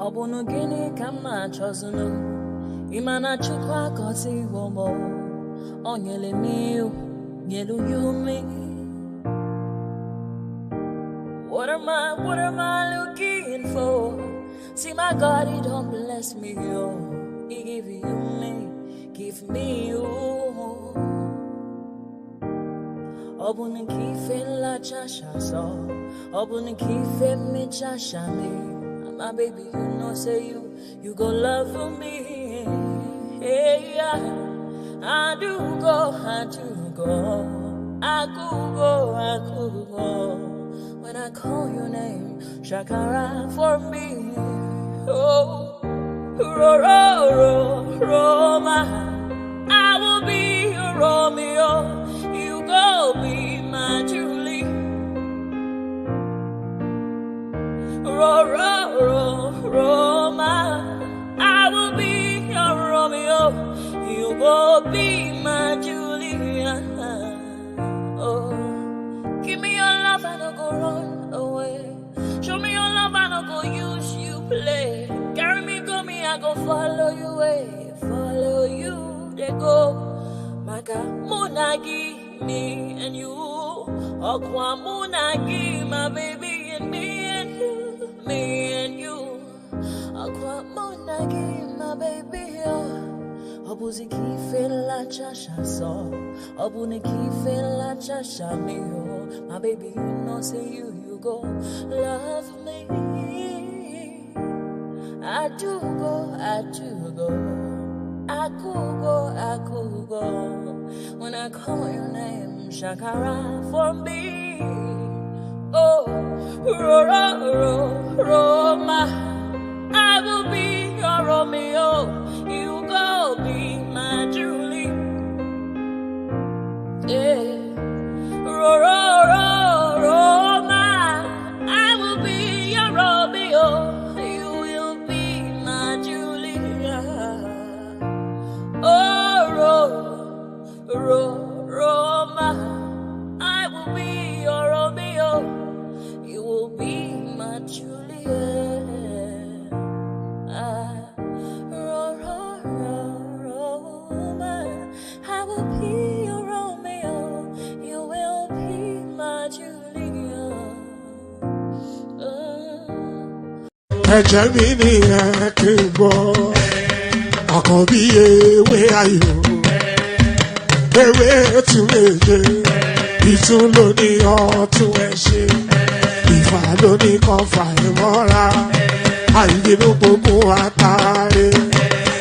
Obunu gini kama chozunu Imana chukwa koti womo Onyele miu Nyelu yumi What am I looking for? See my God, he don't bless me, yo. He give me you. Obuni kife la chasha so. Obuni kife me chasha me. My baby, you know say you go love for me. Hey, yeah. I do go. I could go. When I call your name, Shakara for me. Oh, Roma, I will be your Romeo. You go be my Julie. Roma, I will be your Romeo. You go be my Julia. Oh, give me your love and I'll go run away. Show me your love and I'll go use you play. Carry me, go me, I go follow you way. Follow you, they go. Maka munagi, me and you. Okwa munagi, my baby, and me and you. Me and you. Okwa munagi, my baby, oh. Obuzi kife la chasha so. Obuni kife la chasha me, oh. My baby, you know, say you go love me. I do go. I could go. When I call your name, Shakara for me. Oh, Roma, I will be your Romeo. You go be my Julie. Yeah. Roma, I will be your Romeo. You will be my Julia. Oh, Roma, I will be your Romeo. You will be my Julia. Roma, I will be your Romeo. You will be my Julia. Ejemini ekebo, akobi ewe ayo, ewe tumeje, itun lo ni ọtún ẹṣẹ, ìfà ló ní kan fà ìmọ́ra, àìbínú gbogbo àtàrẹ,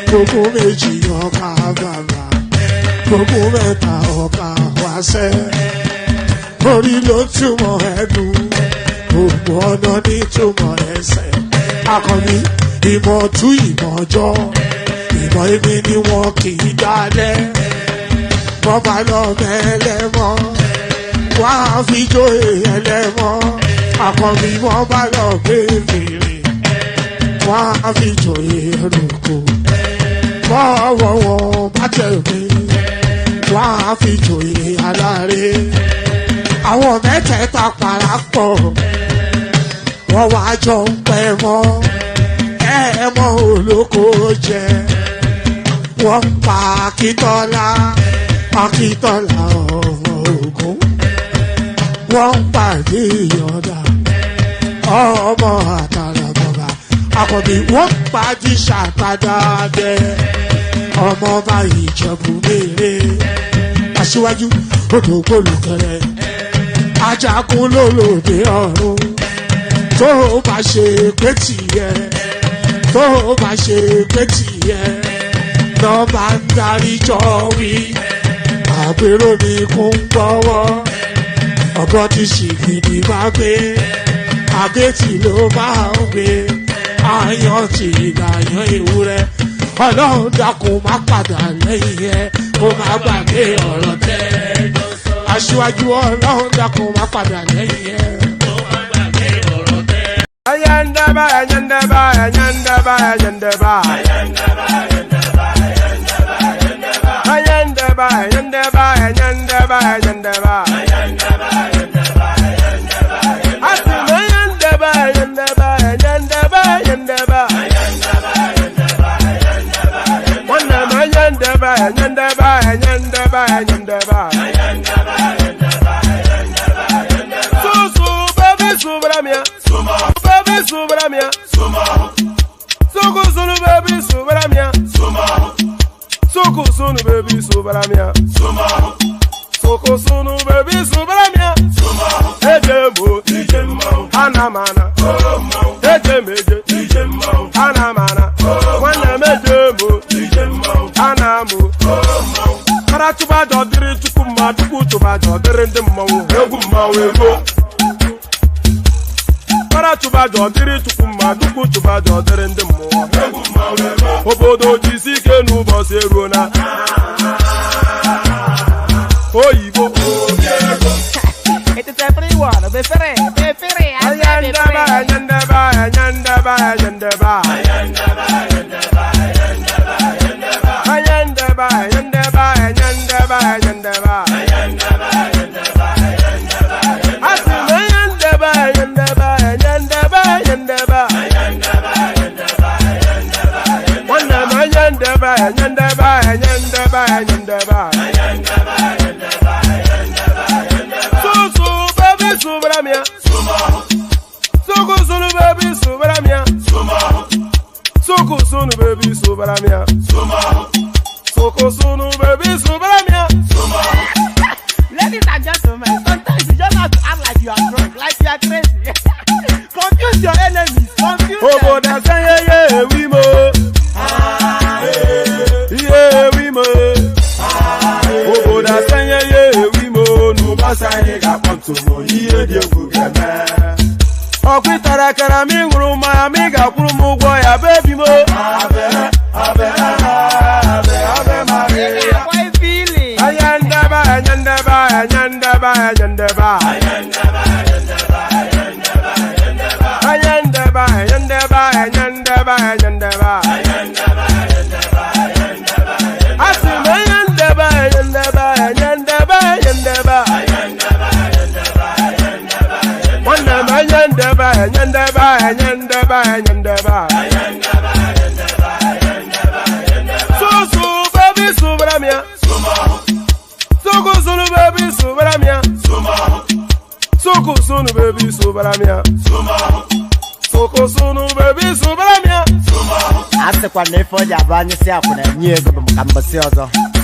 gbogbo méjì ọkà bàbà, gbogbo mẹ́ta ọkà wáṣẹ́, orí ló túmọ̀ ẹnu, gbogbo ọ̀nà ní túmọ̀ ẹsẹ̀. Akọni ìmọ̀ tú ìmọ̀ ọjọ́, ìmọ̀ èmi ni wọn kì í dálẹ̀. Wọ́n bá lọ mẹ́lẹ́mọ́, wọ́n á fi jóye ẹlẹ́mọ́. Akọni wọ́n bá lọ gbé fèrè, wọ́n á fi jóye ẹlòkò. Bọ́wọ́ wọn bá tẹ̀lé, wọ́n á fi jóye aláre. Àwọn mẹ́tẹ̀ẹ̀ta parapọ̀. Wọ́n wá jọ ń pẹ́ mọ́, ẹ̀ẹ́mọ́ olóko jẹ. Wọ́n pa Akíntọ́lá ọmọ Ògún. Wọ́n pàdé Ìyọ̀dà ọmọ Àtàràbọ̀bà. Àkọ́bí wọ́n pàdé Ṣàtàdàdẹ ọmọ ọba Ìjẹ̀bú Mèrè. Aṣíwájú odò gbólùkẹrẹ, ajagun lólòdì ọ̀run. Tó bá ṣe pé tìyẹ, tó bá ṣe pé tìyẹ, lọ bá ń darí jọ wí. Àgbèrò ni kún gbọ́wọ́, ọgọ́ ti ṣìgìdì máa gbé, àgétì ló máa ń gbé, àyàn ti ìlàyàn ewúrẹ́. Ọlọ́run dákun má padà lẹ́yìn ẹ, kó má gbàgbé ọ̀rọ̀ tẹ́. Aṣíwájú Ọlọ́run dákun má padà lẹ́yìn ẹ. Ayandaba, ayandaba, ayandaba, ayandaba. Ayandaba, ayandaba, ayandaba, ayandaba. Ayandaba, ayandaba, ayandaba, ayandaba. Ayandaba, ayandaba, ayandaba, ayandaba. Ayandaba, ayandaba, ayandaba, ayandaba. Obodo jisike n'ụbọchị erona oyibo It is everyone. Be free. Ladies and gentlemen, sometimes you just have to act like you are drunk, like you are crazy. Confuse your enemies. Confuse them.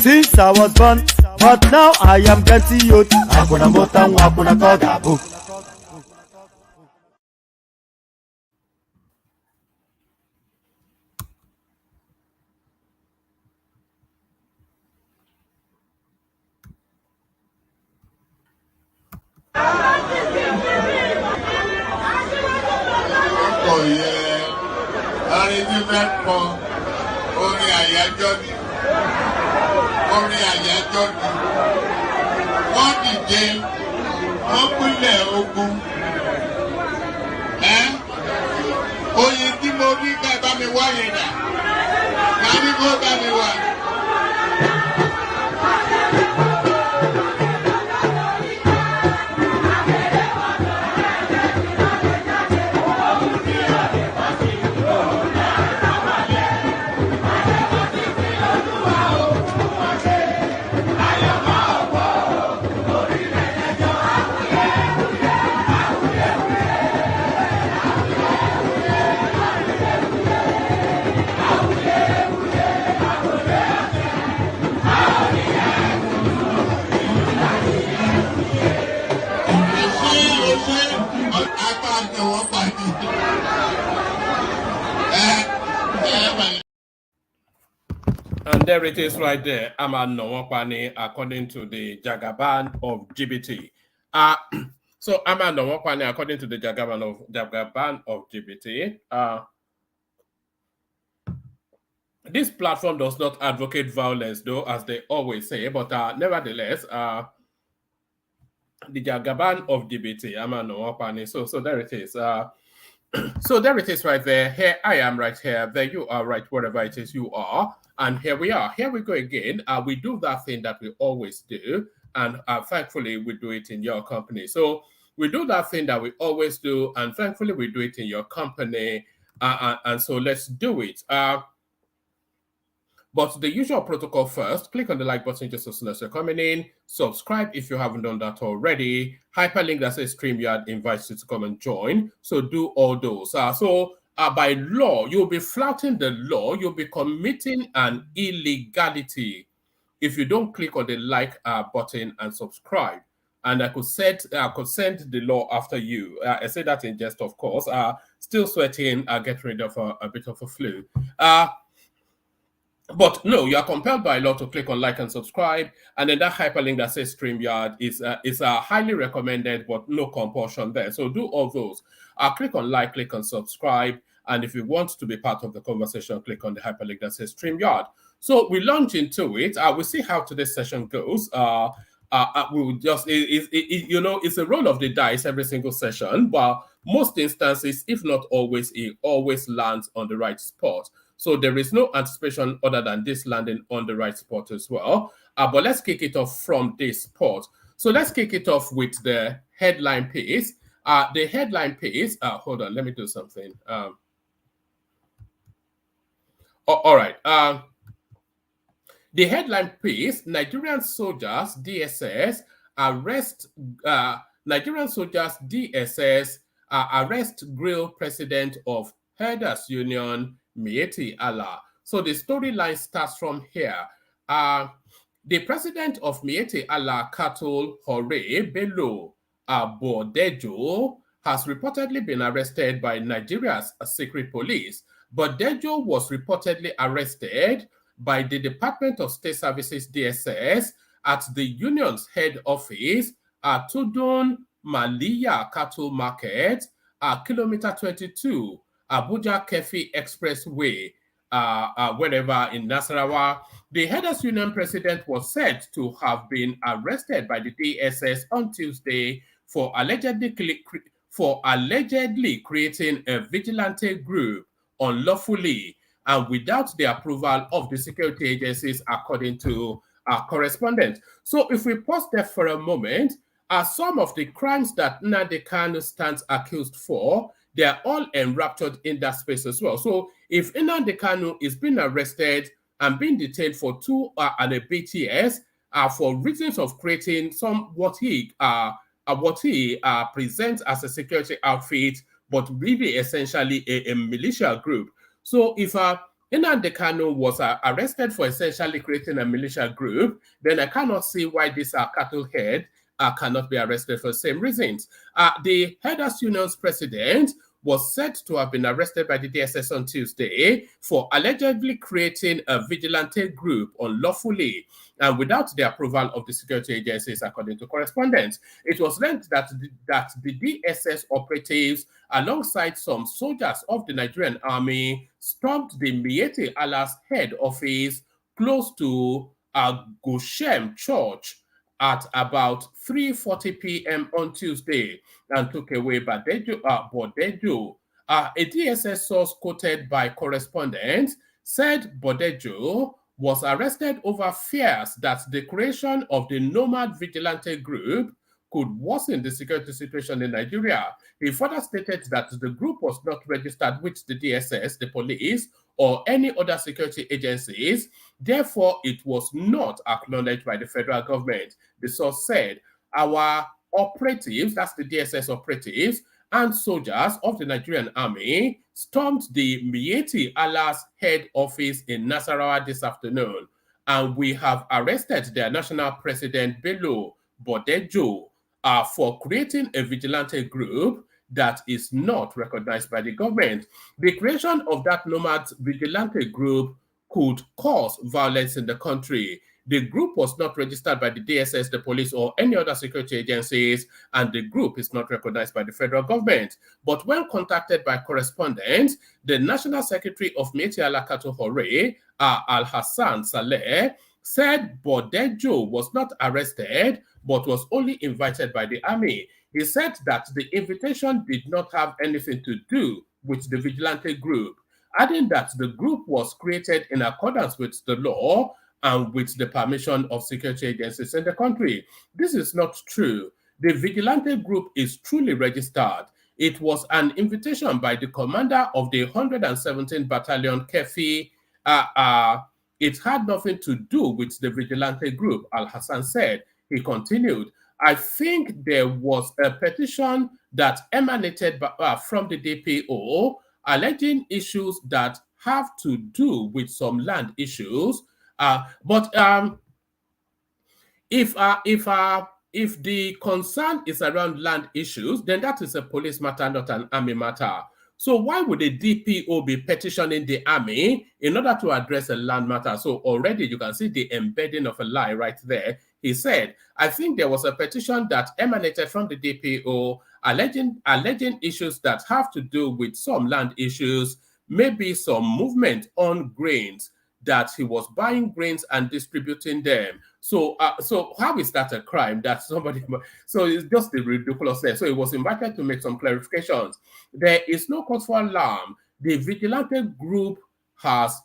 Since I was born, but now I am getting youth. I'm gonna move on, I'm gonna go that book. And there it is right there. Aman Nwokpani, according to the Jagaban of GBT. So Aman Nwokpani, according to the Jagaban of GBT, this platform does not advocate violence, though, as they always say, but nevertheless, the Jagaban of GBT, Aman Nwokpani. So there it is. So there it is right there. Here I am right here. There you are right wherever it is you are. And here we are. Here we go again. We do that thing that we always do. And thankfully, we do it in your company. So we do that thing that we always do. And thankfully, we do it in your company. And so let's do it. But the usual protocol first, click on the like button just as soon as you're coming in. Subscribe if you haven't done that already. Hyperlink that says StreamYard invites you to come and join. So do all those. By law, you'll be flouting the law. You'll be committing an illegality if you don't click on the like button and subscribe. And I could send the law after you. I say that in jest, of course. Still sweating, getting rid of a bit of a flu. But no, you are compelled by law to click on like and subscribe, and then that hyperlink that says StreamYard is highly recommended, but no compulsion there. So do all those. Click on like, click on subscribe, and if you want to be part of the conversation, click on the hyperlink that says StreamYard. So we launch into it. We'll see how today's session goes. We will just, it's a roll of the dice every single session, but most instances, if not always, it always lands on the right spot. So there is no anticipation other than this landing on the right spot as well. But let's kick it off from this spot. So let's kick it off with the headline piece. The headline piece, hold on, let me do something. All right. The headline piece, Nigerian soldiers, DSS, arrest grill president of Herders Union, Miyetti Allah. So the storyline starts from here. The president of Miyetti Allah Cattle, Hore Bello Badejo, has reportedly been arrested by Nigeria's secret police. Badejo was reportedly arrested by the Department of State Services, DSS, at the union's head office at Tudun Malla Cattle Market, Kilometer 22, Abuja Kefi Expressway, wherever in Nasarawa. The Herders Union president was said to have been arrested by the DSS on Tuesday for allegedly creating a vigilante group unlawfully and without the approval of the security agencies, according to our correspondent. So if we pause there for a moment, some of the crimes that Nnamdi Kanu stands accused for, they are all enraptured in that space as well. So if Nnamdi Kanu is being arrested and being detained for 2 and a bit years for reasons of creating what he presents as a security outfit, but really essentially a militia group. So if Nnamdi Kanu was arrested for essentially creating a militia group, then I cannot see why this cattle head cannot be arrested for the same reasons. The Herders Union's president was said to have been arrested by the DSS on Tuesday for allegedly creating a vigilante group unlawfully and without the approval of the security agencies, according to correspondents. It was learned that the DSS operatives, alongside some soldiers of the Nigerian army, stormed the Miyetti Allah's head office close to Goshem Church at about 3:40 p.m. on Tuesday and took away Badejo. A DSS source quoted by correspondents said Badejo was arrested over fears that the creation of the nomad vigilante group could worsen the security situation in Nigeria. He further stated that the group was not registered with the DSS, the police, or any other security agencies. Therefore, it was not acknowledged by the federal government. The source said, our operatives, that's the DSS operatives, and soldiers of the Nigerian army stormed the Miyetti Allah's head office in Nasarawa this afternoon, and we have arrested their national president, Bello Badejo, for creating a vigilante group that is not recognized by the government. The creation of that nomad vigilante group could cause violence in the country. The group was not registered by the DSS, the police, or any other security agencies, and the group is not recognized by the federal government. But when contacted by correspondents, the National Secretary of Miyetti Allah Cattle Hore, Al-Hassan Saleh, said Badejo was not arrested, but was only invited by the army. He said that the invitation did not have anything to do with the vigilante group, adding that the group was created in accordance with the law and with the permission of security agencies in the country. This is not true. The vigilante group is truly registered. It was an invitation by the commander of the 117th Battalion Kefi It had nothing to do with the vigilante group, Al-Hassan said. He continued, I think there was a petition that emanated from the DPO alleging issues that have to do with some land issues. If the concern is around land issues, then that is a police matter, not an army matter. So why would the DPO be petitioning the army in order to address a land matter? So already you can see the embedding of a lie right there. He said, I think there was a petition that emanated from the DPO alleging issues that have to do with some land issues, maybe some movement on grains, that he was buying grains and distributing them. So how is that a crime that somebody... So it's just the ridiculous there. So he was invited to make some clarifications. There is no cause for alarm. The vigilante group has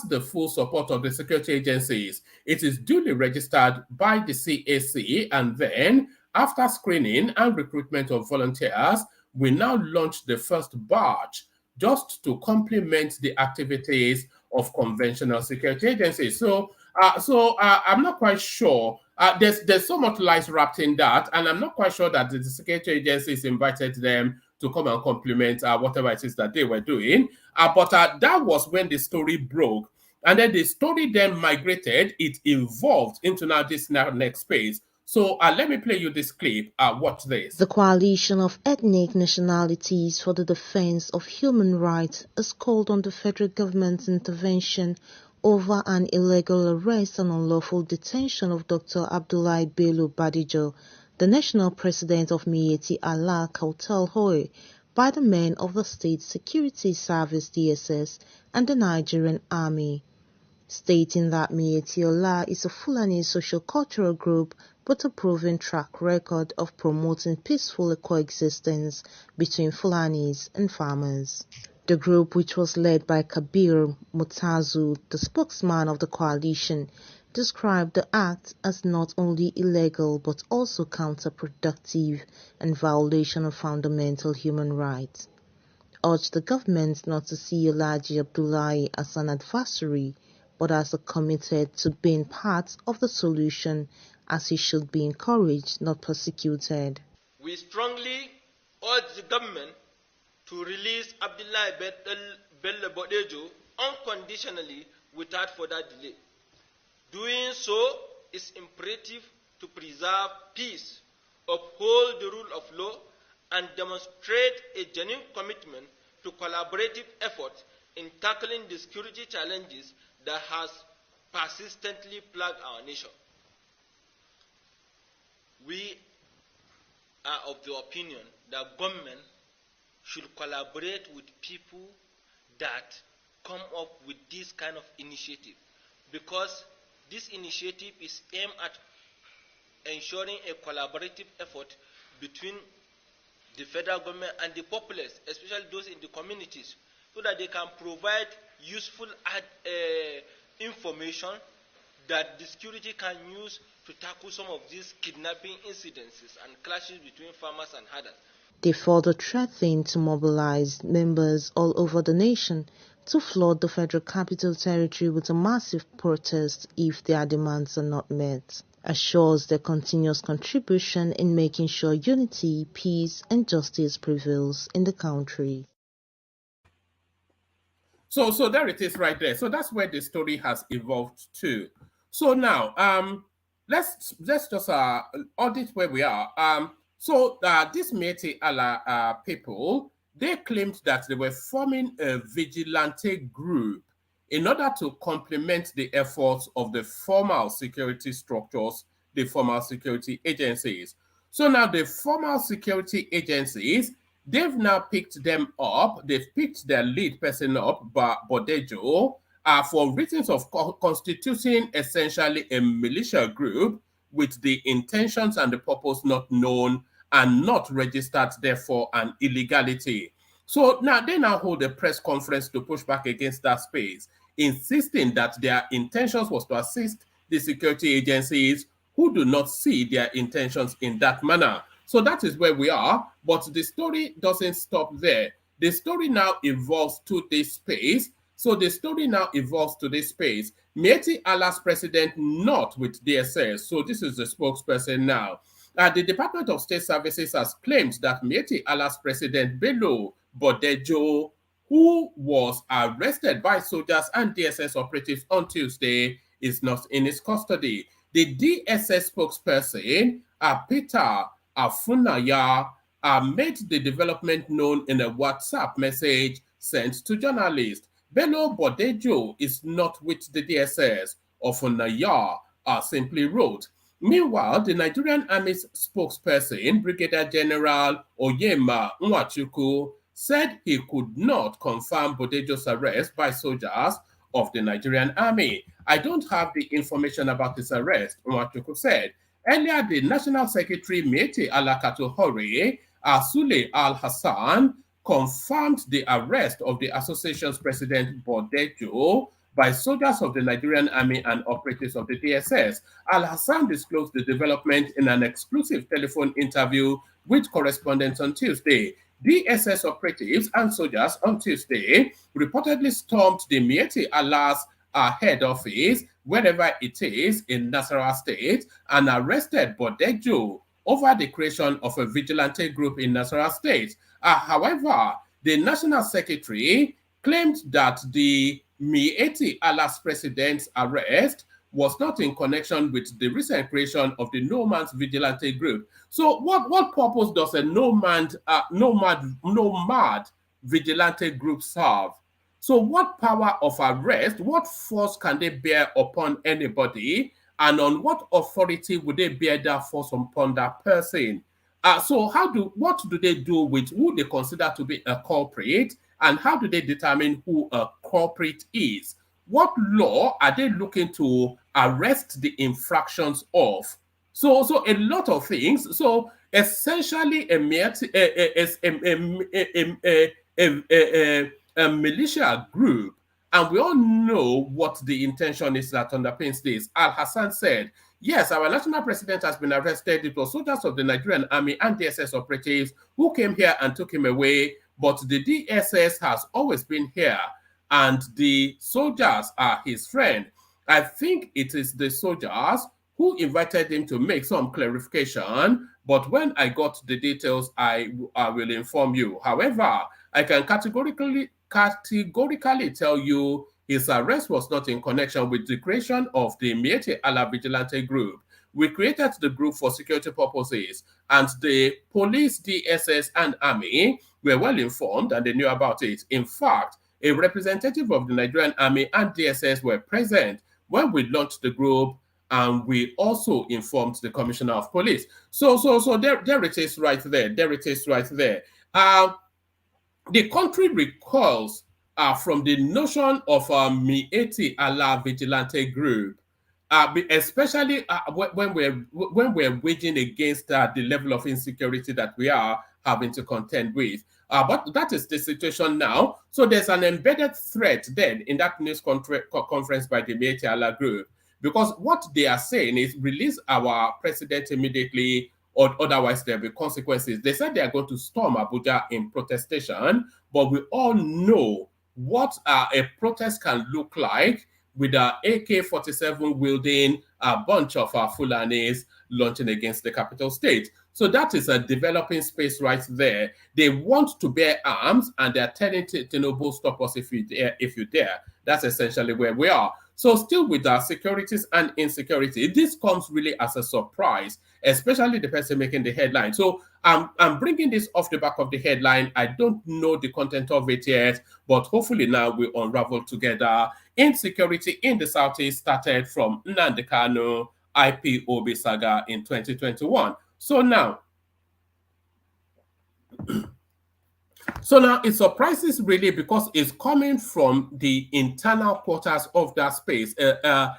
the full support of the security agencies. It is duly registered by the CAC, and then after screening and recruitment of volunteers, we now launch the first batch just to complement the activities of conventional security agencies. So I'm not quite sure. There's so much lies wrapped in that, and I'm not quite sure that the security agencies invited them to come and complement whatever it is that they were doing. But that was when the story broke. And then the story then migrated. It evolved into now this next phase. So let me play you this clip. Watch this. The Coalition of Ethnic Nationalities for the Defense of Human Rights has called on the federal government's intervention over an illegal arrest and unlawful detention of Dr. Abdullahi Bello Badejo, the national president of Miyetti Allah Kautal Hoy, by the men of the State Security Service DSS and the Nigerian Army, stating that Miyetti Allah is a Fulani socio-cultural group but a proven track record of promoting peaceful coexistence between Fulanis and farmers. The group, which was led by Kabir Mutazu, the spokesman of the coalition, described the act as not only illegal but also counterproductive and violation of fundamental human rights. Urged the government not to see Alhaji Abdullahi as an adversary but as a committed to being part of the solution, as he should be encouraged, not persecuted. We strongly urge the government to release Abdullahi Bello Badejo unconditionally without further delay. Doing so is imperative to preserve peace, uphold the rule of law, and demonstrate a genuine commitment to collaborative efforts in tackling the security challenges that has persistently plagued our nation. We are of the opinion that government should collaborate with people that come up with this kind of initiative, because this initiative is aimed at ensuring a collaborative effort between the federal government and the populace, especially those in the communities, so that they can provide useful information that the security can use to tackle some of these kidnapping incidences and clashes between farmers and herders. They further threatened to mobilize members all over the nation to flood the Federal Capital Territory with a massive protest if their demands are not met. Assures their continuous contribution in making sure unity, peace, and justice prevails in the country. So there it is right there. So that's where the story has evolved to. So now, let's just audit where we are. So these Miyetti Allah people, they claimed that they were forming a vigilante group in order to complement the efforts of the formal security structures, the formal security agencies. So now the formal security agencies, they've now picked them up. They've picked their lead person up, Badejo, for reasons of constituting essentially a militia group with the intentions and the purpose not known and not registered, therefore an illegality. So now they hold a press conference to push back against that space, insisting that their intentions was to assist the security agencies who do not see their intentions in that manner. So that is where we are, but the story doesn't stop there. The story now evolves to this space So the story now evolves to this space. Miyetti Allah's president not with DSS. So this is the spokesperson now. The Department of State Services has claimed that Miyetti Allah's president Bello Badejo, who was arrested by soldiers and DSS operatives on Tuesday, is not in his custody. The DSS spokesperson, Peter Afunaya, made the development known in a WhatsApp message sent to journalists. Bello Badejo is not with the DSS. Afunaya simply wrote. Meanwhile, the Nigerian Army's spokesperson, Brigadier General Oyema Nwachukwu, said he could not confirm Badejo's arrest by soldiers of the Nigerian Army. I don't have the information about his arrest, Nwachukwu said. Earlier, the National Secretary, Miyetti Allah Katuhore, Sule Al-Hassan, confirmed the arrest of the association's president, Badejo, by soldiers of the Nigerian Army and operatives of the DSS. Al-Hassan disclosed the development in an exclusive telephone interview with correspondents on Tuesday. DSS operatives and soldiers on Tuesday reportedly stormed the Miyetti Allah's head office, wherever it is in Nasarawa State, and arrested Badejo over the creation of a vigilante group in Nasarawa State. However, the National Secretary claimed that the Miyetti Allah's president's arrest was not in connection with the recent creation of the Nomad Vigilante Group. So what purpose does a nomad vigilante group serve? So what power of arrest, what force can they bear upon anybody, and on what authority would they bear that force upon that person? So what do they do with who they consider to be a culprit, and how do they determine who a culprit is? What law are they looking to arrest the infractions of? So a lot of things. So essentially, a militia group, and we all know what the intention is that underpins this. Al-Hassan said, yes, our national president has been arrested. It was soldiers of the Nigerian Army and DSS operatives who came here and took him away, but the DSS has always been here, and the soldiers are his friend. I think it is the soldiers who invited him to make some clarification, but when I got the details, I will inform you. However, I can categorically tell you his arrest was not in connection with the creation of the Miyetti Allah Vigilante Group. We created the group for security purposes, and the police, DSS, and Army were well informed and they knew about it. In fact, a representative of the Nigerian Army and DSS were present when we launched the group, and we also informed the Commissioner of Police. So there it is right there. There it is right there. The country recoils from the notion of Miyetti Allah Vigilante Group, especially when we're waging against the level of insecurity that we are having to contend with. But that is the situation now. So there's an embedded threat then in that news conference by the Miyetti Allah Group, because what they are saying is release our president immediately, or otherwise there'll be consequences. They said they are going to storm Abuja in protestation, but we all know what a protest can look like with an AK-47 wielding a bunch of Fulanis launching against the capital state. So that is a developing space right there. They want to bear arms, and they're telling Tinubu, stop us if you dare. That's essentially where we are. So still with our securities and insecurity, this comes really as a surprise, especially the person making the headline. So I'm bringing this off the back of the headline. I don't know the content of it yet, but hopefully now we unravel together. Insecurity in the Southeast started from Nnamdi Kanu IPOB saga in 2021. So now it surprises really because it's coming from the internal quarters of that space, a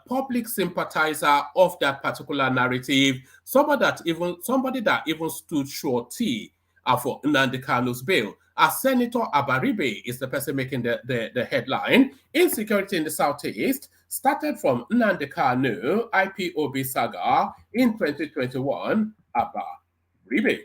public sympathizer of that particular narrative, somebody that even stood surety for Nnamdi Kanu's bail. Senator ABARIBE is the person making the headline. Insecurity in the Southeast started from Nnamdi Kanu IPOB saga in 2021. ABARIBE.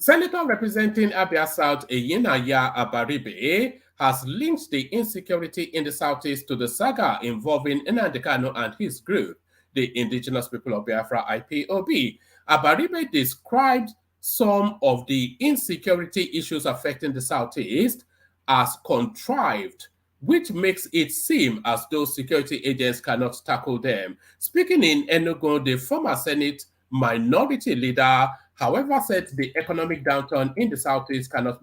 Senator representing Abia South Eyinaya ABARIBE has linked the insecurity in the southeast to the saga involving Nnamdi Kanu and his group, the Indigenous People of Biafra IPOB. ABARIBE described some of the insecurity issues affecting the southeast as contrived, which makes it seem as though security agents cannot tackle them. Speaking in Enugu, the former Senate minority leader, however, said the economic downturn in the southeast cannot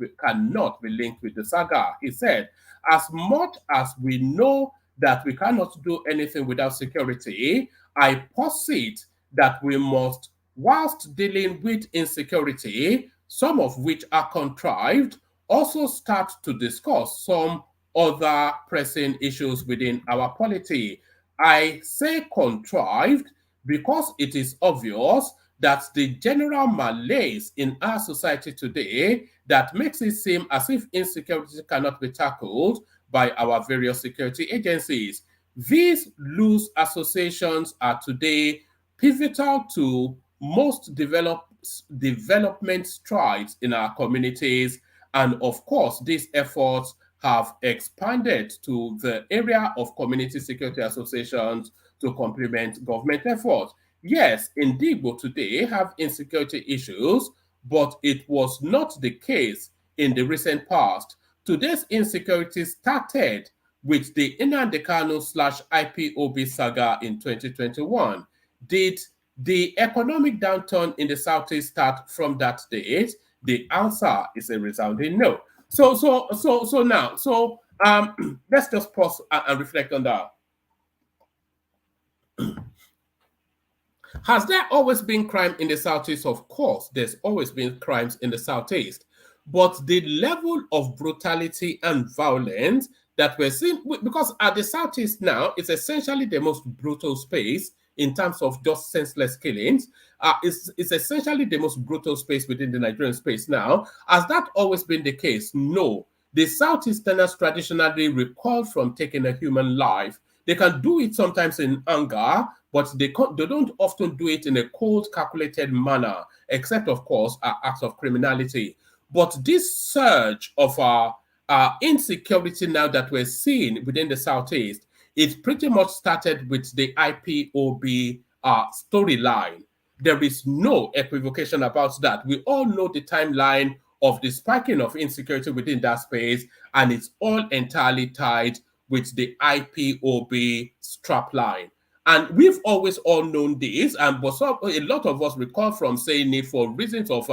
be linked with the saga. He said, as much as we know that we cannot do anything without security, I posit that we must, whilst dealing with insecurity, some of which are contrived, also start to discuss some other pressing issues within our polity. I say contrived because it is obvious that the general malaise in our society today that makes it seem as if insecurity cannot be tackled by our various security agencies. These loose associations are today pivotal to most development strides in our communities. And of course, these efforts have expanded to the area of community security associations to complement government efforts. Yes, Indigbo today have insecurity issues, but it was not the case in the recent past. Today's insecurity started with the Nnamdi Kanu / IPOB saga in 2021. Did the economic downturn in the southeast start from that date? The answer is a resounding no. So now, let's just pause and reflect on that. Has there always been crime in the southeast? Of course, there's always been crimes in the southeast. But the level of brutality and violence that we're seeing, because at the southeast now, it's essentially the most brutal space in terms of just senseless killings. It's essentially the most brutal space within the Nigerian space now. Has that always been the case? No. The Southeasterners traditionally recoil from taking a human life. They can do it sometimes in anger, but they don't often do it in a cold, calculated manner, except, of course, acts of criminality. But this surge of insecurity now that we're seeing within the Southeast, it pretty much started with the IPOB storyline. There is no equivocation about that. We all know the timeline of the spiking of insecurity within that space, and it's all entirely tied with the IPOB strapline. And we've always all known this, and but a lot of us recall from saying it for reasons of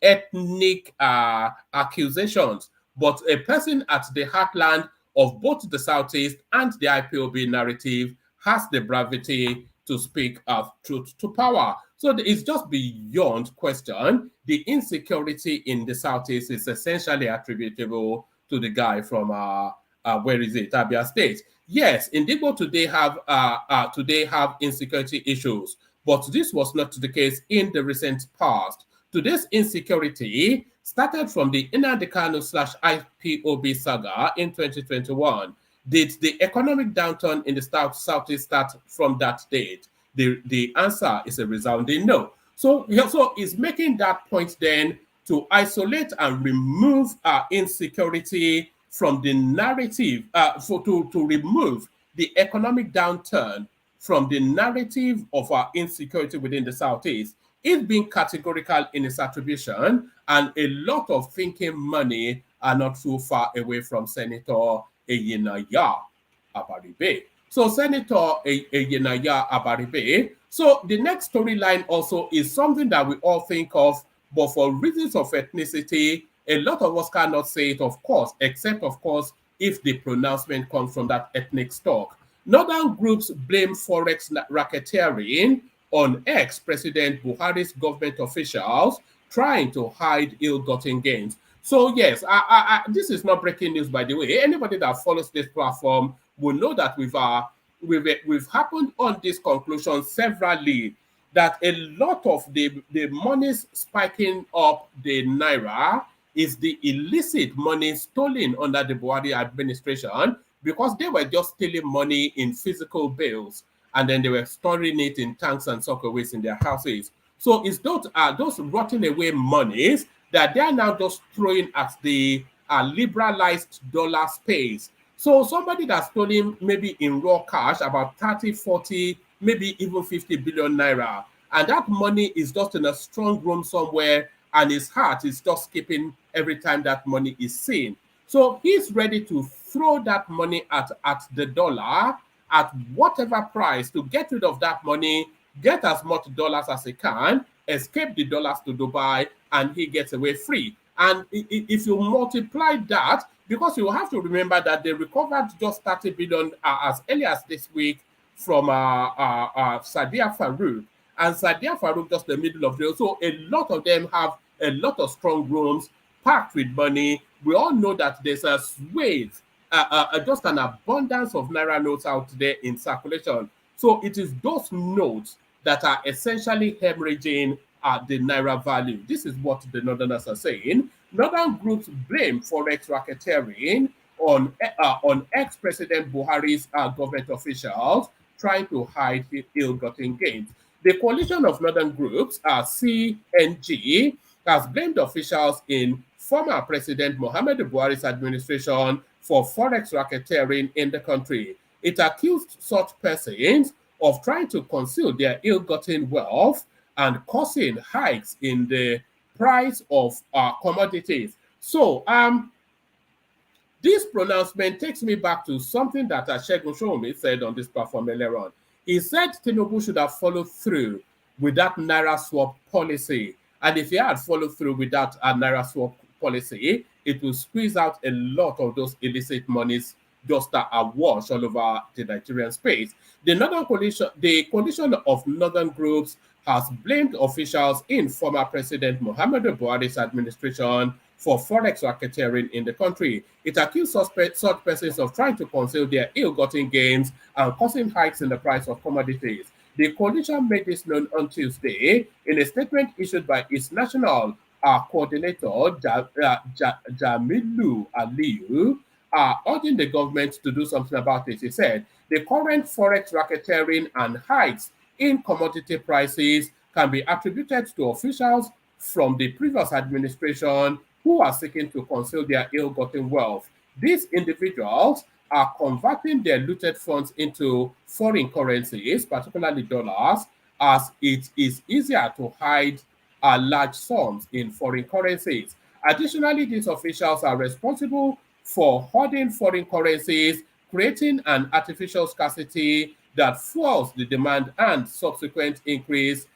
ethnic accusations. But a person at the heartland of both the Southeast and the IPOB narrative has the bravery to speak truth to power. So it's just beyond question. The insecurity in the Southeast is essentially attributable to the guy from Abia State. Yes, Indigbo today have insecurity issues, but this was not the case in the recent past. Today's insecurity started from the Nnamdi Kanu / IPOB saga in 2021. Did the economic downturn in the Southeast start from that date? The answer is a resounding no. So it's making that point then to isolate and remove insecurity from the narrative, to remove the economic downturn from the narrative of our insecurity within the Southeast. It's being categorical in its attribution, and a lot of thinking money are not too far away from Senator Eyinaya ABARIBE. So Senator Eyinaya ABARIBE. So the next storyline also is something that we all think of, but for reasons of ethnicity, a lot of us cannot say it, of course, except, of course, if the pronouncement comes from that ethnic stock. Northern groups blame forex racketeering on ex-President Buhari's government officials trying to hide ill-gotten gains. So yes, this is not breaking news, by the way. Anybody that follows this platform will know that we've happened on this conclusion severally, that a lot of the monies spiking up the Naira is the illicit money stolen under the Buhari administration, because they were just stealing money in physical bills, and then they were storing it in tanks and sockaways in their houses. So it's those rotting away monies that they are now just throwing at the liberalized dollar space. So somebody that's stolen maybe in raw cash about 30, 40, maybe even 50 billion naira, and that money is just in a strong room somewhere, and his heart is just skipping every time that money is seen. So he's ready to throw that money at the dollar at whatever price to get rid of that money, get as much dollars as he can, escape the dollars to Dubai, and he gets away free. And if you multiply that, because you have to remember that they recovered just 30 billion as early as this week from Sadia Farouk. And Sadia Farouk just the middle of the day. So a lot of them have a lot of strong rooms packed with money. We all know that there's a swathe, just an abundance of Naira notes out there in circulation. So it is those notes that are essentially hemorrhaging the Naira value. This is what the Northerners are saying. Northern groups blame Forex racketeering on ex-President Buhari's government officials trying to hide ill-gotten gains. The coalition of Northern groups, CNG, has blamed officials in former President Muhammadu Buhari's administration for Forex racketeering in the country. It accused such persons of trying to conceal their ill-gotten wealth and causing hikes in the price of commodities. So, this pronouncement takes me back to something that Shege said on this platform earlier on. He said Tinubu should have followed through with that Naira swap policy. And if he had followed through with that Naira swap policy, it will squeeze out a lot of those illicit monies just awash all over the Nigerian space. The coalition of northern groups has blamed officials in former President Muhammadu Buhari's administration for forex racketeering in the country. It accused such persons of trying to conceal their ill-gotten gains and causing hikes in the price of commodities. The coalition made this known on Tuesday in a statement issued by its national coordinator, Jamilu Aliyu, urging the government to do something about it. He said, the current forex racketeering and hikes in commodity prices can be attributed to officials from the previous administration who are seeking to conceal their ill-gotten wealth. These individuals are converting their looted funds into foreign currencies, particularly dollars, as it is easier to hide large sums in foreign currencies. Additionally, these officials are responsible for hoarding foreign currencies, creating an artificial scarcity that fuels the demand and subsequently increases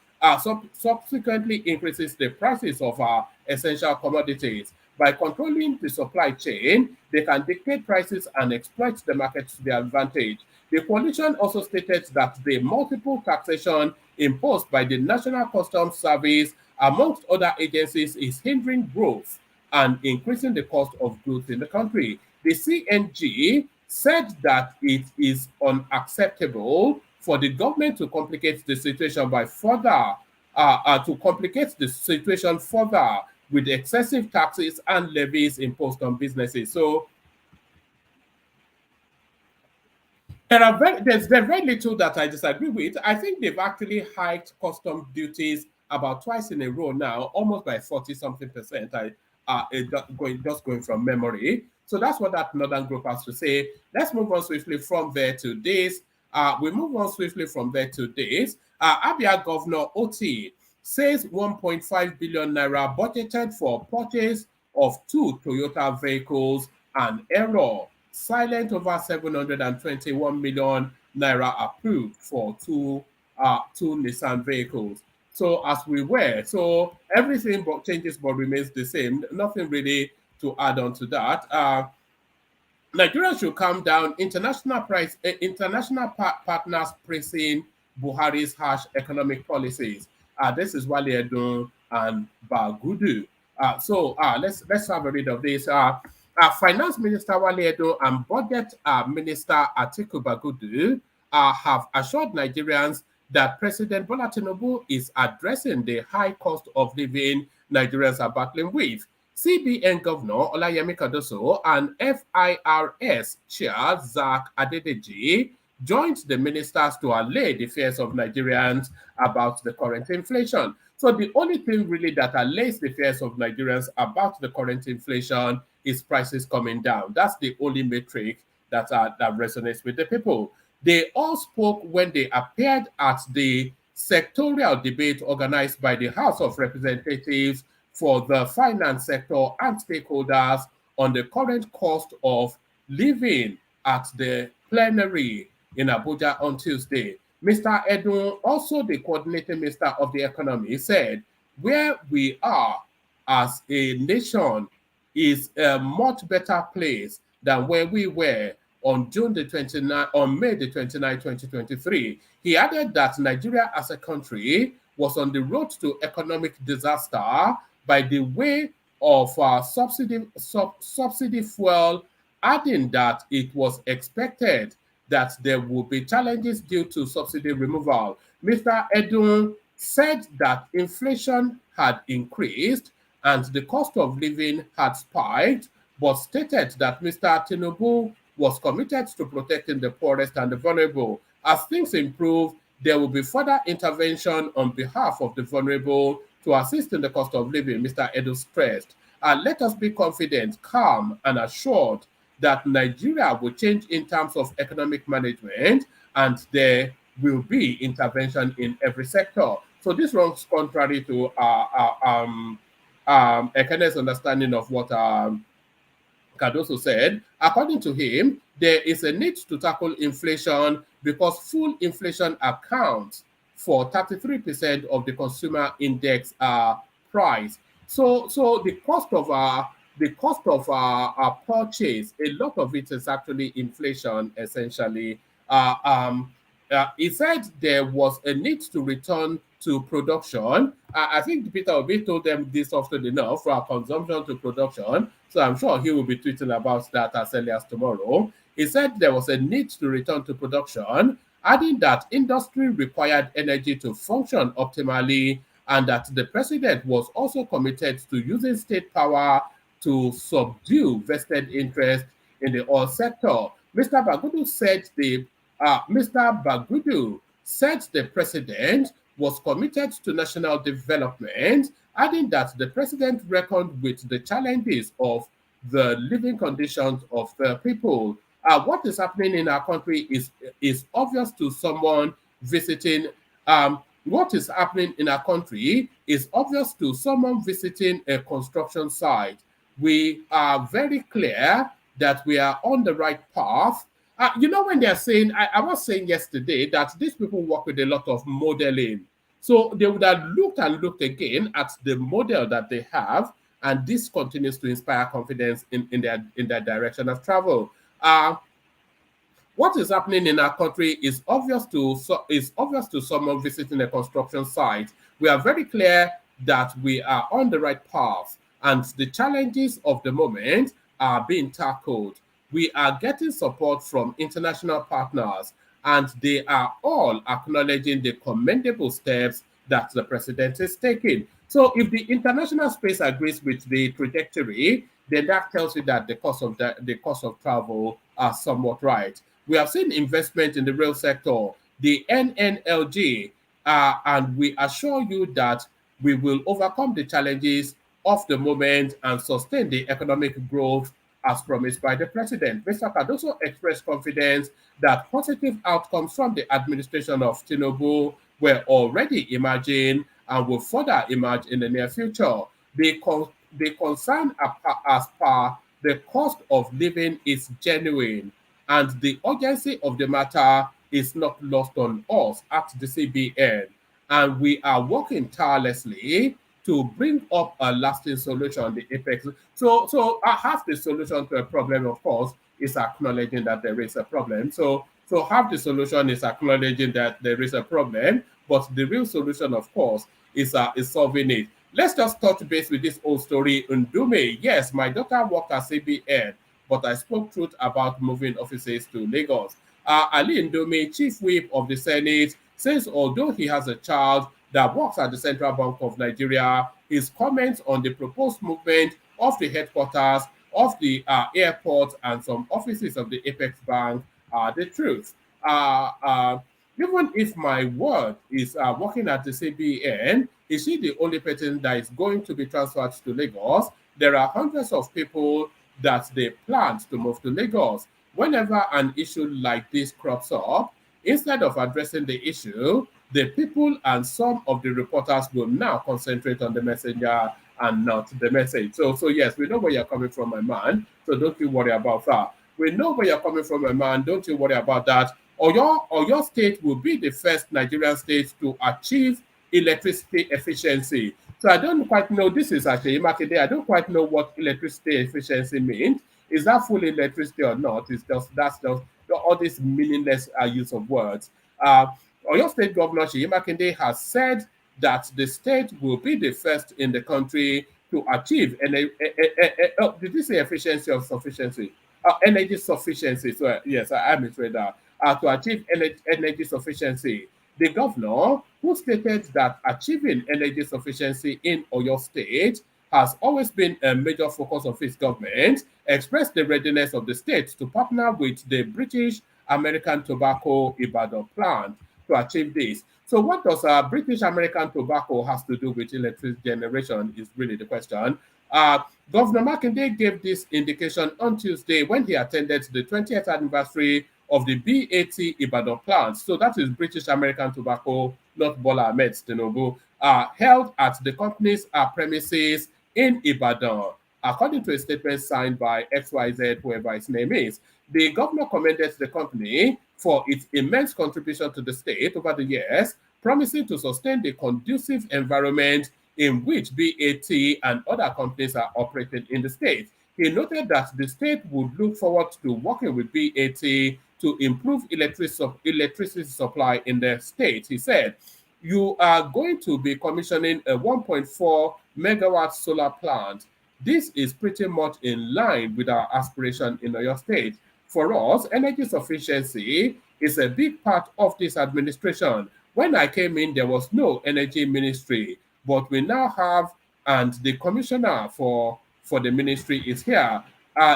the prices of our essential commodities. By controlling the supply chain, they can dictate prices and exploit the market to their advantage. The coalition also stated that the multiple taxation imposed by the National Customs Service, amongst other agencies, is hindering growth and increasing the cost of goods in the country. The CNG said that it is unacceptable for the government to complicate the situation by further with excessive taxes and levies imposed on businesses. So there's very little that I disagree with. I think they've actually hiked custom duties about twice in a row now, almost by 40-something%. Going from memory. So that's what that northern group has to say. Let's move on swiftly from there to this. Abia Governor Oti says 1.5 billion naira budgeted for purchase of 2 Toyota vehicles and error. Silent over 721 million naira approved for two Nissan vehicles. So as we were, so everything but changes but remains the same. Nothing really to add on to that. Nigeria should calm down. International partners praising Buhari's harsh economic policies. This is Wale Edun and Bagudu. Let's have a read of this. Finance Minister Wale Edun and Budget Minister Atiku Bagudu have assured Nigerians that President Bola Tinubu is addressing the high cost of living Nigerians are battling with. CBN Governor Olayemi Kadoso and FIRS Chair Zach Adedeji joined the ministers to allay the fears of Nigerians about the current inflation. So the only thing really that allays the fears of Nigerians about the current inflation is prices coming down. That's the only metric that resonates with the people. They all spoke when they appeared at the sectorial debate organized by the House of Representatives for the finance sector and stakeholders on the current cost of living at the plenary in Abuja on Tuesday. Mr. Edun, also the coordinating minister of the economy, said, where we are as a nation is a much better place than where we were on May the 29th, 2023. He added that Nigeria as a country was on the road to economic disaster by the way of subsidy fuel, adding that it was expected that there will be challenges due to subsidy removal. Mr. Edun said that inflation had increased and the cost of living had spiked, but stated that Mr. Tinubu was committed to protecting the poorest and the vulnerable. As things improve, there will be further intervention on behalf of the vulnerable to assist in the cost of living, Mr. Edu stressed. Let us be confident, calm, and assured that Nigeria will change in terms of economic management and there will be intervention in every sector. So this runs contrary to Ekene's understanding of what Cardoso said. According to him, there is a need to tackle inflation because full inflation accounts for 33% of the consumer index price. So the cost of our purchase, a lot of it is actually inflation, essentially. He said there was a need to return to production. I think Peter Obi told them this often enough, for consumption to production. So I'm sure he will be tweeting about that as early as tomorrow. He said there was a need to return to production, adding that industry required energy to function optimally and that the president was also committed to using state power to subdue vested interest in the oil sector. Mr. Bagudu said the president was committed to national development, adding that the president reckoned with the challenges of the living conditions of the people. What is happening in our country is obvious to someone visiting. What is happening in our country is obvious to someone visiting a construction site. We are very clear that we are on the right path. When they're saying, I was saying yesterday that these people work with a lot of modeling. So they would have looked and looked again at the model that they have, and this continues to inspire confidence in their direction of travel. What is happening in our country is obvious to someone visiting a construction site. We are very clear that we are on the right path, and the challenges of the moment are being tackled. We are getting support from international partners, and they are all acknowledging the commendable steps that the president is taking. So if the international space agrees with the trajectory, then that tells you that the cost of travel are somewhat right. We have seen investment in the rail sector, the NNLG, and we assure you that we will overcome the challenges of the moment and sustain the economic growth as promised by the president. Mr. Cardoso expressed confidence that positive outcomes from the administration of Tinubu were already emerging and will further emerge in the near future. The concern as per the cost of living is genuine, and the urgency of the matter is not lost on us at the CBN. And we are working tirelessly to bring up a lasting solution, the apex. So half the solution to a problem, of course, is acknowledging that there is a problem. So half the solution is acknowledging that there is a problem, but the real solution, of course, is solving it. Let's just touch base with this old story. Ndume, yes, my daughter worked at CBN, but I spoke truth about moving offices to Lagos. Ali Ndume, Chief Whip of the Senate, says although he has a child that works at the Central Bank of Nigeria, his comments on the proposed movement of the headquarters of the airport and some offices of the Apex Bank are the truth. Even if my word is working at the CBN, is she the only person that is going to be transferred to Lagos? There are hundreds of people that they plan to move to Lagos. Whenever an issue like this crops up, instead of addressing the issue, the people and some of the reporters will now concentrate on the messenger and not the message. So yes, we know where you're coming from, my man. So don't you worry about that. We know where you're coming from, my man. Don't you worry about that. Oyo State will be the first Nigerian state to achieve electricity efficiency. So I don't quite know. This is actually Makinde. I don't quite know what electricity efficiency means. Is that full electricity or not? It's just that's just all this meaningless use of words. Oyo State Governor Seyi Makinde has said that the state will be the first in the country to achieve. Did you say efficiency or sufficiency? Energy sufficiency. So yes, I misread that. To achieve energy sufficiency. The governor, who stated that achieving energy sufficiency in Oyo State has always been a major focus of his government, expressed the readiness of the state to partner with the British American Tobacco Ibadan plant to achieve this. So what does British American Tobacco has to do with electric generation is really the question. Governor Makinde gave this indication on Tuesday when he attended the 20th anniversary of the BAT Ibadan plant. So that is British American Tobacco, not Bola Ahmed Tinubu, held at the company's premises in Ibadan. According to a statement signed by XYZ, whoever his name is, the governor commended the company for its immense contribution to the state over the years, promising to sustain the conducive environment in which BAT and other companies are operating in the state. He noted that the state would look forward to working with BAT to improve electricity supply in the state. He said, you are going to be commissioning a 1.4 megawatt solar plant. This is pretty much in line with our aspiration in Oyo State. For us, energy sufficiency is a big part of this administration. When I came in, there was no energy ministry, but we now have, and the commissioner for the ministry is here.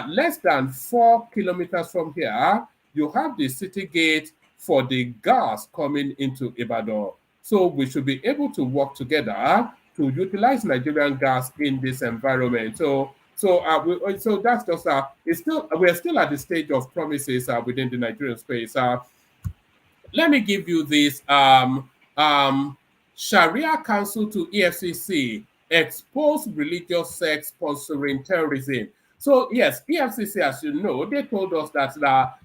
Less than 4 kilometers from here, you have the city gate for the gas coming into Ibadan. So we should be able to work together to utilize Nigerian gas in this environment. So that's just we're still at the stage of promises within the Nigerian space. Let me give you this Sharia Council to EFCC expose religious sects sponsoring terrorism. So yes, EFCC, as you know, they told us that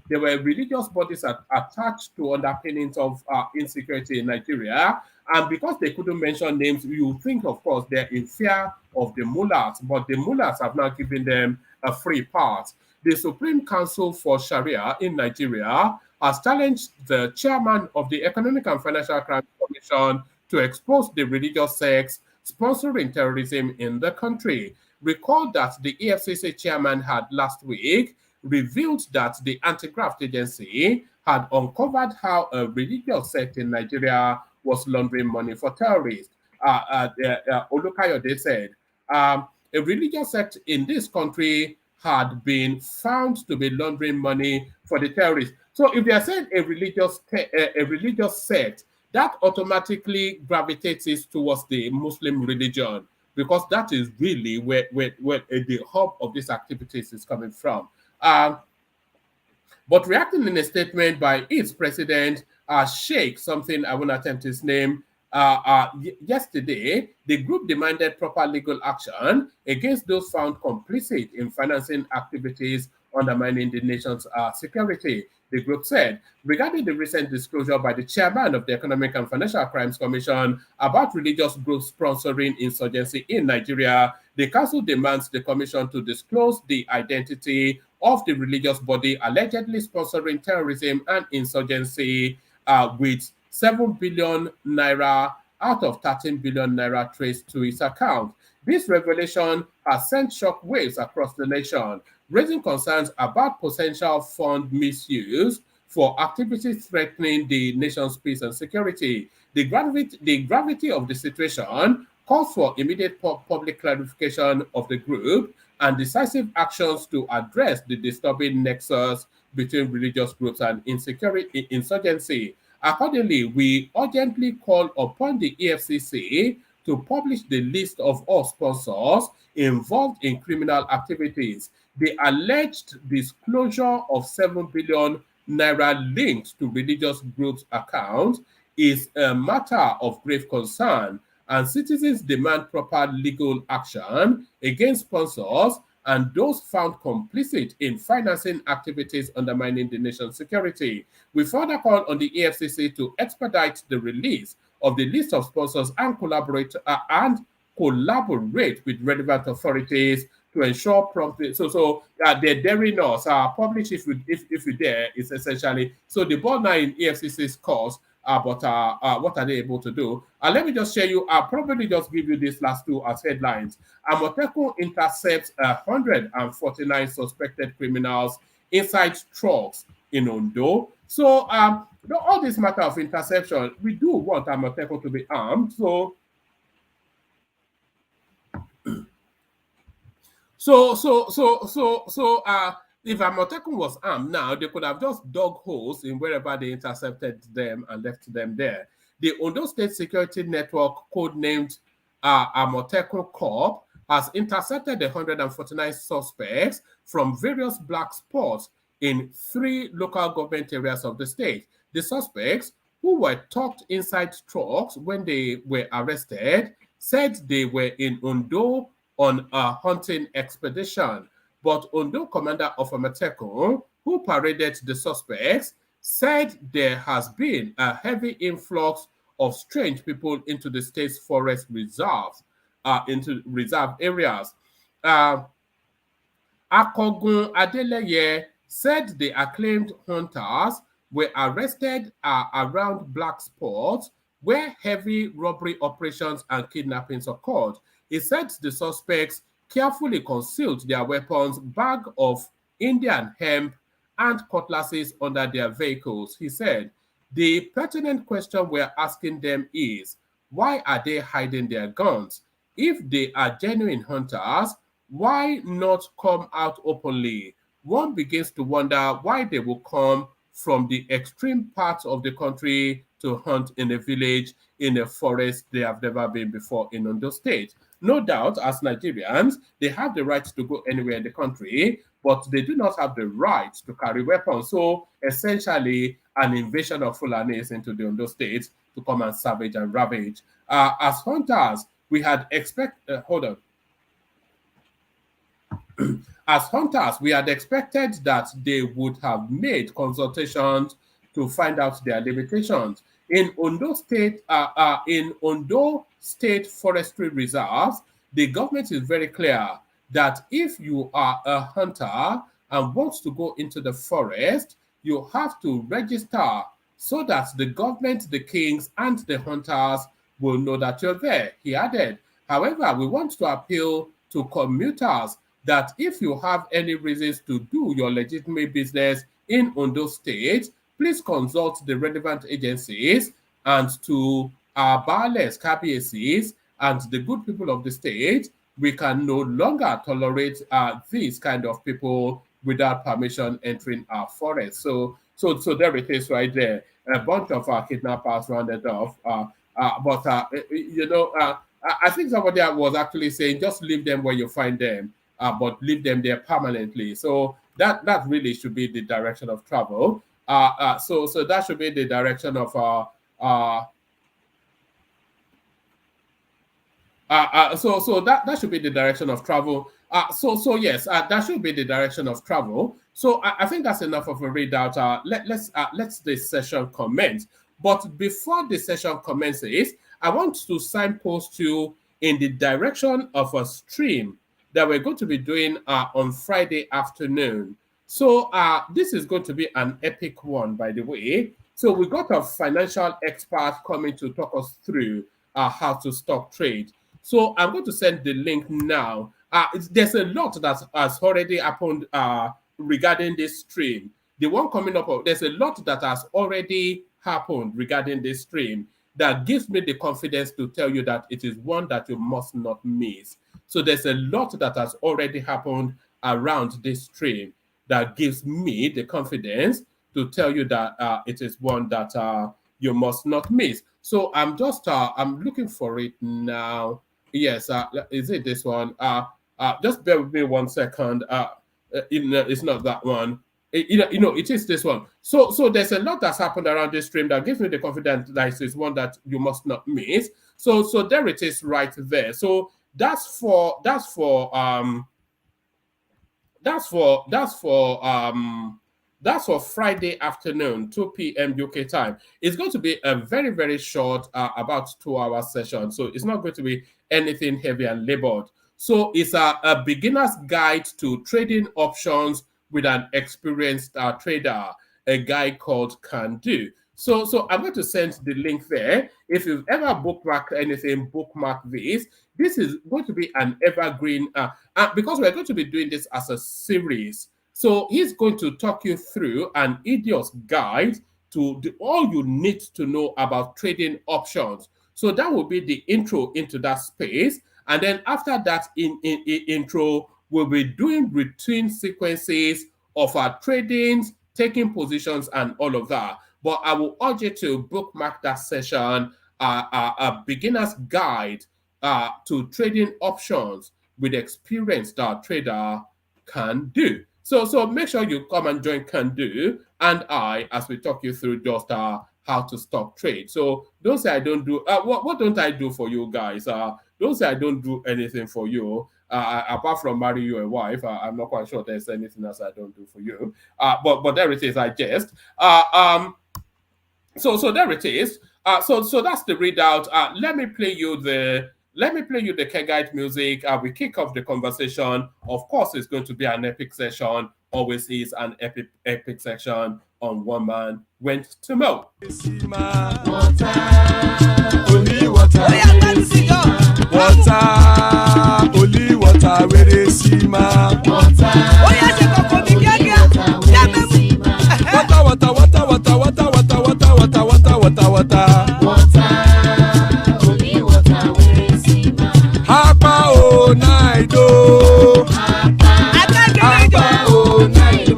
there were religious bodies attached to underpinnings of insecurity in Nigeria. And because they couldn't mention names, you think, of course, they're in fear of the mullahs, but the mullahs have now given them a free pass. The Supreme Council for Sharia in Nigeria has challenged the chairman of the Economic and Financial Crimes Commission to expose the religious sects sponsoring terrorism in the country. Recall that the EFCC chairman had last week revealed that the anti-graft agency had uncovered how a religious sect in Nigeria was laundering money for terrorists. Olukayode said, a religious sect in this country had been found to be laundering money for the terrorists. So if they are saying a religious sect, that automatically gravitates towards the Muslim religion, because that is really where the hub of these activities is coming from. But reacting in a statement by its president, Sheikh, something I won't attempt his name, yesterday, the group demanded proper legal action against those found complicit in financing activities undermining the nation's security. The group said, regarding the recent disclosure by the chairman of the Economic and Financial Crimes Commission about religious groups sponsoring insurgency in Nigeria, the council demands the commission to disclose the identity of the religious body allegedly sponsoring terrorism and insurgency with 7 billion naira out of 13 billion naira traced to its account. This revelation has sent shockwaves across the nation, raising concerns about potential fund misuse for activities threatening the nation's peace and security. The gravity of the situation calls for immediate public clarification of the group and decisive actions to address the disturbing nexus between religious groups and insurgency. Accordingly, we urgently call upon the EFCC to publish the list of all sponsors involved in criminal activities. The alleged disclosure of 7 billion naira linked to religious groups' accounts is a matter of grave concern, and citizens demand proper legal action against sponsors and those found complicit in financing activities undermining the nation's security. We further call on the EFCC to expedite the release of the list of sponsors and collaborate with relevant authorities to ensure prompt. They're daring us. Publish if you dare is essentially so the ball now in EFCC's course. But what are they able to do? Let me just share you. I'll probably just give you these last two as headlines. Amotekun intercepts 149 suspected criminals inside trucks in Ondo. So, all this matter of interception, we do want Amotekun to be armed. If Amotekun was armed now, they could have just dug holes in wherever they intercepted them and left them there. The Ondo State Security Network, codenamed Amotekun Corp, has intercepted 149 suspects from various black spots in 3 local government areas of the state. The suspects, who were tucked inside trucks when they were arrested, said they were in Ondo on a hunting expedition. But Ondo commander of Amotekun, who paraded the suspects, said there has been a heavy influx of strange people into the state's forest reserves, into reserve areas. Akogun Adeleye said the acclaimed hunters were arrested around black spots where heavy robbery operations and kidnappings occurred. He said the suspects carefully concealed their weapons, bag of Indian hemp, and cutlasses under their vehicles. He said, the pertinent question we're asking them is, why are they hiding their guns? If they are genuine hunters, why not come out openly? One begins to wonder why they will come from the extreme parts of the country to hunt in a village, in a forest they have never been before in Ondo State. No doubt, as Nigerians, they have the right to go anywhere in the country, but they do not have the right to carry weapons. So, essentially, an invasion of Fulanis into the Ondo State to come and savage and ravage. As hunters, we had expected that they would have made consultations to find out their limitations. In Ondo State forestry reserves, the government is very clear that if you are a hunter and want to go into the forest, you have to register so that the government, the kings, and the hunters will know that you're there. He added, however, we want to appeal to commuters that if you have any reasons to do your legitimate business in Ondo State, please consult the relevant agencies and to our bales, KBACs, and the good people of the state. We can no longer tolerate these kind of people without permission entering our forest. So there it is right there. A bunch of our kidnappers rounded off. I think somebody was actually saying, just leave them where you find them, but leave them there permanently. So that really should be the direction of travel. So that should be the direction of that should be the direction of travel. Yes, that should be the direction of travel. So I think that's enough of a readout. Let's the session commence. But before the session commences, I want to signpost you in the direction of a stream that we're going to be doing on Friday afternoon. So this is going to be an epic one, by the way. So we got a financial expert coming to talk us through how to stock trade. So I'm going to send the link now. There's a lot that has already happened regarding this stream. The one coming up, there's a lot that has already happened regarding this stream that gives me the confidence to tell you that it is one that you must not miss. So there's a lot that has already happened around this stream that gives me the confidence to tell you that it is one that you must not miss. So I'm just I'm looking for it now. Yes, is it this one? Just bear with me 1 second. It's not that one. It is this one. So there's a lot that's happened around this stream that gives me the confidence that it's one that you must not miss. So there it is right there. So that's for Friday afternoon, 2 p.m. UK time. It's going to be a very, very short, about 2-hour session. So it's not going to be anything heavy and labored. So it's a beginner's guide to trading options with an experienced trader, a guy called KANU. So I'm going to send the link there. If you've ever bookmarked anything, bookmark this. This is going to be an evergreen, because we're going to be doing this as a series. So he's going to talk you through an idiot's guide to all you need to know about trading options. So that will be the intro into that space. And then after that intro, we'll be doing routine sequences of our tradings, taking positions, and all of that. But I will urge you to bookmark that session, a beginner's guide to trading options with experienced trader KANU. So make sure you come and join KANU and I as we talk you through just how to stop trade. So don't say I don't do what don't I do for you guys? Don't say I don't do anything for you. Apart from marry you a wife, I'm not quite sure there's anything else I don't do for you. But there it is. I jest. So there it is. So that's the readout. Let me play you the Kegite music. We kick off the conversation. Of course, it's going to be an epic session. Always is an epic section on One Man Went to Mow. Water, only water, only water, where they see ma. Water, only water, where they see ma. Hapa o naido, hapa o naido,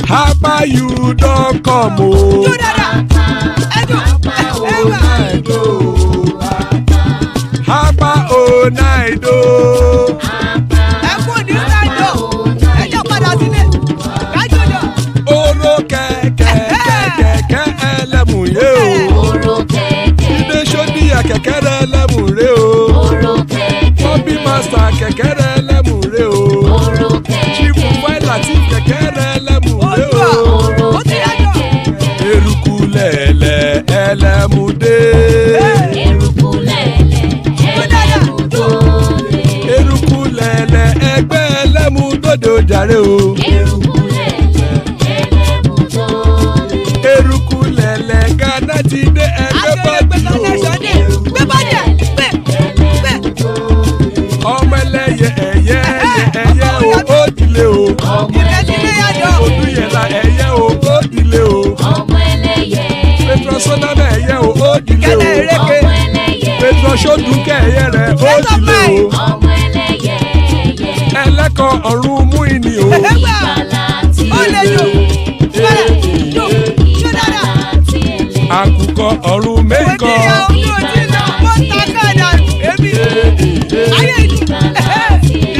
hapa you don't come o. Hapa o naido, oro kẹ̀kẹ́ ẹlẹ́mù yé o. Ilé sọ́dí àkẹ́kẹ́ rẹ̀ ẹlẹ́mù rè o. Bobby master kẹ̀kẹ́ rẹ̀ ẹlẹ́mù rè o. Chief Wáìlà tí kẹ̀kẹ́ rẹ̀ ẹlẹ́mù rè o. Eruku lẹ̀lẹ̀ ẹlẹ́mù dé. Eruku lẹ̀lẹ̀ ẹgbẹ́ ẹlẹ́mù dòde ojàre o. Eruku lẹ̀lẹ̀ Ghana ti dé ẹgbẹ́ bọ́dì o. Ọmọ ẹlẹ́yẹ ẹyẹ o ó dilé o. Odúyẹ̀lá ẹyẹ o ó dilé o. Petrosonana ẹyẹ o ó dilé o. Petrosodúnkẹ́ ẹyẹ rẹ̀ ó dilé o. Ẹlẹ́kọ̀ ọ̀run mú ìní o. Àkùkọ ọ̀run mẹ́kọ̀.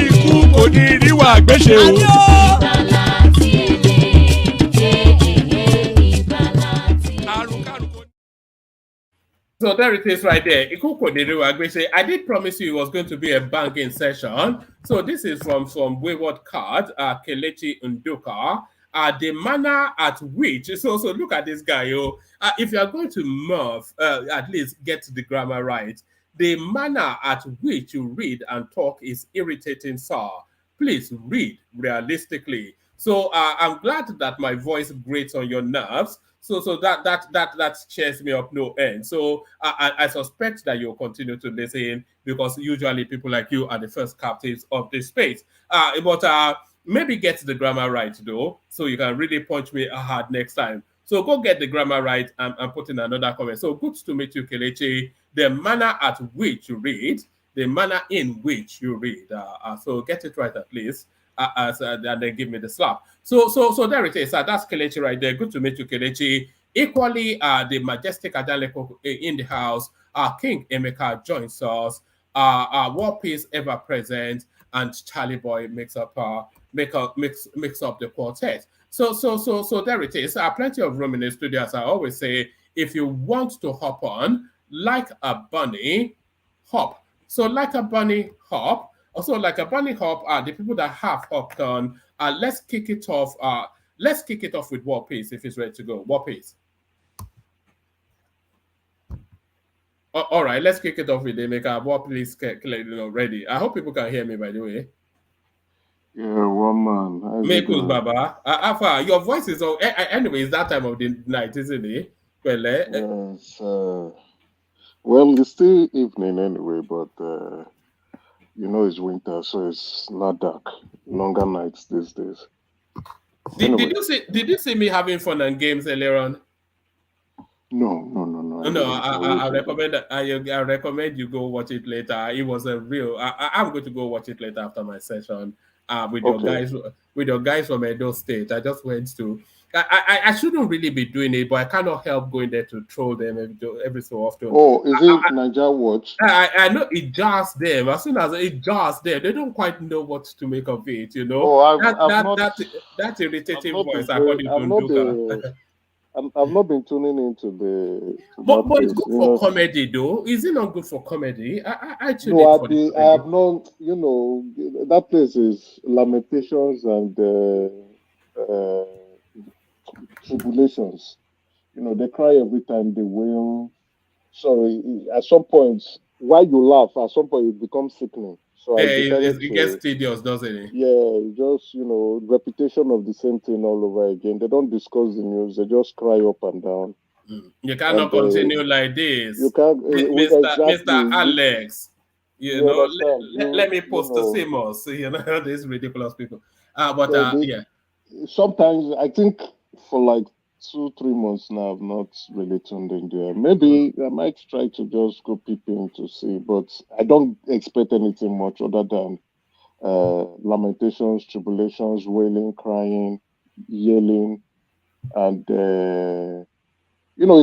Ikú kò ní ríwà gbéṣe o. So there it is right there. I did promise you it was going to be a banging session. So this is from Wayward Card, Kelechi Nduka. The manner at which, so look at this guy, yo. If you are going to move, at least get the grammar right. The manner at which you read and talk is irritating, sir. Please read realistically. So I'm glad that my voice grates on your nerves. So that cheers me up no end. So I suspect that you'll continue to listen because usually people like you are the first captives of this space. But maybe get the grammar right though, so you can really punch me hard next time. So go get the grammar right and put in another comment. So good to meet you, Kelechi. The manner at which you read, the manner in which you read. So get it right at least. And then give me the slap. So there it is. That's Kelechi right there. Good to meet you, Kelechi. Equally, the majestic Adaleko in the house, King Emeka joins us, War Peace ever present, and Charlie Boy makes up the quartet. So there it is. Plenty of room in the studio, as I always say. If you want to hop on, like a bunny, hop. So like a bunny, hop. Also, like a bunny hop, the people that have hopped on, let's kick it off. Let's kick it off with War Peace if it's ready to go. War Peace. All right, let's kick it off with Emeka. War Peace, ready. I hope people can hear me, by the way. Yeah, one man. Mekos Baba. Alpha, your voice is on. Anyway, it's that time of the night, isn't it? Well, Yes. Well, it's still evening anyway, but it's winter, so it's not dark. Longer nights these days. Did you see me having fun and games earlier on? No. No, I recommend that. I recommend you go watch it later. It was a real. I'm going to go watch it later after my session. With your guys from Edo State. I just went to. I shouldn't really be doing it, but I cannot help going there to troll them every so often. Oh, is it Niger Watch? I know it jars them. As soon as it jars them, they don't quite know what to make of it. Oh, that irritating voice according to Nduka. I've not been tuning into the. But it's good for comedy, though. Is it not good for comedy? I tune no, in for I have not. That place is lamentations and tribulations. They cry every time they wail. So at some point, while you laugh, at some point it becomes sickening. So it gets tedious, doesn't it? Yeah, just repetition of the same thing all over again. They don't discuss the news; they just cry up and down. You cannot continue like this. You can't, Mr. Alex. Let me post to Simos. These ridiculous people. Yeah. Sometimes I think for like 2-3 months now, I've not really tuned in there. Maybe I might try to just go peep in to see, but I don't expect anything much other than lamentations, tribulations, wailing, crying, yelling, and it's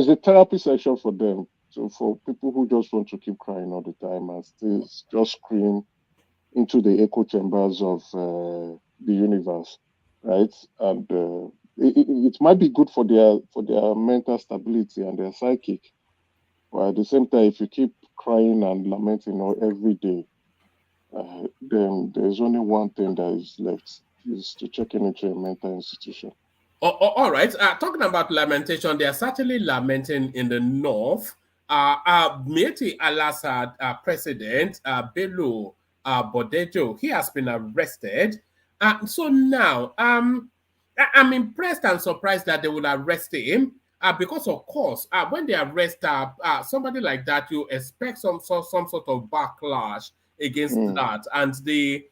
a therapy session for them. So for people who just want to keep crying all the time and still just scream into the echo chambers of the universe, right? And it might be good for their mental stability and their psychic, but at the same time, if you keep crying and lamenting every day, then there's only one thing that is left, is to check into a mental institution. All right. Talking about lamentation, they are certainly lamenting in the north. Miyetti al-Assad president, Bello Badejo, he has been arrested. So now, I'm impressed and surprised that they will arrest him because, of course, when they arrest somebody like that, you expect some sort of backlash against that. And the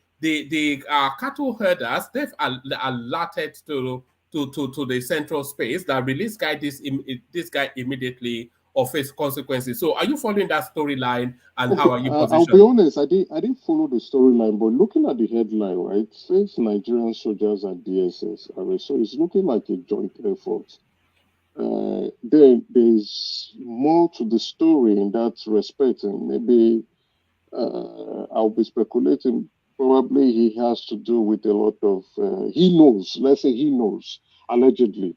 cattle herders, they've alerted to the central space that release this guy immediately or face consequences. So are you following that storyline, and how are you positioned? I'll be honest, I didn't follow the storyline, but looking at the headline, right, says Nigerian soldiers and DSS arrest. So it's looking like a joint effort. There's more to the story in that respect, and maybe I'll be speculating. Probably he has to do with a lot of let's say he knows, allegedly,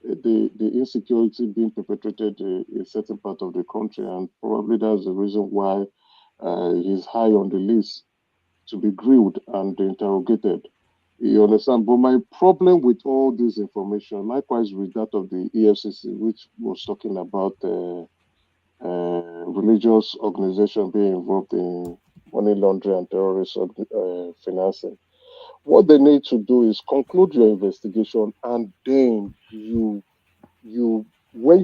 the insecurity being perpetrated in a certain part of the country, and probably that's the reason why he's high on the list to be grilled and interrogated. You understand? But my problem with all this information, likewise with that of the EFCC, which was talking about religious organization being involved in money laundering and terrorist financing. What they need to do is conclude your investigation, and then when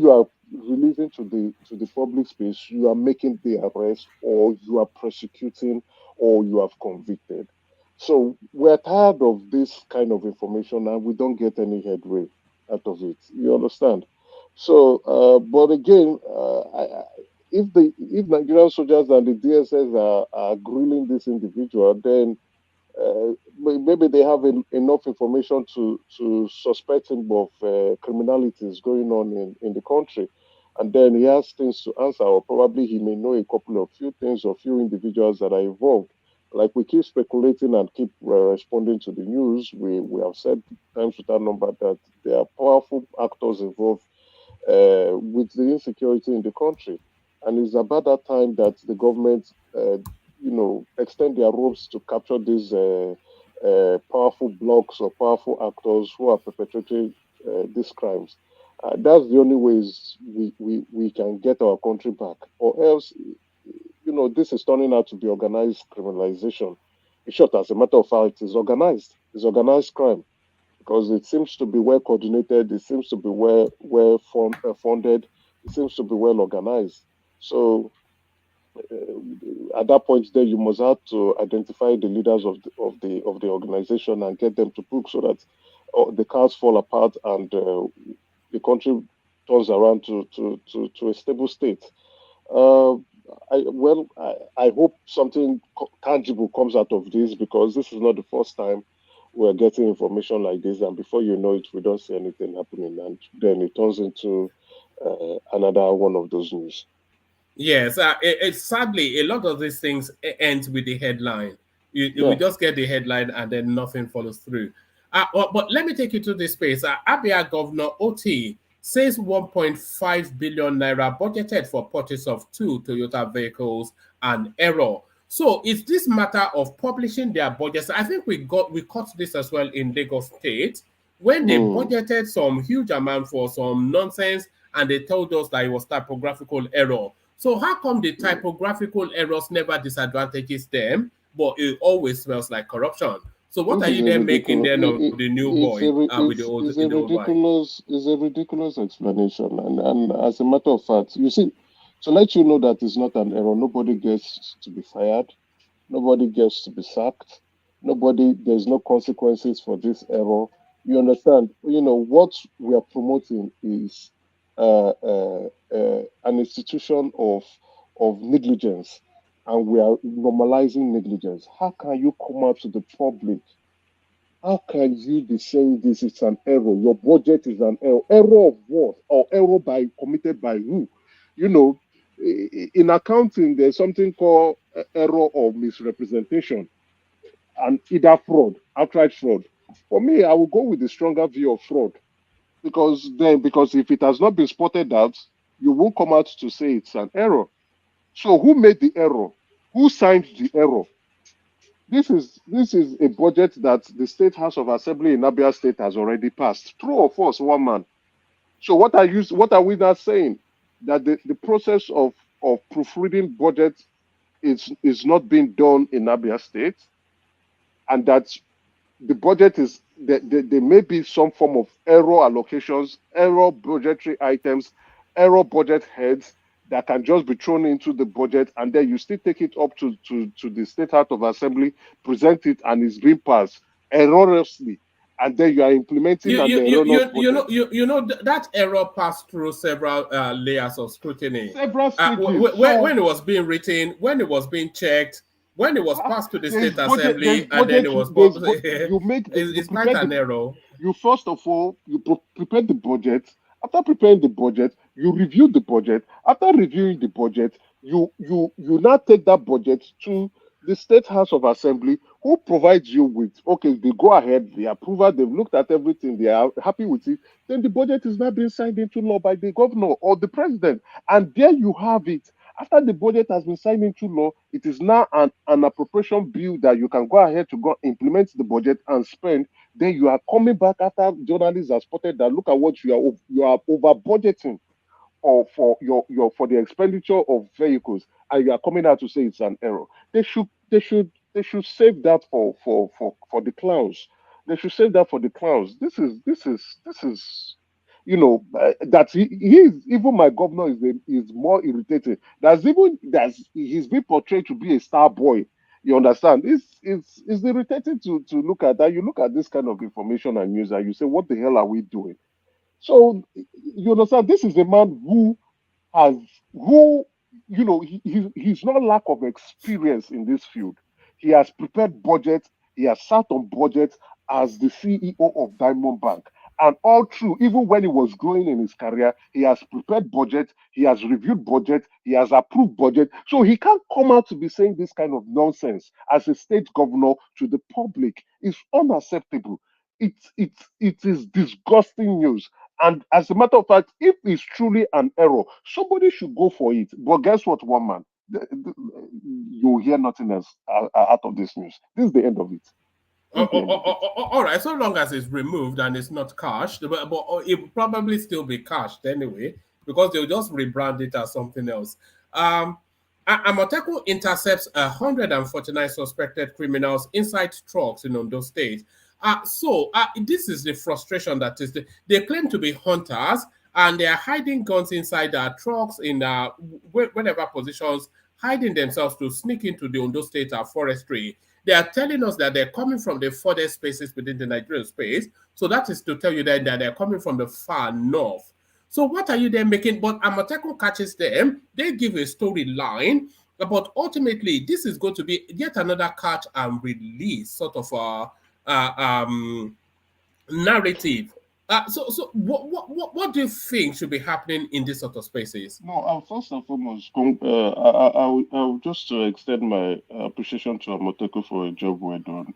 you are releasing to the public space, you are making the arrest, or you are prosecuting, or you have convicted. So we're tired of this kind of information, and we don't get any headway out of it. You understand? So, but again, if Nigerian soldiers and the DSS are grilling this individual, then maybe they have enough information to suspect him of criminalities going on in the country, and then he has things to answer, or probably he may know a couple of few things or few individuals that are involved. Like we keep speculating and keep responding to the news, we have said times without number that there are powerful actors involved with the insecurity in the country. And it's about that time that the government, extend their ropes to capture these powerful blocks or powerful actors who are perpetrating these crimes. That's the only ways we can get our country back. Or else, this is turning out to be organized criminalization. In short, as a matter of fact, it's organized. It's organized crime because it seems to be well coordinated, it seems to be funded, it seems to be well organized. So at that point, then you must have to identify the leaders of the organization and get them to book so that the cards fall apart and the country turns around to a stable state. Uh, I hope something tangible comes out of this because this is not the first time we're getting information like this, and before you know it, we don't see anything happening, and then it turns into another one of those news. Yes, it's sadly a lot of these things end with the headline. We Yeah. just get the headline and then nothing follows through. But let me take you to this space. Abia Governor OT says 1.5 billion naira budgeted for purchase of 2 Toyota vehicles and error. So is this matter of publishing their budgets? I think we caught this as well in Lagos State when they budgeted some huge amount for some nonsense and they told us that it was typographical error. So how come the typographical errors never disadvantages them, but it always smells like corruption? So what This are is you a then making ridiculous. then of the new boy with the old It's a in the old wife? ridiculous explanation, and as a matter of fact, you see, to let you know that it's not an error, nobody gets to be fired, nobody gets to be sacked, there's no consequences for this error. You understand? What we are promoting is an institution of negligence, and we are normalizing negligence. How can you come out to the public? How can you be saying this is an error? Your budget is an error. Error of what? Or error committed by who? You know, in accounting, there's something called error of misrepresentation and either fraud, outright fraud. For me, I will go with the stronger view of fraud because if it has not been spotted out, you won't come out to say it's an error. So who made the error? Who signed the error? This is a budget that the State House of Assembly in Abia State has already passed. True or false, one man. So what are we now saying? That the process of proofreading budget is not being done in Abia State, and that the budget is there may be some form of error allocations, error budgetary items, error budget heads that can just be thrown into the budget, and then you still take it up to the State House of Assembly, present it, and it's being passed erroneously, and then you are implementing an erroneous budget. That error passed through several layers of scrutiny. Several stages. So When it was being written, when it was being checked, when it was passed to the there's State budget, there's Assembly, and then budget, it was you make the, you it's quite prepare an the error. you first of all prepare the budget. After preparing the budget, you review the budget. After reviewing the budget, you now take that budget to the State House of Assembly, who provides you with, okay, they go ahead, they approve it, they've looked at everything, they are happy with it. Then the budget is now being signed into law by the governor or the president, and there you have it. After the budget has been signed into law, it is now an appropriation bill that you can go ahead to go implement the budget and spend. Then you are coming back after journalists have spotted that look at what you are over budgeting or for the expenditure of vehicles, and you are coming out to say it's an error. They should save that for the clowns. They should save that for the clowns. This is that he is, even my governor is more irritated. He's been portrayed to be a star boy. You understand? It's irritating to look at that. You look at this kind of information and news and you say, what the hell are we doing? So you understand, this is a man has who he's not lack of experience in this field. He has prepared budget, He has sat on budget as the CEO of Diamond Bank. And all through, even when he was growing in his career, he has prepared budget, he has reviewed budget, he has approved budget. So he can't come out to be saying this kind of nonsense as a state governor to the public. It's unacceptable. It is disgusting news. And as a matter of fact, if it's truly an error, somebody should go for it. But guess what, one man? You'll hear nothing else out of this news. This is the end of it. All right, so long as it's removed and it's not cashed, but it will probably still be cashed anyway because they'll just rebrand it as something else. Amotekun intercepts 149 suspected criminals inside trucks in Ondo State. So this is the frustration that is. They claim to be hunters and they are hiding guns inside their trucks in whatever positions, hiding themselves to sneak into the Ondo State forestry. They are telling us that they're coming from the furthest spaces within the Nigerian space. So that is to tell you that they're coming from the far north. So what are you then making? But Amotekun catches them. They give a storyline. But ultimately, this is going to be yet another catch and release sort of narrative. So what do you think should be happening in this sort of spaces? No, first and foremost, I'll just extend my appreciation to Amotekun for a job well done.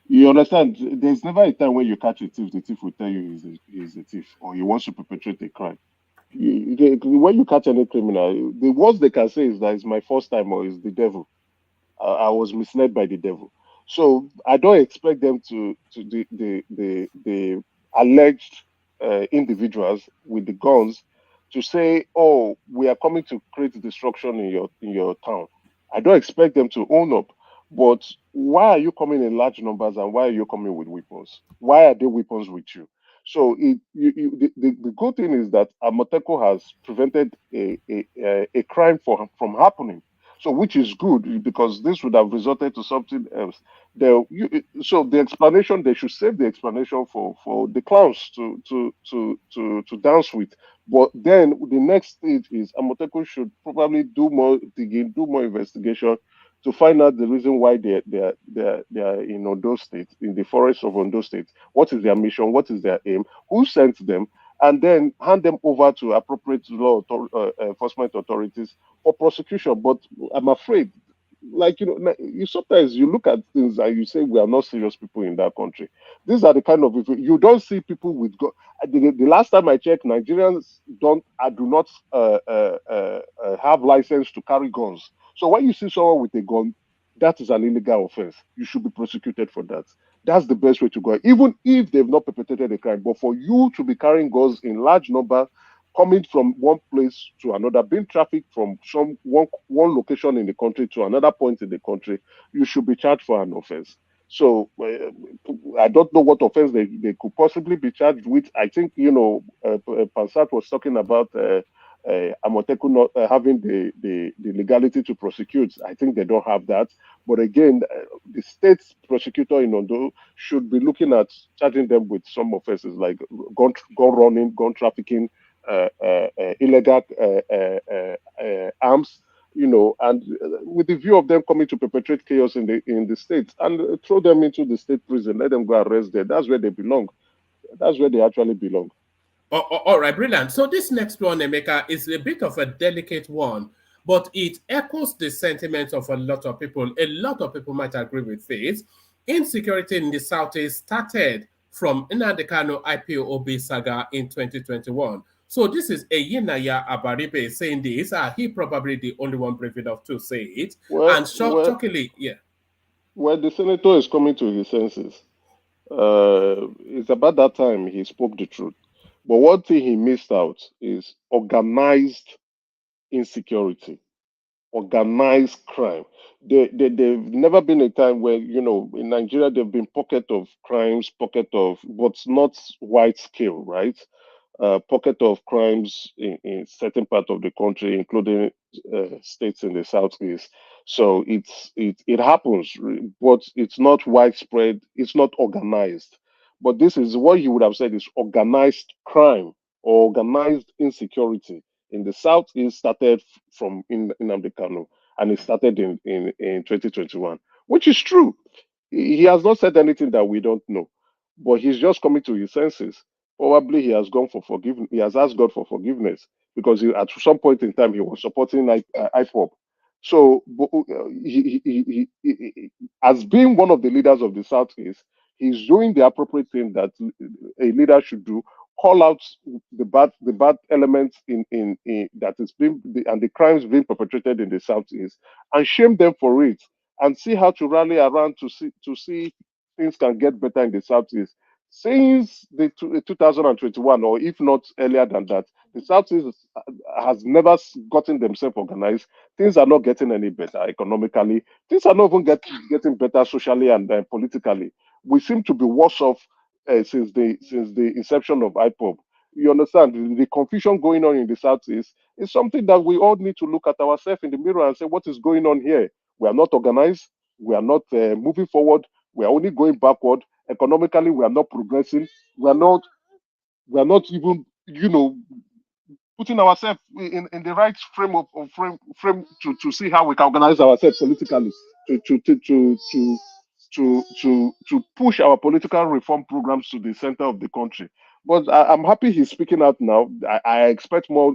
You understand, there's never a time when you catch a thief, the thief will tell you he's a thief or he wants to perpetrate a crime. When you catch any criminal, the worst they can say is that it's my first time or it's the devil. I was misled by the devil. So I don't expect them to the alleged individuals with the guns to say, "Oh, we are coming to create destruction in your town." I don't expect them to own up. But why are you coming in large numbers and why are you coming with weapons? Why are there weapons with you? So the good thing is that Amotekun has prevented a crime from happening. So which is good because this would have resulted to something else. So the explanation, they should save the explanation for the clowns to dance with. But then the next stage is Amotekun should probably do more digging, do more investigation to find out the reason why they are in Ondo State, in the forests of Ondo State. What is their mission? What is their aim? Who sent them? And then hand them over to appropriate law enforcement authorities for prosecution. But I'm afraid, like you sometimes you look at things and you say we are not serious people in that country. These are the kind of people you don't see people with. The last time I checked, Nigerians do not have license to carry guns. So when you see someone with a gun, that is an illegal offense. You should be prosecuted for that. That's the best way to go, even if they've not perpetrated a crime. But for you to be carrying guns in large number, coming from one place to another, being trafficked from one location in the country to another point in the country, you should be charged for an offense. So I don't know what offense they could possibly be charged with. I think Pansat was talking about Amotekun not having the legality to prosecute. I think they don't have that. But again, the state prosecutor in Ondo should be looking at charging them with some offenses like gun running, gun trafficking, illegal arms, and with the view of them coming to perpetrate chaos in the state and throw them into the state prison, let them go arrest there. That's where they belong. That's where they actually belong. All right, brilliant. So this next one, Emeka, is a bit of a delicate one, but it echoes the sentiments of a lot of people. A lot of people might agree with this. Insecurity in the Southeast started from Nnamdi Kanu IPOB saga in 2021. So this is Eyinaya ABARIBE saying this. He probably the only one brave enough to say it. And shockingly, yeah. When the senator is coming to his senses, it's about that time he spoke the truth. But one thing he missed out is organized insecurity, organized crime. There've never been a time where, in Nigeria, there've been pocket of crimes, but not wide scale, right? Pocket of crimes in certain part of the country, including states in the southeast. So it happens, but it's not widespread. It's not organized. But this is what you would have said is organized crime or organized insecurity in the southeast started from in Nnamdi Kanu, and it started in 2021, which is true. He has not said anything that we don't know, but he's just coming to his senses. Probably he has gone for forgiveness. He has asked God for forgiveness because at some point in time he was supporting IPOB. So, as being one of the leaders of the Southeast, he's doing the appropriate thing that a leader should do: call out the bad elements in that is being and the crimes being perpetrated in the Southeast, and shame them for it, and see how to rally around to see things can get better in the Southeast. Since the 2021, or if not earlier than that, the Southeast has never gotten themselves organized. Things are not getting any better economically. Things are not even getting better socially and politically. We seem to be worse off since the inception of IPOB. You understand the confusion going on in the Southeast is something that we all need to look at ourselves in the mirror and say, what is going on here? We are not organized. We are not moving forward. We are only going backward. Economically, we are not progressing. We are not. We are not even, putting ourselves in the right frame to see how we can organize ourselves politically to push our political reform programs to the center of the country. But I'm happy he's speaking out now. I expect more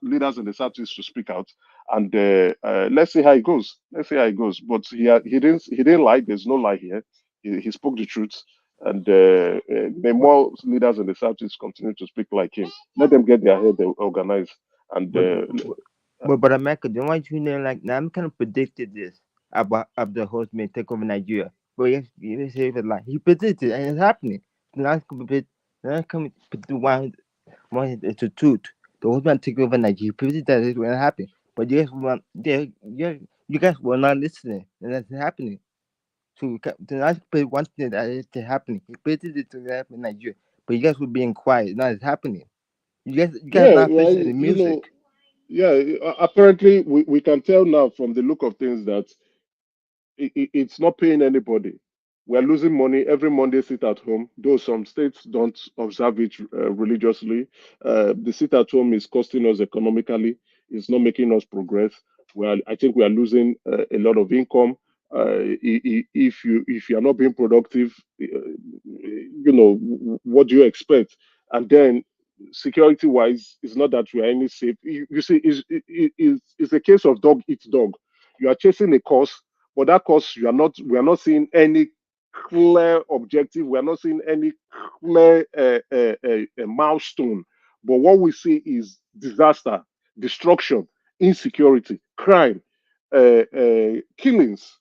leaders in the Southeast to speak out, and let's see how it goes. Let's see how it goes. But he didn't lie. There's no lie here. He spoke the truth, and the more leaders in the Southeast continue to speak like him, let them get their head organized. And But America, don't want you know, like, now I'm kind of predicted this about the host may take over Nigeria. But yes, you say it like he predicted it and it's happening. Now it's coming to one it's a truth. The host man take over Nigeria. He predicted that it will happen. But you guys were not listening, and that's happening. So the last one thing that is happening. He predicted it to happen in Nigeria, but you guys were being quiet. Now it's happening. You guys yeah, not well, listening to music. apparently we can tell now from the look of things that it's not paying anybody. We're losing money every Monday. Sit at home, though some states don't observe it religiously. The sit at home is costing us economically. It's not making us progress. I think we are losing a lot of income. If you are not being productive, what do you expect? And then security wise, it's not that we are any safe. You see, it's a case of dog eats dog. You are chasing a cause, but that cause we are not seeing any clear objective. We are not seeing any clear milestone. But what we see is disaster, destruction, insecurity, crime, killings,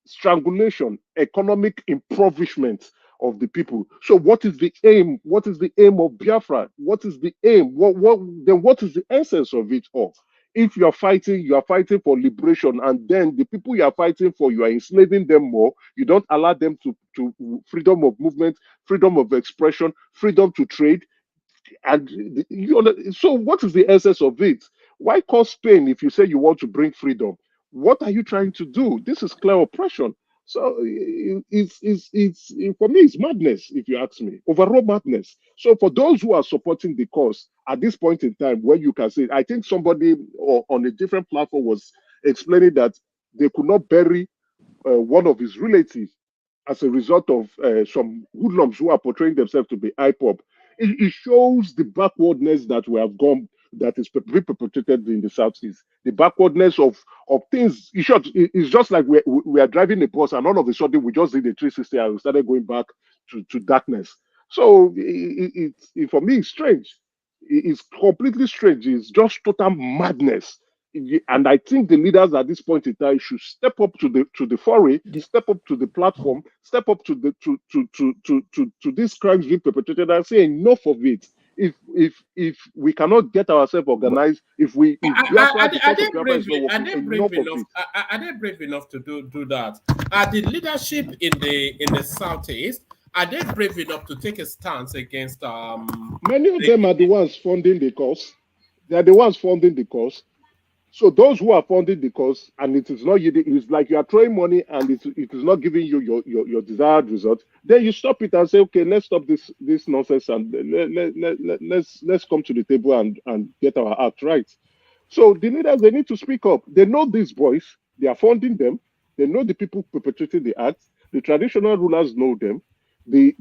strangulation, economic impoverishment of the people. So, what is the aim? What is the aim of Biafra? What is the aim? What is the essence of it all? If you are fighting for liberation, and then the people you are fighting for, you are enslaving them more. You don't allow them to freedom of movement, freedom of expression, freedom to trade. And so, what is the essence of it? Why cause pain if you say you want to bring freedom? What are you trying to do? This is clear oppression. So it's for me, it's madness, if you ask me, overall madness. So for those who are supporting the cause at this point in time, where you can say, I think somebody on a different platform was explaining that they could not bury one of his relatives as a result of some hoodlums who are portraying themselves to be IPOP. It shows the backwardness that we have gone, that is being perpetrated in the Southeast. The backwardness of things. In short, it's just like we are driving a bus and all of a sudden we just did a 360 and we started going back to darkness. So for me, it's strange. It's completely strange. It's just total madness. And I think the leaders at this point in time should step up to the foray, step up to the platform, step up to these crimes being perpetrated and say enough of it. If we cannot get ourselves organized, if are they brave enough to do that? Are the leadership in the Southeast, are they brave enough to take a stance against many of them are the ones funding the cause. They are the ones funding the cause. So those who are funding the cause, and it is not it's like you are throwing money and it is not giving you your desired result, then you stop it and say, okay, let's stop this nonsense and let's come to the table and get our act right. So the leaders, they need to speak up. They know these boys, they are funding them, They know the people perpetrating the acts. The traditional rulers know them. The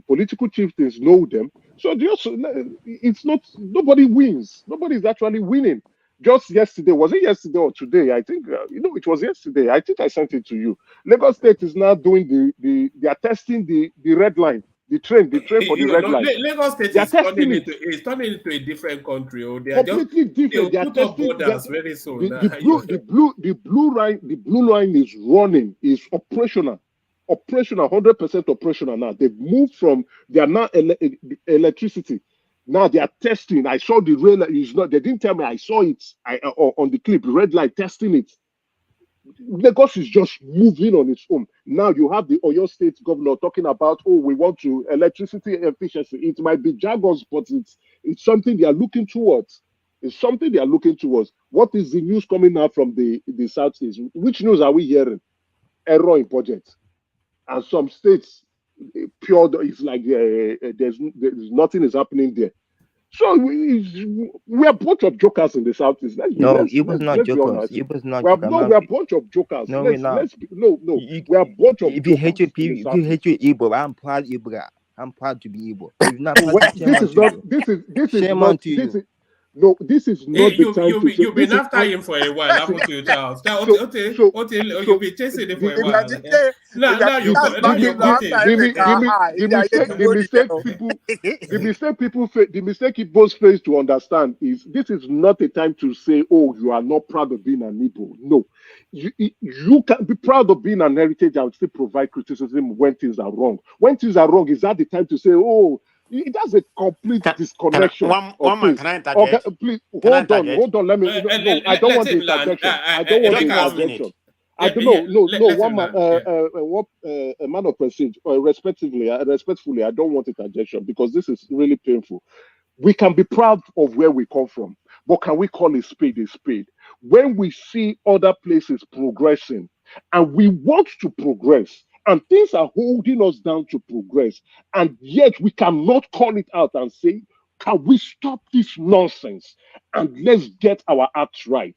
political chieftains know them. So it's not, nobody wins. Nobody is actually winning. Just yesterday, was it yesterday or today? I think it was yesterday. I think I sent it to you. Lagos State is now doing they are testing the red line, the train for the red line. Lagos State is turning into a different country. Oh, they are completely different. They are put up testing borders very soon. The blue line is running, is operational. 100% operational now. They've moved from, they are now electricity. Now they are testing. I saw the rail is not, they didn't tell me, I saw it on the clip, red light testing it. Lagos is just moving on its own. Now you have the Oyo State governor talking about, oh, we want to electricity efficiency. It might be jargons, but it's something they are looking towards. It's something they are looking towards. What is the news coming out from the Southeast? Which news are we hearing? Error in budget. And some states, pure, it's like there's nothing is happening there. So we are a bunch of jokers in the Southeast. It was not jokers. It was not. We are a bunch of jokers. No, we're not. We are a bunch of. If you hate your people, if you hate your Igbo, I'm proud Igbo. I'm proud to be Igbo. This is not the time to say. You've been after him for a while, haven't you, Charles? You've been chasing him for a while. Now you the mistake Igbo's face to understand is this is not a time to say, oh, you are not proud of being an Igbo. No. You can be proud of being an heritage and still provide criticism when things are wrong. When things are wrong, is that the time to say, oh, that's a complete disconnection. One man, can I interject? Okay, please hold on. Let me. I don't want the interjection. I don't want the interjection. I don't know. One man, a man of prestige, respectively, I don't want interjection because this is really painful. We can be proud of where we come from, but can we call a spade a spade? When we see other places progressing, and we want to progress, and things are holding us down to progress, and yet we cannot call it out and say, can we stop this nonsense and let's get our acts right?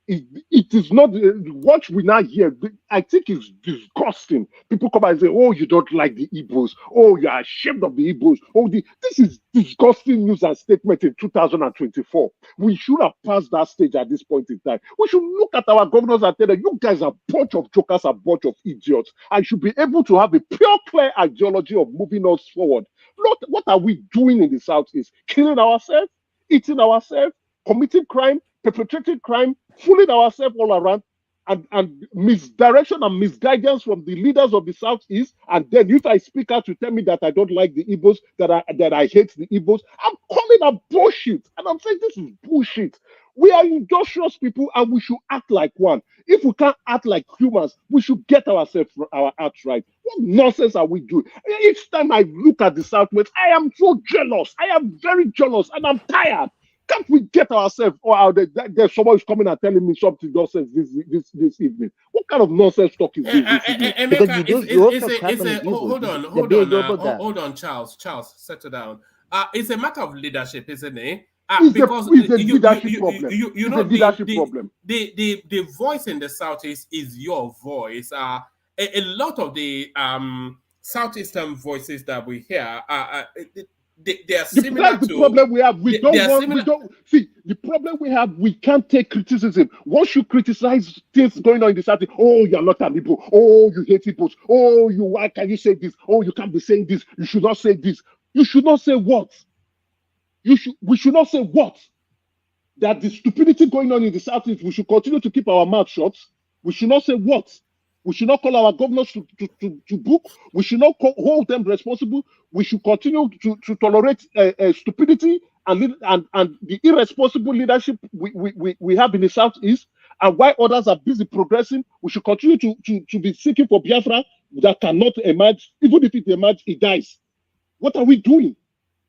It is not what we now hear. I think it's disgusting. People come and say, "Oh, you don't like the Igbos. Oh, you are ashamed of the Igbos. Oh, this is disgusting news and statement in 2024. We should have passed that stage at this point in time. We should look at our governors and tell them, you guys are a bunch of jokers, a bunch of idiots. I should be able to have a pure, clear ideology of moving us forward. Not what are we doing in the Southeast? Killing ourselves, eating ourselves, committing crime, perpetrating crime, fooling ourselves all around, and misdirection and misguidance from the leaders of the Southeast. And then if I speak out to tell me that I don't like the Igbos, that I hate the Igbos, I'm calling that bullshit. And I'm saying this is bullshit. We are industrious people and we should act like one. If we can't act like humans, we should get ourselves our acts right. What nonsense are we doing? Each time I look at the Southwest, I am so jealous. I am very jealous and I'm tired. Can't we get ourselves? Or there's someone who's coming and telling me something nonsense this evening. What kind of nonsense talk is this? Hold on, Charles, settle down. It's a matter of leadership, isn't it? It's a leadership problem. The voice in the Southeast is your voice. A lot of the Southeastern voices that we hear they are similar to the problem we have. The problem we have, we can't take criticism. Once you criticize things going on in the South, oh, you're not an Igbo. Oh, you hate Igbos. Oh, why can you say this? Oh, you can't be saying this. You should not say this. You should not say what? We should not say what? That the stupidity going on in the Southeast, we should continue to keep our mouth shut. We should not say what? We should not call our governors to book. We should not hold them responsible. We should continue to tolerate stupidity and the irresponsible leadership we have in the Southeast. And while others are busy progressing, we should continue to be seeking for Biafra that cannot emerge. Even if it emerges, it dies. What are we doing?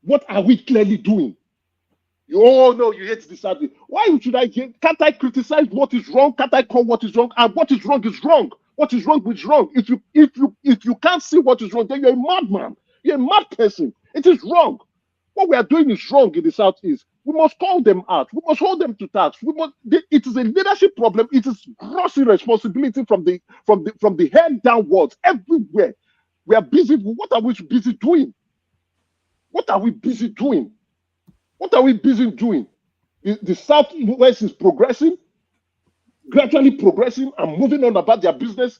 What are we clearly doing? Oh no, you hate the Southeast. Why should I? Can't I criticize what is wrong? Can't I call what is wrong? And what is wrong is wrong. What is wrong is wrong. If you can't see what is wrong, then you're a madman. You're a mad person. It is wrong. what we are doing is wrong in the Southeast. We must call them out. We must hold them to task. It is a leadership problem. It is gross irresponsibility from the head downwards everywhere. We are busy. What are we busy doing? What are we busy doing? What are we busy doing? The Southwest is progressing, gradually progressing and moving on about their business.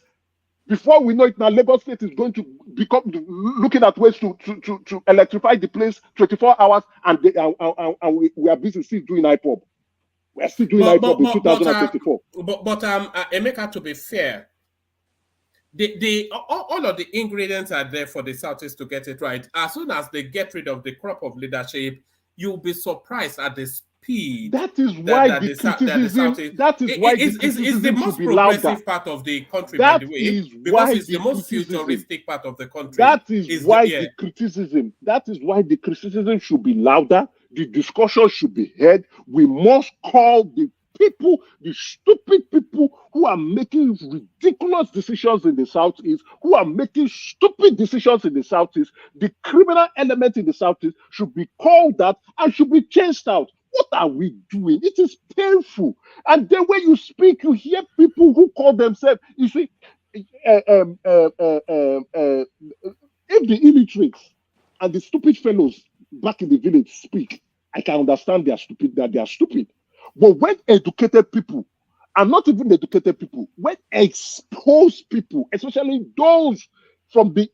Before we know it, now Lagos State is going to become looking at ways to electrify the place 24 hours, and we are busy still doing IPOB. We are still doing IPOB in 2024. But Emeka, to be fair, all of the ingredients are there for the Southeast to get it right. As soon as they get rid of the crop of leadership, you'll be surprised at the speed. That is why the criticism. That is why it's the most progressive part of the country, by the way, because it's the most futuristic part of the country. That is why the criticism. That is why the criticism should be louder. The discussion should be heard. We must call the people, the stupid people who are making ridiculous decisions in the Southeast, who are making stupid decisions in the Southeast, the criminal element in the Southeast should be called out and should be chased out. What are we doing? It is painful. And then when you speak, you hear people who call themselves, you see, if the illiterates and the stupid fellows back in the village speak, I can understand that they are stupid. But when educated people, and not even educated people, when exposed people, especially those from the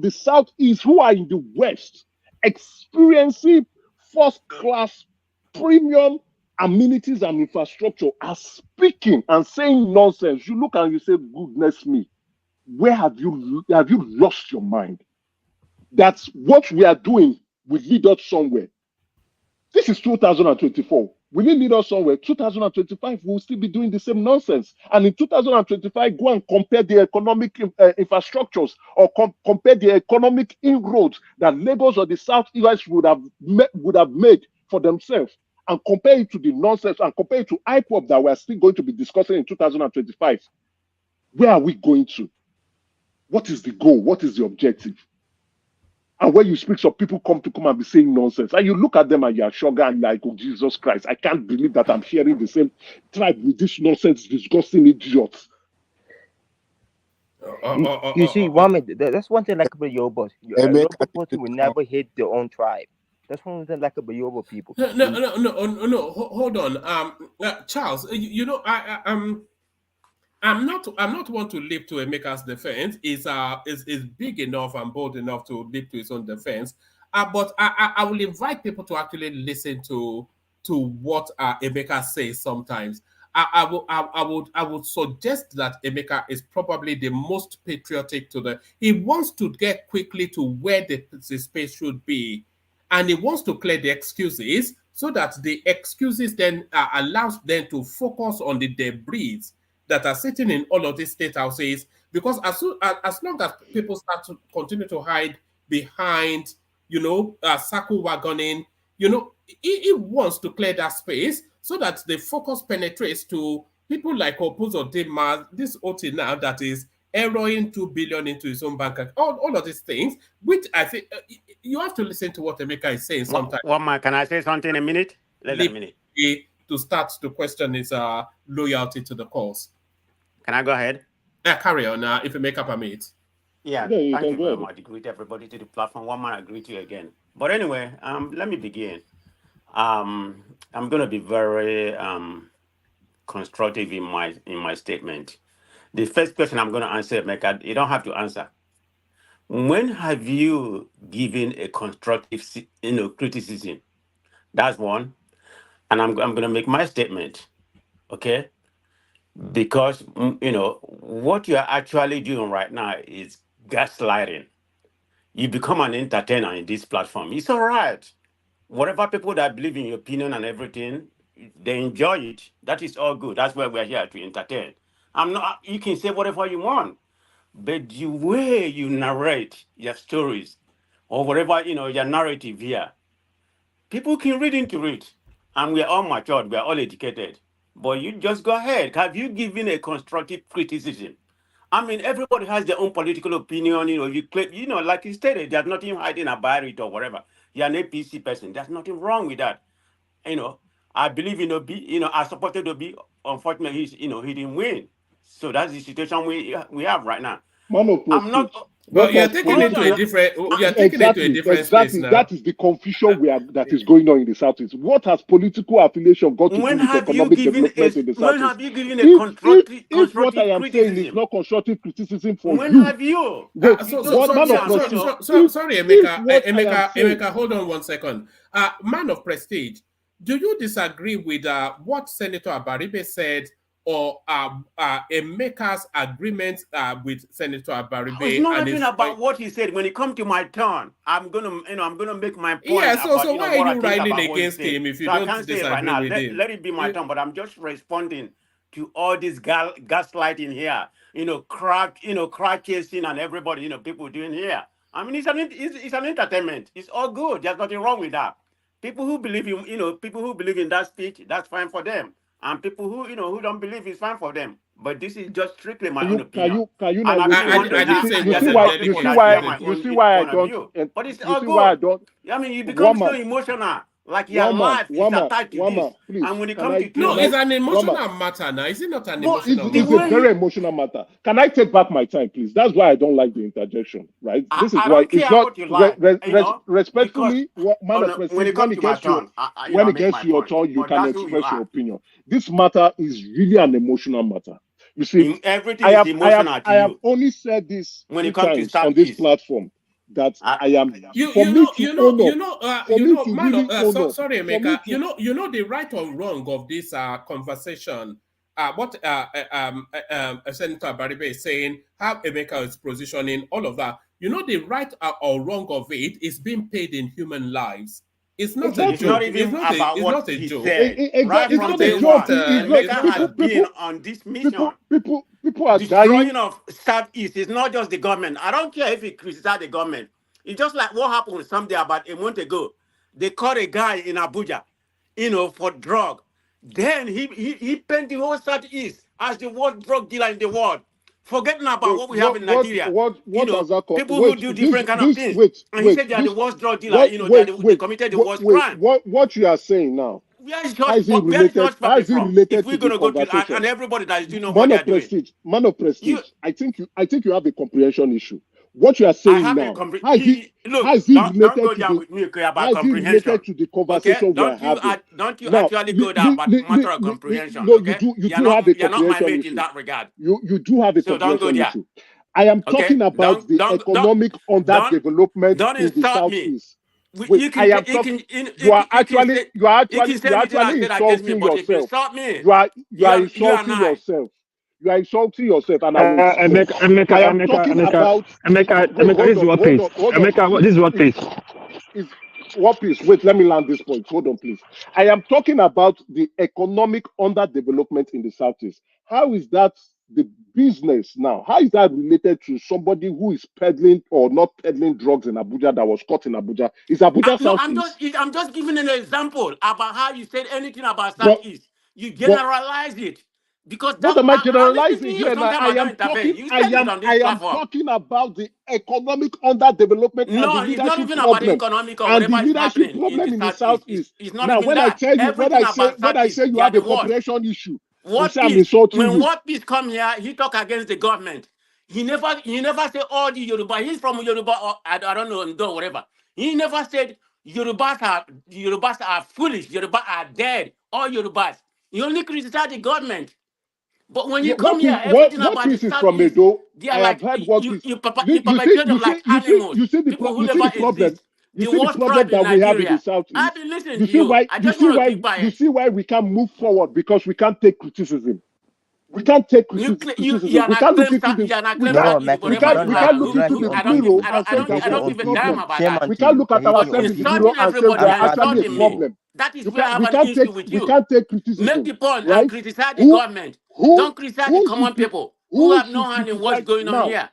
Southeast who are in the West, experiencing first-class premium amenities and infrastructure, are speaking and saying nonsense, you look and you say, goodness me, where have you lost your mind? That's what we are doing will lead us somewhere. This is 2024. Will it lead us somewhere? 2025, we'll still be doing the same nonsense. And in 2025, go and compare the economic infrastructures or compare the economic inroads that Lagos or the South-East would have made for themselves, and compare it to the nonsense and compare it to IPOB that we're still going to be discussing in 2025. Where are we going to? What is the goal? What is the objective? And when you speak, some people come and be saying nonsense. And you look at them and you're shocked and like, oh, Jesus Christ, I can't believe that I'm hearing the same tribe with this nonsense, disgusting idiots. You see, that's one thing like about Yoruba. Yoruba people will never hate their own tribe. That's one thing like about Yoruba people. No. Hold on. Charles, I'm not one to leap to Emeka's defense. Is big enough and bold enough to leap to his own defense. But I will invite people to actually listen to what Emeka says sometimes. I would suggest that Emeka is probably the most patriotic he wants to get quickly to where the space should be, and he wants to clear the excuses so that the excuses then allows them to focus on the debris that are sitting in all of these state houses, because as long as people start to continue to hide behind, circle wagoning, he wants to clear that space so that the focus penetrates to people like Opozo Dema, this OT now that is erroring 2 billion into his own bank account, all of these things, which I think you have to listen to what Emeka is saying sometimes. Can I say something in a minute? Let a minute. To start to question his loyalty to the cause. Can I go ahead? Yeah, carry on if Emeka permits. Yeah, thank you very much. Greet everybody to the platform. One man, I greet you again. But anyway, let me begin. I'm going to be very constructive in my statement. The first question I'm going to answer, Emeka, you don't have to answer. When have you given a constructive, criticism? That's one. And I'm going to make my statement, okay? Because, what you're actually doing right now is gaslighting. You become an entertainer in this platform. It's all right. Whatever people that believe in your opinion and everything, they enjoy it. That is all good. That's why we're here to entertain. You can say whatever you want, but the way you narrate your stories or whatever, your narrative here, people can read into it. And we're all matured, we're all educated. But you just go ahead. Have you given a constructive criticism? I mean, everybody has their own political opinion. You claim, like you stated, there's nothing hiding about it or whatever. You're an APC person. There's nothing wrong with that. I believe in Obi. I supported Obi. Unfortunately, he didn't win. So that's the situation we have right now. Man of I'm not. prestige. But you're What taking it to a different. You're taking it to a different space exactly. now. That is the confusion that is going on in the Southeast. What has political affiliation got to do with economic development in the Southeast? When have you given a constructive if what I am criticism? saying is not constructive criticism for when you, have you? Sorry, Emeka, hold on 1 second. Man of prestige, do you disagree with what Senator Abaribe said, or Emeka's agreement with Senator Abaribe? It's not even about what he said. When it comes to my turn, I'm gonna make my point. Yeah, so about, why are you railing against him if you don't disagree right now. with him? Let it be my turn, but I'm just responding to all this gaslighting here. Crack chasing and everybody, people doing here. I mean, it's an entertainment. It's all good. There's nothing wrong with that. People who believe in that speech, that's fine for them. And people who don't believe, it's fine for them. But this is just strictly my own opinion. Can you and you see why I don't? But it's all good. I mean, you become so emotional. Like your life is attached to this. Please, and when it comes to no, it's an emotional matter now. Is it not an emotional matter? It's a very emotional matter. Can I take back my time, please? That's why I don't like the interjection, right? This is why it's not respectfully. When it gets to your turn, you can express your opinion. This matter is really an emotional matter. You see, everything is emotional to you. I have only said this when it comes to on this platform. That I am. Sorry, Emeka. You know the right or wrong of this conversation. What Senator Abaribe is saying, how Emeka is positioning, all of that. You know the right or wrong of it is being paid in human lives. It's not a joke. It's not a joke. Right from day one, Emeka has been on this mission. People are destroying of Southeast. It's not just the government. I don't care if he criticizes the government. It's just like what happened someday about a month ago. They caught a guy in Abuja, for drug. Then he painted the whole Southeast as the worst drug dealer in the world, forgetting about what we have in Nigeria. What has that called? People who do different kind of things. And he said they are the worst drug dealer. They committed the worst crime. What you are saying now? How is it related if we're to the conversation? And everybody that is doing what they're doing. Man of prestige. I think you have a comprehension issue. What you are saying now, how is it related to the conversation we are having? Don't you actually go down about matter of comprehension? No, you do have a comprehension issue. In that regard. You do have a comprehension issue. I am talking about the economic underdevelopment in the Southeast. You are actually insulting yourself. You are insulting yourself. You are insulting yourself, and this is what piece. What piece? Wait, let me land this point. Hold on, please. I am talking about the economic underdevelopment in the Southeast. How is that the business now? How is that related to somebody who is peddling or not peddling drugs in Abuja that was caught in Abuja? Is Abuja Southeast? I'm just giving an example about how you said anything about Southeast. You generalize it. Because what am I generalizing here? I am talking about the economic underdevelopment and the leadership problem. And the leadership problem in the Southeast. Now, when I tell you, when I say you have a comprehension issue, when what peace come here, he talk against the government. He never say all the Yoruba. He's from Yoruba, or I don't know, Ndo, whatever. He never said Yorubas are foolish. Yoruba are dead. All Yorubas. He only criticized the government. But when you come here, everything about the Southeast, they are like you perpetrate them like animals. You see the problem. You see the problem that we have in the Southeast. I've been listening to you. You see why we can't move forward, because we can't take criticism. We can't take criticism. We can't look into the mirror and say that we are a problem. We can't look at ourselves in the mirror and say we are actually a problem. That is where I have an issue with you. We can't take criticism. Make the point and criticize the government. Don't criticize the common people who have no hand in what's going on here.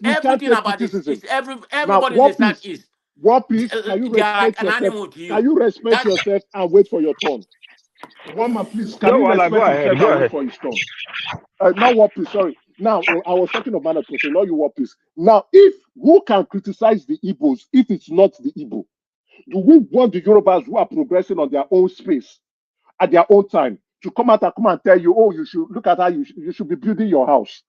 Everything about this is everybody in the Southeast. What piece? Can you respect yourself? Can you respect yourself and wait for your turn? One man, please. Can you respect yourself and wait for his turn? Now, what piece? Sorry. Now, I was talking about a person, not you, what piece. Now, who can criticize the Igbos if it's not the Igbo? Do we want the Yorubas who are progressing on their own space at their own time to come out and tell you, oh, you should look at how you should be building your house?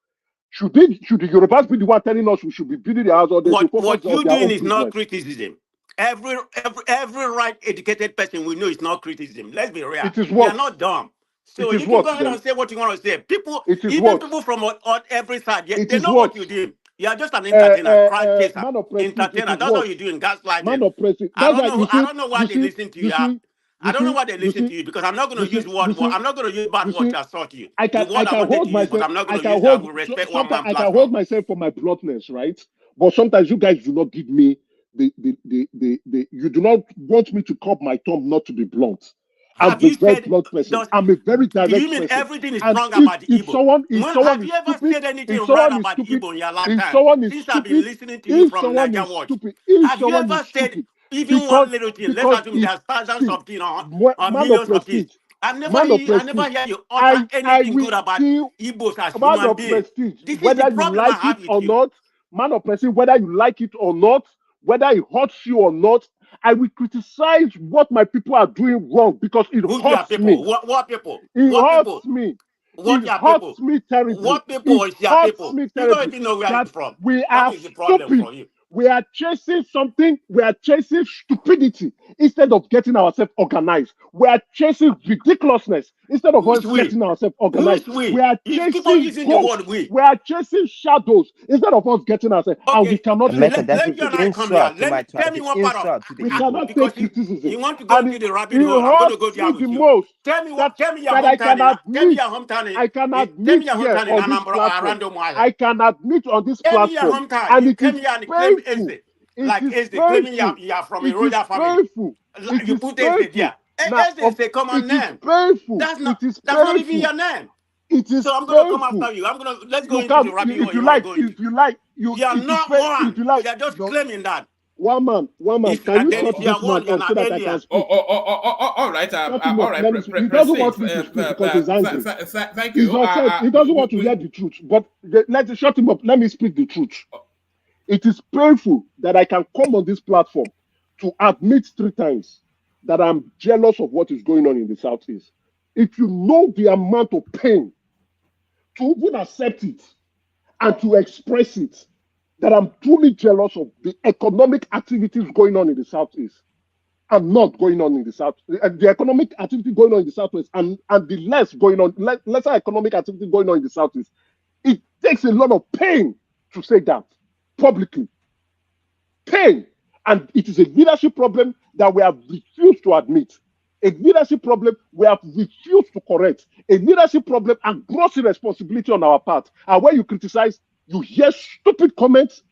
Should the Yorubas be the one telling us we should be building the house, or they should focus What on you're their doing own is business? not criticism. Every right educated person we know is not criticism. Let's be real. It is We what? are not dumb. So It you is can what, go ahead then? and say what you want to say. People, It is even what? people from on every side, It they is know what? what you do. You are just an entertainer, crowd chaser, Man of prestige, it entertainer. is That's what? all you're doing. Gaslighting. Man of prestige. I That's don't why know. I don't know why they you listen to you. see, I don't know why they you listen see, to you because I'm not going you to use see, word. you see, I'm not going to use bad you word see, to assault you. I The can word I wanted hold to use, but myself. I'm not I going to can use that. I hold. will respect one Sometimes man I can platform. hold myself for my bluntness, right? But sometimes you guys do not give me the you do not want me to curb my tongue, not to be blunt. I'm Have a you very said? blunt person. I'm a very Do you direct mean person. everything is And wrong about the if Igbo? Have is you ever stupid, said anything if right someone is about the stupid, Igbo in your if lifetime? someone is Since I've been stupid, listening to you if from someone Niger is Watch, stupid, if have you someone ever is said stupid, even one little thing? Let's because assume if there's thousands see of things or man of millions of things. prestige, I never man of hear prestige, you utter I anything will good about see Igbos as man human of beings. prestige, This is the whether you problem I like it have with or you. not, man of prestige, whether you like it or not, whether it hurts you or not, I will criticize what my people are doing wrong because it Who's your hurts people? me. What people? It What hurts people? me. What It your hurts people? me terribly. What people It is your hurts people? me You don't terribly even know where that you're from. we That are is the problem stupid. for you. We are chasing something. We are chasing stupidity instead of getting ourselves organized. We are chasing ridiculousness instead of Who is us we? getting ourselves Who organized. is we? We are You keep on chasing using the word ghosts. we. We are chasing shadows instead of us getting ourselves. And we Okay, cannot take America, that's let an you criticism. and I come here. insult to my Tell tribe. me It's one part of insult to the We Igbo. cannot because take criticism. you want to go And into the rabbit it hole. I'm going to hurts go there me with the you. most Tell me that, what. Tell me your that I hometown can in. Tell me admit your hometown in. I can Tell me admit your here hometown in on this Anambra or platform. Arando Moahe. I can admit on this Tell me your platform, hometown. and You it came is here and claim painful. Eze. It Like is Eze, claiming painful. you are from a It is royal family. painful. It You is put Eze painful. there. Now, Eze is a common it is name. painful. That's It is not even painful. your name. It is So I'm gonna come painful. after you. Let's go You into can, the rabbit hole if you you want to like, go into. You're it is not pain. If one. you like, You're just no. claiming that. One man. Can And you then if shut you're this man one, you're up so not that I can alien. speak? All right. Shut him All up. right. Let him speak. He doesn't Prestige. want me to speak because he's angry. Thank He's you. upset. He doesn't want to hear the truth. But let's shut him up. Let me speak the truth. It is painful that I can come on this platform to admit 3 times that I'm jealous of what is going on in the Southeast. If you know the amount of pain to even accept it and to express it, that I'm truly jealous of the economic activities going on in the Southeast and not going on in the South. The economic activity going on in the Southwest and the lesser economic activity going on in the Southeast. It takes a lot of pain to say that publicly. Pain. And it is a leadership problem that we have refused to admit. A leadership problem we have refused to correct. A leadership problem and gross irresponsibility on our part. And when you criticize, you hear stupid comments,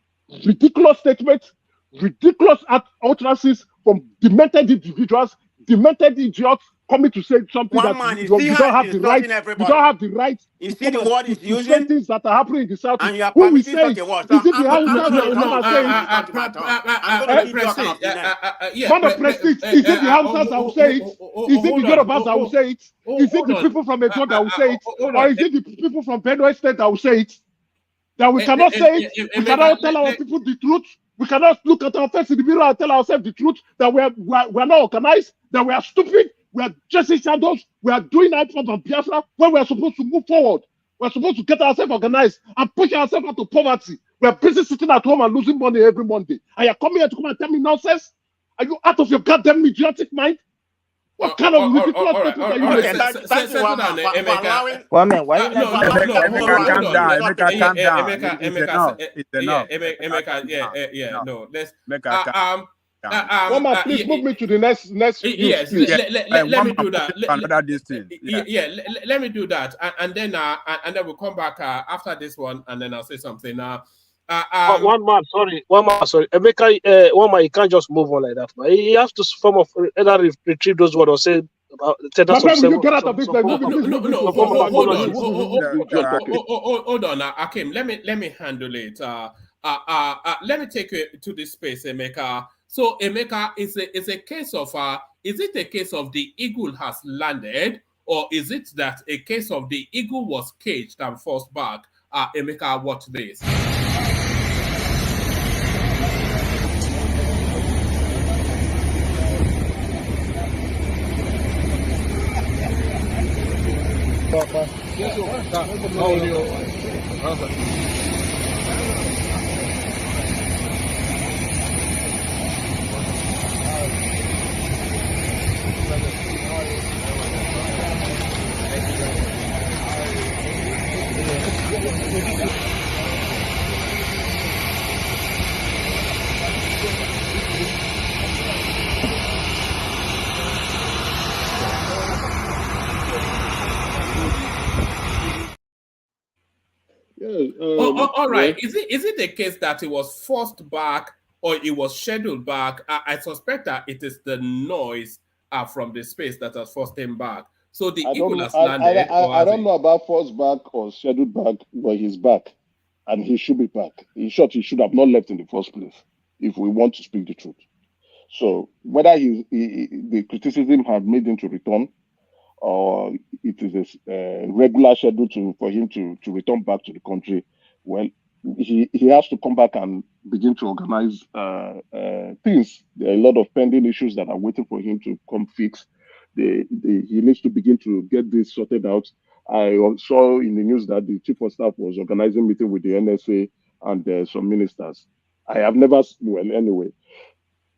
ridiculous statements, ridiculous utterances from demented individuals, demented idiots coming to say something One that man, you don't have the right. You don't have the right You to see the come word and he's to say using, things that are happening in the South. and you are Who will permitting say such it? a word. Is it I'm the going Hausas to that will come come and to say you it? when you come to my talk. I'm going to give you a kind of the name. Man of prestige, is it the Hausas that will say it? Is it the Yorubas that will say it? Is it the people from Edo that will say it? Or is it the people from Benue State that will say it? That we cannot say it? We cannot tell our people the truth? We cannot look at our face in the mirror and tell ourselves the truth that we are not organized, that we are stupid, we are chasing shadows, we are doing that from Biafra when we are supposed to move forward. We are supposed to get ourselves organized and push ourselves out of poverty. We are busy sitting at home and losing money every Monday. And you are coming here to come and tell me nonsense? Are you out of your goddamn idiotic mind? What kind of ridiculous statement are you making? Thank you, one man, for allowing. One man, why you No, like Emeka, calm down. Emeka, calm down. Emeka, It's enough. It's enough. Emeka, no. Let's. Emeka, calm down. One man, please move me to the next Yes, please. let me do that. Another distance. Let me do that, and then we'll come back after this one, and then I'll say something. One man, sorry. Emeka, one man, you can't just move on like that, man. He has to form of either retrieve those words or say about you get out of this. Hold on, Akim. Let me handle it. Let me take you to this space, Emeka. So, Emeka, is a case of is it a case of the eagle has landed, or is it that a case of the eagle was caged and forced back? Emeka, watch this. All right. Is it the case that it was forced back or it was scheduled back? I suspect that it is the noise from the space that has forced him back. So the eagle has landed. I don't know about forced back or scheduled back, but he's back, and he should be back. In short, he should have not left in the first place, if we want to speak the truth. So whether the criticism had made him to return, or it is a regular schedule for him to return back to the country, well, he has to come back and begin to organize things. There are a lot of pending issues that are waiting for him to come fix. He needs to begin to get this sorted out. I saw in the news that the chief of staff was organizing meeting with the NSA and some ministers. I have never, well, anyway,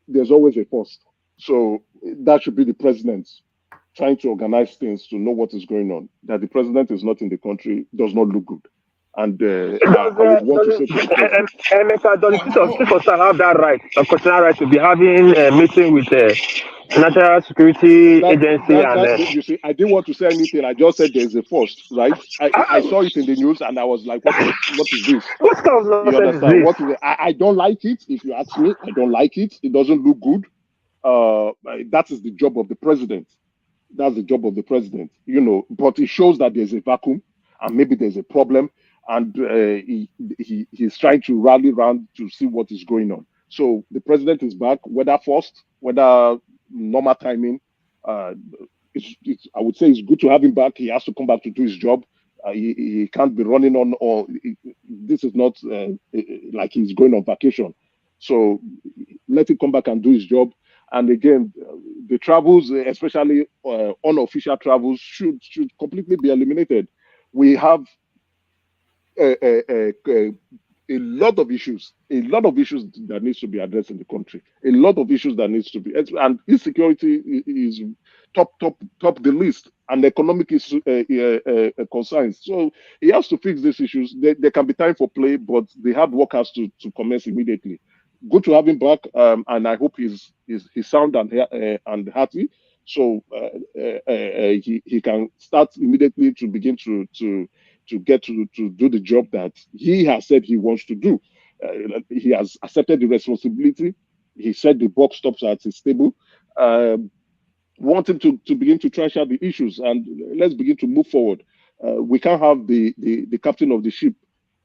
there's always a first. So that should be the president trying to organize things to know what is going on. That the president is not in the country does not look good. And I would want to say to the Emeka, does the chief of staff have that right, a constitutional right to be having a meeting with the National Security Agency? You see, I didn't want to say anything. I just said there's a first, right? I saw it in the news and I was like, what is this? What kind of nonsense is this? What is it? I don't like it. If you ask me, I don't like it. It doesn't look good. That is the job of the president. That's the job of the president, but it shows that there's a vacuum and maybe there's a problem, and he's trying to rally around to see what is going on. So the president is back, whether forced, whether normal timing. I would say it's good to have him back. He has to come back to do his job. He can't be running on, or this is not like he's going on vacation. So let him come back and do his job. And again, the travels, especially unofficial travels, should completely be eliminated. We have a lot of issues that needs to be addressed in the country. A lot of issues that needs to be, and insecurity is top the list, and economic concerns. So he has to fix these issues. There can be time for play, but the hard work has to commence immediately. Good to have him back, and I hope he's sound and hearty, so he can start immediately to begin to get to do the job that he has said he wants to do. He has accepted the responsibility. He said the buck stops at his table. Want him to begin to trash out the issues, and let's begin to move forward. We can't have the captain of the ship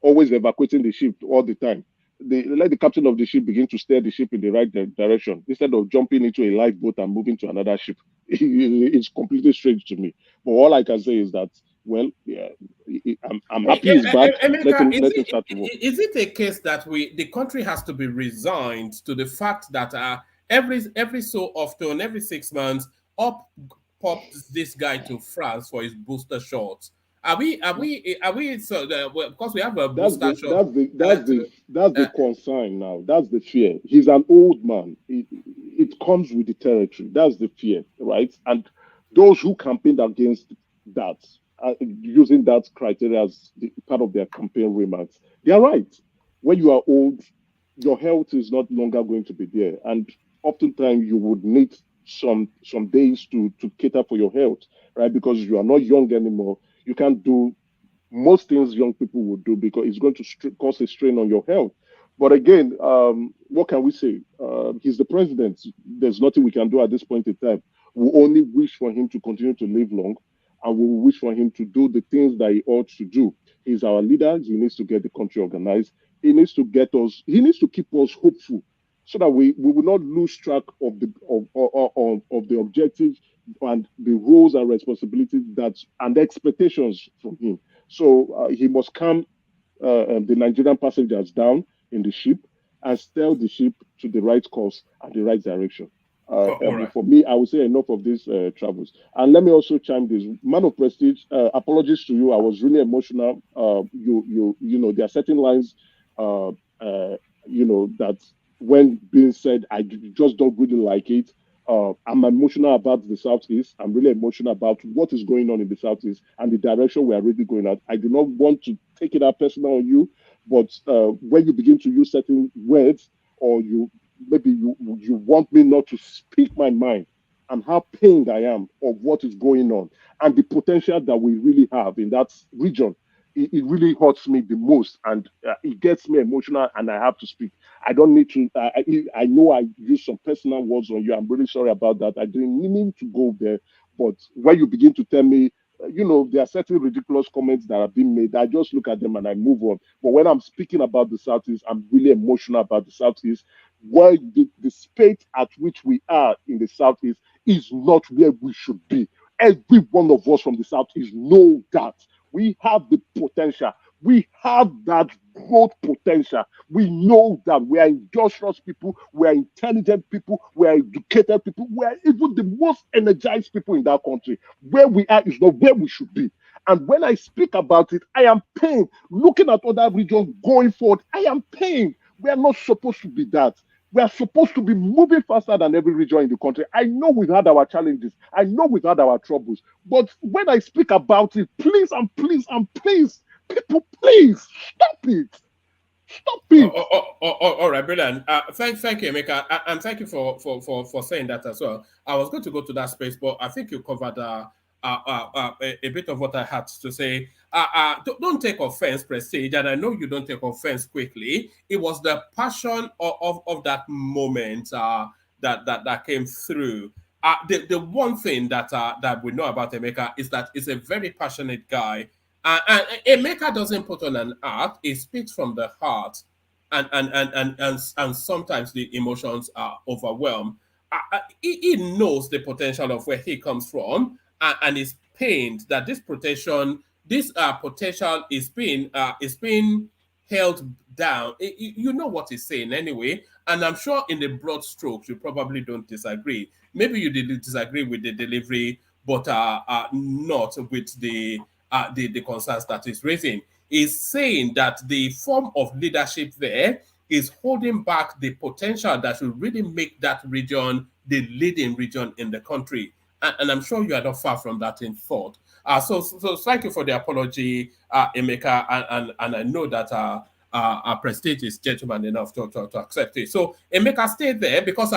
always evacuating the ship all the time. Let the captain of the ship begin to steer the ship in the right direction instead of jumping into a lifeboat and moving to another ship. It's completely strange to me. But all I can say is that, well, yeah, I'm happy he's back. Let him start to work. Is it a case that the country has to be resigned to the fact that every so often, every 6 months, up pops this guy to France for his booster shots? Are we so because we have a booster shot? That's the concern now. That's the fear. He's an old man. It comes with the territory. That's the fear, right? And those who campaigned against that, using that criteria as part of their campaign remarks, they are right. When you are old, your health is not longer going to be there, and oftentimes you would need some days to cater for your health, right? Because you are not young anymore. You can't do most things young people would do because it's going to cause a strain on your health. But again, what can we say? He's the president. There's nothing we can do at this point in time. We only wish for him to continue to live long, and we wish for him to do the things that he ought to do. He's our leader. He needs to get the country organized. He needs to keep us hopeful, so that we will not lose track of the objective and the roles and responsibilities and expectations from him. So he must calm the Nigerian passengers down in the ship and steer the ship to the right course and the right direction. All right. For me, I would say enough of these travels. And let me also chime this. Man of Prestige, apologies to you. I was really emotional. You know, there are certain lines, that when being said, just don't really like it. I'm emotional about the Southeast. I'm really emotional about what is going on in the Southeast and the direction we are really going at. I do not want to take it out personal on you, but when you begin to use certain words, or you want me not to speak my mind and how pained I am of what is going on and the potential that we really have in that region. It really hurts me the most, and it gets me emotional, and I have to speak. I don't need to. I know I used some personal words on you. I'm really sorry about that. I didn't mean to go there, but when you begin to tell me, there are certain ridiculous comments that are being made, I just look at them and I move on. But when I'm speaking about the Southeast, I'm really emotional about the Southeast. Where the state at which we are in the Southeast is not where we should be. Every one of us from the Southeast know that. We have the potential. We have that growth potential. We know that we are industrious people, we are intelligent people, we are educated people, we are even the most energized people in that country. Where we are is not where we should be. And when I speak about it, I am pained. Looking at other regions going forward, I am pained. We are not supposed to be that. We are supposed to be moving faster than every region in the country. I know we've had our challenges. I know we've had our troubles. But when I speak about it, please and please and please, people, please stop it. Stop it. All right, brilliant. Thank you, Emeka, and thank you for saying that as well. I was going to go to that space, but I think you covered a bit of what I had to say. Don't take offense, Prestige, and I know you don't take offense quickly. It was the passion of that moment that came through. The one thing that we know about Emeka is that he's a very passionate guy. And Emeka doesn't put on an act; he speaks from the heart, and sometimes the emotions are overwhelmed. He knows the potential of where he comes from, and is pained that this potential is being held down. You know what he's saying anyway, and I'm sure in the broad strokes you probably don't disagree. Maybe you did disagree with the delivery, but not with the concerns that he's raising. Is saying that the form of leadership there is holding back the potential that will really make that region the leading region in the country. And I'm sure you are not far from that in thought. So thank you for the apology, Emeka, and I know that our Prestige is gentleman enough to accept it. So Emeka, stay there, because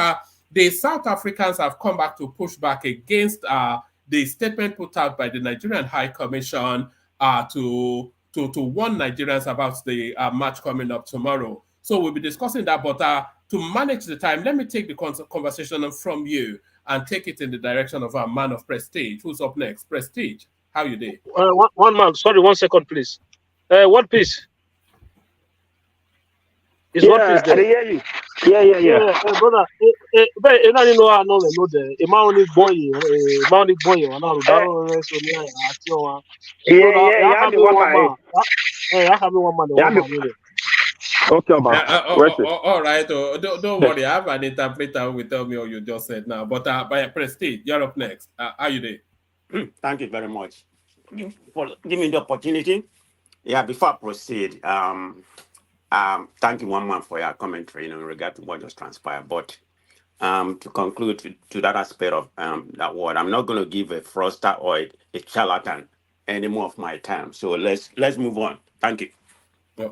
the South Africans have come back to push back against the statement put out by the Nigerian High Commission to warn Nigerians about the match coming up tomorrow. So we'll be discussing that, but to manage the time, let me take the conversation from you and take it in the direction of our man of Prestige. Who's up next? Prestige, how you doing? One man, sorry, 1 second, please. What piece? Is what piece there? I hear you. Yeah. Brother, but you know I know the amount of boy, and Yeah, I have one man. I have one man. Okay, man. All right. Don't worry. I have an interpreter who will tell me what you just said now. But by Prestige, you're up next. How you doing? Thank you very much for giving me the opportunity. Yeah, before I proceed, thank you, one man, for your commentary in regard to what just transpired. But to conclude to that aspect of that word, I'm not going to give a fraudster or a charlatan any more of my time. So let's move on. Thank you.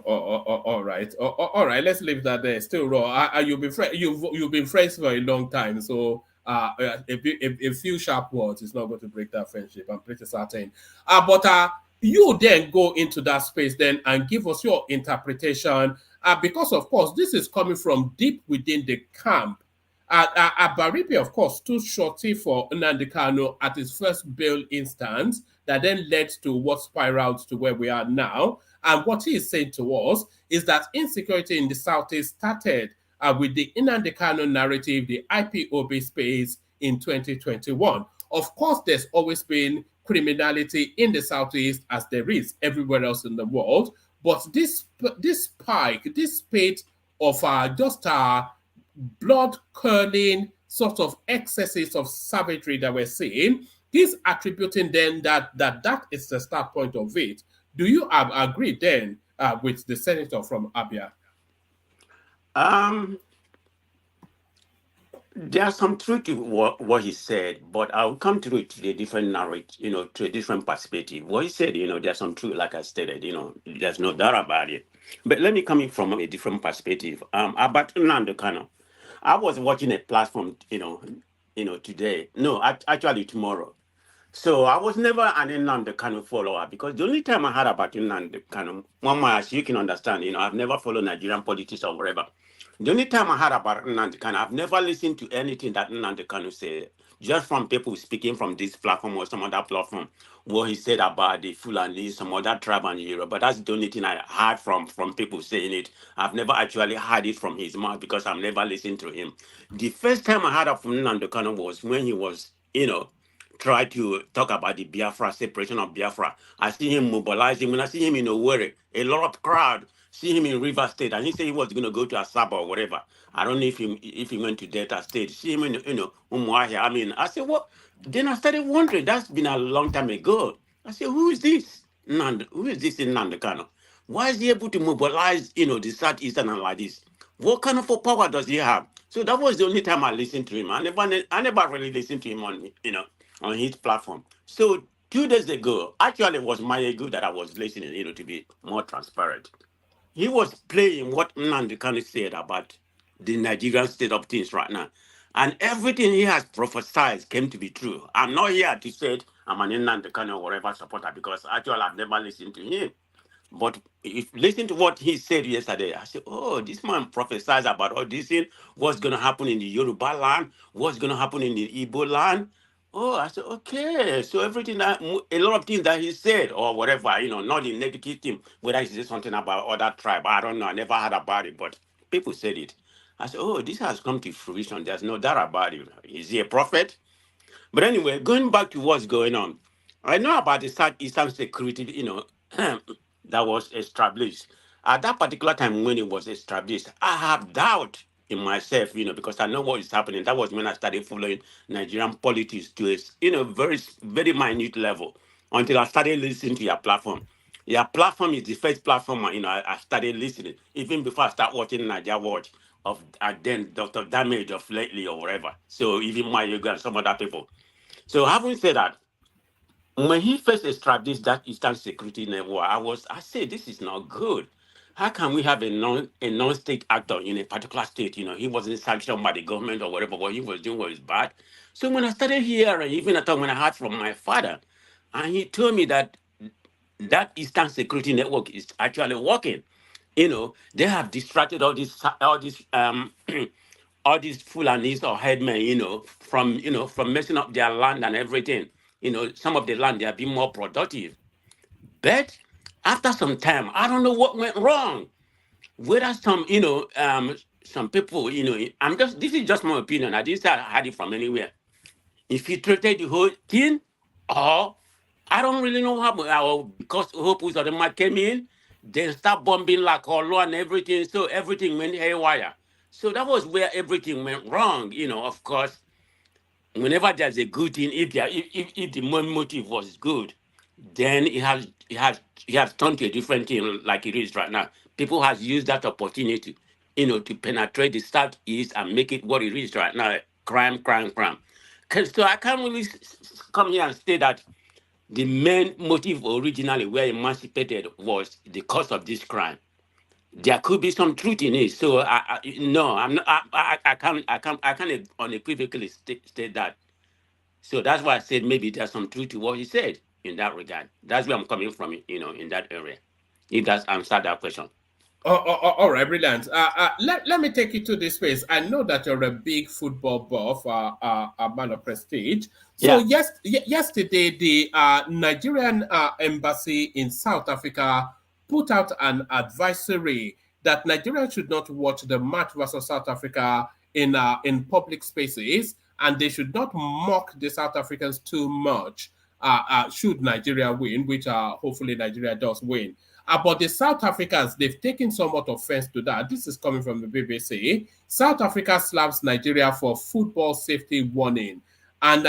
All right. All right. Let's leave that there. Still raw. You've been friends for a long time, so a few sharp words is not going to break that friendship. I'm pretty certain. But you then go into that space then and give us your interpretation, because of course this is coming from deep within the camp. ABARIBE, of course, stood shorty for Nnamdi Kanu at his first bail instance that then led to what spiraled to where we are now. And what he is saying to us is that insecurity in the Southeast started with the Nnamdi Kanu narrative, the IPOB space in 2021. Of course, there's always been criminality in the Southeast, as there is everywhere else in the world. But this spate of just blood-curdling sort of excesses of savagery that we're seeing, he's attributing then that is the start point of it. Do you agree then with the senator from Abia? There's some truth to what he said, but I'll come to it to a different narrative, to a different perspective. What he said, there's some truth, like I stated, there's no doubt about it. But let me come in from a different perspective. About Nnamdi Kanu, I was watching a platform, today. No, actually tomorrow. So I was never an Nnamdi Kanu follower because the only time I heard about Nnamdi Kanu, as you can understand, I've never followed Nigerian politics or whatever. The only time I heard about Nnamdi Kanu, I've never listened to anything that Nnamdi Kanu said, just from people speaking from this platform or some other platform, what he said about the Fulani, some other tribe and Europe. But that's the only thing I heard from people saying it. I've never actually heard it from his mouth because I've never listened to him. The first time I heard of Nnamdi Kanu was when he was, try to talk about the Biafra, separation of Biafra. I see him mobilizing. When I see him in Owerri, a lot of crowd see him in River State, and he said he was going to go to Asaba or whatever. I don't know if he went to Delta State. See him in Umuahia. I mean, I said, what? Then I started wondering. That's been a long time ago. I said, who is this? Who is this in Nnamdi Kanu? Why is he able to mobilize, the Southeastern and like this? What kind of power does he have? So that was the only time I listened to him. I never really listened to him on his platform. So 2 days ago, actually it was Mayegu that I was listening, to be more transparent. He was playing what Nnamdi Kanu said about the Nigerian state of things right now. And everything he has prophesied came to be true. I'm not here to say I'm an Nnamdi Kanu or whatever supporter because actually I've never listened to him. But if listen to what he said yesterday, I said, oh, this man prophesies about all this thing, what's going to happen in the Yoruba land, what's going to happen in the Igbo land. Oh, I said, okay. So everything a lot of things that he said or whatever, not in negative thing, whether he said something about other tribe, I don't know. I never heard about it, but people said it. I said, oh, this has come to fruition. There's no doubt about it. Is he a prophet? But anyway, going back to what's going on, I know about the Southeastern security, that was established. At that particular time when it was established, I have doubt in myself, because I know what is happening. That was when I started following Nigerian politics to a, very, very minute level until I started listening to your platform. Your platform is the first platform, I started listening, even before I start watching Nigeria Watch of then Dr. Damage of lately or whatever. So even my yoga and some other people. So having said that, when he first established that Eastern Security Network, I said, this is not good. How can we have a non-state actor in a particular state? He wasn't sanctioned by the government or whatever. What he was doing was bad. So when I started hearing, even when I heard from my father, and he told me that Eastern Security Network is actually working. They have distracted all these all these Fulanis or headmen, from messing up their land and everything. Some of the land, they have been more productive. But after some time, I don't know what went wrong. Whether some people, this is just my opinion. I didn't say I had it from anywhere. Infiltrated the whole thing, or I don't really know how, because Hope or the man came in, then start bombing like Olo and everything. So everything went haywire. So that was where everything went wrong. Of course, whenever there's a good thing, if the main motive was good, then it has turned to a different thing like it is right now. People has used that opportunity, to penetrate the Southeast and make it what it is right now. Crime. So I can't really come here and say that the main motive originally were emancipated was the cause of this crime. There could be some truth in it. So I can't unequivocally state that. So that's why I said maybe there's some truth to what he said in that regard. That's where I'm coming from, in that area. If that's answered that question. All right, brilliant. Let me take you to this space. I know that you're a big football buff, a man of prestige. So yesterday, the Nigerian embassy in South Africa put out an advisory that Nigeria should not watch the match versus South Africa in public spaces, and they should not mock the South Africans too much should Nigeria win, which hopefully Nigeria does win. But the South Africans, they've taken somewhat offense to that. This is coming from the BBC. South Africa slaps Nigeria for football safety warning. And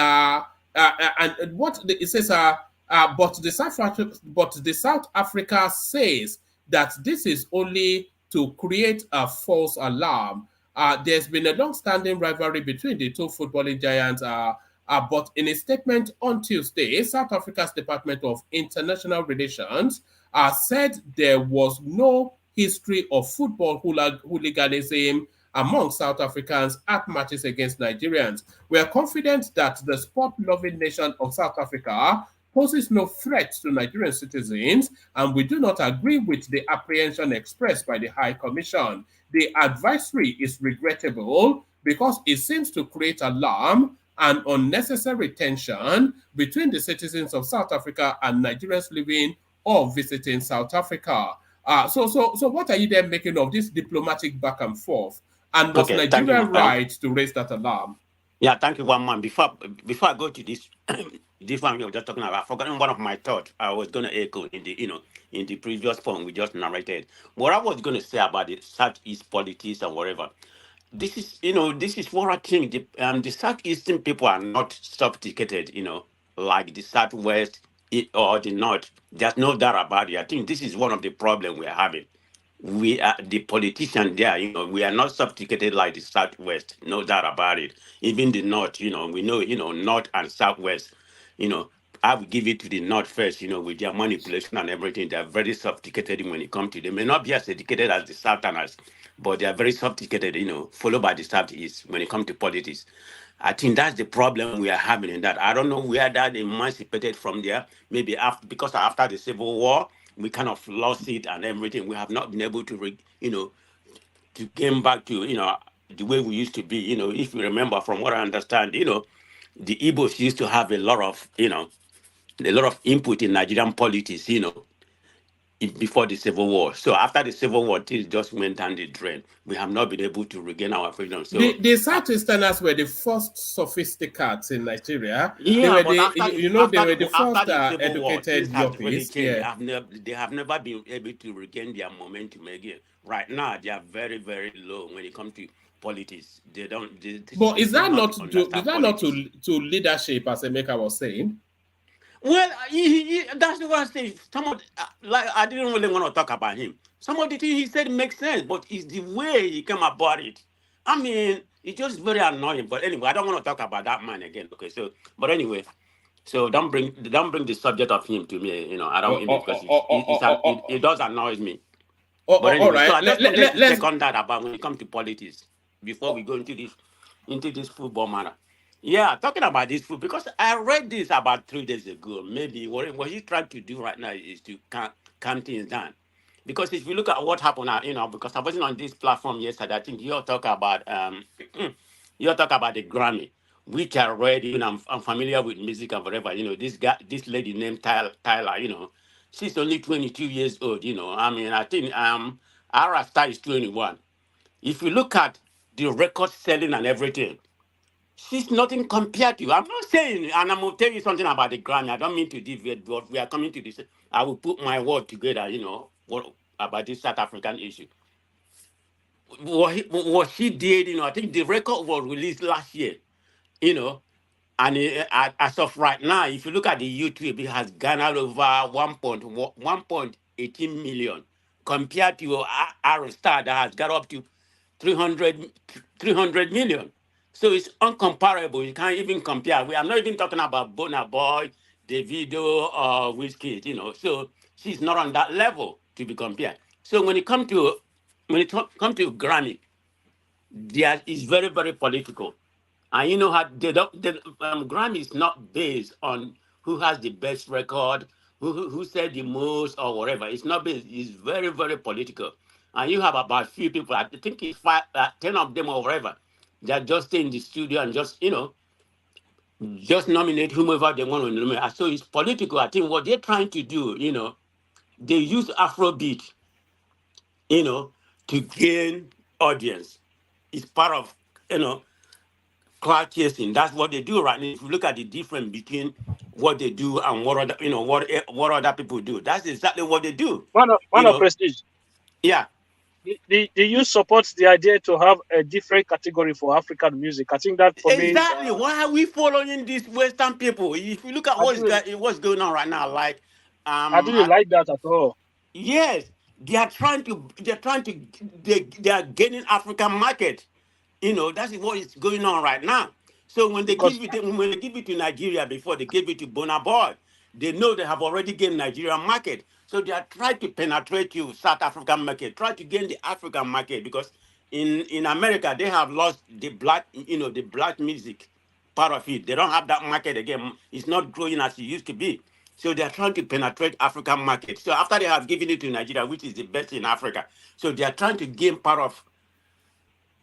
what it says, but the South Africa says that this is only to create a false alarm. There's been a long-standing rivalry between the two footballing giants. But in a statement on Tuesday, South Africa's Department of International Relations said there was no history of football hooliganism among South Africans at matches against Nigerians. We are confident that the sport-loving nation of South Africa poses no threat to Nigerian citizens, and we do not agree with the apprehension expressed by the High Commission. The advisory is regrettable because it seems to create alarm and unnecessary tension between the citizens of South Africa and Nigerians living or visiting South Africa. So what are you then making of this diplomatic back and forth? And was Nigeria right to raise that alarm? Yeah, thank you, one man. Before I go to this, this one we were just talking about, I've forgotten one of my thoughts I was going to echo in the previous point we just narrated. What I was going to say about the Southeast politics and whatever. This is what I think. The Southeastern people are not sophisticated, like the Southwest or the North. There's no doubt about it. I think this is one of the problems we're having. We are the politicians there, we are not sophisticated like the Southwest, no doubt about it. Even the North, we know, North and Southwest, I will give it to the North first, with their manipulation and everything. They're very sophisticated when it comes to, they may not be as educated as the Southerners, but they are very sophisticated, followed by the Southeast when it comes to politics. I think that's the problem we are having in that. I don't know where that emancipated from there. Maybe because after the Civil War, we kind of lost it and everything. We have not been able to, to gain back to, the way we used to be. If you remember, from what I understand, the Igbos used to have a lot of input in Nigerian politics, before the Civil War. So after the Civil War, things just went down the drain. We have not been able to regain our freedom. So the Southeasterners were the first sophisticates in Nigeria. Yeah, they were the first educated yuppies. Yeah. They have never been able to regain their momentum again. Right now, they are very, very low when it comes to politics. But is that not to leadership, as Emeka was saying? Well, that's what I say. I didn't really want to talk about him. Some of the things he said make sense, but it's the way he came about it. I mean, it's just very annoying. But anyway, I don't want to talk about that man again. Okay, but anyway, so don't bring the subject of him to me. I don't because it does annoy me. But anyway, all right. So let's check on that about when it comes to politics before we go into this football matter. Yeah, talking about this food, because I read this about 3 days ago. Maybe what he's trying to do right now is to calm things down. Because if you look at what happened, because I wasn't on this platform yesterday, I think you all talk about the Grammy, which I read. I'm familiar with music and whatever. This lady named Tyler. She's only 22 years old. I mean, I think Ara Star is 21. If you look at the record selling and everything, she's nothing compared to you. I'm not saying, and I'm going to tell you something about the Grammy. I don't mean to deviate, but we are coming to this. I will put my word together, about this South African issue. What she did, I think the record was released last year, and as of right now, if you look at the YouTube, it has garnered over 1.18 million compared to our Star that has got up to 300 million. So it's uncomparable. You can't even compare. We are not even talking about Burna Boy, Davido, or Wizkid, So she's not on that level to be compared. So when it comes to Grammy, it's very, very political. And how Grammy is not based on who has the best record, who said the most or whatever. It's not based. It's very, very political. And you have about few people. I think it's 10 of them or whatever. They just stay in the studio and just nominate whomever they want to nominate. So it's political. I think what they're trying to do, they use Afrobeat, to gain audience. It's part of, cloud chasing. That's what they do right now. If you look at the difference between what they do and what other, what other people do, that's exactly what they do. Man of prestige. Yeah. Do you support the idea to have a different category for African music? I think that for me. Exactly. Why are we following these Western people? If you look at what's going on right now, like I didn't like that at all. Yes, they are gaining African market. That's what is going on right now. So when they give it to Nigeria before they gave it to Burna Boy, they know they have already gained Nigerian market. So they are trying to penetrate you South African market, try to gain the African market, because in America they have lost the black music part of it. They don't have that market again. It's not growing as it used to be. So they are trying to penetrate African market. So after they have given it to Nigeria, which is the best in Africa, so they are trying to gain part of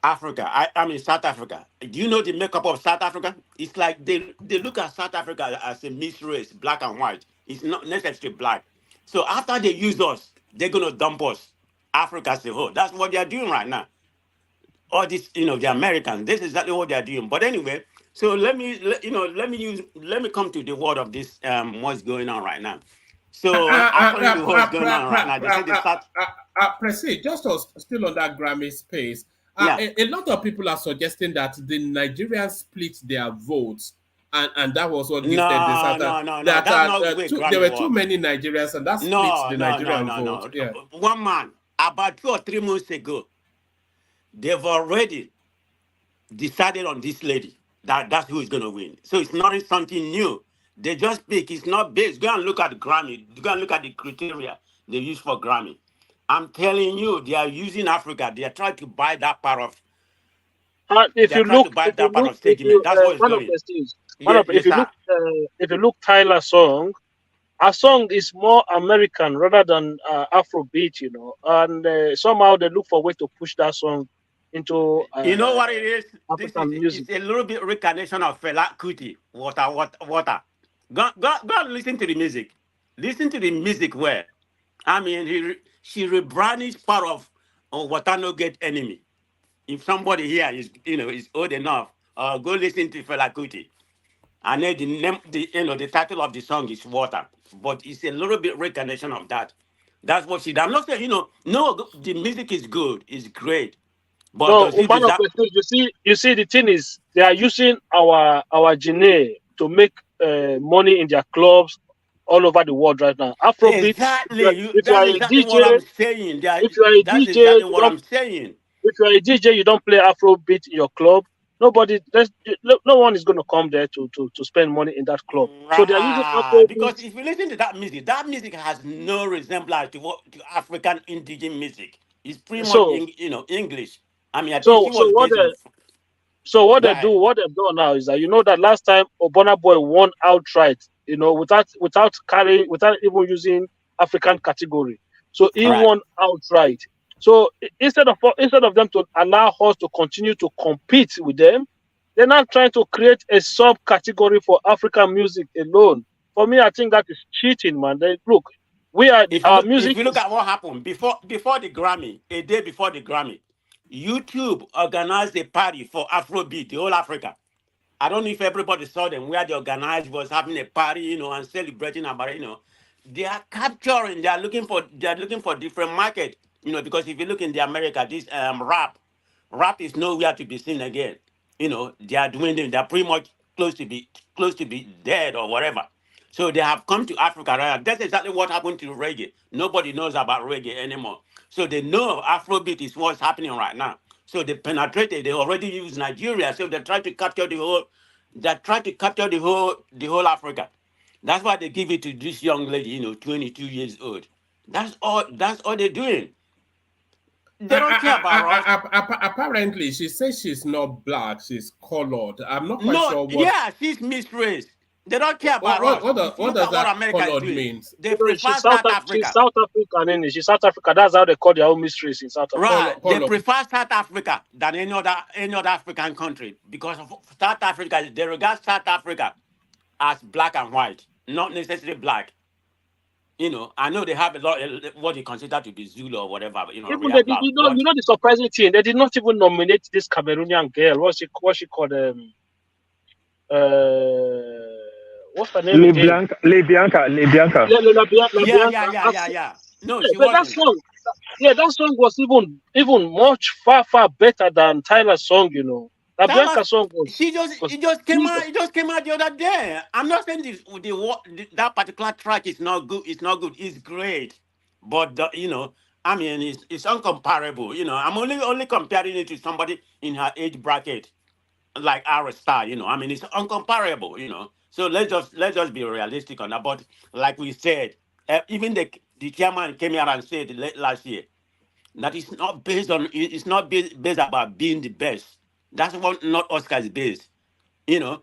Africa. I mean South Africa. Do you know the makeup of South Africa? It's like they look at South Africa as a mixed race, black and white. It's not necessarily black. So after they use us, they're gonna dump us, Africa as a whole. That's what they are doing right now. All this, the Americans. This is exactly what they are doing. But anyway, so let me come to the word of this what's going on right now. So according to what's going on right now, they say they start. Prestige, just still on that Grammy space. A lot of people are suggesting that the Nigerians split their votes, and that was what gives them this. No. That's not the way Grammy there were works. too many Nigerians, and that split the Nigerian vote. Yeah. One man, about 2 or 3 months ago, they've already decided on this lady that's who is going to win. So it's not something new. They just pick. It's not based. Go and look at the Grammy. Go and look at the criteria they use for Grammy. I'm telling you, they are using Africa. They are trying to buy that part of. If you look, that's what it's doing. If you look Tyler's song, our song is more American rather than Afrobeat, and somehow they look for a way to push that song into. You know what it is? African music. It's a little bit reincarnation of Fela Kuti. Water. Go and listen to the music. Listen to the music where, I mean, she rebranded part of Water No Get Enemy. If somebody here is old enough, go listen to Fela Kuti. And then the title of the song is Water, but it's a little bit reincarnation of that. That's what she did. I'm not saying no, the music is good, it's great, but no, you see, the thing is they are using our gene to make money in their clubs all over the world right now. Afrobeat. Exactly. If you are a DJ, what I'm saying. If you are a DJ, exactly what I'm saying. If you are a DJ, you don't play Afrobeat in your club. No one is going to come there to spend money in that club. So they are using Afrobeat. Because if you listen to that music has no resemblance to African indigenous music. It's pretty much English. I mean, I think what they've done now is that that last time Burna Boy won outright, without even using African category. So he won outright. So instead of them to allow us to continue to compete with them, they're now trying to create a subcategory for African music alone. For me, I think that is cheating, man. Look, music. If you look at what happened before the Grammy, a day before the Grammy, YouTube organized a party for Afrobeat, the whole Africa. I don't know if everybody saw them where they organized was having a party, and celebrating about They are capturing. They are looking for different market. Because if you look in the America, this rap is nowhere to be seen again. They are doing them. They are pretty much close to be dead or whatever. So they have come to Africa. Right? That's exactly what happened to reggae. Nobody knows about reggae anymore. So they know Afrobeat is what's happening right now. So they penetrated. They already use Nigeria. So they try to capture the whole. They try to capture the whole Africa. That's why they give it to this young lady. 22 years old. That's all they're doing. They don't care about us. Apparently, she says she's not black. She's colored. I'm not quite sure what. Yeah, she's mixed race. They don't care about us. What does that colored mean? They prefer South Africa. She's South African. She's South Africa. That's how they call their own mysteries in South Africa. Right. They prefer South Africa than any other African country because of South Africa. They regard South Africa as black and white, not necessarily black. I know they have a lot what they consider to be Zulu or whatever. Even the surprising thing, they did not even nominate this Cameroonian girl. What she called? what's her name again? Le Bianca. La Yeah, Bianca. yeah, yeah, yeah, yeah. No, Yeah, she but that wasn't. song, that song was even much far better than Tyler's song. You know, La That was Bianca song was it just came out brilliant. it just came out the other day. I'm not saying that particular track is not good. It's not good. It's great, but I mean, it's uncomparable. I'm only comparing it to somebody in her age bracket like our star. I mean, it's uncomparable. So let's just be realistic on that. But like we said, even the chairman came here and said last year that it's not based about being the best. That's what not Oscar is based. You know,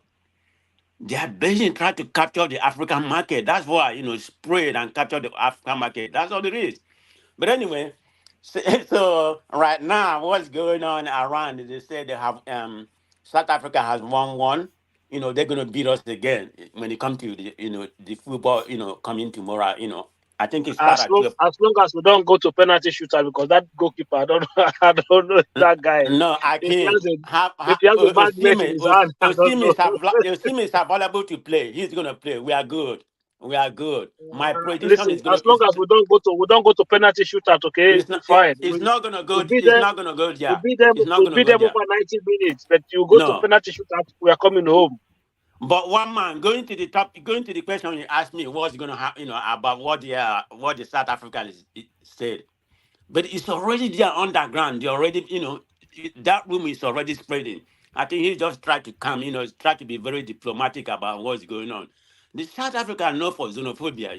they are based in trying to capture the African market. That's why, spread and capture the African market. That's all it is. But anyway, so right now, what's going on around? They say they have South Africa has won one. They're gonna beat us again when it comes to the football. Coming tomorrow. I think it starts As at long 12. as long as we don't go to penalty shooter, because that goalkeeper, I don't know, I don't know that guy. No, I If he can't. has a if he has a magnet in his hand, I don't know. Osim is available to play. He's gonna play. We are good. We are good. My prediction Listen, is gonna as long as we don't go to penalty shootout, okay, it's not fine. it's not gonna We go. beat It's them. not gonna go We there. beat them. It's not We gonna beat go them there. over 90 minutes. But you go to No. penalty shootout, we are coming home. But one man going to the question you asked me what's gonna happen, about what the South Africans said. But it's already there underground. They already, that room is already spreading. I think he just tried to come, try to be very diplomatic about what's going on. The South Africa are known for xenophobia.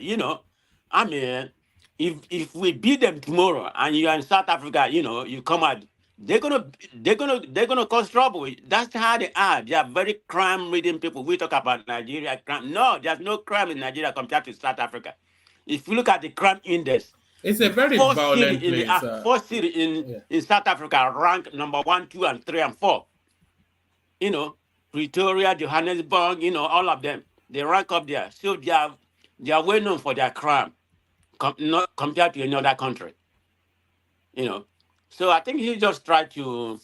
I mean, if we beat them tomorrow and you are in South Africa, you come out, they're gonna cause trouble. That's how they are. They are very crime-ridden people. We talk about Nigeria crime. No, there's no crime in Nigeria compared to South Africa. If you look at the crime index, It's a the very first city violent in the place. first city in South Africa ranked number 1, 2, and 3 and 4. Pretoria, Johannesburg, all of them. They rank up there. So they are well known for their crime, not compared to any other country. So I think he just tried to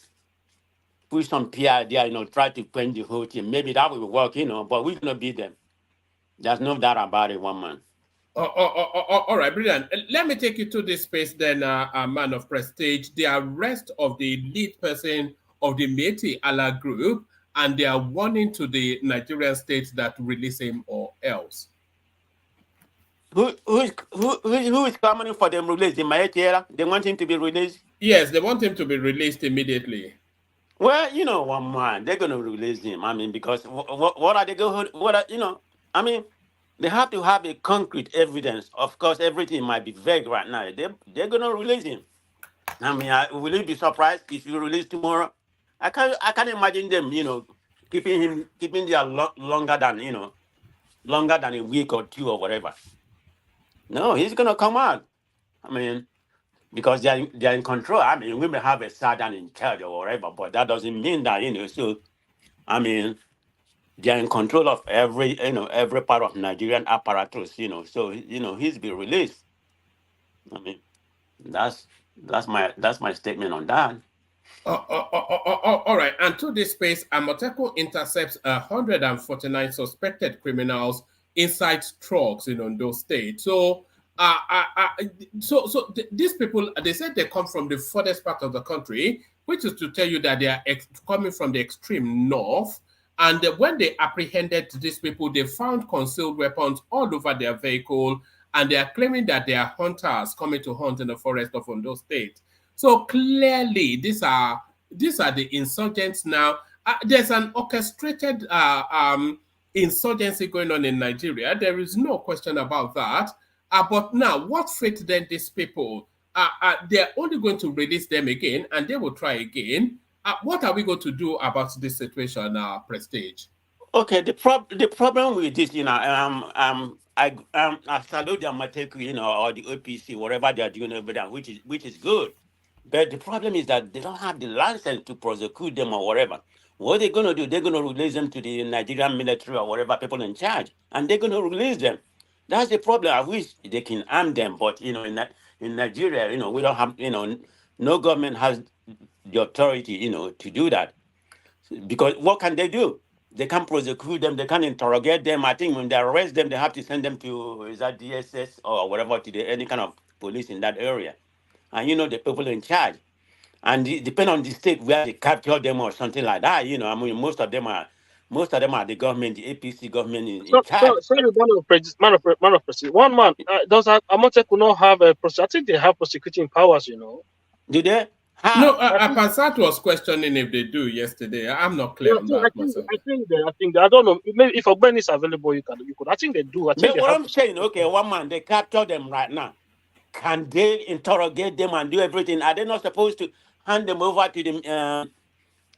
push some PR there, try to quench the whole team. Maybe that will work, but we're gonna beat them. There's no doubt about it, one man. All right, brilliant. Let me take you to this space then, a man of prestige. The arrest of the lead person of the Miyetti Allah group, and they are warning to the Nigerian state that release him or else. Who is coming for them release? The Miyetti? They want him to be released? Yes, they want him to be released immediately. Well, one man, they're going to release him. I mean, because what are they going to, I mean, they have to have a concrete evidence. Of course, everything might be vague right now. They're going to release him. I mean, will you be surprised if you release tomorrow? I can't imagine them, keeping there longer than a week or two or whatever. No, he's going to come out. I mean, because they're in control. I mean, we may have a sergeant in charge or whatever, but that doesn't mean that, so, I mean, they're in control of every part of Nigerian apparatus, so, he's been released. I mean, that's my statement on that. All right, and to this space, Amoteco intercepts 149 suspected criminals inside trucks in Ondo State. So, these people, they said they come from the furthest part of the country, which is to tell you that they are coming from the extreme north. And when they apprehended these people, they found concealed weapons all over their vehicle, and they are claiming that they are hunters coming to hunt in the forest of Ondo State. So clearly, these are the insurgents now. There's an orchestrated insurgency going on in Nigeria. There is no question about that. But now, what fate then these people? They're only going to release them again, and they will try again. What are we going to do about this situation, Prestige? Okay, the problem with this, I salute the Amateku, or the OPC, whatever they are doing over there, which is good. But the problem is that they don't have the license to prosecute them or whatever. What they're going to do, they're going to release them to the Nigerian military or whatever, people in charge, and they're going to release them. That's the problem. I wish they can arm them, but, in Nigeria, we don't have, no government has the authority, to do that. Because what can they do? They can't prosecute them. They can't interrogate them. I think when they arrest them, they have to send them to is that DSS or whatever to any kind of police in that area. And the people in charge. And depend on the state where they capture them or something like that. I mean, most of them are the government, the APC government in charge. Sorry, man of president. One man, does Amoteku not have a I think they have prosecuting powers, Do they? No, How? Pasat was questioning if they do yesterday. I'm not clear on that myself. I think I don't know. Maybe if Ogben is available, you could. I think they do. I think But they what have. I'm saying, okay, one man, they capture them right now. Can they interrogate them and do everything? Are they not supposed to hand them over to the?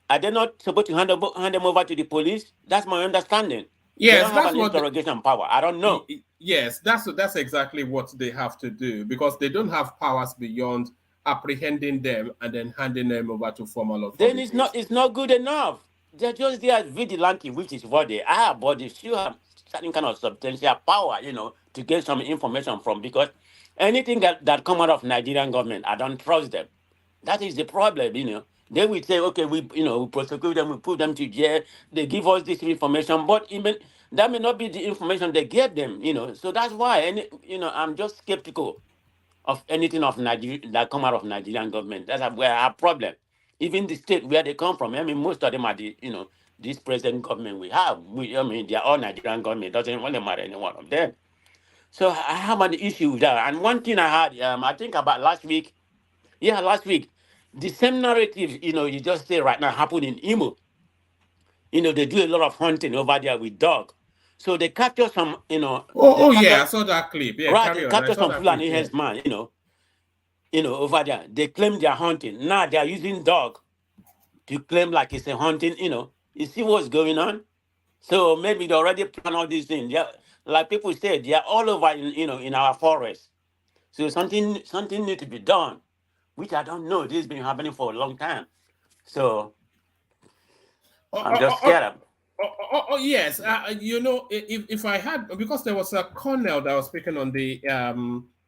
Are they not supposed to hand them over to the police? That's my understanding. They Yes, don't have that's an what. interrogation power. I don't know. Yes, that's exactly what they have to do because they don't have powers beyond apprehending them and then handing them over to formal Then authorities. it's not good enough. They're just there as vigilante, which is what they are, but they still have certain kind of substantial power, to get some information from because anything that come out of Nigerian government, I don't trust them. That is the problem. They will say, okay, we prosecute them, we put them to jail, they give us this information, but even that may not be the information they gave them. So that's why, I'm just skeptical of anything of Nigeria that come out of Nigerian government. That's where I have problem. Even the state where they come from, I mean, most of them are this present government we have. I mean, they are all Nigerian government. Doesn't really matter any one of them. So I have an issue with that. And one thing I had, I think about last week. Yeah, last week, the same narrative, you just say right now happened in Imo. They do a lot of hunting over there with dog. So they capture some, Yeah, I saw that clip. Yeah, right, carry they on. I capture saw some that Fulani clip. headsman, over there. They claim they're hunting. Now they're using dog to claim like it's a hunting. You see what's going on? So maybe they already plan all these things. Yeah, like people said, they're all over in our forest. So something need to be done, which I don't know. This has been happening for a long time. So I'm just scared of. Yes. If I had, because there was a colonel that was speaking on the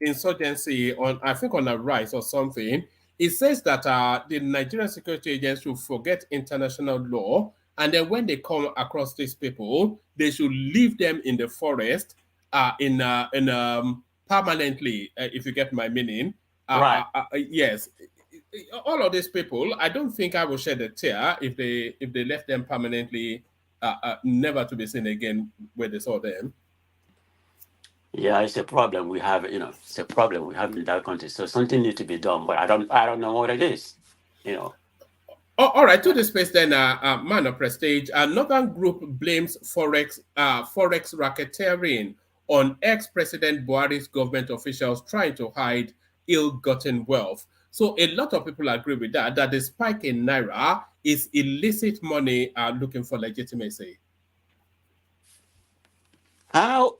insurgency on, I think on a rise or something. It says that the Nigerian security agents should forget international law, and then when they come across these people, they should leave them in the forest, permanently. If you get my meaning. Right. Yes. All of these people, I don't think I will shed a tear if they left them permanently, never to be seen again where they saw them. Yeah, it's a problem we have. It's a problem we have in that country. So something needs to be done, but I don't know what it is. All right, to the space then, man of prestige. Another group blames forex racketeering on ex-president Buhari's government officials trying to hide ill-gotten wealth. So a lot of people agree with that the spike in naira is illicit money looking for legitimacy. How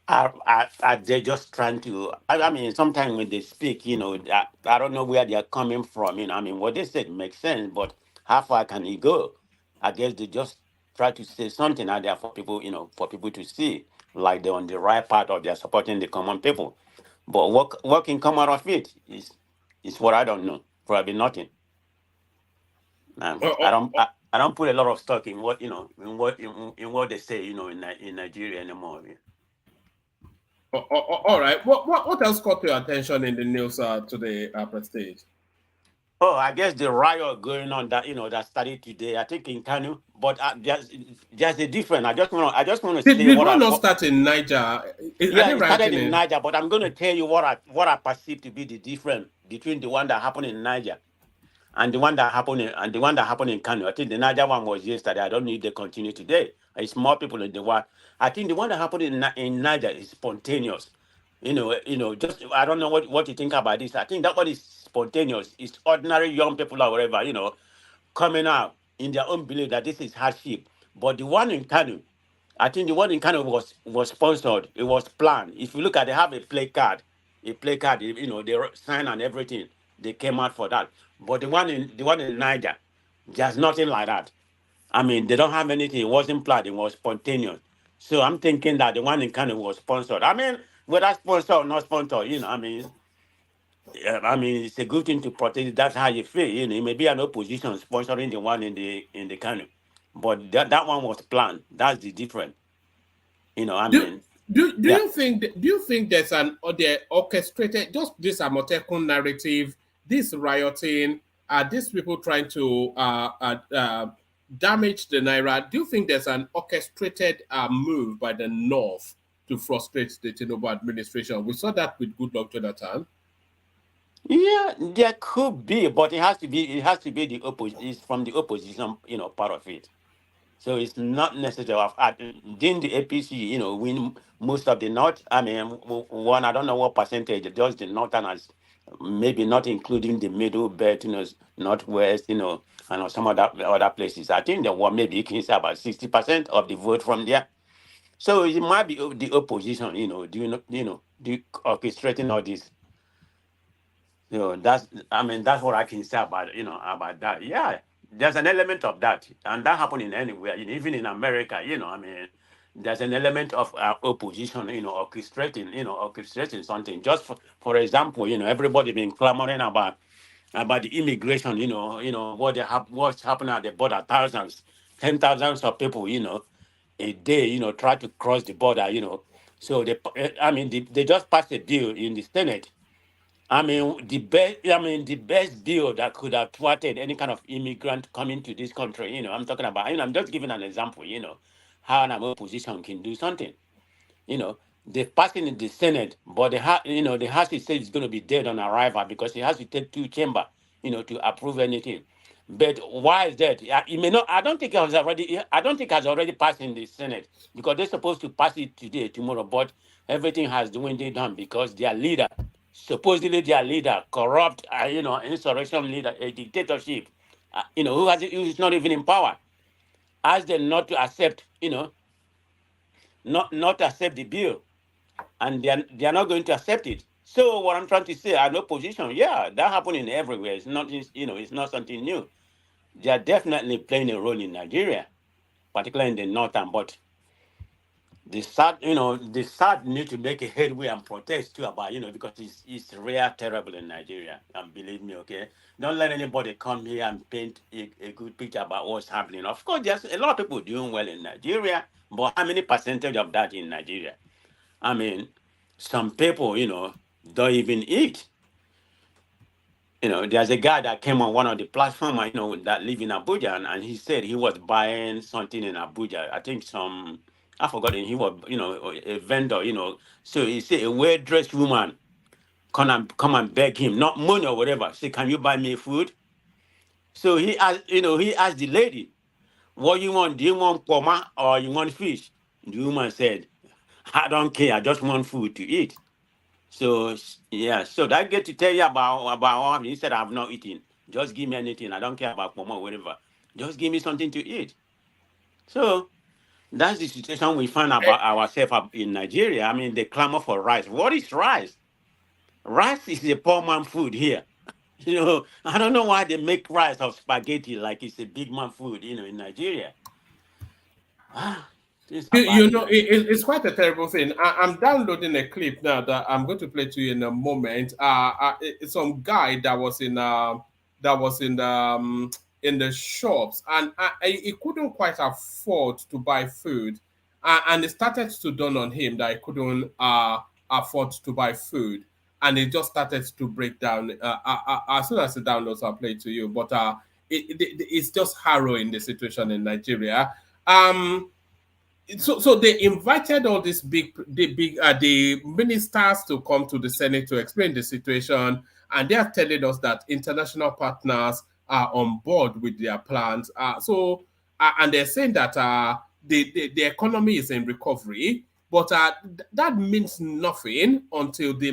are they just trying to? I mean, sometimes when they speak, I don't know where they are coming from. I mean, what they said makes sense, but how far can it go? I guess they just try to say something out there for people, for people to see, like they're on the right path or they're supporting the common people. But what can come out of it is what I don't know. Probably nothing. I don't put a lot of stock in what in what they say, in Nigeria anymore. All right. What else caught your attention in the news today, Prestige? Oh, I guess the riot going on that started today. I think in KANU, but there's a difference. I just want to say Did one not start in Niger? Yeah, it started in Niger, but I'm going to tell you what I perceive to be the difference between the one that happened in Niger and the one that happened in KANU. I think the Niger one was yesterday. I don't know if they continue today. It's more people in the one. I think the one that happened in Niger is spontaneous. Just I don't know what you think about this. I think that one is spontaneous. It's ordinary young people or whatever, coming out in their own belief that this is hardship. But the one in KANU, I think the one in KANU was sponsored. It was planned. If you look at, they have a play card. They sign and everything. They came out for that. But the one in Niger, there's nothing like that. I mean, they don't have anything. It wasn't planned. It was spontaneous. So I'm thinking that the one in KANU was sponsored. I mean, whether sponsored or not sponsored, I mean, it's a good thing to protect. That's how you feel. It may be an opposition sponsoring the one in the KANU. but that one was planned. That's the difference. I Do mean, do yeah. you think there's an or the orchestrated just this Amotekun narrative, this rioting, these people trying to damage the naira? Do you think there's an orchestrated move by the North to frustrate the Tinubu administration? We saw that with Goodluck Jonathan. Yeah, there could be, but it has to be the opposition. It's from the opposition, part of it. So it's not necessary. Didn't the APC, win most of the North? I mean, one, I don't know what percentage, just the Northerners, maybe not including the middle belt, Northwest, and some other places. I think there were maybe, you can say about 60% of the vote from there. So it might be the opposition, orchestrating all this. That's what I can say about that. Yeah, there's an element of that, and that happened in anywhere, even in America. There's an element of opposition, orchestrating something. Just for example, everybody been clamoring about the immigration. What's happening at the border. Thousands, 10,000s of people, a day, try to cross the border. So they just passed a bill in the Senate. The best deal that could have thwarted any kind of immigrant coming to this country. I'm talking about. I'm just giving an example. How an opposition can do something. They passed it in the Senate, but the House says it's going to be dead on arrival because it has to take two chambers, to approve anything. But why is that? It may not. I don't think it has already. I don't think it has already passed in the Senate because they're supposed to pass it today, tomorrow. But everything has dwindled down because their leader, supposedly their leader, corrupt, insurrection leader, a dictatorship, who's not even in power, asked them not to accept, not accept the bill, and they are not going to accept it. So what I'm trying to say, an opposition, yeah, that happening everywhere. It's not, it's not something new. They are definitely playing a role in Nigeria, particularly in the northern. But the South need to make a headway and protest too about, because it's real terrible in Nigeria. And believe me, okay, don't let anybody come here and paint a good picture about what's happening. Of course, there's a lot of people doing well in Nigeria, but how many percentage of that in Nigeria? I mean, some people, don't even eat. There's a guy that came on one of the platforms, that live in Abuja, and he said he was buying something in Abuja. I think I forgot it. He was, a vendor, So he said a well-dressed woman come and beg him, not money or whatever. Say, can you buy me food? So he asked the lady, what you want? Do you want poma or you want fish? The woman said, I don't care. I just want food to eat. So yeah, so that get to tell you about what he said. I've not eaten. Just give me anything. I don't care about poma or whatever. Just give me something to eat. So that's the situation we find about ourselves in Nigeria. I mean, they clamor for rice. What is rice? Rice is a poor man food here. I don't know why they make rice of spaghetti like it's a big man food, in Nigeria. It's quite a terrible thing. I'm downloading a clip now that I'm going to play to you in a moment. It's some guy that was in the shops, and he couldn't quite afford to buy food, and it started to dawn on him that he couldn't afford to buy food, and it just started to break down. As soon as it downloads, I'll play it to you. But it's just harrowing, the situation in Nigeria. So they invited all these the ministers to come to the Senate to explain the situation, and they are telling us that international partners are on board with their plans. And they're saying that the economy is in recovery, but that means nothing until the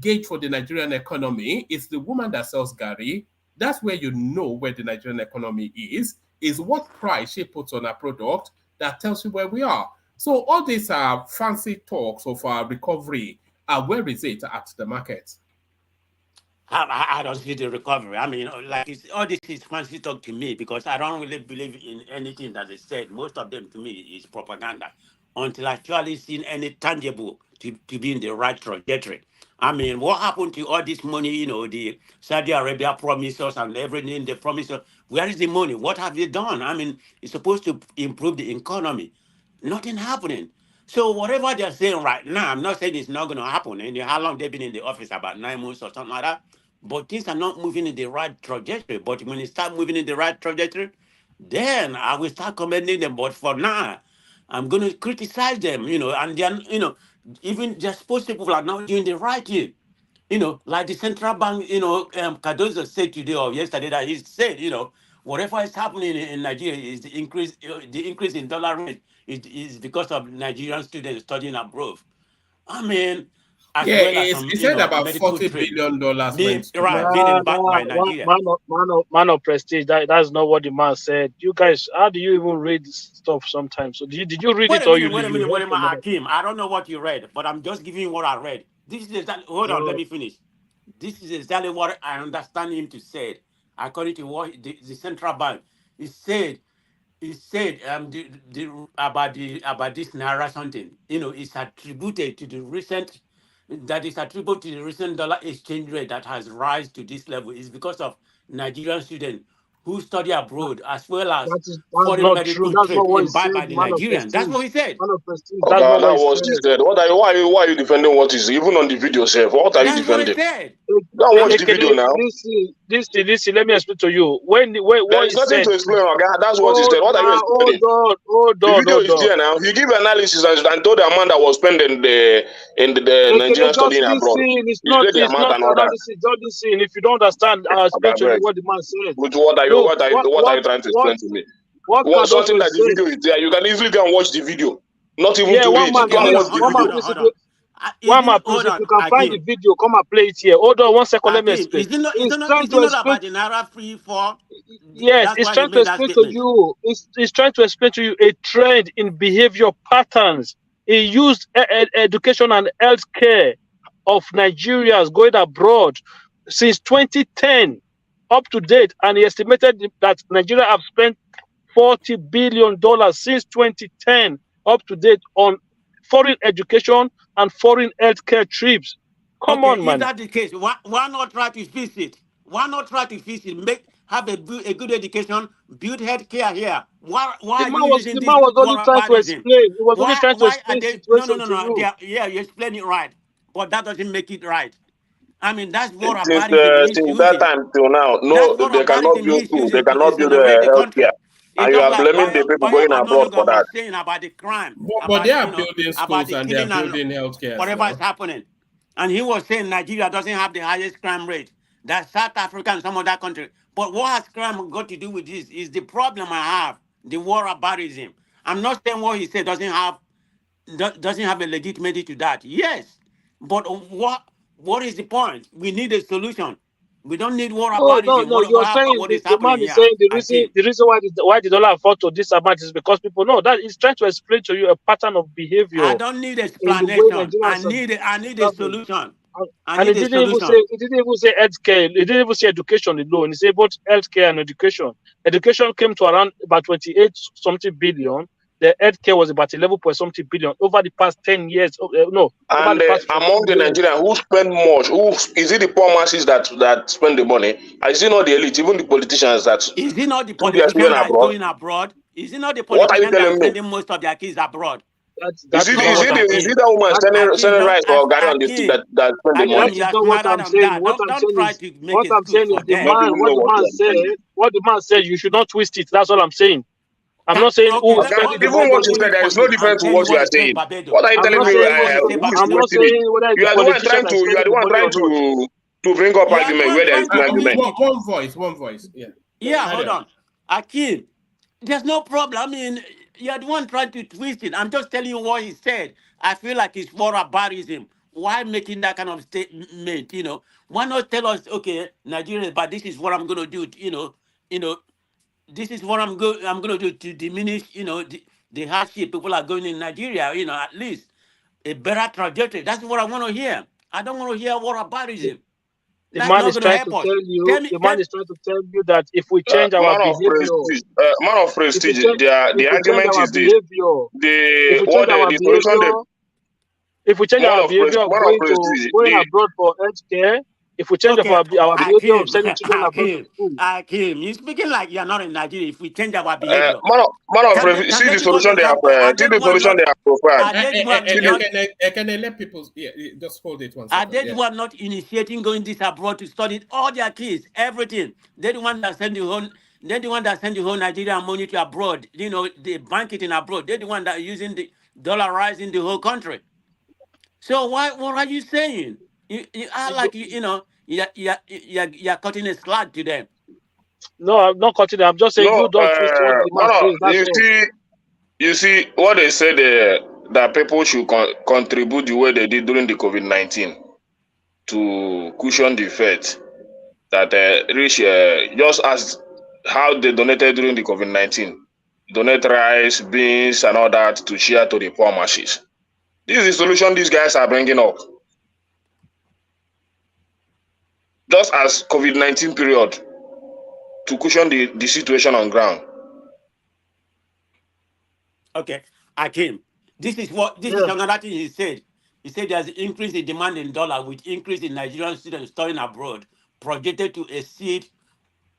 gauge for the Nigerian economy is the woman that sells gari. That's where you know where the Nigerian economy is what price she puts on a product that tells you where we are. So all these fancy talks of recovery, where is it at the market? I don't see the recovery. I mean, all this is fancy talk to me because I don't really believe in anything that they said. Most of them to me is propaganda. until actually seen any tangible to be in the right trajectory. I mean, what happened to all this money, the Saudi Arabia promises and everything they promised us? Where is the money? What have they done? I mean, it's supposed to improve the economy. Nothing happening. So whatever they're saying right now, I'm not saying it's not going to happen. And how long they've been in the office? About 9 months or something like that. But things are not moving in the right trajectory. But when it start moving in the right trajectory, then I will start commending them. But for now, I'm going to criticize them, and then, even just supposed people are not doing the right thing. Like the central bank, Cardozo said today or yesterday that he said, whatever is happening in Nigeria is the increase in dollar rate is because of Nigerian students studying abroad. I mean, as Yeah, well as some, it said about medical $40 billion being went to right, Nah, being backed nah, by Nigeria. man of prestige. That's not what the man said. You guys, how do you even read this stuff sometimes? So did you read Wait it a or minute, wait a minute, heard wait a minute, from other Akim. I don't know what you read, but I'm just giving you what I read. This is exactly, hold on, let people? me finish. This is exactly what I understand him to say. According to what the central bank, he said, about this naira something. It's attributed to the recent that is attributed to the recent dollar exchange rate that has rise to this level is because of Nigerian students who study abroad as well as That's foreign not true. medical That's not trade what he imbibed said. by the Nigerian. That's what he said. Man of prestige. That's Okay, not what now he what he said. said. Why are you defending what is even on the video, sir? What are you That's what he defending? said. Go and watch the Ekene, video now. this, let me explain to you. When There what is he nothing said. to explain, okay? That's what he Hold said. What are you explaining? The video hold is on. there now. He give analysis and told the amount that was spent in the Ekene, Nigerian just studying abroad. listen. He said the It's amount not and all that. analysis. Just listen. If you don't understand, I'll Okay, explain to you beg. what the man said. But what are you Look, what are you what are you trying to explain to me? what Well, something Cardozo that is the saying. video is there. You can easily go and watch the video. Not even Yeah, to read. Okay, Go and hold watch on, the hold on, video. hold on, hold on. Isn't Please, if hold you on, can find the Akim. video, come and play it here. Hold on 1 second. Let me Akim, explain. He's trying is to it not explain. about the Naira free for? Yes, That's it's why he trying to made that explain to statement. you. It's trying to explain to you a trend in behavior patterns. He used education and healthcare of Nigerians going abroad since 2010 up to date, and he estimated that Nigeria have spent $40 billion since 2010 up to date on foreign education and foreign healthcare trips. Come Okay, on, if man. that's the case, why not try to fix it? Why not try to fix it? Have a good education, build healthcare here. Why are you using The this man was only trying to whataboutism? explain. He was only trying to Why are explain they? No, no, situation no, to no. you. Yeah, you explain it right, but that doesn't make it right. I mean, that's whataboutism he's Since that using. time till now, That's no, they cannot whataboutism build he's school. They using to cannot build exonerate the healthcare, country. It's and you just are like blaming the people Bayo going abroad for Onanuga that. was saying about the crime, But they about are building about schools the and they are killing and building healthcare whatever is now. happening. And he was saying Nigeria doesn't have the highest crime rate. That South Africa and some other country. But what has crime got to do with this? Is the problem I have, the war abarism. I'm not saying what he said doesn't have a legitimacy to that. Yes. But what is the point? We need a solution. We don't need war abarism. No. You're saying What is the happening man is here? saying I came. the reason why the dollar fall to this amount is because people know that he's trying to explain to you a pattern of behavior I don't need in the way explanation. Nigerians are I need a traveling. solution. I And need a solution. it didn't even say healthcare. It didn't even say education alone. It said both healthcare and education. Education came to around about 28 something billion. The healthcare was about 11 point something billion over the past 10 years. No, over And the past among 14 the years. Nigerians who spend much, who is it the poor masses that spend the money? Is it not the elite, even the politicians that Is it not the put their children politician that is abroad? going abroad? Is it not the What are you politician that is telling me? sending most of their kids abroad? That is not what I'm Is saying. it that woman That, sending Don't rice or Gary on the street Akim. that spend the Akim, money? that you is are not what smarter I'm than saying. that. Don't try to make What I'm excuse saying for is the them. Don't man, even know what you are saying. what the man said, you should not twist it. That's all I'm saying. I'm not saying Okay, who Okay, spent it the let even most me what on you it. ruin said, it there for is no you. I will difference to tell you what you what are he said in saying. Barbados. What are you I'm telling not I me? will saying tell you what he said in Who is I'm not wasting Barbados. it? saying whether it's You the are the one politician trying that to is spending the money or not. bring up You are the argument where one there is trying no to twist argument. it. One voice. Yeah. Yeah, Carry hold on. on. Akim, there's no problem. I mean, you're the one trying to twist it. I'm just telling you what he said. I feel like it's more barbarism. Why making that kind of statement? Why not tell us, okay, Nigeria, but this is what I'm gonna do. This is what I'm gonna do to diminish, the hardship people are going in Nigeria. At least a better trajectory. That's what I want to hear. I don't want to hear what barbarism. The man is trying to tell you. The man is trying to tell you that if we change our behavior, man of prestige, the argument is this: if we change our behavior of going abroad for healthcare, if we change our behavior of sending children abroad to school. Akim, you're speaking like you're not in Nigeria. If we change our behavior, see the solution they have. See the solution they have provided. Can they let people? Yeah, just hold it one second. Are they the one not initiating going this abroad to study all their kids, everything? They're the one that send the whole. They're the one that send the whole Nigerian money to abroad. You know, they bank it in abroad. They're the one that are using the dollarizing the whole country. So what are you saying? You are like you're cutting a slack to them. No, I'm not cutting them. I'm just saying you don't twist what the man says. You see what they said that people should contribute the way they did during the COVID-19 to cushion the effect that reach just as how they donated during the COVID-19, donate rice, beans, and all that to share to the poor masses. This is the solution these guys are bringing up. Just as COVID-19 period to cushion the situation on ground. Okay, Akim. This is another thing he said. He said there's an increase in demand in dollar with increase in Nigerian students studying abroad, projected to exceed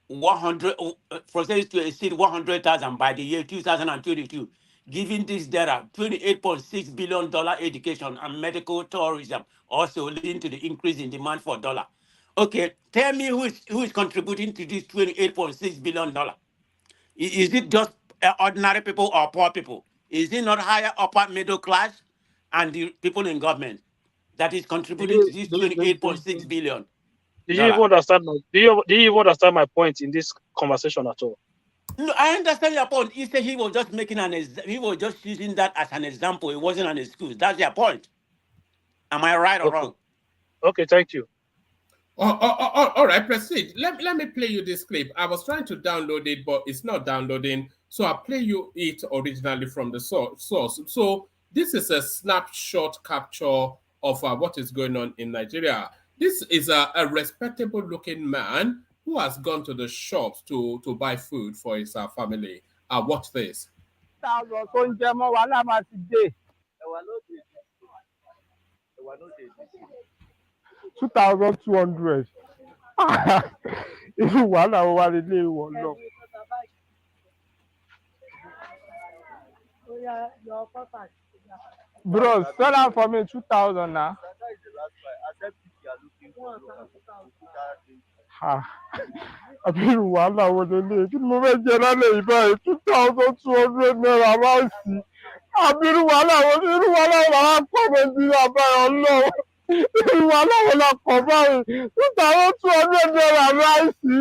100,000 by the year 2022. Given this data, $28.6 billion education and medical tourism also leading to the increase in demand for dollar. Okay, tell me who is contributing to this $28.6 billion? Is it just ordinary people or poor people? Is it not higher upper middle class and the people in government that is contributing to this 28.6 billion? Do you even understand my point in this conversation at all? No, I understand your point. He said he was just making he was just using that as an example. It wasn't an excuse. That's your point. Am I right or wrong? Okay, thank you. All right, proceed. Let me play you this clip. I was trying to download it, but it's not downloading. So I'll play you it originally from the source. So this is a snapshot capture of what is going on in Nigeria. This is a respectable looking man who has gone to the shops to buy food for his family. Watch this. 2,200. Irú wàhálà wo wá lélé ìwọ lọ. Bros, sell am for me 2,000 now. Àbí irú wàhálà wo lélé? Kí ni mo fẹ́ jẹ lálẹ́ yìí báyìí? 2,200 naira láìsí. Àbí irú wàhálà wo làwọn pọ̀ Nàìjíríà báyìí ọlọ́run. Irú wàhálà wo la pọ̀ báyìí? 2,200 naira láìsí.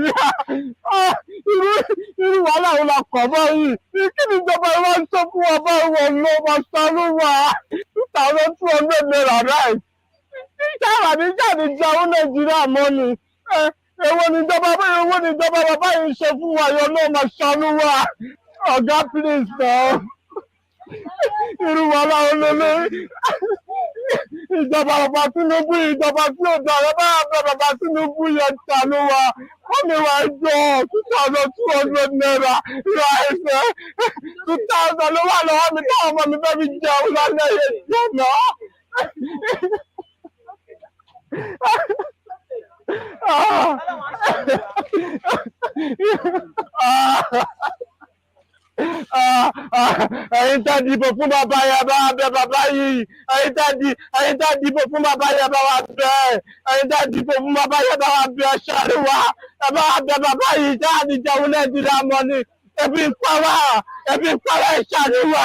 Irú wàhálà wo la pọ̀ báyìí? Kí ni ìjọba ìwà ń sọ fún wa báyìí wọ̀ lọ máa ṣàánú wa? 2,200 naira láìsí. Sábà ní jáde jẹun Nàìjíríà mọ́ ni. Èwo ni ìjọba bàbá yìí ṣe fún wa yọ náà máa ṣàánú wa. Ọ̀gá please náà. Irú wàhálà wo lélẹ̀? Ìjọba bàbá Tinubu ìjọba tí ó dára bá bàbá Tinubu yẹn ṣàánú wa. Wọ́n mi wá jọ 2,200 naira ra ẹsẹ̀. 2,000 ló wà lọ́wọ́ mi táwọn ọmọ mi fẹ́ fi jẹun lálẹ́ yẹn jọ náà. Ẹ̀yin tá dìbò fún bàbá yẹn bá wá bẹ bàbá yìí. Ẹ̀yin tá dìbò fún bàbá yẹn bá wá bẹ. Ẹ̀yin tá dìbò fún bàbá yẹn bá wá bẹ ṣàánú wa. Ẹ bá wá bẹ bàbá yìí tá a ti jẹun Nàìjíríà mọ́ ni. Ebi ń pa wá ẹ ṣàánú wa.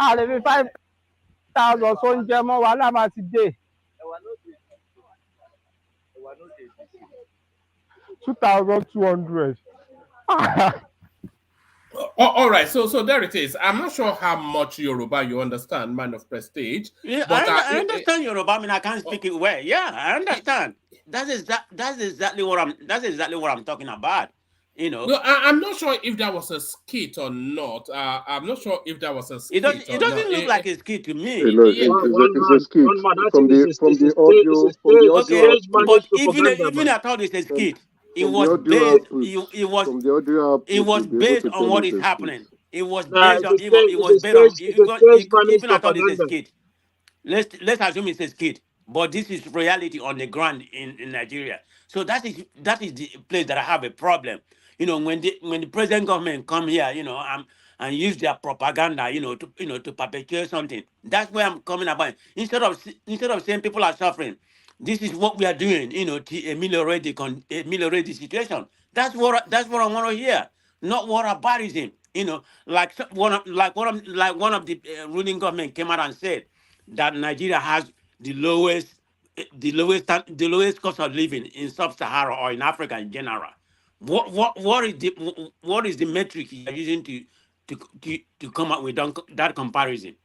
Àlè fi 5,000 sóúnjẹ mọ́ wàhálà máa ti dé. 2,200. All right, so there it is. I'm not sure how much Yoruba you understand, man of prestige. Yeah, But I understand Yoruba. I mean, I can't speak it well. Yeah, I understand. That's exactly what I'm talking about. You know, no, I'm not sure if that was a skit or not. I'm not sure if that was a skit it or not. doesn't look like a skit to me. You know, it's a skit from the audio Okay, but managed even I thought it's a skit. It from the was audio based. output, from the audio It output, was you'll be able based to on tell what it's is a skit. happening. It was Nah, based on. It was based on. Even I thought it's a skit. Let's assume it's a skit, but this is reality on the ground in Nigeria. So that is the place that I have a problem. You know, when the present government come here, you know, and use their propaganda, you know, to perpetuate something. That's where I'm coming about. Instead of saying people are suffering, this is what we are doing, you know, to ameliorate the situation. That's what I want to hear, not whataboutism. You know, like one of the ruling government came out and said that Nigeria has the lowest cost of living in sub-Sahara or in Africa in general. What is the metric you are using to come up with that comparison?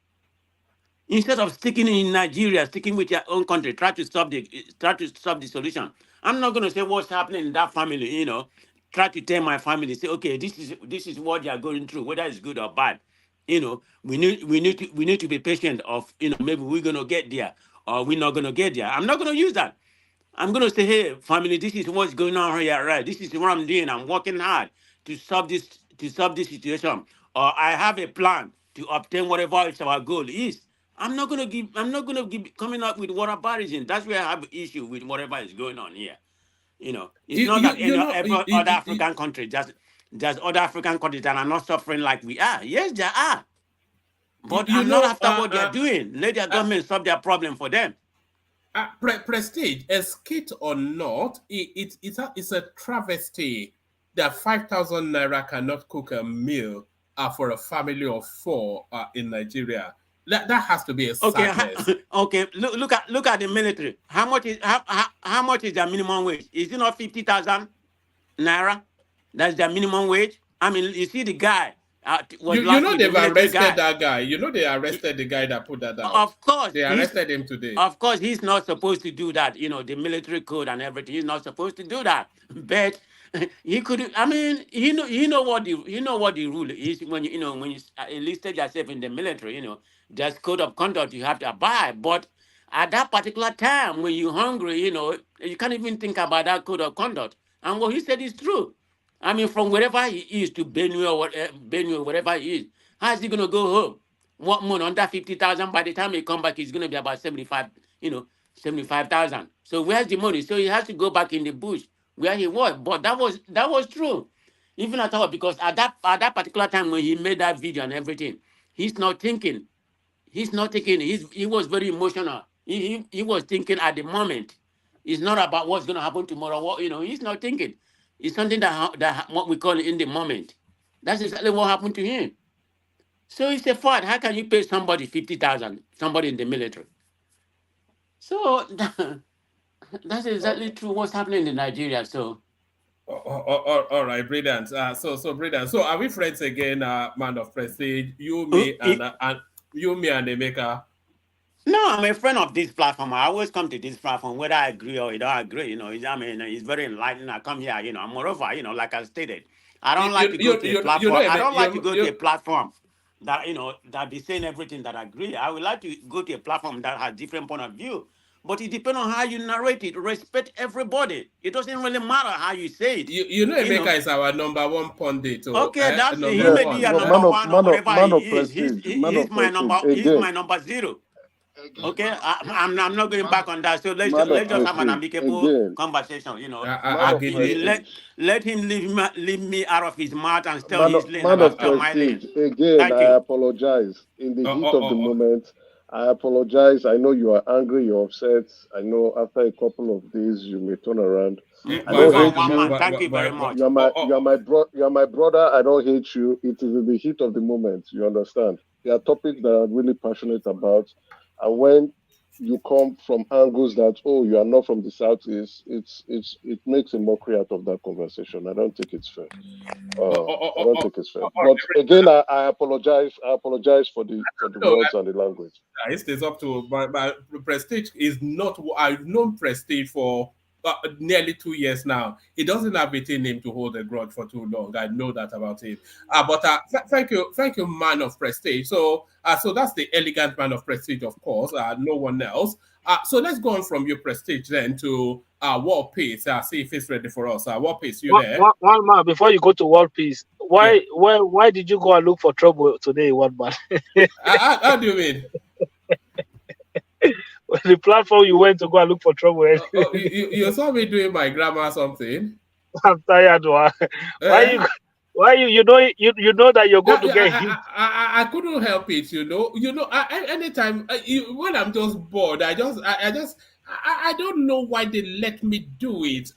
Instead of sticking in Nigeria, sticking with your own country, try to solve the solution. I'm not going to say what's happening in that family. You know, try to tell my family, say, okay, this is what they are going through, whether it's good or bad. You know, we need to be patient. Of, you know, maybe we're going to get there or we're not going to get there. I'm not going to use that. I'm going to say, hey, family, this is what's going on here, right? This is what I'm doing. I'm working hard to solve this situation. Or I have a plan to obtain whatever our goal is. I'm not going to give coming up with whataboutism. That's where I have an issue with whatever is going on here. You know, it's not that every other African country, just other African countries that are not suffering like we are. Yes, they are. But I'm not after what they're doing. Let their government solve their problem for them. Prestige, a skit or not, it's a travesty that 5,000 naira cannot cook a meal for a family of 4 in Nigeria. That has to be a sadness. Okay. Look at the military. How much is their minimum wage? Is it not 50,000 naira? That's their minimum wage. I mean, you see the guy. You know they've arrested that guy. You know they arrested the guy that put that out. Of course, they arrested him today. Of course, he's not supposed to do that. You know, the military code and everything. He's not supposed to do that. But he could. I mean, you know what the rule is when you enlisted yourself in the military. You know, there's code of conduct you have to abide. But at that particular time, when you're hungry, you know, you can't even think about that code of conduct. And what he said is true. I mean, from wherever he is to Benue or wherever he is, how is he going to go home? What money under 50,000? By the time he come back, he's going to be about 75,000. So where's the money? So he has to go back in the bush where he was. But that was true. Even at all, because at that particular time when he made that video and everything, he's not thinking. He was very emotional. He was thinking at the moment. It's not about what's going to happen tomorrow. He's not thinking. It's something that what we call in the moment. That's exactly what happened to him. So it's a fraud. How can you pay somebody 50,000, somebody in the military? So that's exactly true what's happening in Nigeria. So all right, brilliant. So brilliant. So are we friends again, man of prestige? You, me, and Emeka. No, I'm a friend of this platform. I always come to this platform, whether I agree or I don't agree. It's very enlightening. I come here, moreover, like I stated, I don't like to go to a platform. I don't like to go to a platform that be saying everything that I agree. I would like to go to a platform that has different point of view. But it depends on how you narrate it. Respect everybody. It doesn't really matter how you say it. Emeka is our number 1 pundit. Okay, that's he may be your number 1 or whatever he is. He's my number 0. Okay, I'm not going back on that. So let's just have an amicable conversation. Let him leave me out of his mouth and tell his lane about my lane. Again, I apologize. In the heat of the moment, I apologize. I know you are angry, you're upset. I know after a couple of days you may turn around. I don't hate you. Thank you very much. You're my brother. I don't hate you. It is in the heat of the moment. You understand? There are topics that I'm really passionate about. And when you come from angles that, oh, you are not from the southeast, it makes a mockery out of that conversation. I don't think it's fair. I don't think it's fair. But again, I apologize. I apologize for the No, words and the language. it is up to my Prestige is not. I've known Prestige for nearly 2 years now. He doesn't have it in him to hold a grudge for too long. I know that about him. But thank you, man of Prestige. So that's the elegant man of Prestige, of course. No one else. So let's go on from your Prestige then to War Peace. See if it's ready for us. War Peace, you there? One man, before you go to World Peace, why did you go and look for trouble today, one man? How do you mean? The platform you went to go and look for trouble. You saw me doing my grammar or something. I'm tired. Why you know that you're going to get hit? I couldn't help it, anytime when I'm just bored, I don't know why they let me do it.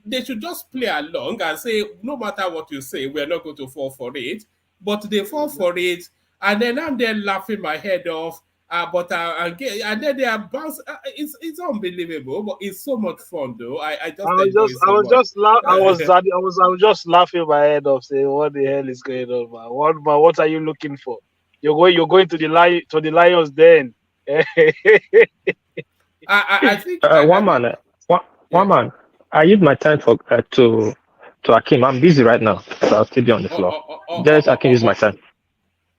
They should just play along and say, no matter what you say, we're not going to fall for it. But they fall for it, and then I'm there laughing my head off. And then they are bounced. It's unbelievable, but it's so much fun though. I was just laughing my head off, saying, "What the hell is going on, man? What are you looking for? You're going to the Lions den." I think one man. I use my time to Akim. I'm busy right now, so I'll still be on the floor. Just I can use my time.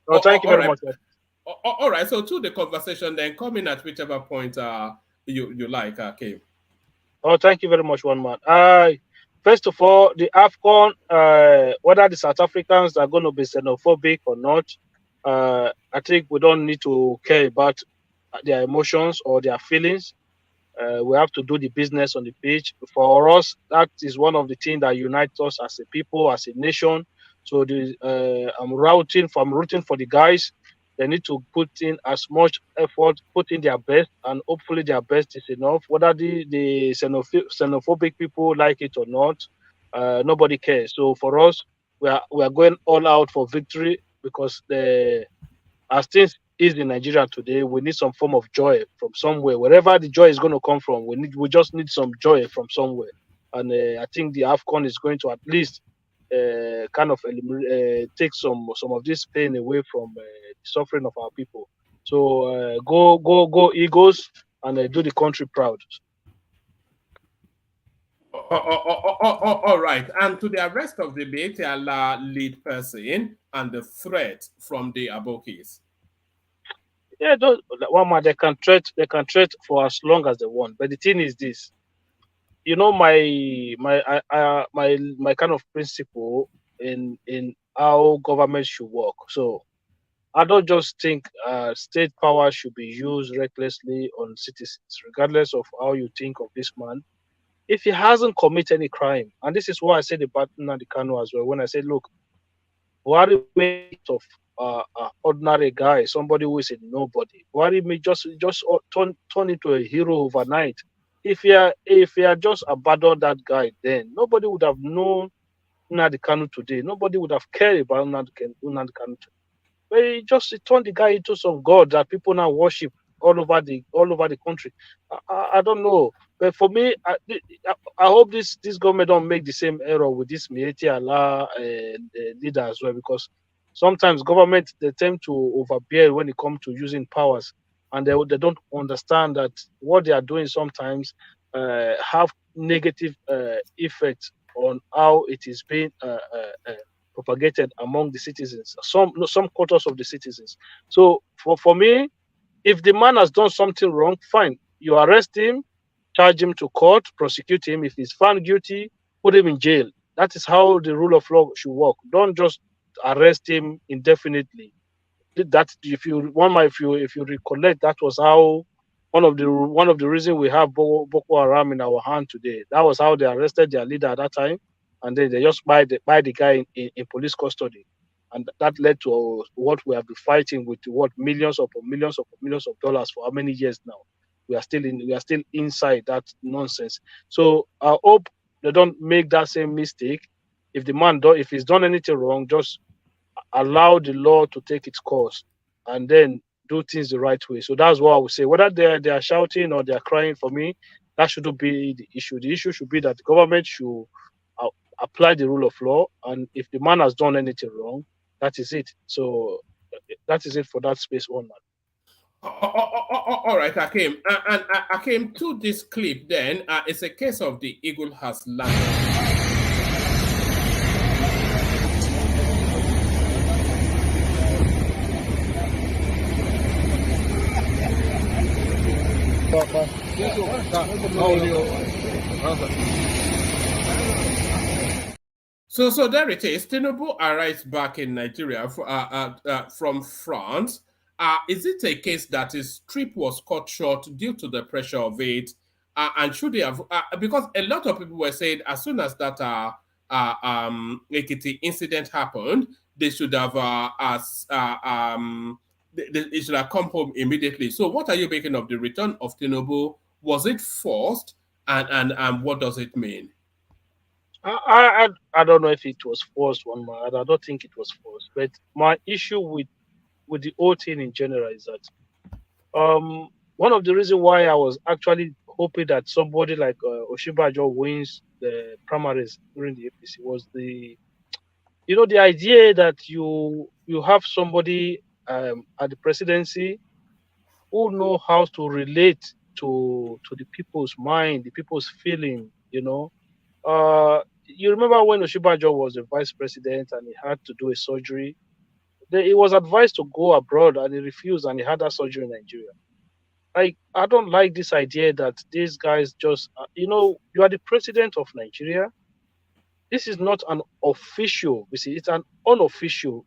Oh, thank you very much. All right, so to the conversation, then come in at whichever point you like, Kim. Oh, thank you very much, one man. First of all, the AFCON, whether the South Africans are going to be xenophobic or not, I think we don't need to care about their emotions or their feelings. We have to do the business on the pitch. For us, that is one of the things that unites us as a people, as a nation. So I'm rooting for the guys. They need to put in as much effort, put in their best, and hopefully their best is enough. Whether the xenophobic people like it or not, nobody cares. So for us, we are going all out for victory because as things is in Nigeria today, we need some form of joy from somewhere. Wherever the joy is going to come from, we just need some joy from somewhere. And I think the AFCON is going to at least kind of take some of this pain away from the suffering of our people. So go Eagles and do the country proud. All right, and to the rest of the Miyetti lead person and the threat from the Abokis. Yeah, one man they can threat for as long as they want. But the thing is this, my kind of principle in how government should work. So I don't just think state power should be used recklessly on citizens, regardless of how you think of this man. If he hasn't committed any crime, and this is why I said the Baton and the KANU as well, when I said, look, Buhari made of ordinary guy, somebody who is a nobody. Buhari may just turn into a hero overnight. If he had just abandoned that guy, then nobody would have known Nnamdi Kanu today. Nobody would have cared about Nnamdi Kanu today. But he turned the guy into some god that people now worship all over the country. I don't know, but for me, I hope this government don't make the same error with this Miyetti Allah leader as well, because sometimes government they tend to overbear when it comes to using powers, and they don't understand that what they are doing sometimes have negative effects on how it is being propagated among the citizens, some quarters of the citizens. So for me, if the man has done something wrong, fine, you arrest him, charge him to court, prosecute him. If he's found guilty, put him in jail. That is how the rule of law should work. Don't just arrest him indefinitely. That if you recollect, that was how one of the reasons we have Boko Haram in our hand today. That was how they arrested their leader at that time, and then they just buy the guy in police custody, and that led to what we have been fighting with, millions of dollars for how many years now. We are still inside that nonsense. So I hope they don't make that same mistake. If he's done anything wrong, just allow the law to take its course, and then do things the right way. So that's what I would say. Whether they are shouting or they are crying, for me, that shouldn't be the issue. The issue should be that the government should apply the rule of law, and if the man has done anything wrong, that is it. So that is it for that space one man. All right, Akim. And Akim, to this clip, then, it's a case of the eagle has landed. So there it is. Tinubu arrives back in Nigeria from France. Is it a case that his trip was cut short due to the pressure of it? And should they have? Because a lot of people were saying as soon as that Ekiti incident happened, they should have they should have come home immediately. So what are you making of the return of Tinubu? Was it forced? And what does it mean? I don't know if it was forced, one man. I don't think it was forced. But my issue with the whole thing in general is that one of the reasons why I was actually hoping that somebody like Oshibajo wins the primaries during the APC was the idea that you have somebody at the presidency who know how to relate to the people's mind, the people's feeling. You remember when Oshibajo was the vice president and he had to do a surgery? He was advised to go abroad and he refused, and he had that surgery in Nigeria. Like, I don't like this idea that these guys just, you are the president of Nigeria. This is not an official, it's an unofficial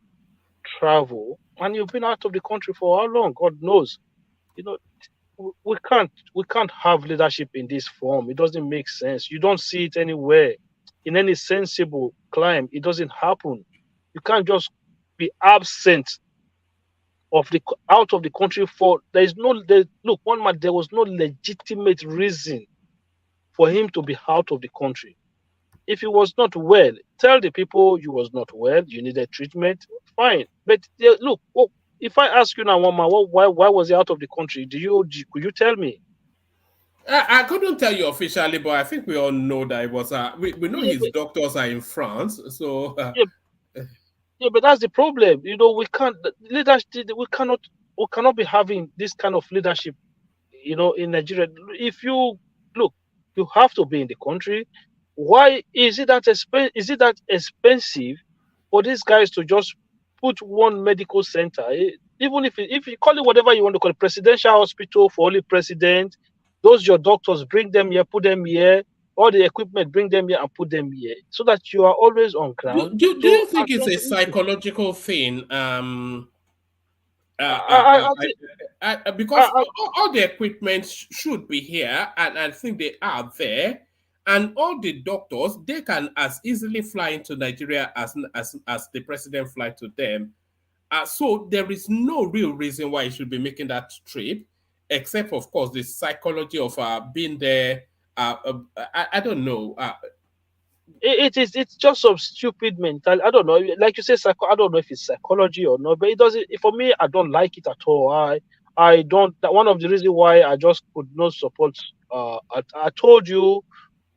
travel, and you've been out of the country for how long? God knows. We can't have leadership in this form. It doesn't make sense. You don't see it anywhere. In any sensible climate, it doesn't happen. You can't just be absent out of the country for look, one man, there was no legitimate reason for him to be out of the country. If he was not well, tell the people you was not well, you needed treatment, fine. But look, if I ask you now, one man, why was he out of the country? Could you tell me? I couldn't tell you officially, but I think we all know that it was. We know his doctors are in France, so. Yeah, but that's the problem. We cannot be having this kind of leadership, in Nigeria. If you look, you have to be in the country. Why is it that expensive for these guys to just put one medical center? Even if you call it whatever you want to call it, presidential hospital for only president, those your doctors, bring them here, put them here. All the equipment, bring them here and put them here, so that you are always on ground. Do you think it's a psychological thing? Because all the equipment should be here, and I think they are there, and all the doctors, they can as easily fly into Nigeria as the president fly to them. So there is no real reason why he should be making that trip, except of course the psychology of being there. I don't know. It's just some stupid mental. I don't know. Like you say, I don't know if it's psychology or not, but it doesn't. For me, I don't like it at all. I don't. One of the reasons why I just could not support. I told you,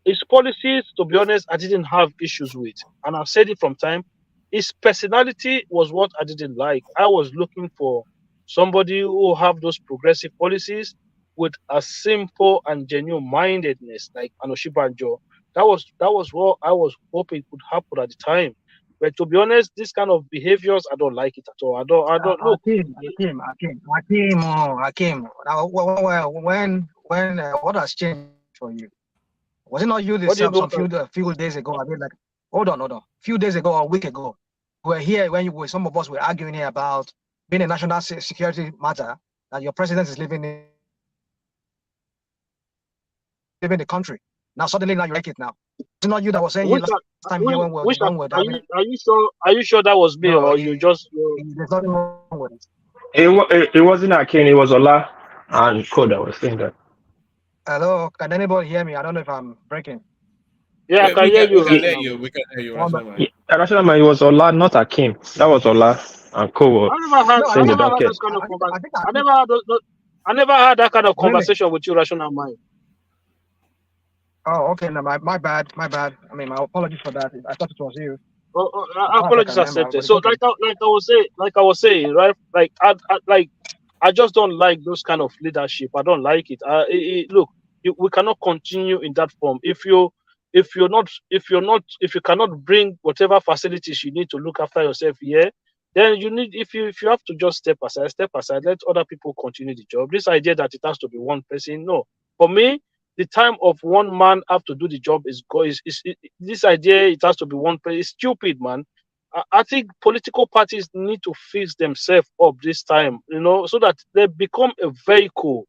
his policies. To be honest, I didn't have issues with, and I've said it from time. His personality was what I didn't like. I was looking for somebody who have those progressive policies with a simple and genuine mindedness, like Oshibajo. That was what I was hoping could happen at the time. But to be honest, this kind of behaviors, I don't like it at all. I don't look. Hakim. Now, when what has changed for you? Was it not you a few days ago? I mean, like, hold on. A few days ago or a week ago, we were here when some of us were arguing here about being a national security matter, that your president is living in the country. Now suddenly you like it now. It's not you that was saying last time here when we were done with that. Are you sure that was me, or you just? There's nothing wrong with it. It wasn't Akin, it was Ola and Code that was saying that. Hello, can anybody hear me? I don't know if I'm breaking. Yeah, I can hear you. We can hear you. We can hear you, Rational. Rational Man, it was Ola, not Akim. That was Ola and Co. I never had, saying they don't care. this kind of conversation. I never had that kind of conversation with you, Rational Mind. Oh, okay. No, my bad. My bad. I mean, my apologies for that. I thought it was you. Apologies accepted. So, like I was saying, right? Like, I just don't like those kind of leadership. I don't like it. Look, we cannot continue in that form. If you cannot bring whatever facilities you need to look after yourself here, then you need, if you have to just step aside, let other people continue the job. This idea that it has to be one person, no. For me, the time of one man have to do the job is this idea it has to be one person is stupid, man. I think political parties need to fix themselves up this time, so that they become a vehicle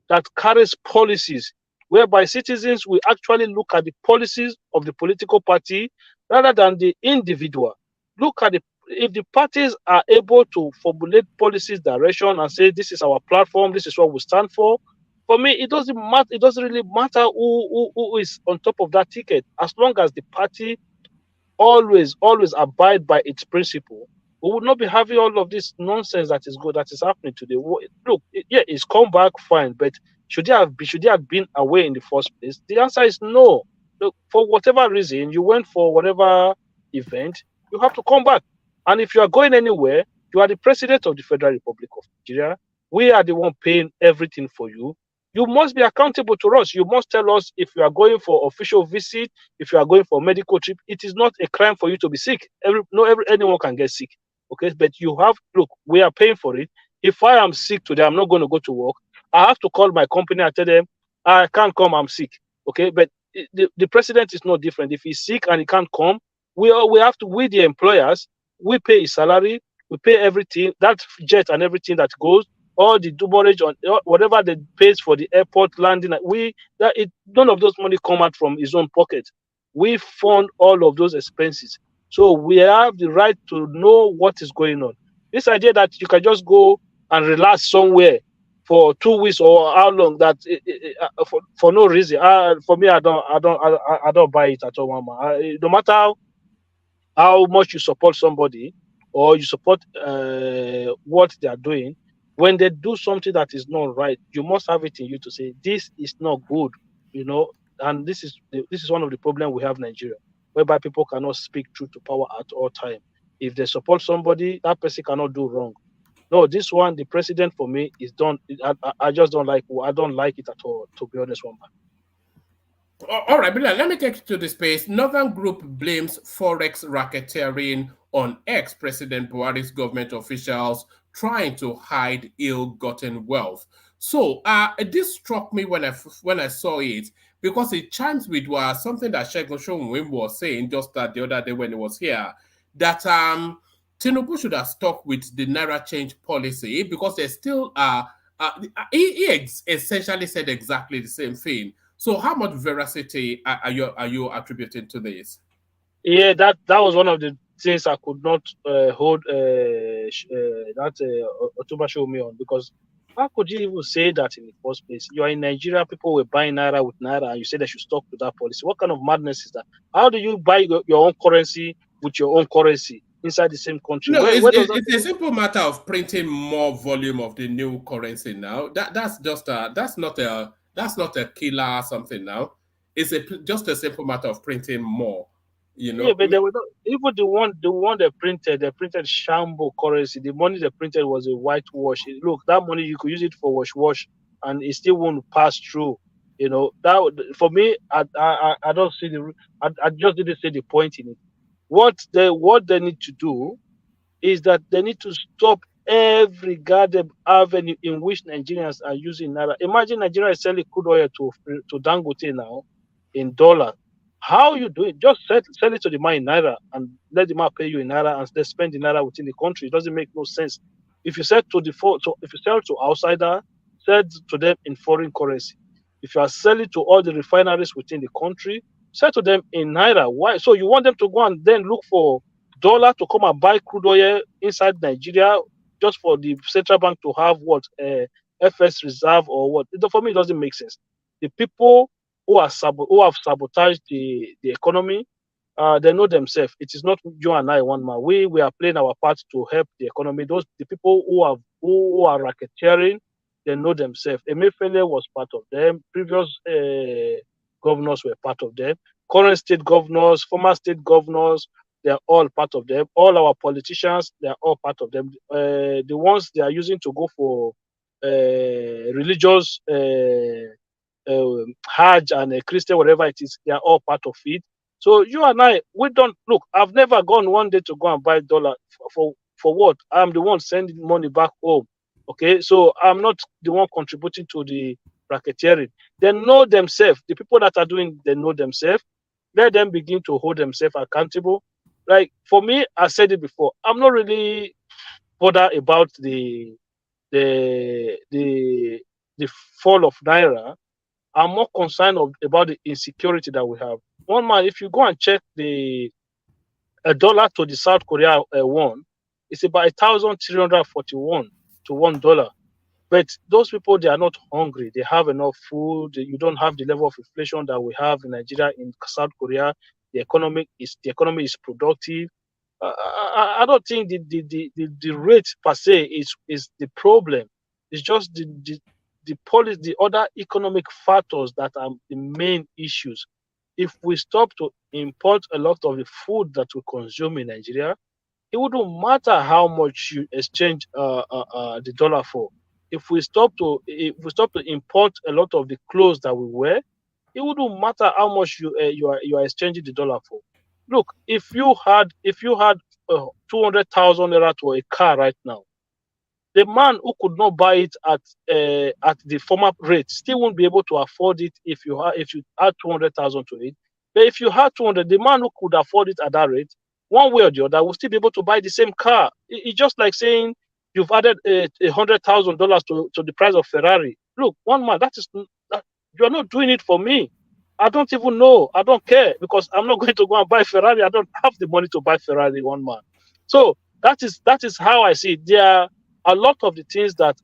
that carries policies whereby citizens will actually look at the policies of the political party rather than the individual. Look at if the parties are able to formulate policies direction and say this is our platform, this is what we stand for. For me, it doesn't matter. It doesn't really matter who is on top of that ticket, as long as the party always abide by its principle. We would not be having all of this nonsense that is happening today. Look, it's come back fine, but should they have been away in the first place? The answer is no. Look, for whatever reason you went for whatever event, you have to come back. And if you are going anywhere, you are the president of the Federal Republic of Nigeria. We are the one paying everything for you. You must be accountable to us. You must tell us if you are going for official visit, if you are going for medical trip. It is not a crime for you to be sick. Anyone can get sick. Okay, but look, we are paying for it. If I am sick today, I'm not going to go to work. I have to call my company and tell them I can't come, I'm sick. Okay, but the president is not different. If he's sick and he can't come, we the employers, we pay his salary, we pay everything, that jet and everything that goes, all the demurrage on whatever they pays for the airport landing. None of those money come out from his own pocket. We fund all of those expenses. So we have the right to know what is going on. This idea that you can just go and relax somewhere for 2 weeks or how long that for no reason. For me, I don't buy it at all, Mama. No matter how much you support somebody or you support what they are doing, when they do something that is not right, you must have it in you to say this is not good, and this is one of the problems we have in Nigeria, whereby people cannot speak truth to power at all time. If they support somebody, that person cannot do wrong. No, this one, the president for me is done. I just don't like. I don't like it at all, to be honest, one man. All right, Bilal, let me take you to the space. Northern Group blames forex racketeering on ex-President Buhari's government officials trying to hide ill-gotten wealth. So this struck me when I saw it, because it chimes with something that Shege was saying just the other day when he was here, that Tinubu should have stuck with the Naira change policy, because there's still he essentially said exactly the same thing. So how much veracity are you attributing to this? Yeah, that was one of the things I could not hold Otuba show me on, because how could you even say that in the first place? You are in Nigeria, people were buying Naira with Naira, and you say they should stop to that policy. What kind of madness is that? How do you buy your own currency with your own currency inside the same country? No, it's a simple matter of printing more volume of the new currency now. That's not a killer something now. It's just a simple matter of printing more. Yeah, but they were not, even the one they printed shambo currency. The money they printed was a whitewash. Look, that money you could use it for wash, and it still won't pass through. That for me, I don't see I just didn't see the point in it. What they need to do is that they need to stop every goddamn avenue in which Nigerians are using Naira. Imagine Nigeria is selling crude oil to Dangote now in dollars. How you do it? Just sell it to the man in Naira and let the man pay you in Naira, and they spend the Naira within the country. It doesn't make no sense. If you sell if you sell to outsider, sell to them in foreign currency. If you are selling to all the refineries within the country, sell to them in Naira. Why? So you want them to go and then look for dollar to come and buy crude oil inside Nigeria just for the central bank to have FS reserve or what? For me, it doesn't make sense. The people who have sabotaged the economy, they know themselves. It is not you and I, one man. We are playing our part to help the economy. The people who are racketeering, they know themselves. Emefiele was part of them. Previous governors were part of them. Current state governors, former state governors, they are all part of them. All our politicians, they are all part of them. The ones they are using to go for religious Hajj and Christian, whatever it is, they are all part of it. So you and I, we don't look. I've never gone one day to go and buy dollar for what? I'm the one sending money back home. Okay, so I'm not the one contributing to the racketeering. They know themselves. The people that are doing, they know themselves. Let them begin to hold themselves accountable. Like for me, I said it before. I'm not really bothered about the fall of naira. I'm more concerned about the insecurity that we have. One man, if you go and check a dollar to the South Korea won, it's about 1,341 to $1. But those people, they are not hungry. They have enough food. You don't have the level of inflation that we have in Nigeria, in South Korea. The economy is productive. I don't think the rate per se is the problem. It's just the policy, the other economic factors that are the main issues. If we stop to import a lot of the food that we consume in Nigeria, it wouldn't matter how much you exchange the dollar for. If we stop to import a lot of the clothes that we wear, it wouldn't matter how much you are exchanging the dollar for. Look, if you had 200,000 naira to a car right now, the man who could not buy it at the former rate still won't be able to afford it if you add 200,000 to it. But if you had 200, the man who could afford it at that rate, one way or the other, will still be able to buy the same car. It's just like saying you've added $100,000 to the price of Ferrari. Look, one man, you are not doing it for me. I don't even know. I don't care because I'm not going to go and buy Ferrari. I don't have the money to buy Ferrari, one man. So that is how I see it. There are a lot of the things that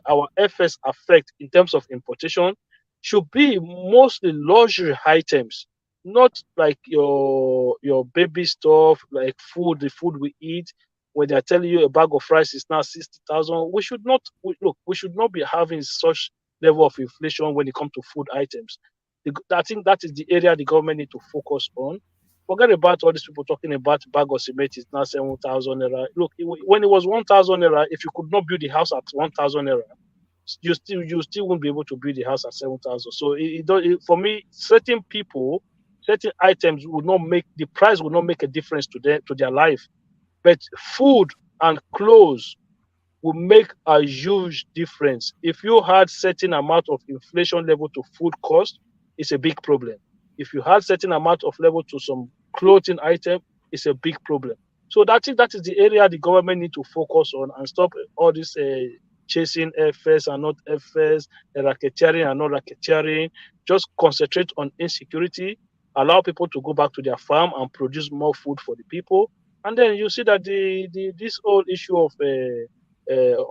our FS affect in terms of importation should be mostly luxury items, not like your baby stuff, like food, the food we eat. When they're telling you a bag of rice is now 60,000, we should not be having such level of inflation when it comes to food items. I think that is the area the government need to focus on. Forget about all these people talking about bag of cement is now 7,000 naira. Look, when it was 1,000 naira, if you could not build the house at 1,000 naira, you still won't be able to build the house at 7,000. So for me, certain people, certain items the price would not make a difference to their life, but food and clothes will make a huge difference. If you had certain amount of inflation level to food cost, it's a big problem. If you had certain amount of level to some clothing item, it's a big problem. So that is the area the government need to focus on and stop all this chasing FS and not FS, racketeering and not racketeering. Just concentrate on insecurity, allow people to go back to their farm and produce more food for the people. And then you see that this whole issue of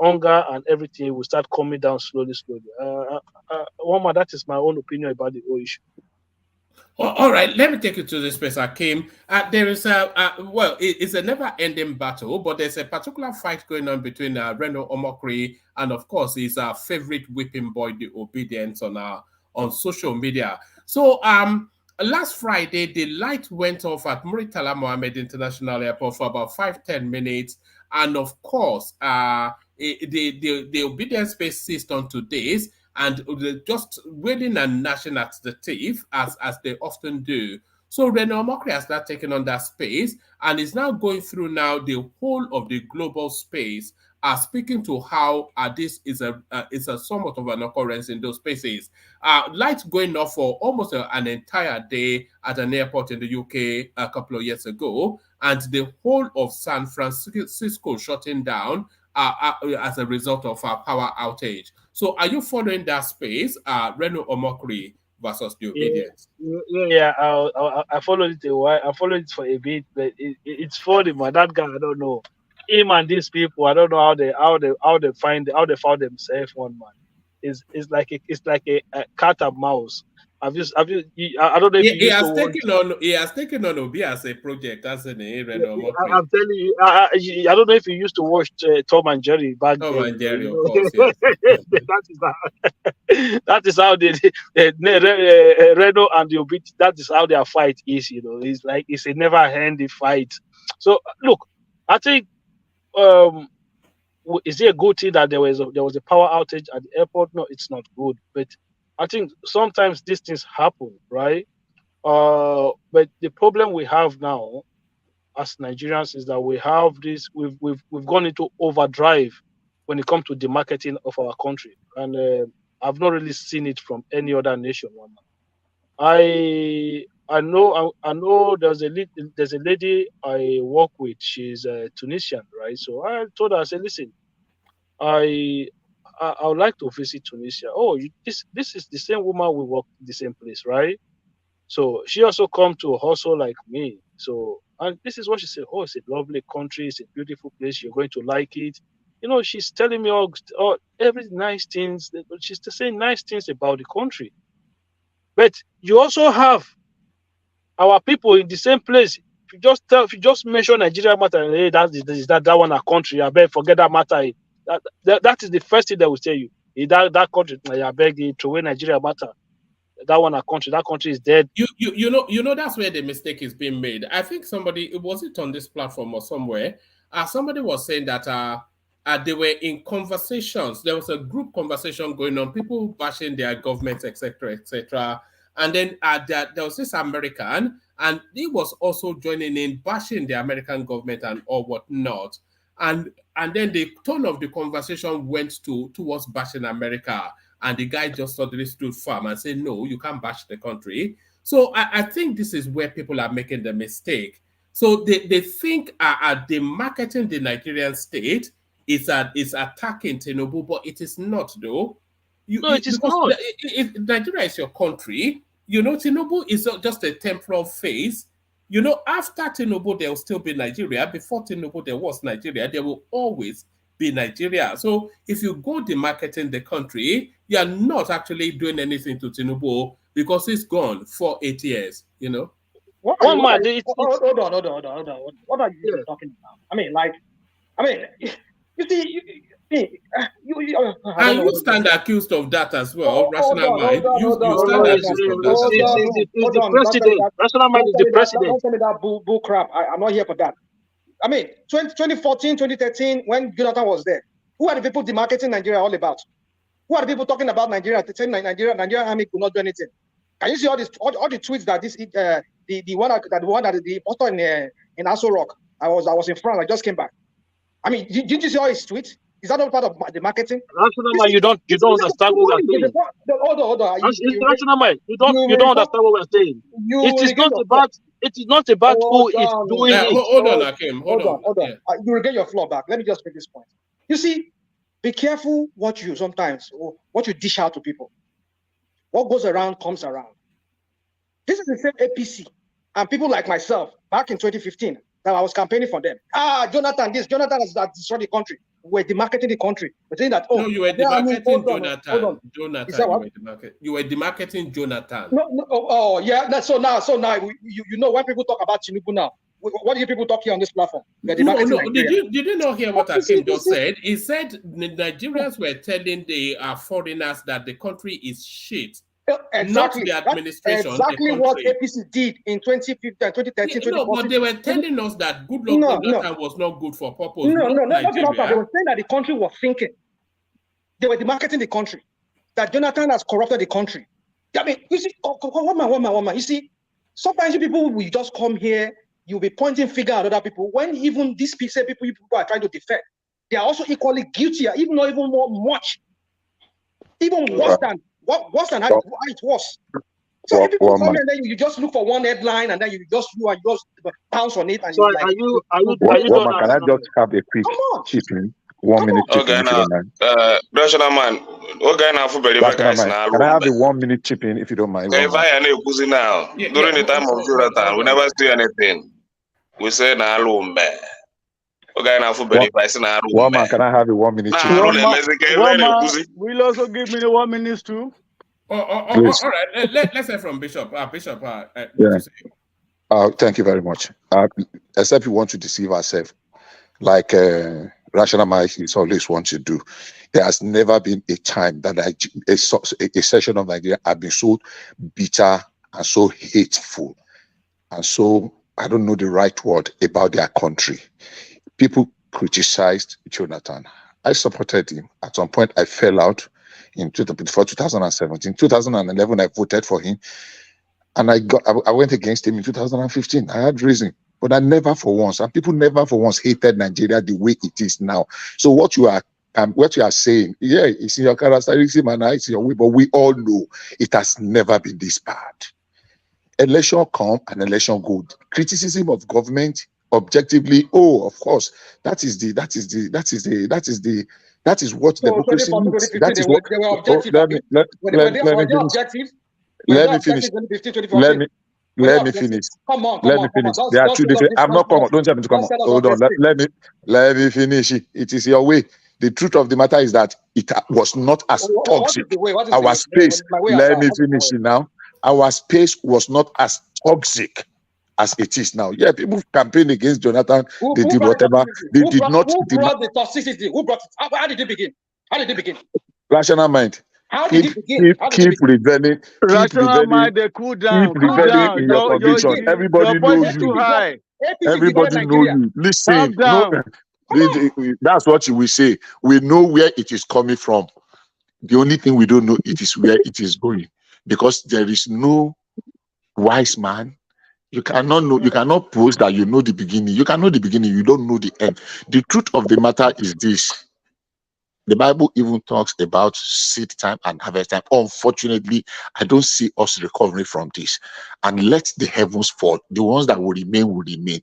hunger and everything will start coming down slowly. One, that is my own opinion about the whole issue. All right, let me take you to this place, Akim. There is it's a never-ending battle, but there's a particular fight going on between Reno Omokri and, of course, his favorite whipping boy, the Obedience, on social media. So, last Friday, the light went off at Muritala Mohammed International Airport for about 5-10 minutes, and of course, the Obedience space ceased on today's. And just wailing and gnashing at the teeth, as they often do. So Reno Omokri has now taken on that space and is now going through now the whole of the global space, speaking to how this is a somewhat of an occurrence in those spaces. Lights going off for almost an entire day at an airport in the UK a couple of years ago, and the whole of San Francisco shutting down as a result of our power outage. So are you following that space, Reno Omokri versus the Obedience? Yeah, I followed it a while. I followed it for a bit, but it's funny, man. That guy, I don't know. Him and these people, I don't know how they found themselves. One man, it's like a cat and mouse. I don't know if you He used has to watch. he has taken on Obi as a project, hasn't he? I'm telling you, I don't know if you used to watch Tom and Jerry back then. Tom and Jerry, of course, yes. That is how Reno and the Obi, that is how their fight is, It's like it's a never-ending fight. So look, I think is it a good thing that there was a power outage at the airport? No, it's not good. But I think sometimes these things happen, right? But the problem we have now as Nigerians is that we have this. We've gone into overdrive when it comes to the marketing of our country, and I've not really seen it from any other nation. I know there's a lady I work with. She's Tunisian, right? So I told her, I said, listen, I would like to visit Tunisia. Oh, this is the same woman we work in the same place, right? So she also come to hustle like me. So, and this is what she said. Oh, it's a lovely country. It's a beautiful place. You're going to like it. She's telling me all every nice things. She's saying nice things about the country. But you also have our people in the same place. If you just mention Nigeria matter, hey, that one a country. I beg, forget that matter. That is the first thing they will tell you. That country, I beg you, throw away Nigeria matter. That one a country. That country is dead. You know that's where the mistake is being made. I think was it on this platform or somewhere? Somebody was saying that they were in conversations. There was a group conversation going on, people bashing their governments, etc., etc. And then there was this American, and he was also joining in bashing the American government and all whatnot. And then the tone of the conversation went towards bashing America. And the guy just suddenly stood firm and said, no, you can't bash the country. So I think this is where people are making the mistake. So they think the marketing the Nigerian state is attacking Tinubu, but it is not, though. It is not. Nigeria is your country. Tinubu is just a temporal phase. After Tinubu, there will still be Nigeria. Before Tinubu, there was Nigeria. There will always be Nigeria. So if you go demarketing the country, you are not actually doing anything to Tinubu because he's gone for 8 years, Hold on. What are you talking about? You see, and you stand accused of that as well. Rational mind. You stand accused of that. The president. Rational mind is the president. Don't tell me that bull crap. I'm not here for that. 2014, 2013, when Jonathan was there, who are the people demarketing Nigeria all about? Who are the people talking about Nigeria, saying Nigerian army could not do anything? Can you see all the tweets that the one that the author in Aso Rock? I was in France. I just came back. Didn't you see all his tweets? Is that all part of the marketing? Rational mind, you don't understand what we're saying. Hold on. Rational mind, you don't understand what we're saying. It is not about who is doing it. Hold on, Akim. Hold on. Yeah. You will get your floor back. Let me just make this point. You see, be careful what you dish out to people. What goes around comes around. This is the same APC and people like myself back in 2015 that I was campaigning for them. Jonathan has destroyed the country. We're demarketing the country. We're saying that, no, you were demarketing Jonathan. You were demarketing Jonathan. No. Yeah. So now, you know when people talk about Tinubu now, what do you people talk here on this platform? No. Did you not hear what Akim just said? He said the Nigerians were telling the foreigners that the country is shit. Exactly. Not the administration. Exactly what APC did in 2015, 2013, 2014. No, but they were telling us that Goodluck Jonathan was not good for purpose. No. They were saying that the country was thinking. They were demarketing the country. That Jonathan has corrupted the country. You see, one man. You see, sometimes you people will just come here, you'll be pointing finger at other people. When even these people are trying to defend, they are also equally guilty, even not even much. Even worse than how it was. So if people come and then you just look for one headline and then you just pounce on it. And so can I just have a quick chipping? 1 minute chipping. Rational man, what guy now for very guys now? Can I have a 1 minute chipping if you don't mind? If I am pussy now, during the time of Jonathan, we never see anything. We say na lumbe. Okay, now for very guys now. Woman, can I have a 1 minute chipping? Will also give me the 1 minute too. Please. All right. Let's hear from Bishop. Bishop, what Yeah. you say? Thank you very much. Except we want to deceive ourselves, like Rational Mike is always want to do. There has never been a time that a section of Nigeria have been so bitter and so hateful and so, I don't know the right word, about their country. People criticized Jonathan. I supported him. At some point, I fell out before 2017. 2011, I voted for him. And I went against him in 2015. I had reason. But I never for once, and people never for once hated Nigeria the way it is now. So what you are saying, yeah, it's in your characteristics and it's in your way, but we all know it has never been this bad. Election come and election go. Criticism of government objectively, of course, that is what democracy needs. That is what let me finish. Let me finish. Come on. There are two different. I'm not coming. Don't tell me to come on. Hold on. Let me finish. It is your way. The truth of the matter is that it was not as toxic. Our space. Let me finish it now. Our space was not as toxic as it is now. Yeah, people campaign against Jonathan. They did whatever. They did not. Who brought the toxicity? Who brought it? How did it begin? Rational mind. How did it begin? Keep revealing. Rational mind, they cool down. Keep reveling in your convictions. Everybody knows you. Everybody knows you. Listen. That's what you will say. We know where it is coming from. The only thing we don't know is where it is going. Because there is no wise man. You cannot know. You cannot post that you know the beginning. You can know the beginning. You don't know the end. The truth of the matter is this. The Bible even talks about seed time and harvest time. Unfortunately, I don't see us recovering from this. And let the heavens fall. The ones that will remain will remain.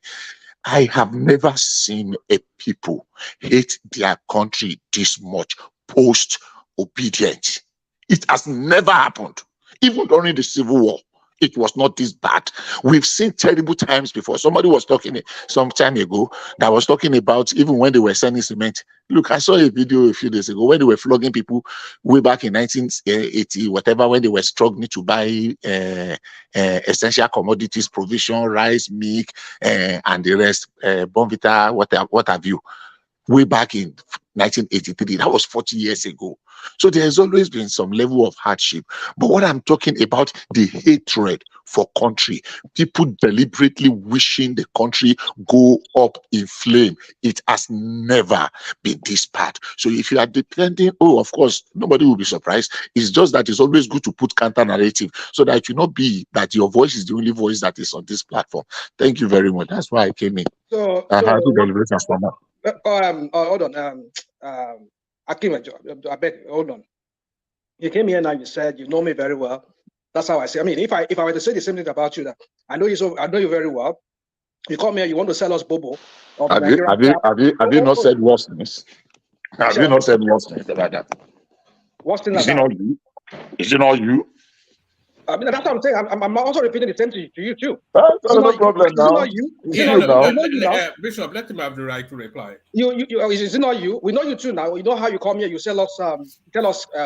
I have never seen a people hate their country this much post-obedience. It has never happened. Even during the Civil War, it was not this bad. We've seen terrible times before. Somebody was talking some time ago that was talking about even when they were sending cement. Look, I saw a video a few days ago when they were flogging people way back in 1980, whatever, when they were struggling to buy essential commodities, provision, rice, milk, and the rest, Bonvita, what have you. Way back in 1983, that was 40 years ago. So there has always been some level of hardship. But what I'm talking about, the hatred for country, people deliberately wishing the country go up in flame. It has never been this bad. So if you are depending, of course, nobody will be surprised. It's just that it's always good to put counter narrative so that it will not be that your voice is the only voice that is on this platform. Thank you very much. That's why I came in. Hold on. Akim, I beg, hold on. You came here now. You said you know me very well. That's how I say. I mean, if I were to say the same thing about you, that I know you very well. You come here, you want to sell us bobo. Have you not said worse things? Have you not said worse things about that? Worse things like that? Is it not you? I mean, that's what I'm saying. I'm also repeating the same to you too. No problem now. Is it not you? Bishop, let him have the right to reply. Is it not you? We know you too now. You know how you come here. You tell us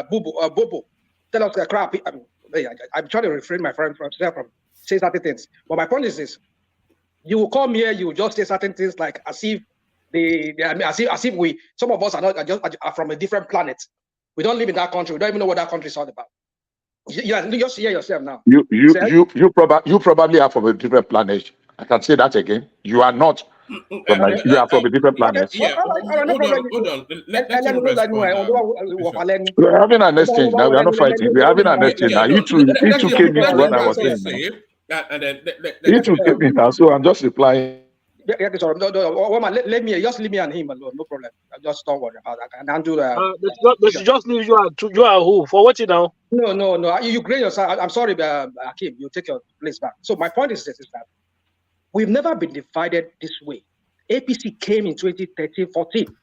bobo, tell us crap. I mean, I'm trying to refrain my friend from saying certain things. But my point is this: you will come here, you will just say certain things like as if some of us are from a different planet. We don't live in that country. We don't even know what that country is all about. You just hear yourself now. You probably are from a different planet. I can say that again. You are not. You are from a different planet. Hold on. Let him respond. We're having an exchange now. We are not fighting. We're having an exchange now. He too came into what I was saying. He too came in now, so I'm just replying. Let me just leave me and him alone. No problem. Just don't worry about that. I can do that. They should just leave you are who? For what you now? No. You grade yourself. I'm sorry, Akim. You take your place back. So my point is this: is that we've never been divided this way. APC came in 2013-14.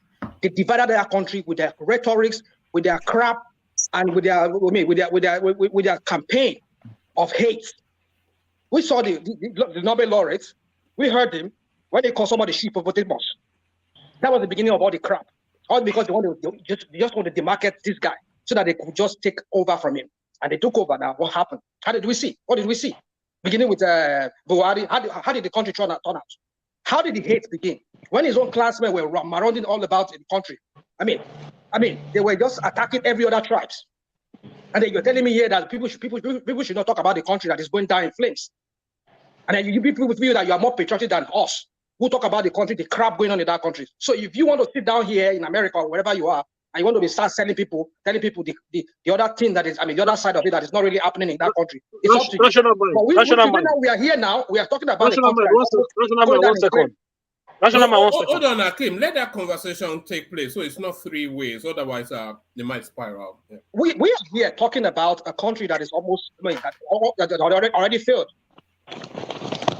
They divided their country with their rhetorics, with their crap, and with their campaign of hate. We saw the Nobel laureates. We heard him when they called somebody sheep of Badejo. That was the beginning of all the crap. All because they just want to demarket this guy so that they could just take over from him. and they took over. Now, what happened? How did we see? What did we see? Beginning with Buhari, how did the country turn out? How did the hate begin? When his own classmen were marauding all about in the country. I mean, they were just attacking every other tribes. And then you're telling me here that people should not talk about the country that is going down in flames. And then you people feel that you are more patriotic than us, who talk about the country, the crap going on in that country. So if you want to sit down here in America or wherever you are, and you want to start telling people the other thing that is, the other side of it that is not really happening in that country. It's up to you. We are here now. We are talking about the country. Hold on, Akim. Let that conversation take place. So it's not three ways. Otherwise, they might spiral. Yeah. We are here talking about a country that is almost that already failed.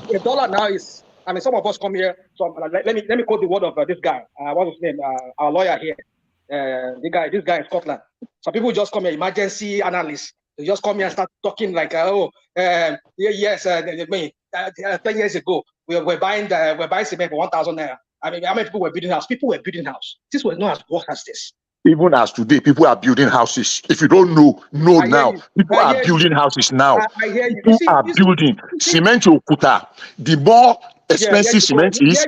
The dollar now is. Some of us come here. So let me quote the word of this guy. What's his name? Our lawyer here. This guy in Scotland. Some people just come here, emergency analysts. They just come here and start talking like, 10 years ago we're buying cement for 1,000 naira. How many people were building house? People were building house. This was not as work as this. Even as today, people are building houses. If you don't know now. People are building houses now. I hear you. People are building. Cement Okuta. The more expensive cement is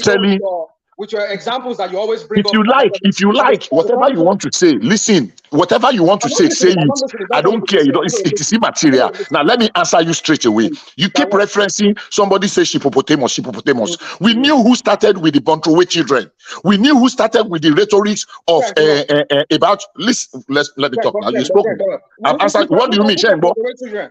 selling. With your examples that you always bring up. If you like, whatever you want to say, listen, whatever you want to say it. I don't care. It is immaterial. Now, let me answer you straight away. You keep referencing, somebody says hippopotamus. We knew who started with the Bontrowe children. We knew who started with the rhetorics of about, let me talk now. You spoke. I'm answering. What do you mean, Shengbo?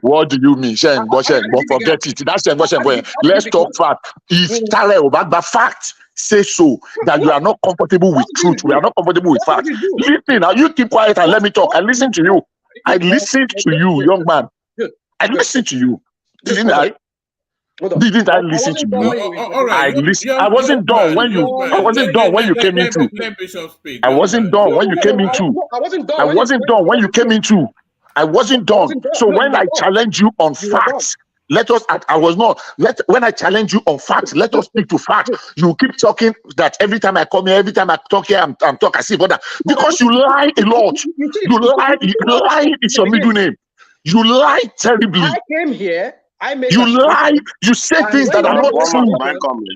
What do you mean, Shengbo? Forget it. That's Shengbo. Let's talk fact. If Tare Obagba fact, say so that you are not comfortable with truth. We are not comfortable with facts. Listen, now you keep quiet and let me talk. I listen to you. I listened to you, young man. I listened to you. Didn't I listen to you? I listened. I wasn't done when you. I wasn't done when you came into. I wasn't done when you came into. I wasn't done when you came into. I wasn't done. So when I challenge you on facts. Let us. I was not. When I challenge you on facts, let us speak to facts. You keep talking that every time I come here, every time I talk here, I'm talking. I see, brother, because you lie a lot. You lie. It's your middle name. You lie terribly. I came here. I made. You lie. You say things that are not true.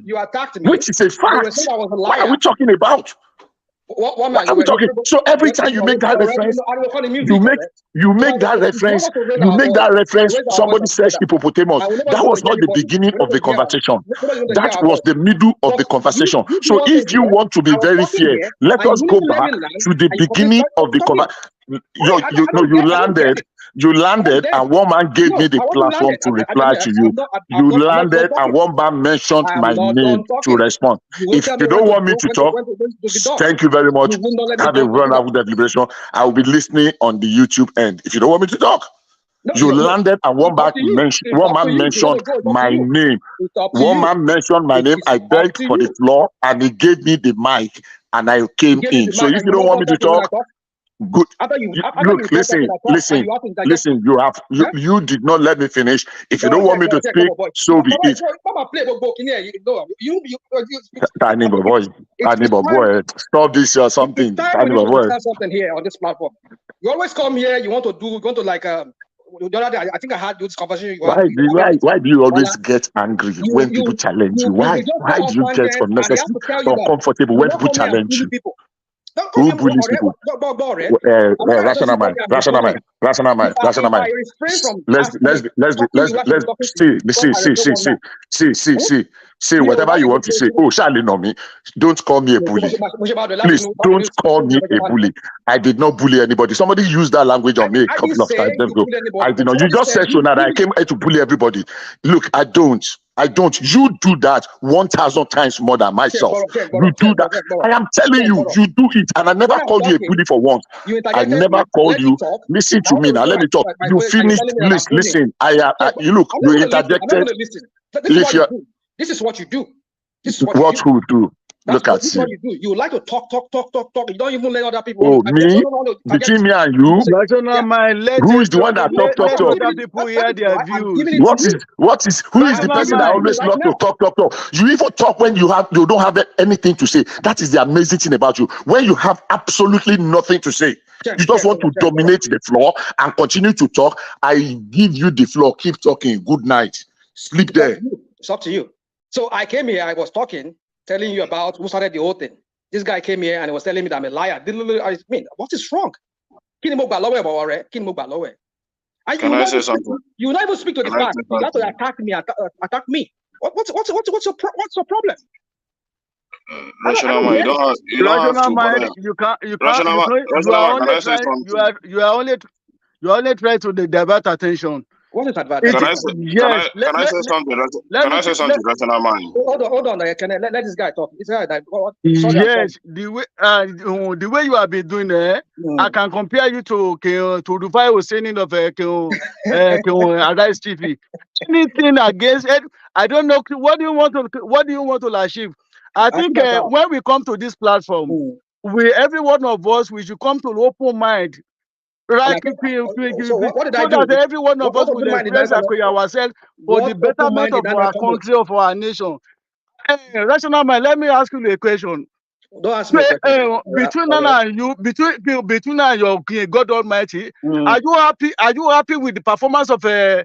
You attacked me. Which is a fact. What are we talking about? What are we talking? So every time you make that reference, you make that reference. Somebody says hippopotamus. That was not the beginning of the conversation. That was the middle of the conversation. So if you want to be very fair, let us go back to the beginning of the conversation. You landed and one man gave me the platform to reply to you. You landed and one man mentioned my name to respond. If you don't want me to talk, thank you very much. Have a wonderful deliberation. I will be listening on the YouTube end. If you don't want me to talk, you landed and one man mentioned my name. One man mentioned my name. I begged for the floor and he gave me the mic and I came in. So if you don't want me to talk, good. Look, listen. You did not let me finish. If you don't want me to speak, so be it. Tiny boy, stop this or something. Tiny boy. Something here on this platform. You always come here. You want to like. The other day, I think I had this conversation. Why do you always get angry when people challenge you? Why do you get uncomfortable when people challenge you? Who bullies people? Rational mind. Let's see whatever you want to say. Oh, Charlie, know me. Don't call me a bully. Please don't call me a bully. I did not bully anybody. Somebody used that language on me a couple of times. I did not. You just said so now that I came here to bully everybody. Look, I don't. You do that 1,000 times more than myself. You do that. I am telling you, you do it. And I never called you a bully for once. I never called you. Listen to me now. Let me talk. You finished. Listen. You look. You interjected. This is what you do. What you do? Look at That's you. what you do. You like to talk. You don't even let other people. Oh, me? Between me and you? National mind, Who is the one that talk? let other people hear their views. Who is the person that always love to talk? You even talk when you don't have anything to say. That is the amazing thing about you. When you have absolutely nothing to say, you just want to dominate the floor and continue to talk. I give you the floor. Keep talking. Good night. Sleep there. It's up to you. So I came here, I was talking, telling you about who started the whole thing. This guy came here and he was telling me that I'm a liar. I mean, what is wrong? Can I say something? You not even speak to the fact. You have to attack me. What's your problem? Rational mind, you are only trying to divert attention. What is divert? Can I say something? Can I say something, rational mind? Hold on. Can I let this guy talk? This guy, yes, the way you have been doing it, I can compare you to Rufai Hussein of Arise TV. Anything against it, I don't know. What do you want to achieve? I think when we come to this platform, every one of us, we should come to an open mind. Right, so what did I do? That every one of us will express ourselves for the betterment of our country, of our nation. Rational mind, let me ask you a question. Don't ask me a question. Between and your God Almighty, are you happy? Are you happy with the performance of Jonathan?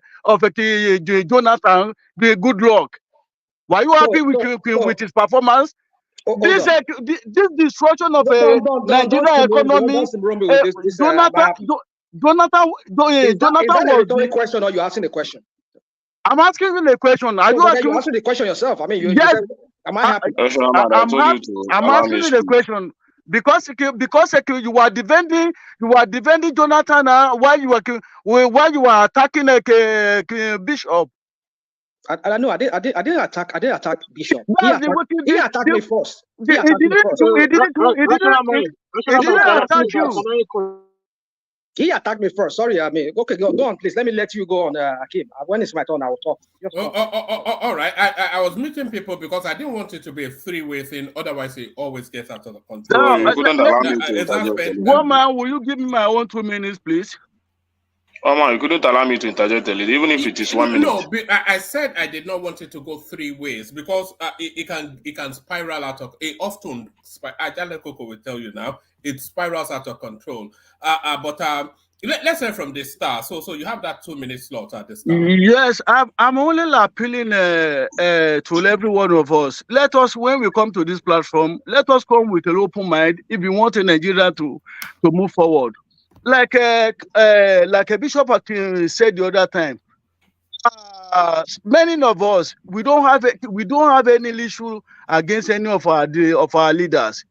The good luck. Were you happy with his performance? This destruction of Nigerian economy. Jonathan was a question, or you asking a question? I'm asking you a question. Are you asking the question yourself? I mean, yes. Am I happy? I'm asking you the question because you are defending Jonathan while you were attacking Bishop. I know. I didn't attack Bishop. He attacked me first. He didn't attack you. He attacked me first. Sorry, I mean, okay, go on, please. Let me let you go on, Akim. When it's my turn, I will talk. All right. I was meeting people because I didn't want it to be a three-way thing. Otherwise, it always gets out of control. One man, will you give me my own 2 minutes, please? Oh man, you couldn't allow me to interject a little, even if it is 1 minute. No, I said I did not want it to go 3 ways because it can spiral out of. It often, Ajale Koko will tell you now, it spirals out of control. But let's say from the start. So you have that 2 minute slot at the start. Yes, I'm only appealing to every one of us. Let us, when we come to this platform, let us come with an open mind. If you want Nigeria to move forward. Like a Bishop said the other time, many of us we don't have any issue against any of our leaders.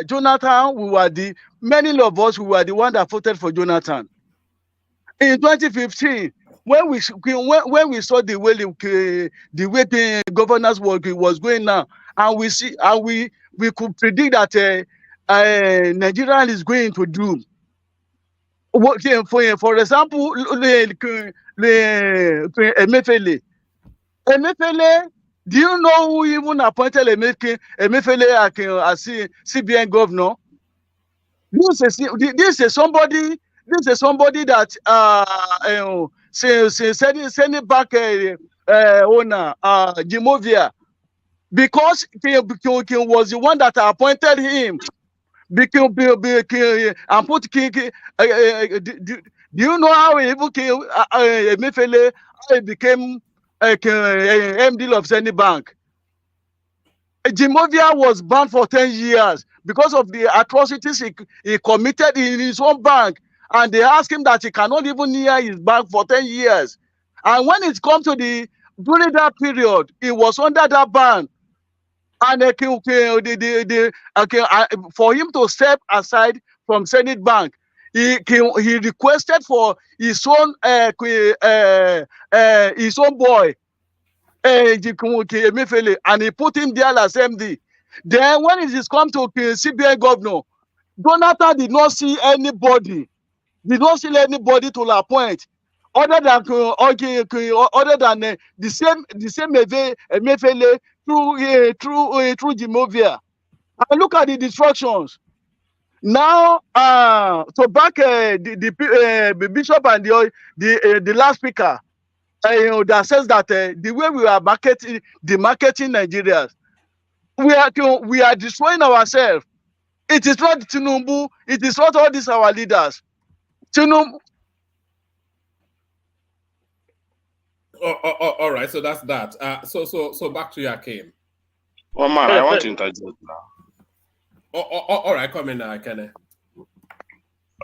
Jonathan, many of us were the one that voted for Jonathan. In 2015, when we saw the way the governance was going now, and we could predict that. Nigeria is going to do. For example, Emefiele. Do you know who even appointed Emefiele as CBN governor? This is somebody that sending back owner Jimovia, because he was the one that appointed him. And put do you know how he Emefiele became MD of Zenith Bank? Jimovia was banned for 10 years because of the atrocities he committed in his own bank, and they asked him that he cannot even near his bank for 10 years. And when it comes to during that period, he was under that ban. And for him to step aside from Zenith Bank, he requested for his own boy, Emefiele, and he put him there as MD. Then when it is come to CBN governor, Jonathan did not see anybody to appoint. other than the same Emefiele through Jimovia. And look at the destructions. Now, so back the bishop and the last speaker, that says that the way we are marketing Nigerians, we are destroying ourselves. It is not Tinubu. It is not all these our leaders. Tinubu. All right. So that's that. So back to you, Akim. Oh man, I want to interject now. All right, come in now, Kenneth.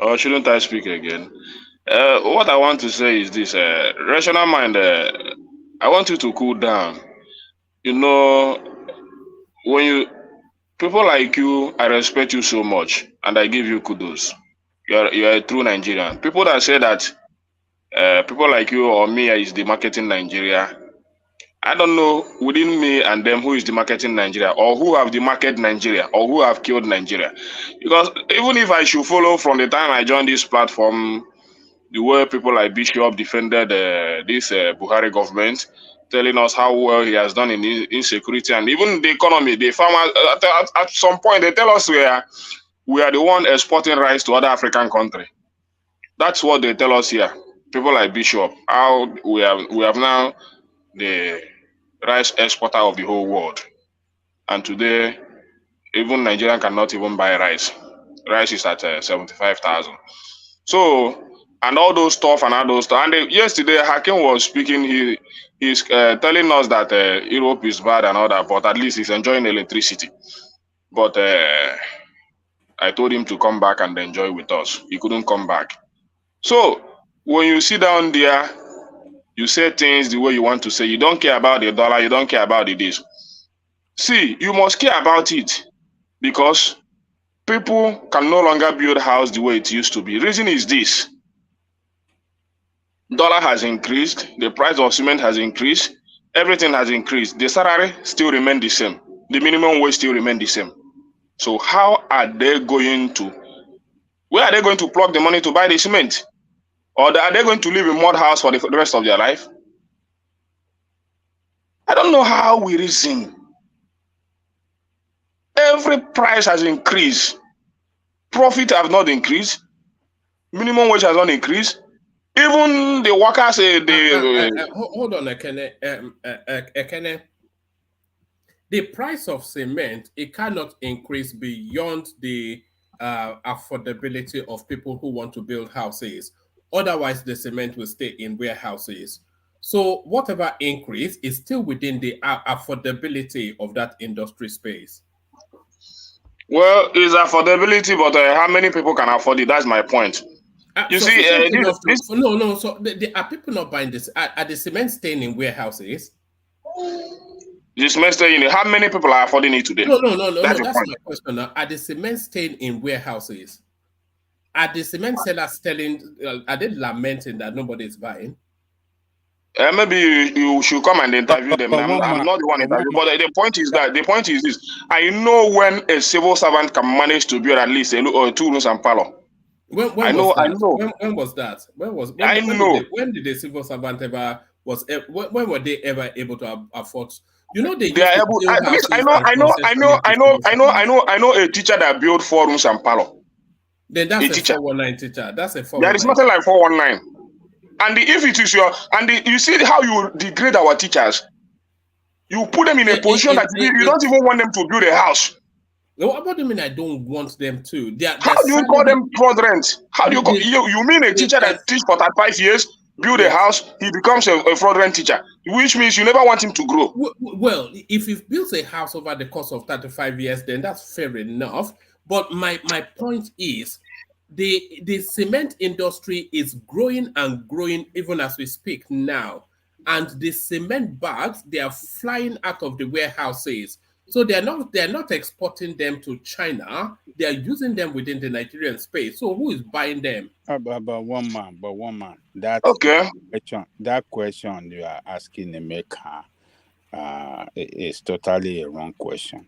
Or shouldn't I speak again? What I want to say is this: rational mind. I want you to cool down. You know, when people like you, I respect you so much, and I give you kudos. You are a true Nigerian. People that say that people like you or me is the marketing Nigeria. I don't know within me and them who is the marketing Nigeria, or who have the market Nigeria, or who have killed Nigeria. Because even if I should follow from the time I joined this platform, the way people like Bishop defended this Buhari government, telling us how well he has done in insecurity and even the economy, the farmers, at some point they tell us we are the one exporting rice to other African countries. That's what they tell us here. People like Bishop, how we have now the rice exporter of the whole world. And today, even Nigeria cannot even buy rice. Rice is at 75,000. So, and all those stuff and all those stuff. And yesterday, Hakim was speaking. He's telling us that Europe is bad and all that, but at least he's enjoying electricity. But I told him to come back and enjoy with us. He couldn't come back. So, when you sit down there, you say things the way you want to say. You don't care about the dollar. You don't care about the this. See, you must care about it because people can no longer build a house the way it used to be. Reason is this. Dollar has increased. The price of cement has increased. Everything has increased. The salary still remains the same. The minimum wage still remains the same. So how are they going to, where are they going to plug the money to buy the cement? Or are they going to live in mud house for the rest of their life? I don't know how we reason. Every price has increased. Profit have not increased. Minimum wage has not increased. Even the workers hold on, Ekene. The price of cement, it cannot increase beyond the affordability of people who want to build houses. Otherwise, the cement will stay in warehouses. So whatever increase is still within the affordability of that industry space. Well, it's affordability, but how many people can afford it? That's my point. You so see, no. So are people not buying this? Are the cement staying in warehouses? The cement staying in. How many people are affording it today? No. That's my question. Now. Are the cement staying in warehouses? Are the cement sellers are they lamenting that nobody is buying? Maybe you should come and interview them. I'm not the one interviewing, but the point is this. I know when a civil servant can manage to build at least 2 rooms and parlor. When was that? When did the civil servant ever when were they ever able to afford? You know they are able. I know a teacher that built 4 rooms and parlor. Then that's a 419 teacher. That's a 419. There is nothing like 419. And if it is you see how you degrade our teachers. You put them in a position that you don't even want them to build a house. No, what do you mean I don't want them to? How do you call them fraudulent? How do you mean a teacher that teach for 35 years, build a house, he becomes a fraudulent teacher, which means you never want him to grow. Well, if you've built a house over the course of 35 years, then that's fair enough. But my point is, the cement industry is growing and growing even as we speak now. And the cement bags, they are flying out of the warehouses. So they're not exporting them to China. They are using them within the Nigerian space. So who is buying them? But one man. That question you are asking Emeka is totally a wrong question.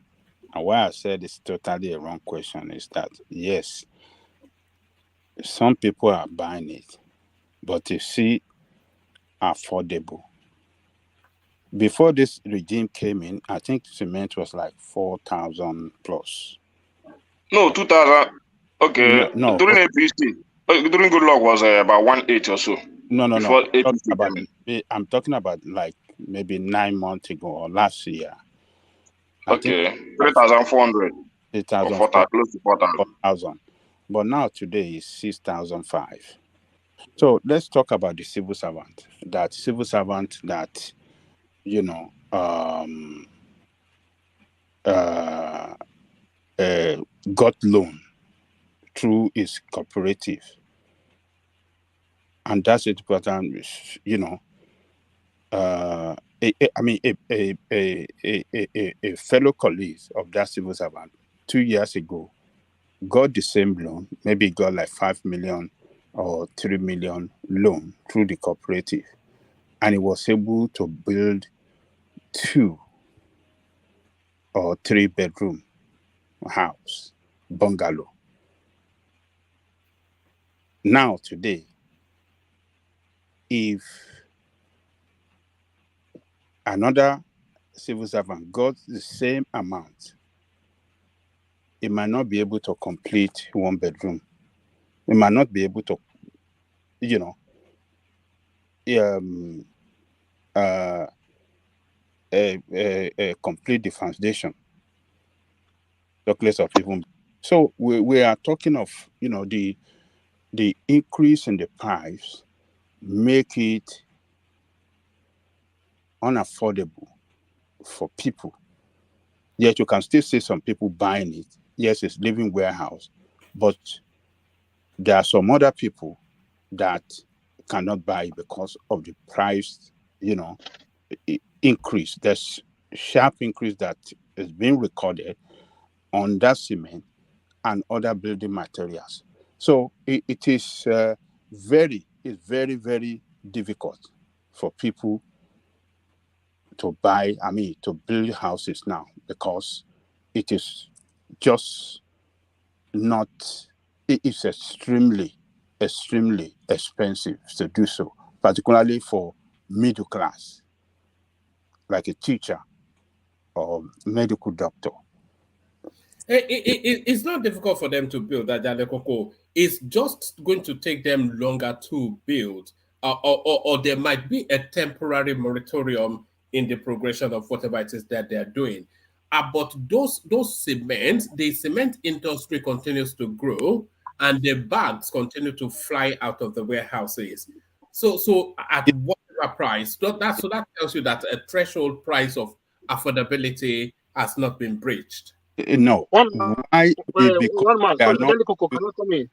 And why I said it's totally a wrong question is that yes, some people are buying it, but you see, affordable. Before this regime came in, I think cement was like 4,000 plus. No, 2,000. Okay, no. During APC, during good luck was about 1.8 or so. No. Before APC I'm talking about like maybe 9 months ago or last year. Okay, 3,400. 3,000, close to 4,000. But now today is 6,005. So let's talk about the civil servant. That civil servant that, you know, got loan through his cooperative, and that's it. But you know, a fellow colleague of that civil servant 2 years ago got the same loan. Maybe got like 5 million or 3 million loan through the cooperative, and he was able to build 2 or 3 bedroom house, bungalow. Now today, if another civil servant got the same amount, it might not be able to complete 1 bedroom. It might not be able to, you know, complete the foundation. Of even. So we are talking of, you know, the increase in the price make it unaffordable for people. Yet you can still see some people buying it. Yes, it's living warehouse, but there are some other people that cannot buy it because of the price, you know, increase. There's sharp increase that is being recorded on that cement and other building materials. So it is very, very difficult for people to to build houses now, because it is just not, it is extremely expensive to do so, particularly for middle class, like a teacher or medical doctor. It's not difficult for them to build that Jalekoko. It's just going to take them longer to build, or there might be a temporary moratorium in the progression of whatever it is that they're doing. But those cement, the cement industry continues to grow, and the bags continue to fly out of the warehouses. So at whatever price, that tells you that a threshold price of affordability has not been breached. No. One Why? One man. Sorry, can come in?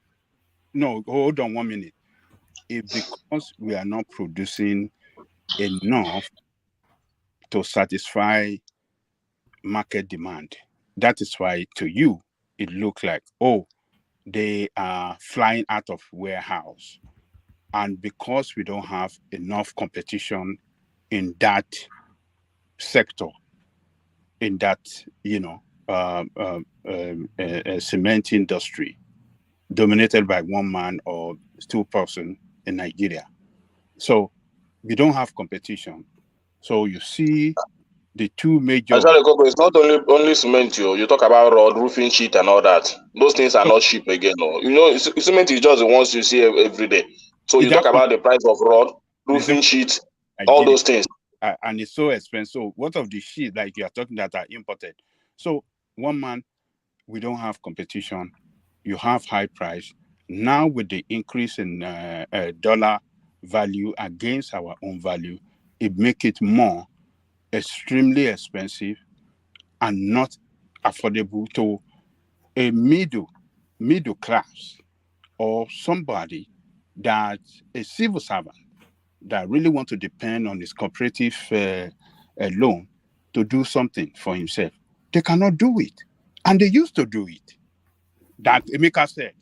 No, hold on 1 minute. It's because we are not producing enough to satisfy market demand. That is why to you it looks like, oh, they are flying out of warehouse. And because we don't have enough competition in that sector, in that, you know, cement industry dominated by 1 man or 2 person in Nigeria. So we don't have competition. So you see the 2 major. It's not only cement. You talk about rod, roofing sheet, and all that. Those things are not cheap again. No. You know, cement is just the ones you see every day. So you talk about the price of rod, roofing sheet, all those things. And it's so expensive. So what of the sheet like you are talking that are imported? So 1 man, we don't have competition. You have high price. Now with the increase in dollar value against our own value, it make it more extremely expensive and not affordable to a middle class or somebody that a civil servant that really want to depend on his cooperative loan to do something for himself. They cannot do it. And they used to do it. That Emeka said,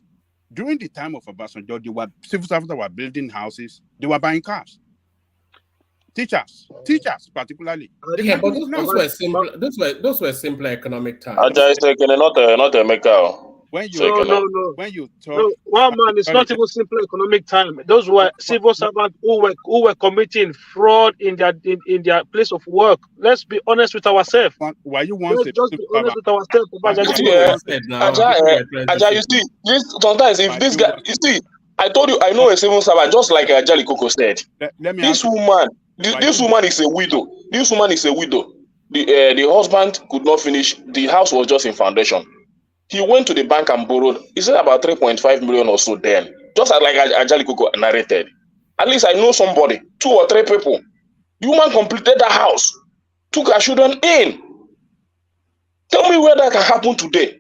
during the time of Obasanjo, there were civil servants that were building houses, they were buying cars. Teachers particularly. Yeah, but those were simple economic times. Not Emeka. when you no. when you talk, No, one man, it's not even simple economic time. Those were civil servants who were committing fraud in their place of work. Let's be honest with ourselves. Why you want Let's just be honest with ourselves. Aja, you see, this sometimes if this guy, you see, I told you I know a civil servant, just like Ajali Coco said. Let me This woman, this woman is a widow. This woman is a widow. The husband could not finish. The house was just in foundation. He went to the bank and borrowed. He said about 3.5 million or so. Then, just like Ajali Coco narrated, at least I know somebody, 2 or 3 people. The woman completed the house, took her children in. Tell me where that can happen today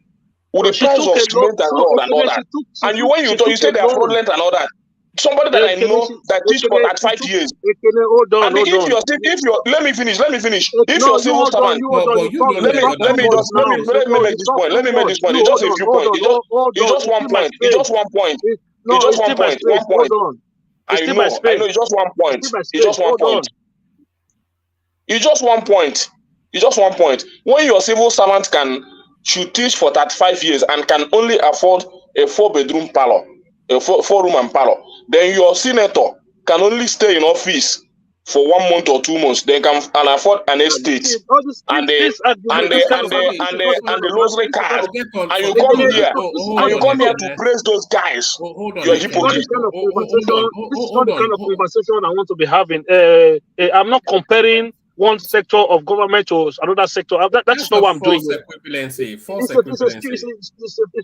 with the price of cement and rod and all that. And you when you say they are fraudulent and all that. Somebody that I know that teach for that 5 years. Hold on. If you're let me finish. If you're civil servant, let me make this point. Let me make this point. It's just a few points. It's just one point. It's just one point. It's just one point. One point. I know. It's just one point. It's just one point. It's just one point. It's just one point. When your civil servant should teach for 35 years and can only afford a 4-bedroom parlor, a 4-room and parlor, then your senator can only stay in office for 1 month or 2 months. They can afford an estate and the luxury cars. And you come here to praise those guys. You're a hypocrite. This is not the kind of conversation I want to be having. I'm not comparing one sector of government to another sector. That's not what I'm doing here.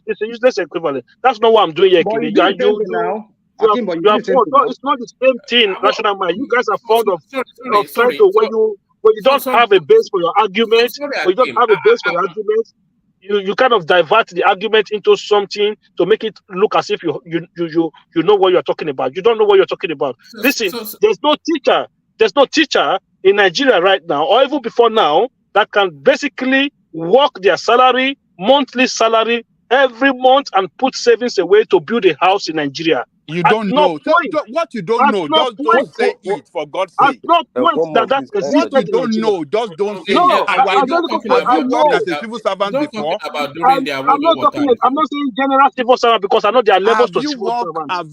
It's a useless equivalent. That's not what I'm doing here. It's not the same thing, National Man. You guys are fond of trying to when you don't have a base for your argument, you kind of divert the argument into something to make it look as if you know what you're talking about. You don't know what you're talking about. Listen, there's no teacher in Nigeria right now, or even before now, that can basically work their salary, monthly salary, every month and put savings away to build a house in Nigeria. You don't know. What you don't know, just don't say it, for God's sake. At no point that existed. What you don't know, just don't say it. Have you worked as a civil servant before? I'm not saying general civil servant because I know there are levels to civil servant. I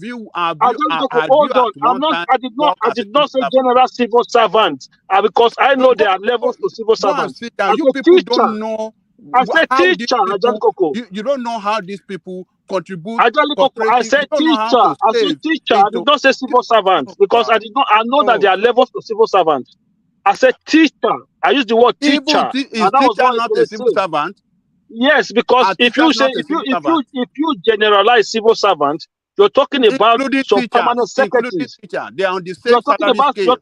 did not say general civil servant because I know there are levels to civil servant. You people don't know. I said teacher, you don't know how these people contribute. I said teacher. I did not say civil servant because I know that there are levels to civil servant. I said teacher. I used the word teacher. Is teacher not a civil servant? Yes, because if you generalize civil servant, you're talking about some permanent secretaries. They are on the same salary scale.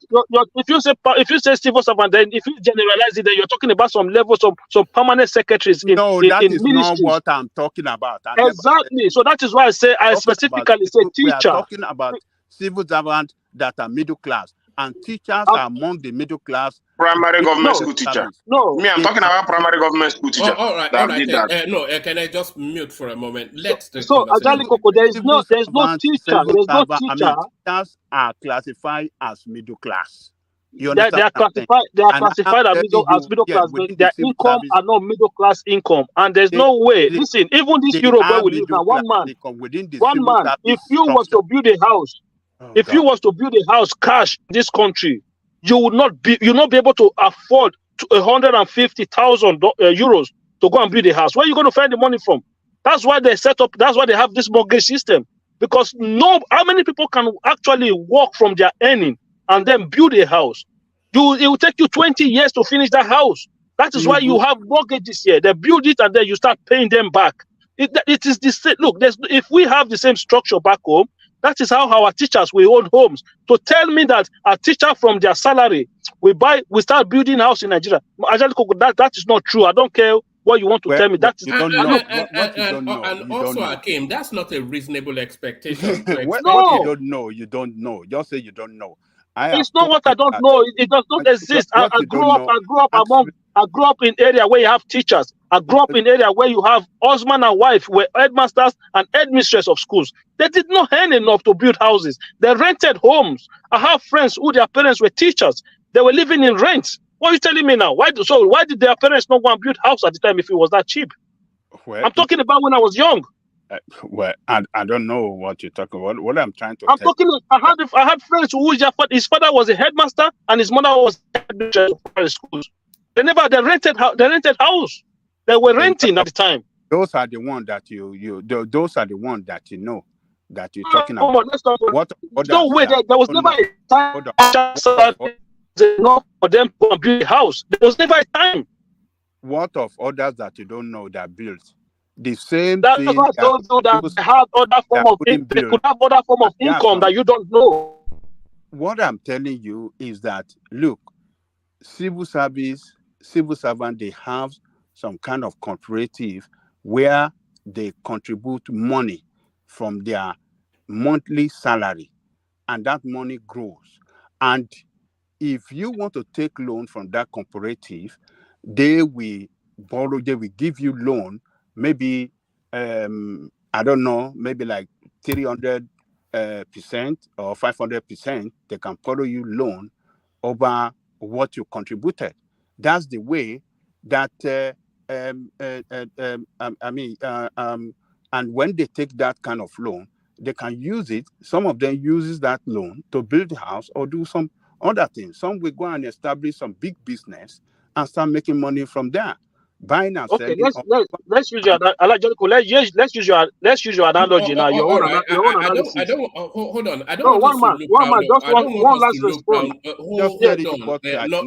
If you say civil servant, then if you generalize it, then you're talking about some levels of some permanent secretaries in that is ministries. Not what I'm talking about. Exactly. So that is why I say I specifically say teacher. We are talking about civil servants that are middle class, and teachers are among the middle class. Primary government school teacher. No, I'm talking about primary government school teacher. All right. Can I just mute for a moment? So Ajali Coco, there is no teacher. There's no teacher. Teachers are classified as middle class. They are classified as middle class, but their income are not middle class income. And there's no way. Listen, even this Europe where we live now, one man, if you was to build a house, you was to build a house cash in this country, you will not be able to afford 150,000 euros to go and build a house. Where are you going to find the money from? That's why they set up. That's why they have this mortgage system. Because how many people can actually work from their earning and then build a house? It will take you 20 years to finish that house. That is why you have mortgages here. They build it and then you start paying them back. It is the same. Look, if we have the same structure back home, that is how our teachers will own homes. To tell me that a teacher from their salary we start building house in Nigeria, that is not true. I don't care what you want to tell me. That is what you don't know. And also, Akim, that's not a reasonable expectation. What you don't know. Just say you don't know. It's not what I don't know. It does not exist. I grew up in area where you have teachers. I grew up in area where you have husband and wife were headmasters and headmistress of schools. They did not earn enough to build houses. They rented homes. I have friends who their parents were teachers. They were living in rent. What are you telling me now? Why did their parents not want to build house at the time if it was that cheap? I'm talking about when I was young. well, I don't know what you're talking about. What I'm trying to I'm tell talking. I had friends who his father was a headmaster and his mother was headmistress of primary schools. They rented house. They were renting at the time. those are the ones that those are the ones that you know that you're talking about. Let's talk about. What No way. There was never a time enough for them to build a house. There was never a time. What of others that you don't know that built the same That's thing? why I told you that they have other form of they could have other form of income that you don't know. What I'm telling you is that look, civil servant, they have some kind of cooperative where they contribute money from their monthly salary, and that money grows. And if you want to take loan from that cooperative, they will give you loan, maybe I don't know, maybe like 300% or 500%. They can borrow you loan over what you contributed. That's the way that and when they take that kind of loan, they can use it. Some of them uses that loan to build a house or do some other things. Some will go and establish some big business and start making money from there, buying and selling. Let's use your let's use your analogy now. Your own analysis. I don't hold on. I don't no, want one us to man, look one down. man, just one last response.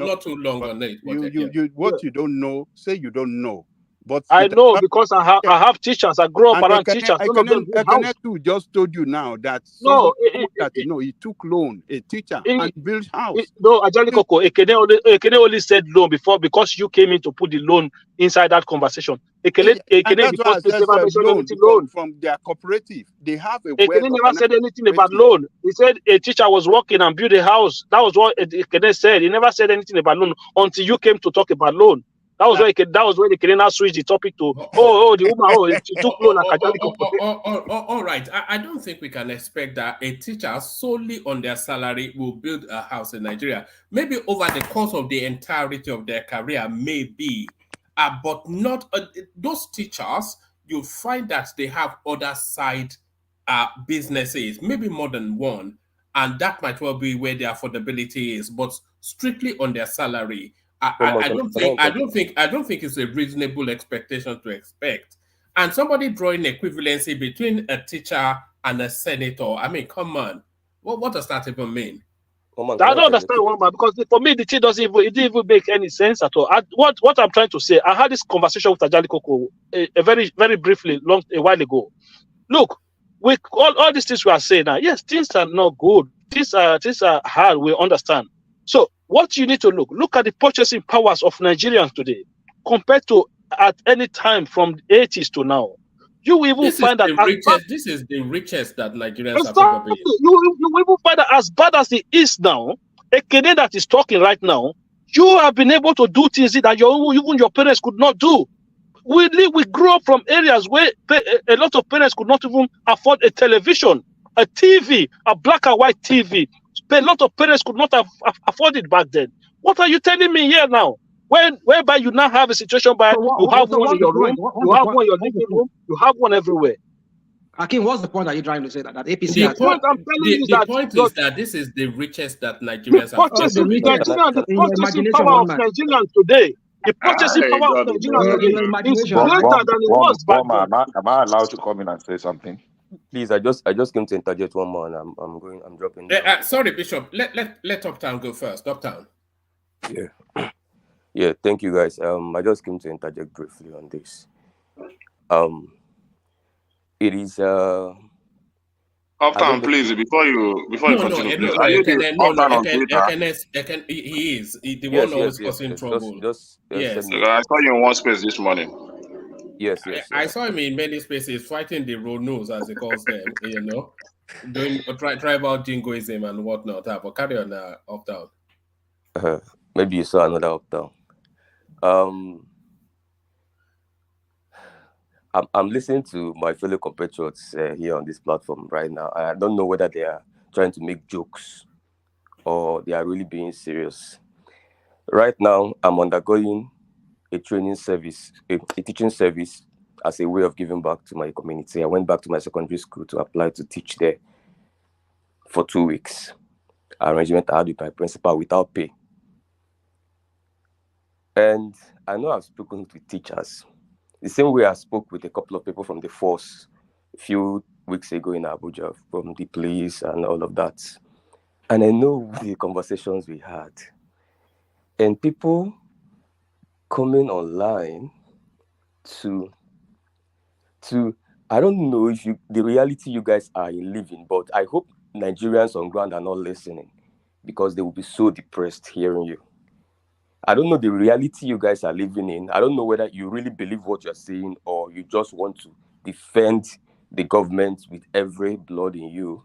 Not too long on it. You don't know, say you don't know. But I know because I have teachers. I grew up around teachers. I just told you now that he took loan, a teacher, and built house. No, Ekene only said loan before because you came in to put the loan inside that conversation. Ekene never mentioned anything loan from their cooperative. They have a Ekene never said anything about loan. He said a teacher was working and built a house. That was what Ekene said. He never said anything about loan until you came to talk about loan. That was when Ekene now switched the topic to the woman she took loan at Kajali. All right. I don't think we can expect that a teacher solely on their salary will build a house in Nigeria. Maybe over the course of the entirety of their career, maybe. But not those teachers, you'll find that they have other side businesses, maybe more than one. And that might well be where the affordability is, but strictly on their salary. I don't think it's a reasonable expectation to expect. And somebody drawing equivalency between a teacher and a senator, I mean, come on. What does that even mean? I don't understand one man, because for me the thing it didn't even make any sense at all. What I'm trying to say, I had this conversation with Ajali Koko a very, very briefly a while ago. Look, with all these things we are saying now, yes, things are not good. Things are hard, we understand. So what you need to look at the purchasing powers of Nigerians today compared to at any time from the 80s to now. You will even find that this is the richest that Nigerians have ever been. You will even find that as bad as it is now, a Canadian that is talking right now, you have been able to do things that even your parents could not do. We grew up from areas where a lot of parents could not even afford a television, a TV, a black and white TV. A lot of parents could not afford it back then. What are you telling me here now? Whereby you now have a situation where you have one in your room, you have one in your living room, you have one everywhere. Akin, what's the point that you're trying to say that APC the point is that this is the richest that Nigerians have ever been. The purchasing power of Nigerians today. The purchasing power of Nigerians today is greater than it was back then. Am I allowed to come in and say something? Please, I just came to interject one more, and I'm dropping. Sorry, Bishop. Let Uptown go first. Uptown. Yeah. Thank you, guys. I just came to interject briefly on this. It is Uptown, please, before you continue, he is the one always causing trouble. Yes. I saw you in one space this morning. Yes. I saw him in many spaces fighting the road nose, as he calls them, doing tribal jingoism and whatnot. But carry on, Uptown. Maybe you saw another Uptown. I'm listening to my fellow compatriots here on this platform right now. I don't know whether they are trying to make jokes or they are really being serious. Right now, I'm undergoing a training service, a teaching service as a way of giving back to my community. I went back to my secondary school to apply to teach there for 2 weeks. Arrangement I had with my principal without pay. And I know I've spoken to teachers the same way I spoke with a couple of people from the force a few weeks ago in Abuja, from the police and all of that. And I know the conversations we had. And people coming online to I don't know if the reality you guys are in living, but I hope Nigerians on ground are not listening, because they will be so depressed hearing you. I don't know the reality you guys are living in. I don't know whether you really believe what you're saying, or you just want to defend the government with every blood in you,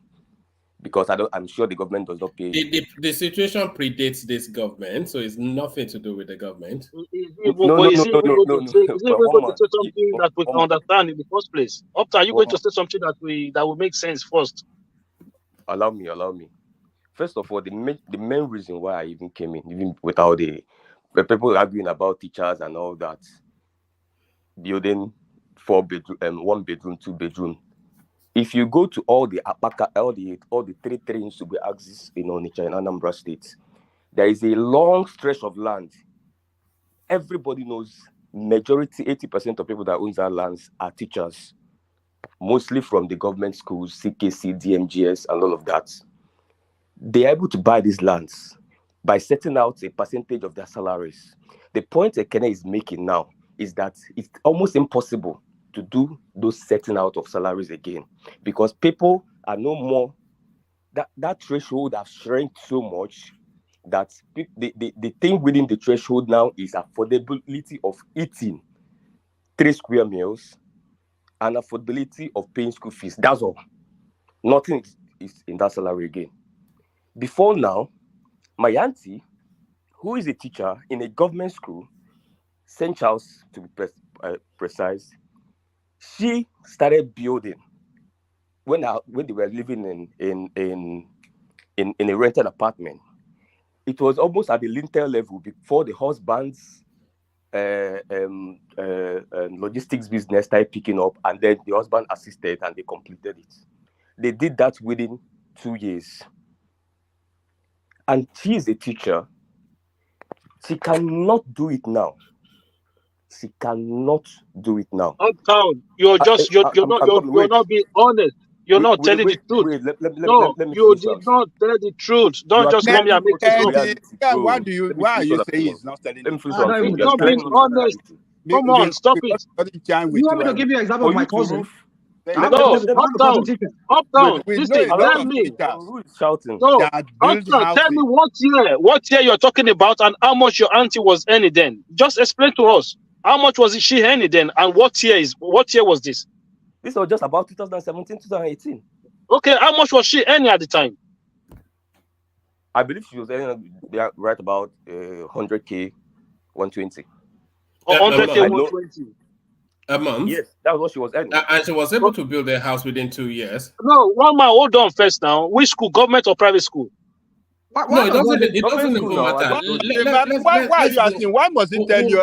because I'm sure the government does not pay you. The situation predates this government, so it's nothing to do with the government. No. Is it going to say something that we can understand in the first place? Are you going to say something that will make sense first? Allow me. First of all, the main reason why I even came in, even without the people arguing about teachers and all that, building 4 bedroom, 1 bedroom, 2 bedroom. If you go to all the Apaka, all the 3 Nsugbe axis in Onitsha and Anambra State, there is a long stretch of land. Everybody knows, majority, 80% of people that own that lands are teachers, mostly from the government schools, CKC, DMGS, and all of that. They are able to buy these lands by setting out a percentage of their salaries. The point Ekene is making now is that it's almost impossible to do those setting out of salaries again, because people are no more, that threshold has shrank so much that the thing within the threshold now is affordability of eating 3 square meals and affordability of paying school fees. That's all. Nothing is in that salary again. Before now, my auntie, who is a teacher in a government school, St. Charles to be precise, she started building when they were living in a rented apartment. It was almost at the lintel level before the husband's logistics business started picking up, and then the husband assisted and they completed it. They did that within 2 years. And she is a teacher. She cannot do it now. Uptown, you're not being honest. You're not telling the truth. Let me you did not tell the truth. Don't just come here and make it up. Why are you saying he's not telling the truth? He's not being honest. Come on, stop it. You want me to give you an example of my cousin? No, Uptown, listen, tell me. No, Uptown, tell me what year you're talking about and how much your auntie was earning then. Just explain to us. How much was she earning then, and what year was this? This was just about 2017, 2018. Okay, how much was she earning at the time? I believe she was earning right about 100K, 120. 100K, 120. A month? Yes, that was what she was earning. And she was able to build a house within 2 years. No, one man, hold on first now. Which school, government or private school? No, it doesn't even matter. Why are you asking? Why must it tell you?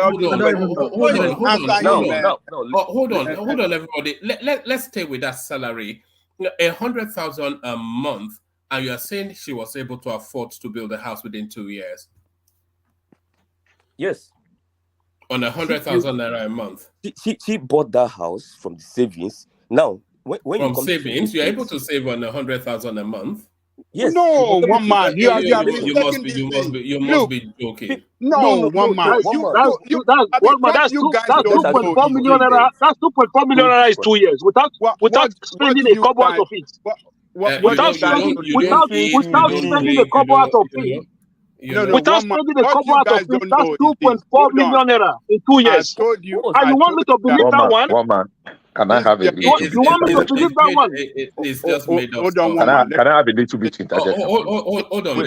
Hold on, everybody. Let's stay with that salary. 100,000 a month, and you are saying she was able to afford to build a house within 2 years? Yes. On 100,000 naira a month. She bought that house from the savings. Now, when from savings, you're able to save on 100,000 a month. Yes. No, one man. You must be joking. No, one man. That's 2.4 million naira. That's 2.4 million naira is 2 years without spending a couple out of it. Without spending a couple out of it. Without spending a couple out of it, that's 2.4 million naira in 2 years. And you want me to believe that one? One man. Can I have a little bit? You want me to believe that one? It's just made up stuff. Can I have a little bit interjection? Hold on,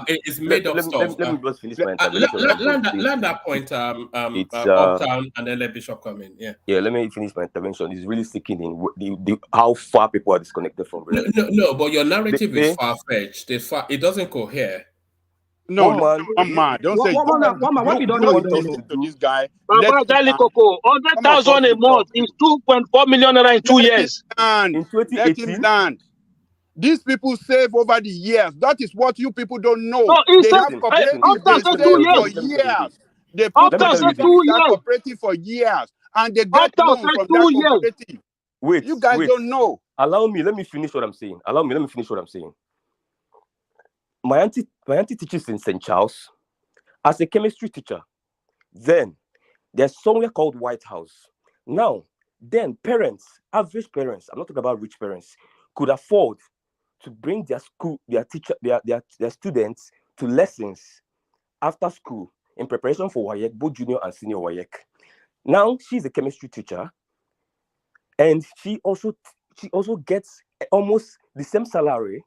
it's made up stuff. Let me just finish my intervention. Land that point, Uptown, and then let Bishop come in. Yeah, let me finish my intervention. It's really sickening how far people are disconnected from reality. No, but your narrative is far-fetched. It doesn't cohere. No, one man. Don't say One man. What you don't know, you don't know. To this guy. Baba Jali Coco, 100,000 a month is 2.4 million naira in 2 years. In in 2018. Let him land. These people save over the years. That is what you people don't know. No, They have cooperatives. They save for years. They put Uptown money said inside 2 that years. cooperative for years, and they get Uptown loan said from 2 that years. cooperative. Wait, you guys don't know. Allow me. Let me finish what I'm saying. My auntie teaches in St. Charles as a chemistry teacher. Then there's somewhere called White House. Now, then average parents, I'm not talking about rich parents, could afford to bring their students to lessons after school in preparation for WAEC, both junior and senior WAEC. Now she's a chemistry teacher, and she also gets almost the same salary.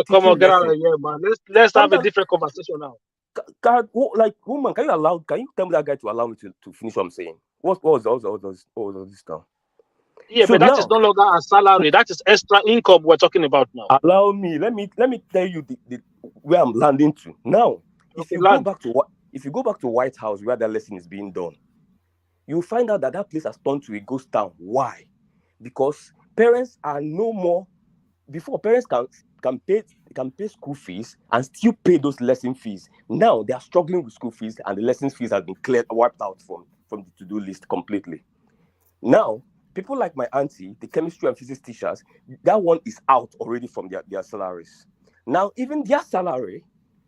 Come on, get out of here, man. Let's have a different conversation now. Woman, can you tell me that guy to allow me to finish what I'm saying? What was this now? Yeah, so but that is no longer a salary. That is extra income we're talking about now. Allow me. Let me tell you the where I'm landing to. Now, if you go back to White House where that lesson is being done, you'll find out that place has turned to a ghost town. Why? Because parents are no more. Before, parents can pay school fees and still pay those lesson fees. Now they are struggling with school fees, and the lesson fees have been wiped out from the to-do list completely. Now, people like my auntie, the chemistry and physics teachers, that one is out already from their salaries. Now, even their salary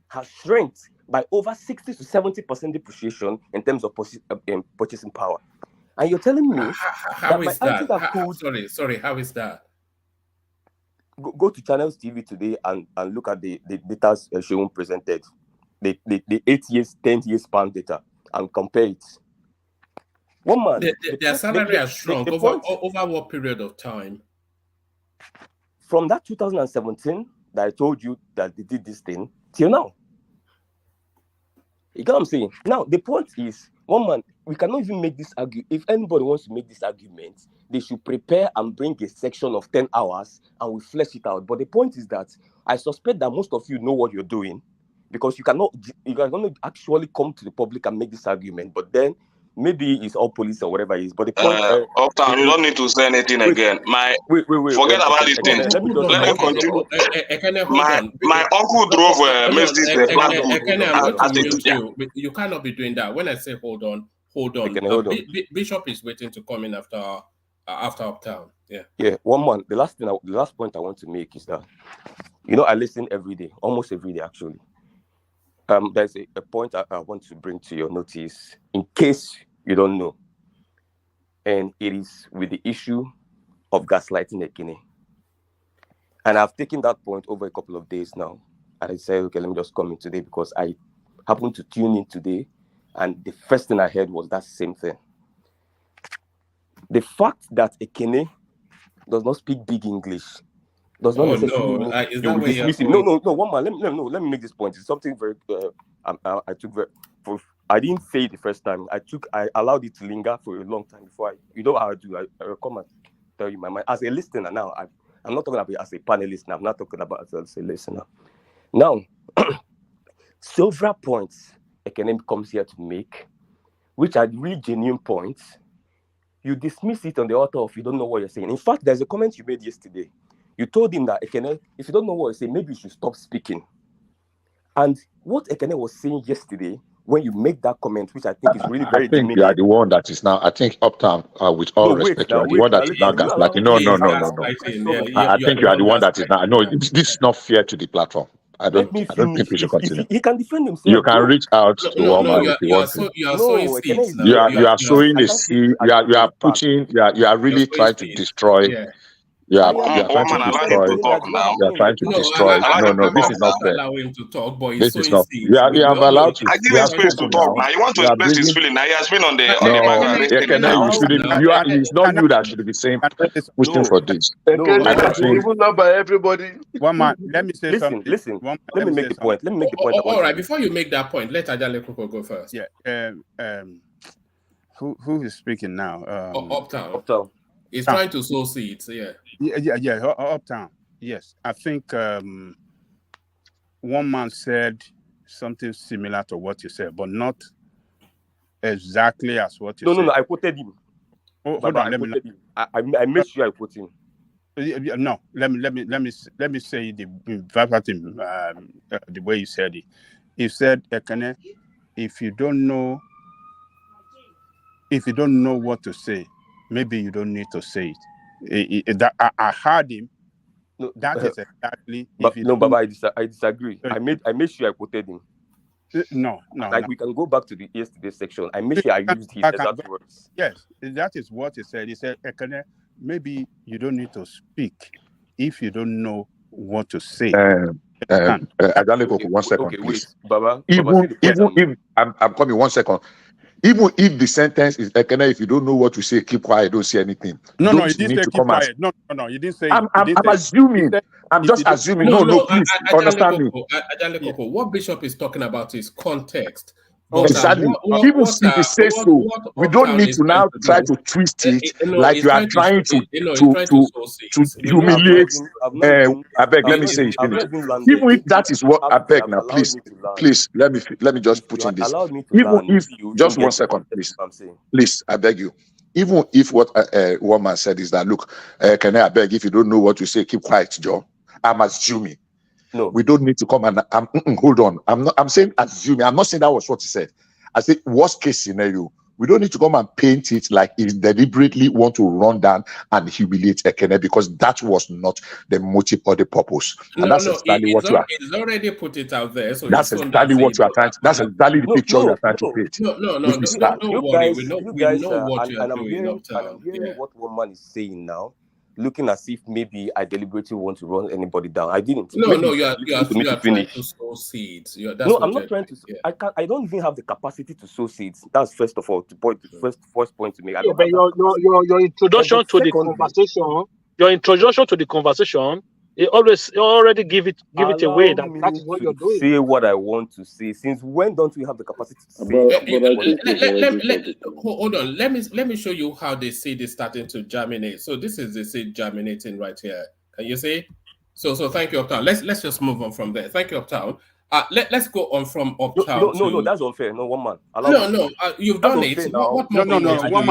has shrunk by over 60 to 70% depreciation in terms of purchasing power. And you're telling me how is that? Sorry, how is that? Go to Channels TV today and look at the data Shegun presented, the 8 years, 10 years span data, and compare it. One man, their salary has shrunk over what period of time? From that 2017 that I told you that they did this thing till now. You get what I'm saying? Now the point is, one man, we cannot even make this argument. If anybody wants to make this argument, they should prepare and bring a section of 10 hours and we flesh it out. But the point is that I suspect that most of you know what you're doing, because you are going to actually come to the public and make this argument. But then maybe it's all police or whatever it is. But the point Uptown, you don't need to say anything again. Wait. Forget about this thing. Let him continue. My uncle drove You cannot be doing that. When I say hold on. Bishop is waiting to come in after Uptown. Yeah. One man. The last point I want to make is that, I listen every day, almost every day actually. There's a point I want to bring to your notice in case you don't know, and it is with the issue of gaslighting Ekene. And I've taken that point over a couple of days now, and I said, okay, let me just come in today because I happened to tune in today, and the first thing I heard was that same thing. The fact that Ekene does not speak big English does not necessarily mean you will dismiss him. No, one man. Let me make this point. It's something very. I didn't say it the first time. I allowed it to linger for a long time before how I do. I come and tell you my mind as a listener. Now I'm not talking about as a panelist. Now I'm not talking about as a listener. Now, several points Ekene comes here to make, which are really genuine points. You dismiss it on the author of you don't know what you're saying. In fact, there's a comment you made yesterday. You told him that Ekene, if you don't know what you're saying, maybe you should stop speaking. And what Ekene was saying yesterday, when you make that comment, which I think is really very I think you are the one that is now, I think Uptown, with all respect, you are the one that is now gaslighting. No. I think you are the one that is now. No, this is not fair to the platform. I don't think we should continue. He can defend himself. You can reach out to Omar if you want to. You are sowing seeds. You are sowing a seed. You are pushing. You are really trying to destroy. You are trying to destroy. You are trying to destroy. No, this is not fair. Allow him to talk, but this is not. You have allowed to. I give him space to talk now. You want to express his feeling now. He has been on the It's not you that should be saying pushing for this. Even not by everybody. One man, let me say something. Listen. Let me make the point. All right, before you make that point, let Ajale Koko go first. Yeah. Who is speaking now? Uptown. He's trying to sow seeds. Yeah. Uptown. Yes, I think one man said something similar to what you said, but not exactly as what you said. No, I quoted him. Oh, hold on, I made sure I quote him. No, let me say the verbatim, the way you said it. He said, Ekene, if you don't know what to say, maybe you don't need to say it. That I heard him. No, that is exactly. Baba, I disagree. I made sure I quoted him. No. We can go back to the yesterday's section. I made sure I used his exact words. Yes, that is what he said. He said, Ekene, maybe you don't need to speak if you don't know what to say. One second, okay, please. Wait, Baba. Even if I'm coming 1 second. Even if the sentence is Ekene, if you don't know what to say, keep quiet, don't say anything. No, you didn't say keep quiet. No, you didn't say. I'm assuming. I'm just assuming. No, please understand me. Koko, what Bishop is talking about is context. But exactly. Even if he says so, we don't need to now try to twist it like you are trying to humiliate. I beg, let me say it. Even if that is what I beg now, please, let me just put in this. Even if just 1 second, please, I beg you. Even if what one man said is that, look, can I beg, if you don't know what to say, keep quiet, Joe. I'm assuming. No, we don't need to come and hold on. I'm saying assuming. I'm not saying that was what he said. I said worst case scenario. We don't need to come and paint it like he deliberately want to run down and humiliate Ekene, because that was not the motive or the purpose. And that's exactly what you are. He's already put it out there. So that's exactly what you are trying to. That's exactly the picture you are trying to paint. No. Don't worry. We know what you are doing. I'm hearing what one man is saying now. Looking as if maybe I deliberately want to run anybody down. I didn't. No, you are trying to sow seeds. No, I'm not trying to. Yeah. I don't even have the capacity to sow seeds. That's first of all. First point to make. But your introduction to the conversation. Your introduction to the conversation. You already give it away. That is what you're doing. Say what I want to say. Since when don't we have the capacity to say? Hold on. Let me show you how the seed is starting to germinate. So this is the seed germinating right here. Can you see? So thank you, Uptown. Let's just move on from there. Thank you, Uptown. Let's go on from Uptown. No, that's unfair. No, one man. You've done it. No, one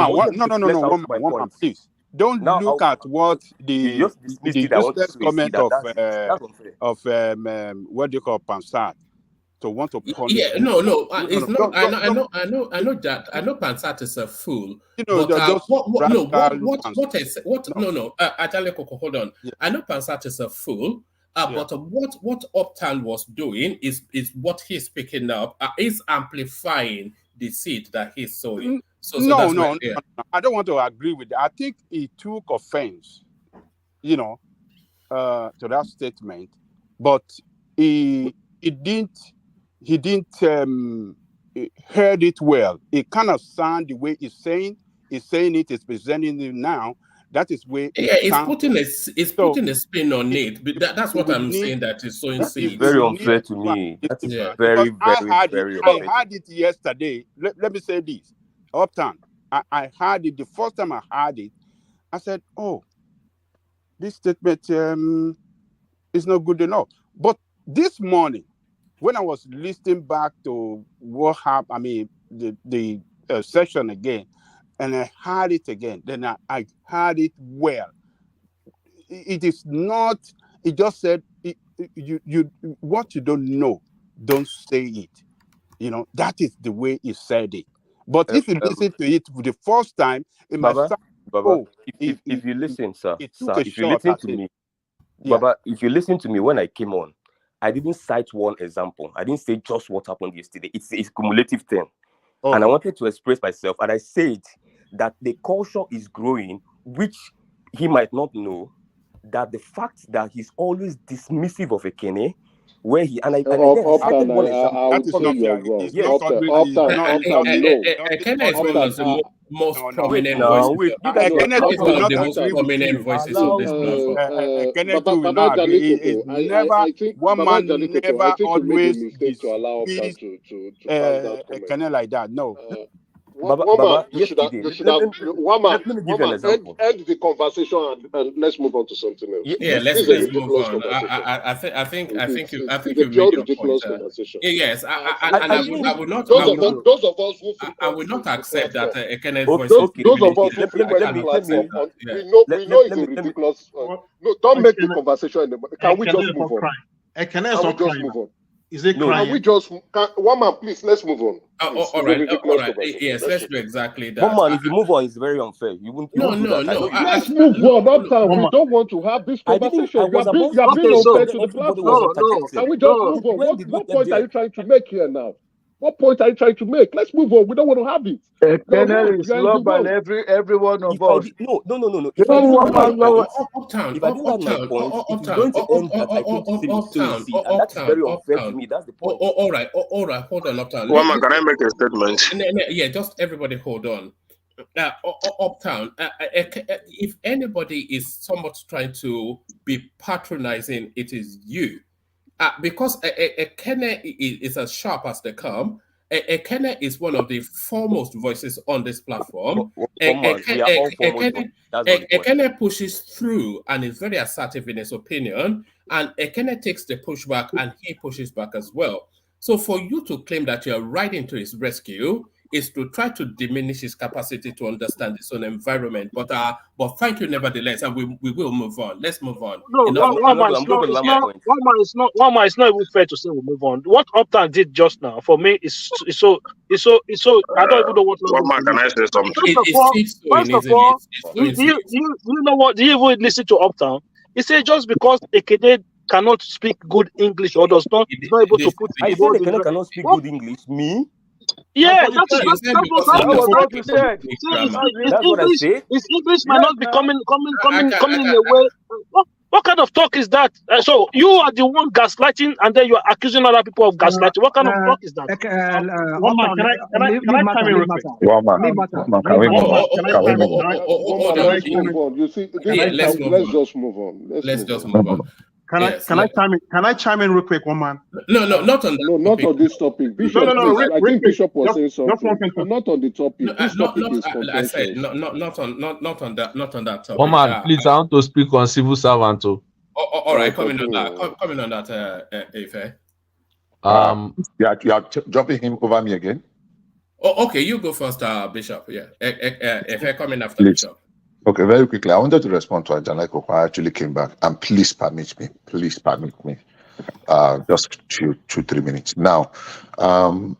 man, please. Don't look at what the useless comment of what do you call Pansat to want to punish. Yeah, no, it's not. I know that. I know Pansat is a fool. Ajale Koko, hold on. Yeah. I know Pansat is a fool. But what Uptown was doing is what he's picking up is amplifying the seed that he's sowing. No, I don't want to agree with that. I think he took offense, to that statement, but he didn't heard it well. It kind of sound the way he's saying it, is presenting it now. That is where it's putting a spin on it. But that's what I'm saying. That is sowing seeds. Very unfair to me. That is very unfair. I heard it yesterday. Let me say this. Uptown, I heard it the first time I heard it. I said, "Oh, this statement is not good enough." But this morning, when I was listening back to what happened, the session again, and I heard it again, then I heard it well. It is not. It just said, "You what you don't know, don't say it." That is the way he said it. But if you listen to it for the first time, it might sound. Baba, if you listen, sir, if you listen to me, Baba, if you listen to me when I came on, I didn't cite one example. I didn't say just what happened yesterday. It's a cumulative thing. Okay. And I wanted to express myself. And I said that the culture is growing, which he might not know, that the fact that he's always dismissive of Ekene, where he and I Ekene is one of the most prominent voices. Ekene is one of the most prominent voices of this platform. Never always Ekene like that. No. Baba, you should have, let me give you an example. End the conversation and let's move on to something else. Yeah, let's move on. I think you made your point. Yes, I will not. Those of us who I will not accept that Kenneth voice. Those of us who frequent platform, we know it's a ridiculous. No, don't make the conversation. Can we just move on? Can we just move on? Is it crying? Can we just one man, please? Let's move on. All right. Yes, let's do exactly that. One man, if you move on, it's very unfair. You won't. No. Let's move on. We don't want to have this conversation. You are being unfair to the platform. Can we just move on? What point are you trying to make here now? What point are you trying to make? Let's move on. We don't want to have it. Colonel is loved by every one of us. No. If I didn't have my point, it's going to end that I think civil and that's very unfair to me. That's the point. All right. Hold on, Uptown. Woman, can I make a statement? Yeah, just everybody hold on. Uptown, if anybody is somewhat trying to be patronizing, it is you. Because Ekene is as sharp as they come. Ekene is one of the foremost voices on this platform. Ekene pushes through and is very assertive in his opinion. And Ekene takes the pushback and he pushes back as well. So for you to claim that you're riding to his rescue is to try to diminish his capacity to understand his own environment. But thank you nevertheless, and we will move on. Let's move on. No, it's not even fair to say we'll move on. What Uptown did just now for me is so. I don't even know what. Can I say something? First of all, you know what? Do you even listen to Uptown? He said just because a Ekene cannot speak good English or is not able to put. I said Ekene cannot speak good English. Me? Yeah, that's what you said. That's what I said. His English might not be coming in a way. What kind of talk is that? So you are the one gaslighting, and then you are accusing other people of gaslighting. What kind of talk is that? One man, can I come in real quick? One man, can we move on? You see, let's just move on. Let's just move on. Can I chime in real quick, one man? No, not on not on this topic. Bishop, I think Bishop was saying something. Not on the topic. This topic is contentious. I said not on that topic. One man, please, I want to speak on civil servant too. All right, coming on that, Ife. You are jumping him over me again. Oh, okay, you go first, Bishop. Yeah, Ife coming after please. Bishop. Okay, very quickly. I wanted to respond to Ajanai Koko. I actually came back, and please permit me. Just 2-3 minutes. Now,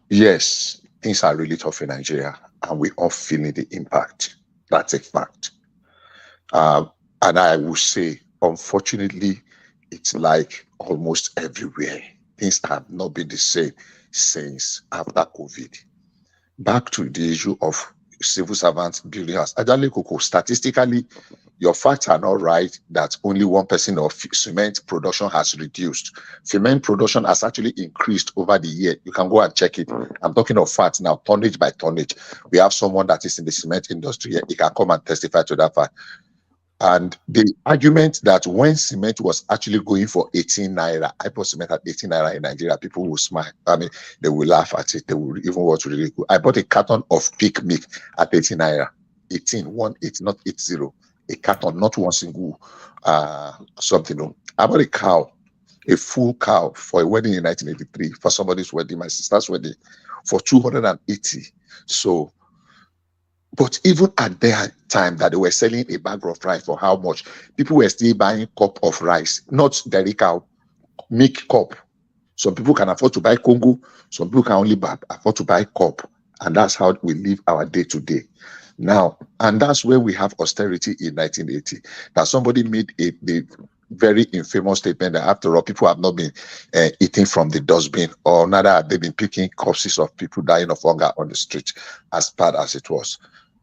yes, things are really tough in Nigeria, and we are feeling the impact. That's a fact. And I will say, unfortunately, it's like almost everywhere. Things have not been the same since after COVID. Back to the issue of civil servants building house. Ajanai Koko, statistically, your facts are not right that only 1% of cement production has reduced. Cement production has actually increased over the year. You can go and check it. I'm talking of facts now, tonnage by tonnage. We have someone that is in the cement industry here. He can come and testify to that fact. And the argument that when cement was actually going for 18 naira, I bought cement at 18 naira in Nigeria, people will smile. I mean, they will laugh at it. They will even watch really good. I bought a carton of peak milk at 18 naira. 18, not 80. A carton, not one single something. No. I bought a cow, a full cow for a wedding in 1983, for somebody's wedding, my sister's wedding, for 280. So, but even at that time that they were selling a bag of rice for how much, people were still buying cup of rice, not dairy cow, milk cup. Some people can afford to buy Congo. Some people can only afford to buy cup. And that's how we live our day to day. Now, and that's where we have austerity in 1980. Now, somebody made the very infamous statement that after all, people have not been eating from the dustbin, or rather have they been picking corpses of people dying of hunger on the street, as bad as it was.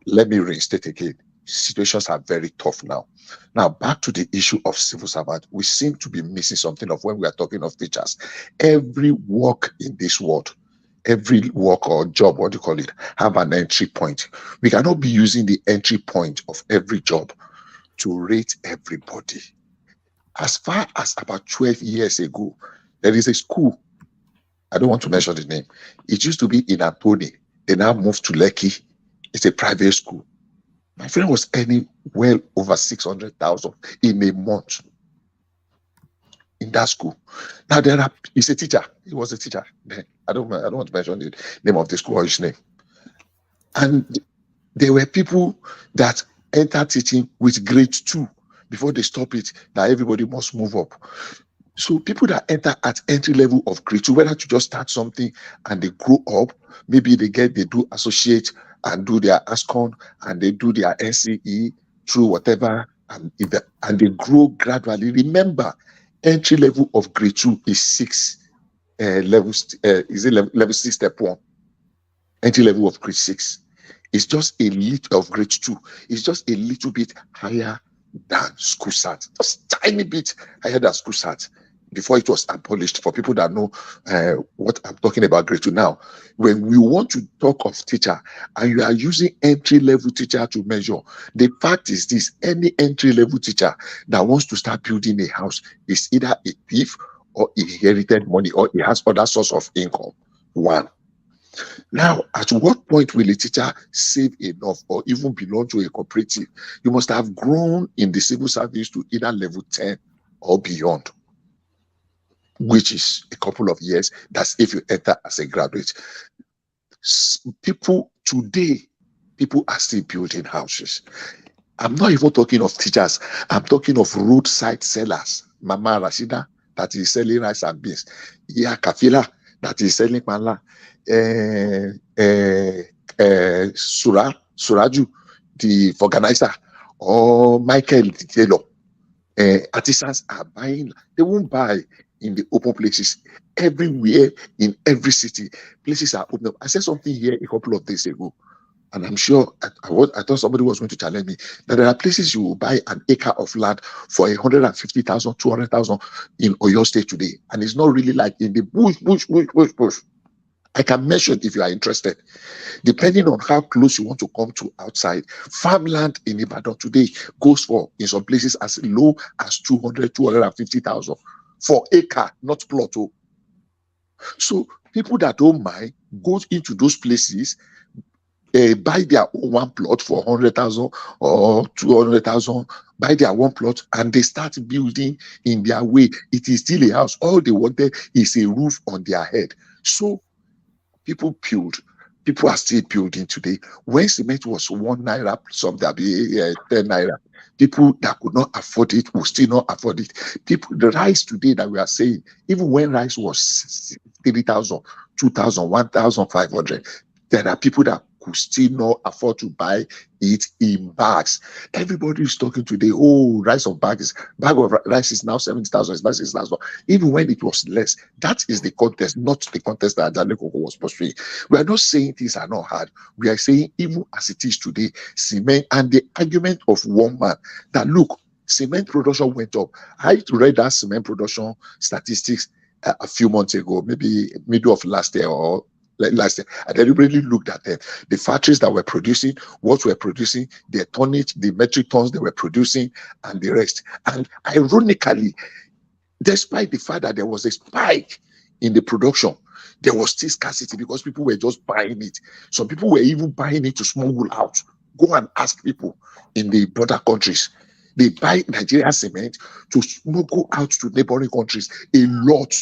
Let me reinstate again. Situations are very tough now. Now, back to the issue of civil servant. We seem to be missing something of when we are talking of teachers. Every work in this world, every work or job, what do you call it, have an entry point. We cannot be using the entry point of every job to rate everybody. As far as about 12 years ago, there is a school. I don't want to mention the name. It used to be in Antoni. They now moved to Lekki. It's a private school. My friend was earning well over 600,000 in a month in that school. Now he's a teacher. He was a teacher. I don't want to mention the name of the school or his name. And there were people that entered teaching with grade 2 before they stop it. Now everybody must move up. So people that enter at entry level of grade 2, whether to just start something and they grow up, maybe they do associate and do their ASCON and they do their NCE through whatever, and they grow gradually. Remember, entry level of grade 2 is 6 levels. Is it level 6 step 1? Entry level of grade 6 is just a little of grade 2. It's just a little bit higher than school start, just tiny bit higher than school start. Before it was abolished, for people that know what I'm talking about, grade 2 now. When we want to talk of teacher and you are using entry-level teacher to measure, the fact is this: any entry-level teacher that wants to start building a house is either a thief or inherited money or he has other source of income. One. Now, at what point will a teacher save enough or even belong to a cooperative? You must have grown in the civil service to either level 10 or beyond, which is a couple of years. That's if you enter as a graduate. People are still building houses. I'm not even talking of teachers. I'm talking of roadside sellers. Mama Rashida, that is selling rice and beans. Yeah, Kafila, that is selling Malla. Suraju, the organizer, or Michael, the tailor. Artisans are buying. They won't buy in the open places. Everywhere, in every city, places are open. I said something here a couple of days ago, and I'm sure I thought somebody was going to challenge me, that there are places you will buy an acre of land for 150,000, 200,000 in Oyo State today, and it's not really like in the bush. I can mention if you are interested. Depending on how close you want to come to outside, farmland in Ibadan today goes for, in some places, as low as 200, 250,000 for acre, not plot. So people that don't mind go into those places, buy their own one plot for 100,000 or 200,000, buy their one plot, and they start building in their way. It is still a house. All they wanted is a roof on their head. So people build. People are still building today. When cement was 1 naira, some that be 10 naira, people that could not afford it will still not afford it. The rice today that we are saying, even when rice was 3,000, 2,000, 1,500, there are people that could still not afford to buy it in bags. Everybody is talking today, oh, bag of rice is now 70,000, it's now 6,000. Even when it was less, that is the contest, not the contest that Ajalekoko was pursuing. We are not saying things are not hard. We are saying, even as it is today, cement, and the argument of one man that, look, cement production went up. I read that cement production statistics a few months ago, maybe middle of last year or last year. I deliberately looked at them. The factories that were producing, what were producing, their tonnage, the metric tons they were producing, and the rest. And ironically, despite the fact that there was a spike in the production, there was still scarcity because people were just buying it. Some people were even buying it to smuggle out. Go and ask people in the border countries. They buy Nigerian cement to smuggle out to neighboring countries a lot.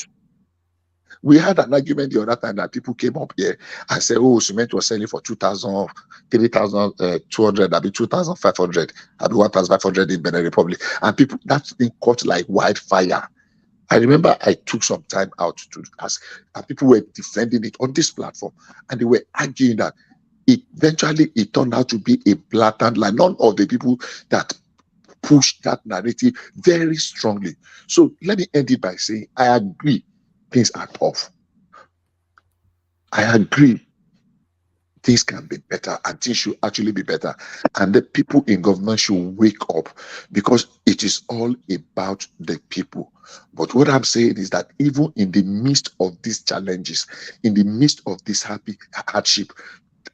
We had an argument the other time that people came up here and said, oh, cement was selling for 2,000, 3,200, that'd be 2,500, that'd be 1,500 in Benin Republic. And people, that thing caught like wildfire. I remember I took some time out to ask, and people were defending it on this platform, and they were arguing that eventually it turned out to be a blatant lie. None of the people that pushed that narrative very strongly. So let me end it by saying, I agree. Things are tough. I agree. Things can be better, and things should actually be better. And the people in government should wake up, because it is all about the people. But what I'm saying is that even in the midst of these challenges, in the midst of this hardship,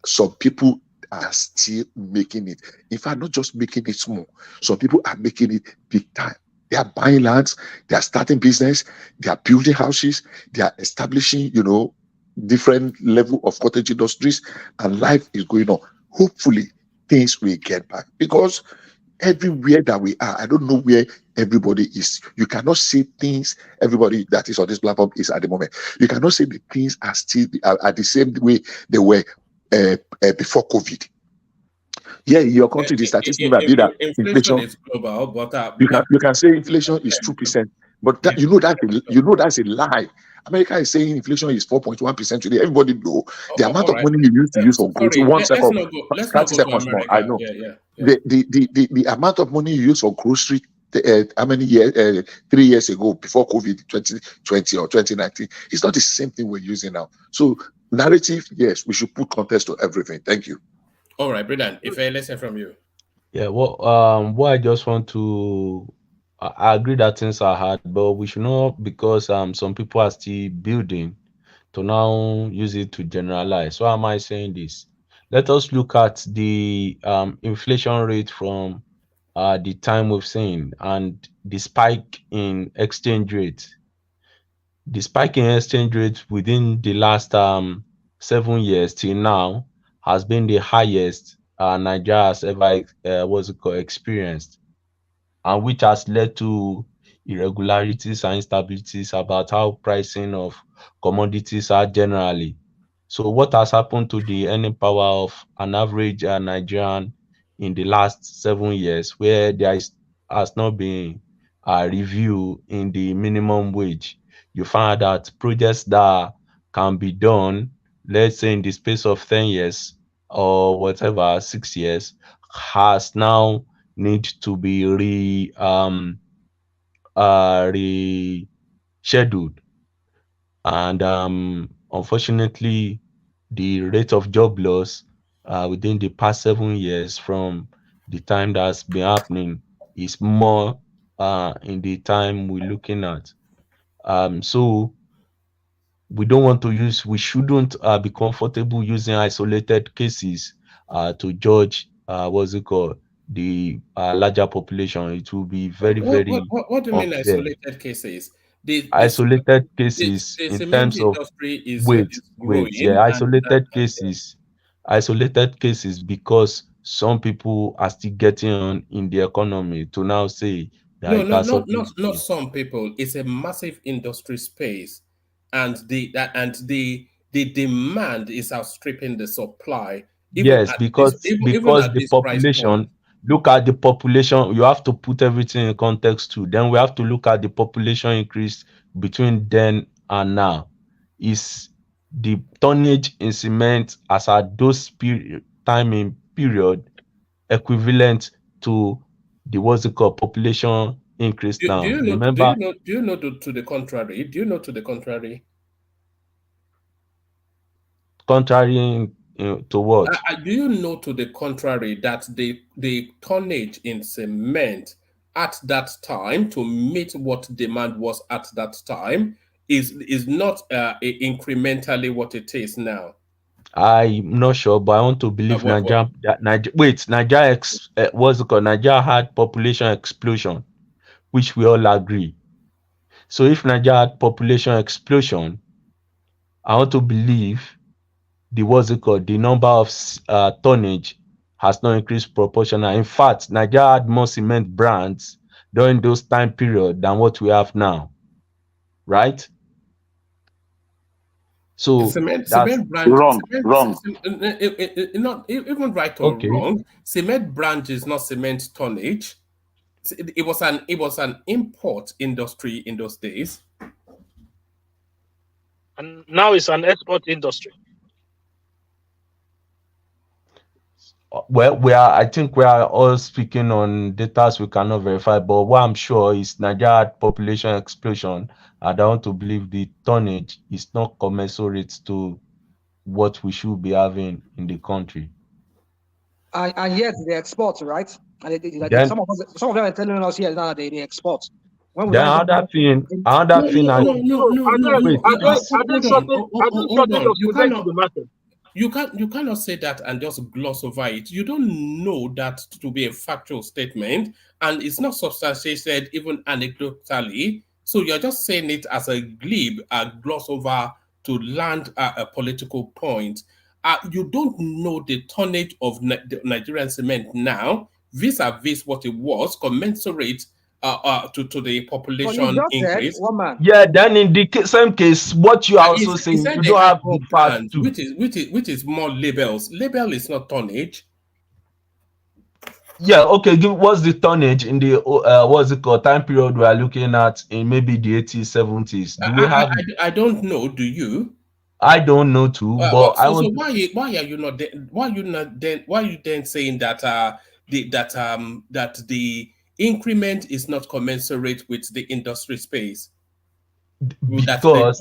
some people are still making it. In fact, not just making it small. Some people are making it big time. They are buying lands, they are starting business, they are building houses, they are establishing, different level of cottage industries, and life is going on. hopefully things will get back, because everywhere that we are, I don't know where everybody is. You cannot say things, everybody that is on this platform is at the moment. You cannot say the things are still at the same way they were before COVID. Yeah, your country, the statistics might be that inflation is global, but you can say inflation is 2%, but that, that's a lie. America is saying inflation is 4.1% today. Everybody know the amount of money you used to use for grocery. Let's not go to America. I know. The amount of money you use for grocery, how many years? 3 years ago, before COVID, 2020 or 2019, it's not the same thing we're using now. So narrative, yes, we should put context to everything. Thank you. All right, brilliant. If I listen from you. Yeah, what I just want to, I agree that things are hard, but we should not, because some people are still building, to now use it to generalize. Why am I saying this? Let us look at the inflation rate from the time we've seen and the spike in exchange rate. The spike in exchange rate within the last 7 years till now has been the highest Nigeria has ever experienced, and which has led to irregularities and instabilities about how pricing of commodities are generally. So what has happened to the earning power of an average Nigerian in the last 7 years, where has not been a review in the minimum wage? You find that projects that can be done, let's say in the space of 10 years or whatever, 6 years, has now need to be rescheduled. And unfortunately, the rate of job loss within the past 7 years from the time that's been happening is more in the time we're looking at. So we shouldn't be comfortable using isolated cases to judge the larger population. It will be very, very What do you mean unfair. isolated cases? Isolated cases The in cement terms of industry is growing. Isolated cases because some people are still getting on in the economy to now say that it has not some people. It's a massive industry space, and the demand is outstripping the supply. Yes, because the population, look at the population. You have to put everything in context too. Then we have to look at the population increase between then and now. Is the tonnage in cement as at those timing period equivalent to the population increase now? Remember, Do you know to the contrary? Do you know to the contrary? Contrary to what? Do you know to the contrary that the tonnage in cement at that time to meet what demand was at that time is not incrementally what it is now? I'm not sure, but I want to believe Nigeria had population explosion, which we all agree. So if Nigeria had population explosion, I want to believe the number of tonnage has not increased proportional. In fact, Nigeria had more cement brands during those time period than what we have now, right? So cement brand wrong. Not even right or wrong. Cement brand is not cement tonnage. It was an import industry in those days, and now it's an export industry. Well, I think we are all speaking on data we cannot verify, but what I'm sure is Nigeria had population explosion, and I want to believe the tonnage is not commensurate to what we should be having in the country. And yet they export, right? And some of them are telling us here that they export. Hold on. You cannot say that and just gloss over it. You don't know that to be a factual statement, and it's not substantiated even anecdotally. So you're just saying it as a glib, a gloss over to land a political point. you don't know the tonnage of the Nigerian cement now, vis-a-vis what it was, commensurate to the population increase. Yeah, then in the same case, what you are also saying, He said you they don't have have more the part plans, two. which is more labels. Label is not tonnage. Yeah, okay. What's the tonnage in the what's it called time period we are looking at in maybe the 80s, 70s? Do we have? I don't know. Do you? I don't know too, but I want. So why are you not why are you then saying that that the increment is not commensurate with the industry space? Because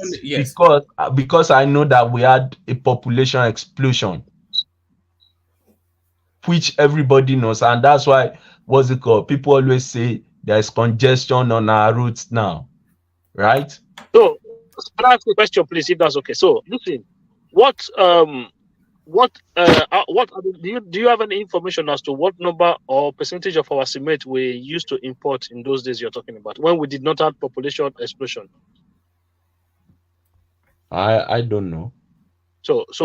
I know that we had a population explosion, which everybody knows, and that's why what's it called? People always say there's congestion on our routes now, right? So, can I ask a question, please, if that's okay? So, listen, what do you have any information as to what number or percentage of our cement we used to import in those days you're talking about, when we did not have population explosion? I don't know. Okay, if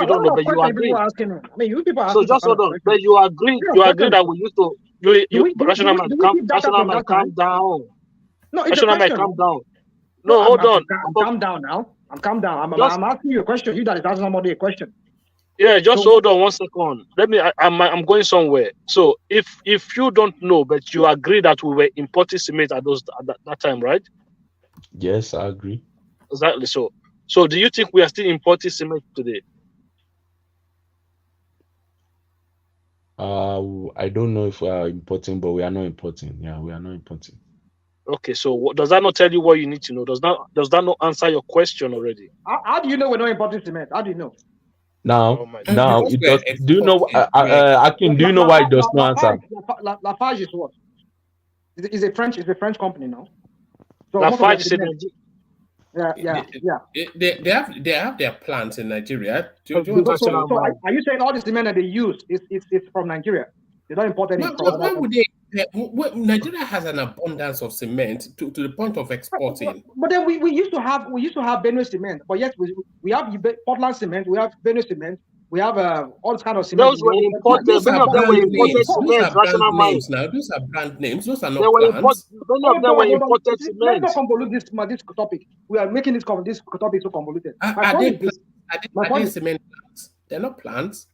you don't know, but you agree. I mean, you people are So just hold on, but you agree that we used to. Rational man, calm down. No, it's Rational a man, question. calm down. No, hold on. I'm calm down now. I'm calm down. I'm asking you a question. You that is asking somebody a question. Yeah, just hold on 1 second. Let me. I'm going somewhere. So if you don't know, but you agree that we were importing cement at that time, right? Yes, I agree. Exactly. So do you think we are still importing cement today? I don't know if we are importing, but we are not importing. Yeah, we are not importing. Okay, so does that not tell you what you need to know? Does that not answer your question already? How do you know we're not importing cement? How do you know? Now it does. Do you know? Akin, do you know why it does not answer? Lafarge is what? It's a French company now. So Lafarge is They have their plants in Nigeria. So are you saying all the cement that they use is from Nigeria? They don't import any. Why would they? Nigeria has an abundance of cement to the point of exporting. But then we used to have Benue cement, but yet we have Portland cement, we have Benue cement, we have all kinds of cement. Those were imported. Many of them were imported cement. Rational mind. Now those are brand names. Those are not plants. Many of them were imported cement. Let's not convolute this topic. We are making this topic so convoluted. Are they cement plants? They're not plants.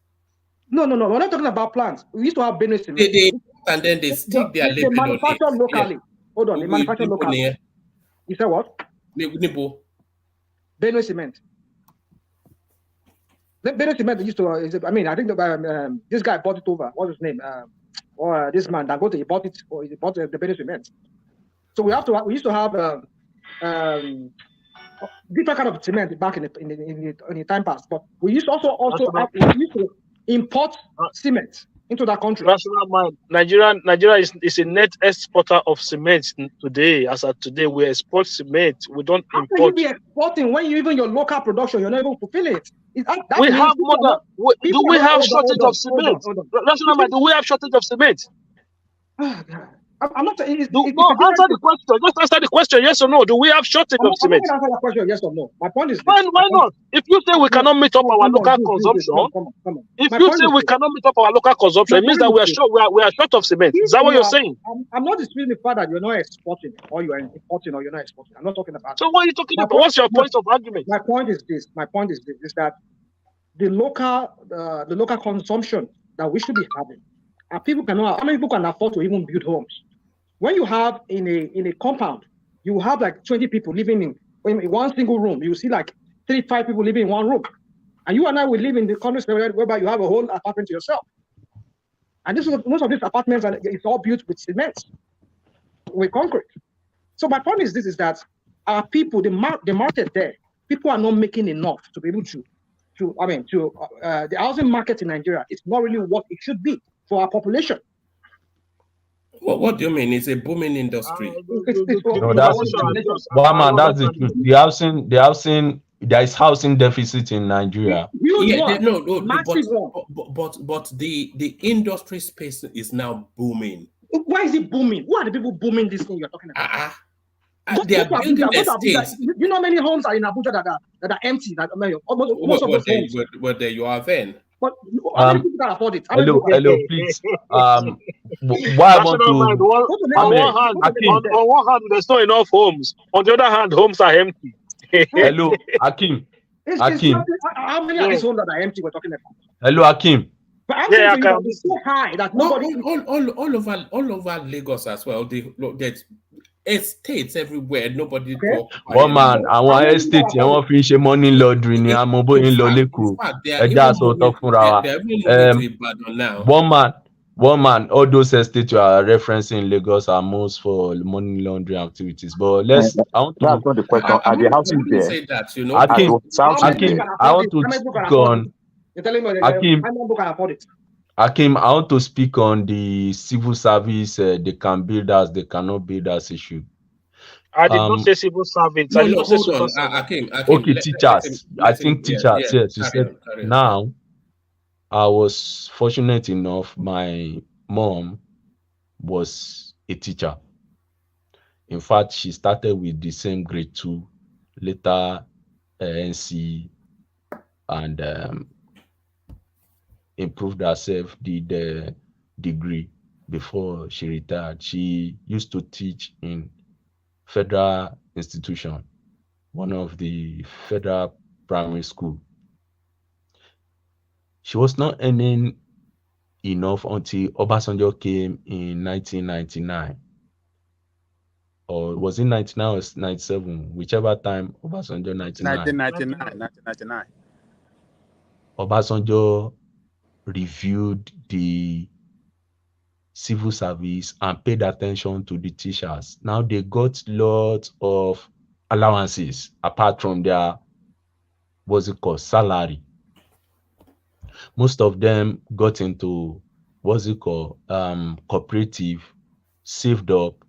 No. We're not talking about plants. We used to have Benue cement. And then they stick their label on it. They manufacture locally. Yeah. Hold on, they manufacture locally. You said what? Benue cement. Benue cement used to. I think this guy bought it over. What's his name? Or this man that he bought it, or he bought the Benue cement. So we used to have different kind of cement back in the time past, but we used to import cement into that country. Rational mind. Nigeria is a net exporter of cement today. As of today, we export cement. We don't import. How can you be exporting when even your local production you're not able to fulfill it? We have more than. Do we have shortage of cement? Rational mind. Do we have shortage of cement? I'm not. Answer the question. Just answer the question. Yes or no? Do we have shortage of cement? I'm not answer the question. Yes or no. My point is. Why not? If you say we cannot meet up our local consumption, if you say we cannot meet up our local consumption, it means that we are short of cement. Is that what you're saying? I'm not disputing the fact that you're not exporting, or you are importing, or you're not exporting. I'm not talking about. So what are you talking about? What's your point of argument? My point is this. Is that the local consumption that we should be having, and people cannot. How many people can afford to even build homes? When you have in a compound, you have like 20 people living in one single room. You see like 35 people living in one room. And you and I will live in the countries whereby you have a whole apartment to yourself. And most of these apartments, it's all built with cement, with concrete. So my point is this, is that our people, the market there, people are not making enough to be able to the housing market in Nigeria is not really what it should be for our population. What do you mean? It's a booming industry. No, that's the truth. The housing, there is housing deficit in Nigeria. But the industry space is now booming. Why is it booming? Who are the people booming this thing you're talking about? They are building estates. You know how many homes are in Abuja that are empty? That most of those homes. Were there you are then? But how many people can afford it? Hello, please. Why I want National mind. to? On one hand, there's not enough homes. On the other hand, homes are empty. Hello, Hakim. Hakim. How many of these homes that are empty we're talking about? Hello, Hakim. But I'm saying to you that it's so high that nobody. All over Lagos as well. There's estates everywhere. Nobody. One man, àwọn estate yẹn wọ́n fi ń ṣe money laundering ni àmọ́ bóyá ń lọ lẹ́kọ̀ọ́. Ẹja sọ̀tọ̀ fúnra wa. One man, all those estates you are referencing in Lagos are most for money laundering activities. But let's. That's not the question. Are the houses there? Say that, you know. Hakim, I want to speak on. Hakim, I want to speak on the civil service. They can build as they cannot build as issue. I did not say civil servants. I did not say civil servants. Okay, teachers. I think teachers. Yes, you said now. I was fortunate enough. My mom was a teacher. In fact, she started with the same grade 2, later NC, and improved herself, did the degree before she retired. She used to teach in federal institution, one of the federal primary school. She was not earning enough until Obasanjo came in 1999. Or was it 99 or 97? Whichever time Obasanjo 1999. Obasanjo reviewed the civil service and paid attention to the teachers. Now they got lots of allowances apart from their, salary. Most of them got into cooperative, saved up,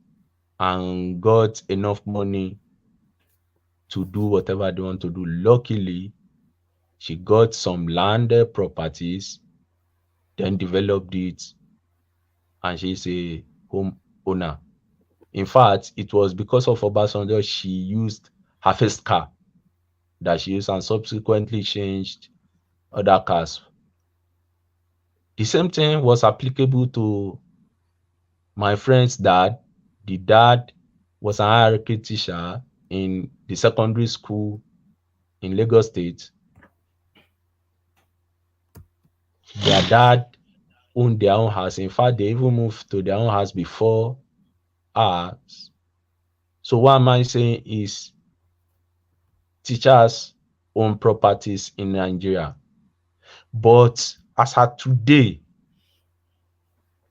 and got enough money to do whatever they want to do. Luckily, she got some landed properties, then developed it, and she's a home owner. In fact, it was because of Obasanjo she used her first car that she used and subsequently changed other cars. The same thing was applicable to my friend's dad. The dad was an hierarchy teacher in the secondary school in Lagos State. Their dad owned their own house. In fact, they even moved to their own house before ours. So what am I saying is teachers own properties in Nigeria. But as at today,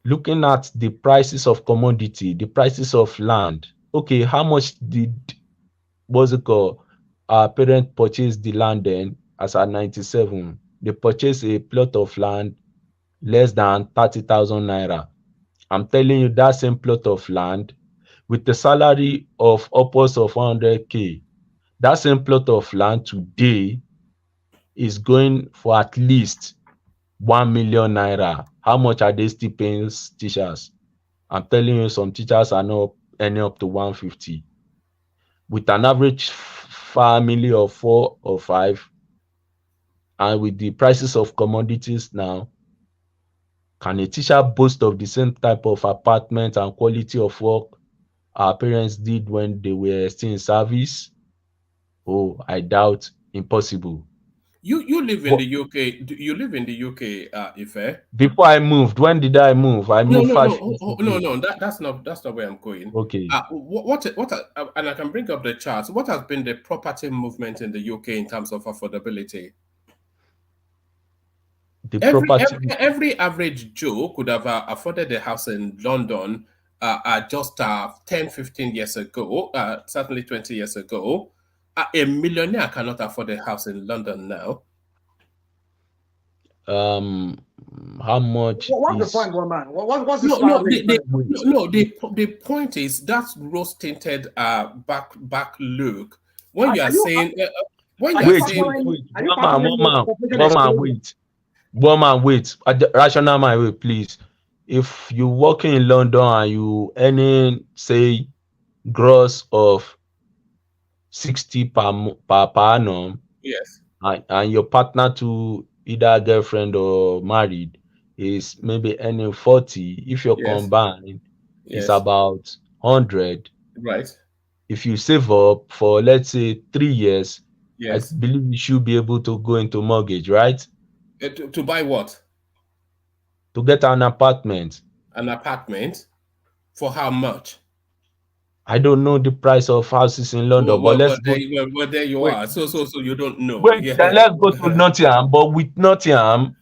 looking at the prices of commodity, the prices of land, okay, how much did our parents purchase the land then as at 97? They purchased a plot of land less than 30,000 naira. I'm telling you, that same plot of land with the salary of upwards of 100K, that same plot of land today is going for at least 1 million naira. How much are they still paying teachers? I'm telling you, some teachers are not earning up to 150. With an average family of 4 or 5, and with the prices of commodities now, can a teacher boast of the same type of apartment and quality of work our parents did when they were still in service? Oh, I doubt. Impossible. You live in the UK. You live in the UK, Ife. Before I moved, when did I move? I moved 5 years ago. No. That's not where I'm going. Okay. What? And I can bring up the charts. What has been the property movement in the UK in terms of affordability? Every average Joe could have afforded a house in London just 10, 15 years ago, certainly 20 years ago. A millionaire cannot afford a house in London now. How much? What's the point, one man? What's the the point is that's rose-tinted back look. When you are saying one man, wait. Rational my way, please. If you working in London and you earning, say, gross of 60 per annum, Yes. and your partner to either girlfriend or married is maybe earning 40, if you're Yes. combined, it's Yes. about 100. Right. If you save up for, let's say, 3 years, I Yes. believe you should be able to go into mortgage, right? To buy what? To get an apartment. An apartment? For how much? I don't know the price of houses in London, but let's go. There you Wait, are. So you don't know. wait. Yeah. Then let's go to Nottingham. But with Nottingham,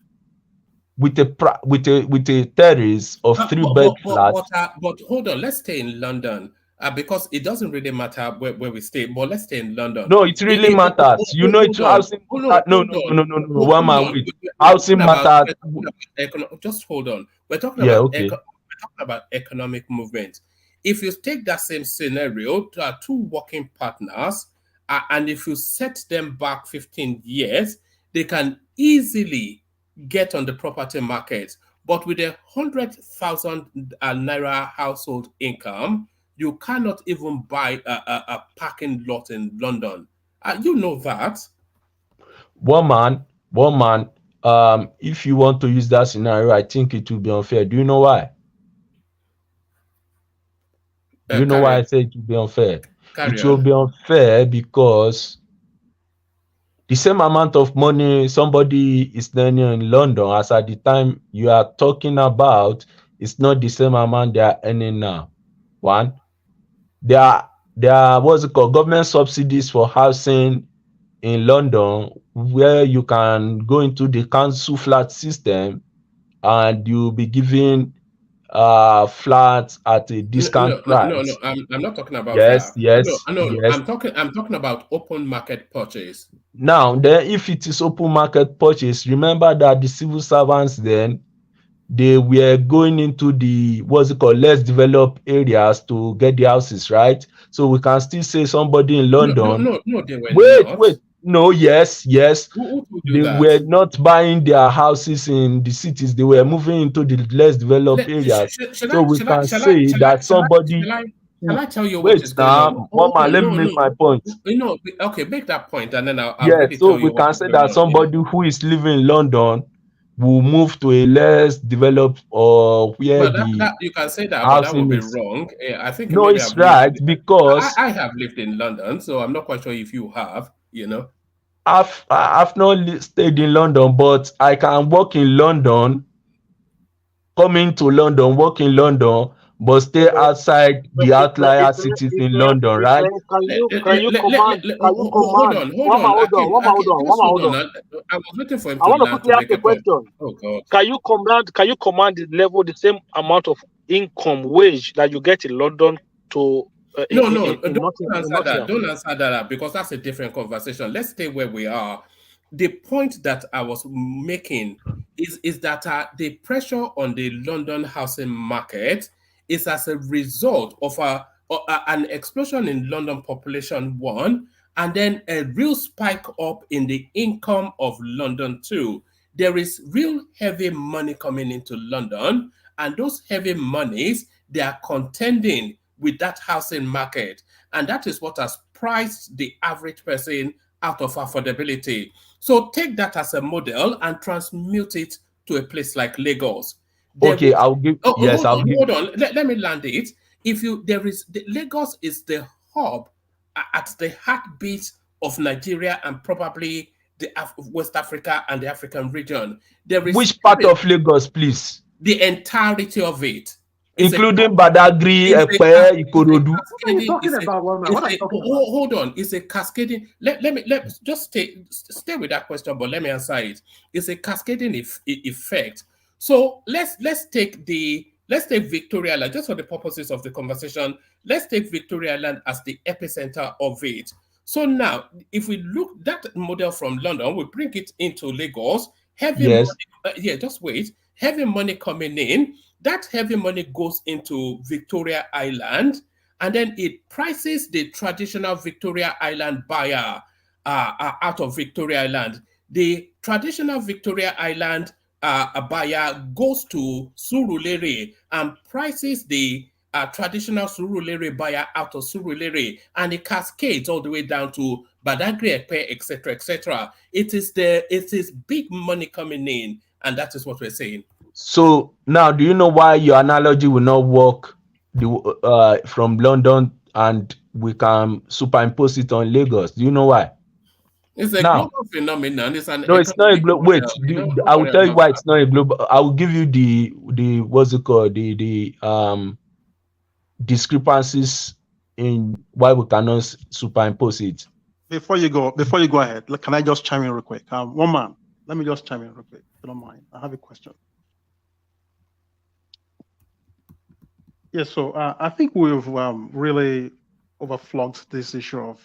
with a terrace of 3-bed flat. But hold on. Let's stay in London because it doesn't really matter where we stay. But let's stay in London. No, it really matters. You know, it's housing. No. One man, wait. Housing matters. Just hold on. We're talking Yeah, about okay. economic movement. If you take that same scenario to two working partners, and if you set them back 15 years, they can easily get on the property market. But with 100,000 naira household income, you cannot even buy a parking lot in London. You know that. One man. If you want to use that scenario, I think it will be unfair. Do you know why? Do you know why I say it will be unfair? It will be unfair because the same amount of money somebody is earning in London as at the time you are talking about, it's not the same amount they are earning now. One, there are what's it called, government subsidies for housing in London, where you can go into the council flat system and you'll be given flats at a discount price. No. I'm not talking about Yes, that. yes, No. yes. I'm talking about open market purchase. Now, then, if it is open market purchase, remember that the civil servants then, they were going into the what's it called, less developed areas to get the houses, right? So we can still say somebody in London. No, they were not. Wait. No, yes. Who told you They that? were not buying their houses in the cities. They were moving into the less developed areas. So we can say that somebody. Shall I tell you Wait what is going on? now, Mama, let me make my point. Okay, make that point, and then I'll Yes, really so tell you we what can is say going that on. somebody who is living in London will move to a less developed or where Well, the you can say that, but that would housing be is. wrong. I think No, maybe it's I've lived. right because I have lived in London, so I'm not quite sure if you have. I've not stayed in London, but I can work in London, coming to London, work in London, but stay outside the outlier cities in London, right? Can you command? Hold on. Hold on. I was waiting for him I to want to land quickly to ask make a a point. question. Oh God. Can you command the level, the same amount of income wage that you get in London to No, in don't answer that. Nottingham? Don't answer that because that's a different conversation. Let's stay where we are. The point that I was making is that the pressure on the London housing market is as a result of an explosion in London population, one, and then a real spike up in the income of London, two. There is real heavy money coming into London, and those heavy monies, they are contending with that housing market. And that is what has priced the average person out of affordability. So take that as a model and transmute it to a place like Lagos. Okay, I'll give. Yes, I'll give. Hold on. Let me land it. Lagos is the hub at the heartbeat of Nigeria and probably the West Africa and the African region. Which part of Lagos, please? The entirety of it. Including Badagry, Epe, Ikorodu. What are you talking about, woman? What are you talking about? Hold on. It's a cascading. Let just stay with that question, but let me answer it. It's a cascading effect. So let's take Victoria Island, just for the purposes of the conversation. Let's take Victoria Island as the epicenter of it. So now, if we look that model from London, we bring it into Lagos. Heavy money coming in. That heavy money goes into Victoria Island, and then it prices the traditional Victoria Island buyer out of Victoria Island. The traditional Victoria Island buyer goes to Surulere and prices the traditional Surulere buyer out of Surulere, and it cascades all the way down to Badagry, etc., etc. It is big money coming in, and that is what we're saying. So now, do you know why your analogy will not work from London and we can superimpose it on Lagos? Do you know why? It's a global phenomenon. It's an no, it's not a global. Wait, I will tell you why it's not a global. I will give you the what's it called, the discrepancies in why we cannot superimpose it. Before you go ahead, can I just chime in real quick? One man, let me just chime in real quick, if you don't mind. I have a question. Yes, so I think we've really overflogged this issue of,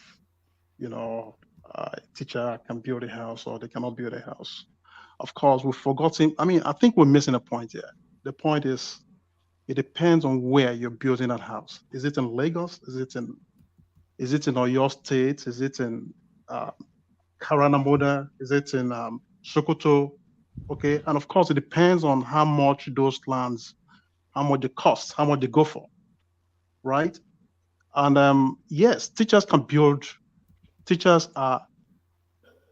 teacher can build a house or they cannot build a house. Of course, we've forgotten. I mean, I think we're missing a point here. The point is, it depends on where you're building that house. Is it in Lagos? Is it in Oyo State? Is it in Karanamoda? Is it in Sokoto? Okay, and of course, it depends on how much those lands, how much they cost, how much they go for, right? And yes, teachers can build. Teachers are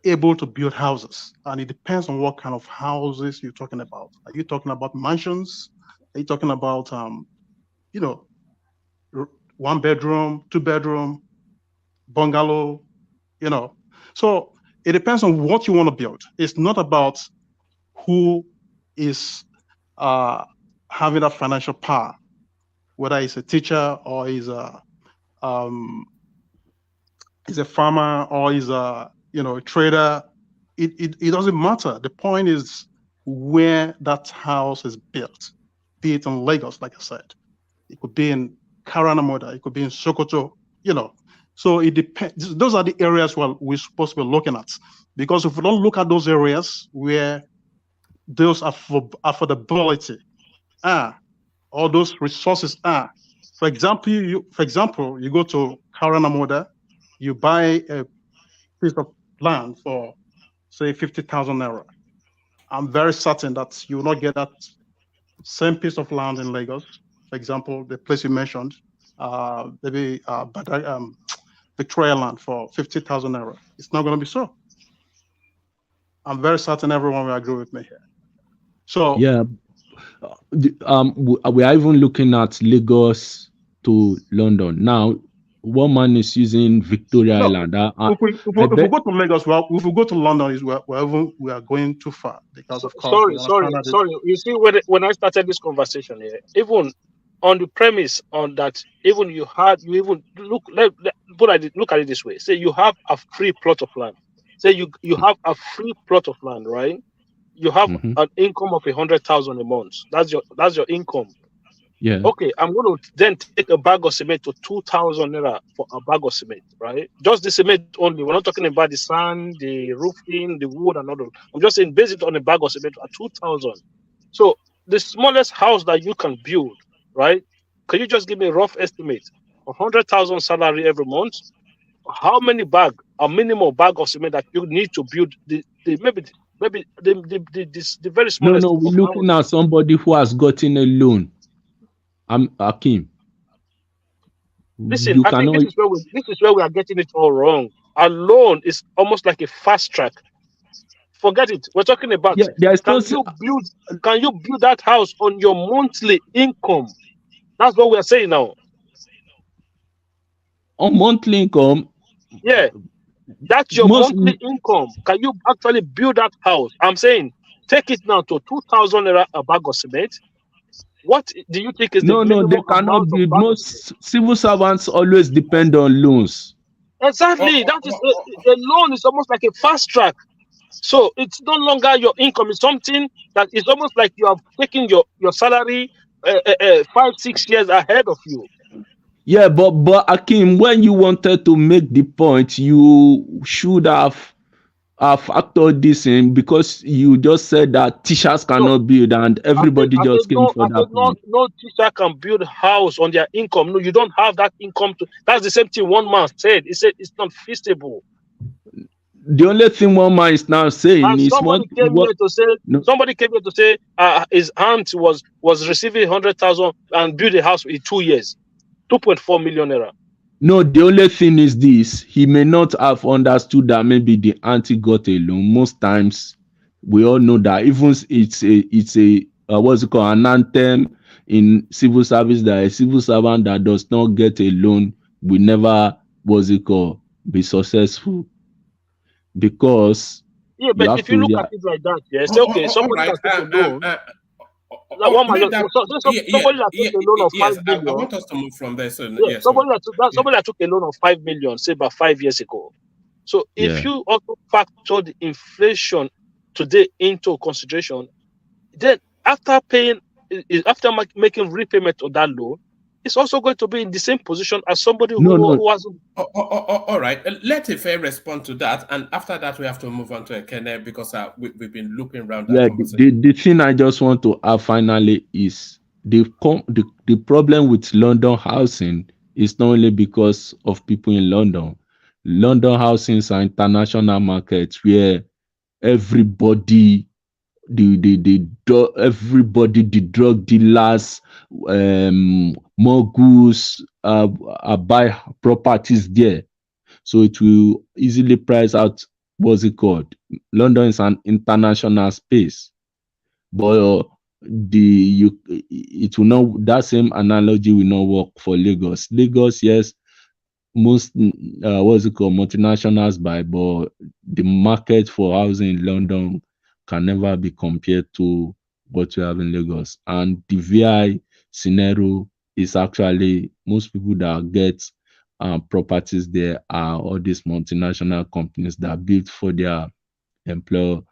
able to build houses, and it depends on what kind of houses you're talking about. Are you talking about mansions? Are you talking about 1 bedroom, 2 bedroom, bungalow? So it depends on what you want to build. It's not about who is having that financial power, whether it's a teacher or is a farmer or is a trader. It doesn't matter. The point is where that house is built, be it in Lagos, like I said. It could be in Karanamoda, it could be in Sokoto, So it depends. Those are the areas where we're supposed to be looking at. Because if we don't look at those areas where those affordability all those resources are. For example, you go to Karanamoda, you buy a piece of land for, say, 50,000 naira. I'm very certain that you will not get that same piece of land in Lagos. For example, the place you mentioned, maybe Victoria land for 50,000 naira. It's not going to be so. I'm very certain everyone will agree with me here. So yeah, we are even looking at Lagos to London now. One man is using Victoria Island. If we go to Lagos, if we go to London, we are going too far because of course. Sorry. You see, when I started this conversation here, even on the premise on that, even look at it this way. Say you have a free plot of land. Say you have a free plot of land, right? You have an income of 100,000 a month. That's your income. Yeah. Okay, I'm going to then take a bag of cement to 2,000 naira for a bag of cement, right? Just the cement only. We're not talking about the sand, the roofing, the wood, and all that. I'm just saying, base it on a bag of cement at 2,000. So the smallest house that you can build, right? Can you just give me a rough estimate? 100,000 salary every month. How many a minimum bag of cement that you need to build the very smallest? No, we're looking at somebody who has gotten a loan. I'm Akim. Listen, I think this is where we are getting it all wrong. A loan is almost like a fast track. Forget it. We're talking about can you build that house on your monthly income? That's what we are saying now. On monthly income? Yeah. That's your monthly income. Can you actually build that house? I'm saying take it now to 2,000 naira a bag of cement. What do you think is the minimum they cannot build. Most civil servants always depend on loans. Exactly. That is a loan is almost like a fast track. So it's no longer your income. It's something that is almost like you have taken your salary 5-6 years ahead of you. Yeah, but Akim, when you wanted to make the point, you should have factored this in, because you just said that teachers cannot build, and everybody just came for that point. No teacher can build a house on their income. No, you don't have that income to. That's the same thing one man said. He said it's not feasible. the only thing one man is now saying And is somebody came what here to say, no, his aunt was receiving 100,000 and built a house in 2 years, 2.4 million naira. no, the only thing is this: he may not have understood that maybe the auntie got a loan. Most times, we all know that even it's a what's it called, an anthem in civil service, that a civil servant that does not get a loan will never, what's it called, be successful, because Yeah, you but have if you to look at it like that, yeah, say, okay, All somebody right. that took a loan, like one man, Let that. somebody that took a loan of 5 Yes. I million, want us to move from there. So yeah, yeah. So somebody that took a loan of 5 million, say about 5 years ago. So if yeah. you also factor the inflation today into consideration, then after making repayment of that loan, it's also going to be in the same position as somebody who hasn't. All right. Let Ife respond to that, and after that we have to move on to Ekene, because we've been looping around that Yeah, conversation. the thing I just want to add finally is the problem with London housing is not only because of people in London. London housings are international markets where everybody, everybody, the drug dealers, moguls, buy properties there. So it will easily price out, what's it called? London is an international space, but it will not, that same analogy will not work for Lagos. Lagos, yes, most what's it called, multinationals buy, but the market for housing in London can never be compared to what you have in Lagos. And the VI scenario is actually, most people that get properties there are all these multinational companies that build for their employees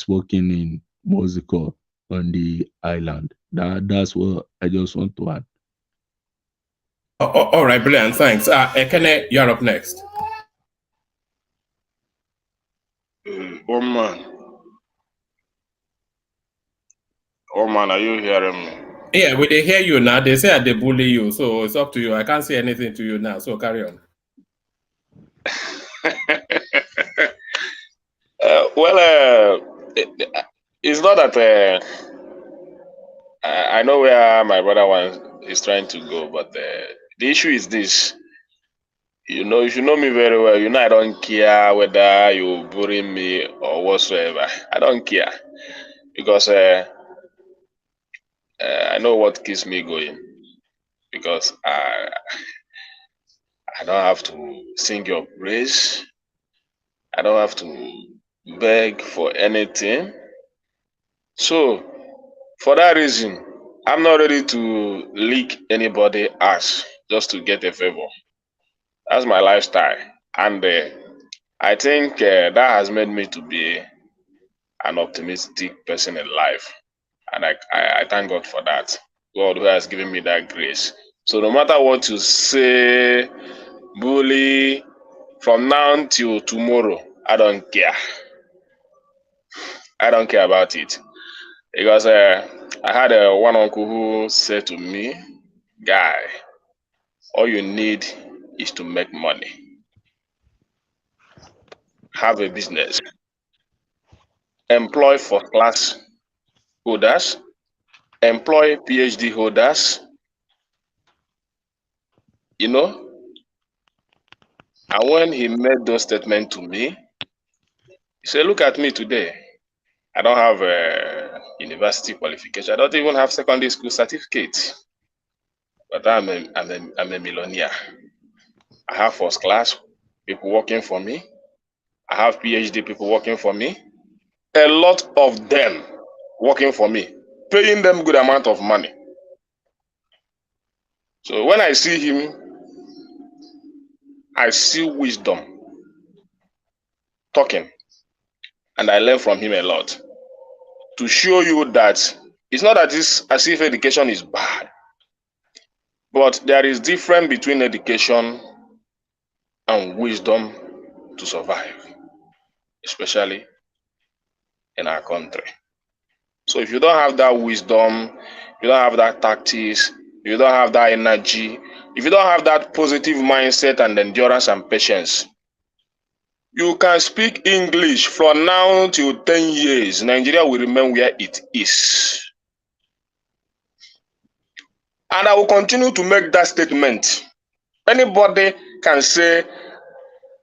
working in Mexico on the island. That's what I just want to add. All right, brilliant. Thanks. Ekene, you're up next. Oh man, are you hearing me? Yeah, we they hear you now. They say they bully you, so it's up to you. I can't say anything to you now, so carry on. It's not that I know where my brother is trying to go, but the issue is this. You know, if you know me very well, you know I don't care whether you bully me or whatsoever. I don't care, because I know what keeps me going. Because I don't have to sing your praise. I don't have to beg for anything. So, for that reason, I'm not ready to lick anybody ass just to get a favor. That's my lifestyle. And I think that has made me to be an optimistic person in life. And I thank God for that. God who has given me that grace. So no matter what you say, bully, from now till tomorrow, I don't care. I don't care about it. Because I had one uncle who said to me, guy, all you need is to make money. Have a business. Employ first-class holders. Employ PhD holders. You know? And when he made those statements to me, he said, look at me today. I don't have a university qualification. I don't even have secondary school certificate. But I'm a millionaire. I have first class people working for me. I have PhD people working for me. A lot of them working for me, paying them good amount of money. So when I see him, I see wisdom talking, and I learn from him a lot. To show you that it's not that it's as if education is bad, but there is difference between education and wisdom to survive, especially in our country. So if you don't have that wisdom, you don't have that tactics, you don't have that energy, if you don't have that positive mindset and endurance and patience, You can speak English from now till 10 years. Nigeria will remain where it is. And I will continue to make that statement. Anybody can say,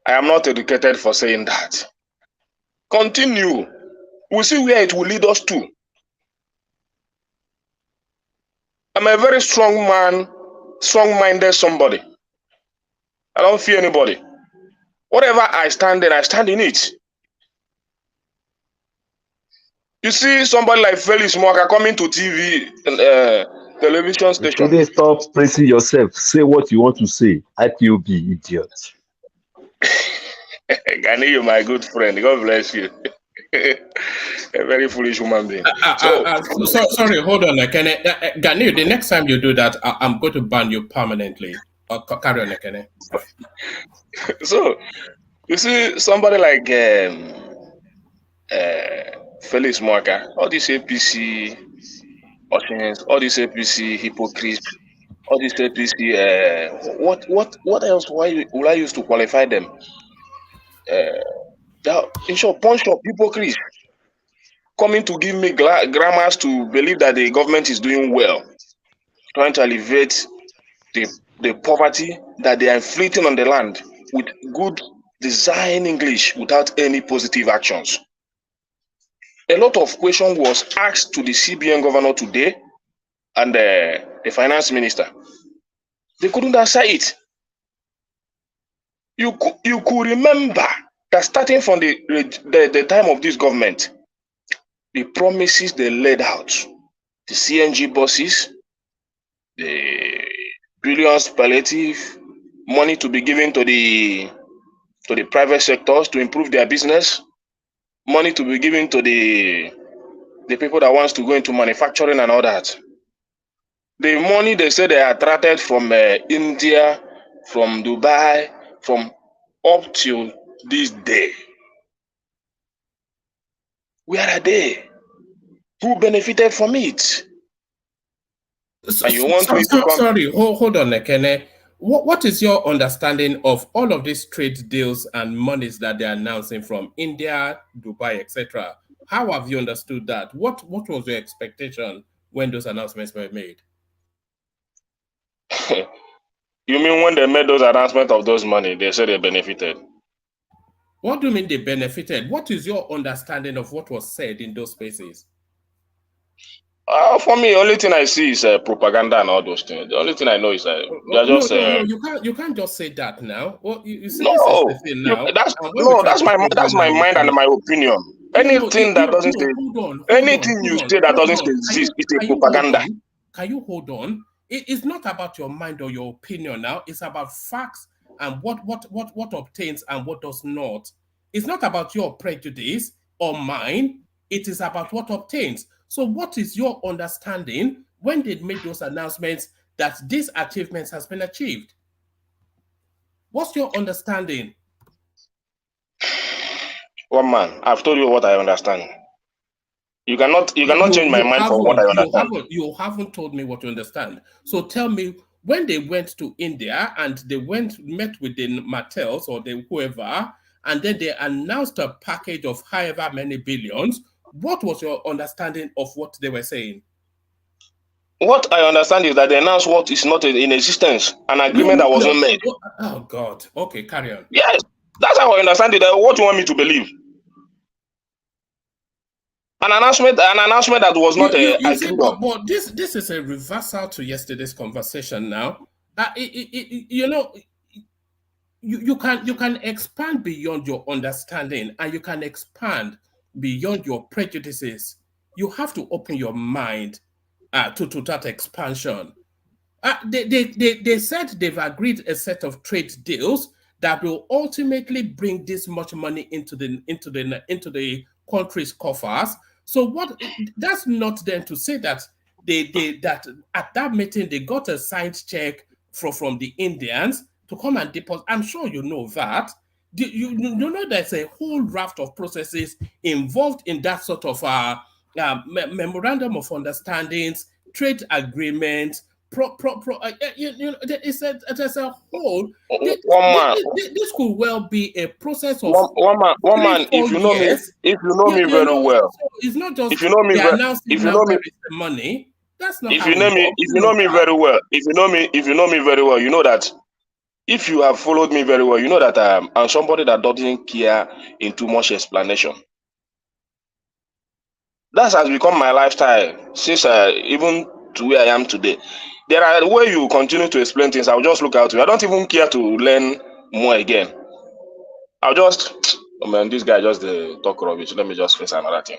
I am not educated for saying that. Continue. We'll see where it will lead us to. I'm a very strong man, strong-minded somebody. I don't fear anybody. Whatever I stand in it. You see somebody like Felix Mwaka coming to TV, television station. Today, stop praising yourself. Say what you want to say. IPOB, idiot. Gani, you're my good friend. God bless you. A very foolish human being. Sorry, hold on, Ekene. Gani, the next time you do that, I'm going to ban you permanently. Carry on, Ekene. So, you see somebody like Felix Mwaka, all these APC options, all these APC hypocrites, all these APC, what else will I use to qualify them? In short, punch up hypocrites coming to give me grammars to believe that the government is doing well, trying to alleviate the poverty that they are inflicting on the land with good design English without any positive actions. A lot of questions was asked to the CBN governor today and the finance minister. They couldn't answer it. You could remember that starting from the time of this government, the promises they laid out, the CNG buses, the billions palliative money to be given to the private sectors to improve their business, money to be given to the people that wants to go into manufacturing and all that. The money they say they attracted from India, from Dubai, from up till this day. Where are they? Who benefited from it? And you want me to come? Sorry, hold on, Ekene. What is your understanding of all of these trade deals and monies that they're announcing from India, Dubai, etc.? How have you understood that? What was your expectation when those announcements were made? You mean when they made those announcements of those money, they said they benefited? What do you mean they benefited? What is your understanding of what was said in those spaces? For me, the only thing I see is propaganda and all those things. The only thing I know is that they're just. No, you can't just say that now. Well, you see, no, this is the thing now. That's my mind and my opinion. Anything that doesn't say, anything you say that doesn't exist, it's a propaganda. Can you hold on? It's not about your mind or your opinion now. It's about facts and what obtains and what does not. It's not about your prejudice or mine. It is about what obtains. So what is your understanding when they made those announcements that these achievements has been achieved? What's your understanding? One man, I've told you what I understand. You cannot change my mind for what I understand. You haven't told me what you understand. So tell me, when they went to India and they met with the Martels or the whoever, and then they announced a package of however many billions, what was your understanding of what they were saying? What I understand is that they announced what is not in existence, an agreement that wasn't made. Oh God. Okay, carry on. Yes, that's how I understand it. What do you want me to believe? An announcement that was not but this is a reversal to yesterday's conversation now. You can expand beyond your understanding and you can expand beyond your prejudices. You have to open your mind to that expansion. They said they've agreed a set of trade deals that will ultimately bring this much money into the country's coffers. So that's not then to say that that at that meeting they got a signed check from the Indians to come and deposit. I'm sure you know that. You know there's a whole raft of processes involved in that sort of memorandum of understandings, trade agreements, It's there's a whole. One man. This could well be a process of One man. 3-4 If you know me, years. if you know me very well, so it's not just if you know me, they are now if saying you now know me, where is the money. That's not if how you it know me, works. if you know me very well, if you know me very well, you know that if you have followed me very well, you know that I'm somebody that doesn't care in too much explanation. That has become my lifestyle since even to where I am today. There are where you continue to explain things, I'll just look out to you. I don't even care to learn more again. I'll just, oh man, this guy just talk rubbish. Let me just face another thing.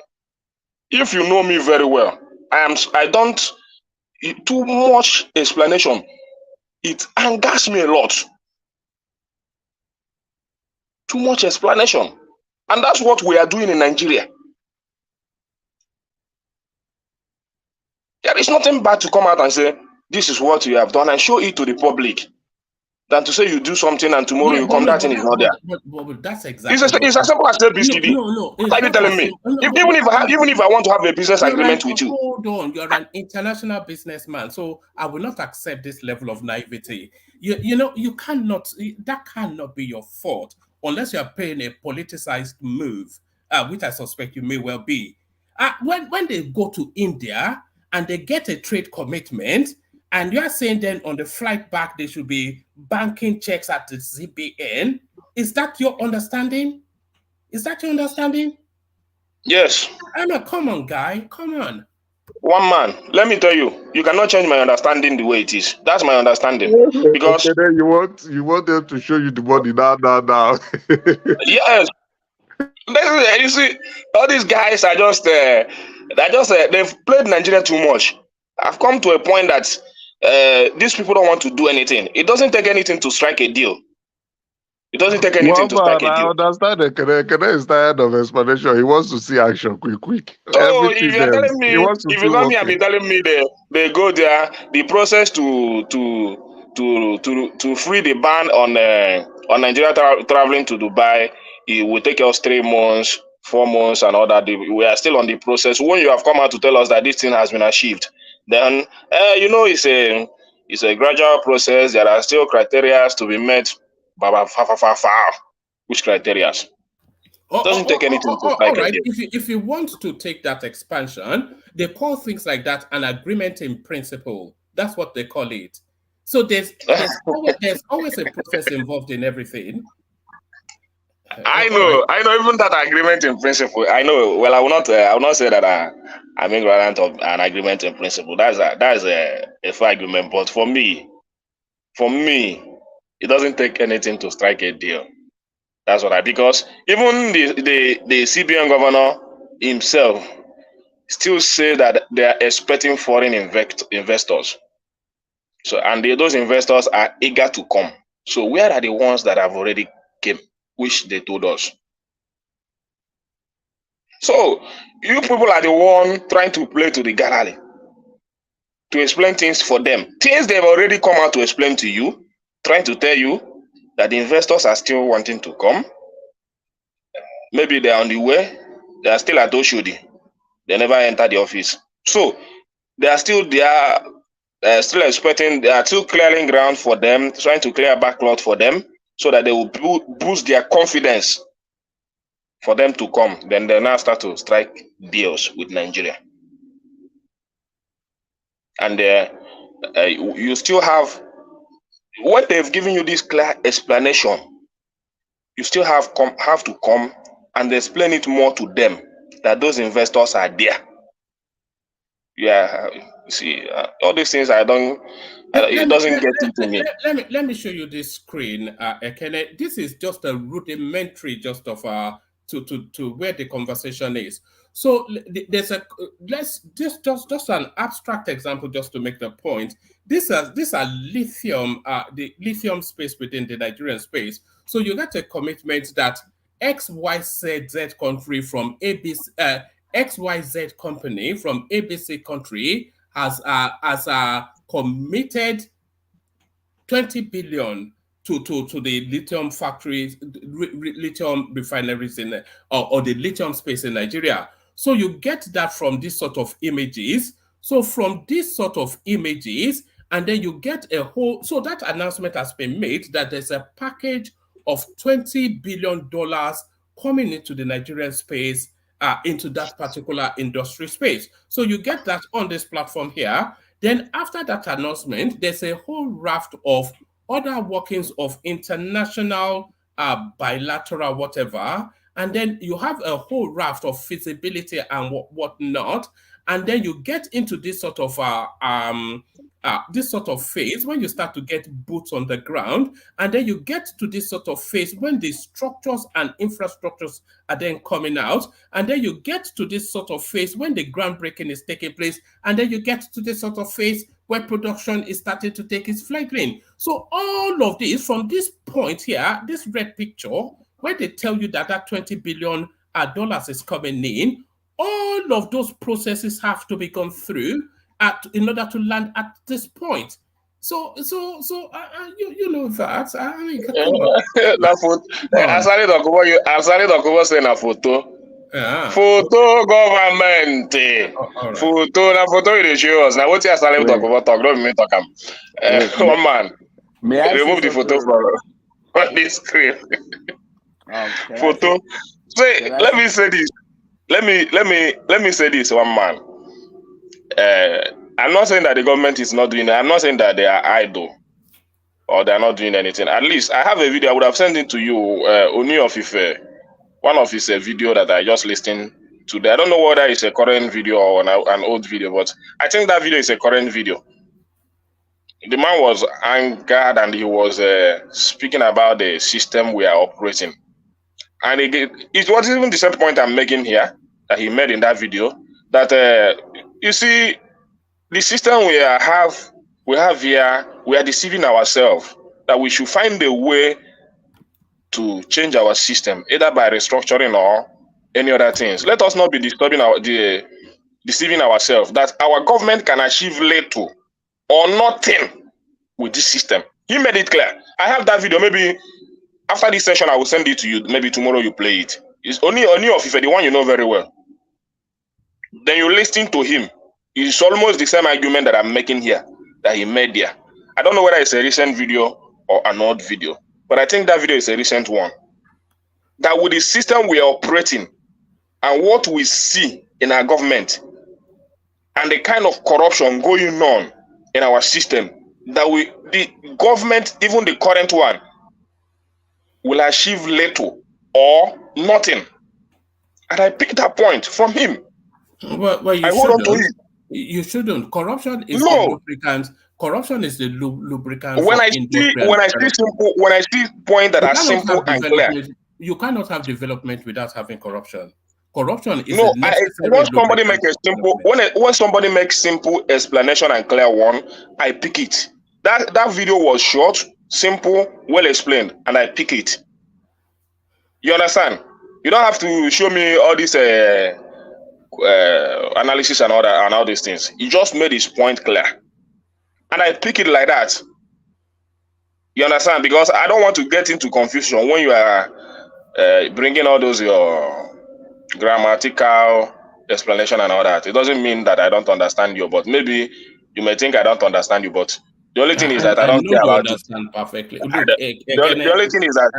If you know me very well, I don't too much explanation. It angers me a lot. Too much explanation. And that's what we are doing in Nigeria. There is nothing bad to come out and say, this is what you have done and show it to the public, than to say you do something and tomorrow you come, that thing is not there. But that's exactly It's as simple as ABCD. No. What are you telling me? Even if I want to have a business agreement with you. Hold on, you're an international businessman, so I will not accept this level of naivety. You cannot. That cannot be your fault unless you are paying a politicized move, which I suspect you may well be. When they go to India and they get a trade commitment, and you are saying then on the flight back they should be banking checks at the CBN. Is that your understanding? Is that your understanding? Yes. Emma, come on, guy. Come on. One man, let me tell you, you cannot change my understanding the way it is. That's my understanding. Because okay, then you want them to show you the money now. Yes. You see, all these guys are just they've played Nigeria too much. I've come to a point that these people don't want to do anything. It doesn't take anything to strike a deal. It doesn't take anything to strike a deal. I understand that Kene is tired of explanation. He wants to see action quick. So Everything if you're telling me, if you come here and be telling me they go there, the process to free the ban on Nigeria traveling to Dubai, it will take us 3 months, 4 months, and all that. We are still on the process. When you have come out to tell us that this thing has been achieved, then it's a gradual process. There are still criteria to be met. Which criteria? Doesn't take anything to strike all right. a deal. If you want to take that expansion, they call things like that an agreement in principle. That's what they call it. So there's always a process involved in everything. I know. Even that agreement in principle, I know. Well, I will not say that I'm ignorant of an agreement in principle. That's a fair argument. But for me, it doesn't take anything to strike a deal. That's what because even the CBN governor himself still say that they are expecting foreign investors. So and those investors are eager to come. So where are the ones that have already came, which they told us? So you people are the one trying to play to the gallery to explain things for them. Things they've already come out to explain to you, trying to tell you that the investors are still wanting to come. Maybe they are on the way. They are still at Oshodi. They never enter the office. So they are still expecting, they are still clearing ground for them, trying to clear backlog for them so that they will boost their confidence for them to come. Then they now start to strike deals with Nigeria. And you still have, what they've given you this clear explanation, you still have to come and explain it more to them that those investors are there. Yeah, see, all these things it doesn't get into me. Let me show you this screen, Ekene. This is just a rudimentary just of to where the conversation is. So there's just an abstract example just to make the point. These are lithium, the lithium space within the Nigerian space. So you get a commitment that XYZ country from ABC, XYZ company from ABC country has committed 20 billion to the lithium factories, lithium refineries in or the lithium space in Nigeria. So you get that from this sort of images. So from this sort of images, and then you get a whole, so that announcement has been made that there's a package of $20 billion coming into the Nigerian space, into that particular industry space. So you get that on this platform here. Then after that announcement, there's a whole raft of other workings of international, bilateral, whatever. And then you have a whole raft of feasibility and whatnot. And then you get into this sort of phase when you start to get boots on the ground, and then you get to this sort of phase when the structures and infrastructures are then coming out, and then you get to this sort of phase when the groundbreaking is taking place, and then you get to this sort of phase where production is starting to take its flagging. So all of this, from this point here, this red picture, where they tell you that that $20 billion is coming in, all of those processes have to be gone through in order to land at this point. So you know that. I mean, come on. Asali Dokubo say na photo. Photo government. Photo na photo you dey show us. Now what you Asali Dokubo talk? Don't me talk am. One man. Remove the photo from this screen. Photo. Say, let me say this. Let me say this, one man. I'm not saying that the government is not doing it. I'm not saying that they are idle or they are not doing anything. At least I have a video. I would have sent it to you. Oni of Ife, one of his video that I just listened to. I don't know whether it's a current video or an old video, but I think that video is a current video. The man was angered and he was speaking about the system we are operating. And it was even the same point I'm making here that he made in that video, that you see, the system we have here, we are deceiving ourselves, that we should find a way to change our system, either by restructuring or any other things. Let us not be deceiving ourselves, that our government can achieve little or nothing with this system. He made it clear. I have that video. Maybe after this session, I will send it to you. Maybe tomorrow you play it. It's only of Ife, the one you know very well. Then you listen to him. It's almost the same argument that I'm making here, that he made there. I don't know whether it's a recent video or an old video, but I think that video is a recent one. That with the system we are operating and what we see in our government and the kind of corruption going on in our system, that the government, even the current one, will achieve little or nothing. And I picked that point from him. Well, you shouldn't. You shouldn't. Corruption is the lubricant. Corruption is the lubricant. When I see points that are simple and clear, you cannot have development without having corruption. Corruption is when somebody makes simple explanation and clear one, I pick it. That video was short, simple, well explained, and I pick it. You understand? You don't have to show me all this analysis and all these things. He just made his point clear, and I pick it like that. You understand? Because I don't want to get into confusion when you are bringing all those your grammatical explanation and all that. It doesn't mean that I don't understand you, but maybe you may think I don't understand you, but the only thing is that I don't care about it. Perfectly. Look, the only thing is that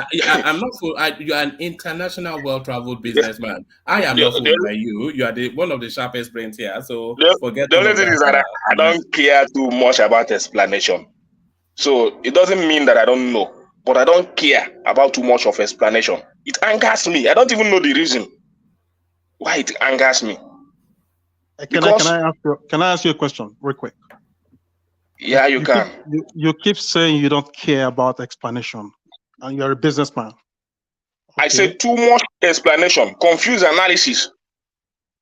I'm not full. You are an international, well-traveled businessman. I am not fooled by you. You are one of the sharpest brains here. So forget. The only thing is that I don't care too much about explanation. So it doesn't mean that I don't know, but I don't care about too much of explanation. It angers me. I don't even know the reason why it angers me. Can I ask you a question real quick? Yeah, you can. You keep saying you don't care about explanation, and you're a businessman. Okay. I said too much explanation, confused analysis.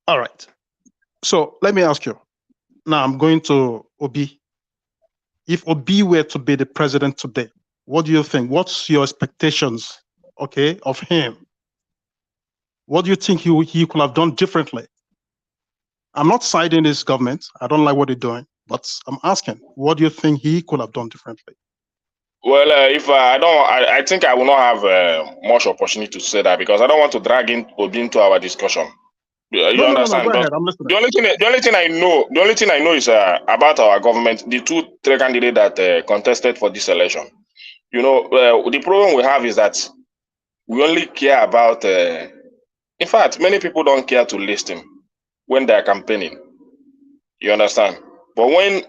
All right. So let me ask you. Now I'm going to Obi. If Obi were to be the president today, what do you think? What's your expectations, okay, of him? What do you think he could have done differently? I'm not siding this government. I don't like what they're doing. But I'm asking, what do you think he could have done differently? Well, if I think I will not have much opportunity to say that, because I don't want to drag Obi into our discussion. You understand? Go But ahead. I'm listening. the only thing I know is about our government. The three candidates that contested for this election. You know, the problem we have is that we only care about. In fact, many people don't care to listen when they are campaigning. You understand? But when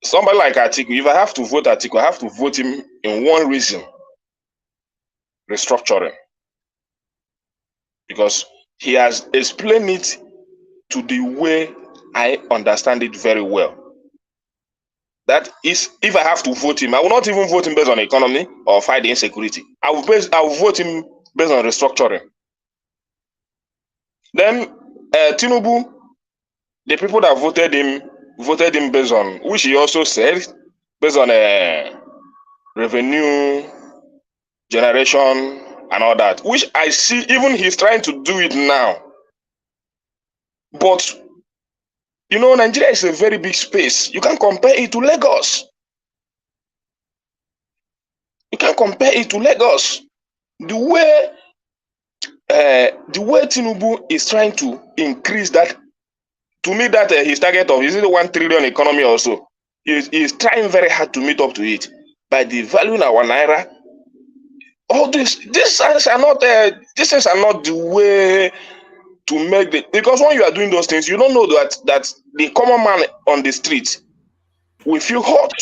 somebody like Atiku, if I have to vote Atiku, I have to vote him in one reason: restructuring, because he has explained it to the way I understand it very well. That is, if I have to vote him, I will not even vote him based on economy or fight the insecurity. I will vote him based on restructuring. Then Tinubu, the people that voted him based on, which he also said, based on revenue generation and all that, which I see even he's trying to do it now. But you know, Nigeria is a very big space. You can't compare it to Lagos. You can't compare it to Lagos. The way Tinubu is trying to increase that, to meet that his target of, is it 1 trillion economy also? He's trying very hard to meet up to it by devaluing our naira. All these things are not the way to make the, because when you are doing those things, you don't know that the common man on the street will feel hot.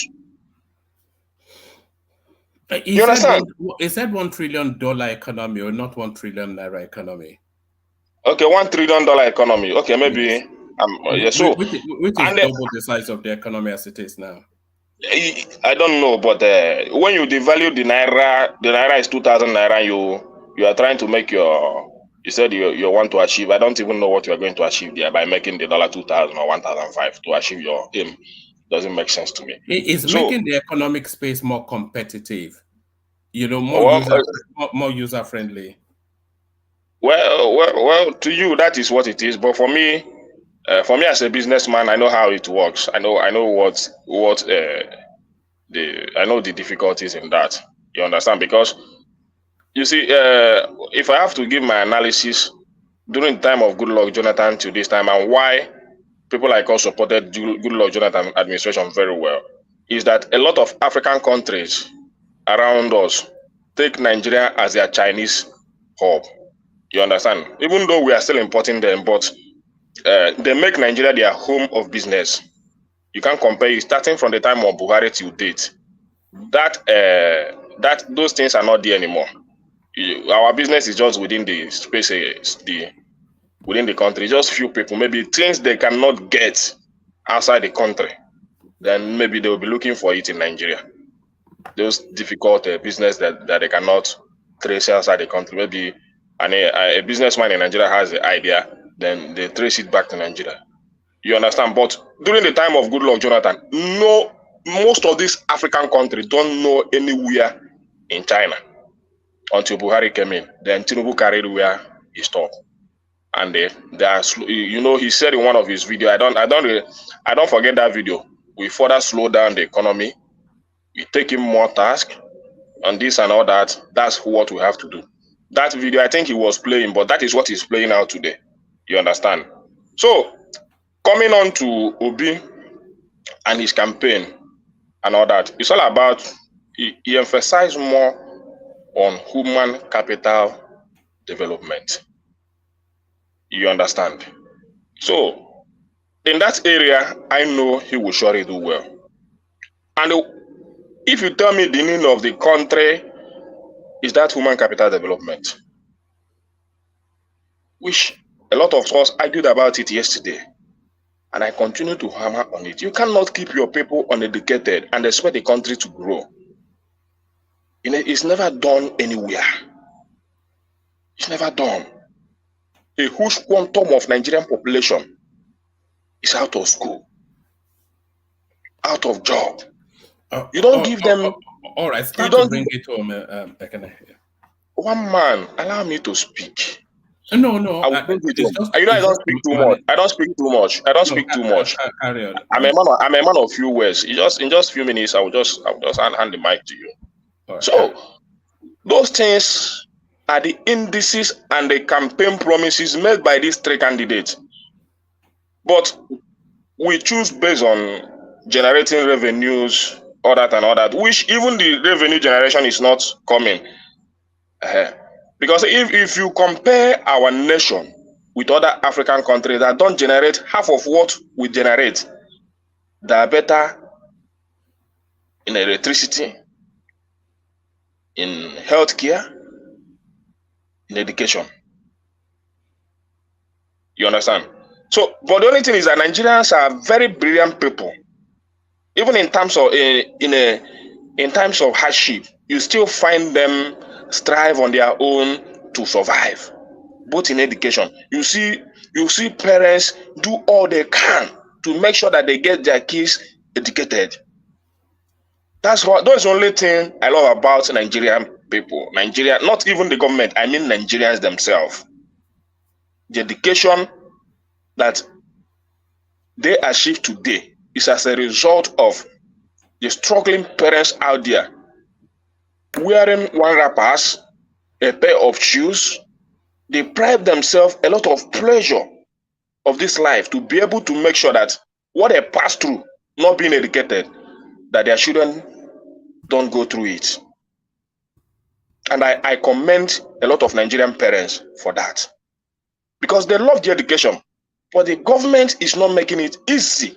You understand? Is that $1 trillion economy or not 1 trillion naira economy? Okay, $1 trillion economy. Okay, maybe. Yes. Which is double the size of the economy as it is now. I don't know, but when you devalue the naira is 2,000 naira. You are trying to make you said you want to achieve. I don't even know what you are going to achieve there by making the dollar 2,000 or 1,005 to achieve your aim. Doesn't make sense to me. It's making the economic space more competitive. You know, more user friendly. Well, to you that is what it is. But for me as a businessman, I know how it works. I know what I know the difficulties in that. You understand? Because you see, if I have to give my analysis during the time of Goodluck Jonathan to this time, and why people like us supported Goodluck Jonathan administration very well, is that a lot of African countries around us take Nigeria as their Chinese hub. You understand? Even though we are still importing them, but they make Nigeria their home of business. You can't compare it starting from the time of Buhari till date. That those things are not there anymore. Our business is just within the space, within the country. Just few people, maybe things they cannot get outside the country, then maybe they will be looking for it in Nigeria. Those difficult business that they cannot trace outside the country. Maybe a businessman in Nigeria has the idea, then they trace it back to Nigeria. You understand? But during the time of Goodluck Jonathan, most of these African countries don't know anywhere in China until Buhari came in. Then Tinubu carried where he stopped, and they are, you know, he said in one of his videos. I don't forget that video. We further slow down the economy. We take him more task on this and all that. That's what we have to do. That video, I think he was playing, but that is what he's playing out today. You understand? So, coming on to Obi and his campaign and all that, it's all about, he emphasized more on human capital development. You understand? So, in that area, I know he will surely do well. And if you tell me the need of the country is that human capital development, which a lot of us argued about it yesterday, and I continue to hammer on it. You cannot keep your people uneducated and expect the country to grow. You know, it's never done anywhere. It's never done. A huge quantum of Nigerian population is out of school, out of job. You don't give them. All right, start to bring it home. One man, allow me to speak. No. I will bring it home. You know, I don't speak too much. I don't speak too much. Carry on. I'm a man of few words. In just few minutes, I will just hand the mic to you. Right. So those things are the indices and the campaign promises made by these three candidates. But we choose based on generating revenues, all that and all that, which even the revenue generation is not coming. Because if you compare our nation with other African countries that don't generate half of what we generate, they are better in electricity, in healthcare, in education. You understand? So, but the only thing is that Nigerians are very brilliant people. Even in terms of in times of hardship, you still find them strive on their own to survive. Both in education, you see parents do all they can to make sure that they get their kids educated. That's the only thing I love about Nigerian people. Nigeria, not even the government, I mean Nigerians themselves. The education that they achieve today is as a result of the struggling parents out there wearing one wrappers, a pair of shoes. They deprive themselves a lot of pleasure of this life to be able to make sure that what they pass through, not being educated, that their children don't go through it. And I commend a lot of Nigerian parents for that. Because they love the education, but the government is not making it easy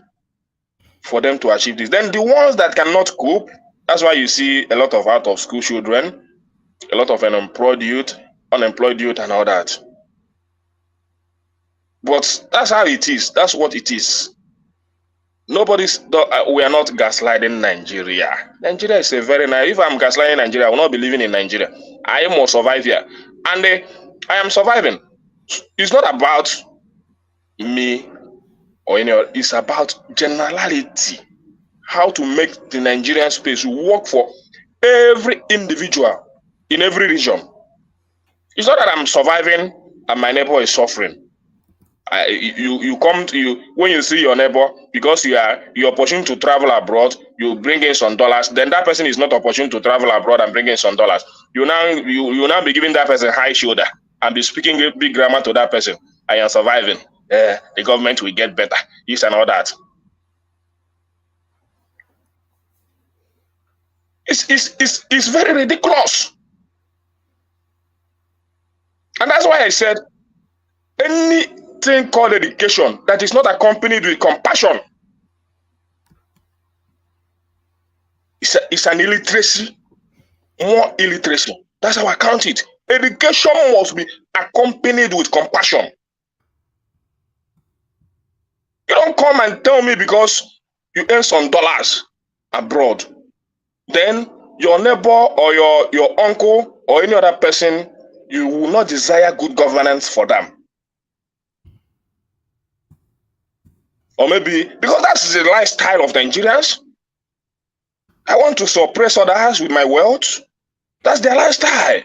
for them to achieve this. Then the ones that cannot cope, that's why you see a lot of out-of-school children, a lot of unemployed youth and all that. But that's how it is. That's what it is. We are not gaslighting Nigeria. Nigeria is a very nice. If I'm gaslighting Nigeria, I will not be living in Nigeria. I must survive here. And I am surviving. It's not about me or any other. It's about generality. How to make the Nigerian space work for every individual in every region. It's not that I'm surviving and my neighbor is suffering. When you see your neighbor, because you're opportune to travel abroad, you bring in some dollars, then that person is not opportune to travel abroad and bring in some dollars. You now be giving that person high shoulder and be speaking big grammar to that person. I am surviving. The government will get better. This and all that. It's very ridiculous. And that's why I said anything called education that is not accompanied with compassion it's an illiteracy, more illiteracy. That's how I count it. Education must be accompanied with compassion. You don't come and tell me because you earn some dollars abroad, then your neighbor or your uncle or any other person, you will not desire good governance for them. Or maybe because that's the lifestyle of Nigerians. I want to suppress others with my wealth. That's their lifestyle.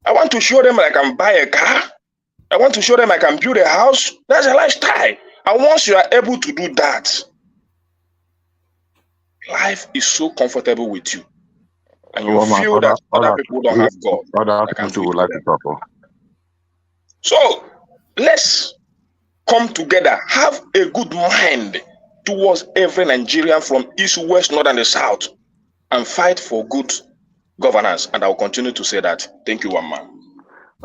I want to show them I can buy a car. I want to show them I can build a house. That's their lifestyle. And once you are able to do that, life is so comfortable with you. And you feel that other people don't have God. Other people would like to talk. So let's come together, have a good mind towards every Nigerian from east, west, north, and the south, and fight for good governance. And I'll continue to say that. Thank you, one man.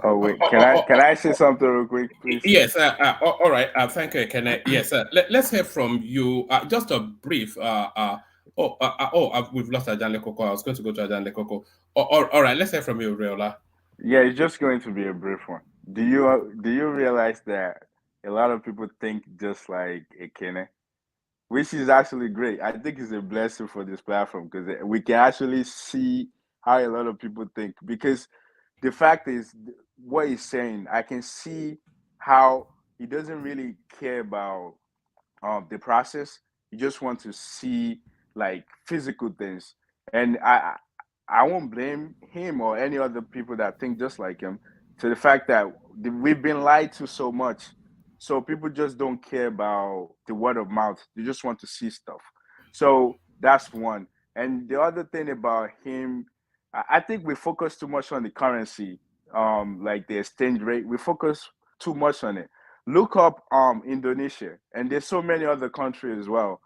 Oh wait, can I say something real quick, please? Yes. All right. Thank you, Kenneth. Yes. Let's hear from you. Just a brief. We've lost Ajan Lekoko. I was going to go to Ajan Lekoko. All right. Let's hear from you, Riola. Yeah, it's just going to be a brief one. Do you realize that a lot of people think just like Ekene, which is actually great. I think it's a blessing for this platform because we can actually see how a lot of people think. Because the fact is, what he's saying, I can see how he doesn't really care about the process. He just wants to see like physical things, and I won't blame him or any other people that think just like him to the fact that we've been lied to so much. So people just don't care about the word of mouth. They just want to see stuff. So that's one. And the other thing about him, I think we focus too much on the currency like the exchange rate. We focus too much on it. Look up Indonesia, and there's so many other countries as well.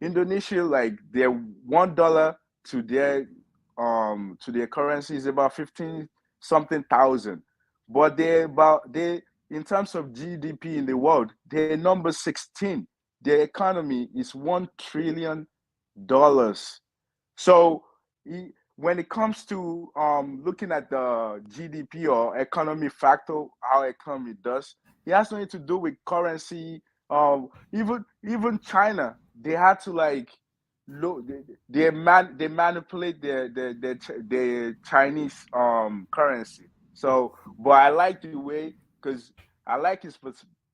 Indonesia, like their $1 to their currency is about 15 something thousand, but they in terms of GDP in the world, they're number 16. Their economy is $1 trillion. So when it comes to looking at the GDP or economy factor, how economy does, it has nothing to do with currency. Even China, they had to like look. They manipulate their Chinese currency. So, but I like the way, because I like his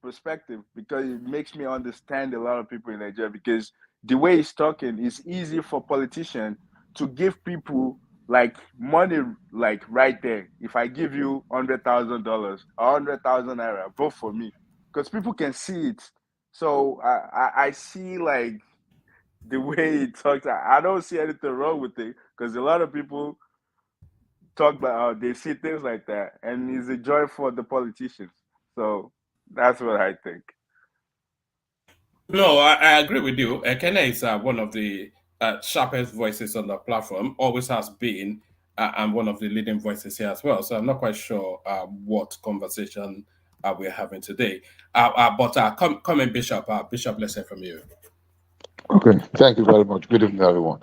perspective, because it makes me understand a lot of people in Nigeria, because the way he's talking is easy for politicians to give people like money, like right there. If I give you $100,000 or 100,000 naira, vote for me, because people can see it. So I see like the way he talks. I don't see anything wrong with it, because a lot of people talk about how they see things like that, and it's a joy for the politicians. So that's what I think. No, I agree with you. Ekene is one of the sharpest voices on the platform, always has been, and one of the leading voices here as well. So I'm not quite sure what conversation we're having today. But comment, Bishop. Bishop, let's hear from you. Okay, thank you very much. Good evening, everyone.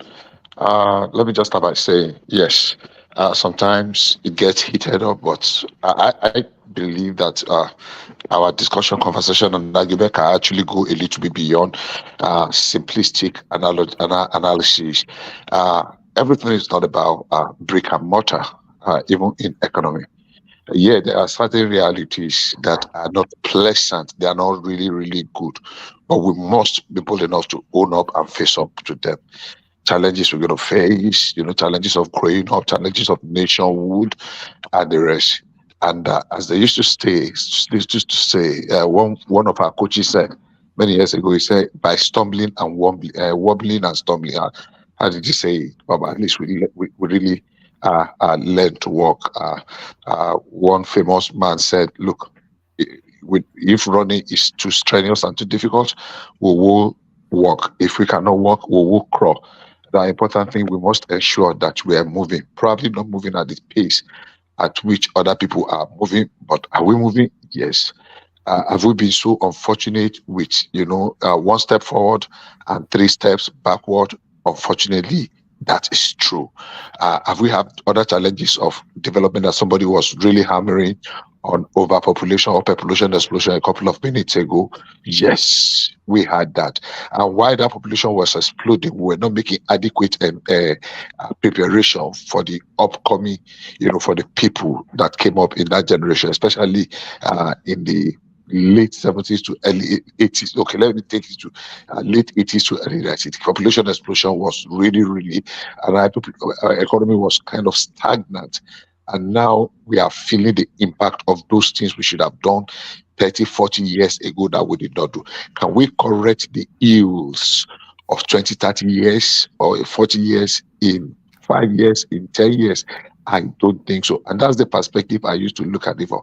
Let me just start by saying, yes, sometimes it gets heated up, but I believe that our discussion, conversation, and argument can actually go a little bit beyond simplistic analysis. Everything is not about brick and mortar, even in economy. Yeah, there are certain realities that are not pleasant. They are not really, really good. But we must be bold enough to own up and face up to them. Challenges we're going to face, challenges of growing up, challenges of nationhood, and the rest. And as they used to say, one of our coaches said many years ago, he said, by stumbling and wobbling and stumbling. How did he say it? Well, at least we really learn to walk. One famous man said, look, if running is too strenuous and too difficult, we will walk. If we cannot walk, we will crawl. The important thing, we must ensure that we are moving, probably not moving at the pace at which other people are moving, but are we moving? Yes. Have we been so unfortunate with, one step forward and 3 steps backward? Unfortunately, that is true. Have we had other challenges of development that somebody was really hammering on overpopulation or population explosion a couple of minutes ago? Yes, we had that. And while that population was exploding, we were not making adequate preparation for the upcoming, for the people that came up in that generation, especially in the late 70s to early 80s. Okay, let me take it to late 80s to early 90s. Population explosion was really, really, and our economy was kind of stagnant. And now we are feeling the impact of those things we should have done 30, 40 years ago that we did not do. Can we correct the ills of 20, 30 years or 40 years in 5 years, in 10 years? I don't think so. And that's the perspective I used to look at it for.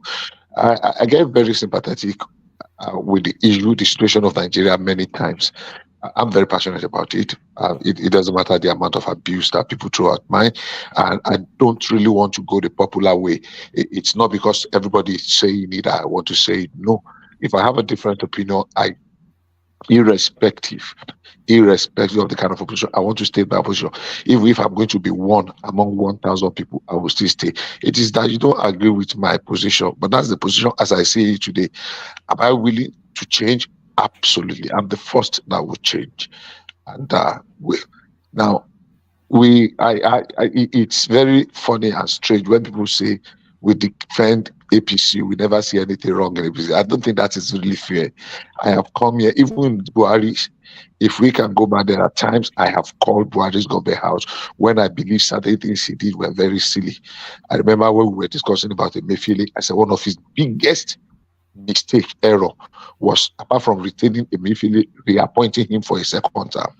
I get very sympathetic with the issue, the situation of Nigeria many times. I'm very passionate about it. It doesn't matter the amount of abuse that people throw at mine. And I don't really want to go the popular way. It's not because everybody is saying it, I want to say it. No. If I have a different opinion, irrespective of the kind of opposition, I want to stay by opposition. If I'm going to be one among 1,000 people, I will still stay. It is that you don't agree with my position, but that's the position as I see it today. Am I willing to change? Absolutely. I'm the first that will change. And it's very funny and strange when people say we defend APC, we never see anything wrong in APC. I don't think that is really fair. I have come here, even in Buhari, if we can go back, there are times I have called Buhari's government house when I believe certain things he did were very silly. I remember when we were discussing about Emefiele, I said one of his biggest error was, apart from retaining Emefiele, reappointing him for a second term.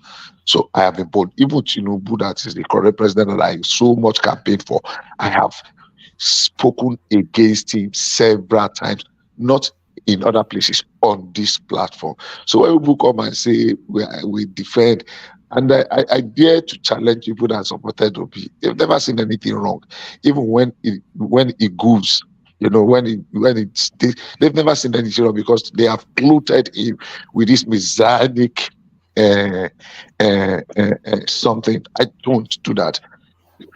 So I have been bold. Even Tinubu, that is the current president that I so much campaigned for, I have spoken against him several times, not in other places, on this platform. So when people come and say we defend, and I dare to challenge people that supported Obi. They've never seen anything wrong, even when it goes. You know, they've never seen anything wrong, because they have clothed him with this messianic something. I don't do that.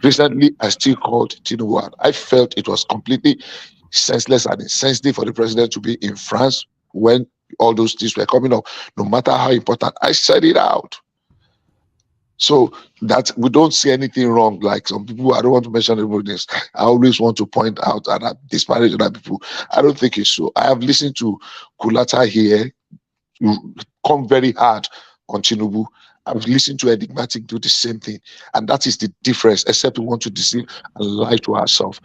Recently, I still called Tinubu out. I felt it was completely senseless and insensitive for the president to be in France when all those things were coming up, no matter how important. I said it out. So that we don't see anything wrong. Like some people, I don't want to mention this. I always want to point out and I disparage other people. I don't think it's so. I have listened to Kulata here come very hard on Tinubu. I've listened to Enigmatic do the same thing. And that is the difference, except we want to deceive and lie to ourselves.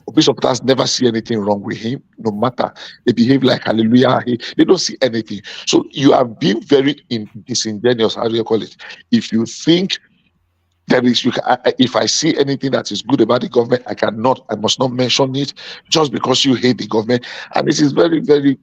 Obi supporters never see anything wrong with him, no matter. They behave like hallelujah. They don't see anything. So you are being very disingenuous, how do you call it? If you think there is, if I see anything that is good about the government, I must not mention it just because you hate the government. And this is very, very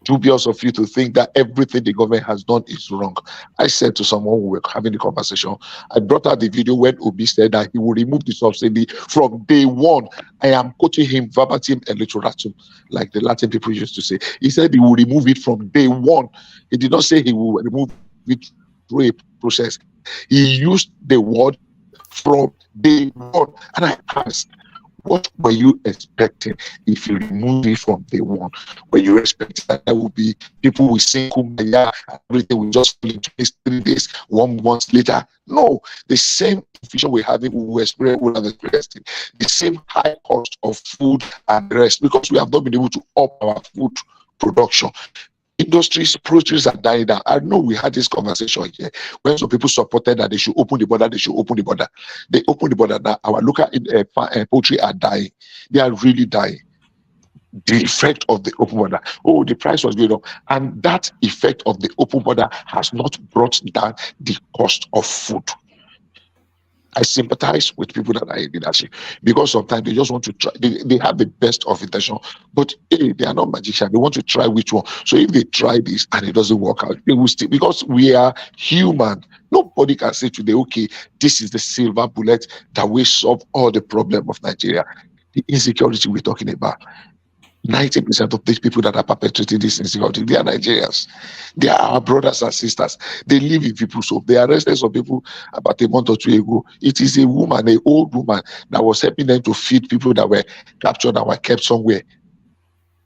dubious of you to think that everything the government has done is wrong. I said to someone who were having the conversation, I brought out the video when Obi said that he will remove the subsidy from day one. I am quoting him verbatim electoratum, like the Latin people used to say. He said he will remove it from day one. He did not say he will remove it through a process. He used the word from day one. And I asked, what were you expecting if you remove it from day one? Were you expecting that there will be people will sing Kumbaya, everything will just fall into place 3 days, 1 month later? No, the same vision we're having, we have experienced it. The same high cost of food and rest, because we have not been able to up our food production. Industries, produce are dying down. I know we had this conversation here when some people supported that they should open the border. They open the border now. Our local poultry are dying. They are really dying. The effect of the open border. Oh, the price was going up. And that effect of the open border has not brought down the cost of food. I sympathize with people that are in leadership, because sometimes they just want to try. They have the best of intention, but they are not magicians. They want to try which one. So if they try this and it doesn't work out, they will still, because we are human. Nobody can say today, okay, this is the silver bullet that will solve all the problem of Nigeria. The insecurity we're talking about. 90% of these people that are perpetrating this insecurity, they are Nigerians. They are our brothers and sisters. They live in people's home. They arrested some people about a month or two ago. It is a woman, an old woman, that was helping them to feed people that were captured and were kept somewhere.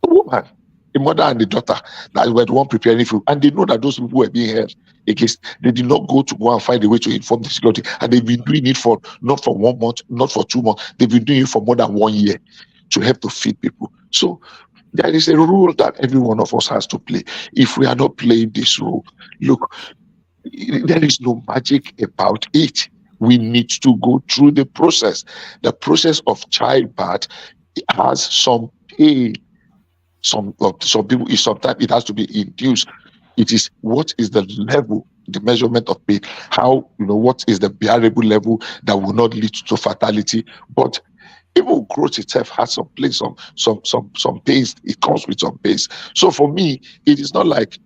A woman, a mother and a daughter, that were the one preparing food. And they know that those people were being held against. They did not go and find a way to inform the security. And they've been doing it for not for 1 month, not for 2 months. They've been doing it for more than 1 year to help to feed people. So there is a role that every one of us has to play. If we are not playing this role, look, there is no magic about it. We need to go through the process. The process of childbirth has some pain. Some people, sometimes it has to be induced. It is what is the level, the measurement of pain. How, what is the bearable level that will not lead to fatality? But even growth itself has some pains. It comes with some pains. So for me, it is not like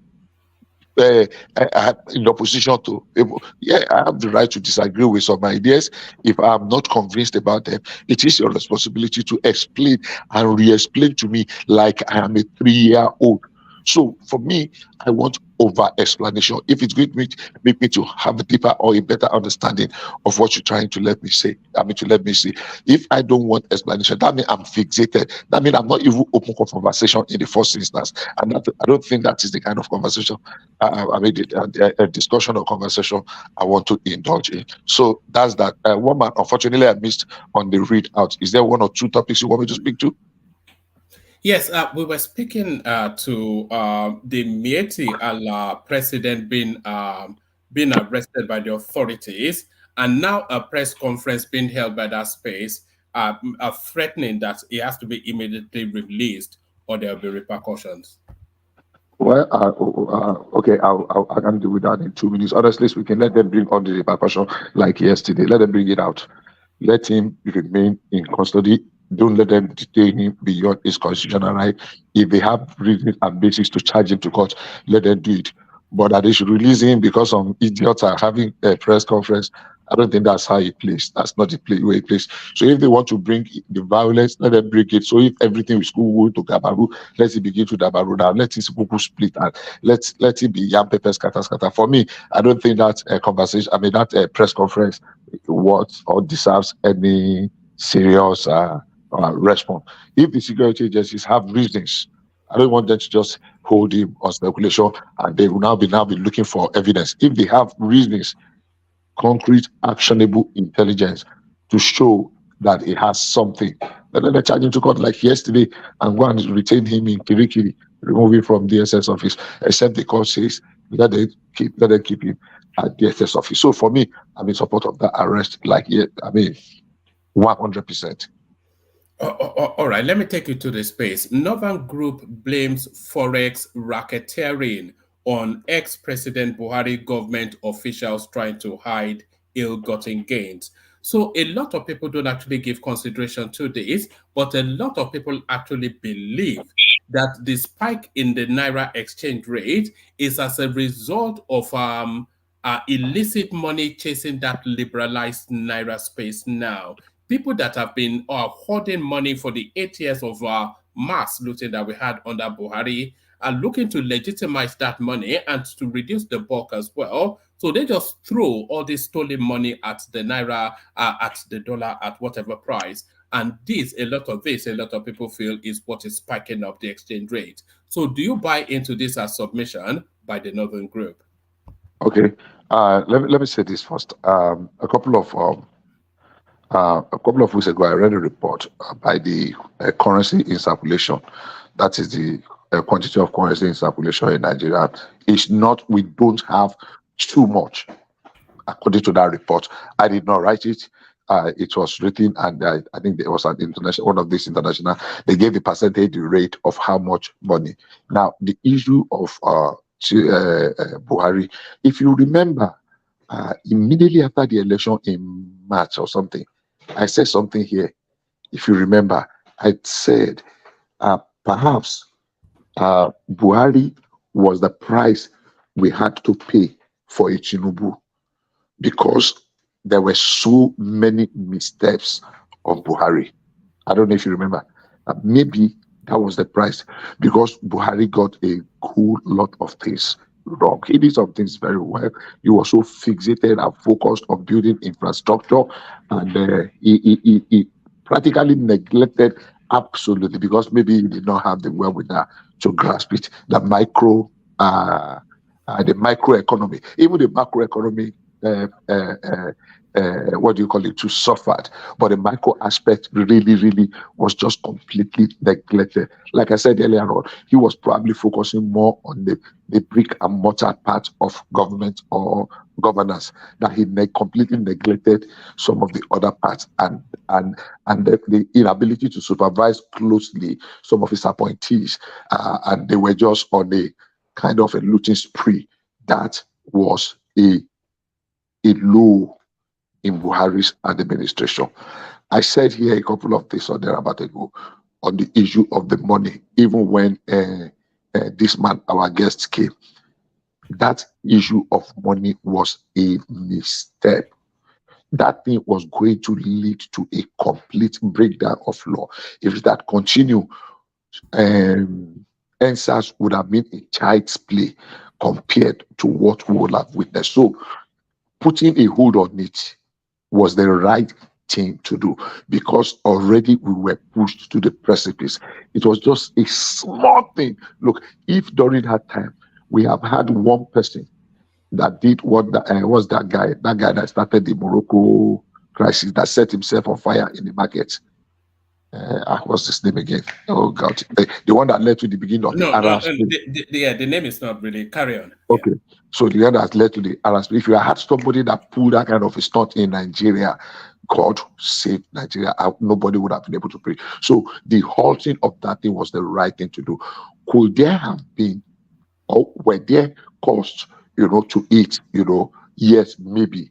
in opposition to, I have the right to disagree with some ideas. If I'm not convinced about them, it is your responsibility to explain and re-explain to me like I am a 3-year-old. So for me, I want over explanation. If it's going to make me to have a deeper or a better understanding of what you're trying to let me say, to let me see. If I don't want explanation, that means I'm fixated. That means I'm not even open for conversation in the first instance. And I don't think that is the kind of conversation, a discussion or conversation I want to indulge in. So that's that. One man, unfortunately, I missed on the readout. Is there 1 or 2 topics you want me to speak to? Yes, we were speaking to the Miyetti president being arrested by the authorities, and now a press conference being held by that space, threatening that he has to be immediately released or there will be repercussions. Well, okay, I can do with that in 2 minutes. Honestly speaking, let them bring on the repercussion like yesterday. Let them bring it out. Let him remain in custody Don't let them detain him beyond his constitutional right. If they have reason and basis to charge him to court, let them do it. But that they should release him because some idiots are having a press conference, I don't think that's how he plays. That's not the way he plays. So if they want to bring the violence, let them bring it. So if everything is going to Gabaru, let it begin to Dabaru now. Let it split and let it be yam pepper scatter scatter. For me, I don't think that conversation, I mean that press conference, was or deserves any serious response. If the security agencies have reasons, I don't want them to just hold him on speculation and they will now be looking for evidence. If they have reasons, concrete, actionable intelligence to show that he has something, then let them charge him to court like yesterday and go and retain him in Kirikiri, remove him from DSS office, except the court says let them keep him at DSS office. So for me, I'm in support of that arrest. 100%. All right, let me take you to the space. Northern Group blames Forex racketeering on ex-President Buhari government officials trying to hide ill-gotten gains. So a lot of people don't actually give consideration to this, but a lot of people actually believe that the spike in the Naira exchange rate is as a result of illicit money chasing that liberalized Naira space now. People that have been hoarding money for the 8 years of mass looting that we had under Buhari are looking to legitimize that money and to reduce the bulk as well. So they just throw all this stolen money at the Naira, at the dollar, at whatever price. And a lot of people feel is what is spiking up the exchange rate. So do you buy into this as submission by the Northern Group? Okay. Let me say this first. A couple of weeks ago, I read a report by the currency in circulation. That is the quantity of currency in circulation in Nigeria. We don't have too much, according to that report. I did not write it. It was written, and I think there was an one of these international. They gave the percentage rate of how much money. Now, the issue of Buhari, if you remember, immediately after the election in March or something, I said something here. If you remember, I said perhaps Buhari was the price we had to pay for a Tinubu, because there were so many missteps of Buhari. I don't know if you remember. Maybe that was the price, because Buhari got a whole lot of things wrong. He did some things very well. He was so fixated and focused on building infrastructure, and he practically neglected, absolutely, because maybe he did not have the wherewithal to grasp it, the microeconomy, even the macroeconomy. What do you call it, to suffered, but the micro aspect really was just completely neglected. Like I said earlier on, he was probably focusing more on the brick and mortar part of government or governance, that he completely neglected some of the other parts, and the inability to supervise closely some of his appointees, and they were just on a kind of a looting spree. That was a low in Buhari's administration. I said here a couple of days or thereabout ago on the issue of the money, even when this man, our guest, came. That issue of money was a misstep. That thing was going to lead to a complete breakdown of law. If that continued, NSAS would have been a child's play compared to what we would have witnessed. So putting a hold on it was the right thing to do, because already we were pushed to the precipice. It was just a small thing. Look, if during that time we have had one person that did what was that guy that started the Morocco crisis, that set himself on fire in the market. What's his name again? Oh God, the one that led to the beginning of the Arab Spring. The name is not really. Carry on. Okay, so the one that led to the Arab Spring. If you had somebody that pulled that kind of a stunt in Nigeria, God save Nigeria, nobody would have been able to pray. So the halting of that thing was the right thing to do. Could there have been, or were there costs, to eat? Yes, maybe.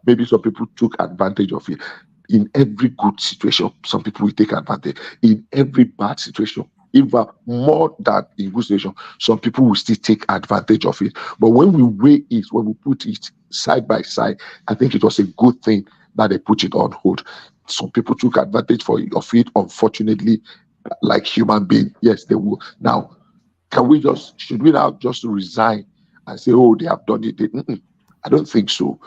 Maybe some people took advantage of it. in every good situation, some people will take advantage. In every bad situation, even more than in good situation, some people will still take advantage of it. But when we weigh it, when we put it side by side, I think it was a good thing that they put it on hold. Some people took advantage of it, unfortunately, like human beings. Yes, they will. Now, should we now just resign and say, oh, they have done it? I don't think so.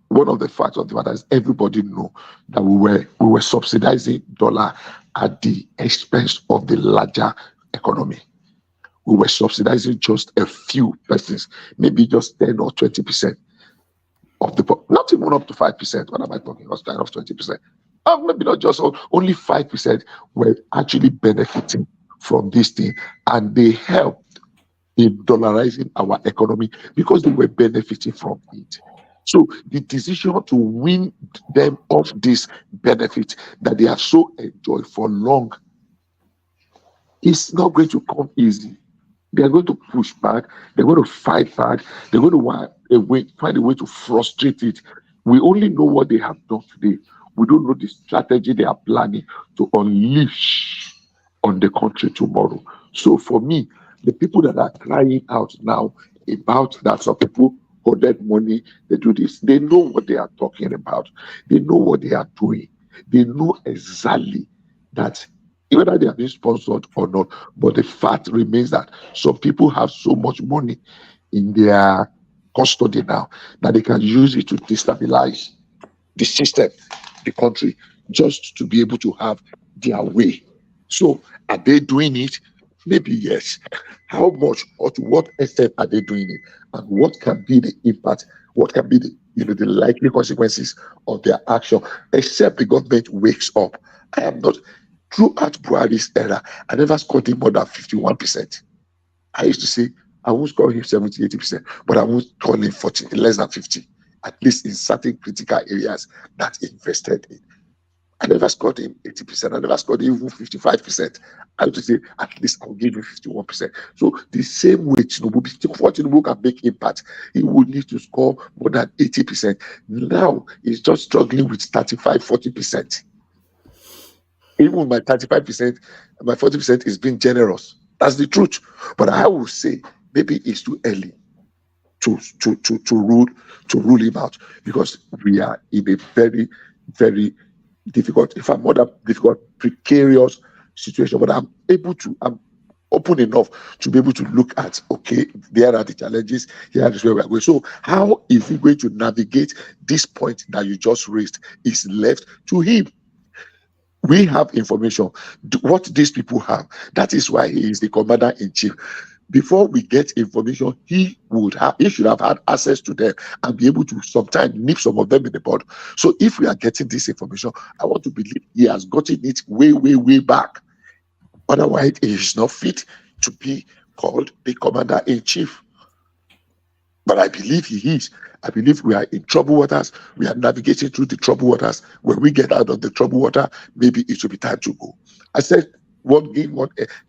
One of the facts of the matter is everybody know that we were subsidizing dollar at the expense of the larger economy. We were subsidizing just a few persons, maybe just 10 or 20% of the, not even up to 5%. What am I talking about? Kind of 20%. Maybe not just only 5% were actually benefiting from this thing, and they helped in dollarizing our economy because they were benefiting from it. So the decision to win them off this benefit that they have so enjoyed for long is not going to come easy. They are going to push back. They're going to fight back. They're going to find a way to frustrate it. We only know what they have done today. We don't know the strategy they are planning to unleash on the country tomorrow. So for me, the people that are crying out now about that, some people hoarded money, they do this, they know what they are talking about. They know what they are doing. They know exactly that whether they are being sponsored or not, but the fact remains that some people have so much money in their custody now that they can use it to destabilize the system, the country, just to be able to have their way. So are they doing it? Maybe yes. How much or to what extent are they doing it? And what can be the impact? What can be the likely consequences of their action? Except the government wakes up. I am not, throughout Buhari's era, I never scored him more than 51%. I used to say, I won't score him 70, 80%, but I won't call him 40, less than 50, at least in certain critical areas that he invested in. I never scored him 80%. I never scored him even 55%. I used to say, at least I'll give you 51%. So the same way Tinubu can make impact, he would need to score more than 80%. Now he's just struggling with 35, 40%. Even with my 35%, my 40% is being generous. That's the truth. But I will say maybe it's too early to rule him out, because we are in a very, very difficult, if I'm more than difficult, precarious situation. But I'm open enough to be able to look at, okay, there are the challenges, here is where we are going. So how is he going to navigate this point that you just raised is left to him. We have information, what these people have. That is why he is the commander-in-chief. Before we get information, he should have had access to them and be able to sometimes nip some of them in the bud. So if we are getting this information, I want to believe he has gotten it way, way, way back. Otherwise, he is not fit to be called the commander-in-chief. But I believe he is. I believe we are in troubled waters. We are navigating through the troubled waters. When we get out of the troubled water, maybe it will be time to go. I said one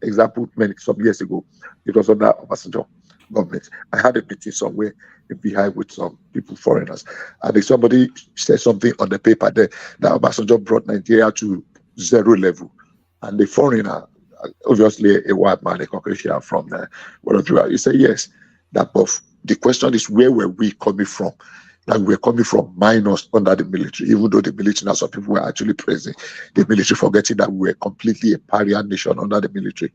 example some years ago. It was under Obasanjo government. I had a meeting somewhere in Bihar with some people, foreigners, and somebody said something on the paper there that Obasanjo brought Nigeria to zero level, and the foreigner, obviously a white man, a Caucasian from wherever, he said yes. That both. The question is, where were we coming from? That we were coming from minus under the military, even though the military, now some people were actually praising the military, forgetting that we were completely a pariah nation under the military.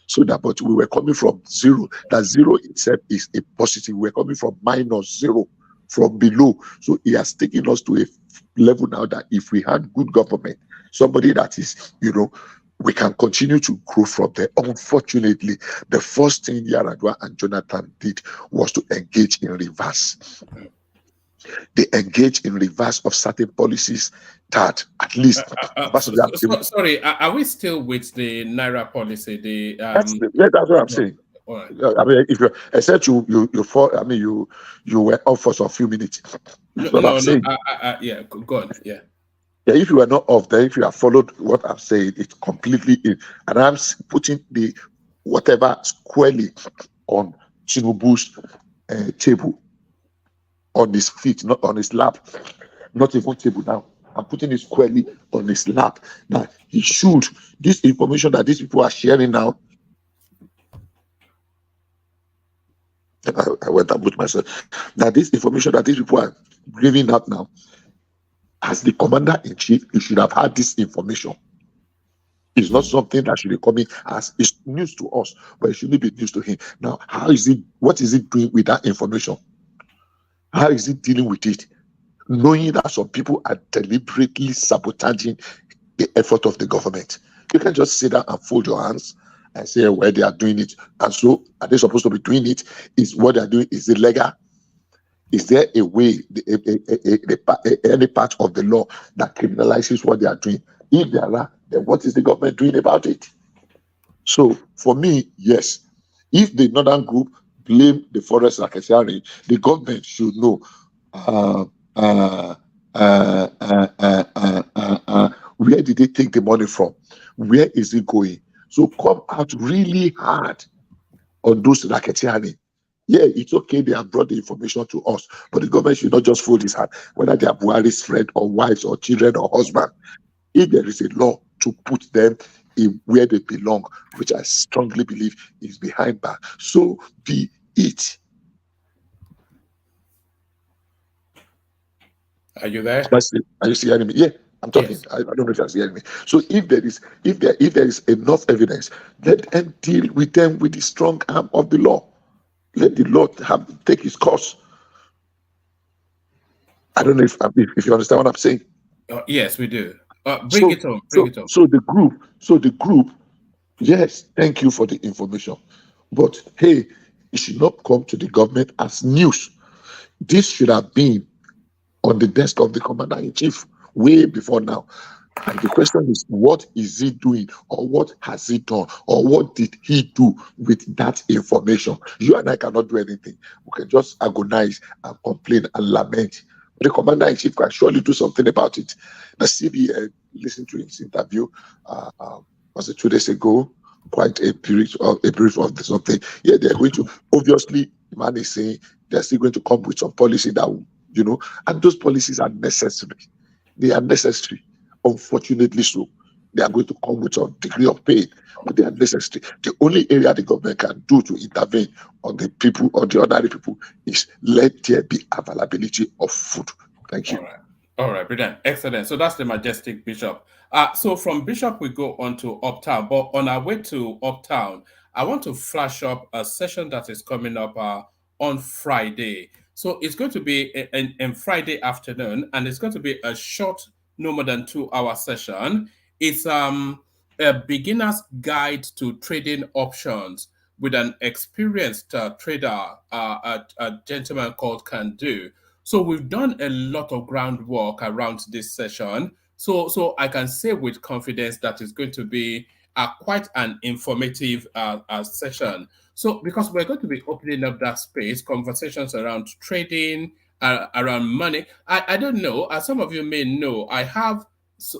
So that, but we were coming from zero. That zero itself is a positive. We're coming from minus zero, from below. So he has taken us to a level now that if we had good government, somebody that is, we can continue to grow from there. Unfortunately, the first thing Yar'Adua and Jonathan did was to engage in reverse. They engaged in reverse of certain policies that at least... sorry, are we still with the Naira policy? That's what I'm saying. Right. I mean, if you except you fall, I mean, you were off for a few minutes. Yeah, go on. Yeah. Yeah, if you are not off there, if you have followed what I'm saying, it's completely in. And I'm putting the whatever squarely on Tinubu's table, on his feet, not on his lap, not even table now, and putting it squarely on his lap. That he should, this information that these people are sharing now, I went and put myself, that this information that these people are giving out now, as the commander-in-chief, he should have had this information. It's not something that should be coming as it's news to us, but it shouldn't be news to him. Now, what is it doing with that information? How is it dealing with it? Knowing that some people are deliberately sabotaging the effort of the government. You can just sit down and fold your hands and say, well, they are doing it. And so, are they supposed to be doing it? Is what they are doing, is it legal? Is there a way, any part of the law that criminalizes what they are doing? If there are, then what is the government doing about it? So, for me, yes. If the northern group blame the forest racketeering, the government should know where did they take the money from? Where is it going? So come out really hard on those racketeering. Yeah, it's okay they have brought the information to us, but the government should not just fold his hand, whether they are Buhari's friend or wives or children or husband. If there is a law to put them in where they belong, which I strongly believe is behind bar, so be it. Are you there? Are you hearing me? Yeah, I'm talking. Yes. I don't know if you're hearing me. So if there is enough evidence, let them deal with them with the strong arm of the law. Let the law take its course. I don't know if you understand what I'm saying. Yes, we do. Bring it on. So the group. Yes, thank you for the information, but hey, it should not come to the government as news. This should have been on the desk of the commander-in-chief way before now. And the question is, what is he doing, or what has he done, or what did he do with that information? You and I cannot do anything. We can just agonize and complain and lament. But the commander-in-chief can surely do something about it. The CBN listened to his interview, was it 2 days ago? Quite a brief of something. Yeah, they're going to, obviously, the man is saying they're still going to come with some policy that will, and those policies are necessary. They are necessary. Unfortunately so. They are going to come with some degree of pain, but they are necessary. The only area the government can do to intervene on the people, or the ordinary people, is let there be availability of food. Thank you. All right, brilliant. Excellent. So that's the majestic Bishop. So from Bishop, we go on to Uptown. But on our way to Uptown, I want to flash up a session that is coming up on Friday. So it's going to be in Friday afternoon, and it's going to be a short, no more than 2-hour session. It's a beginner's guide to trading options with an experienced trader, a gentleman called KANU. So we've done a lot of groundwork around this session. So I can say with confidence that it's going to be quite an informative session. So because we're going to be opening up that space, conversations around trading, around money. I don't know, as some of you may know, I have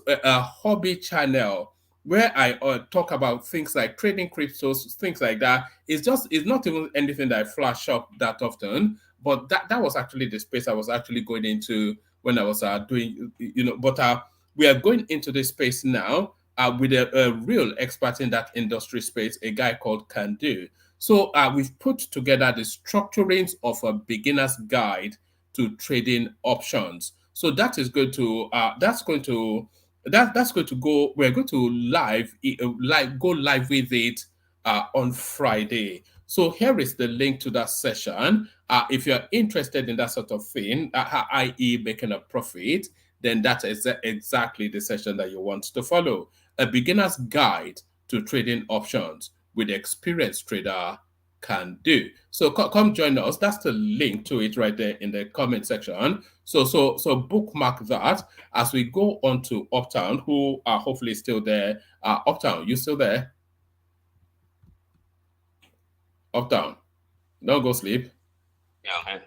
a hobby channel where I talk about things like trading cryptos, things like that. It's not even anything that I flash up that often, but that was actually the space I was actually going into when I was doing, but we are going into this space now with a real expert in that industry space, a guy called KANU. So we've put together the structurings of a beginner's guide to trading options. So that is going to go. We're going to go live with it on Friday. So here is the link to that session. If you're interested in that sort of thing, i.e. making a profit, then that is exactly the session that you want to follow. A beginner's guide to trading options with experienced trader KANU. So come join us. That's the link to it right there in the comment section. So bookmark that as we go on to Uptown, who are hopefully still there. Uptown, you still there? Uptown, don't go sleep. Yeah.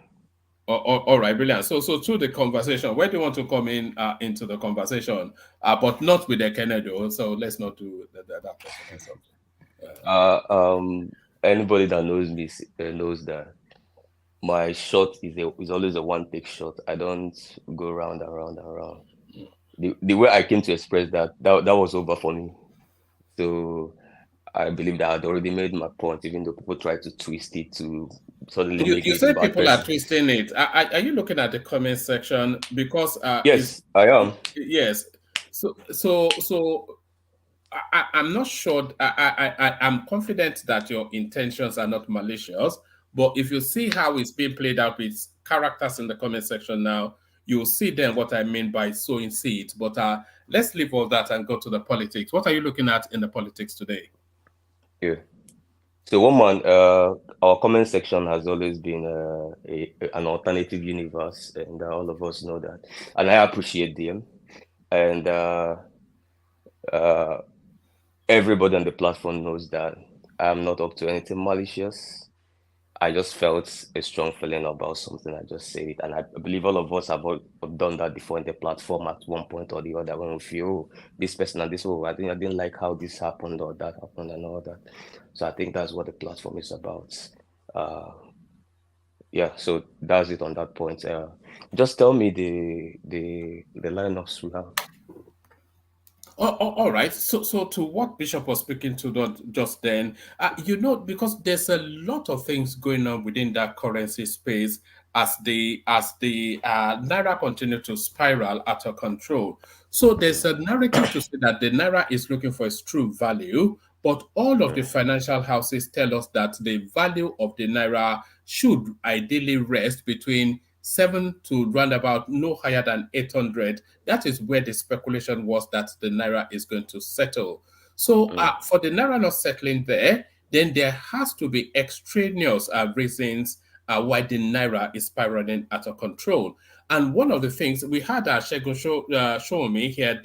All right, brilliant. So to the conversation, where do you want to come in into the conversation? But not with the Kennedy. So let's not do that person. Anybody that knows me knows that my shot is always a one-take shot. I don't go round and round and round. the way I came to express that was over for me. So I believe that I had already made my point, even though people try to twist it to suddenly make You me the say bad people are person. twisting it. Are you looking at the comment section? Because Yes, I am. Yes. So I'm not sure. I'm confident that your intentions are not malicious. But if you see how it's being played out with characters in the comment section now, you'll see then what I mean by sowing seeds. But let's leave all that and go to the politics. What are you looking at in the politics today? Yeah. So one man, our comment section has always been an alternative universe, and all of us know that, and I appreciate them. And everybody on the platform knows that I'm not up to anything malicious. I just felt a strong feeling about something. I just said it, and I believe all of us have done that before in the platform at one point or the other when we feel, oh, this person and this, oh, I didn't like how this happened or that happened and all that. So I think that's what the platform is about. Yeah, so that's it on that point. Just tell me the lineups we have. All right. So to what Bishop was speaking to just then, because there's a lot of things going on within that currency space as the naira continue to spiral out of control. So there's a narrative to say that the naira is looking for its true value, but all of the financial houses tell us that the value of the naira should ideally rest between 7 to round about no higher than 800. That is where the speculation was that the naira is going to settle. So for the naira not settling there, then there has to be extraneous reasons why the naira is spiraling out of control. And one of the things we had Shege show me here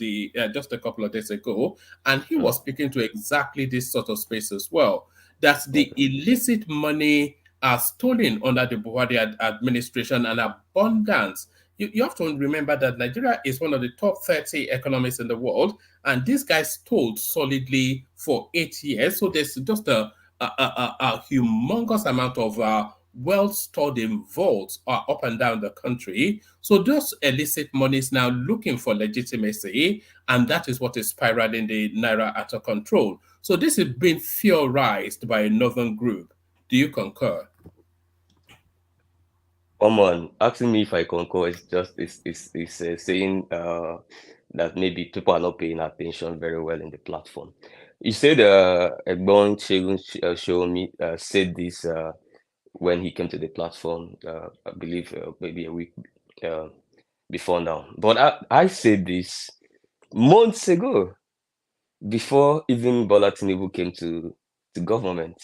just a couple of days ago, and he was speaking to exactly this sort of space as well. That the illicit money are stolen under the Buhari administration and abundance. You have to remember that Nigeria is one of the top 30 economies in the world, and these guys stole solidly for 8 years. So there's just a humongous amount of wealth stored in vaults up and down the country. So those illicit monies now looking for legitimacy, and that is what is spiraling the naira out of control. So this is being theorized by a northern group. Do you concur? On asking me if I concur is just saying that maybe people are not paying attention very well in the platform. You said Egbon Shege said this when he came to the platform. I believe maybe a week before now. But I said this months ago, before even Bola Tinubu came to government.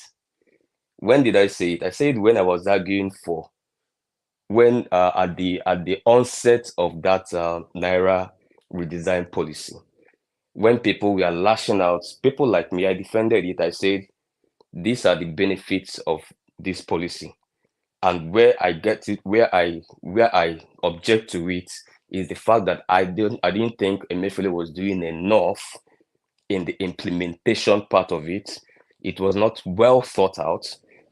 When did I say it? I said when I was arguing for when at the onset of that naira redesign policy, when people were lashing out, people like me, I defended it. I said these are the benefits of this policy, and where I get it, where I object to it is the fact that I didn't think Emefiele was doing enough in the implementation part of it. It was not well thought out.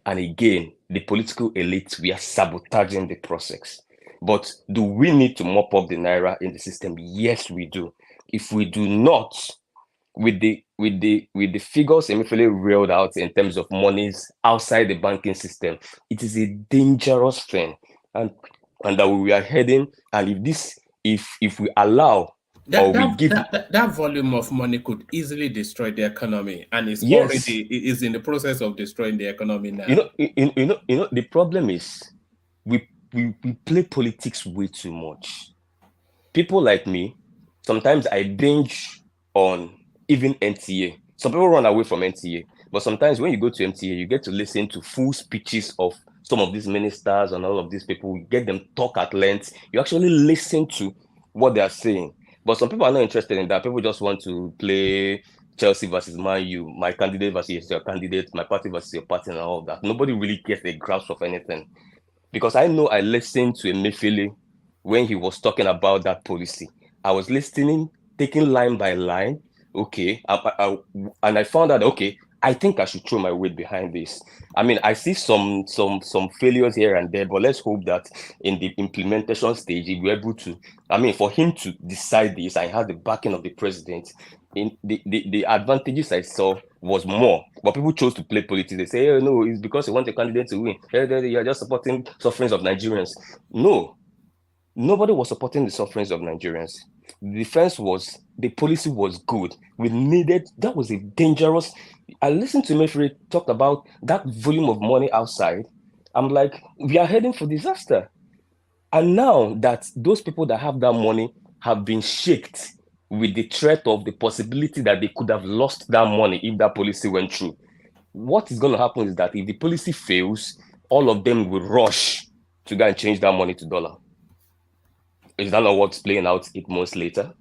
And again, the political elites, we are sabotaging the process. But do we need to mop up the naira in the system? Yes, we do. If we do not, with the figures Emefiele reeled out in terms of monies outside the banking system, it is a dangerous thing, and that we are heading. And if we allow that volume of money could easily destroy the economy, and it's already is in the process of destroying the economy now. You know, the problem is we play politics way too much. People like me, sometimes I binge on even NTA. Some people run away from NTA, but sometimes when you go to NTA, you get to listen to full speeches of some of these ministers and all of these people. You get them talk at length. You actually listen to what they are saying. But some people are not interested in that. People just want to play Chelsea versus Man U, my candidate versus your candidate, my party versus your party, and all of that. Nobody really gets a grasp of anything. Because I know I listened to Emefiele when he was talking about that policy. I was listening, taking line by line. Okay. And I found out, okay, I think I should throw my weight behind this. I mean, I see some failures here and there, but let's hope that in the implementation stage, he'll be able to. I mean, for him to decide this and have the backing of the president, in the advantages I saw was more, but people chose to play politics. They say, "Oh no, it's because you want a candidate to win. You're just supporting sufferings of Nigerians." No, nobody was supporting the sufferings of Nigerians. The defense was, the policy was good. We needed, that was a dangerous. I listened to Mefre talk about that volume of money outside. I'm like, we are heading for disaster. And now that those people that have that money have been shaked with the threat of the possibility that they could have lost that money if that policy went through, what is going to happen is that if the policy fails, all of them will rush to go and change that money to dollar. Is that not what's playing out 8 months later?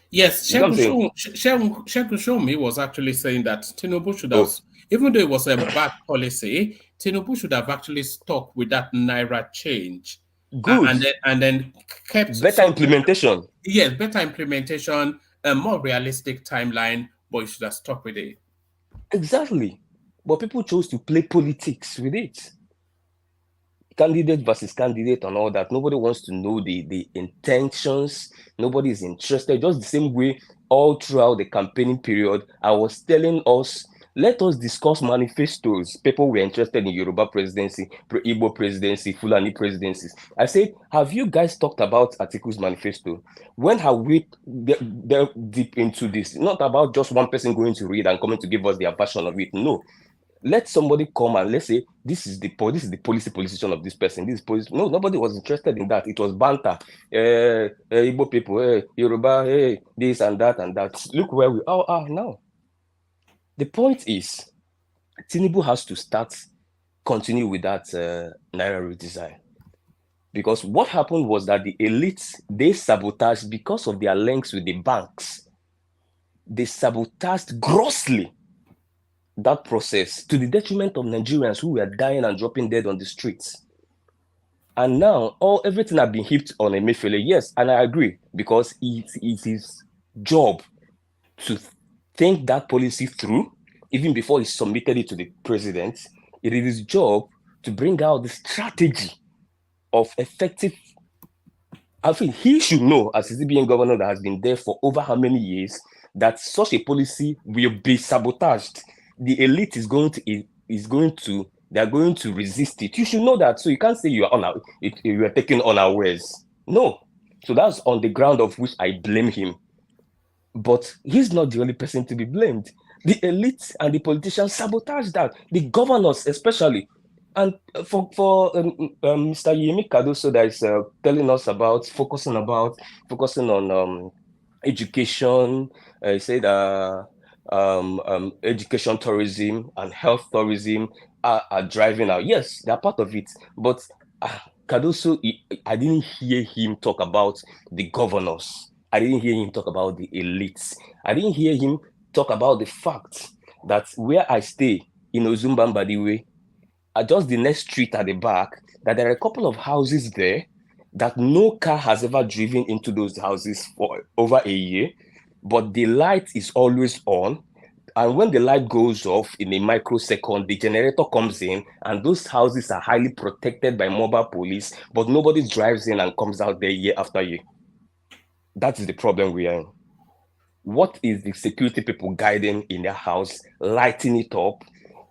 Yes, You know what I'm saying? Shege Shomi was actually saying that Tinubu should have, even though it was a bad policy, Tinubu should have actually stuck with that Naira change. Good. And then kept better implementation. Yes, better implementation, a more realistic timeline, but you should have stuck with it. Exactly. But people chose to play politics with it. Candidate versus candidate and all that. Nobody wants to know the intentions. Nobody is interested. Just the same way all throughout the campaigning period, I was telling us, let us discuss manifestos. People were interested in Yoruba presidency, Igbo presidency, Fulani presidencies. I said, have you guys talked about Atiku's manifesto? When have we delved deep into this? Not about just one person going to read and coming to give us their version of it. No. Let somebody come and let's say this is the policy position of this person. This policy. No, nobody was interested in that. It was banter. Igbo people, Yoruba, this and that and that. Look where we are now. The point is, Tinubu has to continue with that Naira redesign. Because what happened was that the elites, they sabotaged because of their links with the banks. They sabotaged grossly that process to the detriment of Nigerians who were dying and dropping dead on the streets. And now everything has been heaped on Emefiele. Yes, and I agree, because it is his job to think that policy through, even before he submitted it to the president. It is his job to bring out the strategy of effective. I think he should know, as a CBN governor that has been there for over how many years, that such a policy will be sabotaged. The elite they are going to resist it. You should know that. So you can't say you are taking unawares. No. So that's on the ground of which I blame him. But he's not the only person to be blamed. The elite and the politicians sabotage that. The governors especially. And for Mr. Yemi Cardoso that is telling us about focusing on education, he said education tourism and health tourism are driving out. Yes, they are part of it. But Cardoso, I didn't hear him talk about the governors. I didn't hear him talk about the elites. I didn't hear him talk about the fact that where I stay in Ozumbambadiwe, just the next street at the back, that there are a couple of houses there that no car has ever driven into those houses for over a year, but the light is always on. And when the light goes off in a microsecond, the generator comes in, and those houses are highly protected by mobile police, but nobody drives in and comes out there year after year. That is the problem we are in. What is the security people guiding in their house, lighting it up,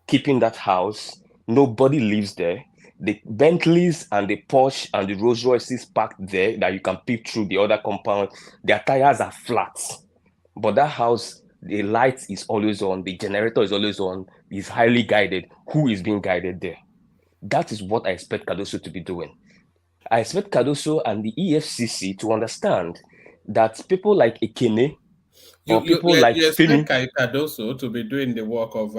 keeping that house? Nobody lives there. The Bentleys and the Porsche and the Rolls Royces parked there that you can peek through the other compound, their tires are flat. But that house, the light is always on, the generator is always on, is highly guided. Who is being guided there? That is what I expect Cardoso to be doing. I expect Cardoso and the EFCC to understand that people like Ekene or people like you Femi, expect Cardoso to be doing the work of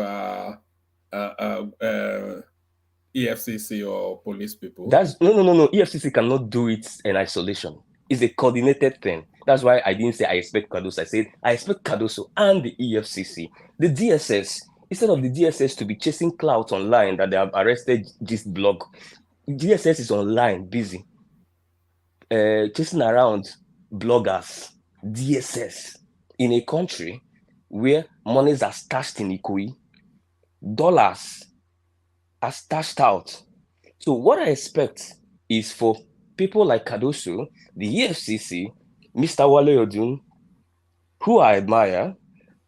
EFCC or police people. That's no. EFCC cannot do it in isolation. It's a coordinated thing. That's why I didn't say I expect Cardoso. I said I expect Cardoso and the EFCC, the DSS. Instead of the DSS to be chasing clout online that they have arrested this blog, DSS is online busy chasing around bloggers. DSS in a country where monies are stashed in Ikoyi, dollars are stashed out. So what I expect is for people like Kadoso, the EFCC, Mr. Wale Odun, who I admire,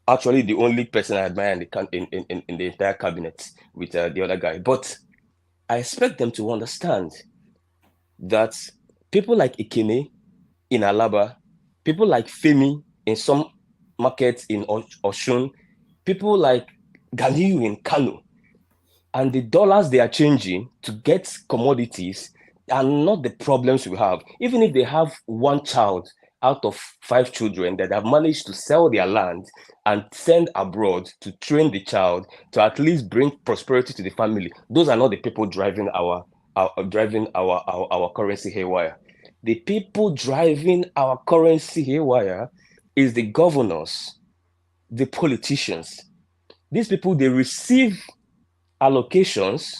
actually the only person I admire in the entire cabinet with the other guy. But I expect them to understand that people like Ikene in Alaba, people like Femi in some markets in Oshun, people like Ganiyu in Kanu, and the dollars they are changing to get commodities are not the problems we have. Even if they have one child out of 5 children that have managed to sell their land and send abroad to train the child to at least bring prosperity to the family, those are not the people driving our currency haywire. The people driving our currency haywire is the governors, the politicians. These people, they receive allocations,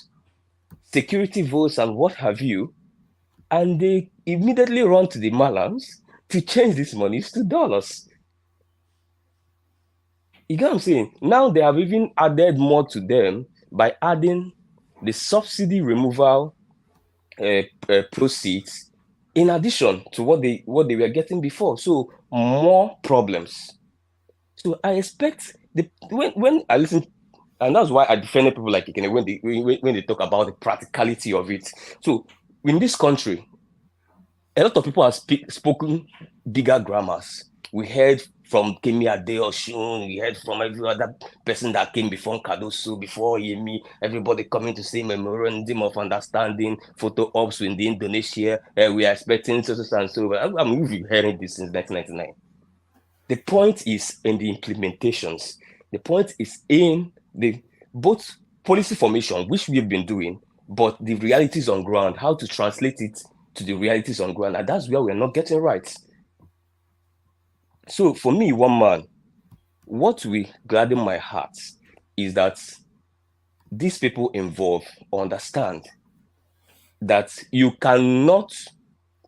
security votes, and what have you, and they immediately run to the Malams to change these monies to dollars. You get what I'm saying? Now they have even added more to them by adding the subsidy removal proceeds in addition to what they were getting before. So more problems. So I expect when I listen, and that's why I defended people like Ikene when they talk about the practicality of it. So in this country, a lot of people have spoken bigger grammars. We heard from Kemi Adeosun, we heard from every other person that came before Kadoso, before Yemi, everybody coming to say memorandum of understanding, photo ops in the Indonesia, we are expecting so and so. I'm hearing this since 1999. The point is in the implementations. The point is in the both policy formation, which we've been doing, but the realities on ground, how to translate it to the realities on ground, and that's where we're not getting right. So for me, one man, what will gladden my heart is that these people involved understand that you cannot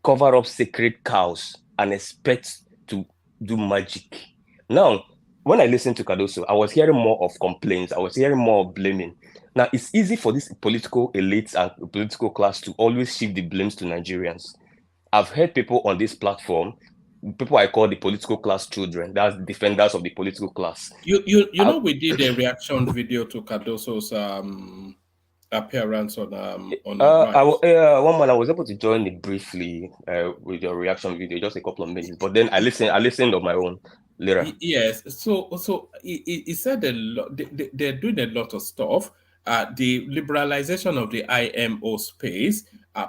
cover up sacred cows and expect to do magic. Now, when I listened to Kadoso, I was hearing more of complaints. I was hearing more of blaming. Now, it's easy for this political elites and political class to always shift the blames to Nigerians. I've heard people on this platform, people I call the political class children, that's defenders of the political class. You know, we did a reaction video to Kadoso's appearance on one man, I was able to join it briefly with your reaction video, just a couple of minutes, but then I listened on my own later. Yes, so he said a lot. They're doing a lot of stuff. The liberalization of the IMO space,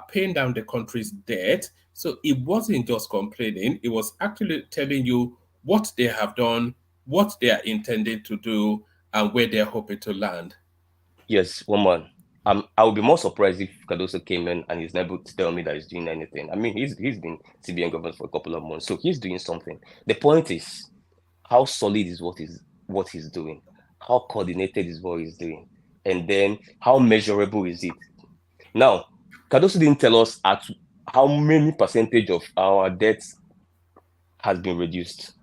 paying down the country's debt. So it wasn't just complaining; it was actually telling you what they have done, what they are intending to do, and where they are hoping to land. Yes, one man. I would be more surprised if Kadoso came in and he's not able to tell me that he's doing anything. I mean, he's been CBN governor for a couple of months, so he's doing something. The point is, how solid is what he's doing? How coordinated is what he's doing? And then how measurable is it? Now, Kadoso didn't tell us at how many percentage of our debt has been reduced.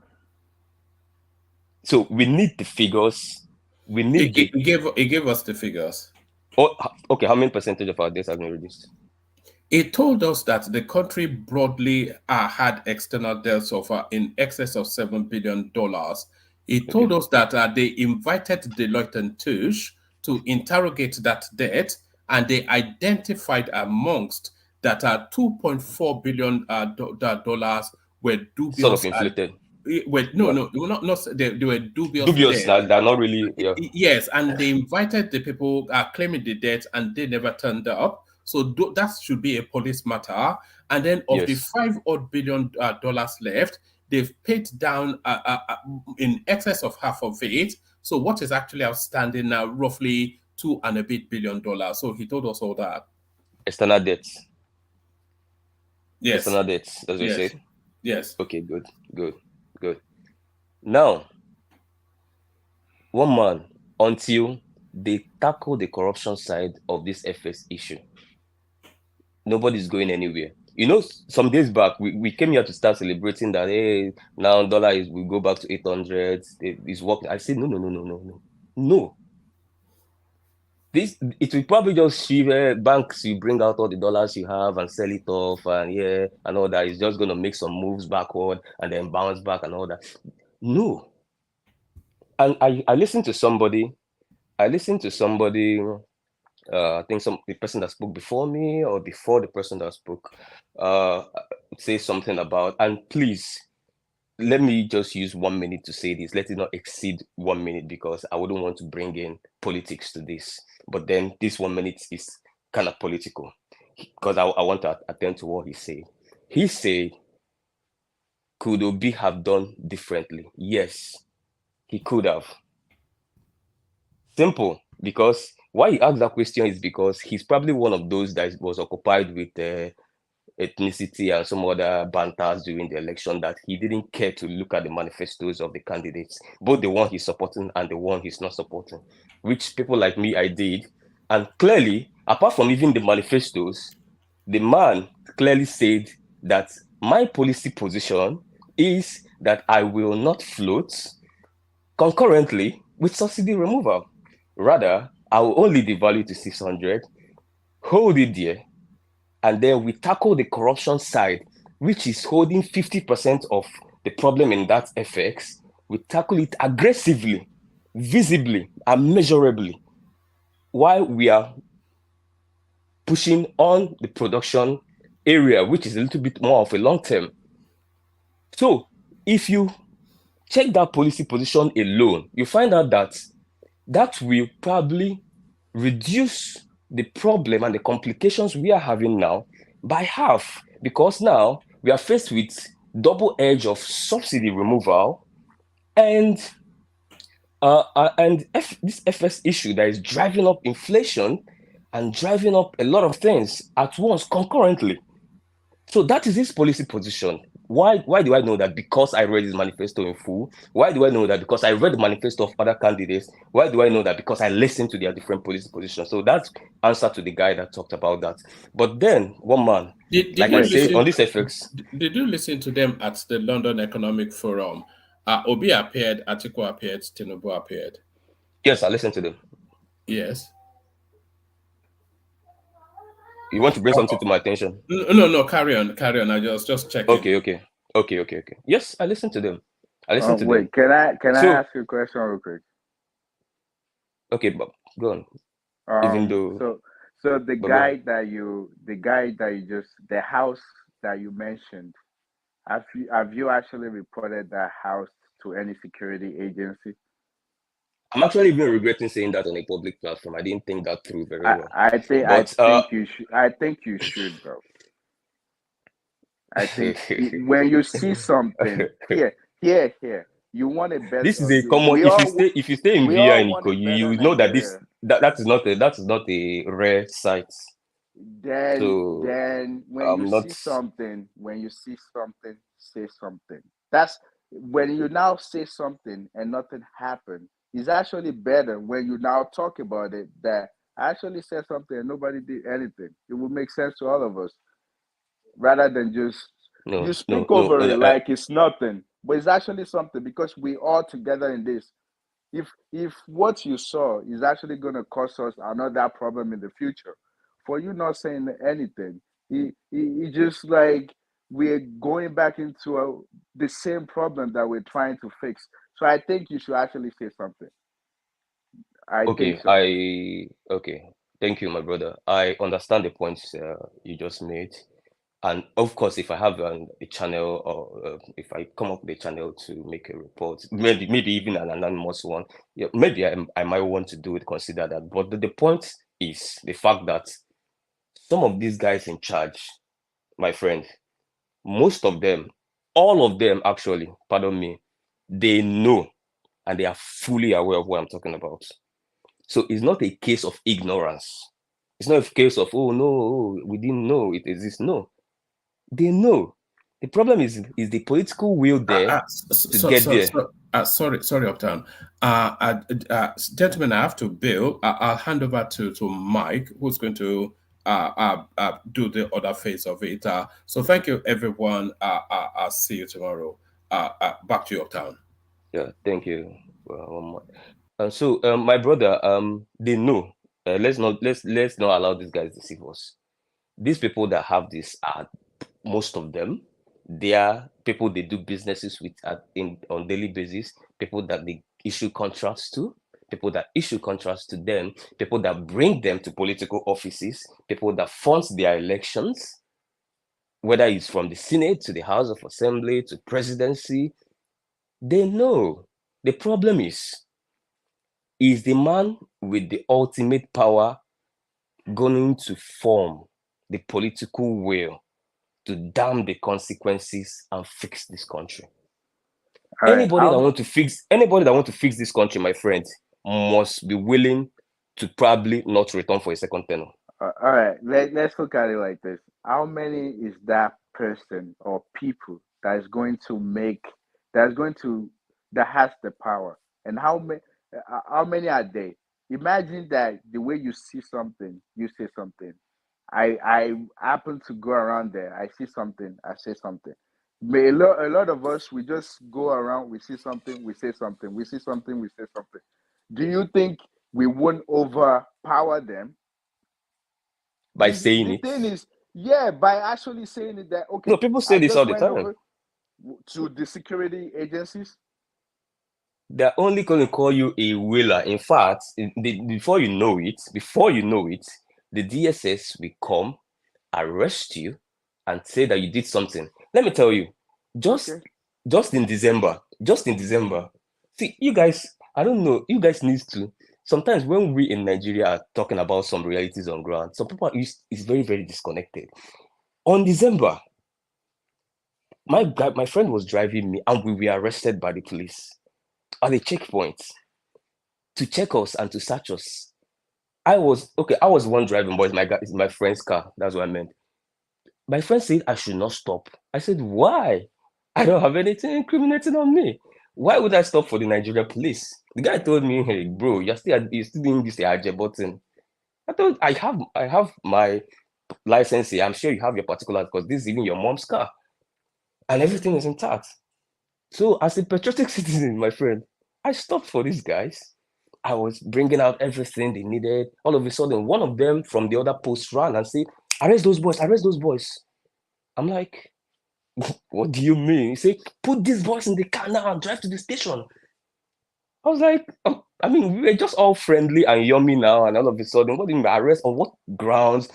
So we need the figures. We need He gave us the figures. Oh, okay. How many percentage of our debt has been reduced? It told us that the country broadly had external debts of in excess of $7 billion. It told us that they invited Deloitte and Touche to interrogate that debt, and they identified amongst that $2.4 billion were dubious. Sort of inflated. They were dubious. Dubious, they're not really. Yeah. Yes, and they invited the people claiming the debt, and they never turned up. So that should be a police matter. And then of the $5 billion left, they've paid down in excess of half of it. So what is actually outstanding now? Roughly $2 and a bit billion. So he told us all that. External debts. Yes. External debts. That's what you said. Yes. Okay. Good. Now, one man, until they tackle the corruption side of this FS issue, nobody's going anywhere. You know, some days back, we came here to start celebrating that, hey, now dollar will go back to 800. It's working. I said, no. it will probably just shift banks. You bring out all the dollars you have and sell it off, and all that. It's just gonna make some moves backward and then bounce back and all that. No, and I listened to somebody. I think the person that spoke before me or before the person that spoke say something about, and please let me just use 1 minute to say this. Let it not exceed 1 minute because I wouldn't want to bring in politics to this. But then this 1 minute is kind of political because I want to attend to what he said. He said, could Obi have done differently? Yes, he could have. Simple. Because why he asked that question is because he's probably one of those that was occupied with ethnicity and some other banters during the election that he didn't care to look at the manifestos of the candidates, both the one he's supporting and the one he's not supporting, which people like me, I did. And clearly, apart from even the manifestos, the man clearly said that my policy position is that I will not float concurrently with subsidy removal. Rather, I will only devalue to 600, hold it there, and then we tackle the corruption side, which is holding 50% of the problem in that FX. We tackle it aggressively, visibly, and measurably, while we are pushing on the production area, which is a little bit more of a long term. So if you check that policy position alone, you find out that that will probably reduce the problem and the complications we are having now by half, because now we are faced with double edge of subsidy removal and this FS issue that is driving up inflation and driving up a lot of things at once concurrently. So that is his policy position. Why do I know that? Because I read his manifesto in full. Why do I know that? Because I read the manifesto of other candidates. Why do I know that? Because I listened to their different policy positions. So that's answer to the guy that talked about that. But then, one man, like I said, on this FX. Did you listen to them at the London Economic Forum? Obi appeared, Atiku appeared, Tinubu appeared. Yes, I listened to them. Yes. You want to bring something to my attention? No, carry on. I just checking. Okay. Yes, I listened to them. Wait, can I ask you a question real quick? Okay, but go on. Even though so the house that you mentioned, have you actually reported that house to any security agency? I'm actually even regretting saying that on a public platform. I didn't think that through very well. I think you should. I think you should, bro. I think when you see something here, you want a better. This is a common. If you stay in VIA and Iko, you know that that is not a rare sight. Then when you see something, say something. That's when you now say something and nothing happened. It's actually better when you now talk about it that I actually said something and nobody did anything. It would make sense to all of us, rather than just you speak over it like it's nothing, but it's actually something because we all together in this. If what you saw is actually going to cause us another problem in the future, for you not saying anything, it just like we're going back into the same problem that we're trying to fix. So I think you should actually say something. Okay. Thank you, my brother. I understand the points you just made. And of course, if I have a channel or if I come up with a channel to make a report, maybe even an anonymous one, maybe I might want to do it, consider that. But the point is the fact that some of these guys in charge, my friend, most of them, all of them actually, pardon me, they know and they are fully aware of what I'm talking about. So it's not a case of ignorance. It's not a case of, oh no, we didn't know it exists. No. They know. The problem is the political will there to get there. Sorry, Uptown. Gentlemen, I have to bail. I'll hand over to Mike, who's going to do the other phase of it. So thank you, everyone. I'll see you tomorrow. Back to you, Uptown. Yeah, thank you. So my brother, they know. let's not allow these guys deceive us. These people that have this are most of them. They are people they do businesses with on daily basis. People that they issue contracts to. People that issue contracts to them. People that bring them to political offices. People that fund their elections, whether it's from the Senate to the House of Assembly to presidency. They know. The problem is the man with the ultimate power going to form the political will to damn the consequences and fix this country? All right. Anybody that want to fix this country, my friend, must be willing to probably not return for a second tenure. All right. Let's look at it like this. How many is that person or people that has the power, and how many are they? Imagine that the way you see something, you say something. I happen to go around there. I see something. I say something. A lot of us, we just go around. We see something. We say something. We see something. We say something. Do you think we won't overpower them by saying the it? Thing is, by actually saying it that okay. No, people say this all the time to the security agencies. They're only going to call you a whaler. In fact, before you know it, the DSS will come, arrest you, and say that you did something. Let me tell you, just in December. See, you guys, I don't know, you guys need to. Sometimes when we in Nigeria are talking about some realities on ground, some people is very, very disconnected. On December, my friend was driving me, and we were arrested by the police at the checkpoint to check us and to search us. I was one driving, but it's my friend's car. That's what I meant. My friend said I should not stop. I said, why? I don't have anything incriminating on me. Why would I stop for the Nigerian police? The guy told me, hey, bro, you're still doing this AJ button. I thought I have my license here. I'm sure you have your particulars because this is even your mom's car. And everything is intact. So as a patriotic citizen, my friend, I stopped for these guys. I was bringing out everything they needed. All of a sudden, one of them from the other post ran and said, arrest those boys. I'm like, what do you mean? He said, put these boys in the car now and drive to the station. I was like, we were just all friendly and yummy now, and all of a sudden, what do you mean by arrest? On what grounds?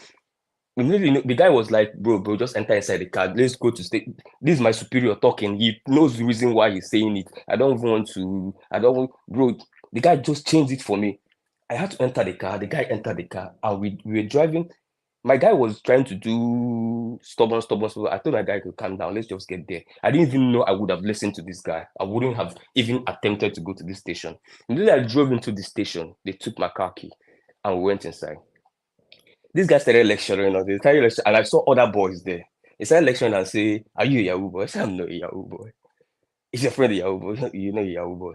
The guy was like, bro, just enter inside the car. Let's go to state. This is my superior talking. He knows the reason why he's saying it. Bro, the guy just changed it for me. I had to enter the car. The guy entered the car, and we were driving. My guy was trying to do stubborn. I told my guy to calm down. Let's just get there. I didn't even know I would have listened to this guy. I wouldn't have even attempted to go to this station. And then I drove into the station. They took my car key, and we went inside. This guy started lecturing us. And I saw other boys there. He started lecturing and say, are you a Yahoo boy? I said, I'm not a Yahoo boy. Is your friend a Yahoo boy? You know a Yahoo boy.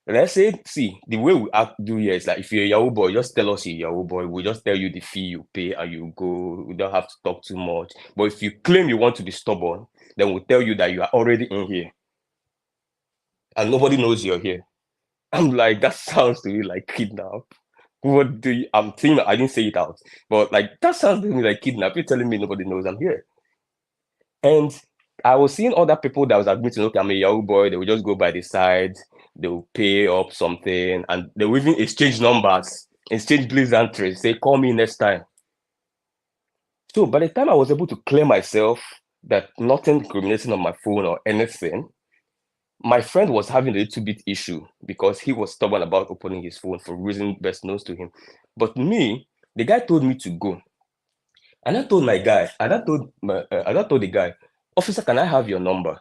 And I said, see, the way we do here is like, if you're a Yahoo boy, just tell us you're a Yahoo boy. We'll just tell you the fee you pay and you go. We don't have to talk too much. But if you claim you want to be stubborn, then we'll tell you that you are already in here. And nobody knows you're here. I'm like, that sounds to me like kidnap. I'm saying, I didn't say it out, but like that sounds to me like kidnap. You're telling me nobody knows I'm here. And I was seeing other people that was admitting, okay, I'm a Yahoo boy. They will just go by the side, they will pay up something, and they will even exchange numbers, exchange pleasantries, say, call me next time. So by the time I was able to clear myself that nothing incriminating on my phone or anything, my friend was having a little bit issue because he was stubborn about opening his phone for reason best known to him. But me, the guy told me to go. And I told the guy, officer, can I have your number?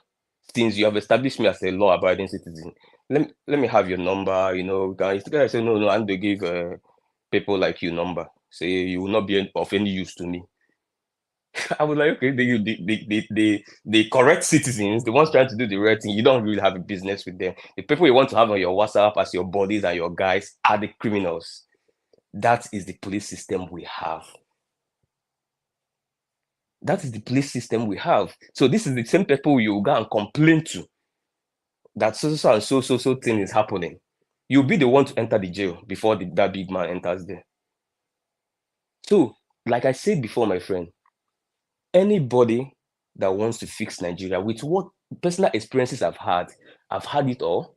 Since you have established me as a law-abiding citizen, let me have your number, The guy said, no, I'm going to give people like you number. Say you will not be of any use to me. I was like, okay, the correct citizens, the ones trying to do the right thing, you don't really have a business with them. The people you want to have on your WhatsApp as your buddies and your guys are the criminals. That is the police system we have. So this is the same people you go and complain to that so thing is happening. You'll be the one to enter the jail before that big man enters there. So, like I said before, my friend, anybody that wants to fix Nigeria with what personal experiences I've had it all.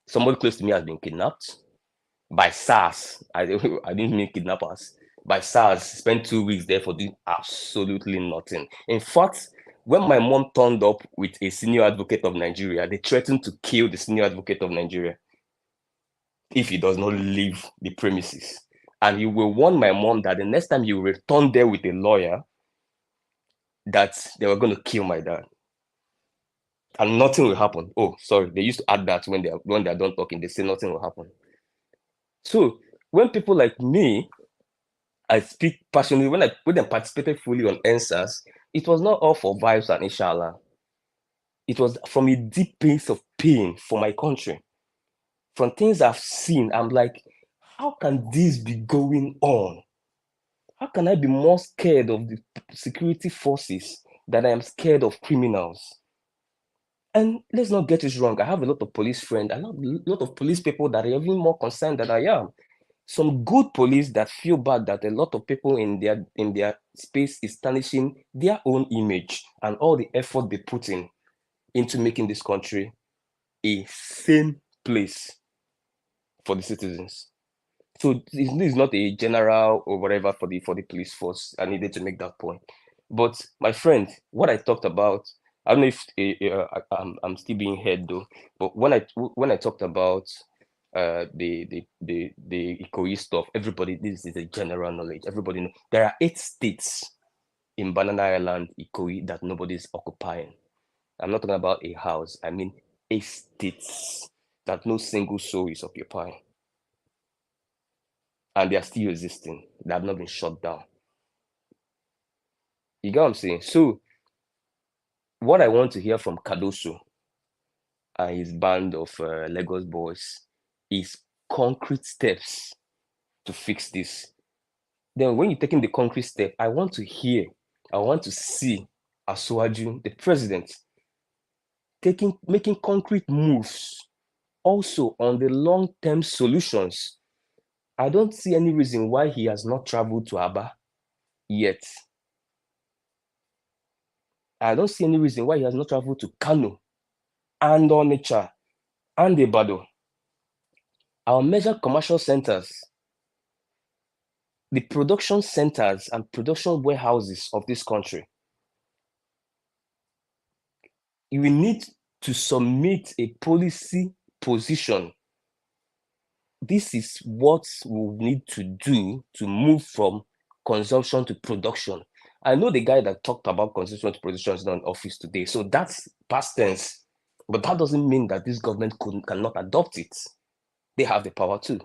Somebody close to me has been kidnapped by SARS. I didn't mean kidnappers. By SARS, spent 2 weeks there for doing absolutely nothing. In fact, when my mom turned up with a senior advocate of Nigeria, they threatened to kill the senior advocate of Nigeria if he does not leave the premises. And he will warn my mom that the next time he will return there with a lawyer, that they were going to kill my dad. And nothing will happen. Oh, sorry. They used to add that when they're done talking, they say nothing will happen. So when people like me, I speak passionately, when I participated fully on NSAS, it was not all for vibes and inshallah. It was from a deep place of pain for my country. From things I've seen, I'm like, how can this be going on? How can I be more scared of the security forces than I am scared of criminals? And let's not get it wrong. I have a lot of police friends. I have a lot of police people that are even more concerned than I am. Some good police that feel bad that a lot of people in their space is tarnishing their own image and all the effort they put into making this country a sane place for the citizens. So this is not a general or whatever for the police force. I needed to make that point. But my friend, what I talked about, I don't know if I'm still being heard though. But when I talked about the Ikoyi stuff, everybody, this is a general knowledge. Everybody knows there are 8 states in Banana Island, Ikoyi, that nobody's occupying. I'm not talking about a house. I mean 8 states that no single soul is occupying. And they are still existing. They have not been shut down. You get what I'm saying? So, what I want to hear from Cardoso and his band of Lagos boys is concrete steps to fix this. Then, when you're taking the concrete step, I want to see Asuwaju, the president, making concrete moves also on the long-term solutions. I don't see any reason why he has not traveled to Aba yet. I don't see any reason why he has not traveled to KANU and Onitsha and Ibadan. Our major commercial centers, the production centers and production warehouses of this country, we need to submit a policy position. This is what we need to do to move from consumption to production. I know the guy that talked about consumption to production is not in office today, so that's past tense. But that doesn't mean that this government cannot adopt it. They have the power too.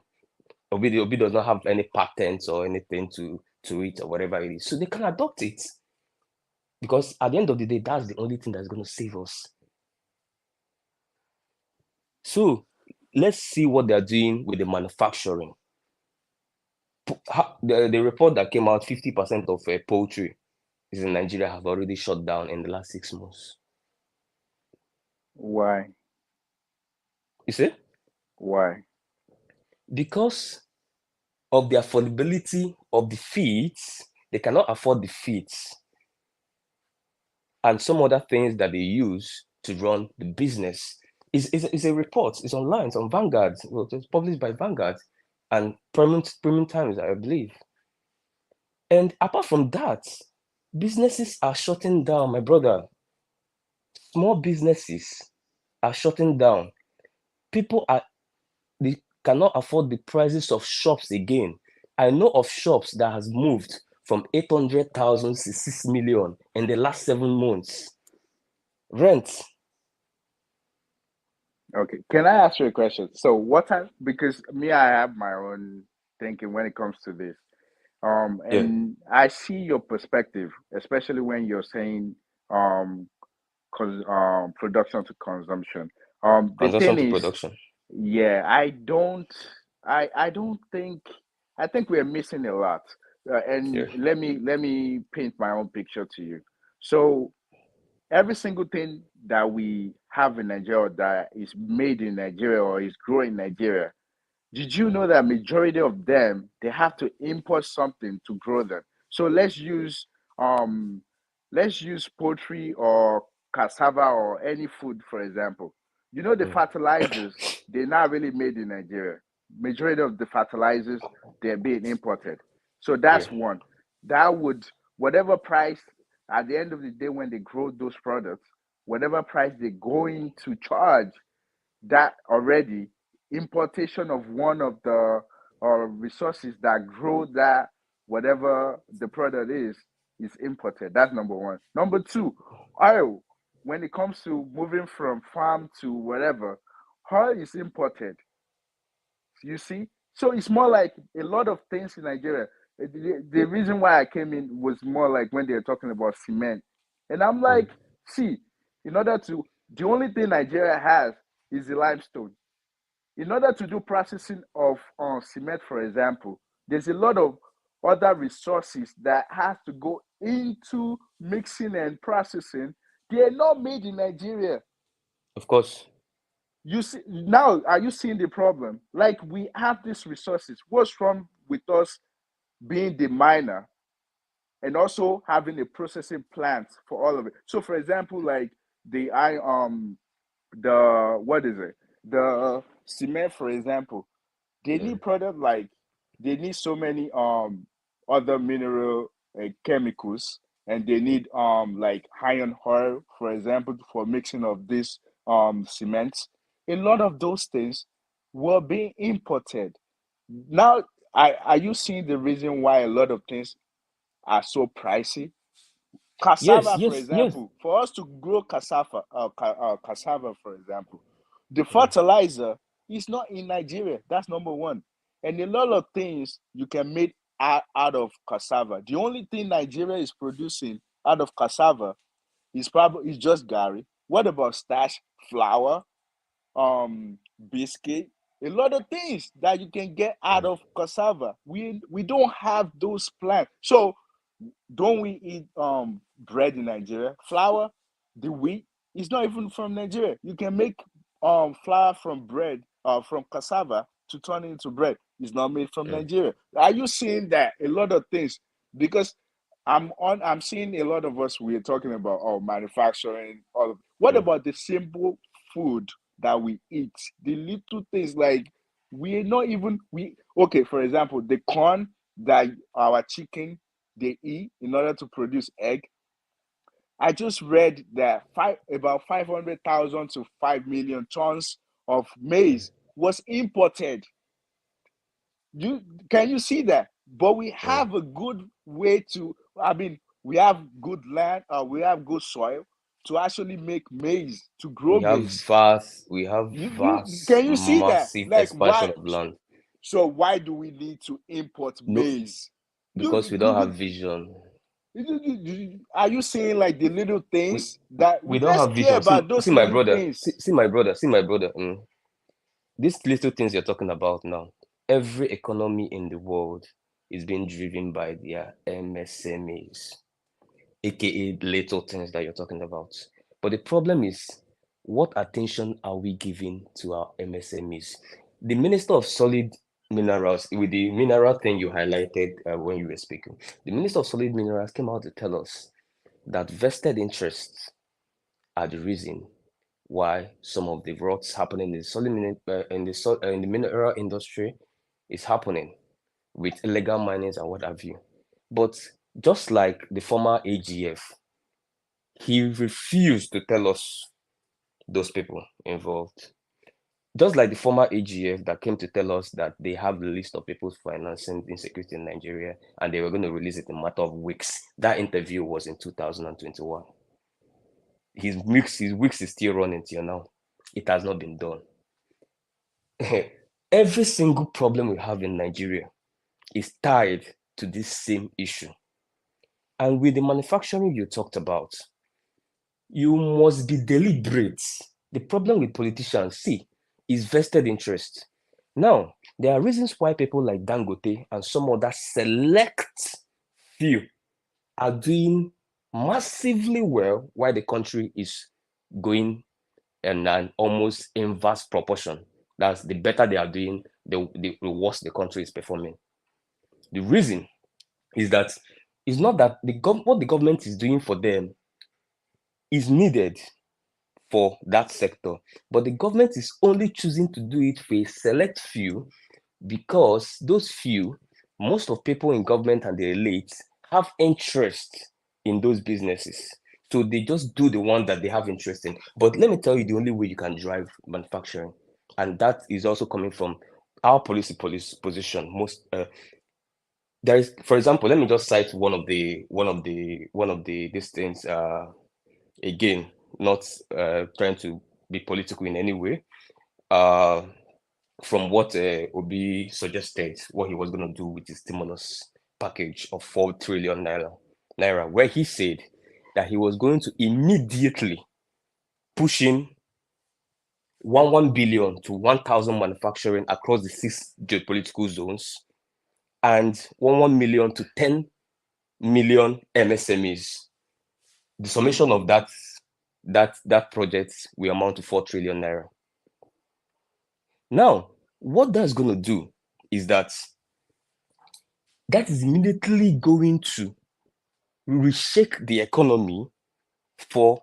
Obi does not have any patents or anything to it or whatever it is. So they can adopt it. Because at the end of the day, that's the only thing that's going to save us. So let's see what they're doing with the manufacturing. The report that came out, 50% of poultry is in Nigeria have already shut down in the last 6 months. Why? You see? Why? Because of the affordability of the feeds, they cannot afford the feeds and some other things that they use to run the business. It's a report. It's online. It's on Vanguard. Well, it's published by Vanguard and Premium Times, I believe. And apart from that, businesses are shutting down, my brother. Small businesses are shutting down. They cannot afford the prices of shops again. I know of shops that has moved from 800,000 to 6 million in the last 7 months. Rent. Okay, can I ask you a question? So because I have my own thinking when it comes to this. And I see your perspective, especially when you're saying production to consumption. The Consumption thing to is, production. yeah, I don't think, I think we're missing a lot. And let me paint my own picture to you. So every single thing that we have in Nigeria that is made in Nigeria or is grown in Nigeria, Did you know that majority of them, they have to import something to grow them? So um let's use poultry or cassava or any food, for example. You know the fertilizers, they're not really made in Nigeria. Majority of the fertilizers, they're being imported. So Yeah. that's one. That would, whatever price at the end of the day when they grow those products, whatever price they're going to charge, that already importation of one of the resources that grow that whatever the product is imported. That's number one. Number two, oil. When it comes to moving from farm to whatever, oil is imported. You see, so it's more like a lot of things in Nigeria. The reason why I came in was more like when they're talking about cement, and I'm like, see, in order to, the only thing Nigeria has is the limestone. In order to do processing of cement, for example, there's a lot of other resources that has to go into mixing and processing. They are not made in Nigeria. Of course. You see now, are you seeing the problem? Like, we have these resources. What's wrong with us being the miner and also having a processing plant for all of it? So, for example, like the what is it? The cement, for example, they need product like, they need so many other mineral chemicals, and they need like iron ore, for example, for mixing of this cement. A lot of those things were being imported. Now, are you seeing the reason why a lot of things are so pricey? Yes, Cassava, for yes, yes. example, for us to grow cassava, for example, the fertilizer is not in Nigeria. That's number one. And a lot of things you can make out of cassava. The only thing Nigeria is producing out of cassava is just gari. What about starch, flour, biscuit? A lot of things that you can get out of cassava. We don't have those plants. So don't we eat bread in Nigeria? Flour, the wheat is not even from Nigeria. You can make flour from bread, from cassava to turn it into bread. It's not made from Nigeria. Are you seeing that a lot of things? Because I'm seeing a lot of us, we're talking about manufacturing, all of, what about the simple food that we eat? The little things, like, we're not even, okay, for example, the corn that our chicken they eat in order to produce egg. I just read that about 500,000 to 5 million tons of maize was imported. Can you see that? But we have a good way to, I mean, we have good land, we have good soil to actually make maize, to grow maize. We have Can you see that? massive Like, expansion why? of land. So why do we need to import maize? Because we don't have vision. Are you saying like the little things that We don't let's have care vision. about those See my little brother. things? See my brother. See my brother. These little things you're talking about now, every economy in the world is being driven by their MSMEs, aka the little things that you're talking about. But the problem is, what attention are we giving to our MSMEs? The Minister of Solid Minerals, with the mineral thing you highlighted when you were speaking, the Minister of Solid Minerals came out to tell us that vested interests are the reason why some of the rots happening in the in the mineral industry is happening with illegal minings and what have you. But just like the former AGF, he refused to tell us those people involved. Just like the former AGF that came to tell us that they have the list of people financing insecurity in Nigeria and they were going to release it in a matter of weeks. That interview was in 2021. His weeks is still running till now. It has not been done. Every single problem we have in Nigeria is tied to this same issue. And with the manufacturing you talked about, you must be deliberate. The problem with politicians, is vested interest. Now, there are reasons why people like Dangote and some other select few are doing massively well while the country is going in an almost inverse proportion. That's the better they are doing, the worse the country is performing. The reason is that it's not that what the government is doing for them is needed for that sector, but the government is only choosing to do it for a select few, because those few, most of people in government and the elites, have interest in those businesses. So they just do the one that they have interest in. But let me tell you the only way you can drive manufacturing, and that is also coming from our policy position. There is, for example, let me just cite one of the these things. Again, not trying to be political in any way. From what Obi suggested, what he was going to do with his stimulus package of 4 trillion naira, where he said that he was going to immediately push in 1 billion to 1,000 manufacturing across the 6 geopolitical zones, and 1 million to 10 million MSMEs. The summation of that project will amount to 4 trillion naira. Now, what that's going to do is that is immediately going to reshake the economy, for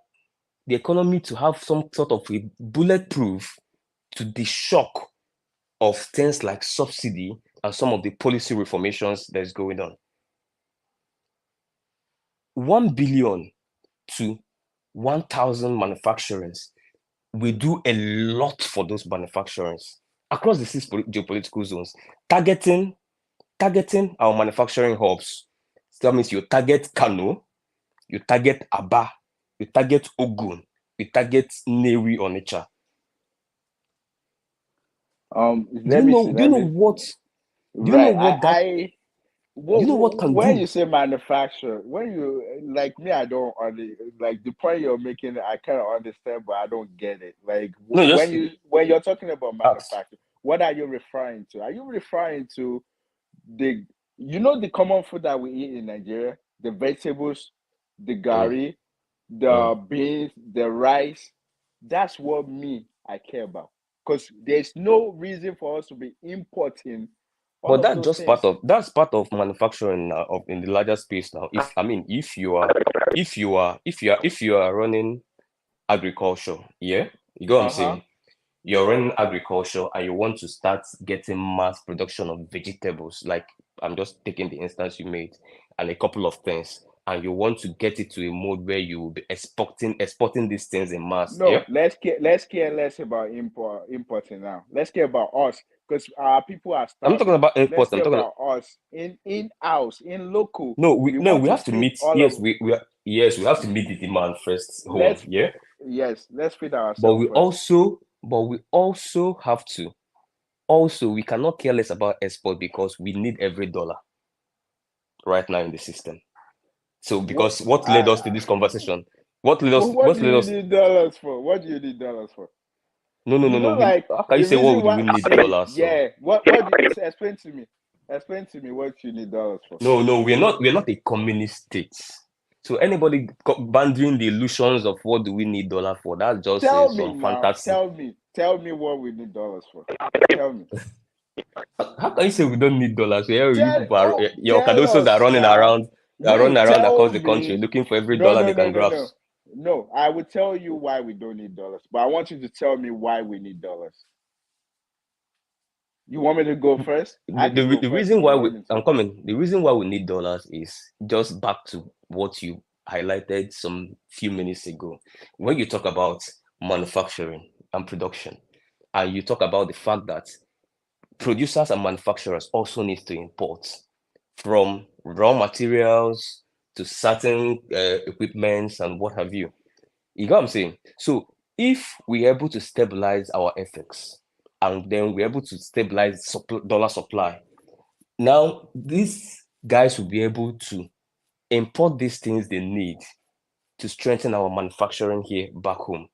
the economy to have some sort of a bulletproof to the shock of things like subsidy and some of the policy reformations that's going on. 1 billion to 1,000 manufacturers will do a lot for those manufacturers across the 6 geopolitical zones, targeting our manufacturing hubs. So that means you target KANU, you target Aba, you target Ogun, you target Newi Onitsha. Do you know what when you say manufacture, when you like me, I don't like the point you're making. I kind of understand, but I don't get it. Like when you're talking about manufacture, what are you referring to? Are you referring to the common food that we eat in Nigeria, the vegetables, the gari, the beans, the rice? That's what I care about, because there's no reason for us to be importing. But that's just part of manufacturing in the larger space now. If you are running agriculture, yeah, you go what I'm saying. You're running agriculture and you want to start getting mass production of vegetables, like I'm just taking the instance you made, and a couple of things, and you want to get it to a mode where you will be exporting these things in mass. No, let's care less about importing now. Let's care about us, because our people are starving. I'm talking about imports. Let's care about us in house, in local. No, we have to meet. Yes, we have to meet the demand first. Yes, let's feed ourselves. But we also have to. Also, we cannot care less about export, because we need every dollar right now in the system. So, because what led us to this conversation? What do you need dollars for? What do you need dollars for? No. Like, how can you say what do we need dollars for? Yeah. What do you say? Explain to me. Explain to me what you need dollars for. No, we're not a communist state. So anybody banding the illusions of what do we need dollars for, that's just some fantasy. Tell me what we need dollars for. Tell me. How can you say we don't need dollars? Your Kadosos are running around across the country looking for every dollar they can grasp. No, I will tell you why we don't need dollars, but I want you to tell me why we need dollars. You want me to go first? The reason why we need dollars is just back to what you highlighted some few minutes ago. When you talk about manufacturing and production, and you talk about the fact that producers and manufacturers also need to import, from raw materials to certain equipments and what have you. You know what I'm saying? So if we're able to stabilize our FX, and then we're able to stabilize dollar supply, now these guys will be able to import these things they need to strengthen our manufacturing here back home.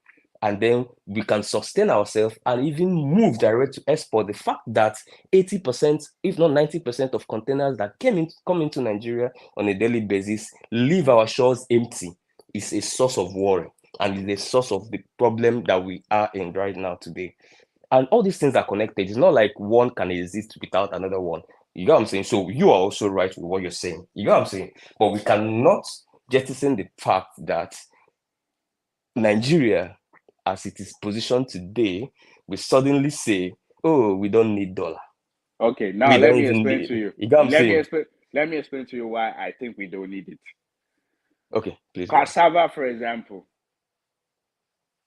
And then we can sustain ourselves and even move direct to export. The fact that 80%, if not 90% of containers that come into Nigeria on a daily basis leave our shores empty is a source of worry, and is a source of the problem that we are in right now today. And all these things are connected. It's not like one can exist without another one. You know what I'm saying? So you are also right with what you're saying. You know what I'm saying? But we cannot jettison the fact that Nigeria, as it is positioned today, we suddenly say, oh, we don't need dollar. Okay, now We let don't me even explain need, to you. you know what I'm saying? Let me explain to you why I think we don't need it. Okay, please go on. Cassava, for example.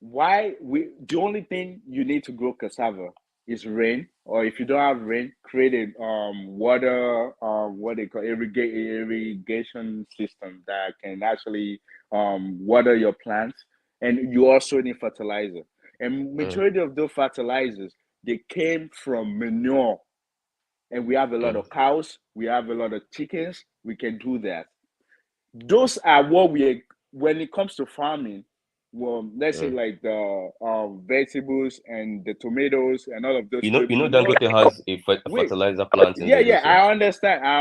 The only thing you need to grow cassava is rain, or if you don't have rain, create a water what they call irrigation system that can actually water your plants, and you also need fertilizer. And majority of those fertilizers, they came from manure, and we have a lot of cows, we have a lot of chickens, we can do that. Those are what when it comes to farming. Well, let's say like the vegetables and the tomatoes and all of those. You know Dangote has a fertilizer plant in Yeah, Lagos. I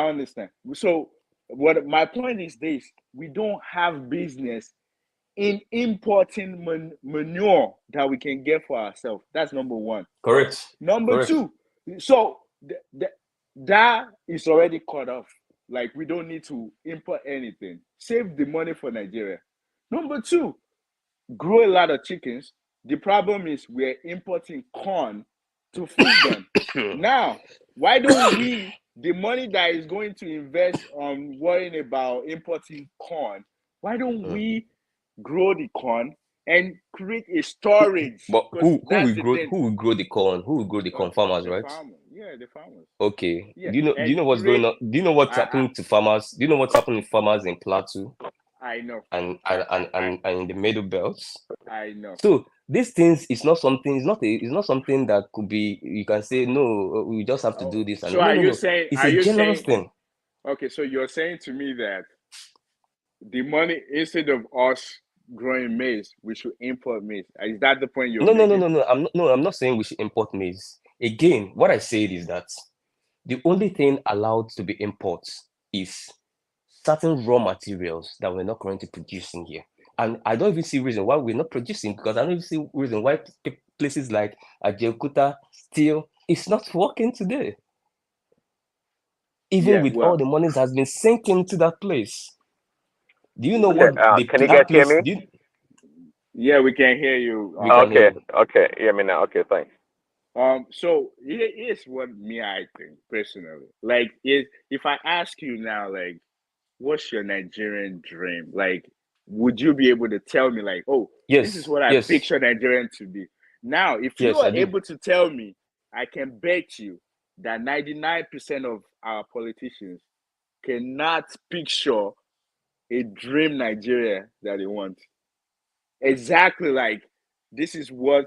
understand. So what my point is this: we don't have business in importing manure that we can get for ourselves. That's number one. Correct. Number Correct. two, so that is already cut off. Like, we don't need to import anything. Save the money for Nigeria. Number two, grow a lot of chickens. The problem is we're importing corn to feed them. Now, why don't we, the money that is going to invest on worrying about importing corn, why don't we grow the corn and create a storage? But who will grow thing. who will grow the corn? Who will grow the corn? Farmers, The right? farmers. Yeah, the farmers. Okay. Yeah. Do you know what's going on? Do you know what's happening to farmers? Do you know what's happening to farmers in Plateau? I know. And in the middle belts? I know. So these things is not something. It's not something that could be. You can say no. We just have to do this. And So are you no. saying? It's a general thing. Okay, so you're saying to me that the money, instead of us growing maize, we should import maize. Is that the point you're making? No. I'm not saying we should import maize. Again, what I said is that the only thing allowed to be imports is certain raw materials that we're not currently producing here. And I don't even see reason why we're not producing, because I don't even see reason why places like Ajaokuta still it's not working today. Even with all the monies has been sinking to that place. Do you know what can you guys hear me? Yeah, we can hear you. Okay, hear me now. Okay, thanks. So here's what I think personally. Like, if I ask you now, like, what's your Nigerian dream? Like, would you be able to tell me, like, oh, this is what I picture Nigerian to be? Now, if you are able to tell me, I can bet you that 99% of our politicians cannot picture a dream Nigeria that they want. Exactly, like, this is what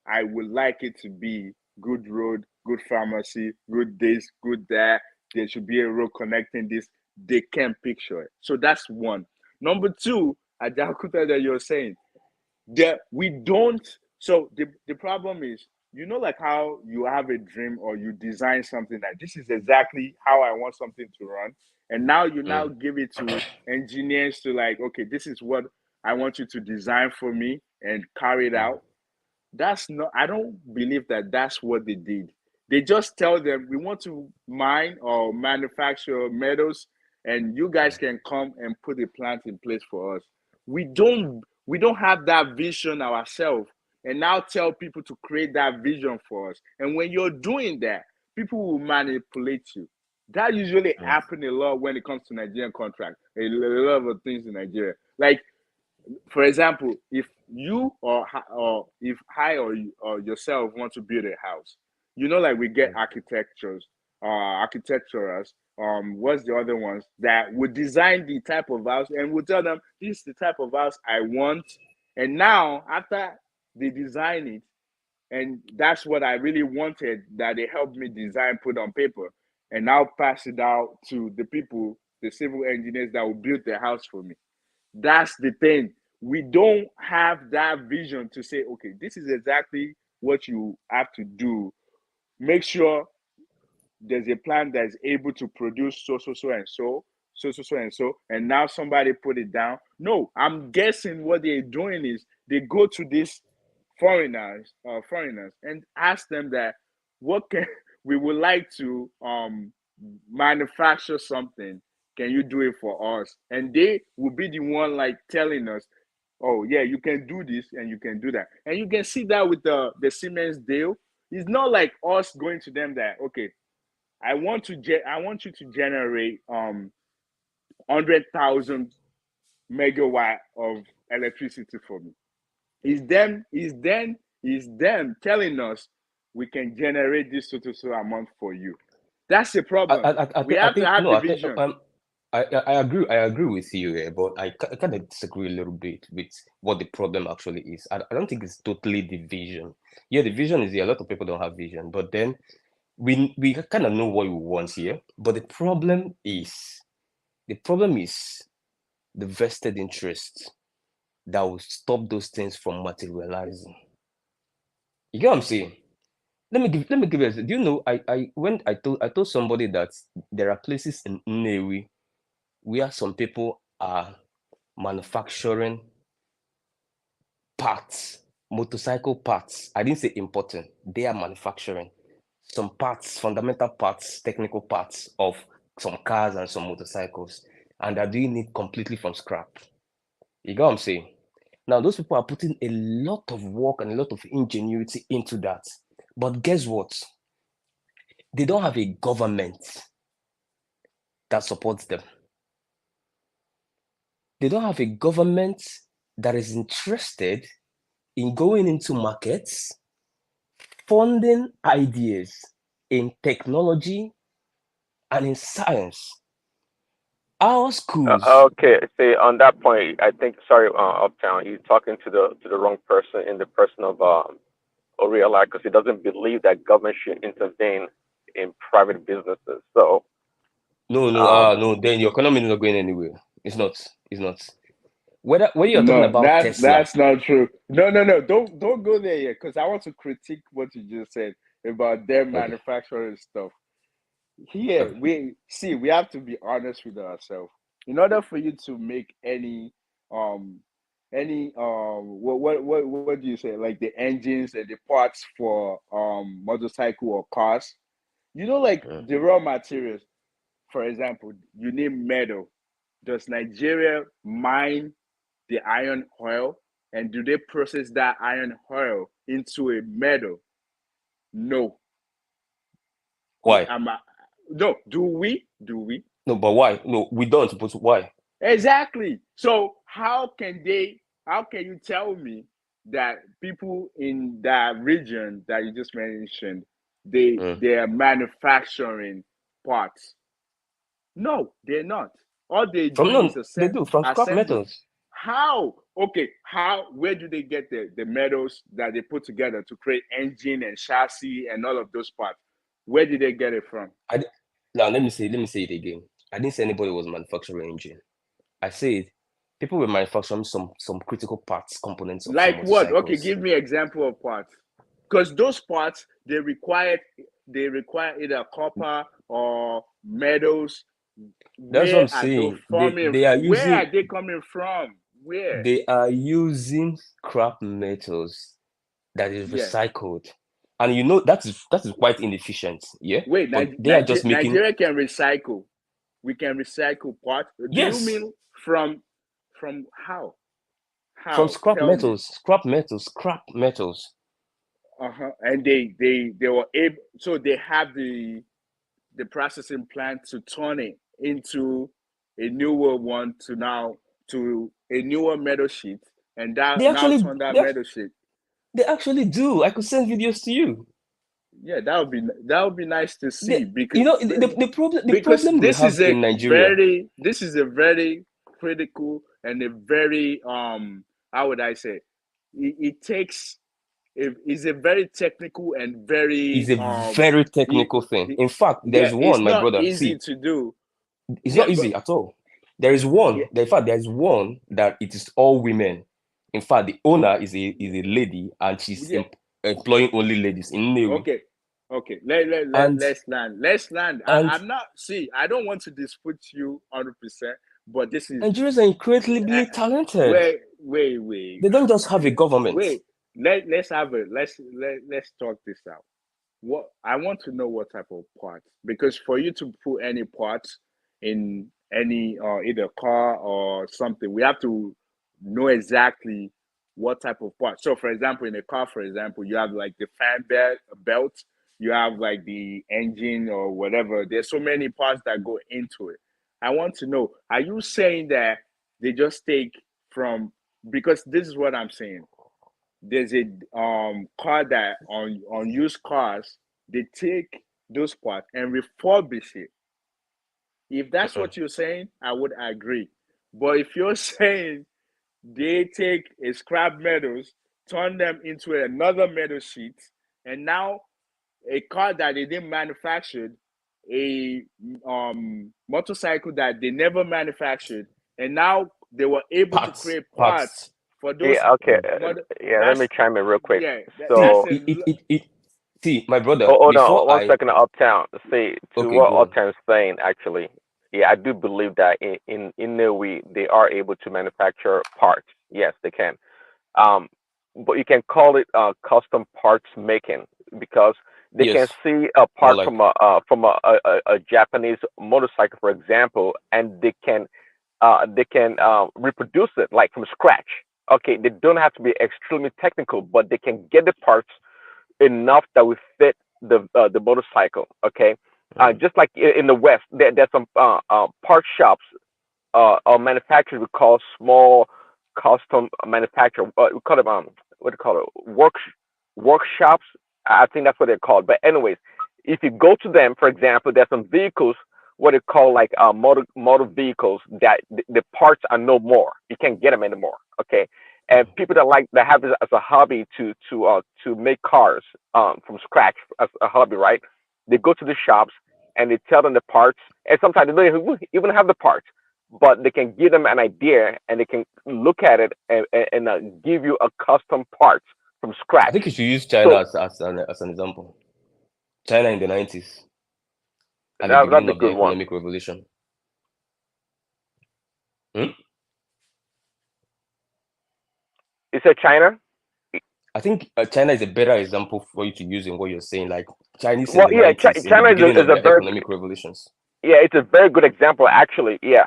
I would like it to be. Good road, good pharmacy, good this, good that. There should be a road connecting this. They can't picture it. So that's one. Number two, Ajakuta, that you're saying, that we don't. So the problem is, like how you have a dream or you design something that this is exactly how I want something to run. And now you now give it to engineers to, like, okay, this is what I want you to design for me and carry it out. That's not, I don't believe that that's what they did. They just tell them, we want to mine or manufacture metals, and you guys can come and put a plant in place for us. We don't have that vision ourselves, and now tell people to create that vision for us. And when you're doing that, people will manipulate you. That usually happens a lot when it comes to Nigerian contracts. A lot of things in Nigeria. Like, for example, if you or if I or yourself want to build a house, like, we get architecturals, what's the other ones that would design the type of house, and we'll tell them, this is the type of house I want. And now, after they design it, and that's what I really wanted, that they helped me design, put on paper, and now pass it out to the people, the civil engineers that will build the house for me. That's the thing. We don't have that vision to say, okay, this is exactly what you have to do. Make sure there's a plant that is able to produce so and so, and now somebody put it down. No, I'm guessing what they're doing is they go to this foreigners, and ask them that what can we would like to manufacture something. Can you do it for us? And they will be the one like telling us, oh yeah, you can do this and you can do that. And you can see that with the Siemens deal. It's not like us going to them that, okay, I want you to generate 100,000 megawatt of electricity for me. Is them telling us we can generate this so amount for you. That's the problem. We have to have the vision. I agree with you, but I kind of disagree a little bit with what the problem actually is. I don't think it's totally the vision. Yeah, the vision is here. A lot of people don't have vision, but then we kind of know what we want here. But the problem is the vested interest that will stop those things from materializing. You get what I'm saying? Let me give you a. Do you know? I told somebody that there are places in Nnewi where some people are manufacturing parts, motorcycle parts. I didn't say importing. They are manufacturing some parts, fundamental parts, technical parts of some cars and some motorcycles, and are doing it completely from scrap. You get what I'm saying? Now, those people are putting a lot of work and a lot of ingenuity into that. But guess what? They don't have a government that supports them. They don't have a government that is interested in going into markets, funding ideas in technology and in science. Our schools. Okay, see, on that point, I think, sorry, Uptown, you're talking to the wrong person in the person of Oriela, because he doesn't believe that government should intervene in private businesses. So no, then your economy is not going anywhere. It's not. Whether you're talking about Tesla. That's not true. No. Don't go there yet, because I want to critique what you just said about their manufacturing stuff. Here we have to be honest with ourselves. In order for you to make any what do you say, like the engines and the parts for motorcycle or cars, like the raw materials. For example, you need metal. Does Nigeria mine the iron oil, and do they process that iron oil into a metal? No. Why? No. Do we? No, but why? No, we don't. But why? Exactly. So how can you tell me that people in that region that you just mentioned, they are manufacturing parts? No, they're not. All they do is they do from scrap metals. How? Okay, where do they get the metals that they put together to create engine and chassis and all of those parts? Where did they get it from? Now let me say it again. I didn't say anybody was manufacturing engine. I said people were manufacturing some critical parts, components of like what? Okay, give me example of parts. Because those parts they require either copper or metals. That's what I'm saying. Where are they coming from? Where? They are using scrap metals that is recycled. And that is quite inefficient. Yeah. Wait, they are just making. Nigeria can recycle. We can recycle parts. Yes. Do you mean from how? From scrap metals. Scrap metals. And they were able, so they have the processing plant to turn it into a newer one to a newer metal sheet, and that turn that metal sheet. They actually do. I could send videos to you. Yeah, that would be nice to see, because the problem we have in Nigeria. This is a very critical and a very how would I say? It takes. It's a very technical and very. It's a very technical thing. In fact, there's one, my brother. It's not easy to do. It's not easy at all. There is one. In fact, there is one that it is all women. In fact, the owner is a lady, and she's employing only ladies in Nnewi. Okay. Let's land. I'm not. See, I don't want to dispute you 100%, but this is. Nigerians are incredibly talented. Wait. They don't just have a government. let's talk this out. What I want to know what type of parts, because for you to put any parts in any either car or something, we have to know exactly what type of parts. So for example, in a car, for example, you have like the fan belt, you have like the engine or whatever. There's so many parts that go into it. I want to know, are you saying that they just take from, because this is what I'm saying. There's a car that on used cars, they take those parts and refurbish it. If that's what you're saying, I would agree. But if you're saying they take a scrap metals, turn them into another metal sheet, and now a car that they didn't manufacture, a motorcycle that they never manufactured, and now they were able to create parts for those. Yeah, okay. Let me chime in real quick. So, See, my brother, hold on before one I second, Uptown. See, to okay, what go on. Uptown is saying, actually, yeah, I do believe that in their way they are able to manufacture parts. Yes, they can. Um, but you can call it custom parts making because they can Yes, see a more part like from a Japanese motorcycle, for example, and they can reproduce it like from scratch. Okay, they don't have to be extremely technical, but they can get the parts enough that will fit the motorcycle. Okay, just like in the West, there's some part shops or manufacturers we call small custom manufacturer. We call them what do you call it? Workshops. I think that's what they're called. But anyways, if you go to them, for example, there's some vehicles what they call like motor vehicles that the parts are no more. You can't get them anymore. Okay, and people that have this as a hobby to make cars from scratch as a hobby, right? They go to the shops and they tell them the parts, and sometimes they don't even have the parts, but they can give them an idea and they can look at it and give you a custom part from I scratch. think you should use China So as an example. China in the 90s at the that's beginning a of the good one. economic revolution. Hmm? You said China? I think China is a better example for you to use in what you're saying. Like Chinese in Well, the yeah, 90s, in the China beginning is of a their very economic revolutions. yeah, it's a very good example actually. Yeah,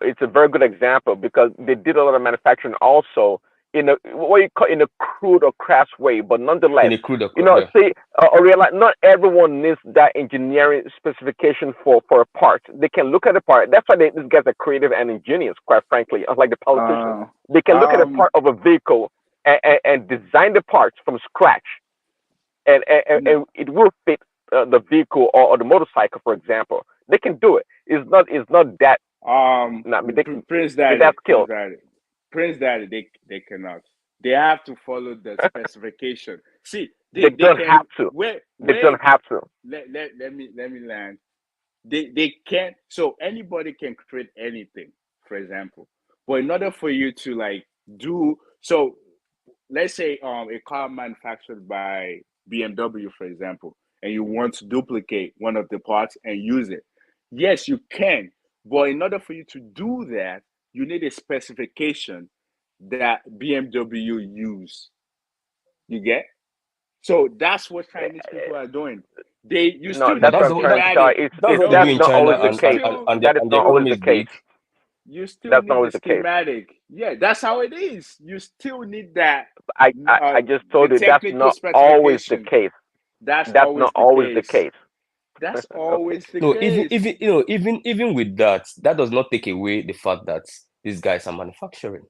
it's a very good example because they did a lot of manufacturing also in a what you call in a crude or crass way, but In nonetheless, a crude, yeah. see, or realize not everyone needs that engineering specification for a part. They can look at a part. That's why these guys are creative and ingenious, quite frankly. Unlike the politicians, they can look at a part of a vehicle and design the parts from scratch, and it will fit the vehicle or the motorcycle, for example. They can do it. It's not that. I mean, Prince they're Daddy, that skilled. Prince Daddy, they cannot. They have to follow the specification. See, They they don't can have to. wait They don't have to. let me land. They can't. So anybody can create anything, for example. But in order for you to like do so, let's say a car manufactured by BMW, for example, and you want to duplicate one of the parts and use it. Yes, you can, but in order for you to do that, you need a specification that BMW use. You get? So that's what Chinese people are doing. You No, still that's need what a I'm trying to tell schematic. you. That's what they do That's in not China, always the You case. still That is and their not always economy the is case. big. you still That's not need the always the case. schematic. Yeah, that's how it is. You still need that I just the told you that's technical not always the specification. case. That's That's always not the always the case. case. That's Okay. always the No, even case. even with that, that does not take away the fact that these guys are manufacturing,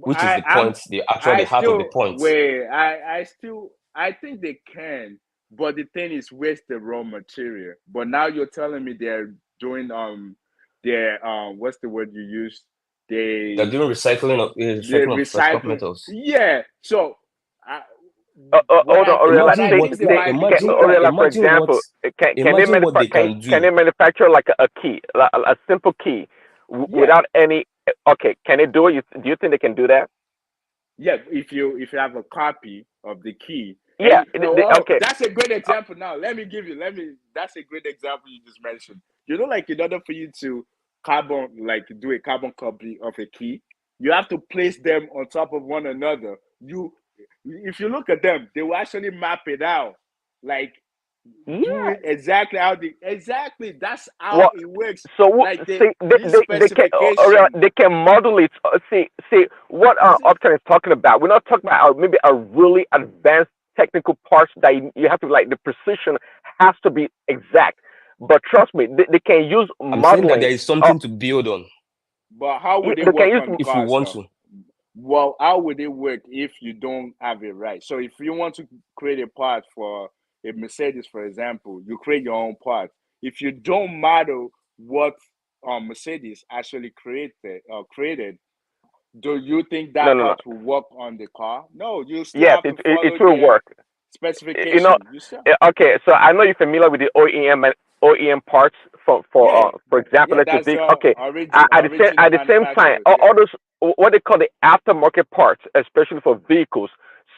which is the point they actually I heart of the still point. wait. I think they can, but the thing is, where's the raw material? But now you're telling me they're doing their what's the word you use? They're doing They recycling of scrap recycle. metals. Yeah. So I, Hold on, Oriela. what Imagine I Say, what think they say, might be Oriela, doing. for example, imagine what they can can do. they manufacture like a key, a simple key, Yeah. without any? Okay, can they do it? Do you think they can do that? Yeah, if you have a copy of the key, Yeah. and oh, Okay. that's a great example. Now, That's a great example you just mentioned. You know, like in order for you to do a carbon copy of a key, you have to place them on top of one another. You if you look at them, they will actually map it out, like do Yeah. it exactly how that's how Well, it works. so Like see, this specification. they can model it. See what Upton is talking about. We're not talking about maybe a really advanced technical parts that you have to like the precision has to be exact. But trust me, they can use I'm saying that there modeling. is something to build on But how would it They can work use on if we cars want though? to. Well, how would it work if you don't have it right? So if you want to create a part for a Mercedes, for example, you create your own part. If you don't model what Mercedes actually created, do you think no, that no, no. part will work on the car? No, you still Yes, have to it follow will their work. You know, specification. You still, okay. So I know you're familiar with the OEM parts yeah, for example, yeah. let's That's say the okay. original At the same time, manufacturers. Yeah, all those what they call the aftermarket parts, especially for vehicles.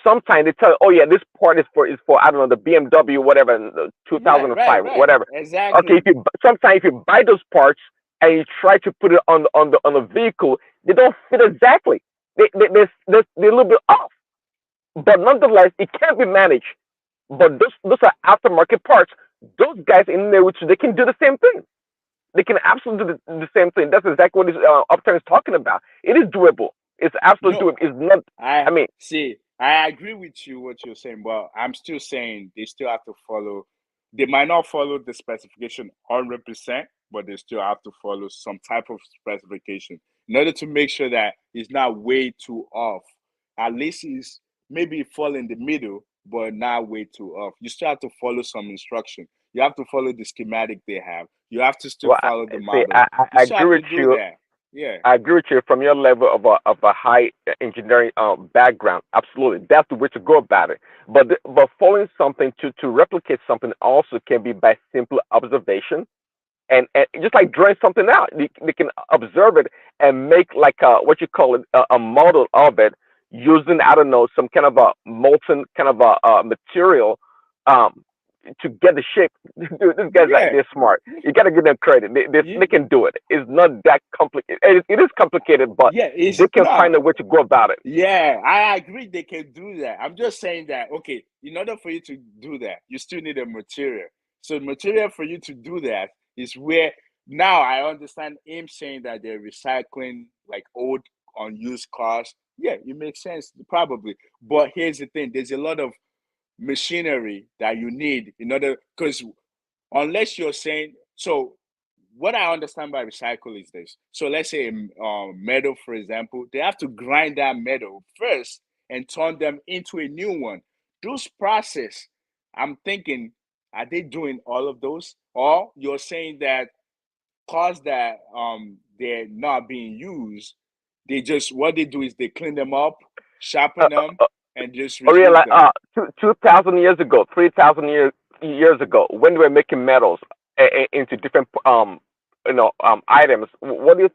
Sometimes they tell, oh yeah, this part is for I don't know the BMW whatever, the yeah, right, 2005 right, whatever. Okay, exactly. sometimes if you buy those parts and you try to put it on the vehicle, they don't fit exactly. They're a little bit off, but nonetheless, it can be managed. But those are aftermarket parts. Those guys in there, which they can do the same thing. They can absolutely do the same thing. That's exactly what this Upturn is talking about. It is doable. It's absolutely No, doable. It's not. I I mean, see. I agree with you what you're saying, but I'm still saying they still have to follow. They might not follow the specification 100%, but they still have to follow some type of specification in order to make sure that it's not way too off. At least it's maybe fall in the middle, but not way too off. You still have to follow some instruction. You have to follow the schematic they have. You have to still well, follow the see, model. You I still have agree to with do you. that. Yeah. I agree with you from your level of a high engineering background. Absolutely, that's the way to go about it. But following something to replicate something also can be by simple observation and just like drawing something out, they can observe it and make like what you call it a model of it using I don't know some kind of a molten kind of a material um, to get the shape. Dude, these guys like Yeah. they're smart. You got to give them credit. They can do it. It's not that complicated. It is complicated, but Yeah, it's they can not. find a way to go about it. Yeah, I agree they can do that. I'm just saying that, okay, in order for you to do that, you still need a material. So material for you to do that is where now I understand him saying that they're recycling like old unused cars. Yeah, it makes sense, probably. But here's the thing, there's a lot of machinery that you need in order because unless you're saying so what I understand by recycle is this. So let's say metal, for example, they have to grind that metal first and turn them into a new one. Those process, I'm thinking, are they doing all of those? Or you're saying that cars that they're not being used, they just what they do is they clean them up, Uh, sharpen them, uh, and just or real reuse them. 2,000 years ago, 3,000 years ago, when they were making metals into different items, what do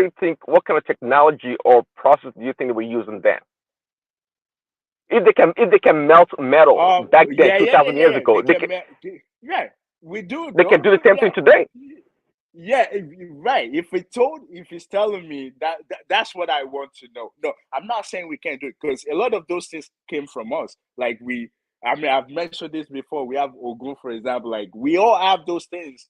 you think? What kind of technology or process do you think they were using then? If they can melt metal back then, Yeah, two yeah, yeah, thousand yeah, years yeah. ago, Yeah, we do they can though. do the same Yeah, thing today. yeah, right. If it's telling me that's what I want to know. No, I'm not saying we can't do it because a lot of those things came from us. Like I mean, I've mentioned this before. We have Ogun, for example. Like we all have those things.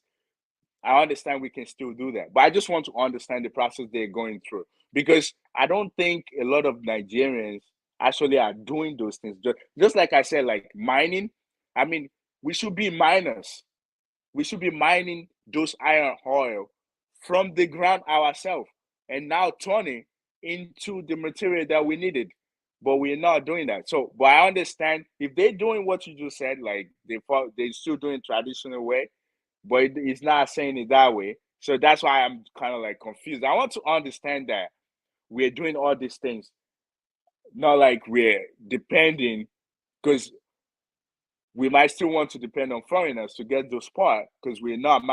I understand we can still do that, but I just want to understand the process they're going through because I don't think a lot of Nigerians actually are doing those things. Just like I said, like mining. I mean, we should be miners. We should be mining those iron oil from the ground ourselves and now turning into the material that we needed. But we're not doing that. So, but I understand if they're doing what you just said, like they're still doing traditional way, but it's not saying it that way. So that's why I'm kind of like confused. I want to understand that we're doing all these things, not like we're depending, because we might still want to depend on foreigners to get those parts because we're not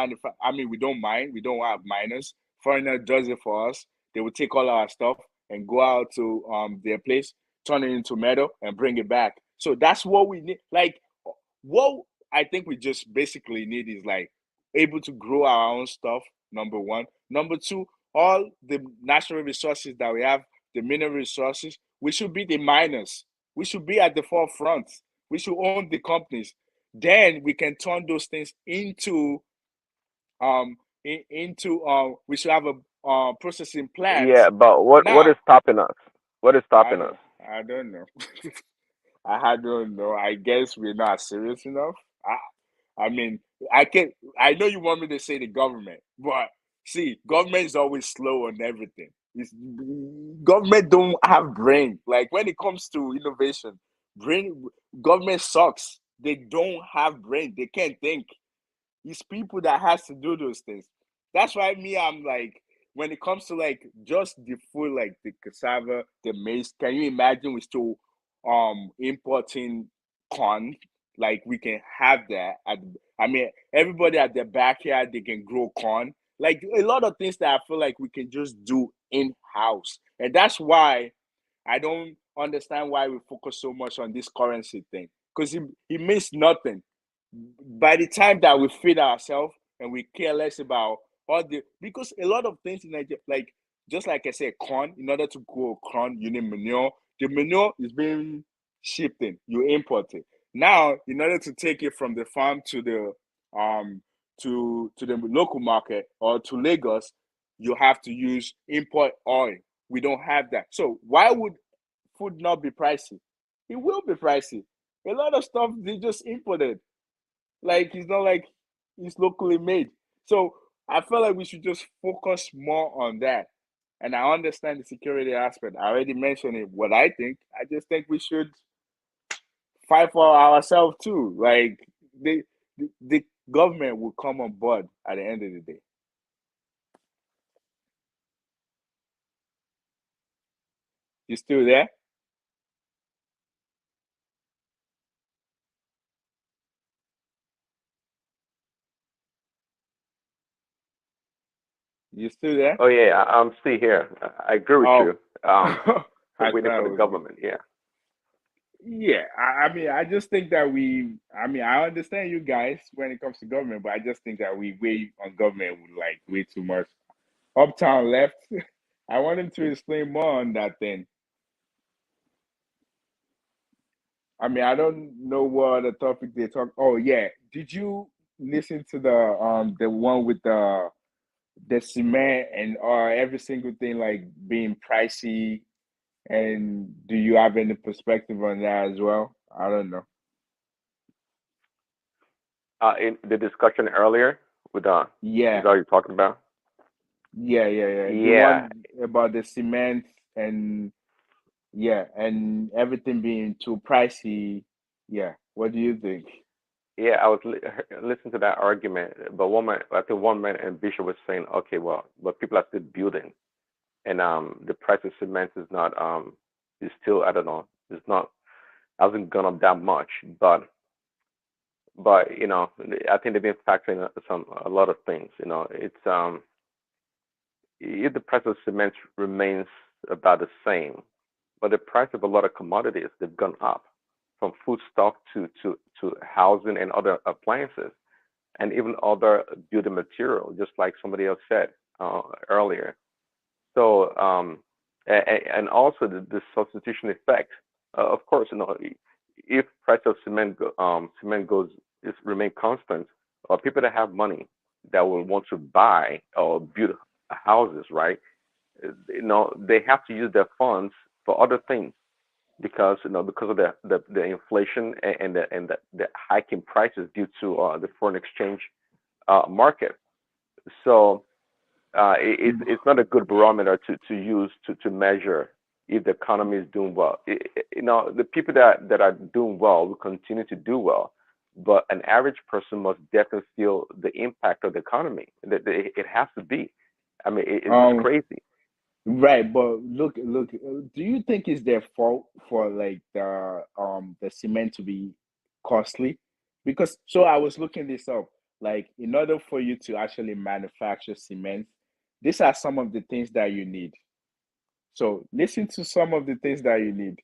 I mean, we don't mind. We don't have miners. Foreigner does it for us. They will take all our stuff and go out to their place, turn it into metal, and bring it back. So that's what we need. Like, what I think we just basically need is like able to grow our own stuff. Number one. Number two, all the natural resources that we have, the mineral resources, we should be the miners. We should be at the forefront. We should own the companies. Then we can turn those things into we should have a processing plant. Yeah, but what is Now, stopping us? What is stopping us? I don't know. I don't know. I guess we're not serious enough. I mean, I know you want me to say the government, but see, government is always slow on everything. Government don't have brain. Like when it comes to innovation, government sucks. They don't have brain. They can't think. It's people that has to do those things. That's why I'm like, when it comes to like just the food, like the cassava, the maize, can you imagine we still importing corn? Like we can have that I mean, everybody at their backyard they can grow corn. Like a lot of things that I feel like we can just do in house. And that's why I don't understand why we focus so much on this currency thing. Because it means nothing by the time that we feed ourselves and we care less about because a lot of things in Nigeria, like just like I said, corn, in order to grow corn, you need manure. The manure is being shipped in, you import it. Now, in order to take it from the farm to the local market or to Lagos, you have to use import oil. We don't have that. So why would food not be pricey? It will be pricey. A lot of stuff they just imported. Like it's not like it's locally made. So I feel like we should just focus more on that. And I understand the security aspect. I already mentioned it. What I think, I just think we should fight for ourselves too. Like the government will come on board at the end of the day. You still there? You still there? Oh yeah, I'm still here. I agree with you. I Waiting thought for it the was me. government. Yeah. Yeah, I mean, I just think that I understand you guys when it comes to government, but I just think that we weigh on government with like way too much. Uptown left. I want him to explain more on that thing. I mean, I don't know what the topic they talk. Oh yeah, did you listen to the one with the cement and every single thing like being pricey? And do you have any perspective on that as well? I don't know. In the discussion earlier with is Yeah, that what you're talking about? yeah. The Yeah, one about the cement and yeah, and everything being too pricey. Yeah. What do you think? yeah. I was listening to that argument, but I think one man and Bishop was saying, okay, well, but people are still building, and the price of cement is still, I don't know, it's not, hasn't gone up that much, but I think they've been factoring a lot of things. It's if the price of cement remains about the same, but the price of a lot of commodities they've gone up, from foodstuff to housing and other appliances, and even other building material, just like somebody else said earlier. So and also the substitution effect. Of course, if price of cement goes is remain constant, people that have money that will want to buy or build houses, right? They have to use their funds for other things because because of the inflation and the hiking prices due to the foreign exchange market. So it's not a good barometer to use to measure if the economy is doing well. The people that are doing well will continue to do well, but an average person must definitely feel the impact of the economy. It has to be. I mean, it's just Um, crazy. right, but look. Do you think it's their fault for like the cement to be costly? Because so I was looking this up. Like, in order for you to actually manufacture cement, these are some of the things that you need. So listen to some of the things that you need.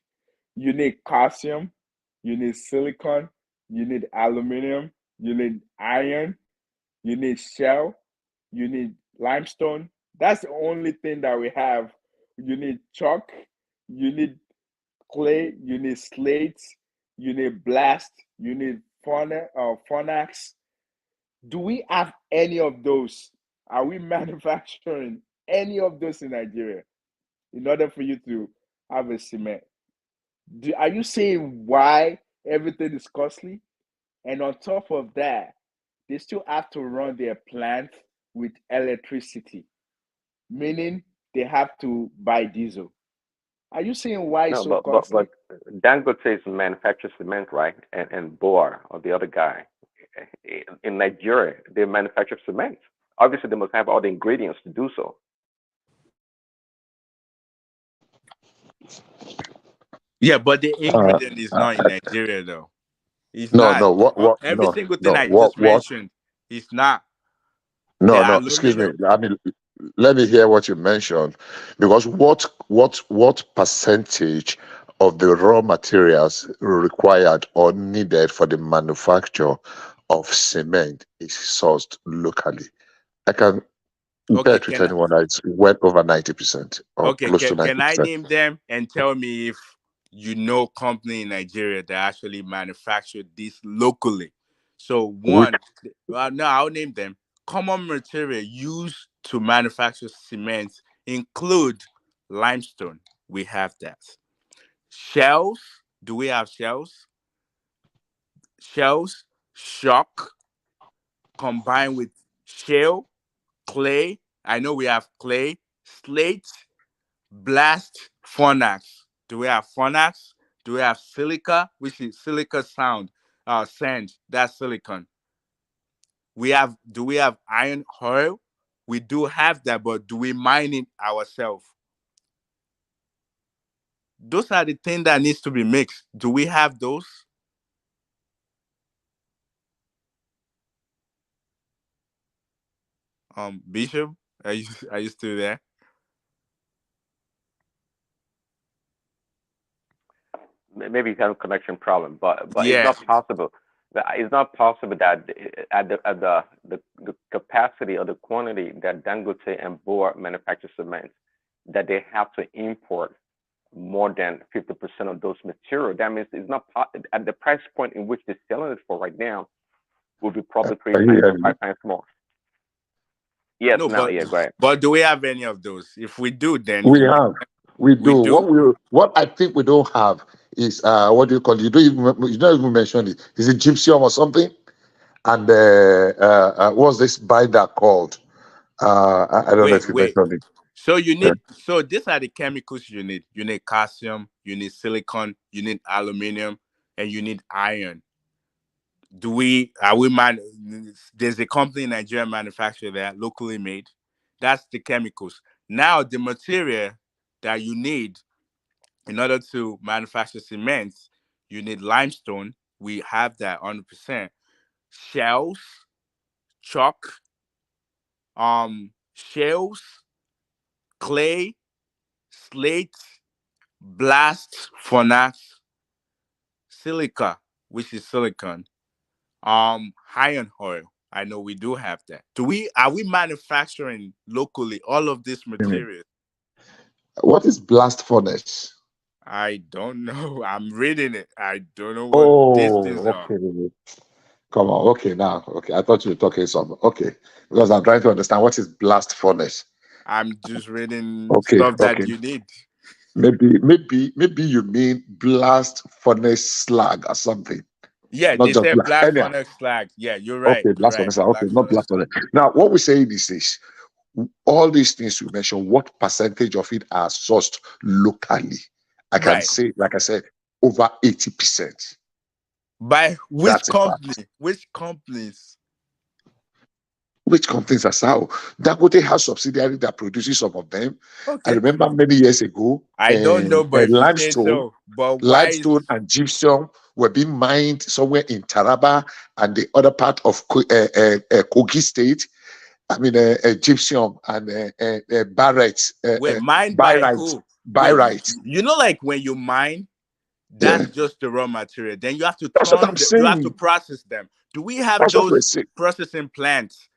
You need calcium, you need silicon, you need aluminum, you need iron, you need shell, you need limestone. That's the only thing that we have. You need chalk, you need clay, you need slate, you need blast, you need Phonax. Do we have any of those? Are we manufacturing any of those in Nigeria in order for you to have a cement? Are you saying why everything is costly? And on top of that, they still have to run their plant with electricity, meaning they have to buy diesel. Are you saying why it's No, so but costly? Dangote is manufactures cement, right? And Boer or the other guy in Nigeria, they manufacture cement. Obviously, they must have all the ingredients to do so. Yeah, but the ingredient is not in Nigeria though. It's No, not. no, what, Every no, single thing no, I just what, mentioned is not. no, The no, excuse me. aluminum. I mean, let me hear what you mentioned, because what percentage of the raw materials required or needed for the manufacture of cement is sourced locally? I can Okay, bet with can I? anyone that it's well over 90% or Okay, close to can I 90%. name them and tell me if you know company in Nigeria that actually manufacture this locally? So Which, one, no, I'll name them. Common material used to manufacture cement include limestone. We have that. Shells. Do we have shells? Shells, shock, combined with shale, clay. I know we have clay, slate, blast, Phonax. Do we have Phonax? Do we have silica, which is silica sand? That's silicon. Do we have iron ore? We do have that, but do we mine it ourselves? Those are the things that needs to be mixed. Do we have those? Bishop, are you still there? Maybe you have a connection problem, but it's Yeah. not possible. It's not possible that at the capacity or the quantity that Dangote and Boer manufacture cement, that they have to import more than 50% of those material. That means it's not at the price point in which they're selling it for right now will be probably three can you times hear or me? 5 times more. Yes, No, now, yeah, go ahead. but do we have any of those? If we do, then We have, we we do. do. What I think we don't have is what do you call it? You don't even mention it. Is it gypsum or something? And what's this binder called? I don't know if you Wait. mentioned it. So you Yeah. need. So these are the chemicals you need. You need calcium. You need silicon. You need aluminum, and you need iron. Do we? Are we man? There's a company in Nigeria manufacturer that locally made. That's the chemicals. Now the material that you need in order to manufacture cement, you need limestone. We have that 100%. Shells, chalk, shells, clay, slate, blast, Phonax, silica, which is silicon, iron ore. I know we do have that. Are we manufacturing locally all of this material? What is blast furnace? I don't know. I'm reading it. I don't know what these things Oh, are. okay. Come on. Okay, now. Okay, I thought you were talking something. Okay, because I'm trying to understand what is blast furnace. I'm just reading Okay, stuff okay. that you need. Maybe you mean blast furnace slag or something. Yeah, Not they just said blast. blast Anyhow. furnace slag. Yeah, you're right. Okay, You're blast right. furnace. Okay, Blast not furnace blast slag. furnace. Now, what we say is all these things you mentioned, what percentage of it are sourced locally? I can Right. say, like I said, over 80%. By which That's a company? fact. Which companies? Which companies are so? Dangote has subsidiary that produces some of them. I Okay. remember many years ago, I don't know, but if you say limestone, so, but why limestone is and gypsum were being mined somewhere in Taraba and the other part of Kogi State. I mean, gypsum and barite, wait, mined by byrite, who? Wait, byrite. you know, like when you mine, Yeah, that's just the raw material. Then you have to that's what I'm you have to saying. process them. Do we have That's what we're those saying. processing plants?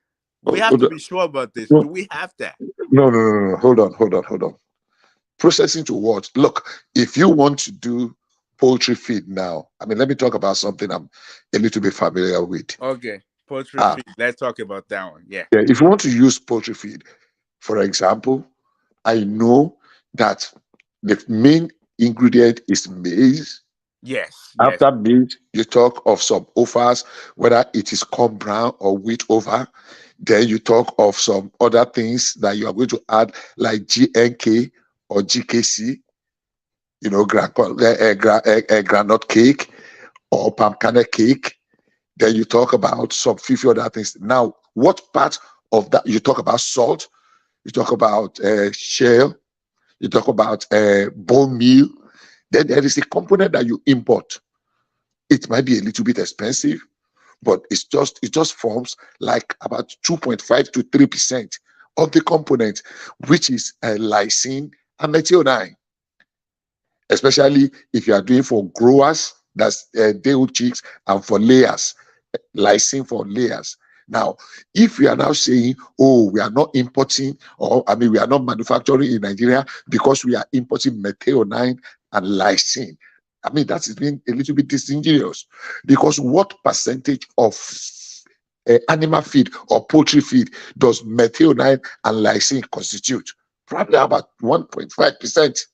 We Oh, have oh, to be sure about this. Do no, we have that? no. Hold on. Processing to what? Look, if you want to do poultry feed now, I mean, let me talk about something I'm a little bit familiar with. Okay, poultry feed. Let's talk about that one. Yeah. Yeah, if you want to use poultry feed, for example, I know that the main ingredient is maize. Yes. After maize, you talk of some offers, whether it is corn brown or wheat over. Then you talk of some other things that you are going to add, like GNK or GKC, granite cake or palm kernel cake. Then you talk about some 50 other things. Now, what part of that? You talk about salt, you talk about shell, you talk about bone meal. Then there is a component that you import. It might be a little bit expensive, but it just forms like about 2.5 to 3% of the component, which is lysine and methionine. Especially if you are doing for growers, that's day-old chicks, and for layers, lysine for layers. Now, if we are now saying, oh, we are not importing, or I mean, we are not manufacturing in Nigeria because we are importing methionine and lysine, I mean, that is being a little bit disingenuous, because what percentage of animal feed or poultry feed does methionine and lysine constitute? Probably about 1.5%.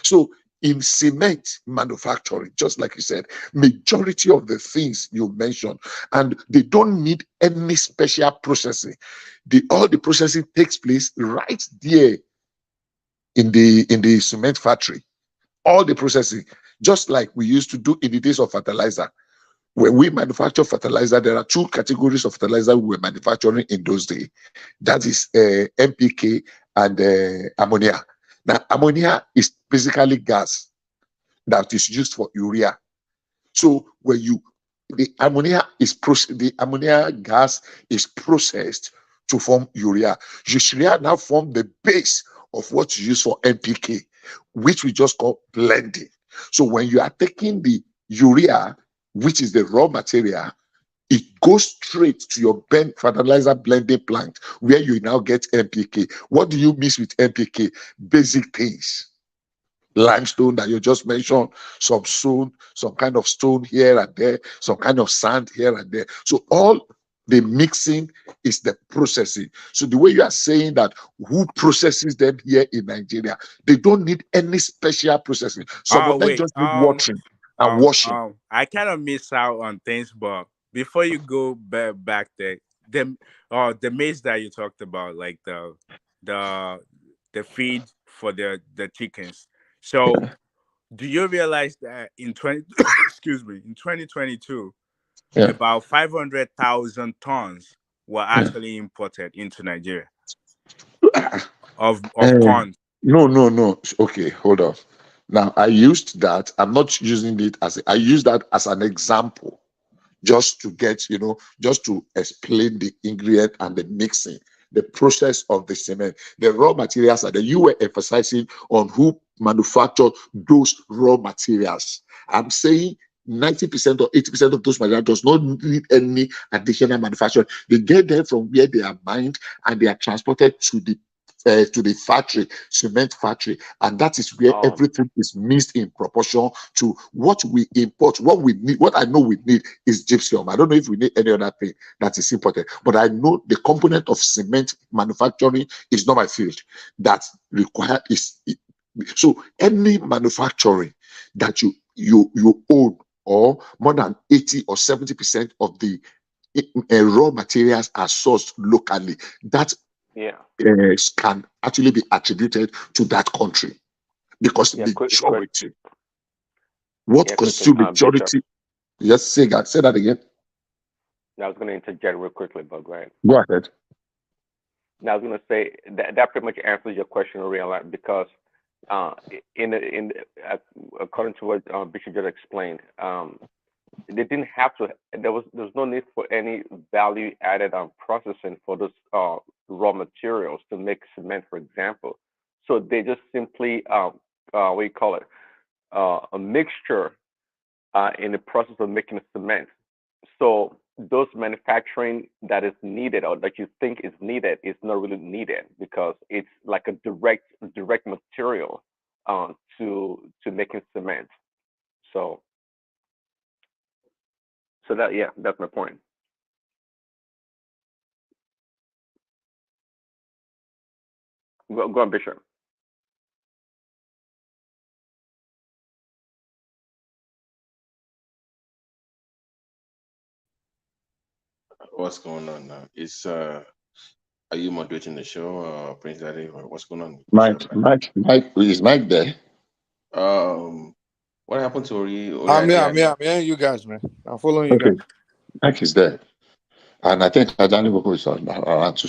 So in cement manufacturing, just like you said, majority of the things you mentioned, and they don't need any special processing. All the processing takes place right there in the cement factory. All the processing, just like we used to do in the days of fertilizer. When we manufacture fertilizer, there are two categories of fertilizer we were manufacturing in those days. That is NPK and ammonia. Now, ammonia is basically gas that is used for urea. So when the ammonia gas is processed to form urea. Urea now form the base of what you use for NPK, which we just call blending. So when you are taking the urea, which is the raw material, it goes straight to your fertilizer blending plant, where you now get NPK. What do you mix with NPK? Basic things. Limestone that you just mentioned, some stone, some kind of stone here and there, some kind of sand here and there. So all the mixing is the processing. So the way you are saying that, who processes them here in Nigeria? They don't need any special processing. Some of them just need watering and washing. I kind of miss out on things, but before you go back there, the maize that you talked about, like the feed for the chickens. So do you realize that in 2022, about 500,000 tons were actually imported into Nigeria of corn? No. Okay, hold on. Now I used that. I'm not using it I use that as an example, just to get, just to explain the ingredient and the mixing, the process of the cement, the raw materials, and you were emphasizing on who manufactured those raw materials. I'm saying 90% or 80% of those materials does not need any additional manufacturing. They get them from where they are mined and they are transported to the factory, cement factory, and that is where everything is mixed in proportion to what we import. What we need, what I know we need is gypsum. I don't know if we need any other thing that is imported, but I know the component of cement manufacturing is not my field. That require is so any manufacturing that you own, or more than 80 or 70% of the raw materials are sourced locally, that can actually be attributed to that country, because majority, what constitutes majority? Yes, say that again. I was going to interject real quickly, but go ahead. Go ahead. Now I was going to say that pretty much answers your question, real life, because according to what Bishop just explained, they didn't have to. There was no need for any value added on processing for those raw materials to make cement, for example. So they just simply what do you call it, a mixture in the process of making cement. So those manufacturing that is needed or that you think is needed is not really needed because it's like a direct material to making cement. So that yeah, that's my point. Go on, Bishop. What's going on now? Are you moderating the show, Prince Daddy, or what's going on? Mike, is Mike there? What happened to Ori? I'm here, you guys, man. I'm following you Okay, guys. Mike is there. And I think Adani Boko is around too.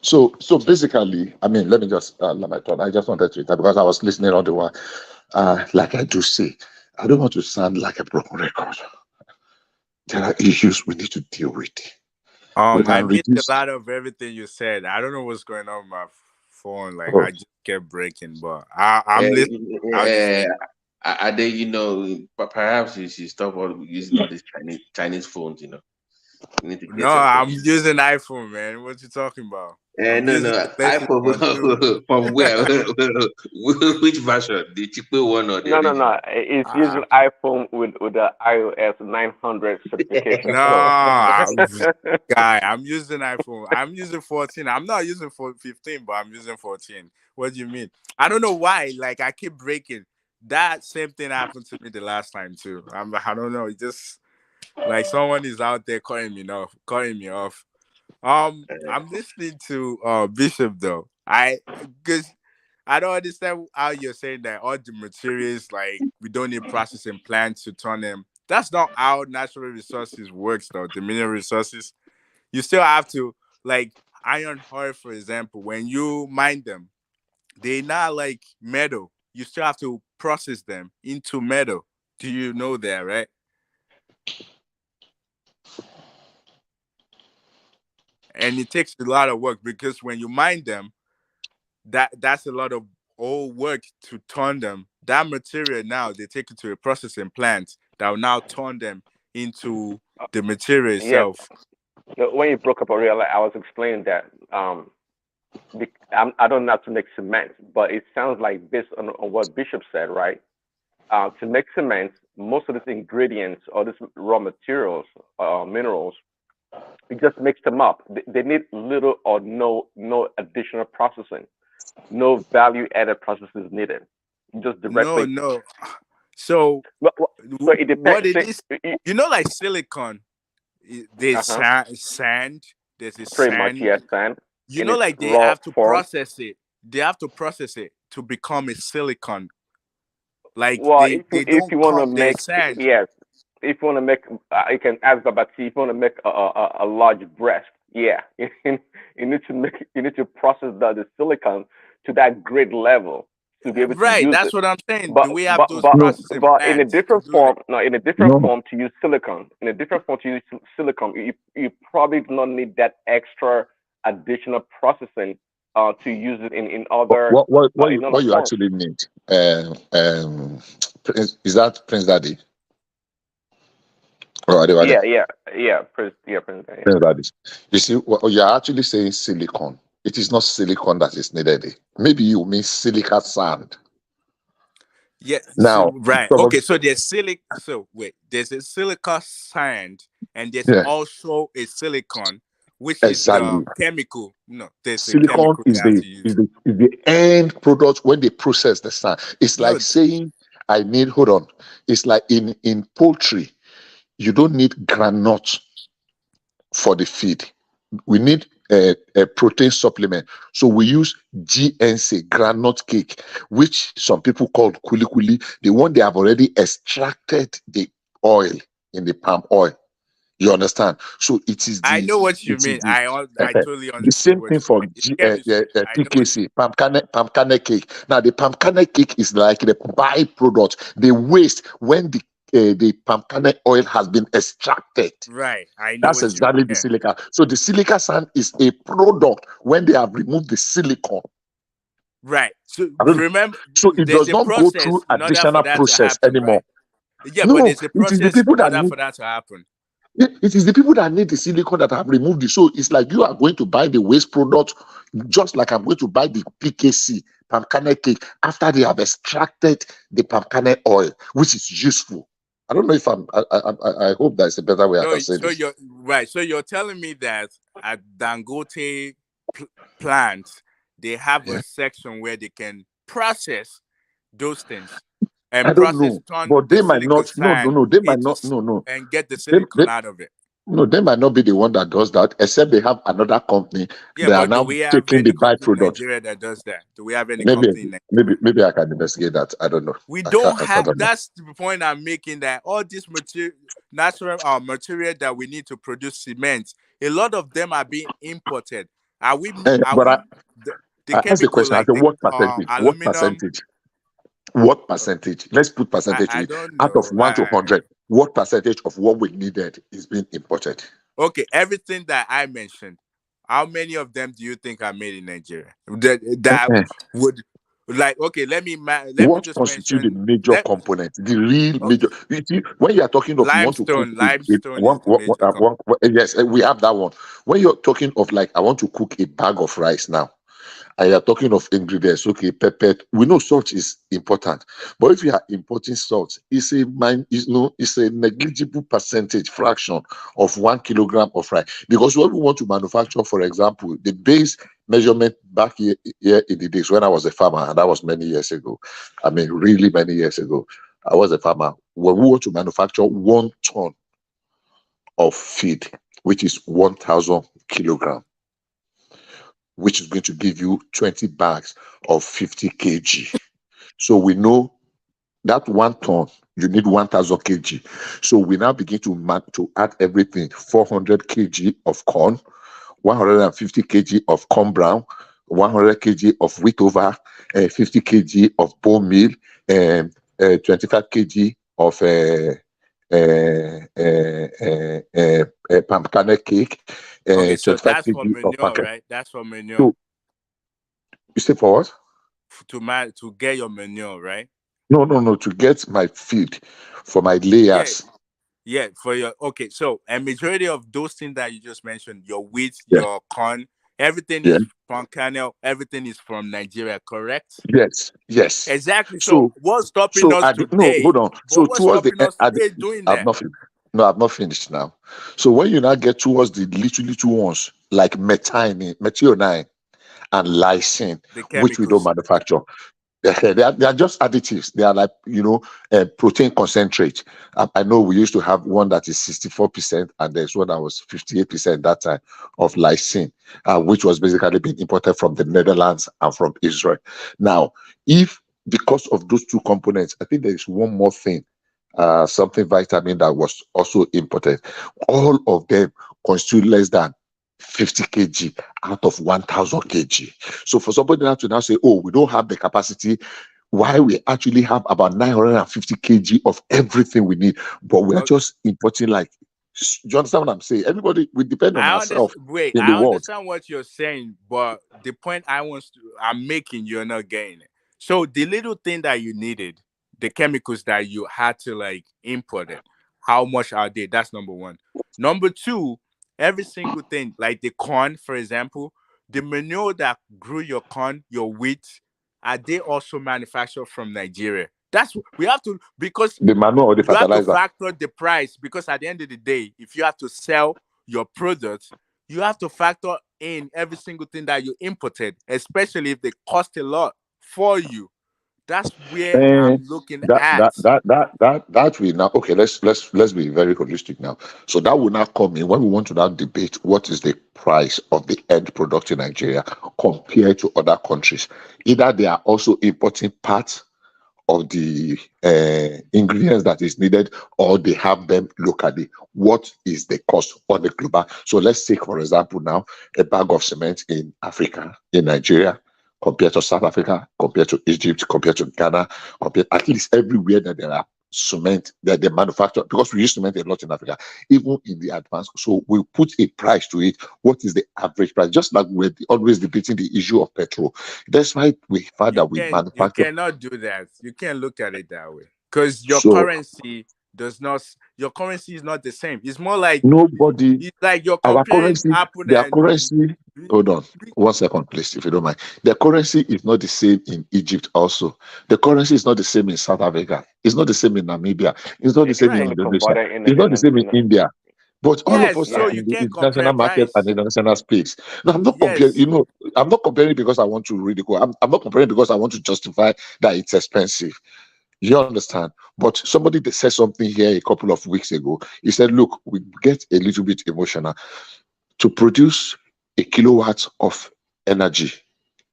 So basically, I mean, let me just let my thought. I just wanted to because I was listening on the one. Like I do say, I don't want to sound like a broken record. There are issues we need to deal with. We I can missed a reduce. lot of everything you said. I don't know what's going on with my phone. Like Oh. I just kept breaking, but I'm listening. I think but perhaps you should stop using all these Chinese phones. You need to get No, I'm using iPhone, man. What you talking about? No, iPhone from where? Which version? The cheaper one or the original? No. It's using iPhone with the iOS 900 certification. No, guy, I'm using iPhone. I'm using 14. I'm not using 15, but I'm using 14. What do you mean? I don't know why. Like I keep breaking. That same thing happened to me the last time too. I don't know. It just like someone is out there cutting me off. I'm listening to Bishop though. Because I don't understand how you're saying that all the materials like we don't need processing plants to turn them. That's not how natural resources works though. The mineral resources, you still have to like iron ore, for example. When you mine them, they're not like metal. You still have to process them into metal. Do you know that, right? And it takes a lot of work because when you mine them, that's a lot of old work to turn them. That material now they take it to a processing plant that will now turn them into the material Yes. itself. When you broke up, I was explaining that I don't know how to make cement, but it sounds like based on what Bishop said, right? To make cement, most of these ingredients or these raw materials, minerals, it just mix them up. They need little or no additional processing, no value added processes needed. Just directly. No. So it depends. What it is, like silicon, there's sand. There's a pretty sand. much, yes, sand. You know, like they have to process it. They have to process it to become a silicon. Like if you want to make sand. Yes, if you want to make, you can ask about if you want to make a large breast. Yeah, you need to process the silicon to that grade level to be able to use That's it. what I'm saying. But, Do we have those processing but in a plants different form, in a different form to use silicon. In a different form to use silicon, you probably do not need that extra additional processing to use it in other. What you actually need? Is that Prince Daddy? Yeah, Prince Daddy. Prince Daddy. You see, you're actually saying silicon. It is not silicon that is needed. Maybe you mean silica sand. Yeah. Now, okay. So there's there's a silica sand, and there's also a silicon, which is the chemical. No, there's silicon a chemical is the end product when they process the sand. It's like saying I need. Hold on. It's like in poultry, you don't need granite for the feed. We need a protein supplement. So we use GNC, granite cake, which some people call kuli kuli. The one they have already extracted the oil in the palm oil. You understand? So it is I know what you mean. I totally understand. The same thing for PKC, palm kernel cake. Now the palm kernel cake is like the byproduct, the waste when the palm kernel oil has been extracted. Right. I know. That's exactly the silica. So the silica sand is a product when they have removed the silicon. Right. So remember, so it does not go through additional process anymore. Right? Yeah, but there's a process in order for that to happen. It is the people that need the silicon that have removed it. So it's like you are going to buy the waste product, just like I'm going to buy the PKC, palm kernel cake, after they have extracted the palm kernel oil, which is useful. I don't know if I hope that's a better way I can say So this. you're right. So you're telling me that at Dangote plants, they have a section where they can process those things and I don't process know, turn but the they might silica not. No, sand they might into not. No. and get the They, silicon out of it. no, they might not be the one that does that, except they have another company Yeah, that are but do now we have taking the any company in byproduct. Nigeria that does that? Do we have any Maybe, company in Nigeria? maybe I can investigate that. I don't know. We I don't can't. I have. don't know. That's the point I'm making. That all this material, natural material that we need to produce cement, a lot of them are being imported. Are we? Are But we? The I asked the chemical question. I like said, the what percentage? What aluminum. percentage? What percentage? Let's put percentage to I it. don't Out of know. 1 to 100, what percentage of what we needed is being imported? Okay, everything that I mentioned, how many of them do you think are made in Nigeria? That would like okay. Let me What just constitutes the mention major component? The real major. You see, when you are talking of you want to cook limestone is the major component. yes, we have that one. When you're talking of like I want to cook a bag of rice now, and you're talking of ingredients, okay, pepper. We know salt is important, but if you are importing salt, it's a negligible percentage fraction of 1 kilogram of rice. Because when we want to manufacture, for example, the base measurement back here in the days when I was a farmer, and that was many years ago. I mean, really many years ago, I was a farmer. When we want to manufacture 1 ton of feed, which is 1,000 kilograms, which is going to give you 20 bags of 50 kg. So we know that 1 ton, you need 1,000 kg. So we now begin to add everything: 400 kg of corn, 150 kg of corn brown, 100 kg of wheat over, 50 kg of bone meal, and 25 kg of palm kernel cake, Okay, so 25 that's for kg of manure, packet. right? That's for manure. So, you say for what? To get your manure, right? No. To get my feed for my layers. Yeah, for your so a majority of those things that you just mentioned, your wheat, your corn, everything is from kernel, everything is from Nigeria, correct? Yes. Exactly. So what's stopping us today? No, hold on. So what's towards the stopping us today doing that? I've not finished now. So when you now get towards the little ones like methionine and lysine, which we don't manufacture, they are just additives. They are like protein concentrate. I know we used to have one that is 64%, and there's one that was 58% that time of lysine, which was basically being imported from the Netherlands and from Israel. Now, if because of those two components, I think there is one more thing, something vitamin that was also imported. All of them constitute less than 50 kg out of 1,000 kg. So for somebody now to now say, oh, we don't have the capacity, why we actually have about 950 kg of everything we need, but we are just importing like, do you understand what I'm saying? Everybody, we depend on ourselves in the I world. understand what you're saying, but the point I'm making, you're not getting it. So the little thing that you needed, the chemicals that you had to like import it, how much are they? That's number one. Number two, every single thing, like the corn, for example, the manure that grew your corn, your wheat, are they also manufactured from Nigeria? That's we have to, because the manure or the you have to fertilizer. factor the price, because at the end of the day, if you have to sell your products, you have to factor in every single thing that you imported, especially if they cost a lot for you. That's where I'm looking at. That will now, okay, let's be very holistic now. So that will now come in when we want to now debate what is the price of the end product in Nigeria compared to other countries. Either they are also importing parts of the ingredients that is needed, or they have them locally. What is the cost on the global? So let's take, for example, now a bag of cement in Africa, in Nigeria, compared to South Africa, compared to Egypt, compared to Ghana, compared at least everywhere that there are cement that they manufacture, because we use cement a lot in Africa, even in the advanced. So we put a price to it. What is the average price? Just like we're always debating the issue of petrol. That's why we find that we You manufacture. cannot do that. You can't look at it that way, because your currency does not. Your currency is not the same. It's more like nobody. it's like you're Our comparing currency, apple their and currency. Hold on, 1 second, please, if you don't mind. The currency is not the same in Egypt. Also, the currency is not the same in South Africa. It's not the same in Namibia. It's not the It same can in still be Indonesia. converted It's not the same in India. But all of yes. us So are yeah. you in the can't compare international market and price. international space. No, I'm not comparing. Yes. I'm not comparing because I want to ridicule. I'm not comparing because I want to justify that it's expensive. You understand? But somebody that said something here a couple of weeks ago. He said, "Look, we get a little bit emotional to produce a kilowatt of energy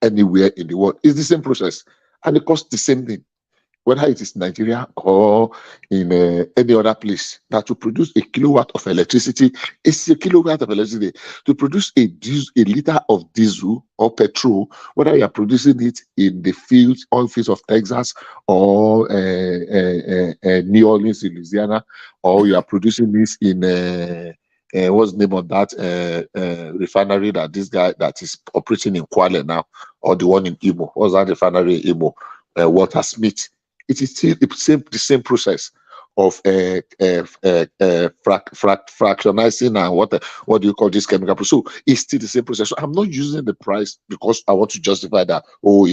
anywhere in the world. It's the same process, and it costs the same thing." Whether it is Nigeria or in any other place, that to produce a kilowatt of electricity is a kilowatt of electricity. To produce a liter of diesel or petrol, whether you are producing it in the fields, oil fields of Texas or New Orleans in Louisiana, or you are producing this in what's the name of that refinery that this guy that is operating in Kwale now, or the one in Imo? What's that refinery in Imo? Walter Smith. It is still the same process of fractionizing and what do you call this chemical process? So it's still the same process. So I'm not using the price because I want to justify that. No,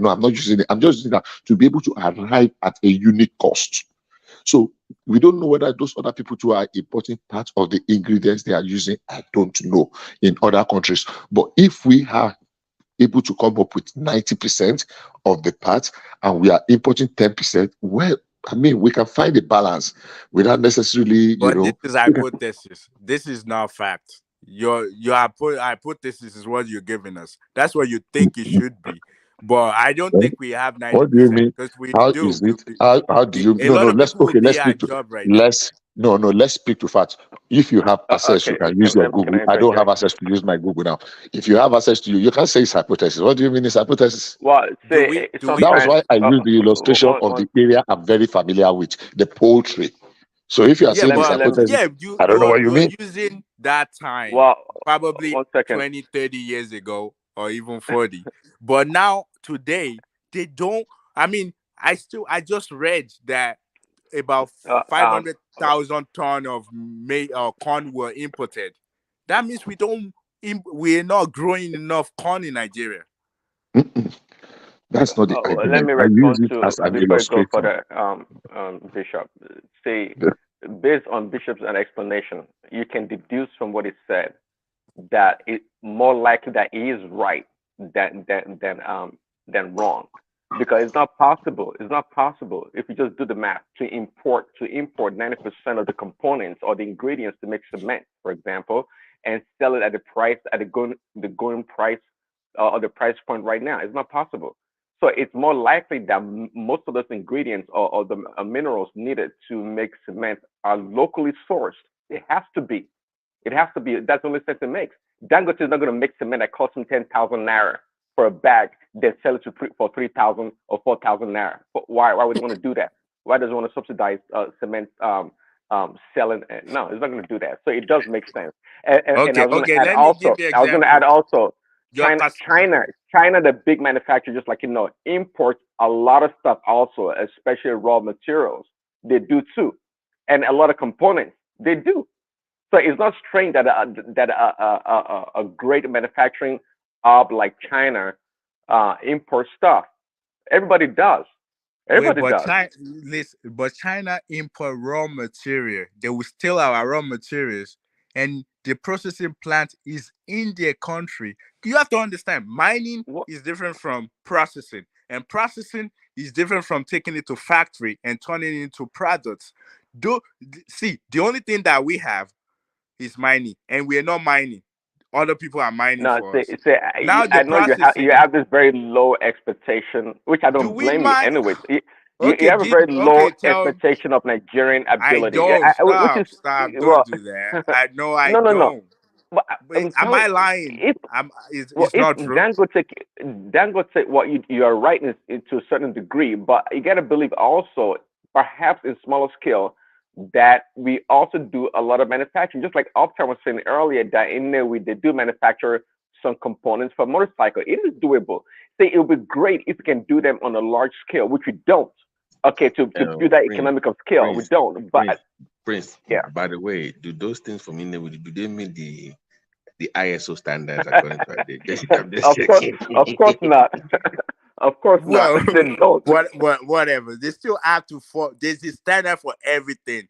I'm not using it. I'm just using that to be able to arrive at a unique cost. So we don't know whether those other people too are importing part of the ingredients they are using. I don't know in other countries. But if we are able to come up with 90% of the parts and we are importing 10%, well, I mean, we can find a balance without necessarily, But this is hypothesis. This is not fact. Your hypothesis is what you're giving us. That's what you think it should be. But I don't think we have 90% what do you mean? because we How do. is it? How do you? A No, lot no. of Let's people will be speak at to. job right now. Let's speak to facts. If you have access, you Okay. can use your Can Google. I I don't have interject? access to use my Google now. If you have access to you can't say it's hypothesis. What do you mean it's hypothesis? Well, Do say we? That was sometimes. why I used the illustration of the area I'm very familiar with, the poultry. So if you are Yeah, saying it's but hypothesis, yeah, I don't know what you you're mean. using that time Well, probably 1 second. 20, 30 years ago or even 40. But now today they don't. I mean, I just read that about Uh, um, 500,000 ton of corn were imported. That means we're not growing enough corn in Nigeria. That's not the Let argument. me I use respond it to as an before you go illustration. further, Bishop. Say, based on Bishop's explanation, you can deduce from what he said that it's more likely that he is right than wrong, because it's not possible. It's not possible if you just do the math to import 90% of the components or the ingredients to make cement, for example, and sell it at the going price or the price point right now. It's not possible. So it's more likely that most of those ingredients or the minerals needed to make cement are locally sourced. It has to be. It has to be. That's the only sense it makes. Dangote is not going to make cement that costs him 10,000 naira for a bag, then sell it for 3,000 or 4,000 naira. Why? Why would he want to do that? Why does he want to subsidize cement selling? No, he's not going to do that. So it does make sense. And I was going to add Let me give also. you an I was going to add example. also. Your China, the big manufacturer, just like imports a lot of stuff also, especially raw materials. They do too, and a lot of components. They do. So it's not strange that a great manufacturing hub like China imports stuff. Everybody does. Wait, Everybody does. but China import raw material. They will steal our raw materials, and the processing plant is in their country. You have to understand, mining is different from processing, and processing is different from taking it to factory and turning it into products. See, the only thing that we have is mining, and we are not mining. Other people are mining No, for us. I Now the know you processing. have this very low expectation, which I Do don't we blame you. mine? Anyways, you Okay, have a very low tell. expectation of Nigerian I ability, don't. which is Stop. Don't well, do that. I know I no. don't. But But I'm am telling I lying? if It's if not true. Dangote, what you are right to a certain degree, but you got to believe also, perhaps in smaller scale, that we also do a lot of manufacturing. Just like Optima was saying earlier, that in there they do manufacture some components for motorcycle. It is doable. Say it would be great if we can do them on a large scale, which we don't. Okay, to do that Prince, economic of scale, we don't. But Prince. yeah. By the way, do those things for me do they meet the ISO standards according to I'm just checking. Of course not. Of course not. Well, They don't. whatever. They still have to there's a standard for everything.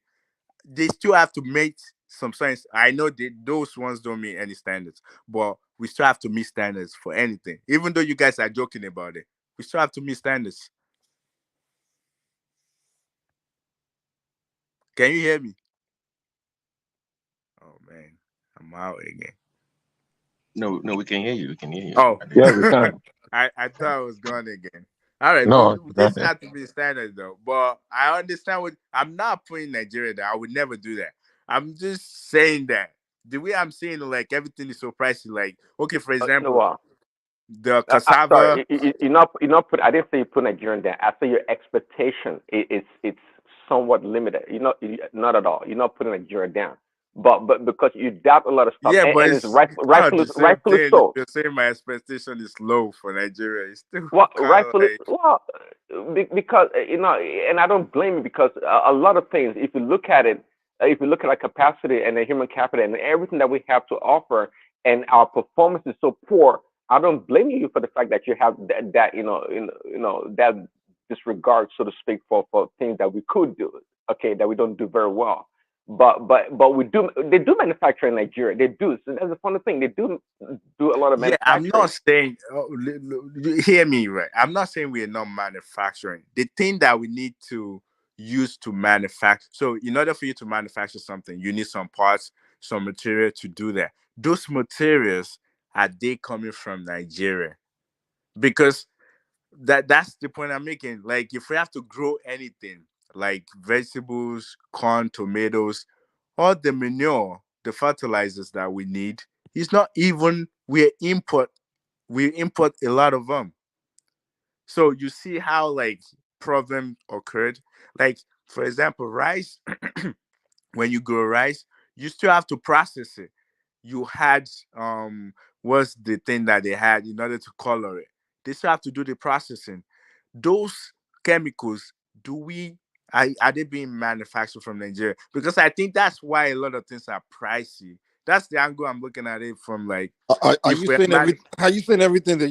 They still have to meet some science. I know those ones don't meet any standards, but we still have to meet standards for anything. Even though you guys are joking about it, we still have to meet standards. Can you hear me? Oh man, I'm out again. No, we can hear you. We can hear you. Oh, Yeah, we can. I thought I was gone again. All right, No, but this definitely. has to be standard though. But I understand what I'm not putting Nigeria there. I would never do that. I'm just saying that the way I'm saying like everything is so pricey. Like, okay, for No, example, the cassava. sorry, you're not put. I didn't say you put Nigerian there. I say your expectation it's somewhat limited. Not at all. You're not putting Nigeria down, but because you doubt a lot of stuff, Yeah, and, but and it's it's not the same rightfully thing. If so. you're saying my expectation is low for Nigeria, it's still Well, kind of rightfully, like well, because and I don't blame you because a lot of things. If you look at it, if you look at our capacity and the human capital and everything that we have to offer, and our performance is so poor, I don't blame you for the fact that you have that that disregard, so to speak, for things that we could do. Okay, that we don't do very well. But we do. They do manufacture in Nigeria. They do. So that's the funny thing. They do a lot of yeah. I'm manufacturing. not saying hear me right. I'm not saying we're not manufacturing. The thing that we need to use to manufacture. So in order for you to manufacture something, you need some parts, some material to do that. Those materials are they coming from Nigeria? Because that's the point I'm making. Like if we have to grow anything, like vegetables, corn, tomatoes, all the manure, the fertilizers that we need, it's not even we import a lot of them. So you see how like problem occurred. Like for example, rice. When you grow rice, you still have to process it. You had what's the thing that they had in order to color it? They still have to do the processing. Those chemicals, do we are they being manufactured from Nigeria? Because I think that's why a lot of things are pricey. That's the angle I'm looking at it from. Like, Are if you we're saying everything they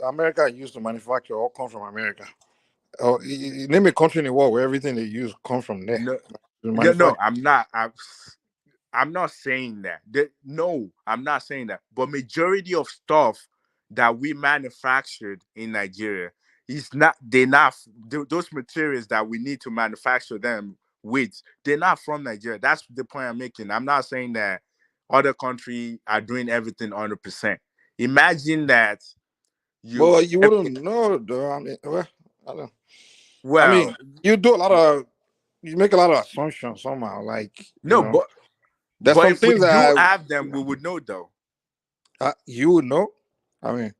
America used to manufacture all come from America? Or name a country in the world where everything they use come from there. no, Manufacture. I'm not. I'm not saying that. No, I'm not saying that. But majority of stuff that we manufactured in Nigeria is not. They're not those materials that we need to manufacture them with. They're not from Nigeria. That's the point I'm making. I'm not saying that other countries are doing everything 100%. Imagine that Well, you wouldn't know, though. I mean, well, you do a lot of, you make a lot of assumptions somehow. Like, no, but there's some if we things do that have them, we would know though. You would know. I mean,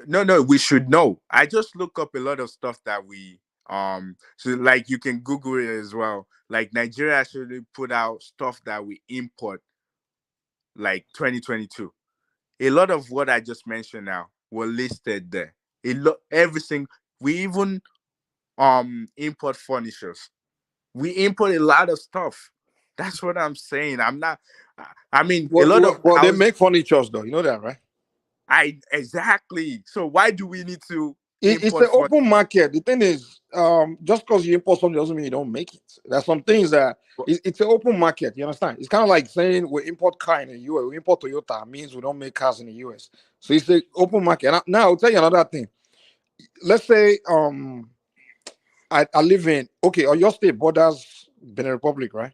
no, we should know. I just look up a lot of stuff that we so like you can Google it as well. Like Nigeria actually put out stuff that we import like 2022. A lot of what I just mentioned now were listed there. Everything we even import furnitures. We import a lot of stuff. That's what I'm saying. I'm not I mean a lot of well, they houses. make furniture though. You know that, right? Exactly. So why do we need to It's import an open market. The thing is, just because you import something doesn't mean you don't make it. There's some things that it's an open market. You understand? It's kind of like saying we import car in the US, we import Toyota means we don't make cars in the US. So it's an open market. Now I'll tell you another thing. Let's say I live in or your state borders Benin Republic, right?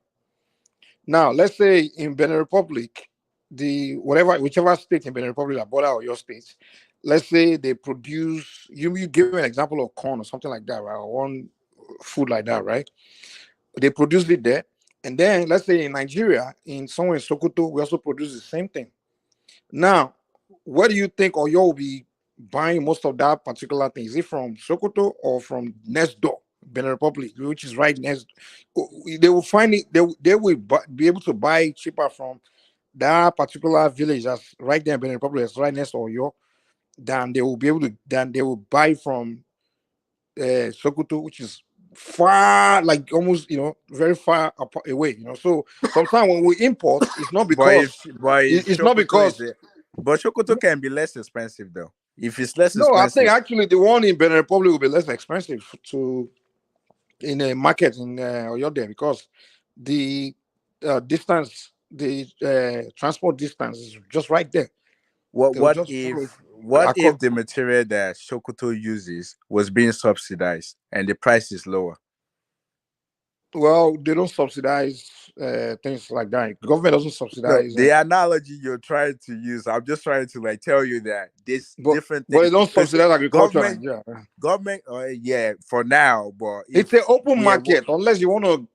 Now let's say in Benin Republic, whichever state in Benin Republic that border or your state, let's say they produce. You give an example of corn or something like that, right? Or one food like that, right? They produce it there, and then let's say in Nigeria, in somewhere in Sokoto, we also produce the same thing. Now, where do you think or you'll be buying most of that particular thing? Is it from Sokoto or from next door, Benin Republic, which is right next? They will find it. They will be able to buy cheaper from that particular village that's right there in Benin Republic, that's right next to Oyo, than they will be able to. Than they will buy from Sokoto, which is far, like almost, very far away. So sometimes when we import, it's not because it's not Shokoto because. is it, but Shokoto can be less expensive though. If it's less No, I think expensive, actually the one in Benin Republic will be less expensive in a market in Oyode because the distance, the transport distance is just right there. what They'll what just follow if what across. if the material that Shokoto uses was being subsidized and the price is lower? Well, they don't subsidize things like that. Government doesn't So subsidize. the analogy you're trying to use, I'm just trying to like tell you that this different But they things don't because subsidize agriculture in government, Nigeria. yeah, for now. But if It's an open yeah, market unless you want to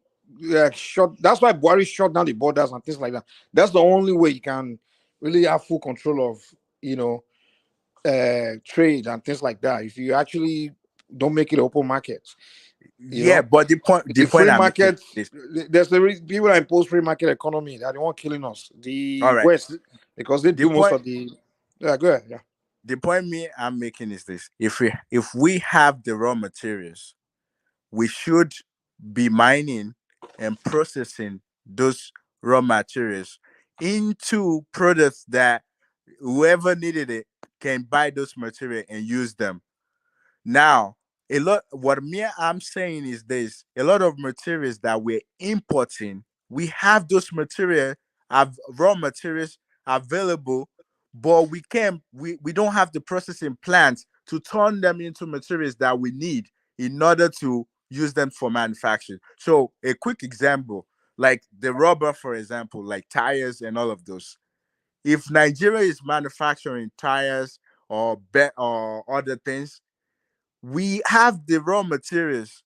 shut. That's why Buhari shut down the borders and things like that. That's the only way you can really have full control of trade and things like that. If you actually don't make it open market, yeah, but the the point free I'm making market. is There's people that impose free market economy that they want killing us. all The right. West, because they The do most point of the. Yeah, go ahead. Yeah. the point I'm making is this: if we have the raw materials, we should be mining and processing those raw materials into products that whoever needed it can buy those material and use them. Now, I'm saying is this: a lot of materials that we're importing, we have those material, have raw materials available, but we don't have the processing plants to turn them into materials that we need in order to use them for manufacturing. So a quick example, like the rubber, for example, like tires and all of those. If Nigeria is manufacturing tires or other things, we have the raw materials,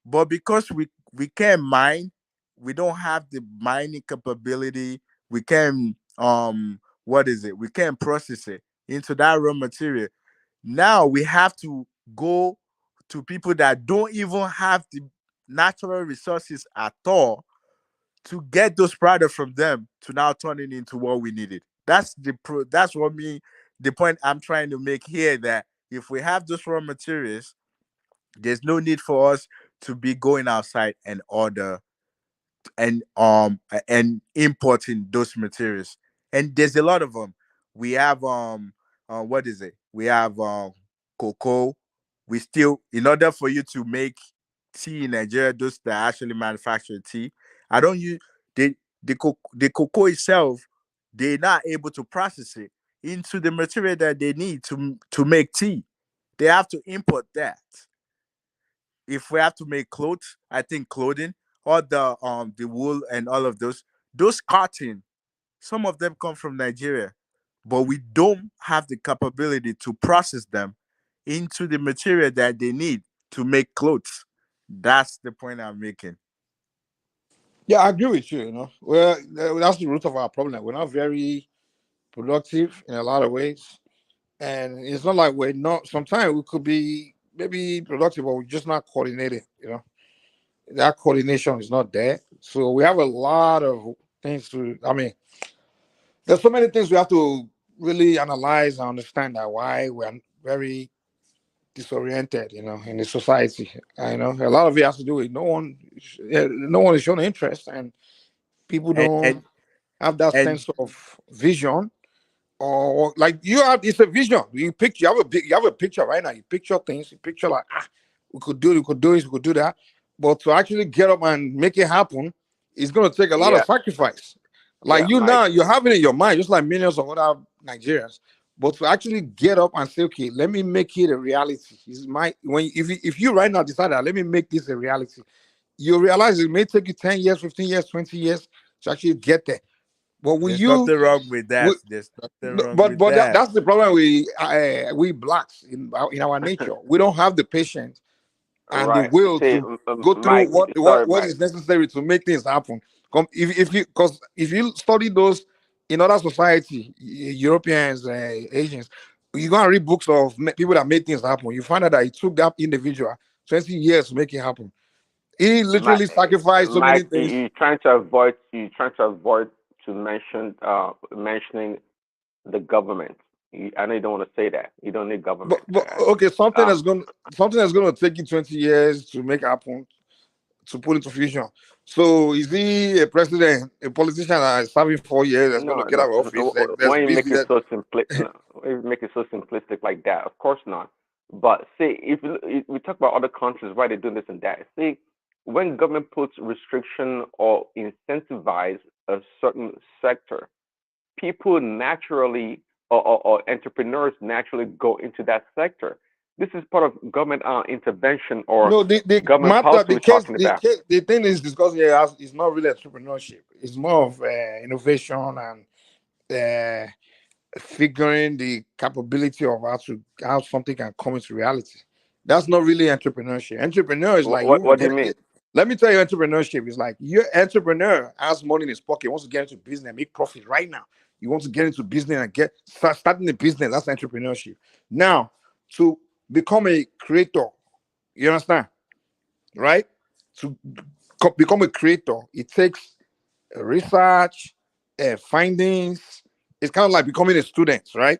but because we can't mine, we don't have the mining capability. We can what is it? We can't process it into that raw material. Now we have to go to people that don't even have the natural resources at all to get those products from them to now turn it into what we needed. That's what me the point I'm trying to make here, that if we have those raw materials, there's no need for us to be going outside and order and importing those materials. And there's a lot of them. We have what is it? We have cocoa. We still, in order for you to make tea in Nigeria, those that actually manufacture tea, I don't use the cocoa itself. They're not able to process it into the material that they need to make tea. They have to import that. If we have to make clothes, I think clothing, or the wool and all of those cotton, some of them come from Nigeria, but we don't have the capability to process them into the material that they need to make clothes. That's the point I'm making. Yeah, I agree with you. Well, that's the root of our problem. We're not very productive in a lot of ways, and it's not like we're not. Sometimes we could be maybe productive, but we're just not coordinated. That coordination is not there. So we have a lot of things to. I mean, there's so many things we have to really analyze and understand that why we're very disoriented, in the society. I know a lot of it has to do with no one is showing interest, and people And don't have that and sense of vision, or like you have. It's a vision. You have a picture right now. You picture things. You picture like we could do this, we could do that. But to actually get up and make it happen, it's going to take a lot of Yeah, sacrifice. yeah, Like you Mike. now, you have it in your mind, just like millions of other Nigerians. But to actually get up and say, okay, let me make it a reality. If you right now decide that let me make this a reality, you realize it may take you 10 years, 15 years, 20 years to actually get there. But when there's you nothing wrong with we, that. There's nothing no, wrong but with that. that's the problem we blacks in our nature. We don't have the patience and the Right. will See, to go through Mike. what Sorry, what what Mike. is necessary to make things happen. If you study those in other society, Europeans, Asians, you go and read books of people that made things happen. You find out that it took that individual 20 years to make it happen. He Mike, literally sacrificed so many Mike, things. you trying to avoid to mentioning the government. I know you don't want to say that. You don't need government. But okay, something that's gonna take you 20 years to make happen, to put into fusion. So is he a president, a politician that is serving 4 years that's going to get out of office? That's Why you make busy. it so simplistic? No, why you make it so simplistic like that? Of course not. But see, if we talk about other countries, why they're doing this and that. See, when government puts restriction or incentivize a certain sector, people naturally or entrepreneurs naturally go into that sector. This is part of government intervention or No, the government matter, policy we're talking about. the thing is discussing here is not really entrepreneurship. It's more of innovation and figuring the capability of how something can come into reality. That's not really entrepreneurship. Entrepreneur is like What do you mean? let me tell you, entrepreneurship is like your entrepreneur has money in his pocket, wants to get into business and make profit right now. You want to get into business and starting a business. That's entrepreneurship. Now, to become a creator, you understand, right? To become a creator, it takes research, findings. It's kind of like becoming a student, right?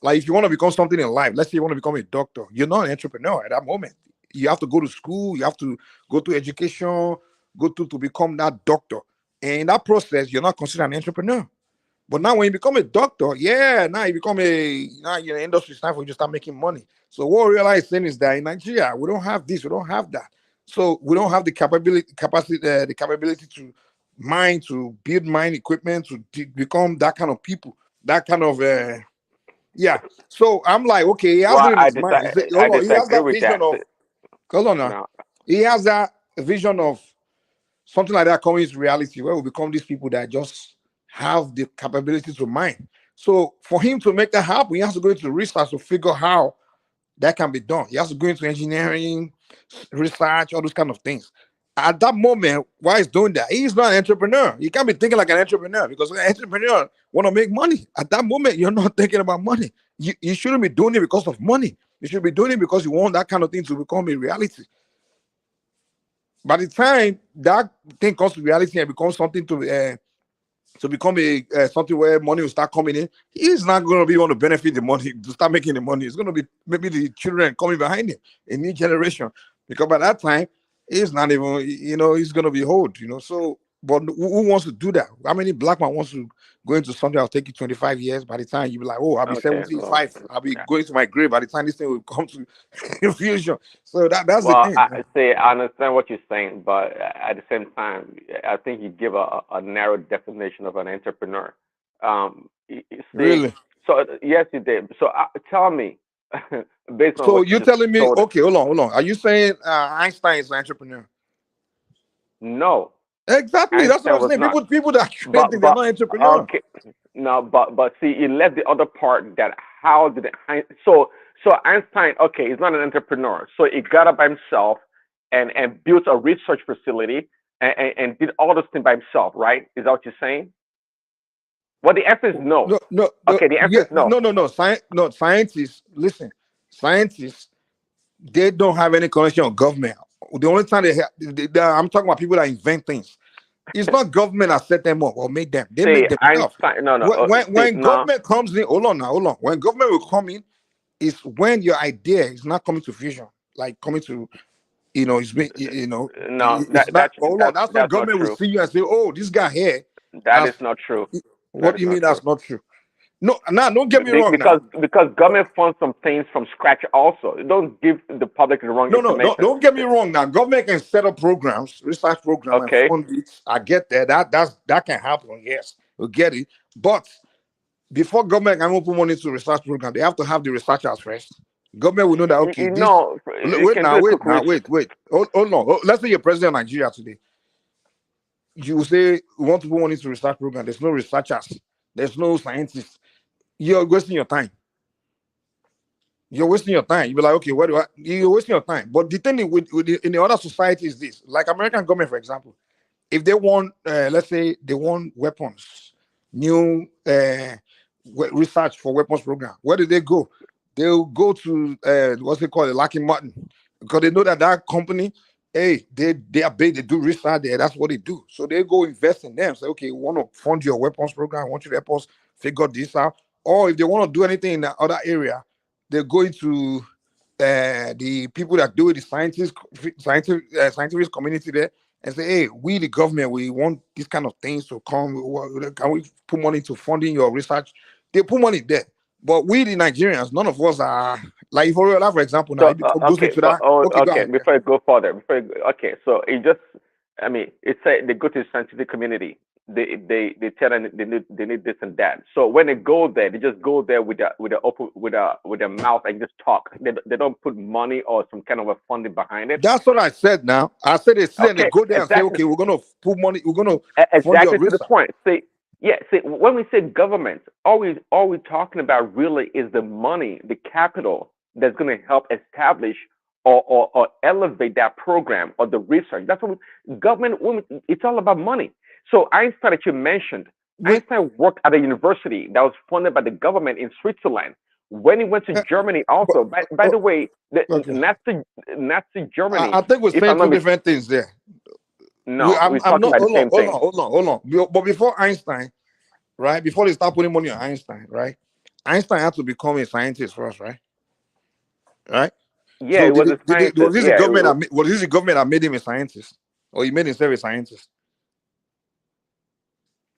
Like if you want to become something in life, let's say you want to become a doctor, you're not an entrepreneur at that moment. You have to go to school, you have to go to education, to become that doctor. And in that process, you're not considered an entrepreneur. But now when you become a doctor, now you become now you're in the industry, it's time for you to start making money. So what we realize then is that in Nigeria, we don't have this, we don't have that. So we don't have the capability to mine, to build mine equipment, to become that kind of people, that kind of So I'm like, okay, he has it in his mind. He has that vision of hold on now. He has that vision of something like that coming into reality where we become these people that just have the capability to mine. So for him to make that happen, he has to go into research to figure how that can be done. He has to go into engineering, research, all those kind of things. At that moment, while he's doing that, he's not an entrepreneur. You can't be thinking like an entrepreneur because an entrepreneur want to make money. At that moment, you're not thinking about money. You shouldn't be doing it because of money. You should be doing it because you want that kind of thing to become a reality. By the time that thing comes to reality and becomes something to become something where money will start coming in, he's not going to be able to benefit the money to start making the money. It's going to be maybe the children coming behind him, a new generation, because by that time he's not even, he's going to be old, So, but who wants to do that? How many black man wants to go into something that'll take you 25 years? By the time you be like, I'll be 75, I'll be going to my grave. By the time this thing will come to fusion. So that's the thing. I understand what you're saying, but at the same time, I think you give a narrow definition of an entrepreneur. Really? So yes, you did. So tell me, based on so what you're telling me, okay, hold on. Are you saying Einstein is an entrepreneur? No. Exactly. That's what I'm saying. People that create they're not entrepreneurs. Okay. No, but see, you left the other part that how did it so Einstein, okay, he's not an entrepreneur. So he got up by himself and built a research facility and did all those things by himself, right? Is that what you're saying? Well, the answer is no. No. Okay, the answer is no. No. Scientists, listen. Scientists, they don't have any connection with government. The only time I'm talking about people that invent things. It's not government that set them up or made them. They make themselves. When government comes in, hold on. When government will come in, is when your idea is not coming to fusion, like coming to, it's been, No, that's not government will see you and say, oh, this guy here. That is not true. What do you mean that's not true? No, don't get me wrong. Because government funds some things from scratch also. Don't give the public the wrong information. No, don't get me wrong. Now, government can set up programs, research programs, and fund it. I get that. That can happen. Yes, we get it. But before government can open money to research program, they have to have the researchers first. Government will know that. Okay, wait. Hold on. Let's say you're president of Nigeria today. You say we want to put money to research program. There's no researchers. There's no scientists. You're wasting your time. You're wasting your time. You'll be like, okay, you're wasting your time. But the thing in the other society is this, like American government, for example, if they want, let's say they want weapons, new research for weapons program, where do they go? They'll go to what's it called, Lockheed Martin, because they know that company, they are big, they do research there, that's what they do. So they go invest in them. Say, okay, we want to fund your weapons program, I want you to help us figure this out. or if they want to do anything in the other area, they're going to the people that do it, the scientific community there, and say, hey, we the government, we want these kind of things to come. Can we put money to funding your research? They put money there. But we the Nigerians, none of us are like, for example, now So it goes into but that. Okay, go ahead. before I go further, okay, so it just, I mean, it's a they go to the scientific community. They tell them they need this and that. So when they go there, they just go there with a mouth and just talk. They don't put money or some kind of a funding behind it. That's what I said. Now I said they sit and they Okay, go there and say, exactly. okay, we're gonna put money, we're gonna fund your Exactly to the research. point. See, yeah, see, when we say government, all we're talking about really is the money, the capital that's going to help establish or elevate that program or the research. That's what government. It's all about money. So Einstein that you mentioned, Einstein worked at a university that was funded by the government in Switzerland. When he went to Germany, also, by the way, the Okay. Nazi Germany. I think we're if saying I'm not two different things there. No, we're I'm talking not. about the same thing. Hold on. But before Einstein, right? Before they start putting money on Einstein, right? Einstein had to become a scientist first, right? Right. Yeah, So it was a was scientist. this the Yeah, government that made him a scientist, or he made himself a scientist?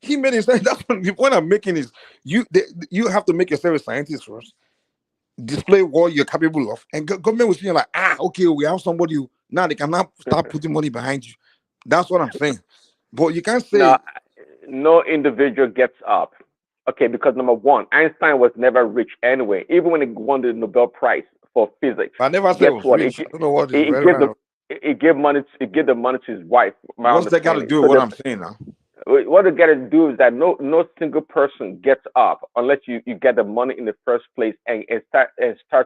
He made himself. That's what the point I'm making is you have to make yourself a scientist first, display what you're capable of, and government was feeling like, okay, we have somebody who now they can now start putting money behind you. That's what I'm saying. But you can't say no individual gets up. Okay, because number one, Einstein was never rich anyway. Even when he won the Nobel Prize for physics, I never said guess it was what? rich. I don't know what is He relevant. gave money. He gave the money to his wife. My What's that got to understanding. do with what I'm saying now? What they got to do is that no single person gets up unless you get the money in the first place and start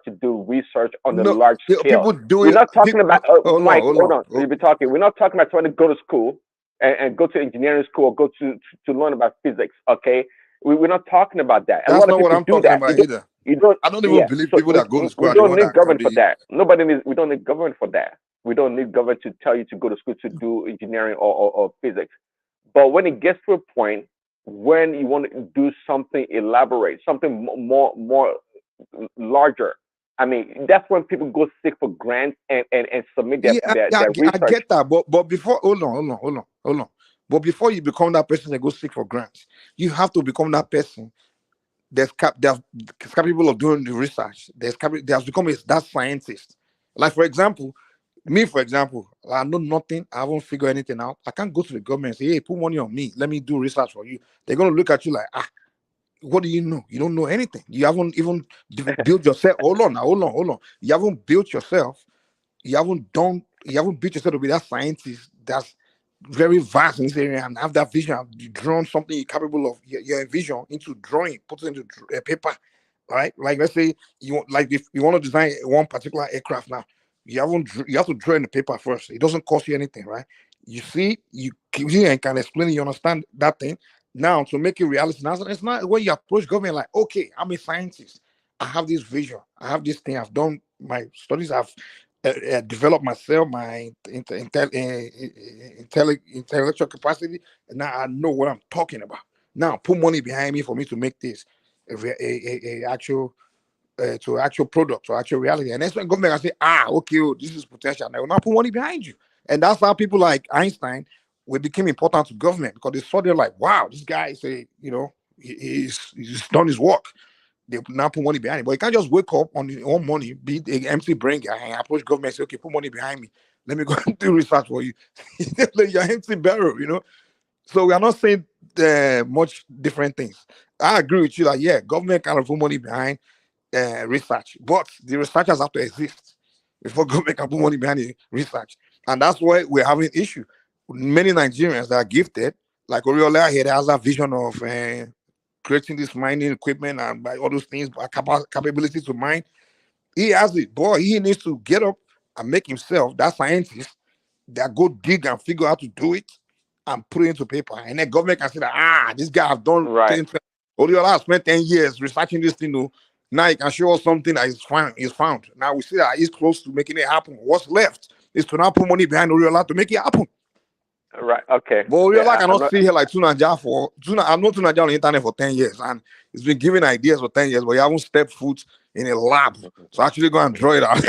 to do research on the large scale. People do We're it. not talking about Mike. Hold on. We'll be talking. We're not talking about trying to go to school and go to engineering school or go to learn about physics. Okay, we're not talking about that. That's not what I'm talking about either. You don't. I don't even believe people that go to school We are the don't one need that government can for that. We don't need government for that. We don't need government to tell you to go to school to do engineering or physics. But when it gets to a point when you want to do something elaborate, something more larger, I mean, that's when people go seek for grants and submit their research. I get that. But before, hold on. But before you become that person that goes seek for grants, you have to become that person that's capable of doing the research. That's become that scientist. Like for example, I know nothing. I haven't figured anything out. I can't go to the government and say, "Hey, put money on me. Let me do research for you." They're gonna look at you like, what do you know? You don't know anything. You haven't even built yourself. Hold on. You haven't built yourself. You haven't built yourself to be that scientist that's very vast in this area and have that vision. Have drawn something you're capable of. Your vision into drawing, put it into paper, right? Like let's say if you want to design one particular aircraft now, you have to draw in the paper first. It doesn't cost you anything, right? You see, you can explain it. You understand that thing. Now to make it reality, now it's not when you approach government like, okay, I'm a scientist. I have this vision. I have this thing. I've done my studies. I've developed myself, my intellectual capacity, and now I know what I'm talking about. Now put money behind me for me to make this actual to actual product or actual reality. And that's when government can say, okay, this is potential. Now will not put money behind you. And that's how people like Einstein will become important to government because they saw they're like, wow, this guy is he's done his work. They now put money behind it. But you can't just wake up on your own money, be an empty brain guy, and approach government and say, okay, put money behind me. Let me go and do research for you. You're empty barrel. So we are not saying much different things. I agree with you that, yeah, government can put money behind research, but the researchers have to exist before government can put money behind the research. And that's why we're having issue. Many Nigerians that are gifted, like Oriola here, has a vision of creating this mining equipment and by all those things, capability to mine. He has it. Boy, he needs to get up and make himself that scientist that go dig and figure out how to do it and put it into paper. And then government can say that, this guy have done Oriola has spent 10 years researching this thing. Now he can show us something that is found. Now we see that he's close to making it happen. What's left is to now put money behind Oriola to make it happen. Right. Okay. But real like I I'm cannot not. see here like Tunaja for Tuna. I've known Tunaja on the internet for 10 years, and it's been giving ideas for 10 years, but you haven't stepped foot in a lab. So actually go and draw it out.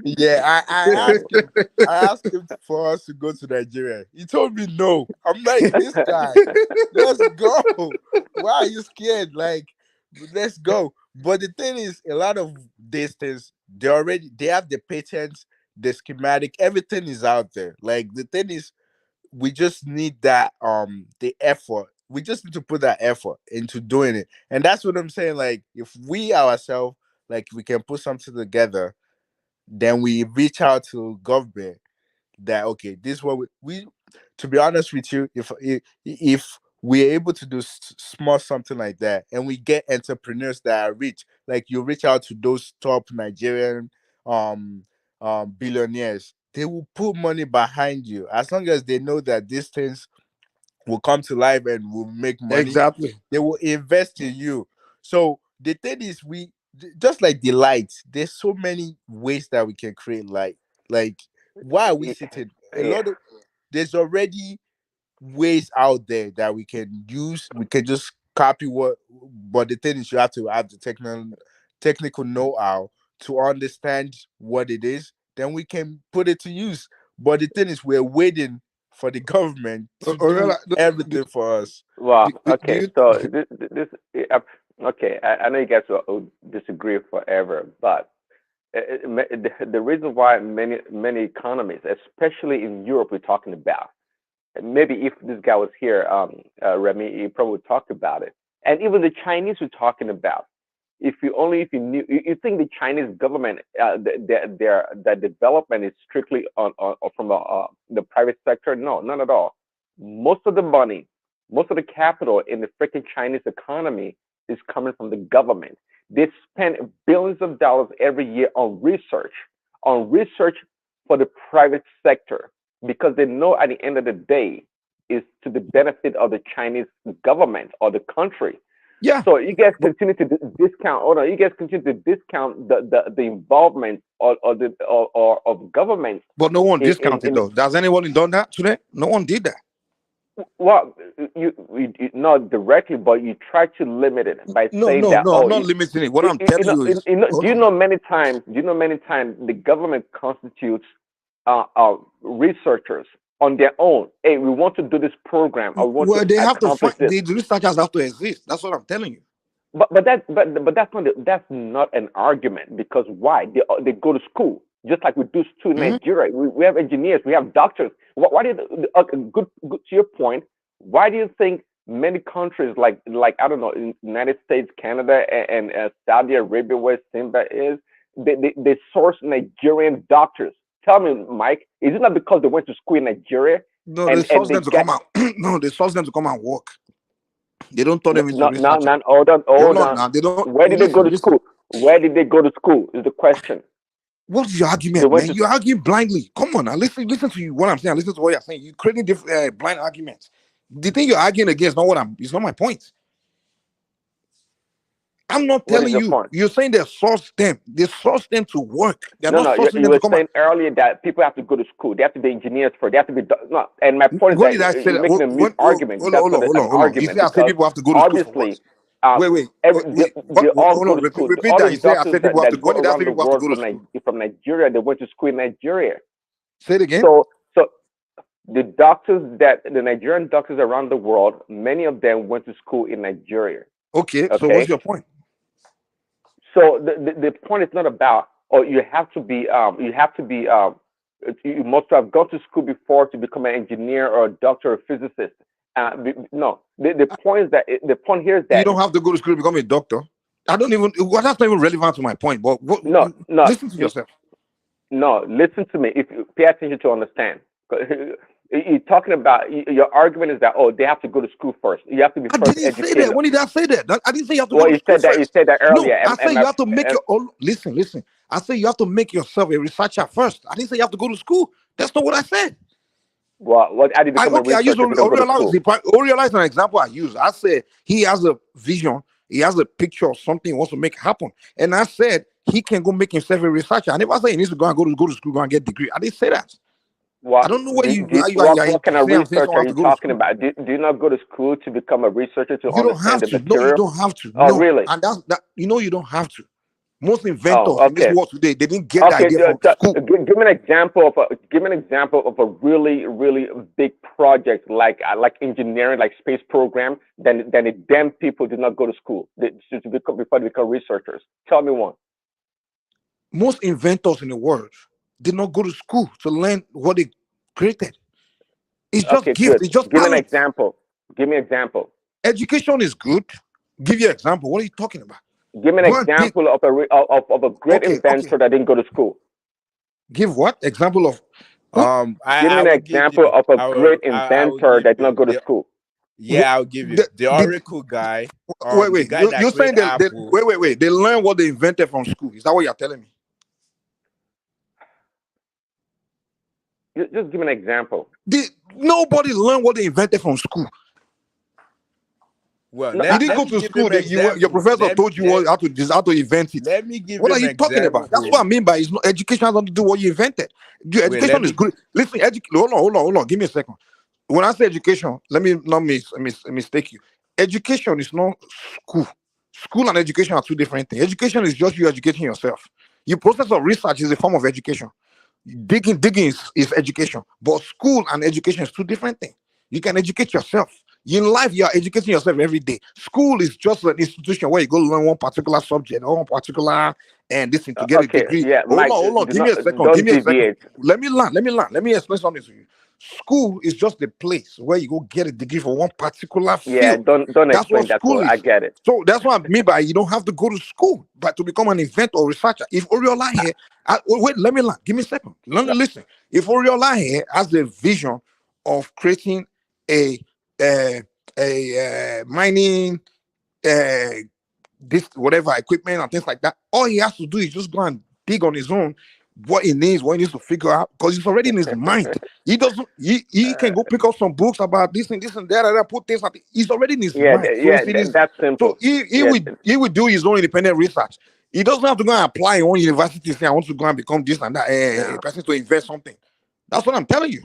Yeah, I asked him for us to go to Nigeria. He told me no. I'm like, this guy, let's go. Why are you scared? Like, let's go. But the thing is, a lot of these things, they have the patents, the schematic, everything is out there. Like the thing is, we just need that the effort. We just need to put that effort into doing it. And that's what I'm saying. Like, if we ourselves, like, we can put something together, then we reach out to government that okay, this is what we to be honest with you, if we're able to do small something like that, and we get entrepreneurs that are rich, like you reach out to those top Nigerian um billionaires, they will put money behind you as long as they know that these things will come to life and will make money. Exactly. They will invest in you. So the thing is, just like the light, there's so many ways that we can create light. Like, why are we sitting? Yeah. There's already ways out there that we can use. We can just copy but the thing is, you have to have the technical know-how to understand what it is. Then we can put it to use. But the thing is, we're waiting for the government to do everything for us. Well, okay. So okay. I know you guys will disagree forever, but the reason why many economies, especially in Europe, we're talking about. Maybe if this guy was here, Remy, he probably would talk about it. And even the Chinese we're talking about. If you knew, you think the Chinese government, their development is strictly on from the private sector? No, not at all. Most of the money, most of the capital in the freaking Chinese economy is coming from the government. They spend billions of dollars every year on research for the private sector, because they know at the end of the day is to the benefit of the Chinese government or the country. Yeah. So you guys continue to discount. Hold on, you guys continue to discount the involvement of government. But no one discounted though. Has anyone done that today? No one did that. Well, you not directly, but you try to limit it by saying that. No, I'm not limiting it. What I'm telling you is, do you know many times the government constitutes researchers on their own? Hey, we want to do this program. Or we want they have to accomplish find this. the researchers have to exist. That's what I'm telling you. But that's not an argument, because why? They go to school just like we do to Nigeria. We have engineers, we have doctors. Why do you, good to your point? Why do you think many countries like I don't know, in United States, Canada, and Saudi Arabia, where Simba is, they source Nigerian doctors? Tell me, Mike, is it not because they went to school in Nigeria? No, they source them to come out. No, they source them to come and work. They don't turn them into research. Hold on. Now, they don't. Where did they go to school? Where did they go to school? Is the question. What's your argument, man? You're arguing blindly. Come on now, listen to you. What I'm saying. Listen to what you're saying. You're creating different blind arguments. The thing you're arguing against, it's not my point. I'm not telling you. You're saying they source them. They source them to work. They're not sourcing them to come. You were saying earlier that people have to go to school. They have to be engineers first. They have to be And my point is that you're making a mute argument. Hold on. You say I said people have to go to school for what? Wait. They all go to school. Repeat that. You say I said people have to go. What did I say people have to go to school? From Nigeria, they went to school in Nigeria. Say it again. So the doctors the Nigerian doctors around the world, many of them went to school in Nigeria. Okay. So what's your point? So the point is not about you must have gone to school before to become an engineer or a doctor or a physicist. No, the point here is that you don't have to go to school to become a doctor. That's not even relevant to my point. But no, listen to yourself. No, listen to me. If you pay attention to understand. You're talking about your argument is that they have to go to school first. You have to be first educated. Say that. When did I say that? I didn't say you have to. Well, you said that. You said that earlier. No, I said you have to make your own. Listen. I said you have to make yourself a researcher first. I didn't say you have to go to school. That's not what I said. Well, what I did become a researcher. Orialize an example I use. I said he has a vision. He has a picture of something he wants to make happen, and I said he can go make himself a researcher. I never said he needs to go to school, go and get a degree. I didn't say that. What, I don't know what what kind of saying. I'm saying research someone are have you to go to talking school. about? Do you not go to school to become a researcher to You don't understand have the to. No, you material? don't have to. Oh, No, really? and that you know you don't have to. Most Oh, inventors in this okay. world today, they didn't get the Okay, idea from school. give me an example of a really big project like engineering, like space program. Then the damn people did not go to school before they become researchers. Tell me one. Most inventors in the world did not go to school to learn what they created. It's just Okay, gift. good. It's just Give me an talent. example. Give me an example. Education is good. Give you an example. What are you talking about? Give me an Go and take. example of a great Okay. inventor that didn't go to school. Give what example of? Give me I an will give example you. of a great I will inventor give that did you. not go to school. Yeah, I'll give you the Oracle guy. The Wait. guy that You're saying created that Apple. wait. They learn what they invented from school. Is that what you're telling me? Just give me an example. Nobody learned what they invented from school. Well, No, You didn't let go me to give school. him Your example. professor told you how to invent it. Let me give What are him you talking about? That's what I example. mean by it's not education has nothing to do what you invented. Your Wait, let education is me. good. Listen, hold on. Give me a second. When I say education, let me not mistake you. Education is not school. School and education are two different things. Education is just you educating yourself. Your process of research is a form of education. Digging is education, but school and education is two different things. You can educate yourself. In life, you are educating yourself every day. School is just an institution where you go learn one particular subject or one particular and this thing to get a okay, degree. yeah, Hold Mike, on. do Give me not a second. Give don't me a second. deviate. Let me learn. Let me explain something to you. School is just a place where you go get a degree for one particular Yeah, field. don't That's what explain that to school her. I is. get it. So that's what I mean by you don't have to go to school, but to become an inventor or researcher. If Oriola here, wait, let me learn. Give me a second. Let me listen. If Oriola here has the vision of creating a mining this whatever equipment and things like that, all he has to do is just go and dig on his own what he needs to figure out because it's already in his mind. He doesn't. He can go pick up some books about this and that. Put things like it's already in his mind. So if it is, that's so simple. he would do his own independent research. He doesn't have to go and apply in one university saying I want to go and become this and that. A person to invest something. That's what I'm telling you.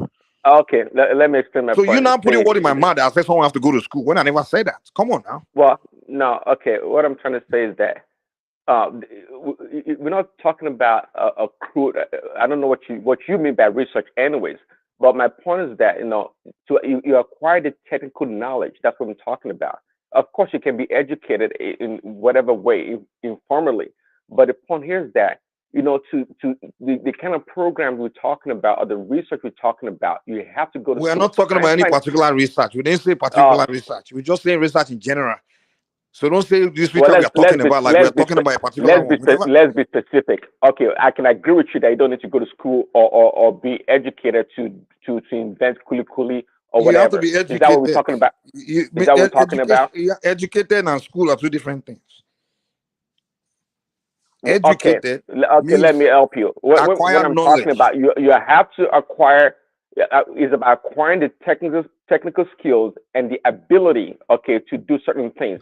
Okay, let me explain my So point. you're not putting See, word in my mouth that I said someone has to go to school when I never said that. Come on now. well, no, okay. What I'm trying to say is that we're not talking about a crude. I don't know what you mean by research, anyways. But my point is that you acquire the technical knowledge. That's what I'm talking about. Of course, you can be educated in whatever way, informally. But the point here is that to the kind of programs we're talking about or the research we're talking about, you have to go to We are school. not talking about any particular research. We didn't say particular research. We're just saying research in general. So don't say this Well, research we are talking about like we are talking about a particular one. let's be specific. Okay, I can agree with you that you don't need to go to school or be educated to invent kuli or You have to whatever. be Is that what we're educated. talking about? Is that what we're talking about? Educated and school are two different things. Okay, Educated okay. Let means me help you. What acquire I'm talking knowledge. about, you have to acquire is about acquiring the technical skills and the ability, okay, to do certain things.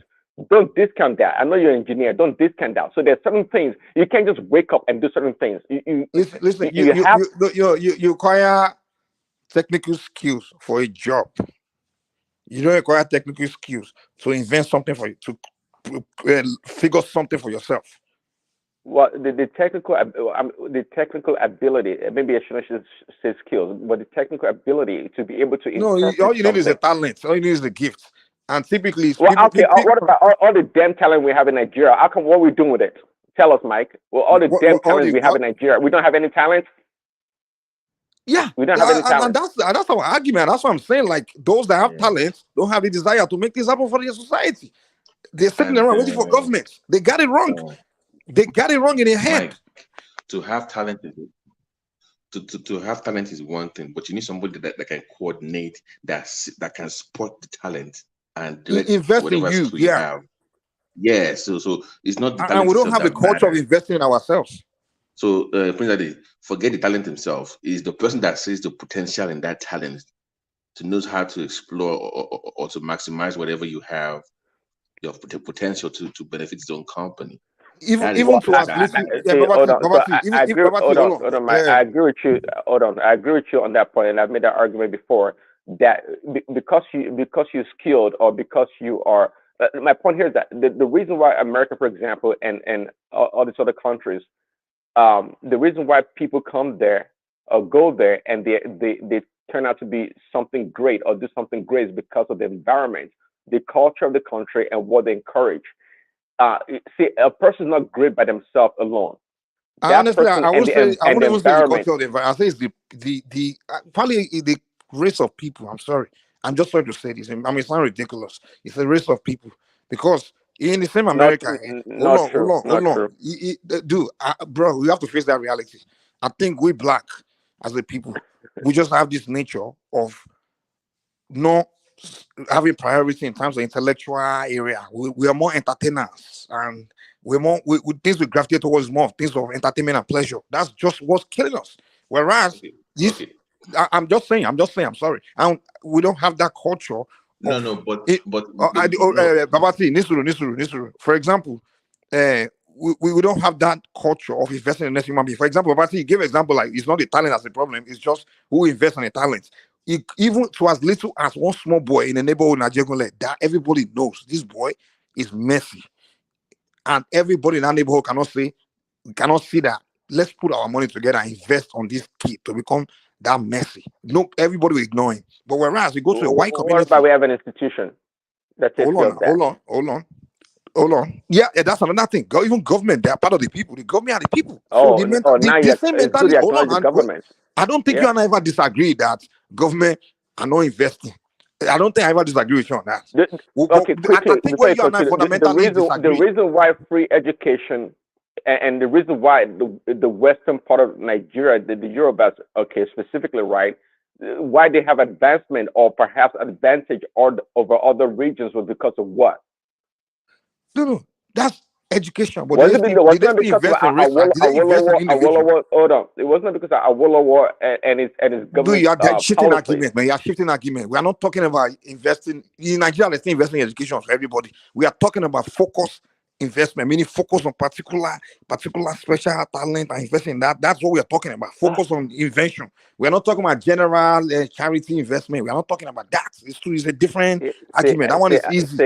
Don't discount that. I know you're an engineer. Don't discount that. So there's certain things you can't just wake up and do certain things. Listen. You You acquire technical skills for a job. You don't acquire technical skills to invent something for you to figure something for yourself. well, the technical ability. Maybe I shouldn't say skills, but the technical ability to be able to No, interpret all you need is a something. talent. All you need is a gift. And typically, it's Well, people. okay. What about all the damn talent we have in Nigeria? How come? What are we doing with it? Tell us, Mike. Well, all the damn All talent we have in Nigeria, we don't have any talent. Yeah, We don't have any and talent. that's our argument. That's what I'm saying. Like those that have talent don't have the desire to make this happen for their society. They're sitting And around waiting for government. They got it wrong. They got it wrong in their head. Mike, to have talent is to have talent is one thing, but you need somebody that can coordinate, that can support the talent and direct Invest in whatever you, skill you have. Yeah, so it's not the and talent we don't itself have the that culture of matters. investing in ourselves. So principally, forget the talent himself. Is the person that sees the potential in that talent to knows how to explore or to maximize whatever you have, your potential to benefit his own company. even to as little. Yeah, see, hold on. So Babati, even I if agree. Babati, hold on. Hold on, Mike. I agree with you. Hold on, I agree with you on that point, and I've made that argument before. That because you're skilled or because you are. My point here is that the reason why America, for example, and all these other countries, the reason why people come there or go there and they turn out to be something great or do something great is because of the environment, the culture of the country, and what they encourage. See, a person is not great by themselves alone. That Honestly, person I and would say I and the wouldn't even say the environment. culture of the environment. I say it's the probably the race of people. I'm sorry. I'm just sorry to say this. I mean, it's not ridiculous. It's a race of people because in the same Not America, hold not on, hold true. on, Not hold on. true. Dude, bro, we have to face that reality. I think we black as a people, we just have this nature of not having priority in terms of intellectual area. We are more entertainers and we're more things we gravitate towards more of things of entertainment and pleasure. That's just what's killing us. Whereas this, I'm sorry. And we don't have that culture of No, it. no. Babati, Nisuru. For example, we don't have that culture of investing in next human being. For example, Babati, give an example like it's not the talent that's the problem, it's just who invests in the talent. Even to as little as one small boy in the neighborhood in Ajegule, that everybody knows this boy is messy. And everybody in that neighborhood cannot see that. Let's put our money together and invest on this kid to become that messy. No, everybody will ignore him. But whereas we go to a white What community, about we have an institution that takes care of that? hold on. Yeah, that's another thing. Even government, they are part of the people. The government are the people. So Oh, now the same it's good mentality. you Hold acknowledge the on, government. I don't think you Yeah. and I ever disagree that government are not investing. I don't think I ever disagree with you on that. Okay, I quickly think before where you you and I continue, fundamentally the disagree. reason why free education and the reason why the western part of Nigeria, the Yorubas, okay, specifically, right, why they have advancement or perhaps advantage over other regions was because of what? No, that's education. But Was it did they not still because of invest in research? Did they invest in individual? Hold on. It wasn't because of Awolowo and his Do government you are shifting policy. argument, man? You are shifting argument. We are not talking about investing in Nigeria. Let's investing in education for everybody. We are talking about focus investment, meaning focus on particular special talent and investing in that. That's what we are talking about. Focus on invention. We are not talking about general charity investment. We are not talking about that. It's a different argument. That one is easy.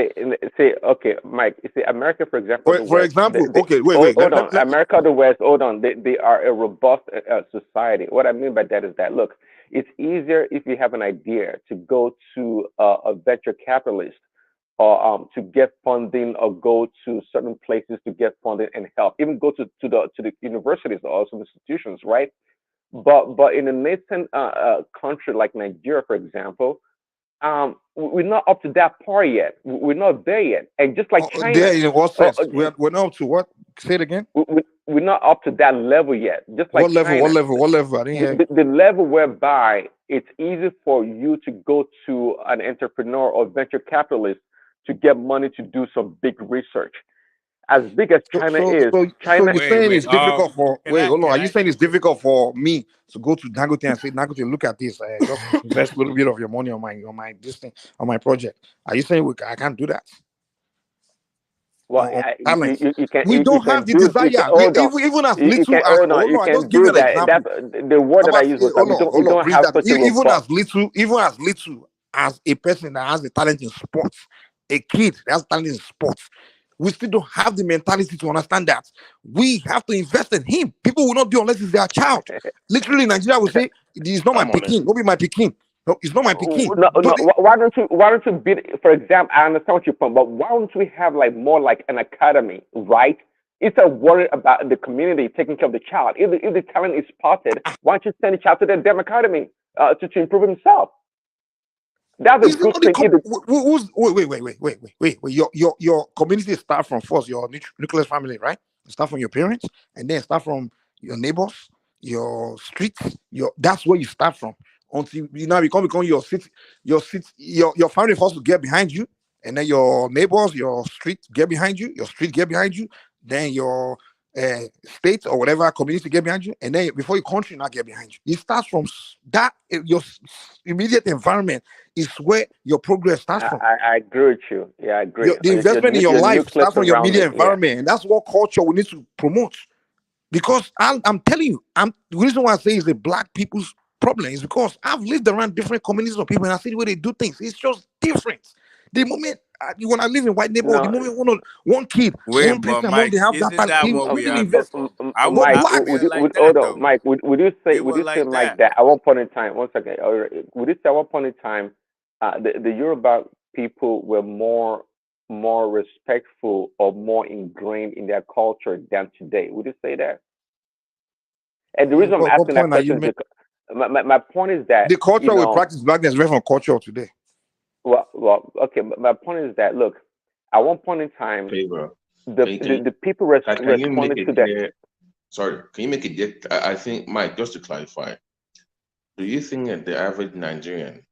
Okay, Mike. You see, America, for example, the For West. example, okay, wait. Hold on. America, the West. Hold on. They are a robust society. What I mean by that is that look, it's easier if you have an idea to go to a venture capitalist or to get funding or go to certain places to get funding and help. Even go to the universities or some institutions, right? But in a nascent country like Nigeria, for example, we're not up to that part yet. We're not there yet. And just like China, there in what sense? We're not up to what? Say it again. We're not up to that level yet. Just like what level? China, What level? I didn't hear. the level whereby it's easy for you to go to an entrepreneur or venture capitalist to get money to do some big research. As big as China is, So you're saying it's difficult for hold on. Are you I- saying it's difficult for me to go to Dangote and say, Dangote, look at this, just invest a little bit of your money on my this thing on my project? Are you saying I can't do that? Well, We don't have the desire. Even as little as hold on, I just give you an example. That's the word that I use was that we don't breathe have that. such a robust. Even as little as a person that has the talent in sports, a kid that has talent in sports, we still don't have the mentality to understand that we have to invest in him. People will not do unless it's their child. Literally, Nigeria will say, "It's not my Peking. Don't be my Peking. No, it's not my Peking." Why don't you be, for example, I understand what you're saying, but why don't we have more like an academy, right? Instead of worrying about the community taking care of the child. If the talent is spotted, why don't you send the child to the damn academy to improve himself? That's a good thing. Wait. Your community start from first your nuclear family, right? Start from your parents, and then start from your neighbors, your streets. That's where you start from. Until you now become your city, your family first to get behind you, and then your neighbors, your street get behind you, your street get behind you, then your state or whatever community get behind you, and then before your country not get behind you. It starts from that. Your immediate environment is where your progress starts from. I agree with you. Yeah, I agree. The investment in your life starts from your immediate environment, yeah. and that's what culture we need to promote. Because I'm telling you, the reason why I say it's the black people's problem is because I've lived around different communities of people, and I see the way they do things. It's just different. The moment when I live in white neighborhood, the moment one kid, one but person, Mike, they have isn't that that what we immediately have? invest. Mike, hold on, Mike. Would you say like that at one point in time? One second. Would you say at one point in time, the Yoruba people were more respectful or more ingrained in their culture than today? Would you say that? And the reason I'm asking that question is because my point is that the culture we practice blackness is from culture today. Well, okay. My point is that look, at one point in time, the people responded to that. Sorry, can you make it? I think, Mike, just to clarify, do you think that the average Nigerian,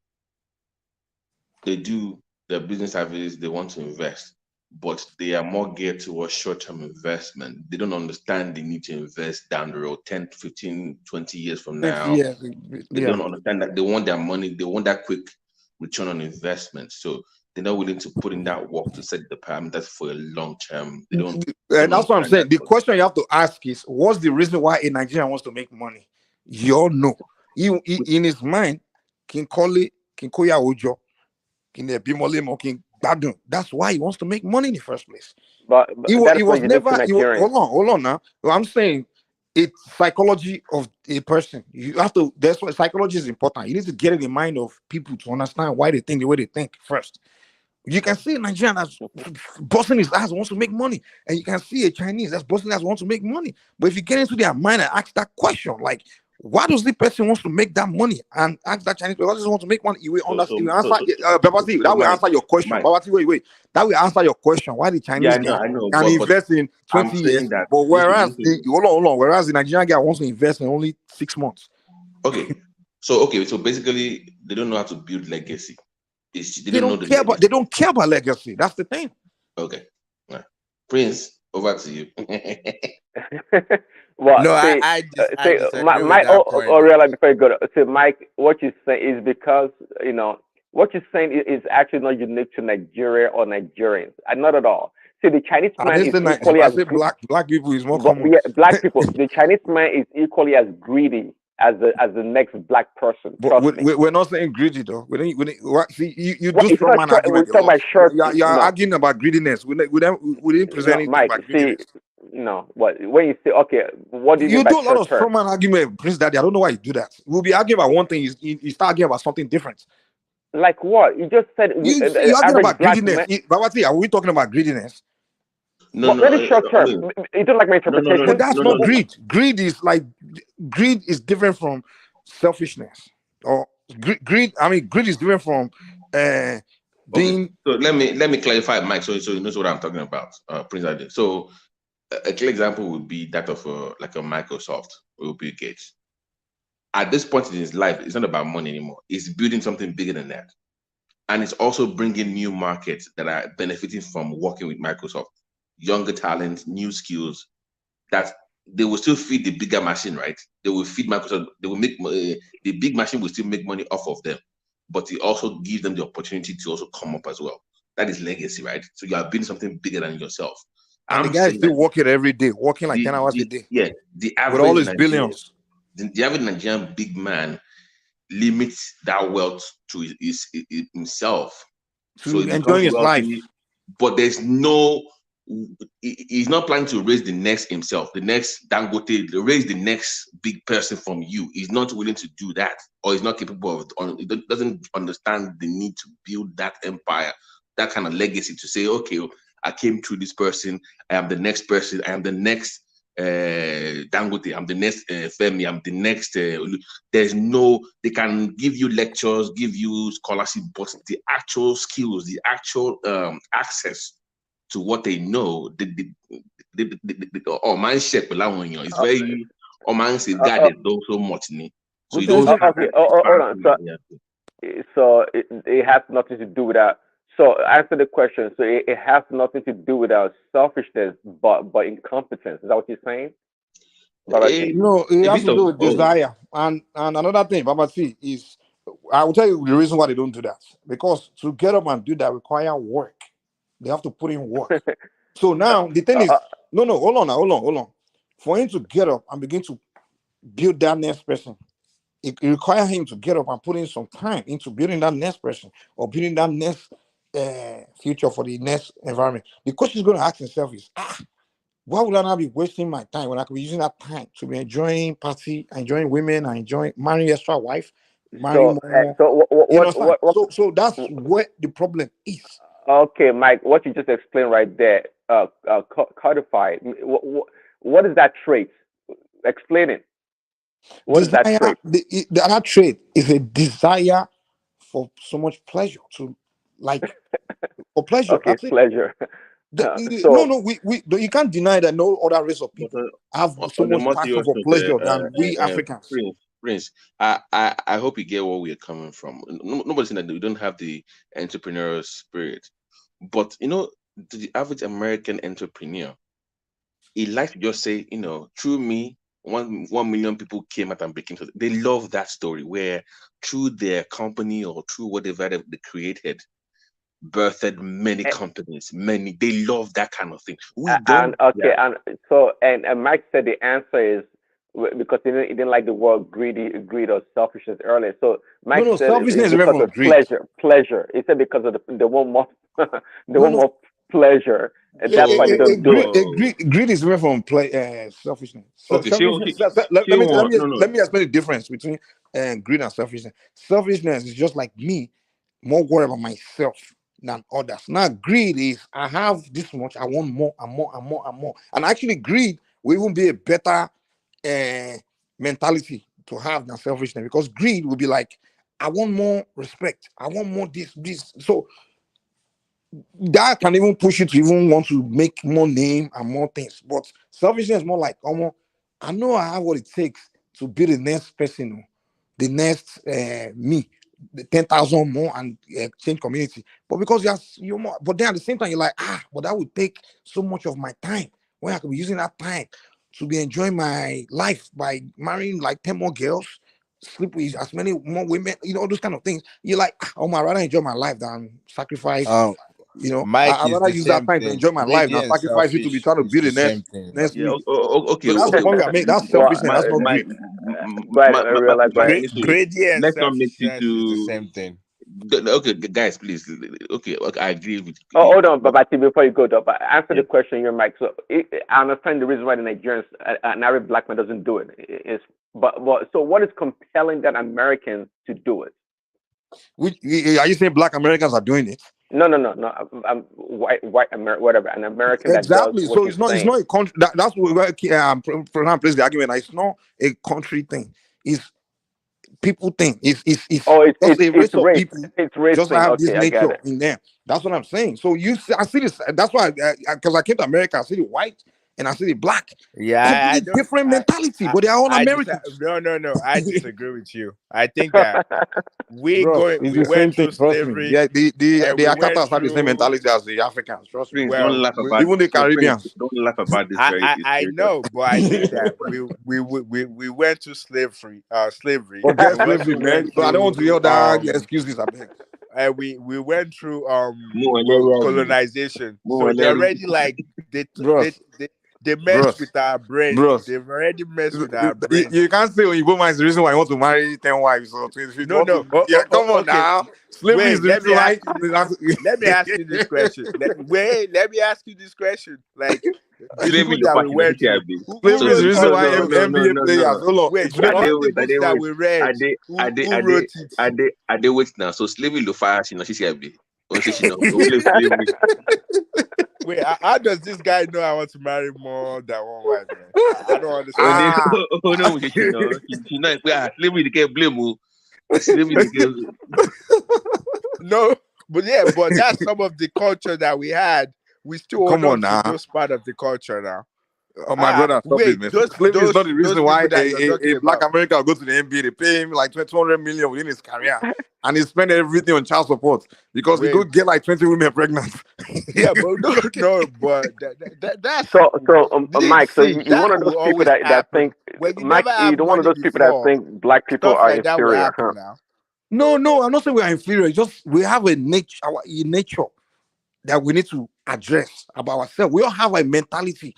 they do their business averages, they want to invest, but they are more geared towards short-term investment? They don't understand they need to invest down the road 10, 15, 20 years from now. They don't understand that they want their money, they want that quick return on investment. So they're not willing to put in that work to set the parameters for a long term. They don't. And that's what I'm saying. The question you have to ask is, what's the reason why a Nigerian wants to make money? You all know. He in his mind, King Kole, King Koya Ojo, King Bimole, King Badun. That's why he wants to make money in the first place. But he was never. Hold on now. I'm saying it's psychology of a person. You have to. That's why psychology is important. You need to get in the mind of people to understand why they think the way they think first. You can see a Nigerian that's busting his ass wants to make money, and you can see a Chinese that's busting his ass wants to make money. But if you get into their mind and ask that question, like, why does the person wants to make that money, and ask that Chinese person, why does he want to make money? You will understand. That will answer your question. Babati, wait. That will answer your question. Why the Chinese guy can invest in 20 years, but whereas hold on, whereas the Nigerian guy wants to invest in only 6 months. Okay, so basically, they don't know how to build legacy. They don't care about legacy. That's the thing. Okay, right. Prince, over to you. Well, no, I disagree with that point. Oriela, before you go, so Mike, what you say is because what you're saying is actually not unique to Nigeria or Nigerians, not at all. See, the Chinese man is equally as black people is more common. Yeah, black people. The Chinese man is equally as greedy as the next black person. We're not saying greedy though. See, you do strong man argument. You're arguing about greediness. We didn't present anything about greediness. When you say what do you mean by do a lot of strong man argument, Prince Daddy? I don't know why you do that. We'll be arguing about one thing. You start arguing about something different. Like what? You just said you're arguing about greediness. Babati, are we talking about greediness? No, very short term. You don't like my interpretation. But that's not greed. Greed is different from selfishness. Or greed. I mean, greed is different from being. So let me clarify, Mike, so you know what I'm talking about, Prince Ade. So a clear example would be that of like a Microsoft or Bill Gates. At this point in his life, it's not about money anymore. It's building something bigger than that, and it's also bringing new markets that are benefiting from working with Microsoft. Younger talent, new skills, that they will still feed the bigger machine, right? They will feed Microsoft. They will make the big machine will still make money off of them, but it also gives them the opportunity to also come up as well. That is legacy, right? So you are building something bigger than yourself. And the guy is still working every day, working like 10 hours a day. Yeah, the average with all his billions. The average Nigerian big man limits that wealth to himself, so enjoying his life. But he's not planning to raise the next himself, the next Dangote, raise the next big person from you. He's not willing to do that, or he's not capable of. He doesn't understand the need to build that empire, that kind of legacy. To say, okay, I came through this person. I am the next person. I am the next Dangote. I'm the next Femi. I'm the next. They can give you lectures, give you scholarship, but the actual skills, the actual access to what they know, man shit it's very man say God they do so much. So you don't so it has nothing to do with that. So answer the question. So it has nothing to do with our selfishness, but incompetence. Is that what you're saying? No, it has to do with desire. And another thing, Baba see, is I will tell you the reason why they don't do that. Because to get up and do that require work. They have to put in work. So now the thing is, no, hold on. For him to get up and begin to build that next person, it requires him to get up and put in some time into building that next person or building that next future for the next environment. The question he's going to ask himself is, why would I not be wasting my time when I could be using that time to be enjoying party, enjoying women, and enjoying marrying extra wife, marrying more? So that's where the problem is. Okay, Mike, what you just explained right there, codified. What is that trait? Explain it. What is that trait? The other trait is a desire for so much pleasure for pleasure. Okay, That's it. pleasure. You can't deny that no other race of people have so much passion for pleasure than we Africans. Prince, I hope you get where we're coming from. Nobody's saying that we don't have the entrepreneurial spirit, but the average American entrepreneur, he likes to just say, through me, 1 million people came out and became. So they love that story where through their company or through whatever they created, birthed many companies. They love that kind of thing. We don't. And Mike said the answer is because he didn't like the word greed or selfishness earlier. So Mike said selfishness it's because of pleasure. He said because of the one more more pleasure, and that's why they don't do it. Greed is different from selfishness. Let me explain the difference between greed and selfishness. Selfishness is just like me, more worried about myself than others. Now, greed is I have this much, I want more and more and more and more. And actually, greed will even be a better mentality to have than selfishness, because greed will be like, I want more respect, I want more this. So that can even push you to even want to make more name and more things. But selfishness is more like, I know I have what it takes to be the next person, the next me, the 10,000 more and change community. But because you're more, but then at the same time you're like, but that would take so much of my time when I could be using that time to be enjoying my life by marrying like 10 more girls, sleep with as many more women, those kind of things. You're like, I'd rather enjoy my life than sacrifice. Mike I'd rather use that time to enjoy my life than sacrifice it to be trying to build the next me. Okay. So that's the point I make. That's selfishness. That's not greed. Greedy and selfishness is the same thing. Okay, guys, please. Okay, I agree with. Hold on, Babati, before you go, but answer the question here, Mike. So I understand the reason why the Nigerians, an Arab black man doesn't do it. But so what is compelling that Americans to do it? Are you saying black Americans are doing it? No. I'm white American, whatever. An American exactly. That does so it's not a country. That's where President plays the argument. It's not a country thing. It's people thing. It's a race of people. It's race just thing. have Okay, this nature in them. That's what I'm saying. So I see this. That's why because I came to America, I see the white and I see the black. Yeah, different mentality, but they're all Americans. No. I disagree with you. I think that we went through slavery. Yeah, the Akatas have the same mentality as the Africans. Trust me. Don't laugh about even the Caribbeans. Don't laugh about this. I know, but I think that we went to slavery. Forget slavery, man. So I don't want to hear that excuses. I beg. We went through colonization. So they're already like they mess with our brain. They've already messed with our brain. You can't say Oyibo man is the reason why you want to marry 10 wives or 20. No. Come on now. Slavery is the reason why. Let me ask you this question. Let me ask you this question. Like, slavery that we went through. Slavery is the reason why NBA players. Hold on. Wait, all the books that we read. Who wrote it? Are they wait now? So slavery lo fire she no she be. Wait, how does this guy know I want to marry more than one wife, man? I don't understand. She know slavery they can't blame you. No, but that's some of the culture that we had. We still hold on to those part of the culture now. Oh my brother, stop it, man. Slavery is not the reason why a black American will go to the NBA. They pay him like $200 million within his career, and he spent everything on child support because he go get like 20 women pregnant. Yeah, but no, but that's So, Mike, so see, you're that one of will those people always that think, happen. When you Mike, never have you're one of money those people that before, think black people stuff are like that will inferior, huh? happen now. No, I'm not saying we are inferior. It's just we have a nature, our nature that we need to address about ourselves. We all have a mentality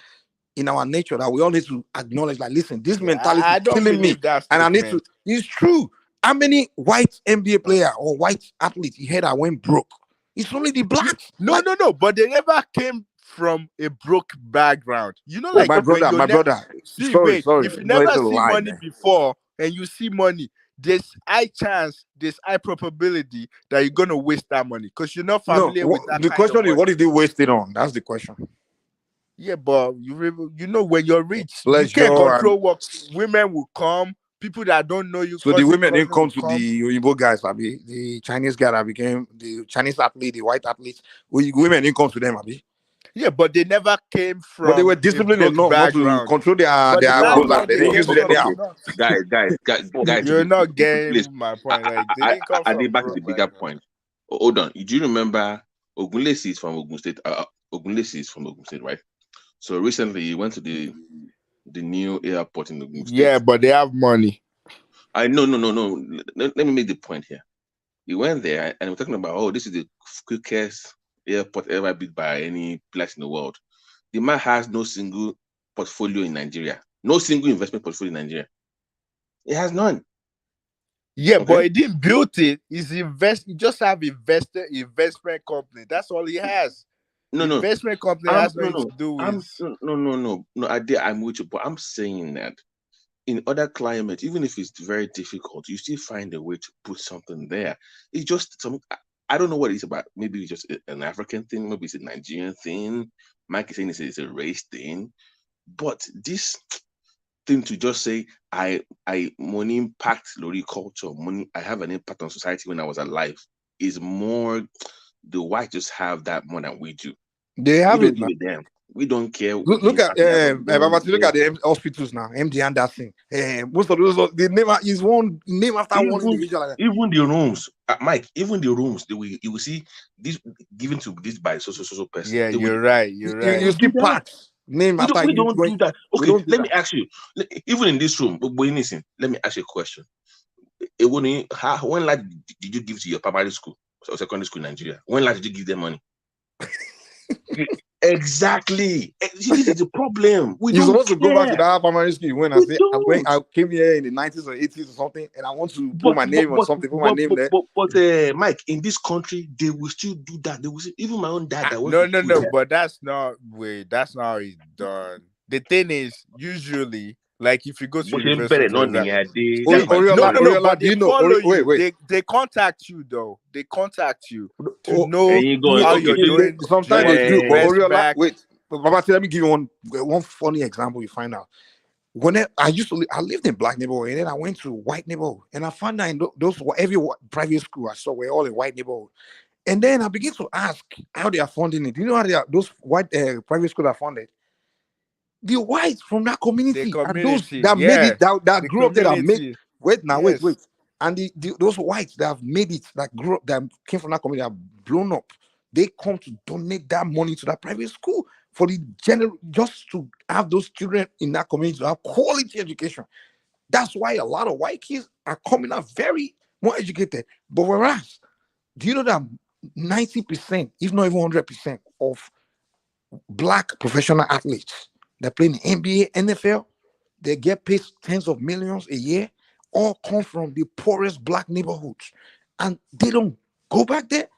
in our nature that we all need to acknowledge. Like, listen, this Yeah, mentality I is don't killing me, believe that and I need to. statement. It's true. How many white NBA player or white athletes you heard that went broke? It's only the blacks. No, but they never came from a broke background. You know, Oh, like my when brother, you Sorry, wait, sorry. if you No, it's never a see lie, money man. before and you see money, there's high chance, there's high probability that you're gonna waste that money because you're not No, familiar with that the kind of question is, money. what did they waste it on? That's the question. Yeah, but you know when you're rich, you Pleasure can't and control what women will come. People that don't know you, so the women didn't come will to come. the Oyibo guys, Abi. The Chinese guy that became the Chinese athlete, the white athlete. Women didn't come to them, Abi. Yeah, but they never came from But they were a disciplined broke enough not to background. control their But the background They they didn't came use it from anyhow. is Okay, not. guys, You're not please. getting my point. Like they didn't come I did from back to the broke bigger background. point. Hold on. Do you remember Ogunlesi is from Ogun State? Ogunlesi is from Ogun State, right? So recently he went to the new airport in Ogun State. Yeah, but they have money. No. Let me make the point here. He went there and we're talking about, this is the quickest airport ever built by any place in the world. The man has no single portfolio in Nigeria, no single investment portfolio in Nigeria. He has none. Yeah, but he didn't build it. He just have investment company. That's all he has. Investment company has nothing to do with. No. I'm with you, but I'm saying that in other climates, even if it's very difficult, you still find a way to put something there. It's just I don't know what it's about. Maybe it's just an African thing. Maybe it's a Nigerian thing. Mike is saying it's a race thing. But this thing to just say, I money impact lori culture, money, I have an impact on society when I was alive, is more the white just have that more than we do. They have we it don't now. give a damn. We don't care. Look at look at the hospitals now. MD Anderson. Most of those the name is one name after one individual. Even the rooms, Mike. Even the rooms, you will see this given to this by so person. Yeah, you're right. You're right. You see parts name after. We don't do that. Okay, let me that. ask you. Even in this room, listen. Let me ask you a question. When life did you give to your primary school or secondary school in Nigeria? When life did you give them money? Exactly. This is the problem. You're supposed to go back to that primary school when I came here in the 90s or 80s or something, and I want to put my name on something. Put my name there. But Mike, in this country, they will still do that. They will still, even my own dad. No. But that's not how it's done. The thing is, usually, like if you go to university, but they follow you. Wait. They contact you though. They contact you to know how you're doing. Sometimes they do. Wait, Babati, let me give you one funny example. You find out when I lived in black neighborhood, and then I went to white neighborhood, and I found out in those every private school I saw were all in white neighborhood. And then I begin to ask how they are funding it. Do you know how those white private schools are funded? The whites from that community and those that made it, that grew up there, that made. Wait. And those whites that have made it, that grew up, that came from that community, have blown up. They come to donate that money to that private school for the just to have those children in that community to have quality education. That's why a lot of white kids are coming out very more educated. But whereas, do you know that 90%, if not even 100% of black professional athletes that play in the NBA, NFL, they get paid tens of millions a year, all come from the poorest black neighborhoods. And they don't go back there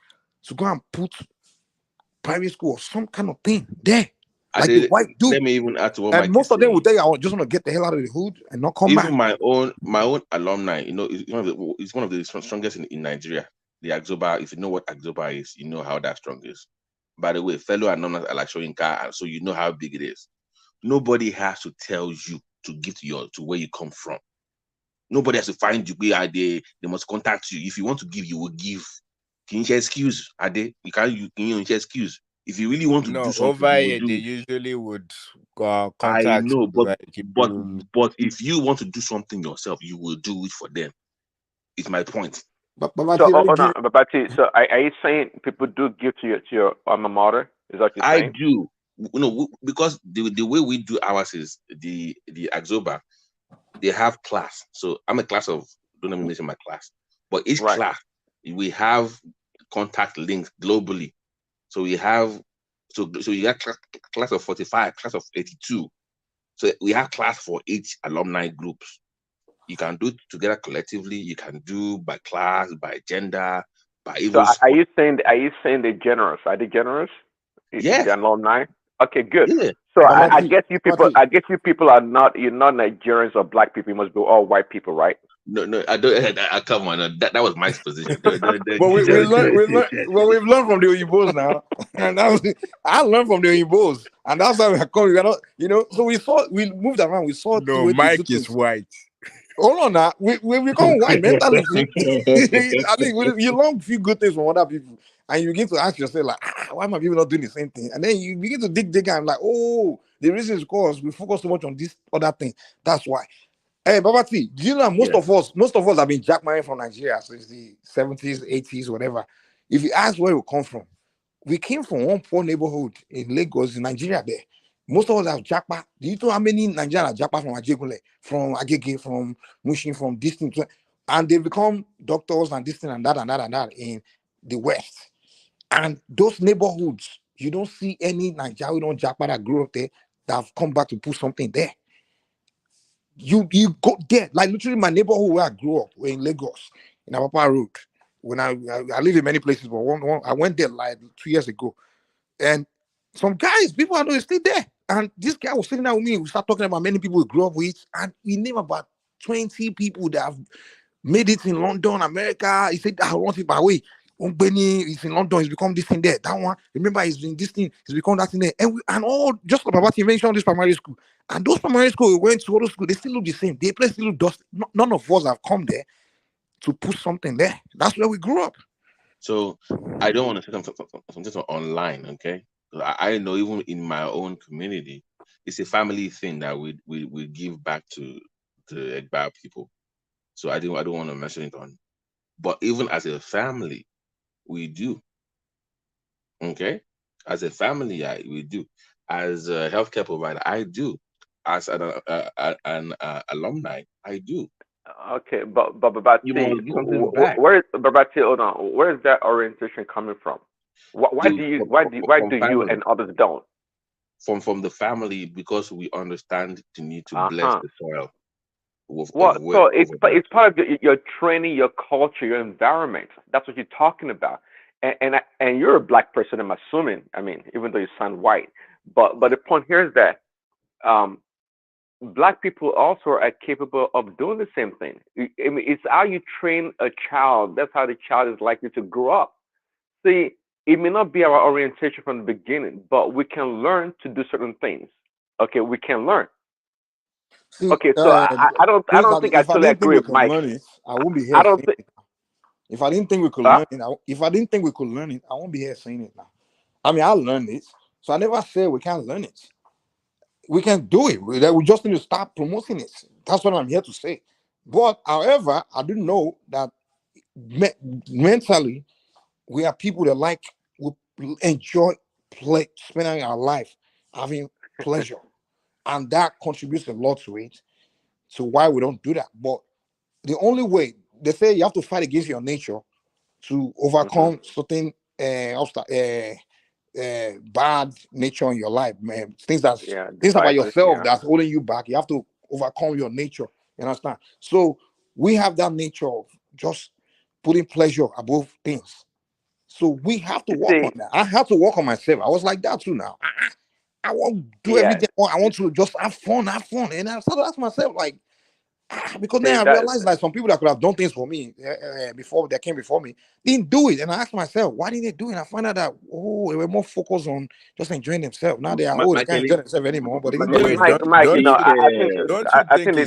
to go and put private school or some kind of thing there. Like the white do. Let me even add to what and Mike most of them saying. will tell you, I just want to get the hell out of the hood and not come even back. my own alumni, it's one of the strongest in Nigeria. The Axoba, if you know what Axoba is, you know how that strong is. By the way, fellow alumni are like showing car, so you know how big it is. Nobody has to tell you to give to where you come from. Nobody has to find you. They must contact you. If you want to give, you will give. Can you share excuse? You can share excuse. If you really want to do something, over here they usually would contact. I know, but like but if you want to do something yourself, you will do it for them. It's my point. But so, so are you saying people do give to your alma mater? Is that what you're I saying? do. Because the way we do ours is the Axoba, they have class. So I'm a class of, don't let me mention my class, but each Right. class we have contact links globally. So we have so you got class of 45, class of 82. So we have class for each alumni groups. You can do together collectively. You can do by class, by gender, by So even are sport. you saying they're generous? Are they generous? Yes. The alumni? Okay, good. Yeah. So I guess you people are not, you're not Nigerians or black people. You must be all white people, right? No, I don't. Come on, that was Mike's position. But we've learned from the Oyinbos now, and I learned from the Oyinbos, and that's how we are coming. We are not, so we moved around. We saw the No, way Mike to do is things. white. Hold on now, we become white mentally. I think you learn a few good things from other people, and you begin to ask yourself like, why am I people not doing the same thing? And then you begin to dig, and like, oh, the reason is because we focus so much on this other thing. That's why. Hey, Baba T, do you know most of us have been jackmarried from Nigeria since the 70s, 80s, whatever. If you ask where we come from, we came from one poor neighborhood in Lagos, in Nigeria there. Most of us have jackpot. Do you know how many Nigerians are jackpot from Ajegule, from Agege, from Mushin, from this thing? And they become doctors and this thing and that and that and that in the West. And those neighborhoods, you don't see any Nigerian jackpot that grew up there that have come back to put something there. You go there, like literally my neighborhood where I grew up, in Lagos, in Apapa Road. When I live in many places, but I went there like 2 years ago, and some guys, people I know, is still there. And this guy was sitting there with me. We start talking about many people we grew up with, and we name about 20 people that have made it in London, America. He said, I want it by way. Benny is in London, he's become this thing there. That one, remember, he's in this thing, he's become that thing there. And all just about you mentioned this primary school. And those primary school we went to, all those school, they still look the same. They still look dusty. None of us have come there to put something there. That's where we grew up. So I don't want to say something online, okay? I know even in my own community, it's a family thing that we give back to the Egba people. So I don't want to mention it on. But even as a family, we do. Okay? As a family, we do. As a healthcare provider, I do. As an alumni, I do. Okay, but Babati, You must give something back. where is Babati? Hold on. Where is that orientation coming from? Why do you and others don't? From the family, because we understand the need to bless the soil. So it's part of your training, your culture, your environment. That's what you're talking about. And you're a black person, I'm assuming. I mean, even though you sound white, but the point here is that black people also are capable of doing the same thing. I mean, it's how you train a child. That's how the child is likely to grow up. See, it may not be our orientation from the beginning, but we can learn to do certain things. Okay, we can learn. See, okay, so I don't think I totally agree with Mike. I won't be here. I don't think. If I didn't think we could learn it, if I didn't think we could learn it, I won't be here saying it now. I mean, I'll learn it. So I never say we can't learn it. We can do it. We just need to start promoting it. That's what I'm here to say. But however, I do know that mentally, we are people that we enjoy spending our life having pleasure, and that contributes a lot to it. So why we don't do that? But the only way, they say you have to fight against your nature to overcome certain bad nature in your life, man. Things about yourself that's holding you back. You have to overcome your nature. You understand? So we have that nature of just putting pleasure above things. So we have to work on that. I have to work on myself. I was like that too now. I won't do everything. I want to just have fun. And I started asking myself, like, because then I realized that some people that could have done things for me before they came before me didn't do it. And I asked myself, why didn't they do it? And I found out that they were more focused on just enjoying themselves. Now they are they can't enjoy themselves anymore. But they didn't do it. Mike, I think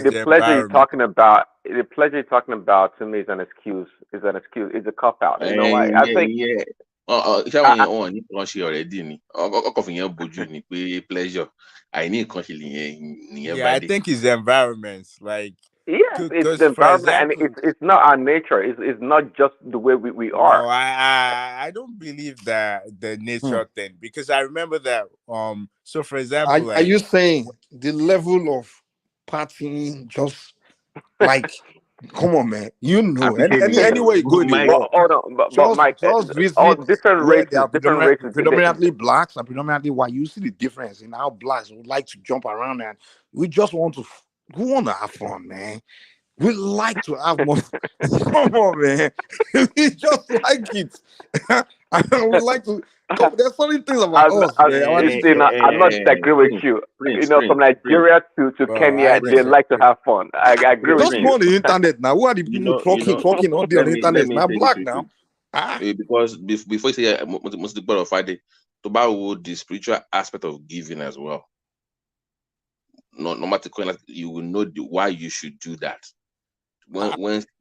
the pleasure you're talking about, to me is an excuse. It's a cop out. You know, I think. Yeah, I think it's the environment. Like Yes, it's the For environment, and example, it's not our nature. It's not just the way we are. no, I don't believe that the nature thing, because I remember that so for example, Are like you saying the level of partying just like, come on, man? You know, anywhere you go in the But world, hold on, but Mike, just all visit different where they races, are different races. predominantly blacks and predominantly white. You see the difference in how blacks would like to jump around, and we just want to, we want to have fun, man. We like to have more. Come on, man. We just like it. We like to. Come, there's so many things about us, man. Our nature. I'm not disagree with you. Prince, From Prince, Nigeria to well, I Kenya, they like to disagree. have fun. I agree with Just Prince. you. go on the internet now. Who are the people talking all day on the let internet? me Now say this black real now. quick. Because before you say most of the of Friday, to about the spiritual aspect of giving as well. No matter you will know why you should do that. When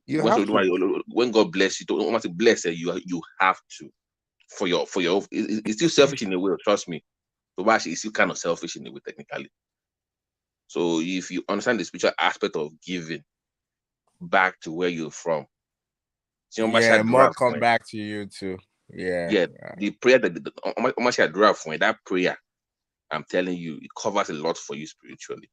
You have to. when God bless you, no matter bless you have to for your it's still selfish in a way. Trust me. So actually, it's still kind of selfish in a way technically. So if you understand the spiritual aspect of giving back to where you're from, Yeah, more come back to you too. Yeah, the prayer that prayer, I'm telling you, it covers a lot for you spiritually.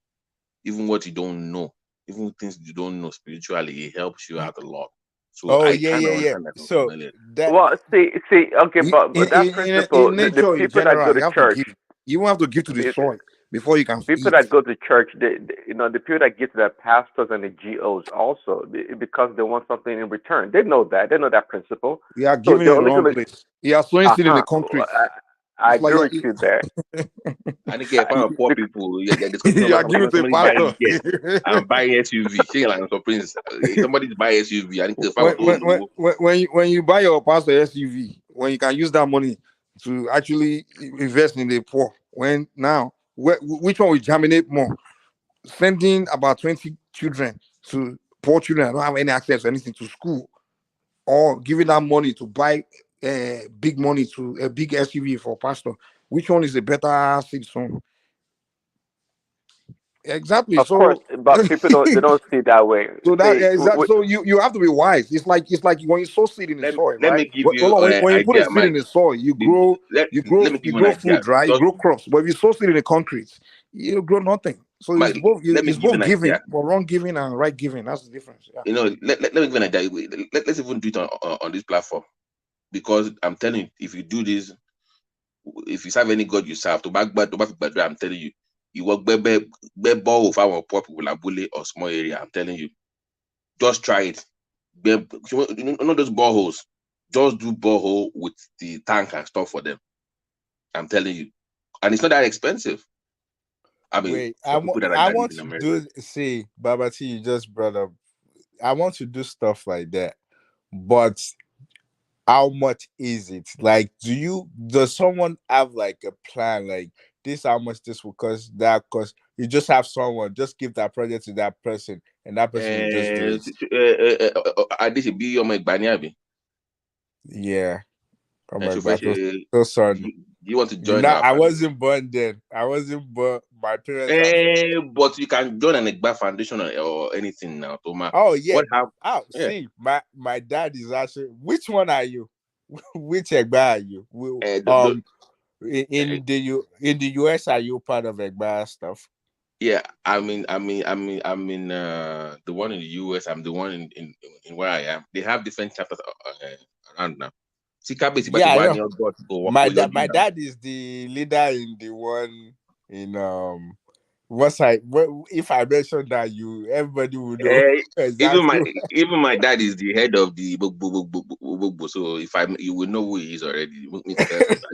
Even what you don't know, even things you don't know spiritually, it helps you out a lot. So I kind of understand that. So that well, see, okay, but that principle, In the nature, in people that go general, to you have to church, give. You won't have to give to the soil before you can people eat. that go to church, the people that give to their pastors and the GOs also, because they want something in return. They know that. They know that principle. We are So giving they're in the only wrong going to. place. You are sowing seed in the concrete. I It's like agree with you there. And again, if I'm poor people, you're discussing you are about giving to a somebody buying pastor. jet and buying SUV. Saying like so Prince, somebody's buying SUV. And if I was when you buy your pastor SUV, when you can use that money to actually invest in the poor, which one will germinate more? Sending about 20 children to poor children that don't have any access to anything to school, or giving that money to buy big money to a big SUV for pastor? Which one is a better seed song? Exactly. Of course, but people don't see it that way. So that See, exactly. So you have to be wise. It's like when you sow seed in the soil, let right? me give you Hold on, an when you put a idea, seed in Mike. the soil, you Let me give you an grow idea. food, right? You grow crops. But if you sow seed in the concrete, you grow nothing. So Mike, let me it's give you both an giving, idea. but wrong giving and right giving. That's the difference. Yeah. Let me give you an idea. Let's even do it on this platform, because I'm telling you, if you do this, if you serve any God you serve, I'm telling you, you work ball of our poor people like bully or small area. I'm telling you, just try it. You know those boreholes, just do borehole with the tank and stuff for them. I'm telling you, and it's not that expensive. I mean, wait, for people that I live want in to America. Babati, you just brought up. I want to do stuff like that, but how much is it? Like, does someone have like a plan? Like, this how much this will cost, that cost? You just have someone just give that project to that person, and that person will just do it. I did be on my banyami. Yeah. Oh my So god, I'm do so sorry. you want to You join know, our I family? wasn't born then. I wasn't born. My parents are so. But you can join an Egba Foundation or anything now, Toma. Oh yeah. What have? Yeah. See, my dad is actually. Which one are you? Which Egba are you? In the US, are you part of Egba stuff? Yeah, I mean, the one in the US. I'm the one in where I am. They have different chapters around now. See, Yeah, I know. My now. dad is the leader in the one in if I mention that, everybody will know exactly. Even my dad is the head of the book. So if you will know who he is already. I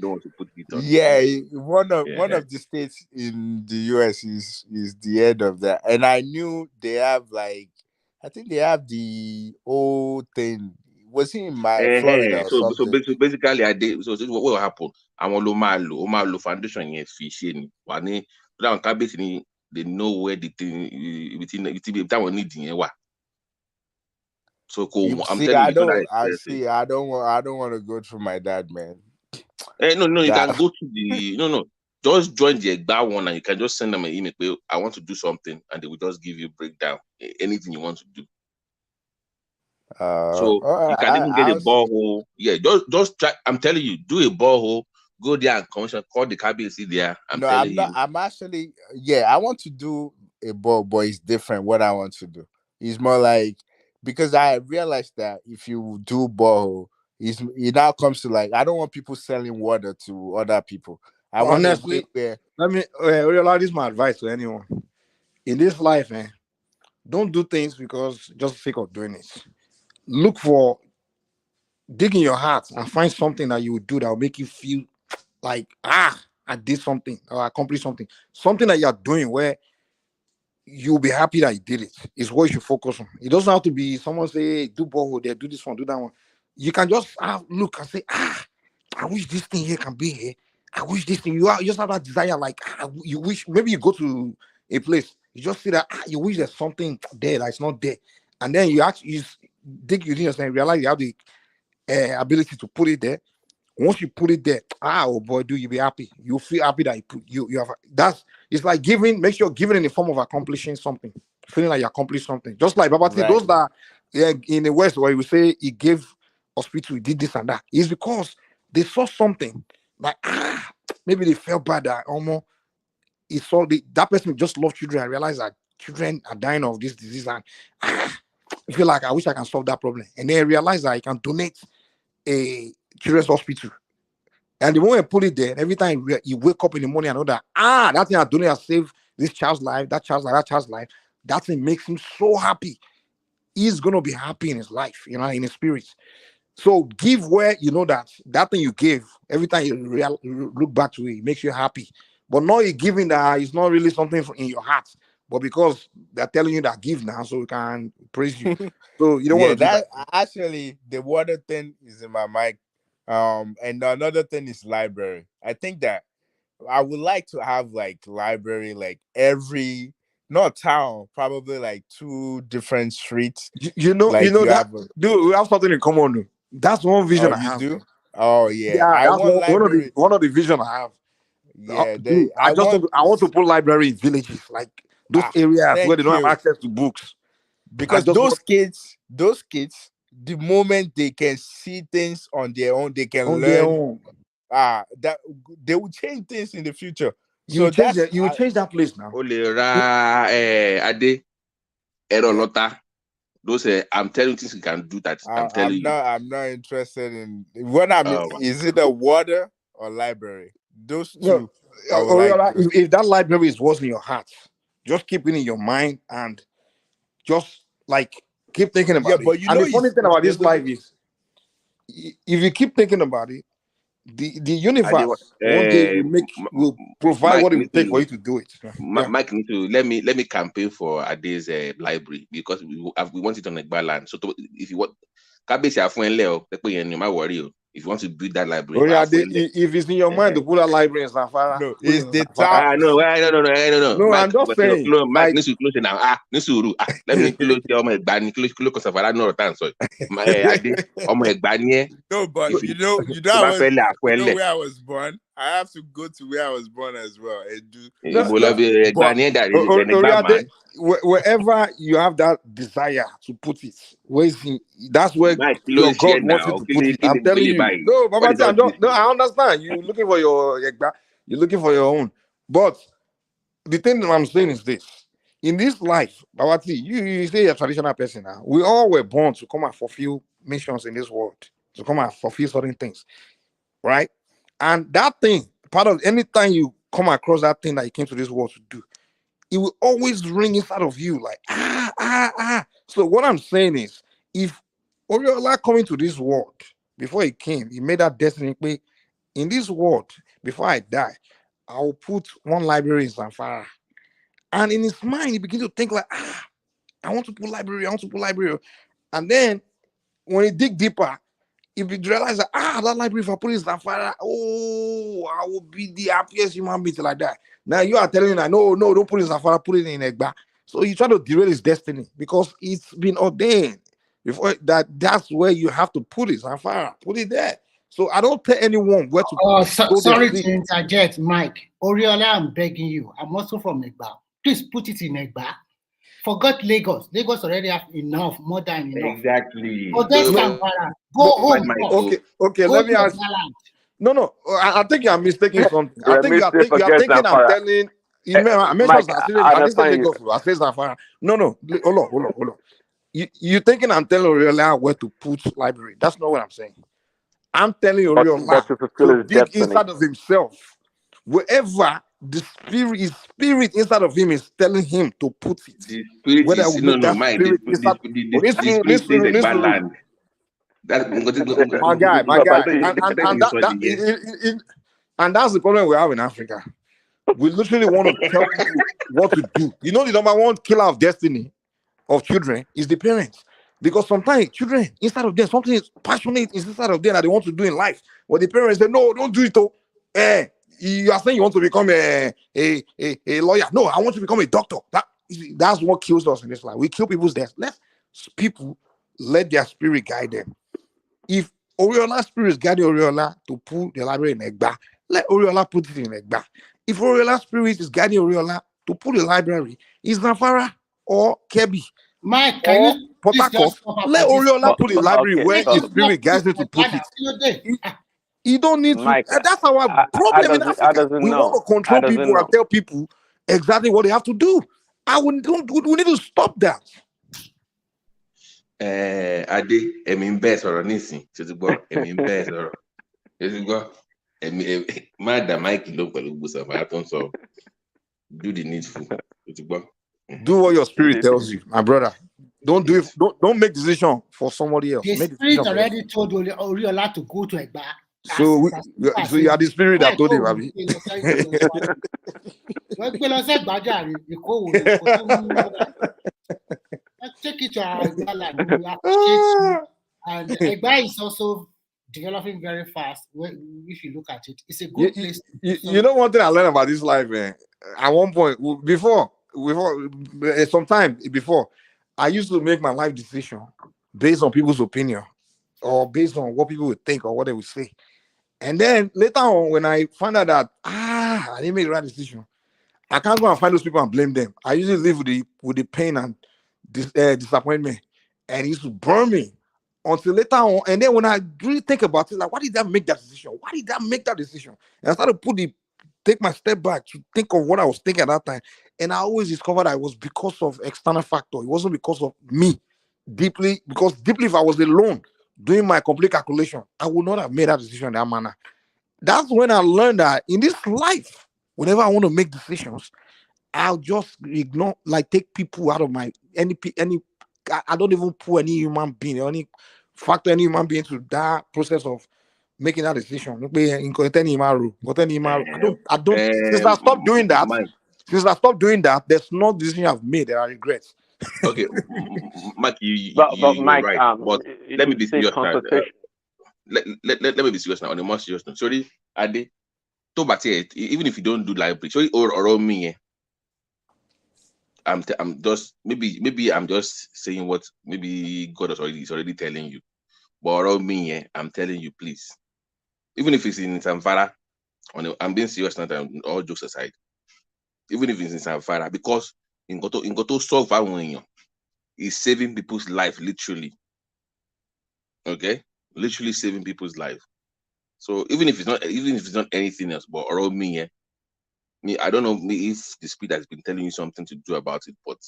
don't want to put it on. Yeah, one of the states in the US is the head of that, and I knew they have I think they have the whole thing. Was he in Florida or So something? basically, I did. So what will happen? Àwọn ló máa lo foundation yẹn fi ṣe ni. Wà ní láwọn kábíyèsí ni they know where the thing ibi táwọn need yẹn wà. So I'm telling you, it's not that expensive. I don't want to go through my dad, man. No, you can go to the no. just join the Egba one and you can just send them an email. I want to do something, and they will just give you a breakdown. Anything you want to do. So you can even get a borehole. Yeah, just try. I'm telling you, do a borehole. Go there and commission. Call the KBC there. I'm not. I'm actually. Yeah, I want to do a borehole, but it's different. What I want to do is more like, because I realized that if you do borehole, it now comes to like, I don't want people selling water to other people. I want a way where. Let me realize this is my advice to anyone in this life, man. Don't do things because just sake of doing it. Look for, dig in your heart and find something that you would do that will make you feel like, I did something or I accomplished something. Something that you're doing where you'll be happy that you did it. Is what you should focus on. It doesn't have to be someone say, do borehole there, do this one, do that one. You can just look and say, I wish this thing here can be here. I wish this thing, you just have that desire, like you wish, maybe you go to a place, you just see that you wish there's something there that's not there. And then you actually dig within yourself and realize you have the ability to put it there. Once you put it there, oh boy, do you be happy? You feel happy that you have it's like giving, make sure giving in the form of accomplishing something, feeling like you accomplished something. Just like Babati, right. Those that in the West where you say he gave hospital, he did this and that, is because they saw something like maybe they felt bad that almost he saw that person just loved children and realized that children are dying of this disease and I feel like I wish I can solve that problem. And then realize that I can donate a children's hospital. And the moment you put it there, every time you wake up in the morning and know that that thing I donated has saved this child's life, that child's life, that thing makes him so happy. He's gonna be happy in his life, in his spirit. So give where you know that thing you gave, every time you look back to it, it makes you happy. But not you giving that it's not really something in your heart, but because they're telling you that give now, so we can praise you. So you don't want to do that. Actually, the water thing is in my mind. And another thing is library. I think that I would like to have like library, like every not town, probably like 2 different streets. Dude, we have something in common. That's one vision I have. Do? Oh yeah. I want one of the vision I have. Yeah, I want to put library in villages, like those areas where they don't have access to books. Because those kids, the moment they can see things on their own, they can learn. That they will change things in the future. You will change that place now. Those I'm telling you things you can do that. I'm not interested in is it a water or library? Those two. If that library is what's in your heart, just keep it in your mind and just like keep thinking about it. But and the funny thing about this life is, if you keep thinking about it, the universe one day will provide what it will take for you to do it. Mike, let me campaign for Ade's library because we want it on Egba land. So if you want, if you want to build that library, if it's in your mind to put a library in Safara, no, it's the top. No, I'm just saying. No, Mike needs to close it now. Let me close your close Safara. No, but you know where I was born. I have to go to where I was born as well and do. Wherever you have that desire to put it, that's where your God wants you to put it. I'm telling you. No, I understand. You're looking for you're looking for your own. But the thing that I'm saying is this: in this life, Babati, you say you're a traditional person now. We all were born to come and fulfill missions in this world, to come and fulfill certain things, right? And that thing, part of anytime you come across that thing that you came to this world to do, it will always ring inside of you like So what I'm saying is, if Oriola coming to this world, before he came, he made that destiny. In this world, before I die, I will put one library in Zamfara. And in his mind, he begins to think like, I want to put library. And then when he dig deeper, if you realize that that library, if I put it in Zamfara, I will be the happiest human being like that. Now you are telling me that no, don't put it in Zamfara, put it in Egba. So you try to derail his destiny because it's been ordained before that's where you have to put it, Zamfara, put it there. So I don't tell anyone where to go sorry to to interject, Mike. Oriola, I'm begging you. I'm also from Egba. Please put it in Egba. Forgot Lagos. Lagos already have enough, more than enough. Exactly. Forget Zamfara. Go home. Okay, let me ask. No, I think you are mistaking something. I think you are thinking I'm telling. I mentioned I didn't say Lagos. I said Zamfara. No. Hold on. You thinking I'm telling Oriola where to put library? That's not what I'm saying. I'm telling Oriola to dig inside of himself, wherever the spirit inside of him is telling him to put it. The spirit Whether is we make that Mike. spirit The spirit says a bad land. My guy, and that's the problem we have in Africa. We literally want to tell people what to do. You know, the number one killer of destiny of children is the parents. Because sometimes children, inside of them, something is passionate is inside of them that they want to do in life. But the parents say, no, don't do it. You are saying you want to become a lawyer. No, I want to become a doctor. That's what kills us in this life. We kill people's deaths. Let their spirit guide them. If Oriola's spirit is guiding Oriola to put the library in Egba, let Oriola put it in Egba. If Oriola's spirit is guiding Oriola to put the library in Zamfara or Kebbi, Mike, can you Port Harcourt, let Oriola put the library where his spirit guides him to put it. You don't need to. That's our problem in Africa. We want to control people and tell people exactly what they have to do. We need to stop that. Ade, èmi ń bẹ́ẹ̀ sọ̀rọ̀ nísìn, ṣe ti gbọ́, èmi ń bẹ́ẹ̀ sọ̀rọ̀, ṣe ti gbọ́, má dà Mike ló pẹ̀lú Gbùsàmà tó ń sọ, do the needful, ṣe ti gbọ́. Do what your spirit tells you, my brother. Don't do it. Don't make decision for somebody else. The spirit already told Oriola to go to Egba. So you are the spirit that told him, Abi. Take it to our Egba land. We appreciate you. And Egba is also developing very fast. If you look at it, it's a good place. You know one thing I learned about this life, man. At one point, before, sometime before, I used to make my life decision based on people's opinion or based on what people would think or what they would say. And then later on, when I found out that I didn't make the right decision, I can't go and find those people and blame them. I usually live with the pain and disappointment, and it used to burn me until later on. And then when I really think about it, like, why did I make that decision? Why did I make that decision? And I started to take my step back to think of what I was thinking at that time. And I always discovered that it was because of external factor. It wasn't because of me deeply, because deeply, if I was alone doing my complete calculation, I would not have made that decision in that manner. That's when I learned that in this life, whenever I want to make decisions, I'll just ignore, like, take people out of my any. I don't even put any human being, any factor, any human being to that process of making that decision. I don't. Since I stopped doing that, there's no decision I've made that I regret. Okay, Mike, but Mike, right. But let me be serious now. Let me be serious now. On a more serious note, sorry, Ade, even if you don't do library, sorry, or me, I'm just maybe I'm just saying what maybe God is already telling you. But around me, I'm telling you, please. Even if it's in Zamfara, I'm being serious now, all jokes aside. Even if it's in Zamfara, because in Goto solve is saving people's life, literally. Okay? Literally saving people's life. So even if it's not anything else, but around me, I don't know if the spirit has been telling you something to do about it, but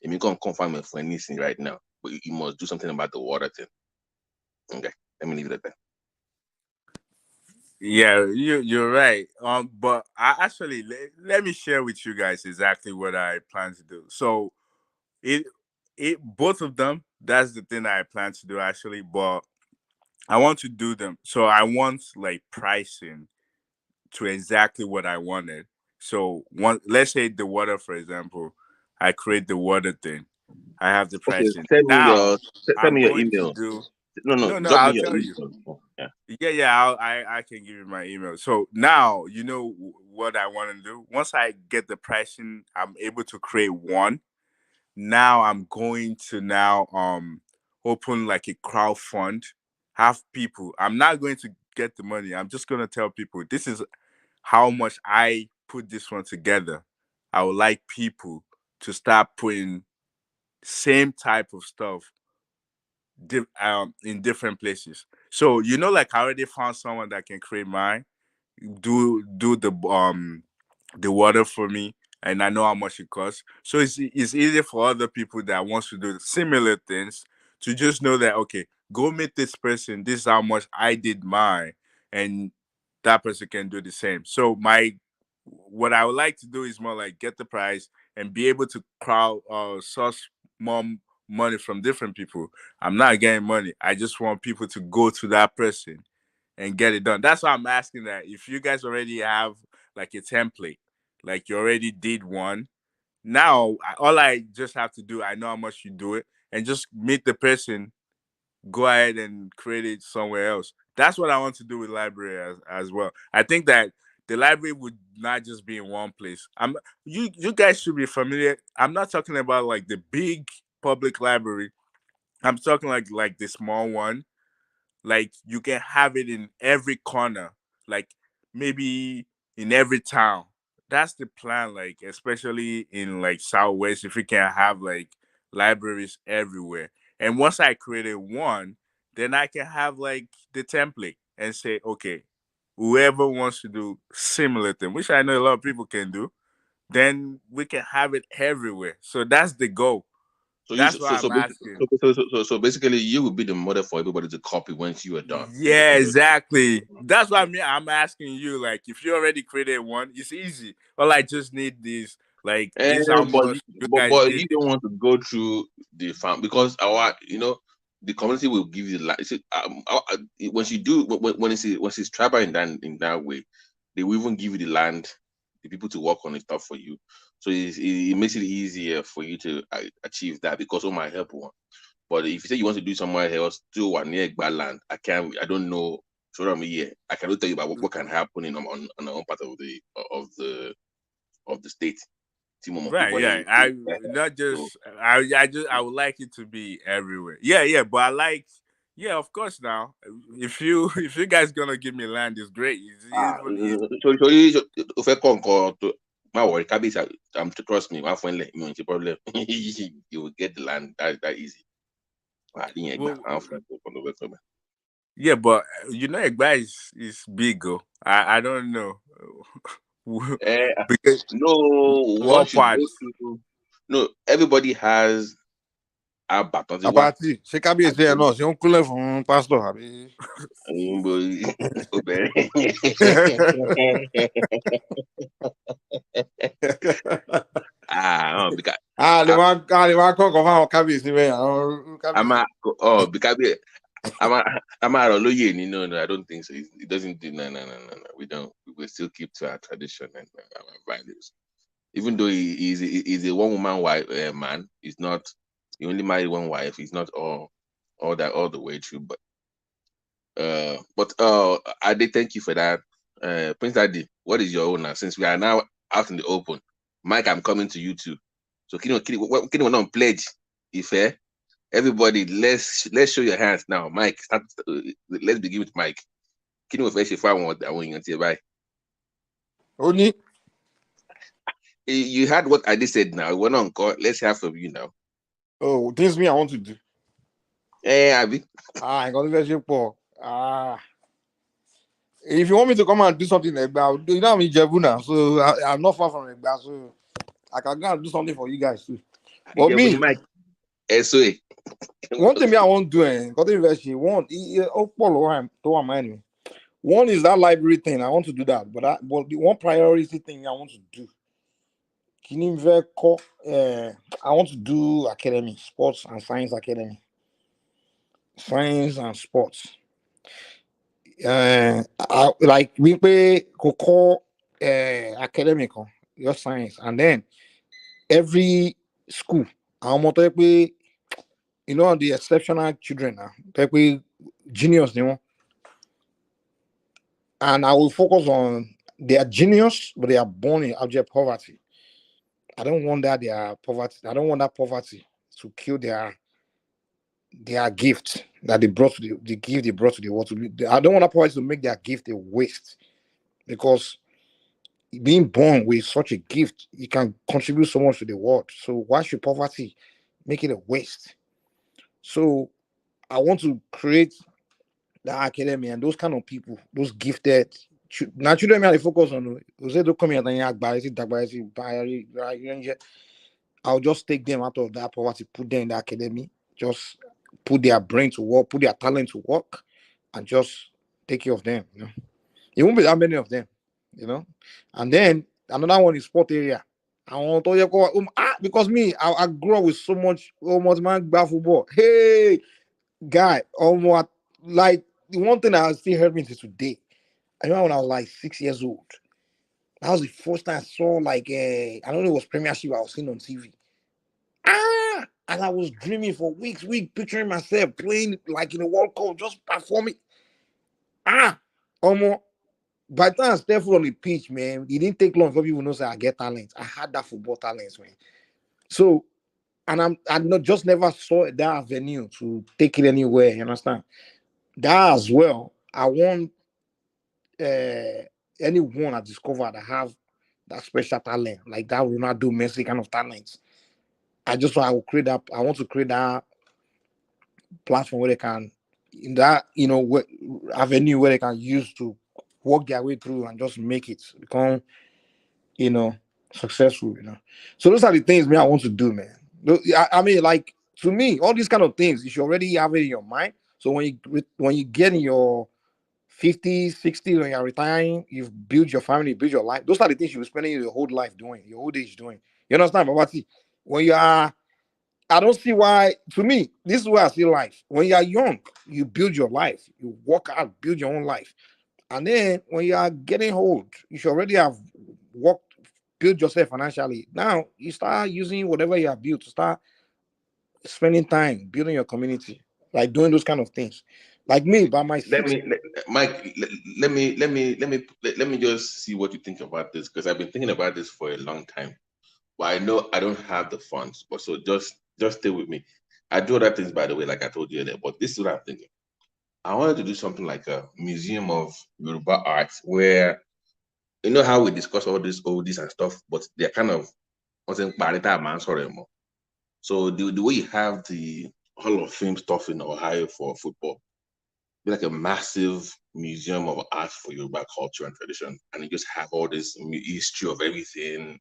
you can't confirm it for anything right now. But you must do something about the water thing. Okay, let me leave it at that. Yeah, you're right. But I actually let me share with you guys exactly what I plan to do. So it both of them, that's the thing I plan to do actually, but I want to do them. So I want like pricing to exactly what I wanted. So let's say the water, for example, I create the water thing. I have the pricing. Okay, send me your email. No, I'll me tell your you. Yeah. Yeah, I can give you my email. So now you know what I want to do. Once I get the pricing, I'm able to create one. Now I'm going to open like a crowd fund. Have people. I'm not going to get the money, I'm just gonna tell people this is how much I put this one together. I would like people to start putting same type of stuff in different places. So like I already found someone that can create mine, do the water for me, and I know how much it costs. So it's easy for other people that wants to do similar things to just know that, okay, go meet this person. This is how much I did mine, and that person can do the same. So what I would like to do is more like get the price and be able to source more money from different people. I'm not getting money. I just want people to go to that person and get it done. That's why I'm asking that. If you guys already have like a template, like you already did one, now all I just have to do, I know how much you do it, and just meet the person, go ahead and create it somewhere else. That's what I want to do with library as well. I think that the library would not just be in one place. You guys should be familiar. I'm not talking about like the big public library. I'm talking like the small one. Like you can have it in every corner, like maybe in every town. That's the plan, like especially in like Southwest, if we can have like libraries everywhere. And once I created one, then I can have like the template and say, okay, whoever wants to do similar thing, which I know a lot of people can do, then we can have it everywhere. So that's the goal. So That's why I'm asking. So basically, you would be the model for everybody to copy once you are done. Yeah, exactly. That's what I'm asking you. Like, if you already created one, it's easy. All I just need this. Like, this is how much you guys But did. you don't want to go through the farm because the community will give you the land. Once you do when it's tribal in that way, they will even give you the land, the people to work on the stuff for you. So it makes it easier for you to achieve that because it might help one. But if you say you want to do somewhere else, do one near land, I don't know. So I cannot tell you about what can happen on the own part of the state. Right, yeah. I would like it to be everywhere. Yeah, but of course now. If you guys gonna give me land, it's great. It's even easy. If I conquer to my worry, trust me, my friend, problem. You will get the land that easy. Yeah, but Egba is big. I don't know. Because once you go through, everybody has a baton. Abati, ṣé kábíyèsí ẹ náà ṣe ń kúnlẹ̀ fún pásítọ̀ àbí. lè máa kọ́kọ́ fáwọn kábíyèsí bẹ́ẹ̀ àwọn kábíyèsí. I'm out of no, I don't think so. It doesn't do no. We don't. We will still keep to our tradition and our values. Even though he's a one-woman wife man, he's not. He only married one wife. He's not all the way through. But I did thank you for that, Prince Daddy. What is your own now? Since we are now out in the open, Mike, I'm coming to you too. So can you not pledge? If everybody, let's show your hands now. Mike, let's begin with Mike. Can you first if I want to buy? Only you heard what I just said now. We're on call. Let's have from you now. Oh, this me I want to do. Abi. I got leadership for. If you want me to come and do something like that, you know I'm in Jebu now, so I'm not far from Egba, so I can go and do something for you guys too. But me, Mike, one thing I want to do, one is that library thing. I want to do that, but the one priority thing I want to do. I want to do academy, sports and science academy. Science and sports. Like we pay Coco academic, your science, and then every school, the exceptional children, genius, and I will focus on they are genius, but they are born in abject poverty. I don't want that poverty to kill their their gift that they brought to the gift they brought to the world. I don't want poverty to make their gift a waste, because being born with such a gift, you can contribute so much to the world. So why should poverty make it a waste? So I want to create the academy and those kind of people, those gifted. Now children may focus on. I'll just take them out of that poverty, put them in the academy, just put their brain to work, put their talent to work, and just take care of them. It won't be that many of them, And then another one is sport area. I want to go because me, I grew up with so much man football. Hey, guy, almost like the one thing that still hurt me to today. I remember when I was like 6 years old. That was the first time I saw I don't know, it was Premiership I was seeing on TV. And I was dreaming for weeks, picturing myself playing like in a World Cup, just performing. Almost. By the time I stepped foot on the pitch, man, it didn't take long for people to know that I get talent. I had that football talent, man. So, and I not just never saw that avenue to take it anywhere. You understand? That as well. I want anyone I discover that have that special talent, like that Ronaldo, Messi kind of talents. I will create that. I want to create that platform where they can, in that avenue where they can use to work their way through and just make it become successful. So those are the things, man, I want to do, man. I mean, like, to me, all these kind of things you should already have it in your mind. So when you get in your 50s, 60s, when you're retiring, you've built your family, built your life. Those are the things you're spending your whole life doing, your whole age doing. You understand? But when you are, I don't see why. To me, this is where I see life. When you are young, you build your life, you work out, build your own life, and then when you are getting old, you should already have worked, build yourself financially. Now you start using whatever you have built to start spending time building your community, like doing those kind of things. Like me, by my Mike, let me just see what you think about this, because I've been thinking about this for a long time. Well, I know I don't have the funds, but so just stay with me. I do other things, by the way, like I told you earlier, but this is what I'm thinking. I wanted to do something like a museum of Yoruba art, where how we discuss all this oldies and stuff, but they're kind of wasn't man, sorry more. So the way you have the Hall of Fame stuff in Ohio for football, be like a massive museum of art for Yoruba culture and tradition, and you just have all this history of everything,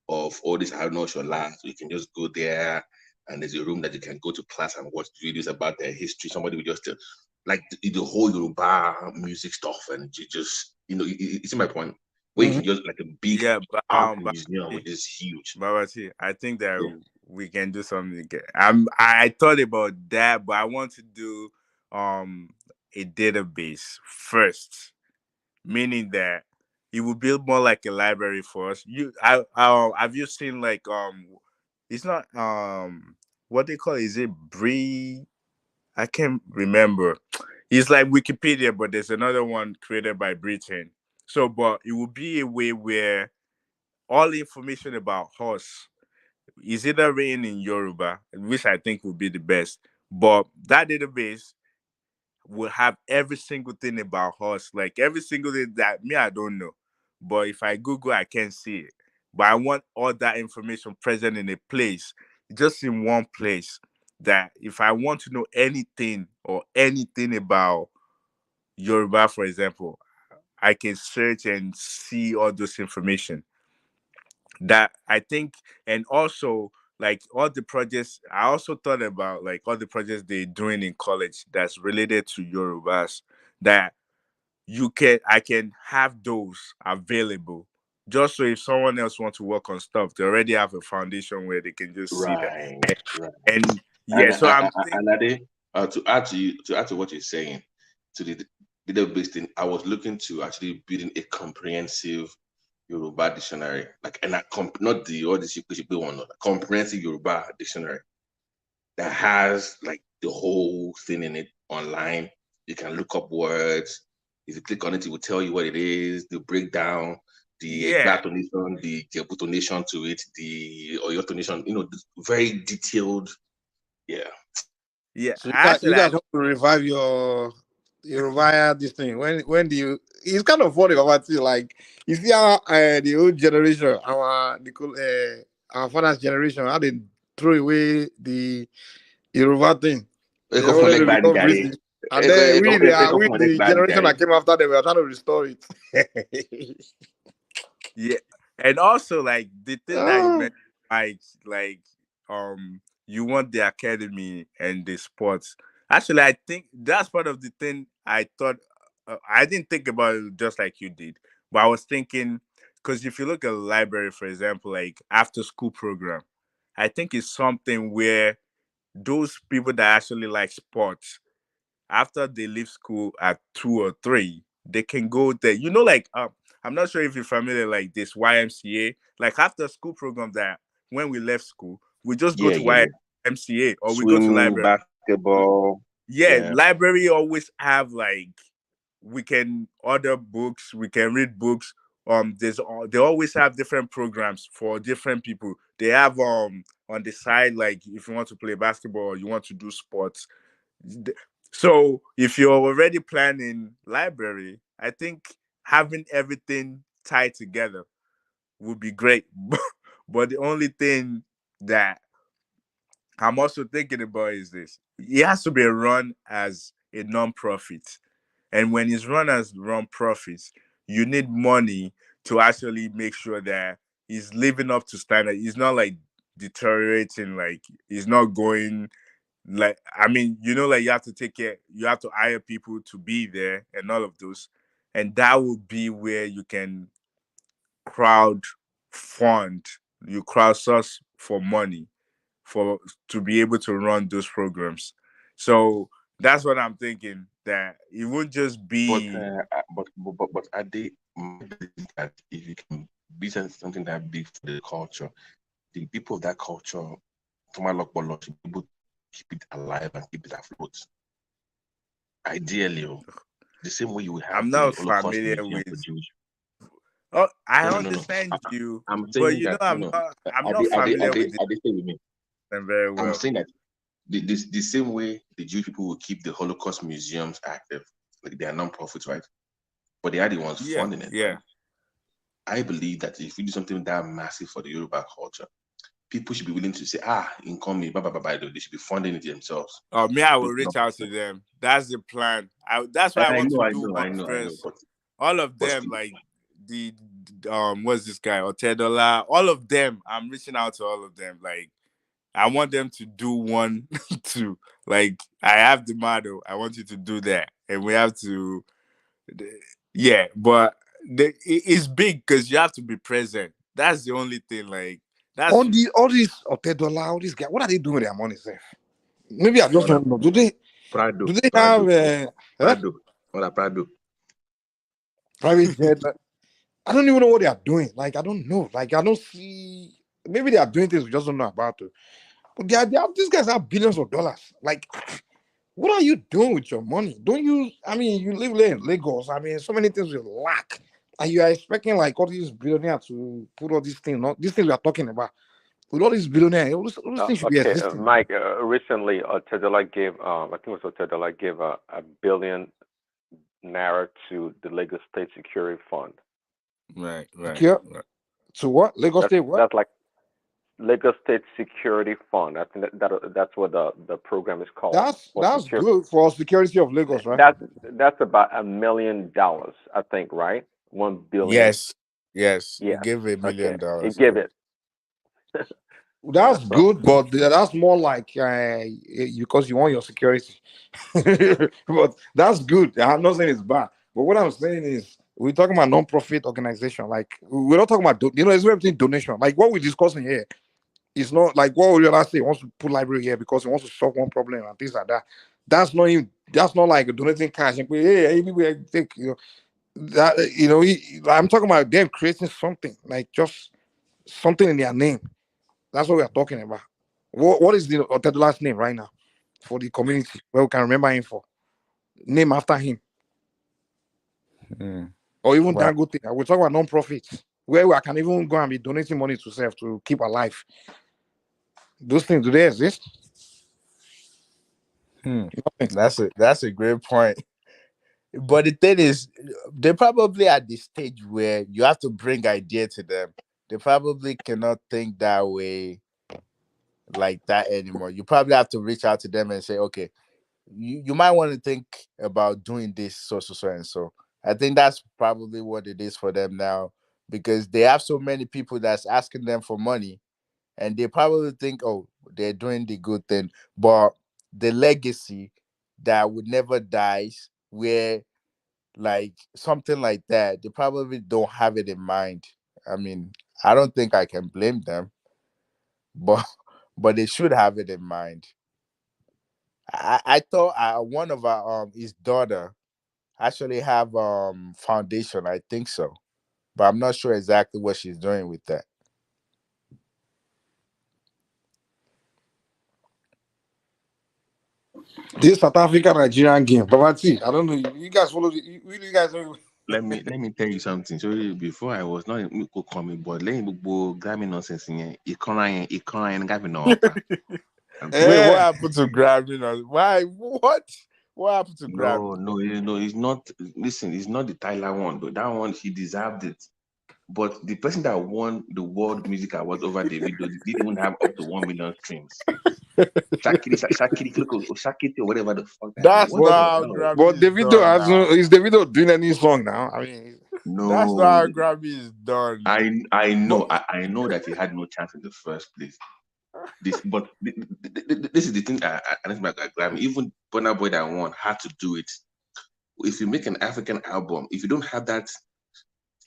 of all this. I don't know your land, so you can just go there, and there's a room that you can go to class and watch videos about their history. Somebody will just like the whole Yoruba music stuff, and you just you see my point. Where you can just like a big art museum, which is huge. Babati, I think that we can do something. I thought about that, but I want to do a database first, meaning that it will build more like a library for us. Have you seen it's not what they call it? Is it Bree? I can't remember. It's like Wikipedia, but there's another one created by Britain. So, but it will be a way where all information about us is either written in Yoruba, which I think would be the best. But that database will have every single thing about us, like every single thing that I don't know. But if I Google, I can see it. But I want all that information present in a place, just in one place, that if I want to know anything or anything about Yoruba, for example, I can search and see all those information. That I think, and also like all the projects, I also thought about like all the projects they're doing in college that's related to Yorubas, that I can have those available, just so if someone else wants to work on stuff, they already have a foundation where they can just see that. And yeah, so I'm thinking, to add to what you're saying, to the database thing, I was looking to actually building a comprehensive Yoruba dictionary, like, and not the all the Shikwe one, a comprehensive Yoruba dictionary that has like the whole thing in it online. You can look up words. If you click on it, it will tell you what it is, the breakdown, the Egba tonation, the Jebu tonation to it, the Oyo tonation, very detailed. Yeah. Yeah, So actually, you I guys want to revive your revive this thing. When do you? It's kind of funny about it. Like you see how the old generation, our father's generation, how they throw away the Yoruba thing. They They go for already neck bad become Gary. British. And then They go we for neck the bad generation Gary. that came after them, we are trying to restore it. Yeah, and also like the thing that you Oh. mentioned, like you want the academy and the sports. Actually, I think that's part of the thing I thought. I didn't think about it just like you did, but I was thinking because if you look at a library, for example, like after school program, I think it's something where those people that actually like sports after they leave school at 2 or 3, they can go there. You know, like I'm not sure if you're familiar like this YMCA, like after school program that when we left school, we just go Yeah, to yeah, yeah. YMCA or we go to Swimming, library. basketball. Yeah, Yeah. library always have like we can order books, we can read books. They always have different programs for different people. They have on the side like if you want to play basketball or you want to do sports, so if you're already planning library, I think having everything tied together would be great. But the only thing that I'm also thinking about is this. It has to be run as a non-profit. And when it's run as non-profit, you need money to actually make sure that it's living up to standard. It's not like deteriorating, like it's not going like I mean, like you have to take care, you have to hire people to be there and all of those. And that will be where you can crowd fund, you crowdsource for money for to be able to run those programs. So that's what I'm thinking. That it won't just be But at the my belief is that if you can be something that big for the culture, the people of that culture, from my local law, should be able to keep it alive and keep it afloat. Ideally, the same way you would have I'm the not Holocaust familiar Museum with for Jews. oh I No. understand you, I'm but saying that I'm not familiar with it are they with me? very I'm well. saying that the same way the Jewish people will keep the Holocaust museums active, like they are non-profits, right? But they are the ones Yeah, funding it. yeah. I believe that if we do something that massive for the Yoruba culture, people should be willing to say, income, they should be funding it themselves. Oh, me, I will reach out to them. That's the plan. That's why I want to do one I know, first. but All of them, like the what's this guy, Otedola, all of them. I'm reaching out to all of them. Like, I want them to do one, too. Like, I have the model. I want you to do that, and we have to. Yeah, but it's big because you have to be present. That's the only thing. Like, that's all these Otedola, all these guys, what are they doing with their money, sir? Maybe I just don't know. Do they have Prado. Private jet? I don't even know what they are doing. Like, I don't know. Like, I don't see. Maybe they are doing things we just don't know about it. But these guys have billions of dollars. Like, what are you doing with your money? Don't you? I mean, you live there in Lagos. I mean, so many things you lack, and you are expecting like all these billionaires to put all these things. Not these things we are talking about. With all these billionaires, all these things should be Okay, existing. Mike. Recently, Tedola gave, I think it was Tedola gave a billion naira to the Lagos State Security Fund. Right. So what? Lagos State what? That's like Lagos State Security Fund. I think that's what the program is called. That's good for security of Lagos, right? That's about $1 million, I think, right? 1 billion. Yes. Yeah. You give $1 million. You give it. That's good, but that's more like because you want your security. But that's good. I'm not saying it's bad. But what I'm saying is, we're talking about non-profit organization. Like, we're not talking about it's everything donation. Like what we're discussing here is not like what we say. He wants to put library here because he wants to solve one problem and things like that. That's not like donating cash and hey, we take that I'm talking about them creating something like just something in their name. That's what we are talking about. What is the Otedola's name right now for the community where we can remember him for? Name after him. Or even Dangote. We're talking about non-profits where I can even go and be donating money to self to keep alive. Those things, do they exist? That's a great point. But the thing is, they're probably at the stage where you have to bring idea to them. They probably cannot think that way like that anymore. You probably have to reach out to them and say, okay, you might want to think about doing this so and so. I think that's probably what it is for them now, because they have so many people that's asking them for money, and they probably think, oh, they're doing the good thing, but the legacy that would never dies, where like something like that, they probably don't have it in mind. I mean, I don't think I can blame them, but but they should have it in mind. I thought one of our his daughter actually have foundation. I think so, but I'm not sure exactly what she's doing with that. This South Africa Nigerian game, but I don't know. You guys follow? You guys know? Let me tell you something. So before I was not coming, but let me go Grammy nonsense in it. Crying, Grammy no. Wait, what happened to Grammy? Why? What? What happened to Grammy? No, it's not. Listen, it's not the Tyler one though. That one he deserved it. But the person that won the World Music Awards over Davido didn't even have up to 1 million streams. Shakiti, or whatever the fuck. That's not how Grammy. But Davido hasn't. Is Davido doing any song now? I mean, no, that's not how Grammy is done. I know that he had no chance in the first place. This is the thing. I think about Grammy. Even Burna Boy that won had to do it. If you make an African album, if you don't have that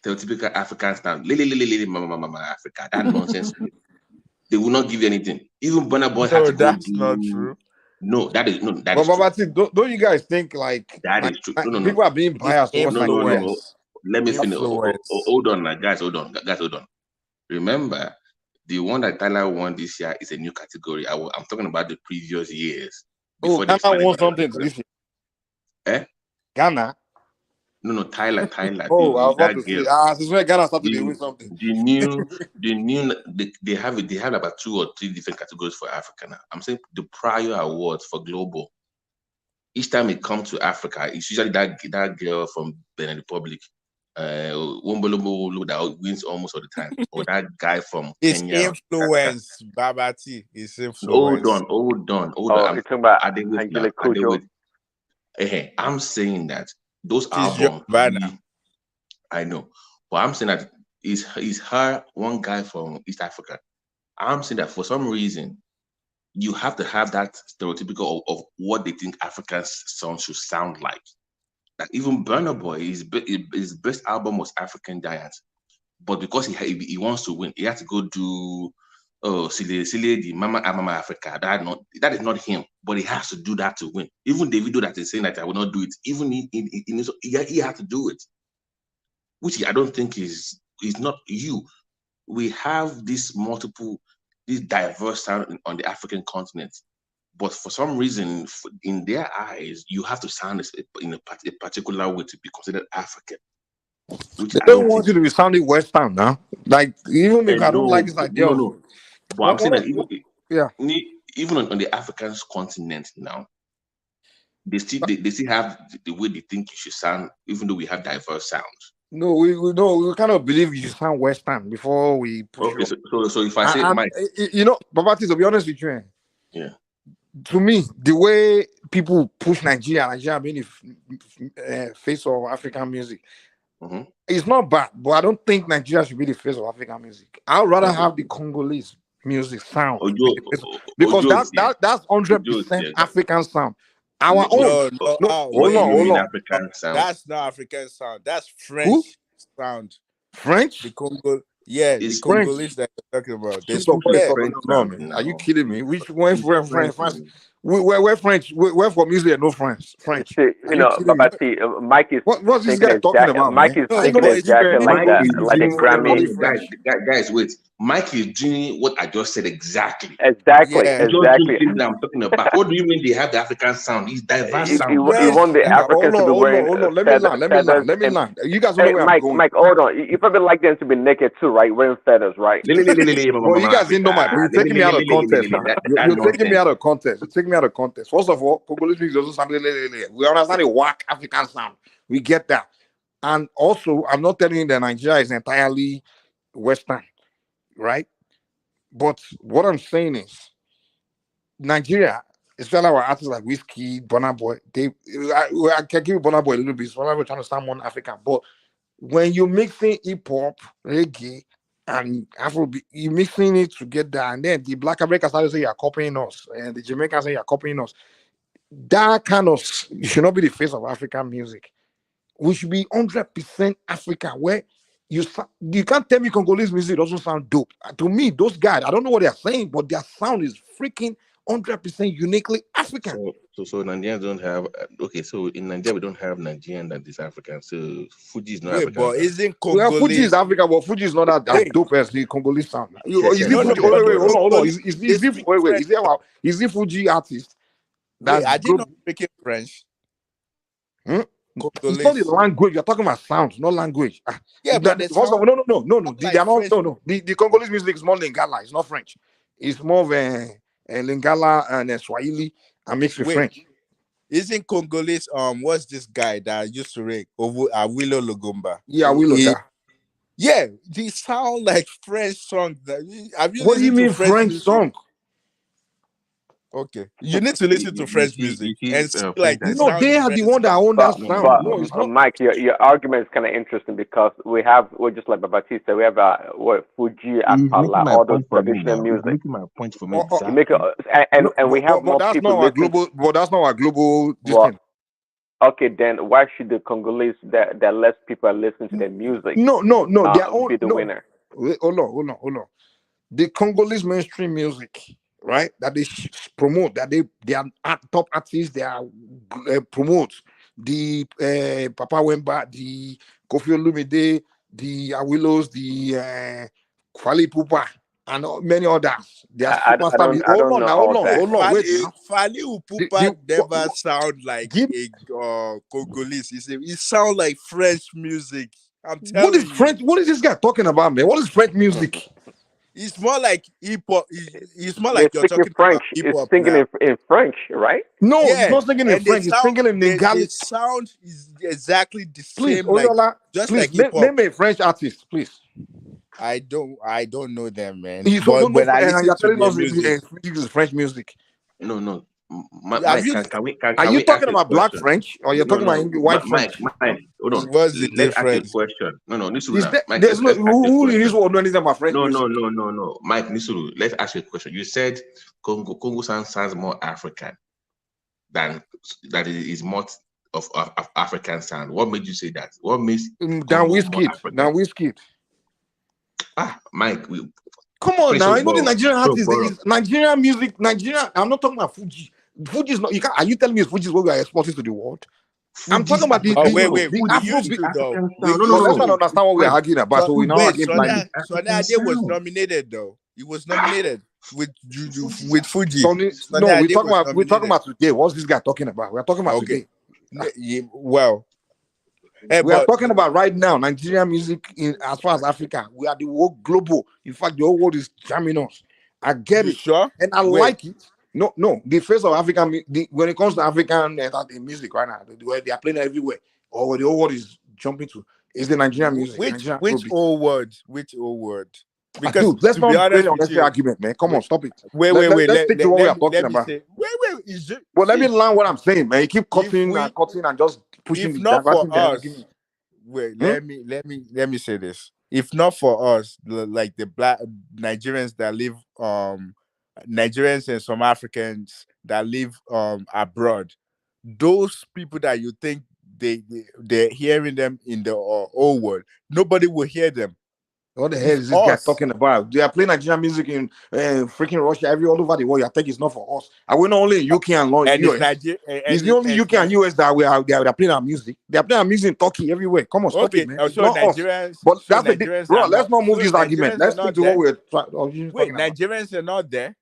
stereotypical African style, mama Africa, that nonsense, they will not give you anything. Even Burna Boy had to go. That's not true. No, that is true. Don't you guys think like that is true? No. People are being biased. No. Let me finish. Hold on, guys. Hold on. Remember, the one that Tyler won this year is a new category. I'm talking about the previous years. Ghana won something this year. Ghana. No, Tyler. Oh, I was about to say. Since when Ghana started doing something. They have about 2 or 3 different categories for Africa now. I'm saying the prior awards for global. Each time it comes to Africa, it's usually that girl from Benin Republic, Wombolobo, that wins almost all the time, or that guy from Kenya. It's influence, Babati. It's influence. Hold on. You're talking about Angela Kojo. I'm saying that those albums, I know, but I'm saying that is her one guy from East Africa. I'm saying that for some reason, you have to have that stereotypical of what they think African songs should sound like. Like even Burna Boy, his best album was African Giant, but because he wants to win, he has to go do Silly the Mama Africa. That is not him, but he has to do that to win. Even Davido that is saying that I will not do it, even he has to do it, which I don't think is not you. We have this diverse sound on the African continent, but for some reason, in their eyes, you have to sound in a particular way to be considered African. They don't want you to be sounding Western now. Like even if I don't like this idea. No. But I'm saying that even on the African continent now, they still have the way they think you should sound, even though we have diverse sounds. No, we kind of believe you sound Western before we push. Okay, so if I say Mike, Babati, to be honest with you, to me, the way people push Nigeria being the face of African music, it's not bad, but I don't think Nigeria should be the face of African music. I'd rather have the Congolese music sound because that's 100% African sound. Our own. Hold on. African sound. That's not African sound. That's French sound. French? The Congo. Yeah, the Congolese that you're talking about. Are you kidding me? Which one? French? We're French. We're from Israel, no French. Babati, Mike is. What's this guy talking about? Mike is taking his jacket like that, like a Grammy. Guys, wait. Mike is doing what I just said exactly. Exactly. I'm talking about. What do you mean they have the African sound? It's diverse sound. You want the Africans to be wearing Let me land. You guys know where I'm going. Mike, hold on. You probably like them to be naked too, right? Wearing feathers, right? Well, you guys didn't know my. You're taking me out of context now. You're taking me out of context. me out of context. First of all, Congolese music doesn't sound. We understand the whack African sound. We get that. And also, I'm not telling you that Nigeria is entirely Western, right? But what I'm saying is, Nigeria, especially our artists like Whiskey, Burna Boy, I can give Burna Boy a little bit. So we're trying to sound more African. But when you're mixing hip hop, reggae, and Afrobeat, you're mixing it together, and then the Black Americans start to say you're copying us, and the Jamaicans say you're copying us. That kind of should not be the face of African music. We should be 100% African, where you can't tell me Congolese music doesn't sound dope. To me, those guys, I don't know what they're saying, but their sound is freaking 100% uniquely African. So Nigerians don't have okay. So in Nigeria we don't have Nigerian that is African. So Fuji is not African. But isn't Congolese? Well, Fuji is African, but Fuji is not as dope as the Congolese sound. Is he Fuji artist? Wait, I did not speak French. It's not the language. You're talking about sounds, not language. Yeah, but no. They are not. No. The Congolese music is more Lingala. It's not French. It's more of a Lingala and Swahili and mixed with French. Isn't Congolese? What's this guy that used to ring Awilo Lugumba? Yeah, Awilo. Yeah, they sound like French songs. What do you mean French song? Okay, you need to listen to French music and see, like no, they are the one that own that sound. No, it's not. Mike, your argument is kind of interesting because we're just like Babati said, we have Fuji, Apala, all those traditional music. Making my point for me. You make and we have more people. But that's not our global. Okay, then why should the Congolese that less people are listening to their music? No. Their own be the winner. Hold on. The Congolese mainstream music, right? That they promote, that they are top artists, they are promote the Papa Wemba, the Kofi Olumide, the Awilos, the Kwali Pupa, and many others. They are superstars. Hold on. Wait. Fali Upupa never sound like a Congolese. It sounds like French music. I'm telling you. What is French? What is this guy talking about, man? What is French music? It's more like hip hop. It's more like you're talking French. About hip hop. It's singing in French, right? No, it's not singing in French. It's singing in Lingala. The sound is exactly the please, same. Oyola, just please, like hip hop. Name a French artist, please. I don't know them, man. When I listen to their music, is French music. No. Are you talking about black French or you're talking about white French? Mike, hold on. What's the difference? Question. No, there's no who in this world know anything about French? No. Mike Nisuru, let's ask you a question. You said Congo sounds more African than that it is more of African sound. What made you say that? What makes Dan Whiskey? Mike, come on now. You know the Nigerian artists, Nigerian music, Nigeria. I'm not talking about Fuji. Fuji is not. Are you telling me Fuji is what we are exporting to the world? I'm talking about the. Wait. No. Let's not understand what we're arguing about. So we now arguing blindly. Sonade was nominated though. He was nominated with Fuji. We're talking about today. What's this guy talking about? We're talking about today. Well. We are talking about right now Nigerian music as far as Africa. We are the whole global. In fact, the whole world is jamming us. I get it, sure, and I like it. No. The face of African when it comes to African music right now, where they are playing everywhere, or where the whole world is jumping to, is the Nigerian music. Which old word? Because dude, let's not play on this argument, man. Come on, stop it. Wait. Let's stick to what we are talking about. Let me learn what I'm saying, man. You keep cutting and just pushing. If not for us, let me say this. If not for us, like the black Nigerians that live, Nigerians and some Africans that live abroad, those people that you think they're hearing them in the old world, nobody will hear them. What the hell is this guy talking about? They are playing Nigerian music in freaking Russia, all over the world. I think it's not for us. And we're not only in UK and US. It's the only UK and US that they are playing our music. They are playing our music in Turkey everywhere. Come on, stop it, man. It's not Nigerians, us. But that's the bro. Let's not move this argument. Let's stick to what we're trying. Wait, Nigerians are not there,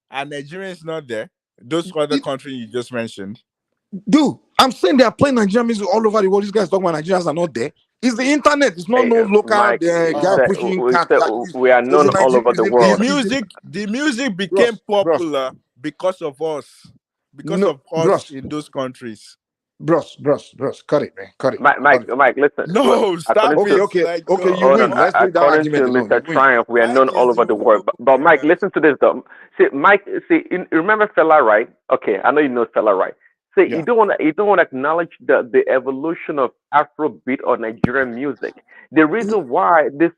and Nigerians not there. Those other countries you just mentioned. Dude, I'm saying they are playing Nigerian music all over the world. These guys talking about Nigerians are not there. It's the internet. It's not no local guy pushing. We are known all over the world. The music became popular because of us. because of us in those countries. Bros, cut it, man. Cut it. Mike, listen. No, stop Okay, it. Like, okay, you hold win. on. Let's leave that According to argument alone. Mr. You win. Triumph, we are known all over the world. But Mike, listen to this though. See, Mike, you remember Fela, right? Okay, I know you know Fela, right? See, Yeah. you don't want to acknowledge the evolution of Afrobeat or Nigerian music. The reason why this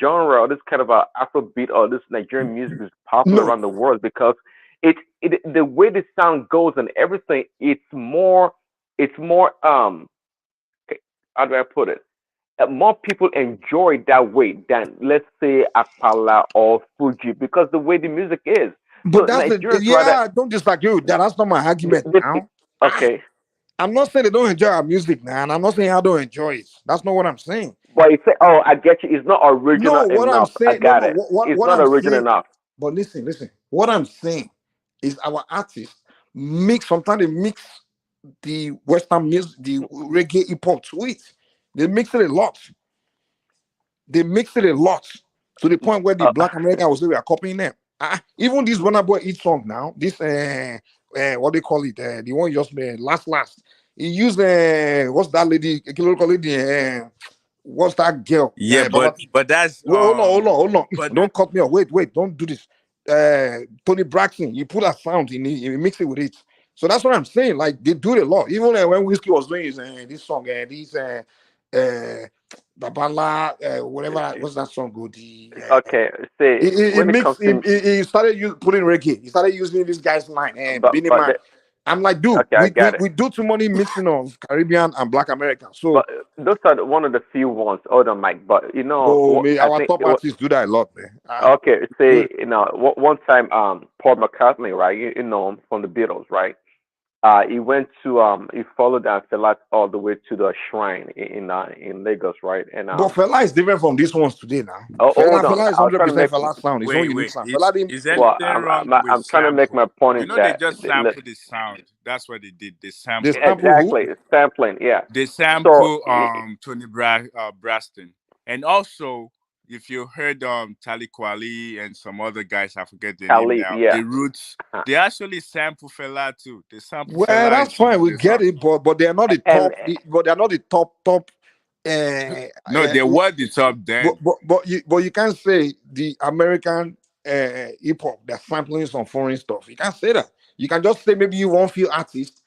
genre or this kind of Afrobeat or this Nigerian music is popular around the world is because the way the sound goes and everything, it's more how do I put it? More people enjoy it that way than let's say Apala or Fuji because the way the music is. But So that's Nigerians I don't disagree with that. That's not my argument now. Okay. I'm not saying they don't enjoy our music now, and I'm not saying I don't enjoy it. That's not what I'm saying. But you say, oh, I get you. It's not original No, what I'm enough. I saying, got it. It's what not I'm original saying. enough. But listen. What I'm saying is our artists mix. Sometimes they mix the Western music, the reggae hip hop to it. They mix it a lot. To the point where the Black American was say we are copying them. Even this Burna Boy hit song now, this what they call it, the one you just made last. He used what's that lady? What's that girl? yeah, but that's Well, hold on. But Don't cut me off. Wait, don't do this. Tony Braxton, you put a sound in it, you mix it with it. So that's what I'm saying. Like they do it a lot. Even when Whiskey was doing this song, Babala, whatever, what's that song go? Okay, see, when it comes to He started putting reggae. He started using this guy's line, Beanie Man. I'm like, dude, okay, I got it. we do too many mixing of Caribbean and Black American. So, but those are one of the few ones. Hold on, Mike. But you know, I our think top artists do that a lot, man. okay, say one time, Paul McCartney, right? You know him from the Beatles, right? He went to he followed Fela all the way to the shrine in Lagos, right? And but Fela is different from these ones today now. hold on, Fela is I was trying to 100% make Fela sound. It's not unique wait, sound. Fela didn't. is anything wrong with I'm trying to make my point You is know that they just sample the sound. That's what they did. They sample. exactly sampling, yeah. They So sample Tony Braston, and also if you heard Tali Kweli and some other guys, I forget their name Khalid, now. yeah. The Roots, they actually sample Fela too. They sample Well, Fela. that's fine. We get it, but they are not the top. But they are not the top. No, they were the top then. But you can't say the American hip hop they're sampling some foreign stuff. You can't say that. You can just say maybe you won't feel artist,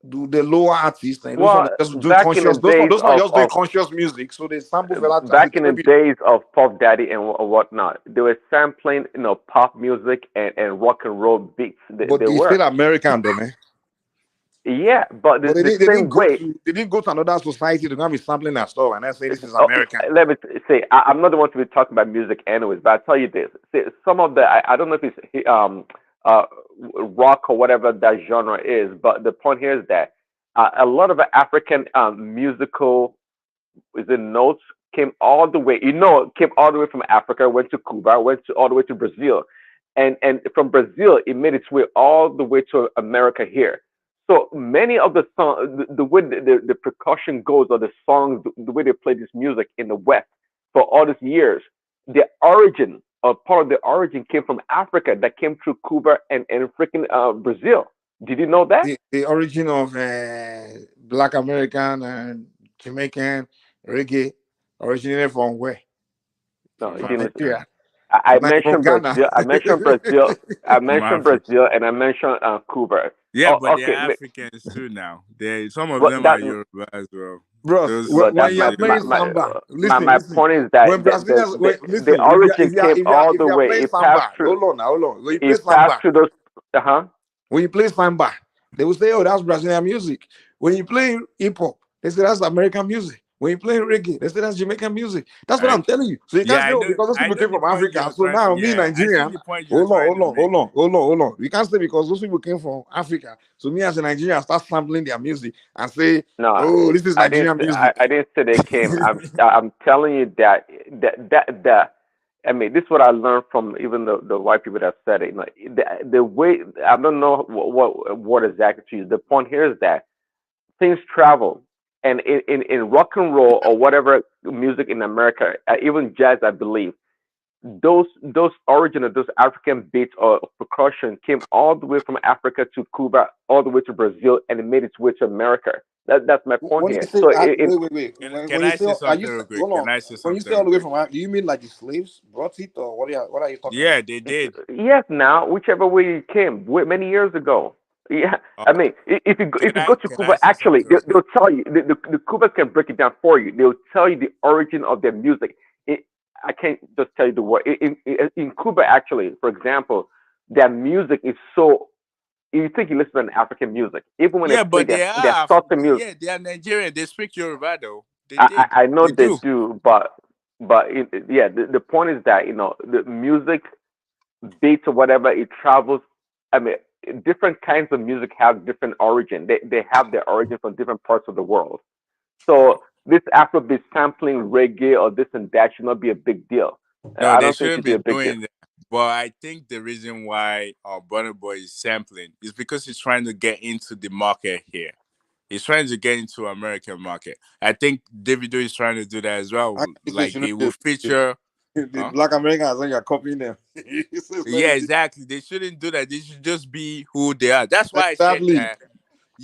do the lower artists, and those ones just do back in the conscious. Those days ones just doing conscious music. So they sample Fela back in the days of Puff Daddy and whatnot, they were sampling pop music and rock and roll beats. They it's were. still American though, man. Yeah, but they the same way. They didn't go to another society. They're gonna be sampling that stuff and then say this is American. Let me say, I'm not the one to be talking about music anyways, but I tell you this: see, some of the I don't know if it's rock or whatever that genre is, but the point here is that a lot of the African musical notes came all the way, came all the way from Africa, went to Cuba, all the way to Brazil, and from Brazil it made its way all the way to America here. So many of the songs, the way the percussion goes, or the songs, the way they play this music in the West for all these years, the origin or part of the origin came from Africa that came through Cuba and freaking Brazil. Did you know that? The origin of Black American and Jamaican reggae originated from where? No, from Nigeria. I mentioned Brazil. I mentioned Brazil. I mentioned Brazil, and I mentioned Cuba. Yeah, oh, but okay. they're Africans too now. Some of them are Yoruba as well. Bro, when you're playing samba, listen. My point is that when Brazilians, the origin came all the way. Playing It samba, passed through. hold on. When you play It samba, passed through those. When you play samba, they will say, "Oh, that's Brazilian music." When you play hip hop, they say that's American music. When you play reggae, they say that's Jamaican music. That's what I'm telling you. So you can't say, because those people came from Africa. So now me, Nigerian. Hold on. You can't say because those people came from Africa. So me as a Nigerian, start sampling their music and say, no, "Oh, this is Nigerian music." I didn't say they came. I'm telling you that. I mean, this is what I learned from even the white people that said it. The way, I don't know what exactly to use. The point here is that things travel, and in rock and roll or whatever music in America, even jazz, I believe, those origin of those African beats or percussion came all the way from Africa to Cuba, all the way to Brazil, and it made its way to America. That's my point When you here. say So wait. Can When you I say say are you something real quick? hold Can on? I say When you something say all real the way quick? from do you mean like the slaves brought it, or what are you talking about? Yeah, they did. yes, now whichever way it came, many years ago. Yeah, I mean, if you go to Can Cuba, I say actually, something real quick? they'll tell you the Cubans can break it down for you. They'll tell you the origin of their music. I can't just tell you the word. In Cuba, actually, for example, their music is so. You think you listen to an African music, even when they Yeah, play but their salsa music. yeah, they are Nigerian. They speak Yoruba though. They I, did. I know They they do. do, but yeah, the point is that the music beats or whatever it travels. I mean, different kinds of music have different origin. They have their origin from different parts of the world. So this Afrobeat sampling reggae or this and that should not be a big deal. No, I they don't think it shouldn't should be be a big deal. doing that. But I think the reason why Burna Boy is sampling is because he's trying to get into the market here. He's trying to get into American market. I think Davido is trying to do that as well. He says Like you know he will feature. the Huh? black Americans and you're copying them. Yeah, exactly. They shouldn't do that. They should just be who they are. That's why I said Exactly. that.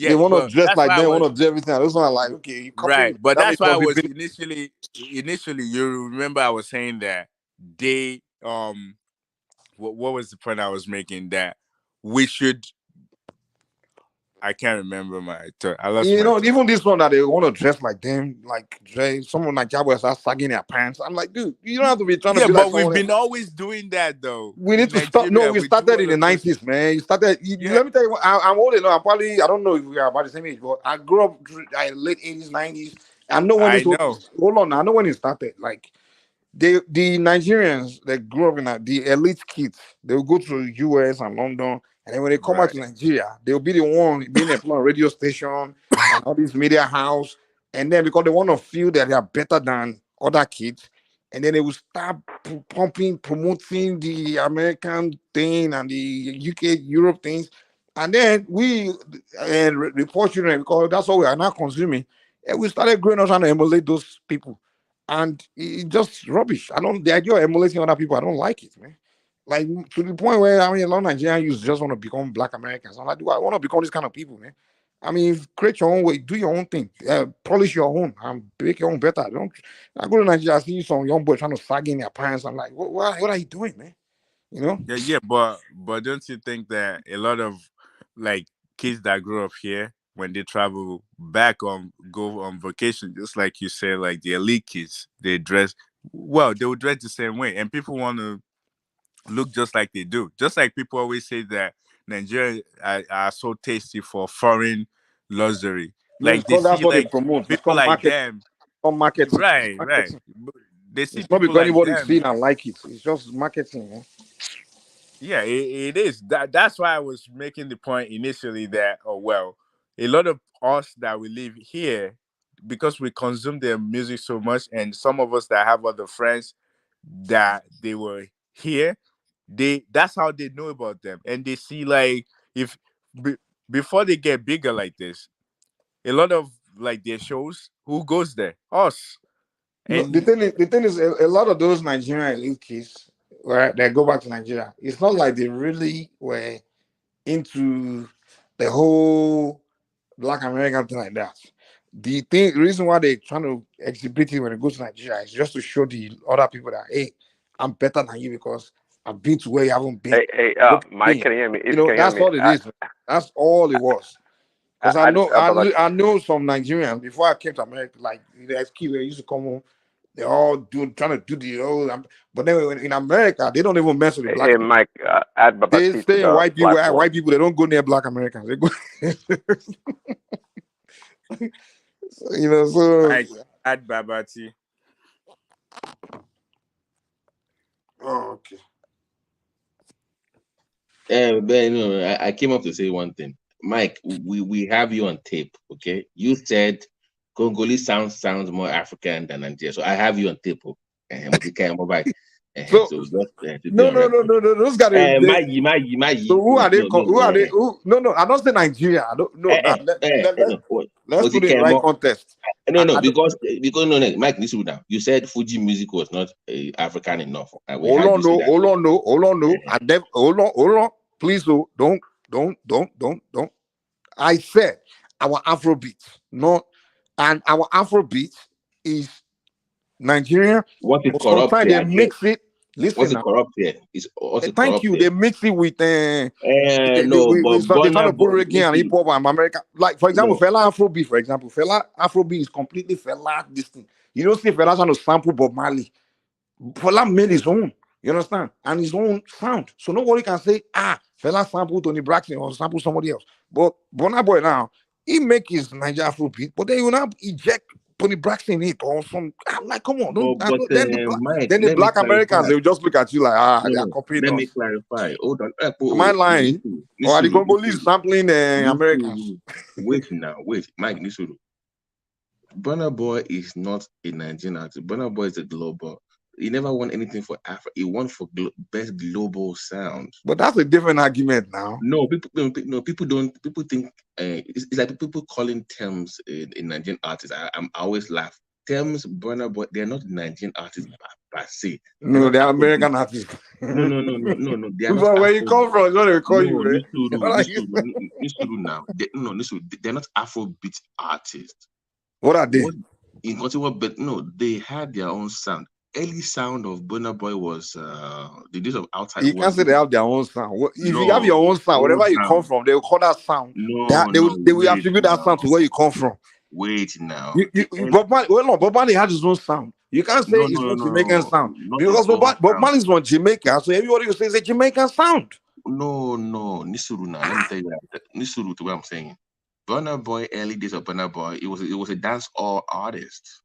They Yeah, want to but dress that's like why I them, want was to do everything. Those one are like, okay, you copying right. me. But That means that's you why I must be was beneath. initially. You remember I was saying that they what was the point I was making, that we should. I can't remember my thought. I lost You my know, thought. even this one that they want to dress like them, like dress, someone like Jabba start sagging their pants. I'm like, dude, you don't have to be trying to Yeah, be like but we've someone else. been always doing that though. We need In to stop. No, Nigeria, we we do started in all the of those. 90s, man. You started. Yeah. Let me tell you, I'm old enough. I don't know if we are about the same age, but I grew up late 80s, 90s. I know when I this. know. Hold on, I know when it started. Like the Nigerians that grew up in the elite kids, they will go to US and London, and then when they come back Right. to Nigeria, they'll be the one being employed on radio station and all these media house, and then because they want to feel that they are better than other kids, and then they will start promoting the American thing and the UK Europe things, and then we the poor children, because that's what we are now consuming, and we started growing up trying to emulate those people, and it's just rubbish. I don't, the idea of emulating other people, I don't like it, man. Like to the point where I mean, a lot of Nigerian youth just want to become black Americans. I'm like, do I want to become this kind of people, man? I mean, create your own way, do your own thing, polish your own, and make your own better. Don't. I go to Nigeria, I see some young boy trying to sag in their pants. I'm like, what are you doing, man? You know? Yeah, but don't you think that a lot of like kids that grew up here, when they travel back go on vacation, just like you said, like the elite kids, they dress well, they will dress the same way, and people want to look just like they do. Just like people always say that Nigeria are so tasty for foreign luxury. Yes, Like they because that's see what they like promote. It's people called like marketing. them, Marketing. right, right. Marketing. They see It's not people because like anybody's them. seen and like it. It's just marketing, man. Yeah, it is. That's why I was making the point initially that, oh well, a lot of us that we live here, because we consume their music so much, and some of us that have other friends that they were here, that's how they know about them, and they see like if be, before they get bigger like this, a lot of like their shows, who goes there? Us. No, And the thing is, a lot of those Nigerian elite kids, right, that go back to Nigeria, it's not like they really were into the whole Black American thing like that. The reason why they're trying to exhibit it when it goes to Nigeria is just to show the other people that, hey, I'm better than you because I've been to where you haven't been. Hey, Look at Mike, me. can you hear me? You If you know, can hear that's me, all it is. Man. That's all it was. Because Baba, I know some Nigerians before I came to America, like the kids they used to come home, they all trying to do the old, but then in America they don't even mess with the black hey, Americans. Mike, add Baba They T to stay in the platform. white people. They don't go near black Americans. They go, you know. So, like at Babati. oh, okay. But no, I came up to say one thing. Mike, we have you on tape, okay? You said Congolese sounds more African than Nigeria. So I have you on tape. Mike. So So just to be no, on no, no, record. no, no. Those guys. So who are they? Who are they? Who? No, I don't say Nigeria. I don't. No, let's Was put it it in right Kemo? context. No, because no, Mike, listen now. You said Fuji music was not African enough. We Hold had on, you say that. hold on, no. Hold on. Please, don't. I said our Afrobeat, not, and our Afrobeat is Nigerian. What is But corrupt sometimes here? they mix it. What's Listen it now. corrupt here? What's it Thank corrupt you. here? They mix it with No, but so they're trying Burna to put Boy, reggae and hip listen. hop and America. Like for example, No. Fela Afrobeat. For example, Fela Afrobeat is completely Fela this thing. You don't see Fela trying to sample Bob Marley. Fela made his own. You understand? And his own sound. So nobody can say, Fela sample Tony Braxton or sample somebody else. But Burna Boy now, he make his Niger Afrobeat, but then you now eject Tony Braxton in it or some. I'm like, come on, Mike, then the let me black Americans, clarify. they will just look at you like, they are No, copying let us. me clarify. Hold on. Am I lying? Or are the Congolese sampling Americans? Wait now, Mike Nisuru. Burna Boy is not a Nigerian artist. Burna Boy is a global. He never won anything for Africa. He won for best global sound. But that's a different argument now. No, people don't. People think it's like people calling Thames a Nigerian artist. I always laugh. Thames, Burna Boy, they're not Nigerian artists per se. No, they're American artists. No. They are not. Where you come from? What they call you, man? Nisuru now. They're not Afrobeat artists. What are they? They had their own sound. Early sound of Burna Boy was the days of outside. You can't say they have their own sound. If you have your own sound, wherever you come from, they will call that sound. They will attribute that sound to where you come from. Wait now. Bob Marley had his own sound. You can't say it's not Jamaican sound because Bob Marley is from Jamaica, so everybody will say it's a Jamaican sound. No, Nisuru now. Let me tell you that. Nisuru to what I'm saying. Burna Boy, early days of Burna Boy, it was a dance all artist.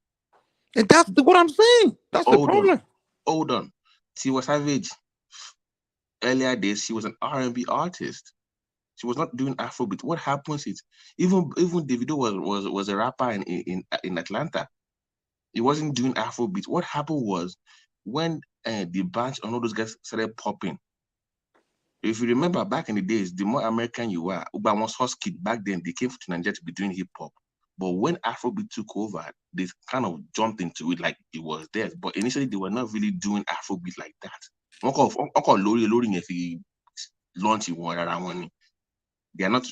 And that's what I'm saying. That's the problem. Hold on. Tiwa Savage, earlier days, she was an R&B artist. She was not doing Afrobeat. What happens is even Davido was a rapper in Atlanta. He wasn't doing Afrobeat. What happened was when the bunch and all those guys started popping. If you remember back in the days, the more American you were, Uba was Husky back then, they came to Nigeria to be doing hip hop. But when Afrobeat took over, they kind of jumped into it like it was theirs. But initially, they were not really doing Afrobeat like that. Uncle Lori, if he launched it, they are not.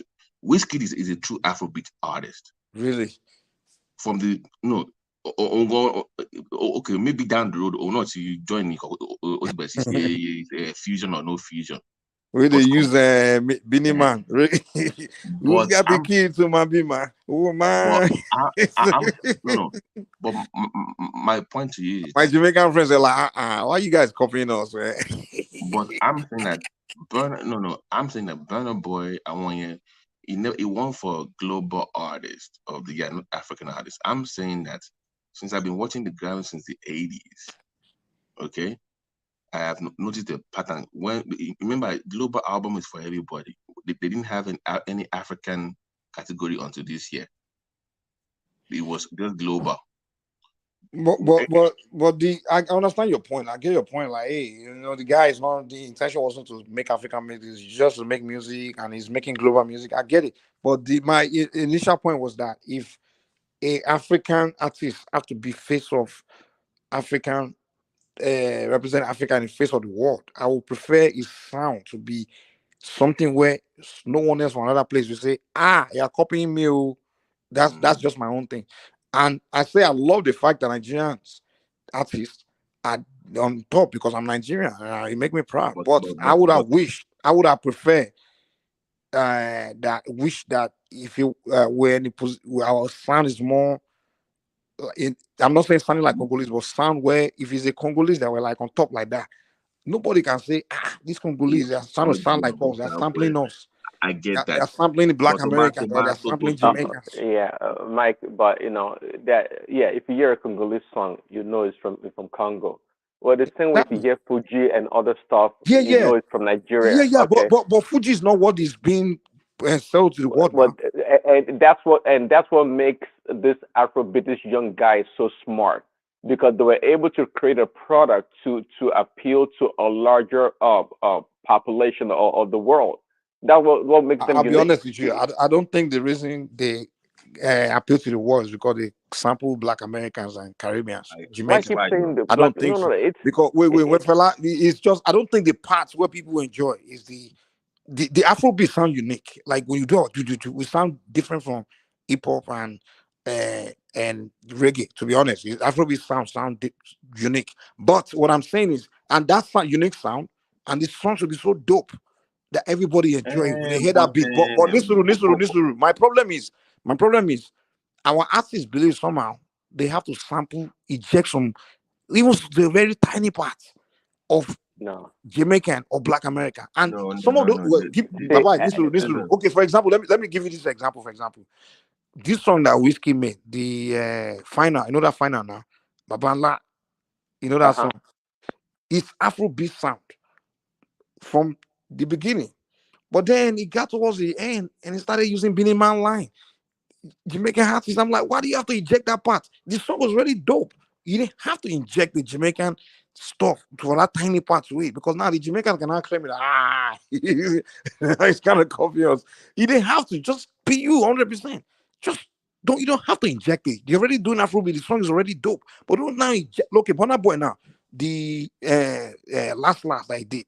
Wizkid is a true Afrobeat artist. Really? From the okay, maybe down the road or not, you join me. Fusion or no fusion. We they use Beanie Man. Who's got the key to my Bima? Oh man. But my point to you is my Jamaican friends are like, why you guys copying us, man? But I'm saying that I'm saying that Burna Boy, I want you. He won for global artist of the year, not African artist. I'm saying that since I've been watching the Grammy since the 80s, okay, I have noticed a pattern. When remember, global album is for everybody. They didn't have any African category until this year. It was just global. But I understand your point. I get your point. Like, hey, the guy is not, the intention wasn't to make African music, it's just to make music, and he's making global music. I get it. But my initial point was that if a African artist have to be face of African, represent Africa in the face of the world, I would prefer his sound to be something where no one else from another place will say, you're copying me. That's just my own thing. And I say I love the fact that Nigerians artists are on top because I'm Nigerian. It make me proud. But I would have preferred that if you were in our sound is more. I'm not saying sounding like Congolese, but sound where if it's a Congolese that were like on top like that, nobody can say, these Congolese are trying to sound like us. They're sampling us. I get that. They're sampling the Black Americans or they're sampling Jamaicans. Mike, but if you hear a Congolese song, you know it's from Congo. Well, the same way if you hear Fuji and other stuff, you know it's from Nigeria. Yeah, okay. but Fuji is not what is being sold to the world. And that's what makes this Afro-British young guy so smart. because they were able to create a product to appeal to a larger population of the world. That what makes them I'll be unique. honest with you. I don't think the reason they appeal to the world is because they sample Black Americans and Caribbeans, Why Jamaicans. keep saying the I black? don't No, think no, so. it's Because wait, fella, it's just I don't think the parts where people enjoy is the Afrobeat sound unique. Like when you do, we sound different from hip hop and reggae. To be honest, Afrobeat sound unique. But what I'm saying is, and that's not unique sound, and this song should be so dope that everybody enjoy it when they hear that beat. But listen. My problem is our artists believe somehow they have to sample, eject some, even the very tiny parts of no. Jamaican or Black American. And No, some of those They Baba, listen. Okay, for example, let me give you this example. For example, this song that Whiskey made, the final, you know that final now, Babanla, you know that song. It's Afrobeat sound from the beginning. But then it got towards the end and it started using Beanie Man line. Jamaican artists, I'm like, why do you have to eject that part? This song was really dope. You didn't have to inject the Jamaican stuff for that tiny part to it because now the Jamaican can now claim it. It's kind of obvious. You didn't have to just be you 100%. Just don't. You don't have to inject it. You're already doing Afrobeat. The song is already dope. But don't now look at Burna Boy now. The last I did.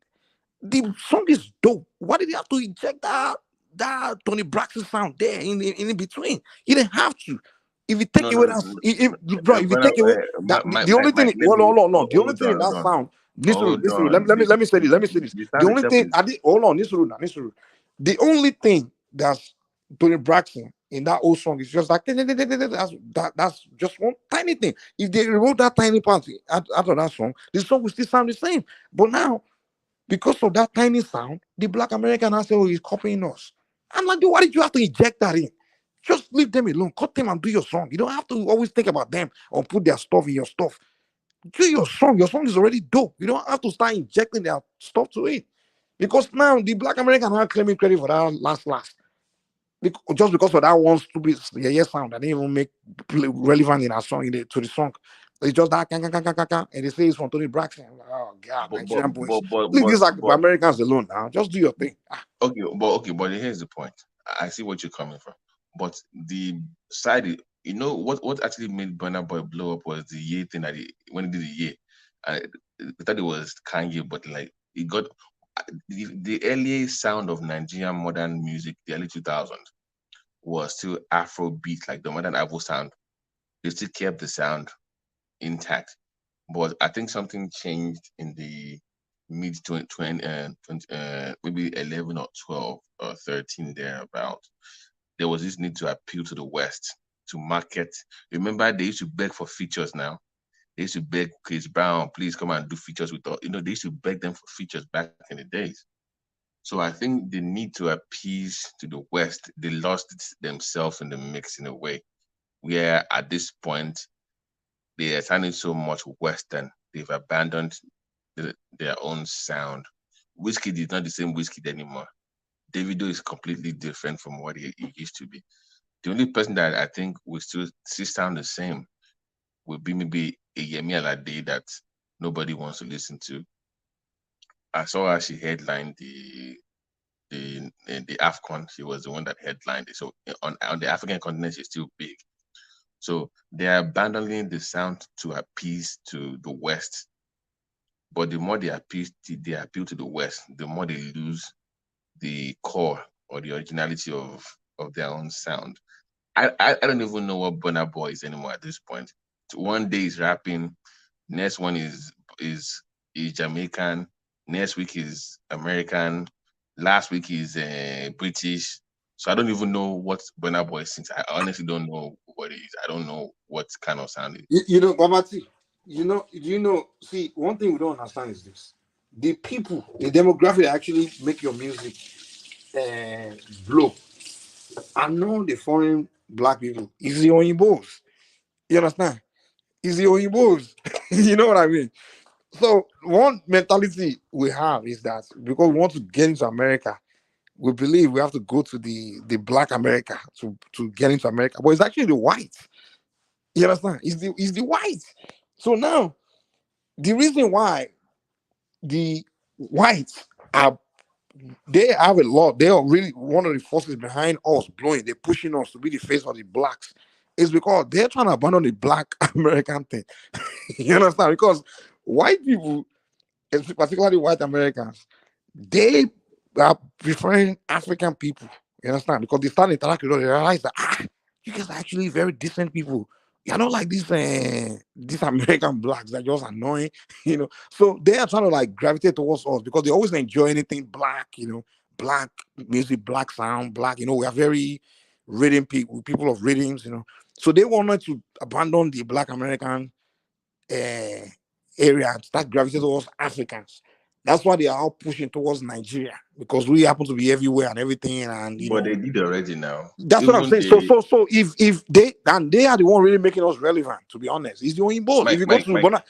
The song is dope. Why did you have to inject that Tony Braxton sound there in between? You didn't have to. If you take away that, if you take away that, the only thing, no. The only thing in that sound, let me say this. The only thing I did, hold on, Nisuru. The only thing that's Tony Braxton in that old song is just like that's just one tiny thing. If they remove that tiny part out of that song, the song will still sound the same. But now, because of that tiny sound, the Black American has said, "Oh, he's copying us." I'm like, dude, why did you have to inject that in? Just leave them alone. Cut them and do your song. You don't have to always think about them or put their stuff in your stuff. Do your song. Your song is already dope. You don't have to start injecting their stuff to it. Because now the Black American are claiming credit for that last. Just because of that one stupid sound that didn't even make relevant in our song to the song. It's just that and they say it's from Tony Braxton. Like, oh God, Nigerian boys. Leave these Americans alone now. Just do your thing. But here's the point. I see what you're coming from. But the side, what actually made Burna Boy blow up was the Ye thing that when he did the Ye. I thought it was Kanye, but like it got the early sound of Nigerian modern music, the early 2000s, was still Afrobeat, like the modern Afro sound. They still kept the sound intact. But I think something changed in the mid 20, maybe 11 or 12 or 13 thereabout. There was this need to appeal to the West, to market. Remember, they used to beg for features now. They used to beg Chris Brown, please come and do features with us. They used to beg them for features back in the days. So I think the need to appease to the West, they lost themselves in the mix in a way, where at this point, they are sounding so much Western, they've abandoned their own sound. Whiskey is not the same whiskey anymore. Davido is completely different from what he used to be. The only person that I think will still sound the same would be maybe a Yemi Alade that nobody wants to listen to. I saw her, she headlined the AFCON. She was the one that headlined it. So on the African continent, she's still big. So they are abandoning the sound to appease to the West. But the more they appeal to the West, the more they lose the core or the originality of their own sound. I don't even know what Burna Boy is anymore at this point. So one day he's rapping, next one is Jamaican, next week is American, last week is British. So I don't even know what Burna Boy sings. I honestly don't know what it is. I don't know what kind of sound it is. Babati, see, one thing we don't understand is this. The people, the demographic that actually make your music blow. I know the foreign black people. It's the Oyinbos. You understand? It's the Oyinbos. You know what I mean? So one mentality we have is that because we want to get into America, we believe we have to go to the black America to get into America. But it's actually the whites. You understand? It's the whites. So now, the reason why the whites are, they have a lot, they are really one of the forces behind us blowing, they're pushing us to be the face of the blacks, is because they're trying to abandon the black American thing. You understand? Because white people, particularly white Americans, they are preferring African people. You understand? Because they start interacting with us, they realize that you guys are actually very decent people. You're not like these American blacks that are just annoying, you know. So they are trying to like gravitate towards us because they always enjoy anything black, you know, black music, black sound, black. You know, we are very rhythm people, people of rhythms, you know. So they wanted to abandon the black American uh, area and start gravitating towards Africans. That's why they are all pushing towards Nigeria because we happen to be everywhere and everything, and you But know. they did already now. That's what I'm Even saying. So the if they, and they are the one really making us relevant, to be honest. It's the Oyinbos. If you go to Mike.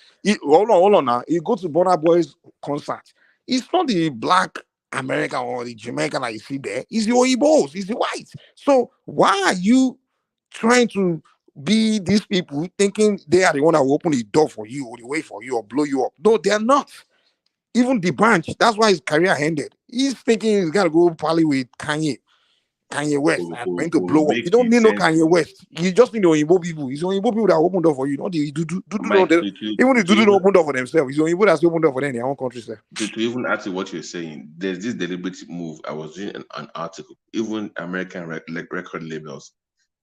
hold on now. You go to Burna Boy's concert. It's not the black American or the Jamaican that you see there. It's the Oyinbos. It's the whites. So why are you trying to be these people thinking they are the one that will open the door for you or the way for you or blow you up? No, they are not. Even the branch. That's why his career ended. He's thinking he's got to go party with Kanye West are going to blow up. You make don't need no decent Kanye West. You just need the Oyinbo people. It's Oyinbo people that open door for you. Not the Dudu. Mike Even the Dudu don't open door for themselves. It's Oyinbo that's open door for them in their own country, sir. to even add to what you're saying, there's this deliberate move. I was reading an article. Even American record labels,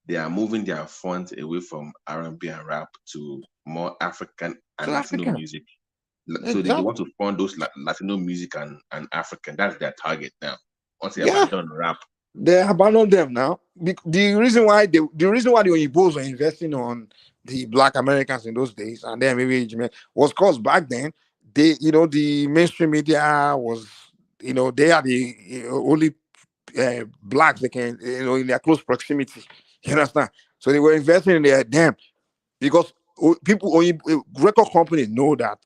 they are moving their funds away from R&B and rap to more African and Latino music. So they want to fund those Latino music and African. That's their target now. Once they abandon rap, they abandon them now. The reason why the Oyinbos were investing on the black Americans in those days, and then maybe was because back then they, you know, the mainstream media was, you know, they are the only blacks they can, you know, in their close proximity. You understand? So they were investing in their them because people, record companies know that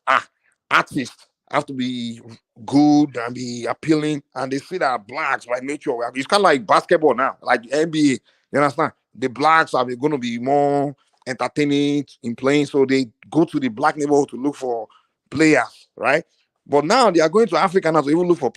artists have to be good and be appealing, and they see that blacks by nature, it's kind of like basketball now, like NBA. You understand? The blacks are going to be more entertaining in playing, so they go to the black neighborhood to look for players, right? But now they are going to Africa now to even look for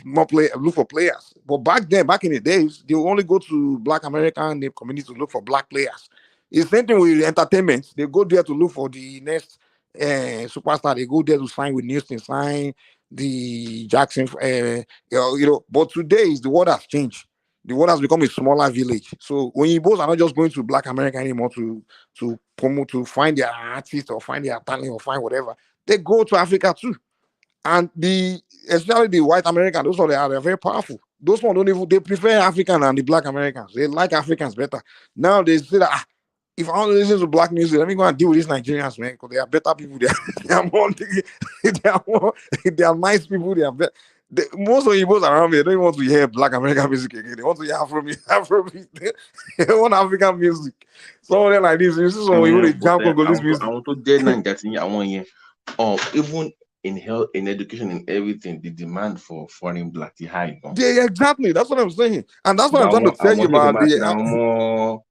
players. But back then, back in the days, they will only go to black American community to look for black players. It's the same thing with entertainment. They go there to look for the next superstar. They go there to sign with Nielsen, sign the Jackson. You know. But today, the world has changed. The world has become a smaller village. So when you both are not just going to Black America anymore to promote, to find their artist or find their talent or find whatever, they go to Africa too. And especially the white Americans, those are they're very powerful. Those ones don't even, they prefer African and the black Americans. They like Africans better. Now they say that if I want to listen to black music, let me go and deal with these Nigerians, man, because they are better people. They are more, they are nice people. They are better. Most of you around me, they don't want to hear black American music again. They want to hear Afrobeat. They want African music. Some of them like this. You see some people they jump Congolese music. I want to get I want you. Even in health, in education, in everything, the demand for foreign black is high. Yeah, exactly. That's what I'm saying, and that's what I'm trying to tell you about.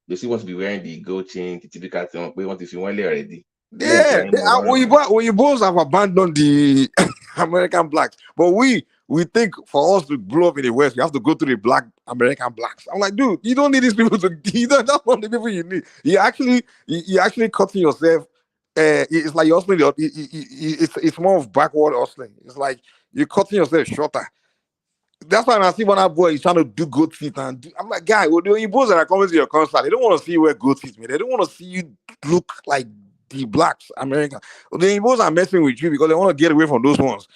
They still want to be wearing the gold chain, the typical thing. We want to feel already. Yeah, Oyinbos have abandoned the American blacks, but we think for us to blow up in the West, you have to go to the black American blacks. I'm like, dude, you don't need these people to. That's not the people you need. You actually cutting yourself. It's like you're hustling. It's more of backward hustling. It's like you're cutting yourself shorter. That's why when I see one boy is trying to do good feet, and I'm like, guy, well, the Oyinbos that are coming to your concert, they don't want to see you wear good feet, man. They don't want to see you look like the blacks, American. The Oyinbos are messing with you because they want to get away from those ones.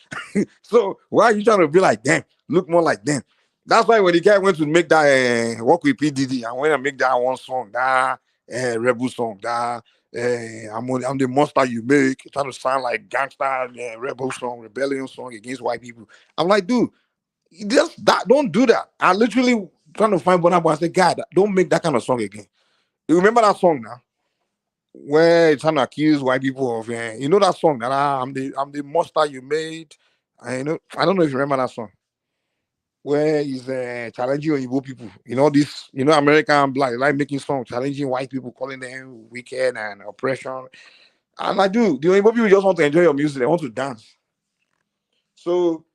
So why are you trying to be like them? Look more like them. That's why when the guy went to make that work with PDD, I went and make that one song, that rebel song, that I'm the monster you make, trying to sound like gangster rebel song, rebellion song against white people. I'm like, dude. Just that, don't do that. I literally trying to find Burna Boy and say, God, don't make that kind of song again. You remember that song now? Where he's trying to accuse white people of you know that song that I'm the monster you made. I don't know if you remember that song. Where he's challenging Igbo people. You know, this, American black, like making songs challenging white people, calling them wicked and oppression. And I do. The Oyibo people just want to enjoy your music. They want to dance. So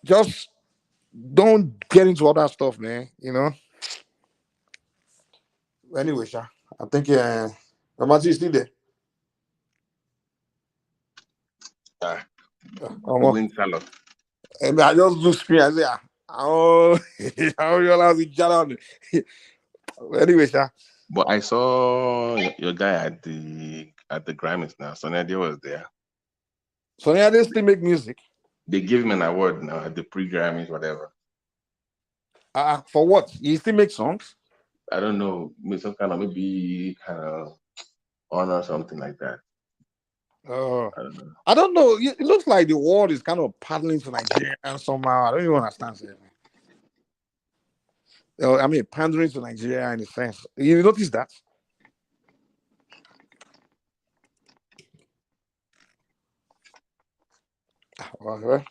just don't get into other stuff, man. You know. Anyway, Sha, I think Amati is still there. Win salad. And I just do screen. I say, oh, how you allow each other? Anyway, Sha. But I saw your guy at the Grammys now. Sonny Ade was there. Sonny Ade still make music. They give him an award now at the pre-Grammys, whatever. For what? He still make songs? I don't know. Some kind of honor or something like that. I don't know. It looks like the world is kind of paddling to Nigeria somehow. I don't even understand it. I mean, pandering to Nigeria in a sense. You notice that? Well.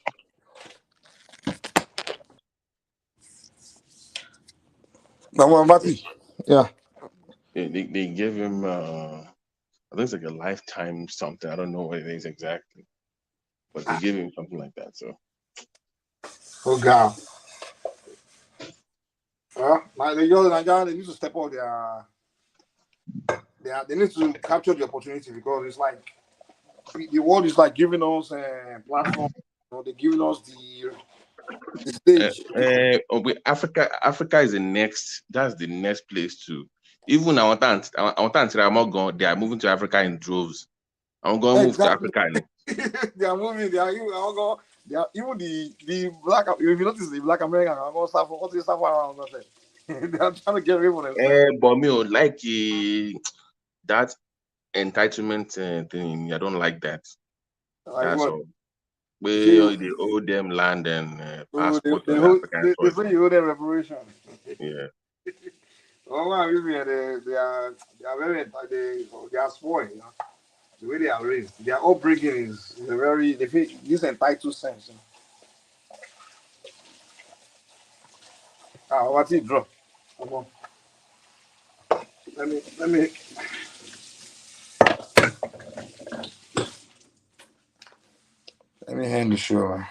Yeah. They give him I think it's like a lifetime something. I don't know what it is exactly. But they give him something like that. So oh God. Now they need to step up they need to capture the opportunity because it's like the world is like giving us a platform. They're giving us the stage. Africa is the next. That's the next place to. Even our aunt they are moving to Africa in droves. I'm going to move to Africa. They are moving. They are even the black. If you notice, the black American are going to start around. They are trying to get rid of themselves. But me, like that entitlement thing. I don't like that. That's all. They owe them land and passport. They say you owe them reparation. Yeah. Oh man, they are very they are spoiled. You know? The way they are raised, their upbringing is a very they feel this entitled sense. What's it drop? Come on. Let me hand the show.